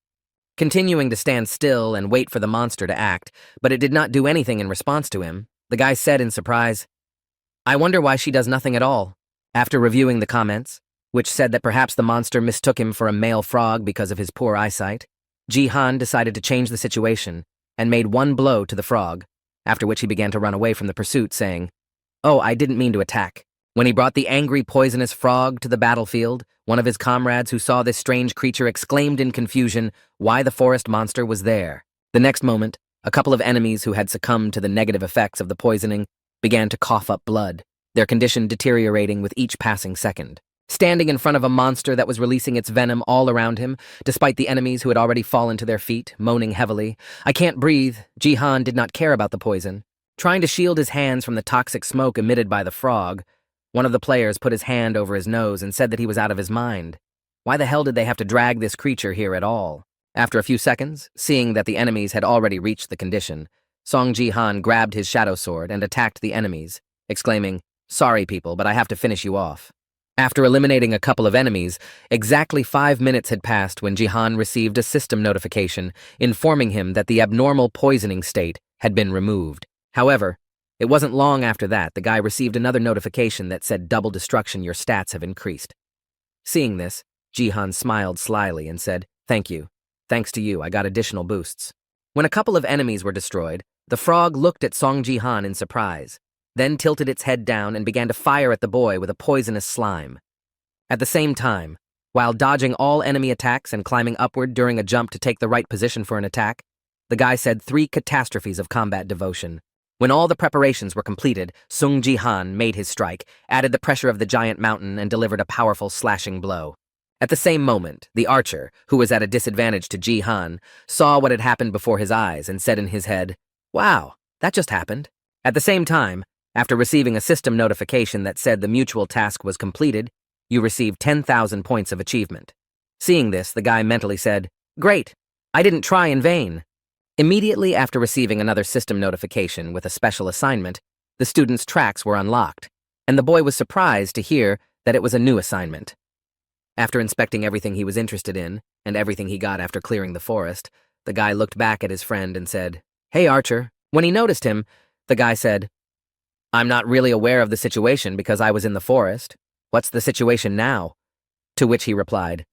Continuing to stand still and wait for the monster to act, but it did not do anything in response to him, the guy said in surprise, "I wonder why she does nothing at all." After reviewing the comments, which said that perhaps the monster mistook him for a male frog because of his poor eyesight, Jihan decided to change the situation and made one blow to the frog, after which he began to run away from the pursuit, saying, "Oh, I didn't mean to attack." When he brought the angry poisonous frog to the battlefield, one of his comrades who saw this strange creature exclaimed in confusion why the forest monster was there. The next moment, a couple of enemies who had succumbed to the negative effects of the poisoning began to cough up blood, their condition deteriorating with each passing second. Standing in front of a monster that was releasing its venom all around him, despite the enemies who had already fallen to their feet, moaning heavily, "I can't breathe," Jihan did not care about the poison. Trying to shield his hands from the toxic smoke emitted by the frog, one of the players put his hand over his nose and said that he was out of his mind. Why the hell did they have to drag this creature here at all? After a few seconds, seeing that the enemies had already reached the condition, Song Ji-han grabbed his shadow sword and attacked the enemies, exclaiming, "Sorry people, but I have to finish you off." After eliminating a couple of enemies, exactly 5 minutes had passed when Jihan received a system notification informing him that the abnormal poisoning state had been removed. However, it wasn't long after that the guy received another notification that said double destruction, your stats have increased. Seeing this, Jihan smiled slyly and said, "Thank you. Thanks to you, I got additional boosts." When a couple of enemies were destroyed, the frog looked at Song Ji-han in surprise, then tilted its head down and began to fire at the boy with a poisonous slime. At the same time, while dodging all enemy attacks and climbing upward during a jump to take the right position for an attack, the guy said 3 catastrophes of combat devotion. When all the preparations were completed, Sung Ji-han made his strike, added the pressure of the giant mountain, and delivered a powerful slashing blow. At the same moment, the archer, who was at a disadvantage to Ji-han, saw what had happened before his eyes and said in his head, "Wow, that just happened." At the same time, After receiving a system notification that said the mutual task was completed, you received 10,000 points of achievement. Seeing this, the guy mentally said, "Great, I didn't try in vain." Immediately after receiving another system notification with a special assignment, the student's tracks were unlocked, and the boy was surprised to hear that it was a new assignment. After inspecting everything he was interested in, and everything he got after clearing the forest, the guy looked back at his friend and said, "Hey, Archer." When he noticed him, the guy said, "I'm not really aware of the situation because I was in the forest. What's the situation now?" To which he replied,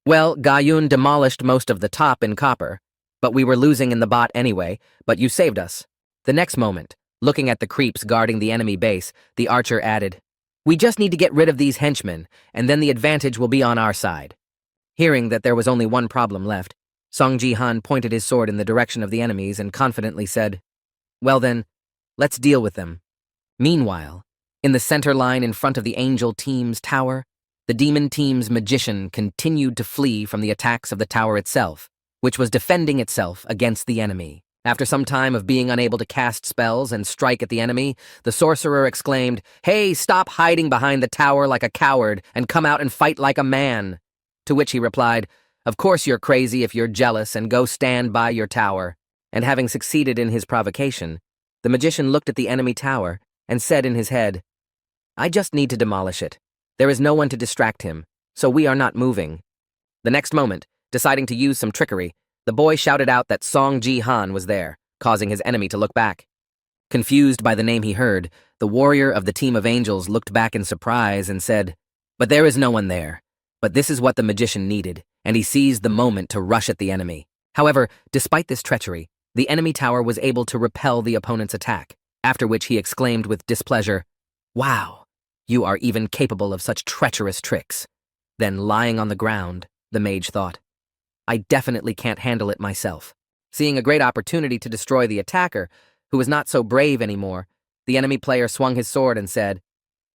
"Well, Gayun demolished most of the top in copper, but we were losing in the bot anyway, but you saved us." The next moment, looking at the creeps guarding the enemy base, the archer added, "We just need to get rid of these henchmen, and then the advantage will be on our side." Hearing that there was only one problem left, Song Ji-han pointed his sword in the direction of the enemies and confidently said, "Well then, let's deal with them." Meanwhile, in the center line in front of the angel team's tower, the demon team's magician continued to flee from the attacks of the tower itself, which was defending itself against the enemy. After some time of being unable to cast spells and strike at the enemy, the sorcerer exclaimed, "Hey, stop hiding behind the tower like a coward and come out and fight like a man." To which he replied, "Of course you're crazy if you're jealous, and go stand by your tower." And having succeeded in his provocation, the magician looked at the enemy tower and said in his head, "I just need to demolish it. There is no one to distract him, so we are not moving." The next moment, deciding to use some trickery, the boy shouted out that Song Ji-han was there, causing his enemy to look back. Confused by the name he heard, the warrior of the team of angels looked back in surprise and said, "But there is no one there." But this is what the magician needed, and he seized the moment to rush at the enemy. However, despite this treachery, the enemy tower was able to repel the opponent's attack, after which he exclaimed with displeasure, "Wow, you are even capable of such treacherous tricks." Then, lying on the ground, the mage thought, "I definitely can't handle it myself." Seeing a great opportunity to destroy the attacker, who was not so brave anymore, the enemy player swung his sword and said,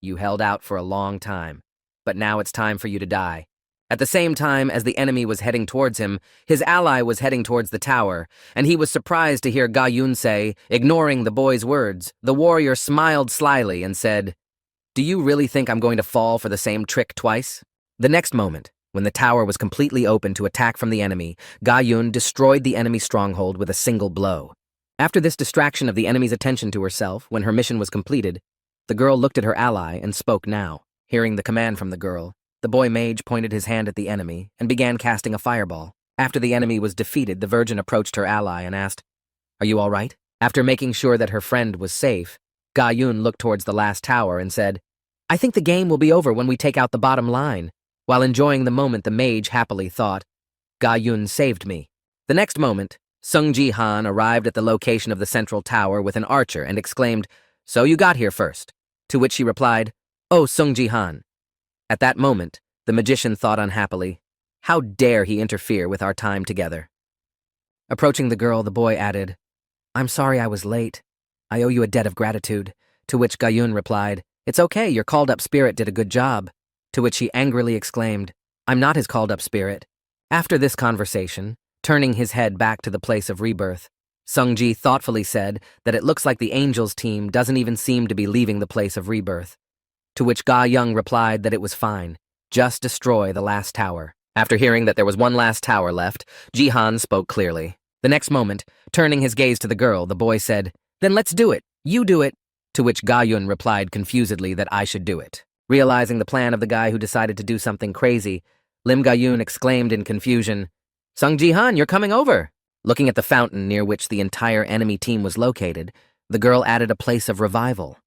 "You held out for a long time, but now it's time for you to die." At the same time as the enemy was heading towards him, his ally was heading towards the tower, and he was surprised to hear Gayun say, ignoring the boy's words, the warrior smiled slyly and said, "Do you really think I'm going to fall for the same trick twice?" The next moment, when the tower was completely open to attack from the enemy, Gayun destroyed the enemy stronghold with a single blow. After this distraction of the enemy's attention to herself, when her mission was completed, the girl looked at her ally and spoke now. Hearing the command from the girl, the boy mage pointed his hand at the enemy and began casting a fireball. After the enemy was defeated, the virgin approached her ally and asked, "Are you all right?" After making sure that her friend was safe, Gayun looked towards the last tower and said, "I think the game will be over when we take out the bottom line." While enjoying the moment, the mage happily thought, "Gayun saved me." The next moment, Sung Ji-han arrived at the location of the central tower with an archer and exclaimed, "So you got here first?" To which she replied, "Oh, Sung Ji-han." At that moment, the magician thought unhappily, "How dare he interfere with our time together?" Approaching the girl, the boy added, "I'm sorry I was late. I owe you a debt of gratitude." To which Gayun replied, "It's okay, your called-up spirit did a good job." To which he angrily exclaimed, "I'm not his called-up spirit." After this conversation, turning his head back to the place of rebirth, Sung Ji thoughtfully said that it looks like the Angels team doesn't even seem to be leaving the place of rebirth. To which Ga Young replied that it was fine, just destroy the last tower. After hearing that there was one last tower left, Jihan spoke clearly. The next moment, turning his gaze to the girl, the boy said, "Then let's do it. You do it." To which Ga Yun replied confusedly that I should do it. Realizing the plan of the guy who decided to do something crazy, Lim Ga Yun exclaimed in confusion, "Sung Jihan, you're coming over." Looking at the fountain near which the entire enemy team was located, the girl added a place of revival.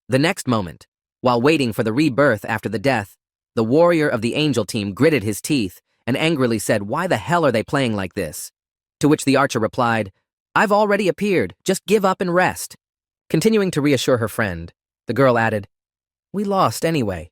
The next moment, while waiting for the rebirth after the death, the warrior of the angel team gritted his teeth and angrily said, "Why the hell are they playing like this?" To which the archer replied, "I've already appeared, just give up and rest." Continuing to reassure her friend, the girl added, "We lost anyway."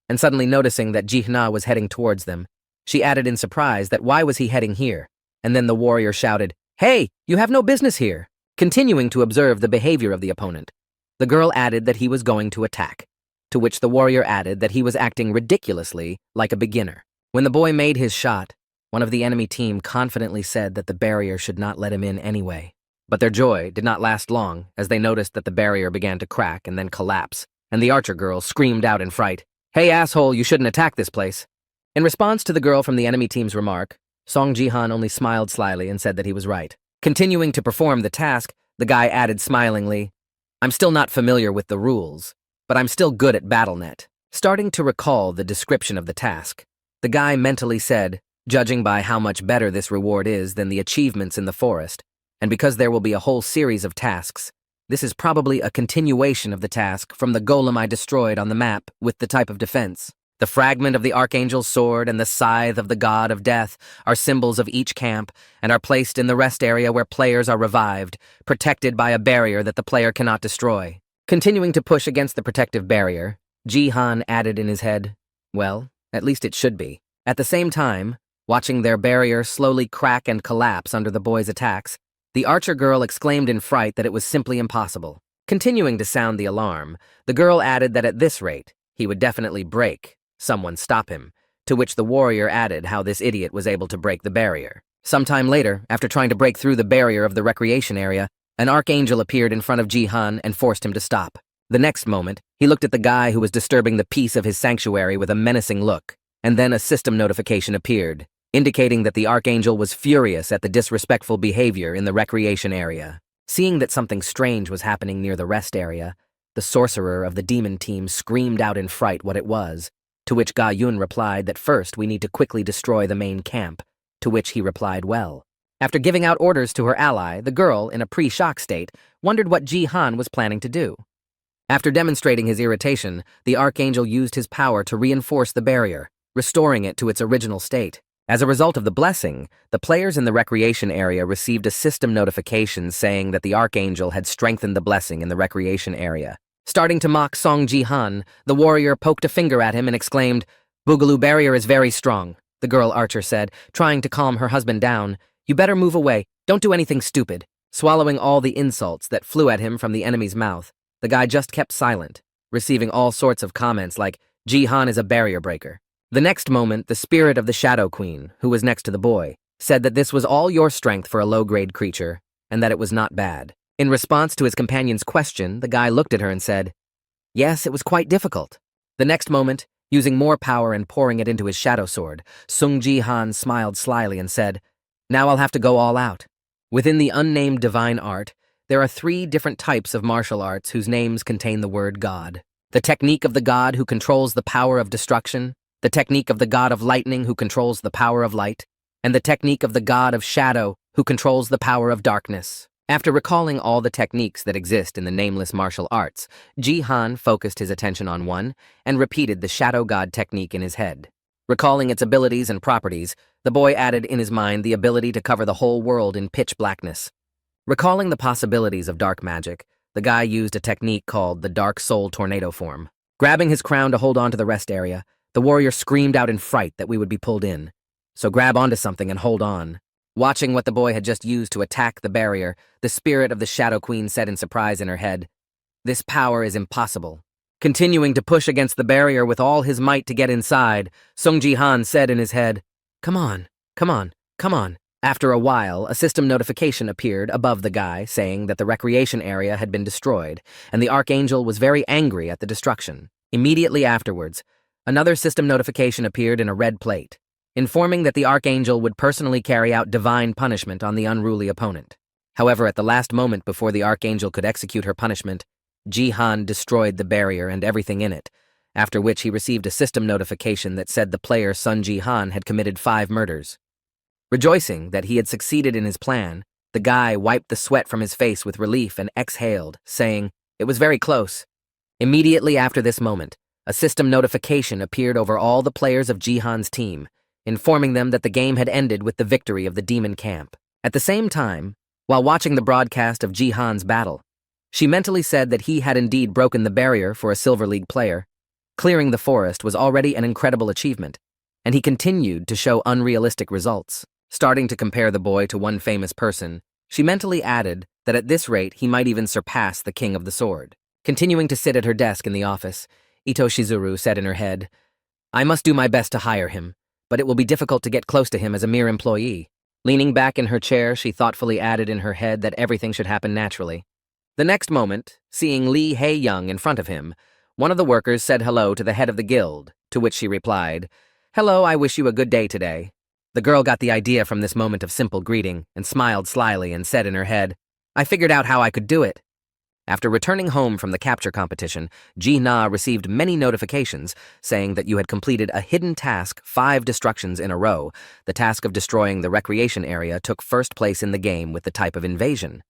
And suddenly noticing that Jihna was heading towards them, she added in surprise that why was he heading here? And then the warrior shouted, "Hey, you have no business here." Continuing to observe the behavior of the opponent, the girl added that he was going to attack. To which the warrior added that he was acting ridiculously like a beginner. When the boy made his shot, one of the enemy team confidently said that the barrier should not let him in anyway. But their joy did not last long as they noticed that the barrier began to crack and then collapse, and the archer girl screamed out in fright, "Hey asshole, you shouldn't attack this place." In response to the girl from the enemy team's remark, Song Ji-han only smiled slyly and said that he was right. Continuing to perform the task, the guy added smilingly, "I'm still not familiar with the rules, but I'm still good at BattleNet." Starting to recall the description of the task, the guy mentally said, "Judging by how much better this reward is than the achievements in the forest, and because there will be a whole series of tasks, this is probably a continuation of the task from the golem I destroyed on the map with the type of defense. The fragment of the Archangel's sword and the scythe of the God of Death are symbols of each camp and are placed in the rest area where players are revived, protected by a barrier that the player cannot destroy." Continuing to push against the protective barrier, Ji-han added in his head, "Well, at least it should be." At the same time, watching their barrier slowly crack and collapse under the boys' attacks, the archer girl exclaimed in fright that it was simply impossible. Continuing to sound the alarm, the girl added that at this rate, he would definitely break. Someone stop him, to which the warrior added how this idiot was able to break the barrier. Sometime later, after trying to break through the barrier of the recreation area, an archangel appeared in front of Ji-han and forced him to stop. The next moment, he looked at the guy who was disturbing the peace of his sanctuary with a menacing look, and then a system notification appeared, indicating that the archangel was furious at the disrespectful behavior in the recreation area. Seeing that something strange was happening near the rest area, the sorcerer of the demon team screamed out in fright what it was, to which Ga Yun replied that first we need to quickly destroy the main camp, to which he replied well. After giving out orders to her ally, the girl, in a pre-shock state, wondered what Ji-han was planning to do. After demonstrating his irritation, the archangel used his power to reinforce the barrier, restoring it to its original state. As a result of the blessing, the players in the recreation area received a system notification saying that the archangel had strengthened the blessing in the recreation area. Starting to mock Song Ji-han, the warrior poked a finger at him and exclaimed, "Boogaloo barrier is very strong," the girl archer said, trying to calm her husband down. "You better move away, don't do anything stupid." Swallowing all the insults that flew at him from the enemy's mouth, the guy just kept silent, receiving all sorts of comments like, "Ji-han is a barrier breaker." The next moment, the spirit of the Shadow Queen, who was next to the boy, said that this was all your strength for a low-grade creature, and that it was not bad. In response to his companion's question, the guy looked at her and said, "Yes, it was quite difficult." The next moment, using more power and pouring it into his shadow sword, Sung Ji-han smiled slyly and said, "Now I'll have to go all out." Within the unnamed divine art, there are 3 different types of martial arts whose names contain the word God. The technique of the god who controls the power of destruction, the technique of the god of lightning who controls the power of light, and the technique of the god of shadow who controls the power of darkness. After recalling all the techniques that exist in the nameless martial arts, Ji-han focused his attention on one and repeated the shadow god technique in his head. Recalling its abilities and properties, the boy added in his mind the ability to cover the whole world in pitch blackness. Recalling the possibilities of dark magic, the guy used a technique called the Dark Soul Tornado Form. Grabbing his crown to hold on to the rest area, the warrior screamed out in fright that we would be pulled in. So grab onto something and hold on. Watching what the boy had just used to attack the barrier, the spirit of the Shadow Queen said in surprise in her head, "This power is impossible." Continuing to push against the barrier with all his might to get inside, Sung Ji-han said in his head, "Come on, come on, come on." After a while, a system notification appeared above the guy saying that the recreation area had been destroyed, and the archangel was very angry at the destruction. Immediately afterwards, another system notification appeared in a red plate, informing that the archangel would personally carry out divine punishment on the unruly opponent. However, at the last moment before the archangel could execute her punishment, Ji-han destroyed the barrier and everything in it, after which he received a system notification that said the player Sun Ji-han had committed 5 murders. Rejoicing that he had succeeded in his plan, the guy wiped the sweat from his face with relief and exhaled, saying, "It was very close." Immediately after this moment, a system notification appeared over all the players of Ji-han's team, informing them that the game had ended with the victory of the demon camp. At the same time, while watching the broadcast of Ji-han's battle, she mentally said that he had indeed broken the barrier for a Silver League player. Clearing the forest was already an incredible achievement, and he continued to show unrealistic results. Starting to compare the boy to one famous person, she mentally added that at this rate he might even surpass the King of the Sword. Continuing to sit at her desk in the office, Ito Shizuru said in her head, "I must do my best to hire him, but it will be difficult to get close to him as a mere employee." Leaning back in her chair, she thoughtfully added in her head that everything should happen naturally. The next moment, seeing Lee Hae-young in front of him, one of the workers said hello to the head of the guild, to which she replied, "Hello, I wish you a good day today." The girl got the idea from this moment of simple greeting and smiled slyly and said in her head, "I figured out how I could do it." After returning home from the capture competition, Ji-na received many notifications saying that you had completed a hidden task 5 destructions in a row. The task of destroying the recreation area took first place in the game with the type of invasion.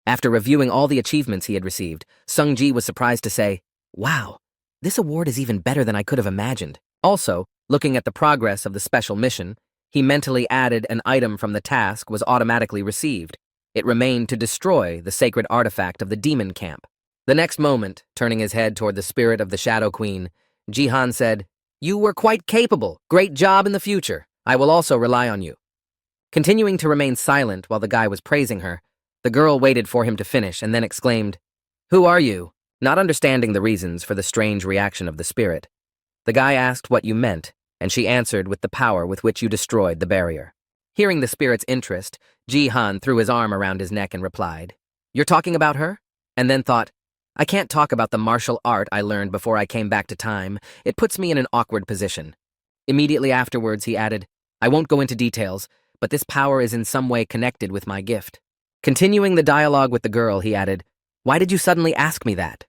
After reviewing all the achievements he had received, Sung-ji was surprised to say, "Wow, this award is even better than I could have imagined." Also, looking at the progress of the special mission, he mentally added an item from the task was automatically received. It remained to destroy the sacred artifact of the demon camp. The next moment, turning his head toward the spirit of the Shadow Queen, Jihan said, "You were quite capable. Great job in the future. I will also rely on you." Continuing to remain silent while the guy was praising her, the girl waited for him to finish and then exclaimed, "Who are you?" Not understanding the reasons for the strange reaction of the spirit. The guy asked what you meant, and she answered with the power with which you destroyed the barrier. Hearing the spirit's interest, Ji-han threw his arm around his neck and replied, "You're talking about her?" And then thought, "I can't talk about the martial art I learned before I came back to time. It puts me in an awkward position." Immediately afterwards, he added, "I won't go into details, but this power is in some way connected with my gift." Continuing the dialogue with the girl, he added, "Why did you suddenly ask me that?"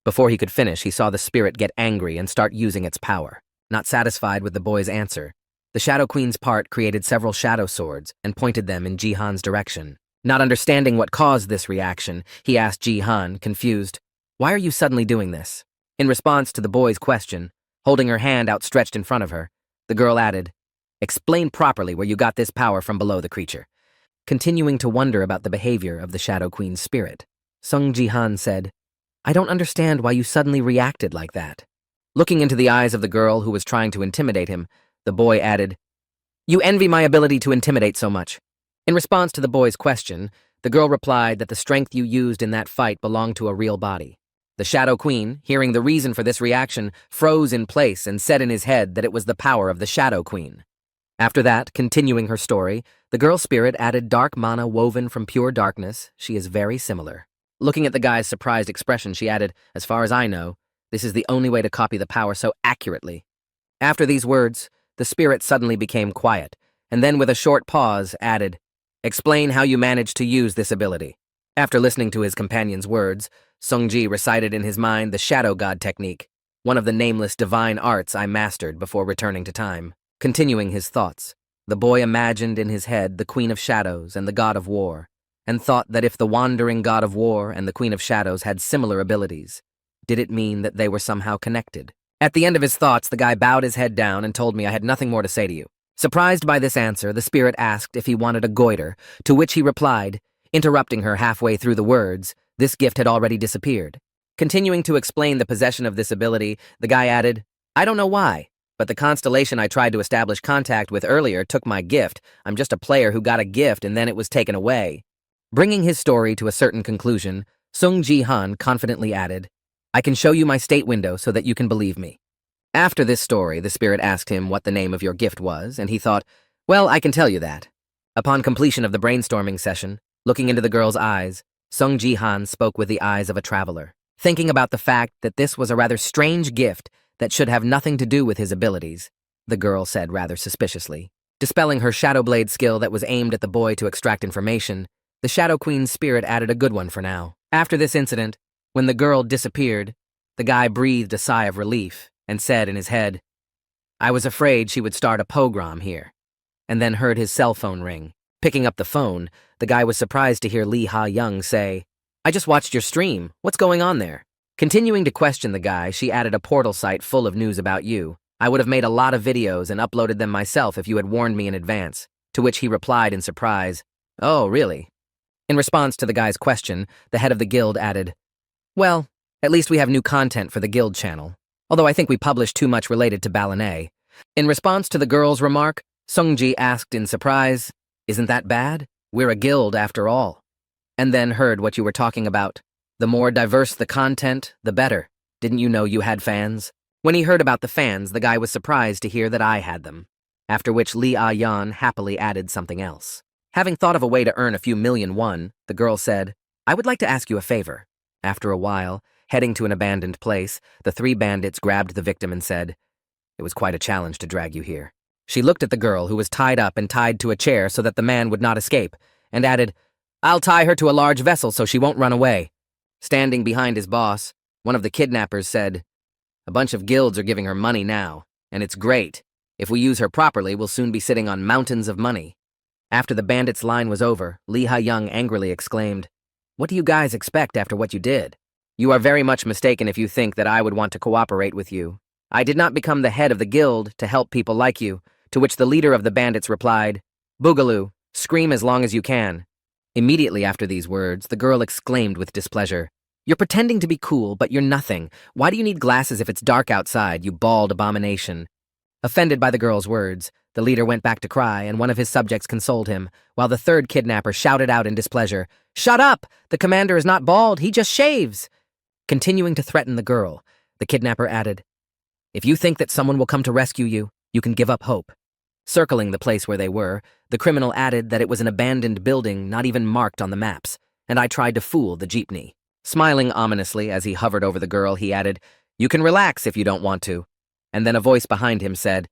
Before he could finish, he saw the spirit get angry and start using its power. Not satisfied with the boy's answer, the Shadow Queen's part created several shadow swords and pointed them in Jihan's direction. Not understanding what caused this reaction, he asked Jihan, confused, "Why are you suddenly doing this?" In response to the boy's question, holding her hand outstretched in front of her, the girl added, "Explain properly where you got this power from below the creature." Continuing to wonder about the behavior of the Shadow Queen's spirit, Sung Jihan said, "I don't understand why you suddenly reacted like that." Looking into the eyes of the girl who was trying to intimidate him, the boy added, "You envy my ability to intimidate so much." In response to the boy's question, the girl replied that the strength you used in that fight belonged to a real body. The Shadow Queen, hearing the reason for this reaction, froze in place and said in his head that it was the power of the Shadow Queen. After that, continuing her story, the girl spirit added dark mana woven from pure darkness. She is very similar. Looking at the guy's surprised expression, she added, "As far as I know, this is the only way to copy the power so accurately." After these words, the spirit suddenly became quiet, and then with a short pause added, "Explain how you managed to use this ability." After listening to his companion's words, Sung-ji recited in his mind the Shadow God technique, one of the nameless divine arts I mastered before returning to time. Continuing his thoughts, the boy imagined in his head the Queen of Shadows and the God of War, and thought that if the wandering God of War and the Queen of Shadows had similar abilities, did it mean that they were somehow connected? At the end of his thoughts, the guy bowed his head down and told me I had nothing more to say to you. Surprised by this answer, the spirit asked if he wanted a goiter, to which he replied, interrupting her halfway through the words, this gift had already disappeared. Continuing to explain the possession of this ability, the guy added, "I don't know why, but the constellation I tried to establish contact with earlier took my gift. I'm just a player who got a gift and then it was taken away." Bringing his story to a certain conclusion, Sung Ji-han confidently added, "I can show you my state window so that you can believe me." After this story, the spirit asked him what the name of your gift was, and he thought, "Well, I can tell you that." Upon completion of the brainstorming session, looking into the girl's eyes, Sung Ji-han spoke with the eyes of a traveler, thinking about the fact that this was a rather strange gift that should have nothing to do with his abilities, the girl said rather suspiciously. Dispelling her Shadow Blade skill that was aimed at the boy to extract information, the Shadow Queen's spirit added a good one for now. After this incident, when the girl disappeared, the guy breathed a sigh of relief and said in his head, "I was afraid she would start a pogrom here," and then heard his cell phone ring. Picking up the phone, the guy was surprised to hear Lee Ha-young say, "I just watched your stream. What's going on there?" Continuing to question the guy, she added a portal site full of news about you. "I would have made a lot of videos and uploaded them myself if you had warned me in advance," to which he replied in surprise, "Oh, really?" In response to the guy's question, the head of the guild added, "Well, at least we have new content for the guild channel, although I think we published too much related to Balanet." In response to the girl's remark, Sungji asked in surprise, "Isn't that bad? We're a guild after all." And then heard what you were talking about. The more diverse the content, the better. Didn't you know you had fans? When he heard about the fans, the guy was surprised to hear that I had them. After which Lee Ah-yan happily added something else. Having thought of a way to earn a few million won, the girl said, I would like to ask you a favor. After a while, heading to an abandoned place, the three bandits grabbed the victim and said, It was quite a challenge to drag you here. She looked at the girl, who was tied up and tied to a chair so that the man would not escape, and added, I'll tie her to a large vessel so she won't run away. Standing behind his boss, one of the kidnappers said, A bunch of guilds are giving her money now, and it's great. If we use her properly, we'll soon be sitting on mountains of money. After the bandits' line was over, Lee Ha-young angrily exclaimed, What do you guys expect after what you did? You are very much mistaken if you think that I would want to cooperate with you. I did not become the head of the guild to help people like you, to which the leader of the bandits replied, Boogaloo, scream as long as you can. Immediately after these words, the girl exclaimed with displeasure, You're pretending to be cool, but you're nothing. Why do you need glasses if it's dark outside, you bald abomination? Offended by the girl's words, the leader went back to cry, and one of his subjects consoled him, while the third kidnapper shouted out in displeasure, Shut up! The commander is not bald, he just shaves! Continuing to threaten the girl, the kidnapper added, If you think that someone will come to rescue you, you can give up hope. Circling the place where they were, the criminal added that it was an abandoned building not even marked on the maps, and I tried to fool the jeepney. Smiling ominously as he hovered over the girl, he added, You can relax if you don't want to. And then a voice behind him said,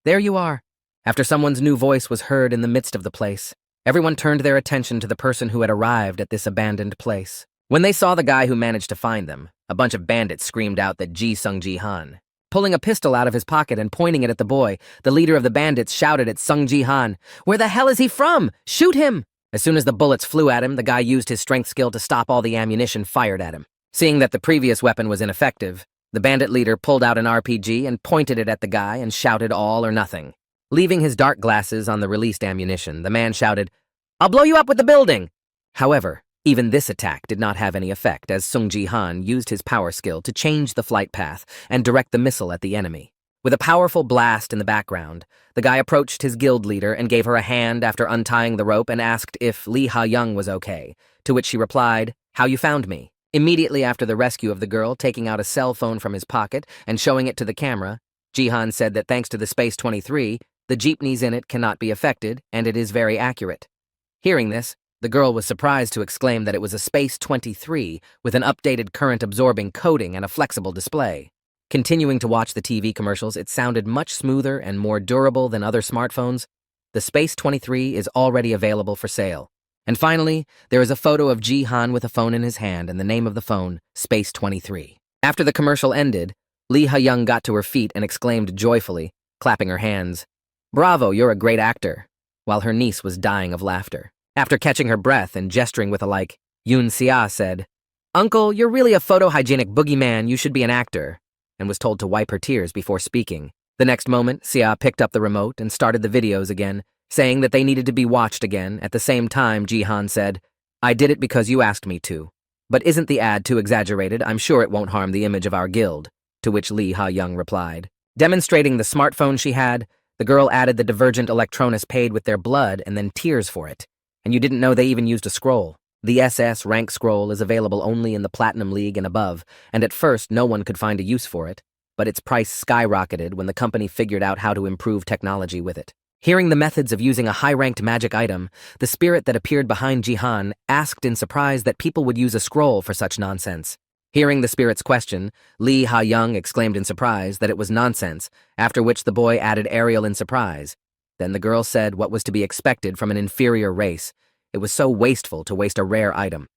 There you are. After someone's new voice was heard in the midst of the place, everyone turned their attention to the person who had arrived at this abandoned place. When they saw the guy who managed to find them, a bunch of bandits screamed out that Sung Ji-han. Pulling a pistol out of his pocket and pointing it at the boy, the leader of the bandits shouted at Sung Ji-han, Where the hell is he from? Shoot him! As soon as the bullets flew at him, the guy used his strength skill to stop all the ammunition fired at him. Seeing that the previous weapon was ineffective, the bandit leader pulled out an RPG and pointed it at the guy and shouted all or nothing. Leaving his dark glasses on the released ammunition, the man shouted, I'll blow you up with the building! However, even this attack did not have any effect, as Sung Ji-han used his power skill to change the flight path and direct the missile at the enemy. With a powerful blast in the background, the guy approached his guild leader and gave her a hand after untying the rope and asked if Lee Ha-young was okay, to which she replied, How you found me? Immediately after the rescue of the girl, taking out a cell phone from his pocket and showing it to the camera, Ji-han said that thanks to the Space 23, the jeepneys in it cannot be affected, and it is very accurate. Hearing this, the girl was surprised to exclaim that it was a Space 23 with an updated current-absorbing coating and a flexible display. Continuing to watch the TV commercials, it sounded much smoother and more durable than other smartphones. The Space 23 is already available for sale. And finally, there is a photo of Ji-han with a phone in his hand and the name of the phone, Space 23. After the commercial ended, Lee Ha-young got to her feet and exclaimed joyfully, clapping her hands, Bravo, you're a great actor, while her niece was dying of laughter. After catching her breath and gesturing with a like, Yoon Sia said, Uncle, you're really a photohygienic boogeyman, you should be an actor, and was told to wipe her tears before speaking. The next moment, Sia picked up the remote and started the videos again, saying that they needed to be watched again. At the same time, Ji-han said, I did it because you asked me to. But isn't the ad too exaggerated? I'm sure it won't harm the image of our guild, to which Lee Ha-young replied. Demonstrating the smartphone she had, the girl added the Divergent Electronus paid with their blood and then tears for it. And you didn't know they even used a scroll. The SS rank scroll is available only in the Platinum League and above, and at first no one could find a use for it, but its price skyrocketed when the company figured out how to improve technology with it. Hearing the methods of using a high-ranked magic item, the spirit that appeared behind Ji-han asked in surprise that people would use a scroll for such nonsense. Hearing the spirit's question, Lee Ha-young exclaimed in surprise that it was nonsense, after which the boy added Ariel in surprise. Then the girl said what was to be expected from an inferior race. It was so wasteful to waste a rare item.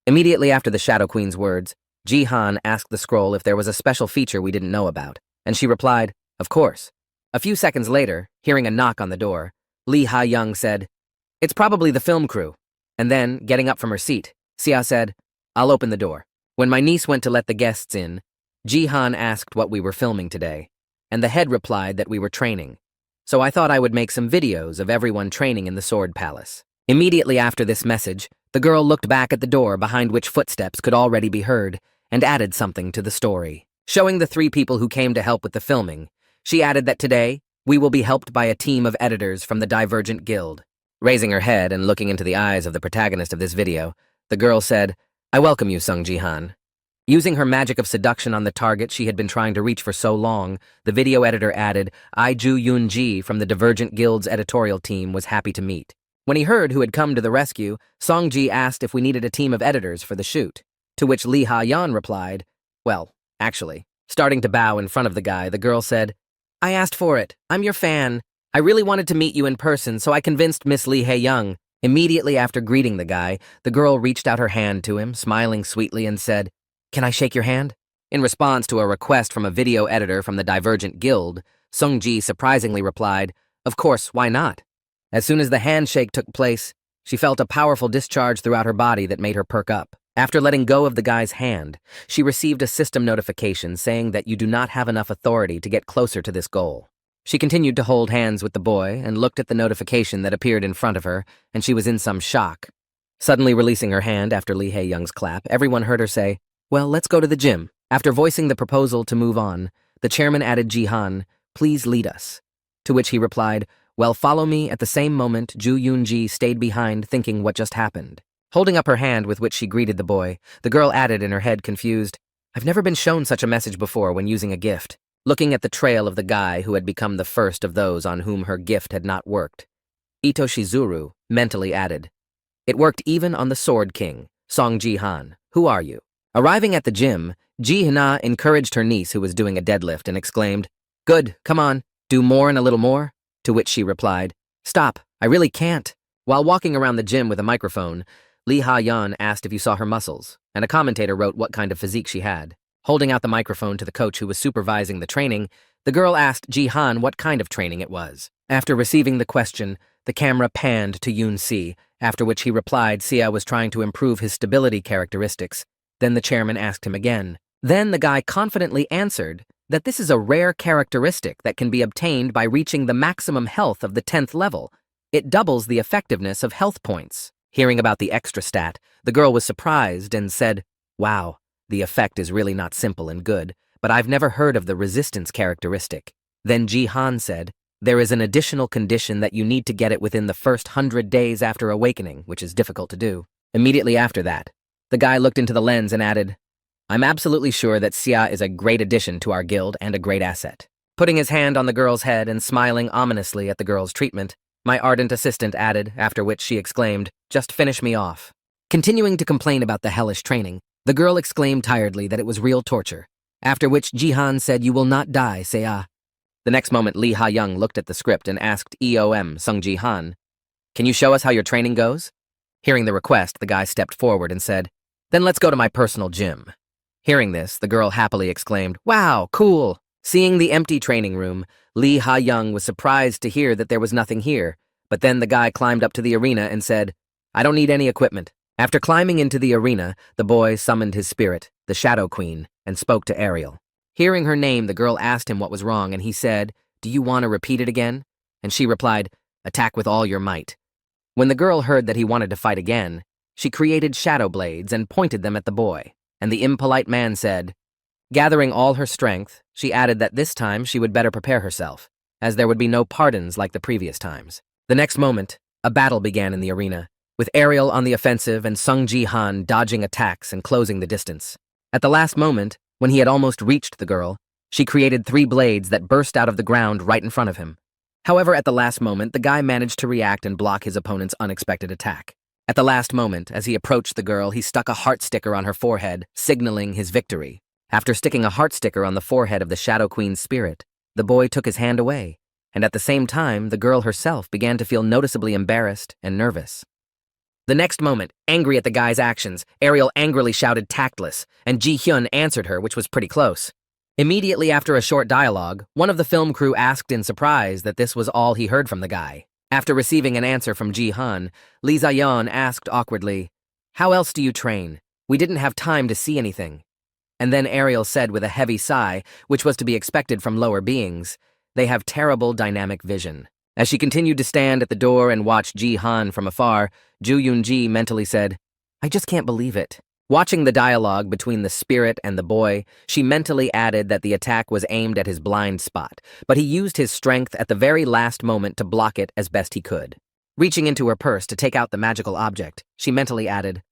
Immediately after the Shadow Queen's words, Ji-han asked the scroll if there was a special feature we didn't know about, and she replied, Of course. A few seconds later, hearing a knock on the door, Lee Ha-young said, It's probably the film crew. And then, getting up from her seat, Sia said, I'll open the door. When my niece went to let the guests in, Ji-han asked what we were filming today, and the head replied that we were training. So I thought I would make some videos of everyone training in the Sword Palace. Immediately after this message, the girl looked back at the door behind which footsteps could already be heard and added something to the story. Showing the three people who came to help with the filming, she added that today, we will be helped by a team of editors from the Divergent Guild. Raising her head and looking into the eyes of the protagonist of this video, the girl said, I welcome you, Sung Ji-han. Using her magic of seduction on the target she had been trying to reach for so long, the video editor added, I Ju Yoon Ji from the Divergent Guild's editorial team was happy to meet. When he heard who had come to the rescue, Song-ji asked if we needed a team of editors for the shoot, to which Lee Ha-yeon replied, well, actually. Starting to bow in front of the guy, the girl said, I asked for it. I'm your fan. I really wanted to meet you in person, so I convinced Miss Lee Hae-young. Immediately after greeting the guy, the girl reached out her hand to him, smiling sweetly, and said, Can I shake your hand? In response to a request from a video editor from the Divergent Guild, Sung-ji surprisingly replied, Of course, why not? As soon as the handshake took place, she felt a powerful discharge throughout her body that made her perk up. After letting go of the guy's hand, she received a system notification saying that you do not have enough authority to get closer to this goal. She continued to hold hands with the boy and looked at the notification that appeared in front of her, and she was in some shock. Suddenly releasing her hand after Lee Hae-young's clap, everyone heard her say, Well, let's go to the gym. After voicing the proposal to move on, the chairman added Ji-han, Please lead us. To which he replied, Well, follow me. At the same moment, Ju Yoon-ji stayed behind thinking what just happened. Holding up her hand with which she greeted the boy, the girl added in her head, confused, I've never been shown such a message before when using a gift. Looking at the trail of the guy who had become the first of those on whom her gift had not worked, Ito Shizuru mentally added, It worked even on the Sword King, Song Ji-han. Who are you? Arriving at the gym, Ji-hana encouraged her niece who was doing a deadlift and exclaimed, Good, come on, do more and a little more? To which she replied, Stop, I really can't. While walking around the gym with a microphone, Lee Ha-yeon asked if you saw her muscles, and a commentator wrote what kind of physique she had. Holding out the microphone to the coach who was supervising the training, the girl asked Ji-han what kind of training it was. After receiving the question, the camera panned to Yoon-si, after which he replied Sia was trying to improve his stability characteristics. Then the chairman asked him again. Then the guy confidently answered that this is a rare characteristic that can be obtained by reaching the maximum health of the 10th level. It doubles the effectiveness of health points. Hearing about the extra stat, the girl was surprised and said, Wow, the effect is really not simple and good, but I've never heard of the resistance characteristic. Then Ji-han said, There is an additional condition that you need to get it within the first 100 days after awakening, which is difficult to do. Immediately after that, the guy looked into the lens and added, I'm absolutely sure that Sia is a great addition to our guild and a great asset. Putting his hand on the girl's head and smiling ominously at the girl's treatment, my ardent assistant added, after which she exclaimed, Just finish me off. Continuing to complain about the hellish training, the girl exclaimed tiredly that it was real torture, after which Ji-han said, You will not die, Sia. The next moment, Lee Ha-young looked at the script and asked EOM Sung Ji-han, Can you show us how your training goes? Hearing the request, the guy stepped forward and said, Then let's go to my personal gym. Hearing this, the girl happily exclaimed, Wow, cool! Seeing the empty training room, Lee Ha-young was surprised to hear that there was nothing here, but then the guy climbed up to the arena and said, I don't need any equipment. After climbing into the arena, the boy summoned his spirit, the Shadow Queen, and spoke to Ariel. Hearing her name, the girl asked him what was wrong, and he said, Do you want to repeat it again? And she replied, Attack with all your might. When the girl heard that he wanted to fight again, she created shadow blades and pointed them at the boy, and the impolite man said, Gathering all her strength, she added that this time she would better prepare herself, as there would be no pardons like the previous times. The next moment, a battle began in the arena, with Ariel on the offensive and Sung Ji-han dodging attacks and closing the distance. At the last moment, when he had almost reached the girl, she created 3 blades that burst out of the ground right in front of him. However, at the last moment, the guy managed to react and block his opponent's unexpected attack. At the last moment, as he approached the girl, he stuck a heart sticker on her forehead, signaling his victory. After sticking a heart sticker on the forehead of the Shadow Queen's spirit, the boy took his hand away, and at the same time, the girl herself began to feel noticeably embarrassed and nervous. The next moment, angry at the guy's actions, Ariel angrily shouted tactless, and Ji-hyun answered her, which was pretty close. Immediately after a short dialogue, one of the film crew asked in surprise that this was all he heard from the guy. After receiving an answer from Ji-han, Lee Zayon asked awkwardly, How else do you train? We didn't have time to see anything. And then Ariel said with a heavy sigh, which was to be expected from lower beings, They have terrible dynamic vision. As she continued to stand at the door and watch Ji-han from afar, Ju Yoon-ji mentally said, I just can't believe it. Watching the dialogue between the spirit and the boy, she mentally added that the attack was aimed at his blind spot, but he used his strength at the very last moment to block it as best he could. Reaching into her purse to take out the magical object, she mentally added,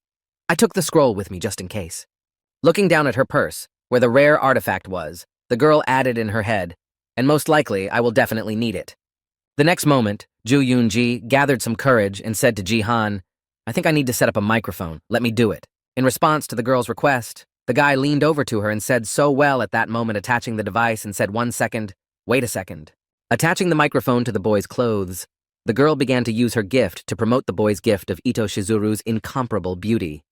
I took the scroll with me just in case. Looking down at her purse, where the rare artifact was, the girl added in her head, And most likely, I will definitely need it. The next moment, Ju Yoon-ji gathered some courage and said to Ji-han, "I think I need to set up a microphone. Let me do it." In response to the girl's request, the guy leaned over to her and said so well at that moment attaching the device and said, "1 second, wait a second." Attaching the microphone to the boy's clothes, the girl began to use her gift to promote the boy's gift of Ito Shizuru's incomparable beauty.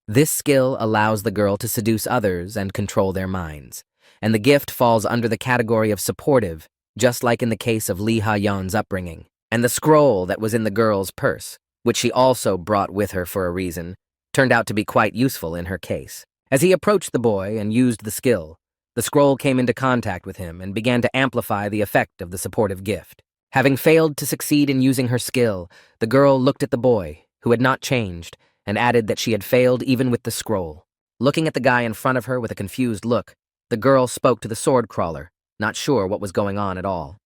This skill allows the girl to seduce others and control their minds, and the gift falls under the category of supportive, just like in the case of Lee Ha-yeon's upbringing. And the scroll that was in the girl's purse, which she also brought with her for a reason, turned out to be quite useful in her case. As he approached the boy and used the skill, the scroll came into contact with him and began to amplify the effect of the supportive gift. Having failed to succeed in using her skill, the girl looked at the boy, who had not changed, and added that she had failed even with the scroll. Looking at the guy in front of her with a confused look, the girl spoke to the sword crawler, not sure what was going on at all.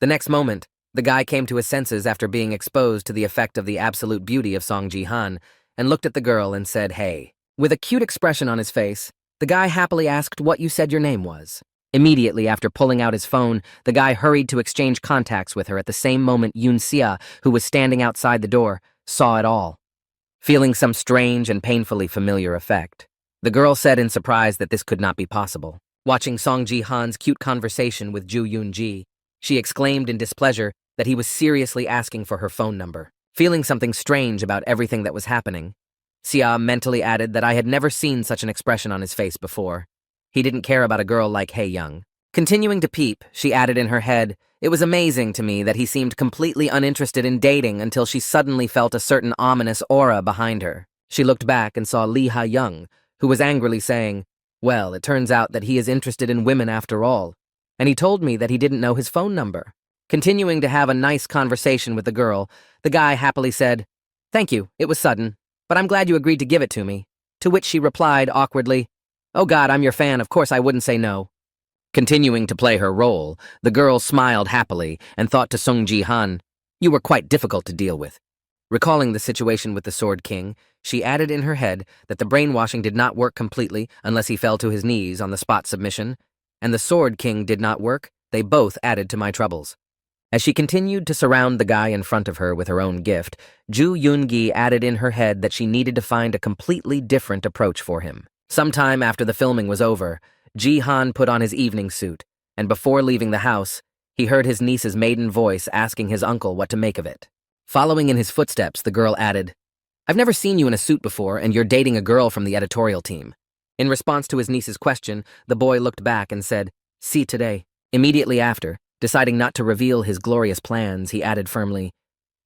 The next moment, the guy came to his senses after being exposed to the effect of the absolute beauty of Song Ji-han and looked at the girl and said, "Hey." With a cute expression on his face, the guy happily asked what you said your name was. Immediately after pulling out his phone, the guy hurried to exchange contacts with her. At the same moment, Yoon Sia, who was standing outside the door, saw it all. Feeling some strange and painfully familiar effect, the girl said in surprise that this could not be possible. Watching Song Ji-han's cute conversation with Ju Yoon-ji, she exclaimed in displeasure that he was seriously asking for her phone number. Feeling something strange about everything that was happening, Sia mentally added that I had never seen such an expression on his face before. He didn't care about a girl like Hae-young. Continuing to peep, she added in her head, "It was amazing to me that he seemed completely uninterested in dating until she suddenly felt a certain ominous aura behind her." She looked back and saw Lee Ha-young, who was angrily saying, "Well, it turns out that he is interested in women after all, and he told me that he didn't know his phone number." Continuing to have a nice conversation with the girl, the guy happily said, "Thank you, it was sudden, but I'm glad you agreed to give it to me." To which she replied awkwardly, "Oh God, I'm your fan, of course I wouldn't say no." Continuing to play her role, the girl smiled happily and thought to Song Ji-han, "You were quite difficult to deal with." Recalling the situation with the Sword King, she added in her head that the brainwashing did not work completely unless he fell to his knees on the spot submission, and the Sword King did not work. They both added to my troubles. As she continued to surround the guy in front of her with her own gift, Ju Yoon-gi added in her head that she needed to find a completely different approach for him. Sometime after the filming was over, Ji-han put on his evening suit, and before leaving the house, he heard his niece's maiden voice asking his uncle what to make of it. Following in his footsteps, the girl added, "I've never seen you in a suit before, and you're dating a girl from the editorial team." In response to his niece's question, the boy looked back and said, "See today." Immediately after, deciding not to reveal his glorious plans, he added firmly,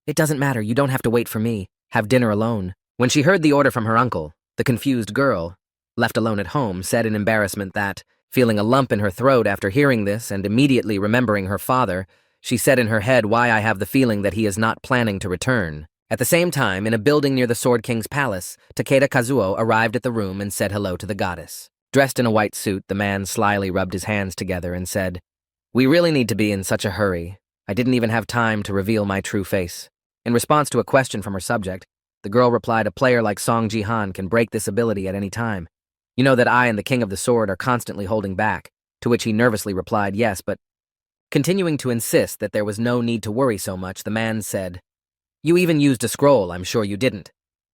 "It doesn't matter, you don't have to wait for me. Have dinner alone." When she heard the order from her uncle, the confused girl, left alone at home, said in embarrassment that, feeling a lump in her throat after hearing this and immediately remembering her father, she said in her head, "Why I have the feeling that he is not planning to return." At the same time, in a building near the Sword King's palace, Takeda Kazuo arrived at the room and said hello to the goddess. Dressed in a white suit, the man slyly rubbed his hands together and said, "We really need to be in such a hurry. I didn't even have time to reveal my true face." In response to a question from her subject, the girl replied, "A player like Song Ji-han can break this ability at any time. You know that I and the King of the Sword are constantly holding back," to which he nervously replied, "Yes, but..." Continuing to insist that there was no need to worry so much, the man said, "You even used a scroll, I'm sure you didn't."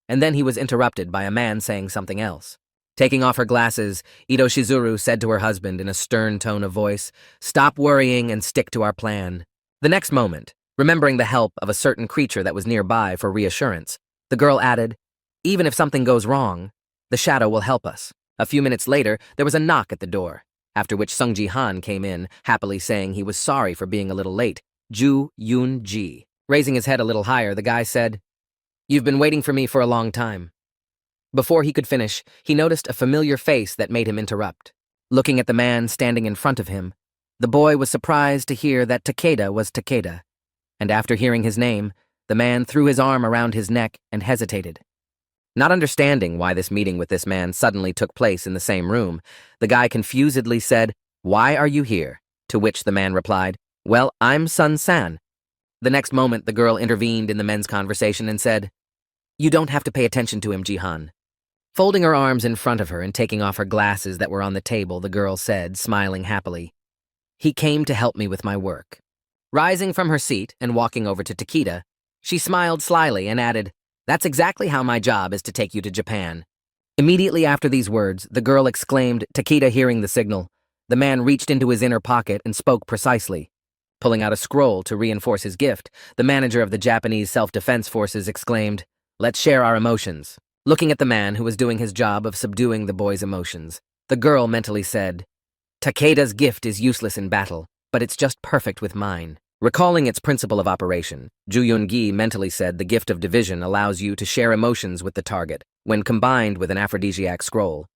And then he was interrupted by a man saying something else. Taking off her glasses, Ito Shizuru said to her husband in a stern tone of voice, "Stop worrying and stick to our plan." The next moment, remembering the help of a certain creature that was nearby for reassurance, the girl added, "Even if something goes wrong, the shadow will help us." A few minutes later, there was a knock at the door, after which Sung Ji-han came in, happily saying he was sorry for being a little late. Ju Yoon-ji. Raising his head a little higher, the guy said, "You've been waiting for me for a long time." Before he could finish, he noticed a familiar face that made him interrupt. Looking at the man standing in front of him, the boy was surprised to hear that Takeda was Takeda, and after hearing his name, the man threw his arm around his neck and hesitated. Not understanding why this meeting with this man suddenly took place in the same room, the guy confusedly said, "Why are you here?" To which the man replied, "Well, I'm Sun-san." The next moment, the girl intervened in the men's conversation and said, "You don't have to pay attention to him, Ji-han." Folding her arms in front of her and taking off her glasses that were on the table, the girl said, smiling happily, "He came to help me with my work." Rising from her seat and walking over to Takeda, she smiled slyly and added, "That's exactly how my job is to take you to Japan." Immediately after these words, the girl exclaimed, Takeda hearing the signal. The man reached into his inner pocket and spoke precisely. Pulling out a scroll to reinforce his gift, the manager of the Japanese Self-Defense Forces exclaimed, "Let's share our emotions." Looking at the man who was doing his job of subduing the boy's emotions, the girl mentally said, "Takeda's gift is useless in battle, but it's just perfect with mine." Recalling its principle of operation, Ju Yun-gi mentally said the gift of division allows you to share emotions with the target when combined with an aphrodisiac scroll.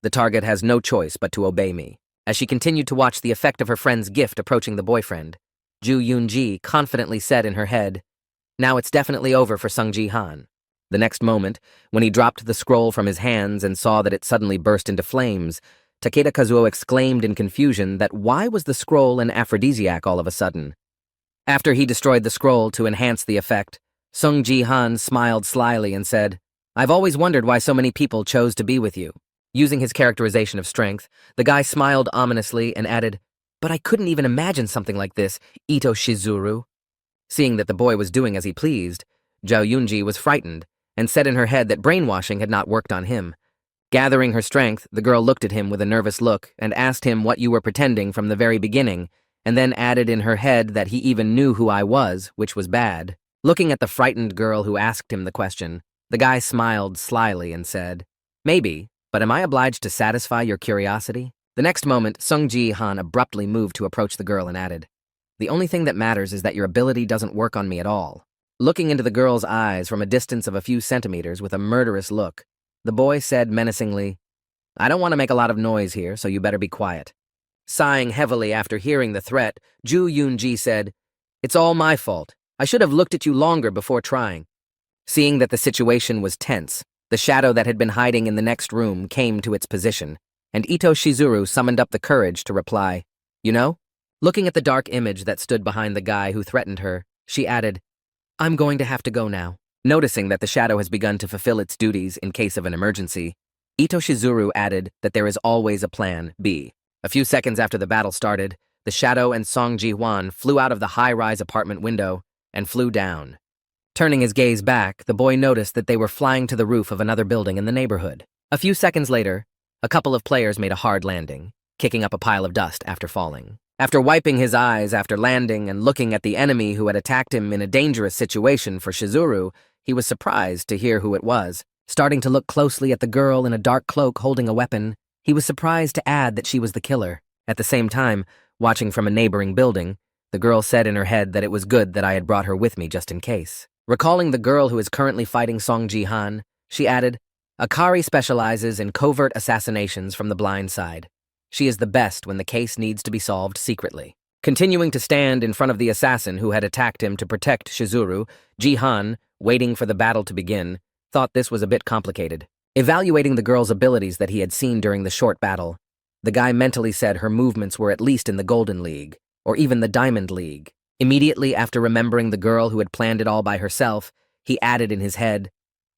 The target has no choice but to obey me. As she continued to watch the effect of her friend's gift approaching the boyfriend, Ju Yun-ji confidently said in her head, "Now it's definitely over for Sung Ji-han." The next moment, when he dropped the scroll from his hands and saw that it suddenly burst into flames, Takeda Kazuo exclaimed in confusion that why was the scroll an aphrodisiac all of a sudden? After he destroyed the scroll to enhance the effect, Sung Ji-han smiled slyly and said, "I've always wondered why so many people chose to be with you." Using his characterization of strength, the guy smiled ominously and added, "But I couldn't even imagine something like this, Ito Shizuru." Seeing that the boy was doing as he pleased, Zhao Yunji was frightened and said in her head that brainwashing had not worked on him. Gathering her strength, the girl looked at him with a nervous look and asked him what you were pretending from the very beginning, and then added in her head that he even knew who I was, which was bad. Looking at the frightened girl who asked him the question, the guy smiled slyly and said, "Maybe, but am I obliged to satisfy your curiosity?" The next moment, Sung Ji-han abruptly moved to approach the girl and added, "The only thing that matters is that your ability doesn't work on me at all." Looking into the girl's eyes from a distance of a few centimeters with a murderous look, the boy said menacingly, "I don't want to make a lot of noise here, so you better be quiet." Sighing heavily after hearing the threat, Ju Yun-ji said, "It's all my fault. I should have looked at you longer before trying." Seeing that the situation was tense, the shadow that had been hiding in the next room came to its position, and Ito Shizuru summoned up the courage to reply, "You know?" Looking at the dark image that stood behind the guy who threatened her, she added, "I'm going to have to go now." Noticing that the shadow has begun to fulfill its duties in case of an emergency, Ito Shizuru added that there is always a plan B. A few seconds after the battle started, the shadow and Song Ji-hwan flew out of the high-rise apartment window and flew down. Turning his gaze back, the boy noticed that they were flying to the roof of another building in the neighborhood. A few seconds later, a couple of players made a hard landing, kicking up a pile of dust after falling. After wiping his eyes after landing and looking at the enemy who had attacked him in a dangerous situation for Shizuru, he was surprised to hear who it was. Starting to look closely at the girl in a dark cloak holding a weapon, he was surprised to add that she was the killer. At the same time, watching from a neighboring building, the girl said in her head that it was good that I had brought her with me just in case. Recalling the girl who is currently fighting Song Ji-han, she added, "Akari specializes in covert assassinations from the blind side. She is the best when the case needs to be solved secretly." Continuing to stand in front of the assassin who had attacked him to protect Shizuru, Ji-han, waiting for the battle to begin, thought this was a bit complicated. Evaluating the girl's abilities that he had seen during the short battle, the guy mentally said her movements were at least in the Golden League, or even the Diamond League. Immediately after remembering the girl who had planned it all by herself, he added in his head,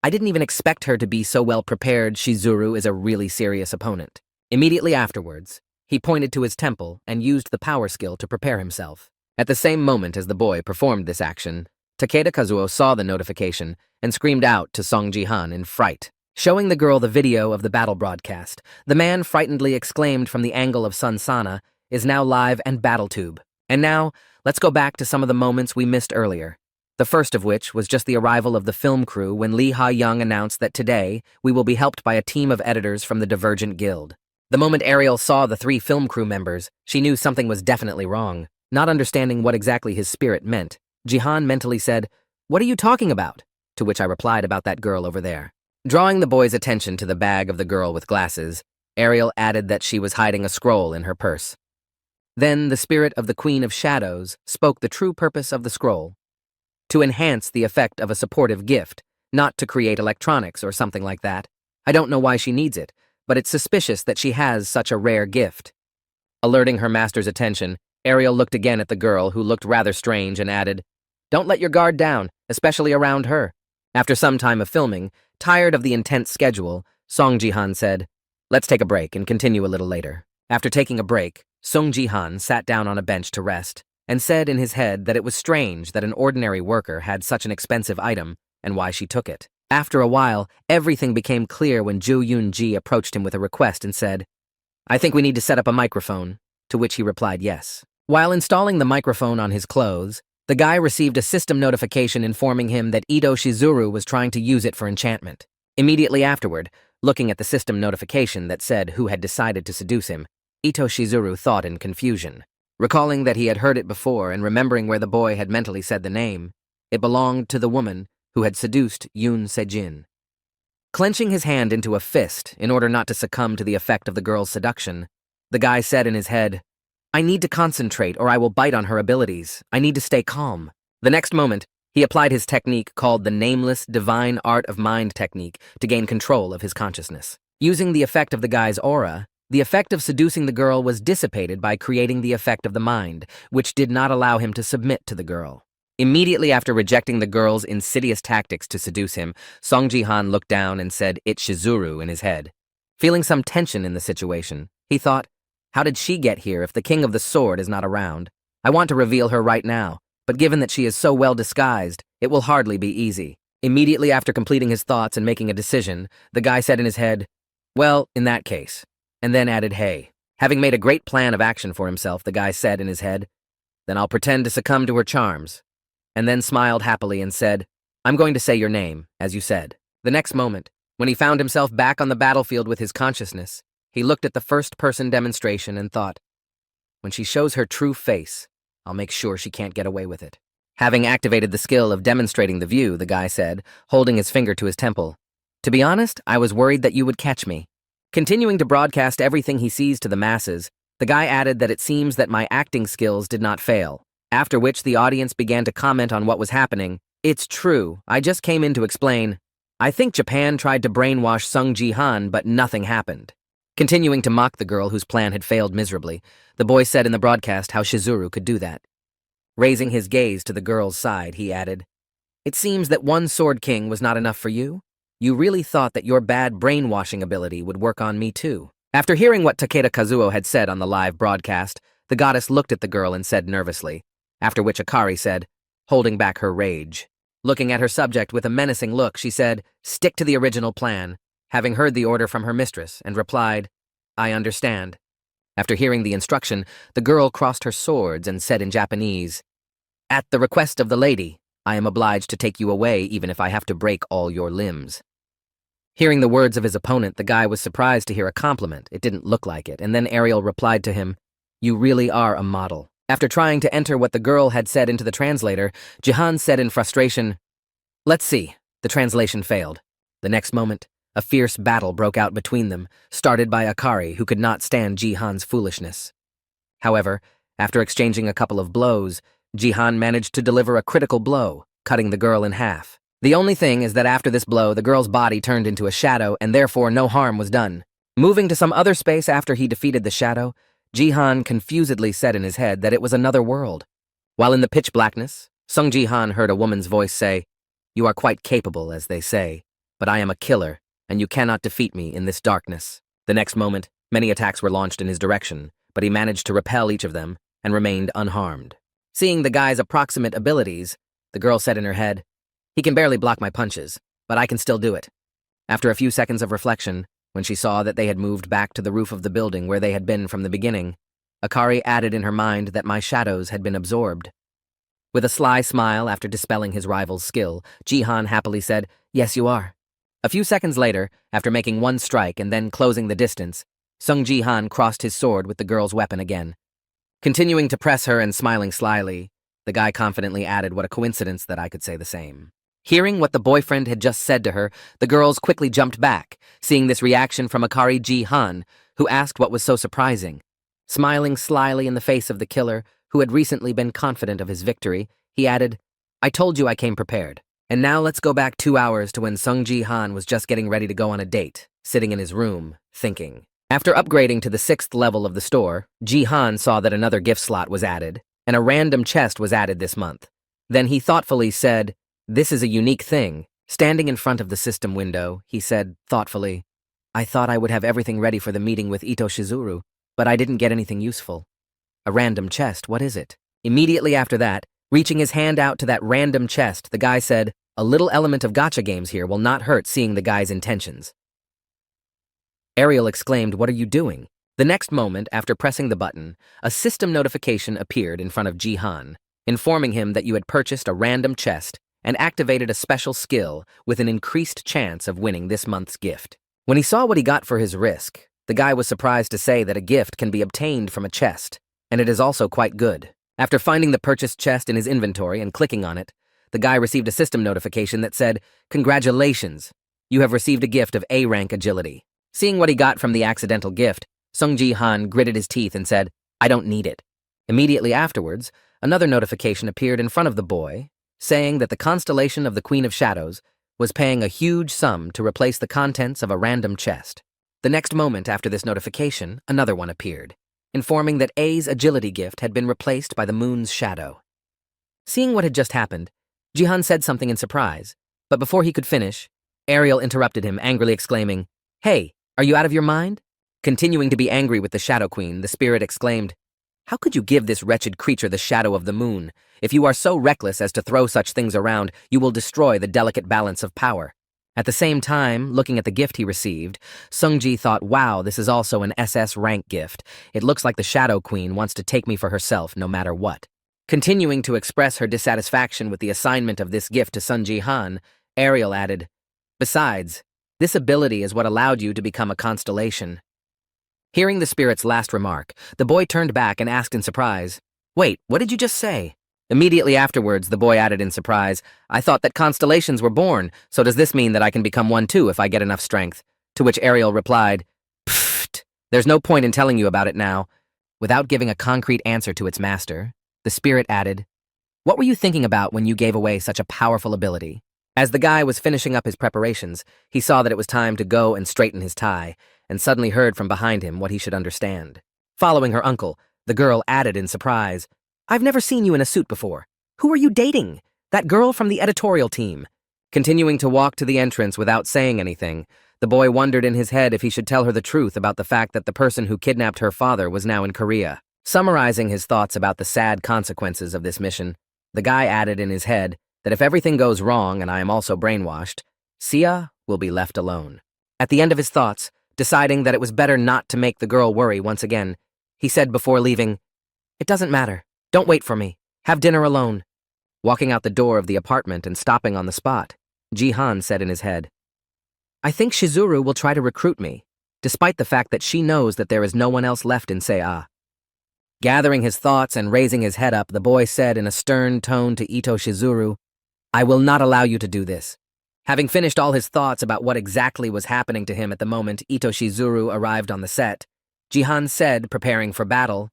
"I didn't even expect her to be so well prepared. Shizuru is a really serious opponent." Immediately afterwards, he pointed to his temple and used the power skill to prepare himself. At the same moment as the boy performed this action, Takeda Kazuo saw the notification and screamed out to Song Ji-han in fright. Showing the girl the video of the battle broadcast, the man frightenedly exclaimed from the angle of Sun Sana, "Is now live and BattleTube." And now, let's go back to some of the moments we missed earlier. The first of which was just the arrival of the film crew when Lee Ha-young announced that today we will be helped by a team of editors from the Divergent Guild. The moment Ariel saw the 3 film crew members, she knew something was definitely wrong. Not understanding what exactly his spirit meant, Jihan mentally said, "What are you talking about?" To which I replied about that girl over there. Drawing the boy's attention to the bag of the girl with glasses, Ariel added that she was hiding a scroll in her purse. Then the spirit of the Queen of Shadows spoke the true purpose of the scroll: to enhance the effect of a supportive gift, not to create electronics or something like that. I don't know why she needs it, but it's suspicious that she has such a rare gift. Alerting her master's attention, Ariel looked again at the girl, who looked rather strange, and added, "Don't let your guard down, especially around her." After some time of filming, tired of the intense schedule, Song Ji-han said, "Let's take a break and continue a little later." After taking a break, Song Ji-han sat down on a bench to rest. and said in his head that it was strange that an ordinary worker had such an expensive item and why she took it. After a while, everything became clear when Zhu Yunji approached him with a request and said, "I think we need to set up a microphone," to which he replied yes. While installing the microphone on his clothes, the guy received a system notification informing him that Ito Shizuru was trying to use it for enchantment. Immediately afterward, looking at the system notification that said who had decided to seduce him, Ito Shizuru thought in confusion. Recalling that he had heard it before and remembering where the boy had mentally said the name, it belonged to the woman who had seduced Yoon Sejin. Clenching his hand into a fist in order not to succumb to the effect of the girl's seduction, the guy said in his head, "I need to concentrate or I will bite on her abilities. I need to stay calm." The next moment, he applied his technique called the Nameless Divine Art of Mind technique to gain control of his consciousness. Using the effect of the guy's aura, the effect of seducing the girl was dissipated by creating the effect of the mind, which did not allow him to submit to the girl. Immediately after rejecting the girl's insidious tactics to seduce him, Song Ji-han looked down and said "It Shizuru" in his head. Feeling some tension in the situation, he thought, how did she get here if the king of the sword is not around? I want to reveal her right now, but given that she is so well disguised, it will hardly be easy. Immediately after completing his thoughts and making a decision, the guy said in his head, "Well, in that case," and then added, "Hey." Having made a great plan of action for himself, the guy said in his head, "Then I'll pretend to succumb to her charms," and then smiled happily and said, "I'm going to say your name, as you said." The next moment, when he found himself back on the battlefield with his consciousness, he looked at the first-person demonstration and thought, when she shows her true face, I'll make sure she can't get away with it. Having activated the skill of demonstrating the view, the guy said, holding his finger to his temple, "To be honest, I was worried that you would catch me." Continuing to broadcast everything he sees to the masses, the guy added that it seems that my acting skills did not fail, after which the audience began to comment on what was happening. "It's true, I just came in to explain. I think Japan tried to brainwash Sung Ji-han, but nothing happened." Continuing to mock the girl whose plan had failed miserably, the boy said in the broadcast how Shizuru could do that. Raising his gaze to the girl's side, he added, "It seems that one Sword King was not enough for you? You really thought that your bad brainwashing ability would work on me too." After hearing what Takeda Kazuo had said on the live broadcast, the goddess looked at the girl and said nervously, after which Akari said, holding back her rage. Looking at her subject with a menacing look, she said, "Stick to the original plan," having heard the order from her mistress, and replied, "I understand." After hearing the instruction, the girl crossed her swords and said in Japanese, "At the request of the lady, I am obliged to take you away even if I have to break all your limbs." Hearing the words of his opponent, the guy was surprised to hear a compliment. It didn't look like it, and then Ariel replied to him, "You really are a model." After trying to enter what the girl had said into the translator, Jihan said in frustration, "Let's see." The translation failed. The next moment, a fierce battle broke out between them, started by Akari, who could not stand Jihan's foolishness. However, after exchanging a couple of blows, Jihan managed to deliver a critical blow, cutting the girl in half. The only thing is that after this blow, the girl's body turned into a shadow, and therefore no harm was done. Moving to some other space after he defeated the shadow, Jihan confusedly said in his head that it was another world. While in the pitch blackness, Sung Jihan heard a woman's voice say, "You are quite capable, as they say, but I am a killer, and you cannot defeat me in this darkness." The next moment, many attacks were launched in his direction, but he managed to repel each of them and remained unharmed. Seeing the guy's approximate abilities, the girl said in her head, "He can barely block my punches, but I can still do it." After a few seconds of reflection, when she saw that they had moved back to the roof of the building where they had been from the beginning, Akari added in her mind that my shadows had been absorbed. With a sly smile after dispelling his rival's skill, Jihan happily said, "Yes, you are." A few seconds later, after making one strike and then closing the distance, Sung Jihan crossed his sword with the girl's weapon again. Continuing to press her and smiling slyly, the guy confidently added, "What a coincidence that I could say the same." Hearing what the boyfriend had just said to her, the girls quickly jumped back, seeing this reaction from Akari Jihan, who asked what was so surprising. Smiling slyly in the face of the killer, who had recently been confident of his victory, he added, "I told you I came prepared. And now let's go back 2 hours to when Sung Ji-han was just getting ready to go on a date, sitting in his room, thinking." After upgrading to the 6th level of the store, Ji-han saw that another gift slot was added, and a random chest was added this month. Then he thoughtfully said, "This is a unique thing." Standing in front of the system window, he said thoughtfully, "I thought I would have everything ready for the meeting with Ito Shizuru, but I didn't get anything useful." "A random chest, what is it?" Immediately after that, reaching his hand out to that random chest, the guy said, "A little element of gacha games here will not hurt seeing the guy's intentions." Ariel exclaimed, "What are you doing?" The next moment, after pressing the button, a system notification appeared in front of Jihan, informing him that you had purchased a random chest and activated a special skill with an increased chance of winning this month's gift. When he saw what he got for his risk, the guy was surprised to say that a gift can be obtained from a chest, and it is also quite good. After finding the purchased chest in his inventory and clicking on it, the guy received a system notification that said, "Congratulations, you have received a gift of A-rank agility." Seeing what he got from the accidental gift, Sung Ji-han gritted his teeth and said, "I don't need it." Immediately afterwards, another notification appeared in front of the boy, saying that the constellation of the Queen of Shadows was paying a huge sum to replace the contents of a random chest. The next moment after this notification, another one appeared, informing that A's agility gift had been replaced by the moon's shadow. Seeing what had just happened, Jihan said something in surprise, but before he could finish, Ariel interrupted him, angrily exclaiming, "Hey, are you out of your mind?" Continuing to be angry with the Shadow Queen, the spirit exclaimed, "How could you give this wretched creature the shadow of the moon? If you are so reckless as to throw such things around, you will destroy the delicate balance of power." At the same time, looking at the gift he received, Sungji thought, "Wow, this is also an SS rank gift. It looks like the Shadow Queen wants to take me for herself no matter what." Continuing to express her dissatisfaction with the assignment of this gift to Sun Ji-han, Ariel added, "Besides, this ability is what allowed you to become a constellation." Hearing the spirit's last remark, the boy turned back and asked in surprise, "Wait, what did you just say?" Immediately afterwards, the boy added in surprise, "I thought that constellations were born, so does this mean that I can become one too if I get enough strength?" To which Ariel replied, "Pfft, there's no point in telling you about it now." Without giving a concrete answer to its master, the spirit added, "What were you thinking about when you gave away such a powerful ability?" As the guy was finishing up his preparations, he saw that it was time to go and straighten his tie, and suddenly heard from behind him what he should understand. Following her uncle, the girl added in surprise, "I've never seen you in a suit before. Who are you dating? That girl from the editorial team." Continuing to walk to the entrance without saying anything, the boy wondered in his head if he should tell her the truth about the fact that the person who kidnapped her father was now in Korea. Summarizing his thoughts about the sad consequences of this mission, the guy added in his head that if everything goes wrong and I am also brainwashed, Sia will be left alone. At the end of his thoughts, deciding that it was better not to make the girl worry once again, he said before leaving, "It doesn't matter. Don't wait for me. Have dinner alone." Walking out the door of the apartment and stopping on the spot, Jihan said in his head, "I think Shizuru will try to recruit me, despite the fact that she knows that there is no one else left in Sei'a." Gathering his thoughts and raising his head up, the boy said in a stern tone to Ito Shizuru, "I will not allow you to do this." Having finished all his thoughts about what exactly was happening to him at the moment Ito Shizuru arrived on the set, Jihan said, preparing for battle,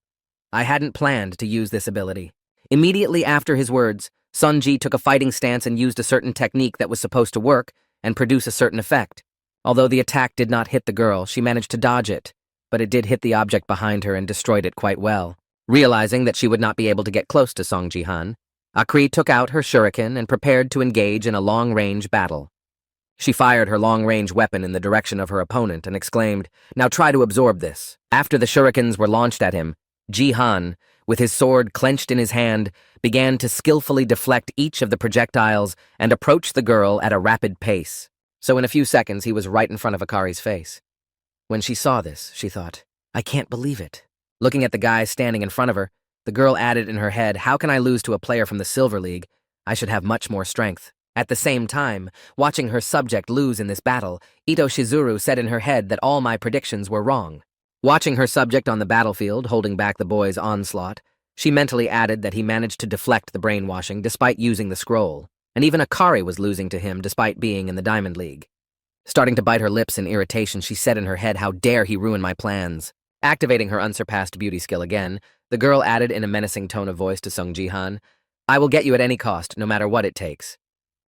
"I hadn't planned to use this ability." Immediately after his words, Sunji took a fighting stance and used a certain technique that was supposed to work and produce a certain effect. Although the attack did not hit the girl, she managed to dodge it, but it did hit the object behind her and destroyed it quite well. Realizing that she would not be able to get close to Song Jihan, Akri took out her shuriken and prepared to engage in a long-range battle. She fired her long-range weapon in the direction of her opponent and exclaimed, "Now try to absorb this." After the shurikens were launched at him, Jihan, with his sword clenched in his hand, began to skillfully deflect each of the projectiles and approach the girl at a rapid pace. So in a few seconds, he was right in front of Akari's face. When she saw this, she thought, "I can't believe it." Looking at the guy standing in front of her, the girl added in her head, "How can I lose to a player from the Silver League? I should have much more strength." At the same time, watching her subject lose in this battle, Ito Shizuru said in her head that all my predictions were wrong. Watching her subject on the battlefield, holding back the boy's onslaught, she mentally added that he managed to deflect the brainwashing despite using the scroll, and even Akari was losing to him despite being in the Diamond League. Starting to bite her lips in irritation, she said in her head, "How dare he ruin my plans?" Activating her unsurpassed beauty skill again, the girl added in a menacing tone of voice to Sung Jihan, "I will get you at any cost, no matter what it takes."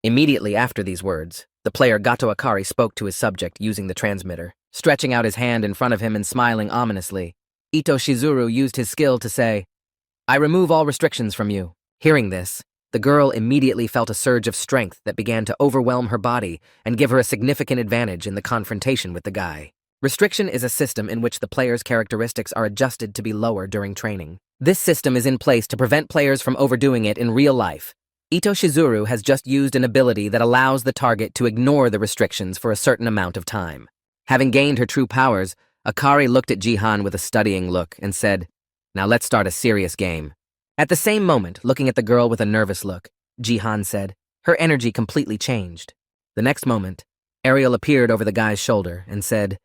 Immediately after these words, the player Gato Akari spoke to his subject using the transmitter, stretching out his hand in front of him and smiling ominously. Ito Shizuru used his skill to say, "I remove all restrictions from you." Hearing this, the girl immediately felt a surge of strength that began to overwhelm her body and give her a significant advantage in the confrontation with the guy. Restriction is a system in which the player's characteristics are adjusted to be lower during training. This system is in place to prevent players from overdoing it in real life. Ito Shizuru has just used an ability that allows the target to ignore the restrictions for a certain amount of time. Having gained her true powers, Akari looked at Jihan with a studying look and said, "Now let's start a serious game." At the same moment, looking at the girl with a nervous look, Jihan said, her energy completely changed. The next moment, Ariel appeared over the guy's shoulder and said,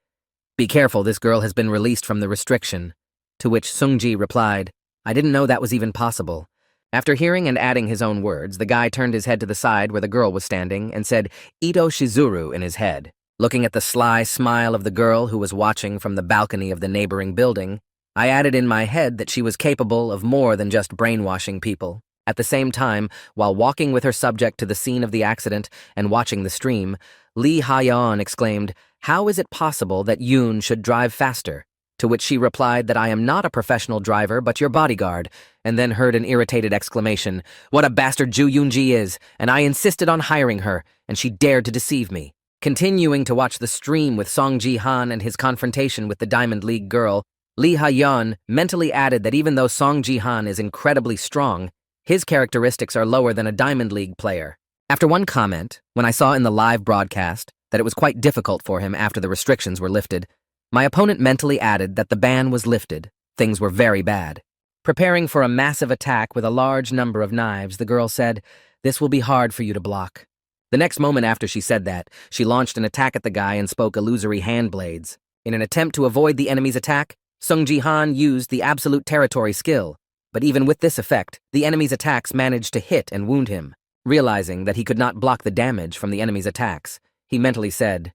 "Be careful, this girl has been released from the restriction." To which Sungji replied, "I didn't know that was even possible." After hearing and adding his own words, the guy turned his head to the side where the girl was standing and said Ito Shizuru in his head. Looking at the sly smile of the girl who was watching from the balcony of the neighboring building, I added in my head that she was capable of more than just brainwashing people. At the same time, while walking with her subject to the scene of the accident and watching the stream, Lee Ha-yeon exclaimed, "How is it possible that Yoon should drive faster?" To which she replied that I am not a professional driver but your bodyguard, and then heard an irritated exclamation, "What a bastard Ju Yoon-ji is, and I insisted on hiring her, and she dared to deceive me." Continuing to watch the stream with Song Ji-han and his confrontation with the Diamond League girl, Lee Ha-yeon mentally added that even though Song Ji-han is incredibly strong, his characteristics are lower than a Diamond League player. After one comment, when I saw in the live broadcast that it was quite difficult for him after the restrictions were lifted, my opponent mentally added that the ban was lifted. Things were very bad. Preparing for a massive attack with a large number of knives, the girl said, "This will be hard for you to block." The next moment after she said that, she launched an attack at the guy and spoke illusory hand blades. In an attempt to avoid the enemy's attack, Sung Ji-han used the absolute territory skill. But even with this effect, the enemy's attacks managed to hit and wound him. Realizing that he could not block the damage from the enemy's attacks, he mentally said,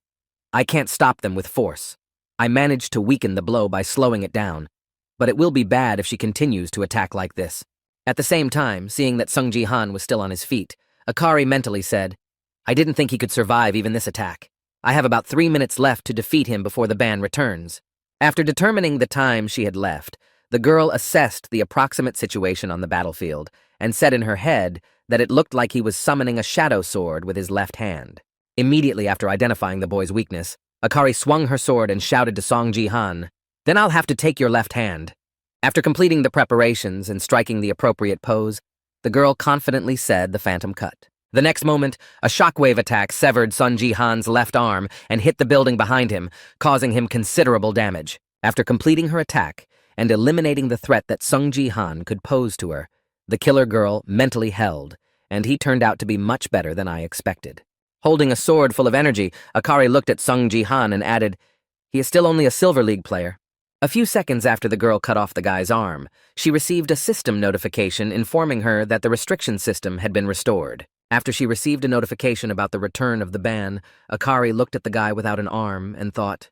"I can't stop them with force. I managed to weaken the blow by slowing it down, but it will be bad if she continues to attack like this." At the same time, seeing that Sung Ji-han was still on his feet, Akari mentally said, "I didn't think he could survive even this attack. I have about 3 minutes left to defeat him before the ban returns." After determining the time she had left, the girl assessed the approximate situation on the battlefield and said in her head that it looked like he was summoning a shadow sword with his left hand. Immediately after identifying the boy's weakness, Akari swung her sword and shouted to Song Ji-han, "Then I'll have to take your left hand." After completing the preparations and striking the appropriate pose, the girl confidently said the phantom cut. The next moment, a shockwave attack severed Sun Ji-han's left arm and hit the building behind him, causing him considerable damage. After completing her attack and eliminating the threat that Sung Ji-han could pose to her, the killer girl mentally held, and he turned out to be much better than I expected. Holding a sword full of energy, Akari looked at Sung Ji-han and added, "He is still only a Silver League player." A few seconds after the girl cut off the guy's arm, she received a system notification informing her that the restriction system had been restored. After she received a notification about the return of the ban, Akari looked at the guy without an arm and thought,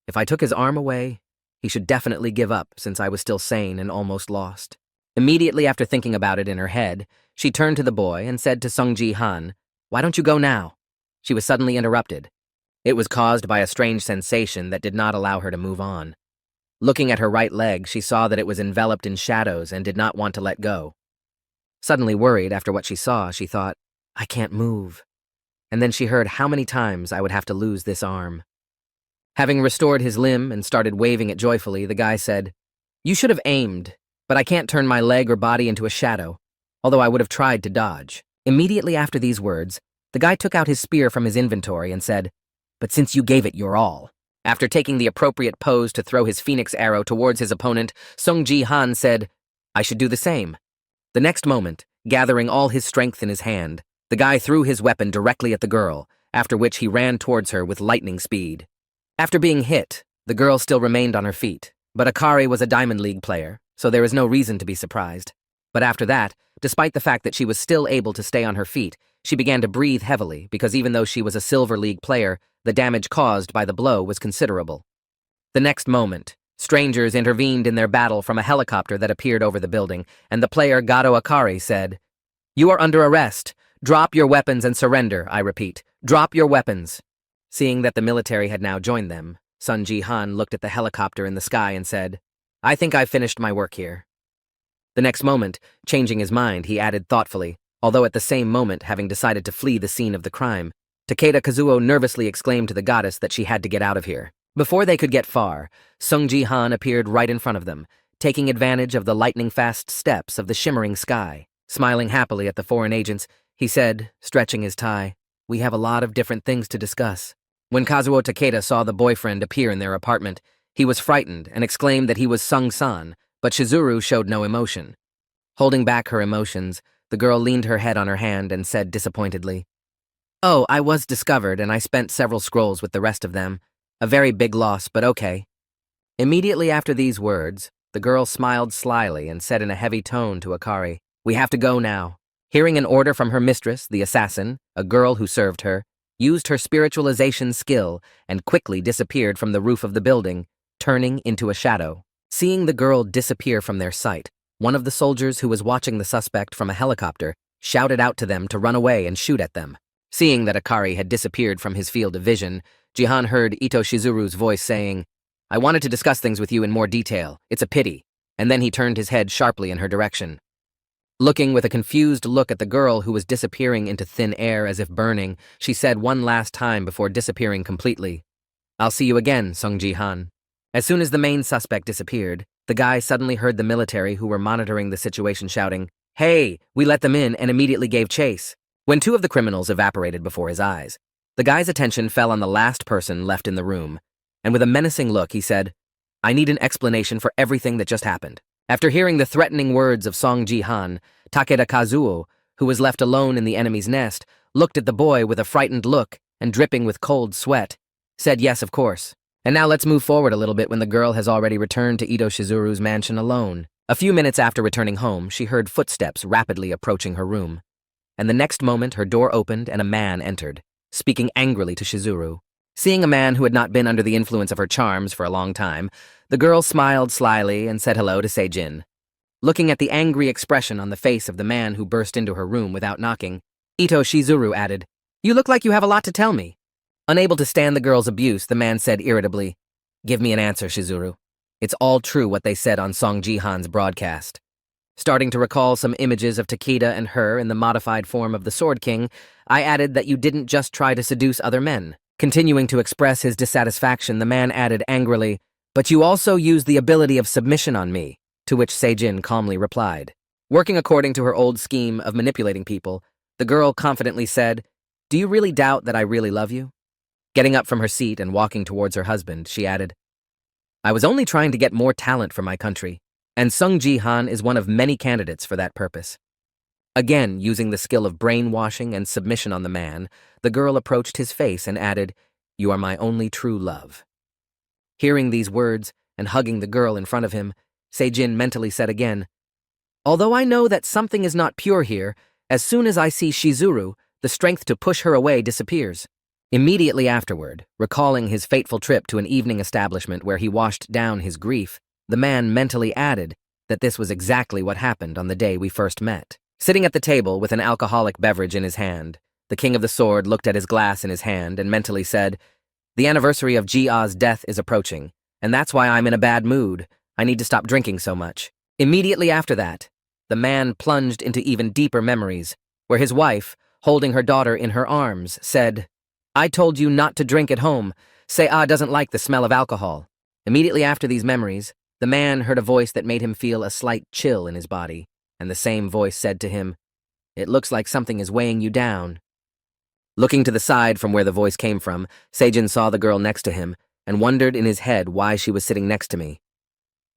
"If I took his arm away, he should definitely give up since I was still sane and almost lost." Immediately after thinking about it in her head, she turned to the boy and said to Sung Ji-han, "Why don't you go now?" She was suddenly interrupted. It was caused by a strange sensation that did not allow her to move on. Looking at her right leg, she saw that it was enveloped in shadows and did not want to let go. Suddenly worried after what she saw, she thought, "I can't move." And then she heard how many times I would have to lose this arm. Having restored his limb and started waving it joyfully, the guy said, "You should have aimed, but I can't turn my leg or body into a shadow, although I would have tried to dodge." Immediately after these words, the guy took out his spear from his inventory and said, "But since you gave it your all." After taking the appropriate pose to throw his phoenix arrow towards his opponent, Sung Ji-han said, "I should do the same." The next moment, gathering all his strength in his hand, the guy threw his weapon directly at the girl, after which he ran towards her with lightning speed. After being hit, the girl still remained on her feet, but Akari was a Diamond League player, so there is no reason to be surprised. But after that, despite the fact that she was still able to stay on her feet, she began to breathe heavily because even though she was a Silver League player, the damage caused by the blow was considerable. The next moment, strangers intervened in their battle from a helicopter that appeared over the building, and the player Gato Akari said, "You are under arrest. Drop your weapons and surrender, I repeat. Drop your weapons." Seeing that the military had now joined them, Sun Ji-han looked at the helicopter in the sky and said, "I think I've finished my work here." The next moment, changing his mind, he added thoughtfully, although at the same moment having decided to flee the scene of the crime, Takeda Kazuo nervously exclaimed to the goddess that she had to get out of here. Before they could get far, Sung Ji-han appeared right in front of them, taking advantage of the lightning-fast steps of the shimmering sky. Smiling happily at the foreign agents, he said, stretching his tie, "We have a lot of different things to discuss." When Kazuo Takeda saw the boyfriend appear in their apartment, he was frightened and exclaimed that he was Sung-san, but Shizuru showed no emotion. Holding back her emotions, the girl leaned her head on her hand and said disappointedly, "Oh, I was discovered and I spent several scrolls with the rest of them. A very big loss, but okay." Immediately after these words, the girl smiled slyly and said in a heavy tone to Akari, "We have to go now." Hearing an order from her mistress, the assassin, a girl who served her, used her spiritualization skill and quickly disappeared from the roof of the building, turning into a shadow. Seeing the girl disappear from their sight, one of the soldiers who was watching the suspect from a helicopter shouted out to them to run away and shoot at them. Seeing that Akari had disappeared from his field of vision, Jihan heard Ito Shizuru's voice saying, "I wanted to discuss things with you in more detail. It's a pity." And then he turned his head sharply in her direction. Looking with a confused look at the girl who was disappearing into thin air as if burning, she said one last time before disappearing completely, "I'll see you again, Sung Ji-han." As soon as the main suspect disappeared, the guy suddenly heard the military who were monitoring the situation shouting, "Hey, we let them in," and immediately gave chase. When two of the criminals evaporated before his eyes, the guy's attention fell on the last person left in the room, and with a menacing look, he said, "I need an explanation for everything that just happened." After hearing the threatening words of Song Ji-han, Takeda Kazuo, who was left alone in the enemy's nest, looked at the boy with a frightened look and dripping with cold sweat, said yes, of course. And now let's move forward a little bit when the girl has already returned to Ito Shizuru's mansion alone. A few minutes after returning home, she heard footsteps rapidly approaching her room. And the next moment, her door opened and a man entered, speaking angrily to Shizuru. Seeing a man who had not been under the influence of her charms for a long time, the girl smiled slyly and said hello to Seijin. Looking at the angry expression on the face of the man who burst into her room without knocking, Ito Shizuru added, "You look like you have a lot to tell me." Unable to stand the girl's abuse, the man said irritably, "Give me an answer, Shizuru. It's all true what they said on Song Ji-han's broadcast." Starting to recall some images of Takeda and her in the modified form of the Sword King, I added that you didn't just try to seduce other men. Continuing to express his dissatisfaction, the man added angrily, "But you also used the ability of submission on me," to which Seijin calmly replied. Working according to her old scheme of manipulating people, the girl confidently said, "Do you really doubt that I really love you?" Getting up from her seat and walking towards her husband, she added, "I was only trying to get more talent for my country, and Sung Ji-han is one of many candidates for that purpose." Again, using the skill of brainwashing and submission on the man, the girl approached his face and added, "You are my only true love." Hearing these words and hugging the girl in front of him, Seijin mentally said again, "Although I know that something is not pure here, as soon as I see Shizuru, the strength to push her away disappears." Immediately afterward, recalling his fateful trip to an evening establishment where he washed down his grief, the man mentally added that this was exactly what happened on the day we first met. Sitting at the table with an alcoholic beverage in his hand, the King of the Sword looked at his glass in his hand and mentally said, "The anniversary of Ji-ah's death is approaching, and that's why I'm in a bad mood. I need to stop drinking so much." Immediately after that, the man plunged into even deeper memories, where his wife, holding her daughter in her arms, said, "I told you not to drink at home. Se-ah doesn't like the smell of alcohol." Immediately after these memories, the man heard a voice that made him feel a slight chill in his body, and the same voice said to him, "It looks like something is weighing you down." Looking to the side from where the voice came from, Seijin saw the girl next to him and wondered in his head why she was sitting next to me.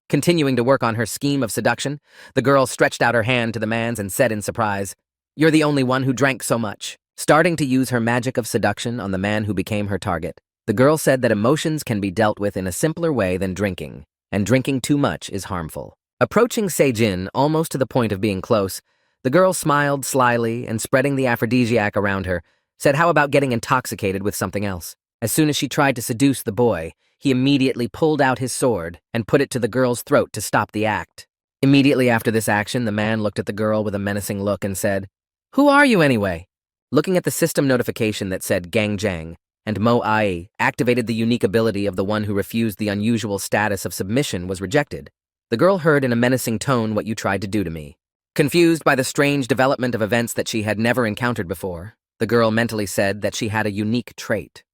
Continuing to work on her scheme of seduction, the girl stretched out her hand to the man's and said in surprise, "You're the only one who drank so much." Starting to use her magic of seduction on the man who became her target, the girl said that emotions can be dealt with in a simpler way than drinking, and drinking too much is harmful. Approaching Seijin almost to the point of being close, the girl smiled slyly and, spreading the aphrodisiac around her, said how about getting intoxicated with something else. As soon as she tried to seduce the boy, he immediately pulled out his sword and put it to the girl's throat to stop the act. Immediately after this action, the man looked at the girl with a menacing look and said, "Who are you anyway?" Looking at the system notification that said Gang Jang, and Mo Ai activated the unique ability of the one who refused the unusual status of submission was rejected, the girl heard in a menacing tone what you tried to do to me. Confused by the strange development of events that she had never encountered before, the girl mentally said that she had a unique trait.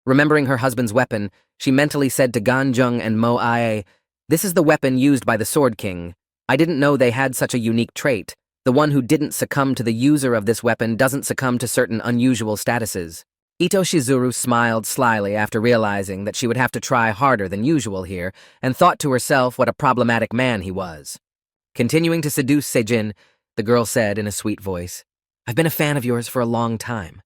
Remembering her husband's weapon, she mentally said to Ganjung and Mo Ai, This is the weapon used by the Sword King. I didn't know they had such a unique trait. The one who didn't succumb to the user of this weapon doesn't succumb to certain unusual statuses. Ito Shizuru smiled slyly after realizing that she would have to try harder than usual here, and thought to herself what a problematic man he was. Continuing to seduce Seijin, the girl said in a sweet voice, "I've been a fan of yours for a long time."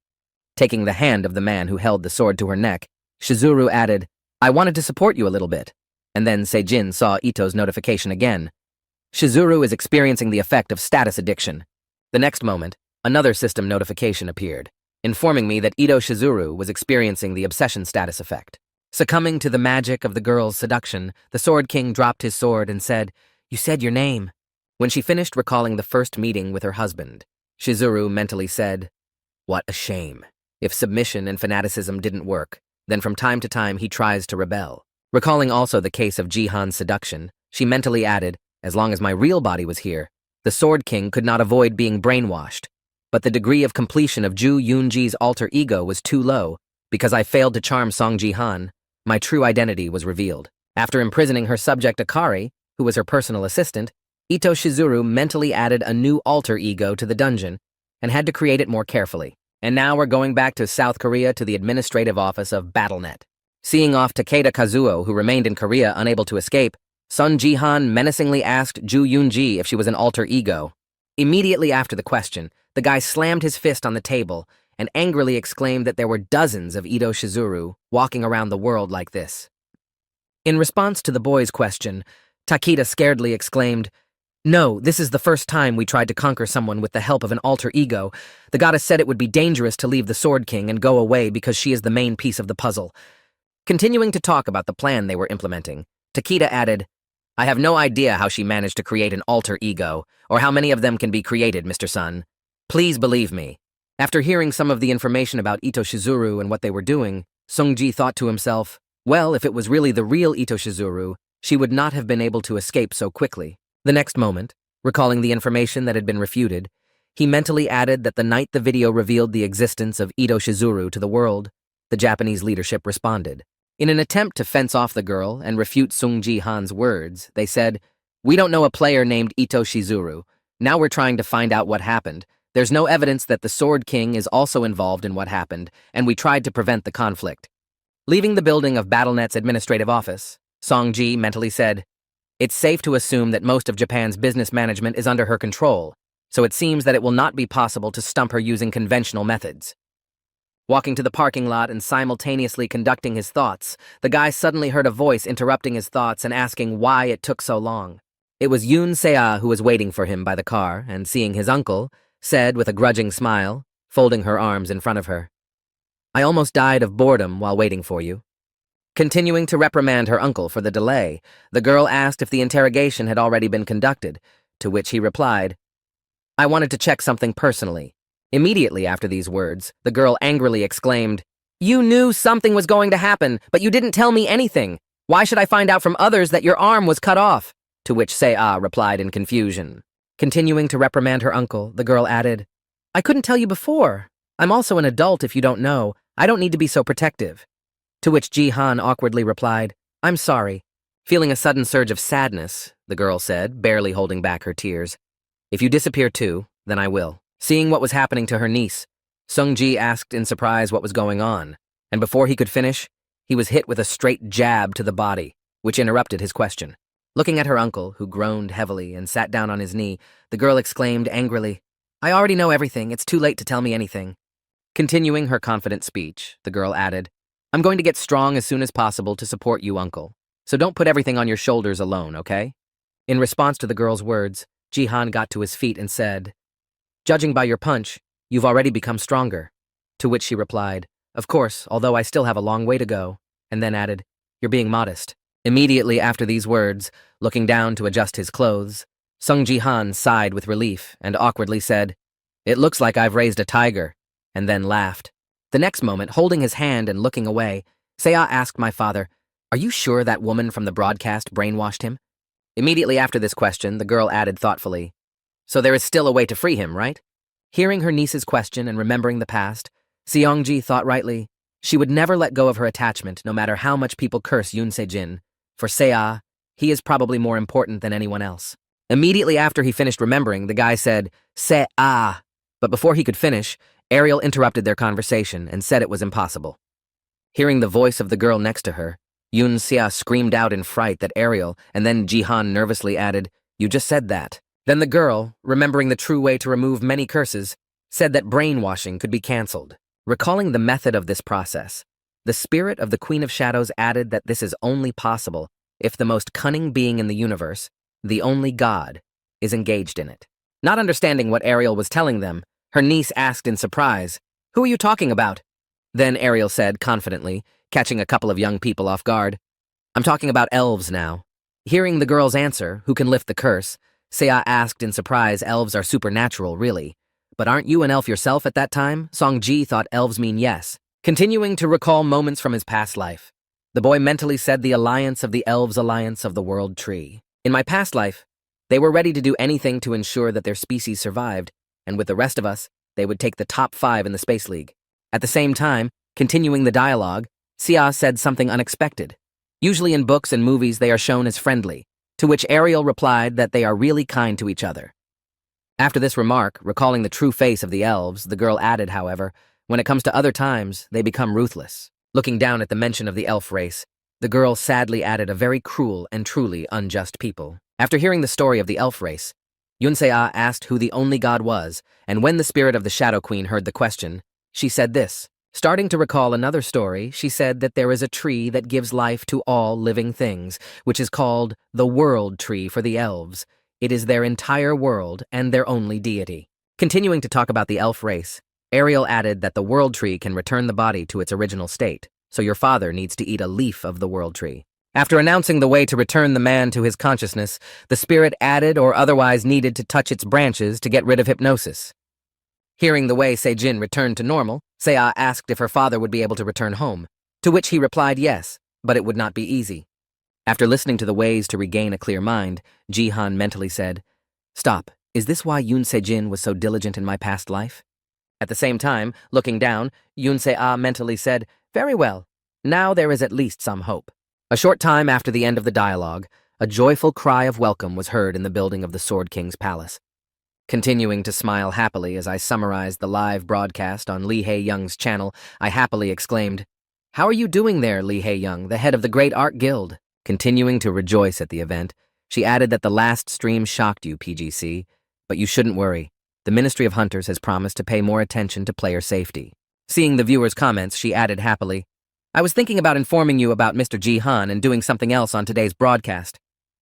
Taking the hand of the man who held the sword to her neck, Shizuru added, "I wanted to support you a little bit." And then Seijin saw Ito's notification again. Shizuru is experiencing the effect of status addiction. The next moment, another system notification appeared, informing me that Ito Shizuru was experiencing the obsession status effect. Succumbing to the magic of the girl's seduction, the Sword King dropped his sword and said, "You said your name." When she finished recalling the first meeting with her husband, Shizuru mentally said, "What a shame. If submission and fanaticism didn't work, then from time to time he tries to rebel." Recalling also the case of Jihan's seduction, she mentally added, "As long as my real body was here, the Sword King could not avoid being brainwashed. But the degree of completion of Ju Yunji's alter ego was too low. Because I failed to charm Song Jihan, my true identity was revealed." After imprisoning her subject Akari, who was her personal assistant, Ito Shizuru mentally added a new alter ego to the dungeon and had to create it more carefully. And now we're going back to South Korea to the administrative office of BattleNet. Seeing off Takeda Kazuo, who remained in Korea unable to escape, Sun Jihan menacingly asked Ju Yunji if she was an alter ego. Immediately after the question, the guy slammed his fist on the table and angrily exclaimed that there were dozens of Ito Shizuru walking around the world like this. In response to the boy's question, Takeda scaredly exclaimed, "No, this is the first time we tried to conquer someone with the help of an alter ego. The goddess said it would be dangerous to leave the Sword King and go away because she is the main piece of the puzzle." Continuing to talk about the plan they were implementing, Takeda added, "I have no idea how she managed to create an alter ego, or how many of them can be created, Mr. Sun. Please believe me." After hearing some of the information about Ito Shizuru and what they were doing, Sungji thought to himself, well, if it was really the real Ito Shizuru, she would not have been able to escape so quickly. The next moment, recalling the information that had been refuted, he mentally added that the night the video revealed the existence of Ito Shizuru to the world, the Japanese leadership responded. In an attempt to fence off the girl and refute Sung Ji-han's words, they said, "We don't know a player named Ito Shizuru. Now we're trying to find out what happened. There's no evidence that the Sword King is also involved in what happened, and we tried to prevent the conflict." Leaving the building of BattleNet's administrative office, Song Ji mentally said, "It's safe to assume that most of Japan's business management is under her control, so it seems that it will not be possible to stump her using conventional methods." Walking to the parking lot and simultaneously conducting his thoughts, the guy suddenly heard a voice interrupting his thoughts and asking why it took so long. It was Yoon Se-ah who was waiting for him by the car, and seeing his uncle, said with a grudging smile, folding her arms in front of her, "I almost died of boredom while waiting for you." Continuing to reprimand her uncle for the delay, the girl asked if the interrogation had already been conducted, to which he replied, "I wanted to check something personally." Immediately after these words, the girl angrily exclaimed, "You knew something was going to happen, but you didn't tell me anything. Why should I find out from others that your arm was cut off?" To which Se-ah replied in confusion. Continuing to reprimand her uncle, the girl added, "I couldn't tell you before. I'm also an adult if you don't know. I don't need to be so protective." To which Ji-han awkwardly replied, "I'm sorry." Feeling a sudden surge of sadness, the girl said, barely holding back her tears, "If you disappear too, then I will." Seeing what was happening to her niece, Sung-ji asked in surprise what was going on, and before he could finish, he was hit with a straight jab to the body, which interrupted his question. Looking at her uncle, who groaned heavily and sat down on his knee, the girl exclaimed angrily, "I already know everything. It's too late to tell me anything." Continuing her confident speech, the girl added, "I'm going to get strong as soon as possible to support you, uncle. So don't put everything on your shoulders alone, okay?" In response to the girl's words, Ji-han got to his feet and said, "Judging by your punch, you've already become stronger." To which she replied, "Of course, although I still have a long way to go," and then added, "You're being modest." Immediately after these words, looking down to adjust his clothes, Sung Ji-han sighed with relief and awkwardly said, "It looks like I've raised a tiger," and then laughed. The next moment, holding his hand and looking away, Se-ah asked my father, "Are you sure that woman from the broadcast brainwashed him?" Immediately after this question, the girl added thoughtfully, "So there is still a way to free him, right?" Hearing her niece's question and remembering the past, Seong-ji thought rightly, she would never let go of her attachment no matter how much people curse Yoon Se-jin. For Se-ah, He is probably more important than anyone else. Immediately after he finished remembering, the guy said, "Se ah." But before he could finish, Ariel interrupted their conversation and said it was impossible. Hearing the voice of the girl next to her, Yoon Sia screamed out in fright that Ariel, and then Jihan nervously added, "You just said that." Then the girl, remembering the true way to remove many curses, said that brainwashing could be cancelled. Recalling the method of this process, the spirit of the Queen of Shadows added that this is only possible if the most cunning being in the universe, the only God, is engaged in it. Not understanding what Ariel was telling them, her niece asked in surprise, "Who are you talking about?" Then Ariel said confidently, catching a couple of young people off guard, "I'm talking about elves now." Hearing the girl's answer, "Who can lift the curse?" Seiya asked in surprise, "Elves are supernatural, really. But aren't you an elf yourself at that time?" Song-ji thought elves mean yes. Continuing to recall moments from his past life, the boy mentally said the alliance of the elves' alliance of the world tree. "In my past life, they were ready to do anything to ensure that their species survived, and with the rest of us, they would take the top 5 in the Space League." At the same time, continuing the dialogue, Sia said something unexpected. Usually in books and movies they are shown as friendly, to which Ariel replied that they are really kind to each other. After this remark, recalling the true face of the elves, the girl added, however, when it comes to other times, they become ruthless. Looking down at the mention of the elf race, the girl sadly added, "A very cruel and truly unjust people." After hearing the story of the elf race, Yunsea asked who the only god was, and when the spirit of the Shadow Queen heard the question, she said this. Starting to recall another story, she said that there is a tree that gives life to all living things, which is called the World Tree for the elves. It is their entire world and their only deity. Continuing to talk about the elf race, Ariel added that the World Tree can return the body to its original state, so your father needs to eat a leaf of the World Tree. After announcing the way to return the man to his consciousness, the spirit added or otherwise needed to touch its branches to get rid of hypnosis. Hearing the way Sejin returned to normal, Seiya asked if her father would be able to return home, to which he replied yes, but it would not be easy. After listening to the ways to regain a clear mind, Jihan mentally said, "Stop, is this why Yoon Sejin was so diligent in my past life?" At the same time, looking down, Yoon Se-ah mentally said, "Very well, now there is at least some hope." A short time after the end of the dialogue, a joyful cry of welcome was heard in the building of the Sword King's palace. Continuing to smile happily as I summarized the live broadcast on Lee Hae-young's channel, I happily exclaimed, "How are you doing there, Lee Hae-young, the head of the Great Art Guild?" Continuing to rejoice at the event, she added that the last stream shocked you, PGC, but you shouldn't worry. The Ministry of Hunters has promised to pay more attention to player safety. Seeing the viewers' comments, she added happily, "I was thinking about informing you about Mr. Jihan and doing something else on today's broadcast."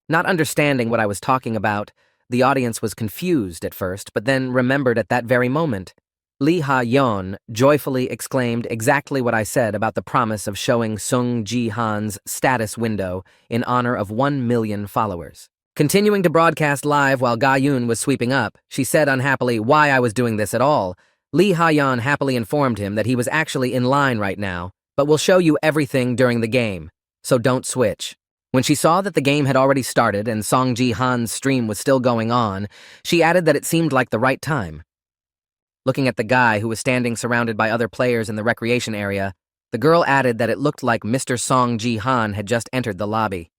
Not understanding what I was talking about, the audience was confused at first, but then remembered at that very moment. Lee Ha-yeon joyfully exclaimed exactly what I said about the promise of showing Sung Ji-han's status window in honor of 1 million followers. Continuing to broadcast live while Ga-yoon was sweeping up, she said unhappily why I was doing this at all. Lee Ha-yeon happily informed him that he was actually in line right now, but will show you everything during the game, so don't switch. When she saw that the game had already started and Song Ji-han's stream was still going on, she added that it seemed like the right time. Looking at the guy who was standing surrounded by other players in the recreation area, the girl added that it looked like Mr. Song Ji-han had just entered the lobby.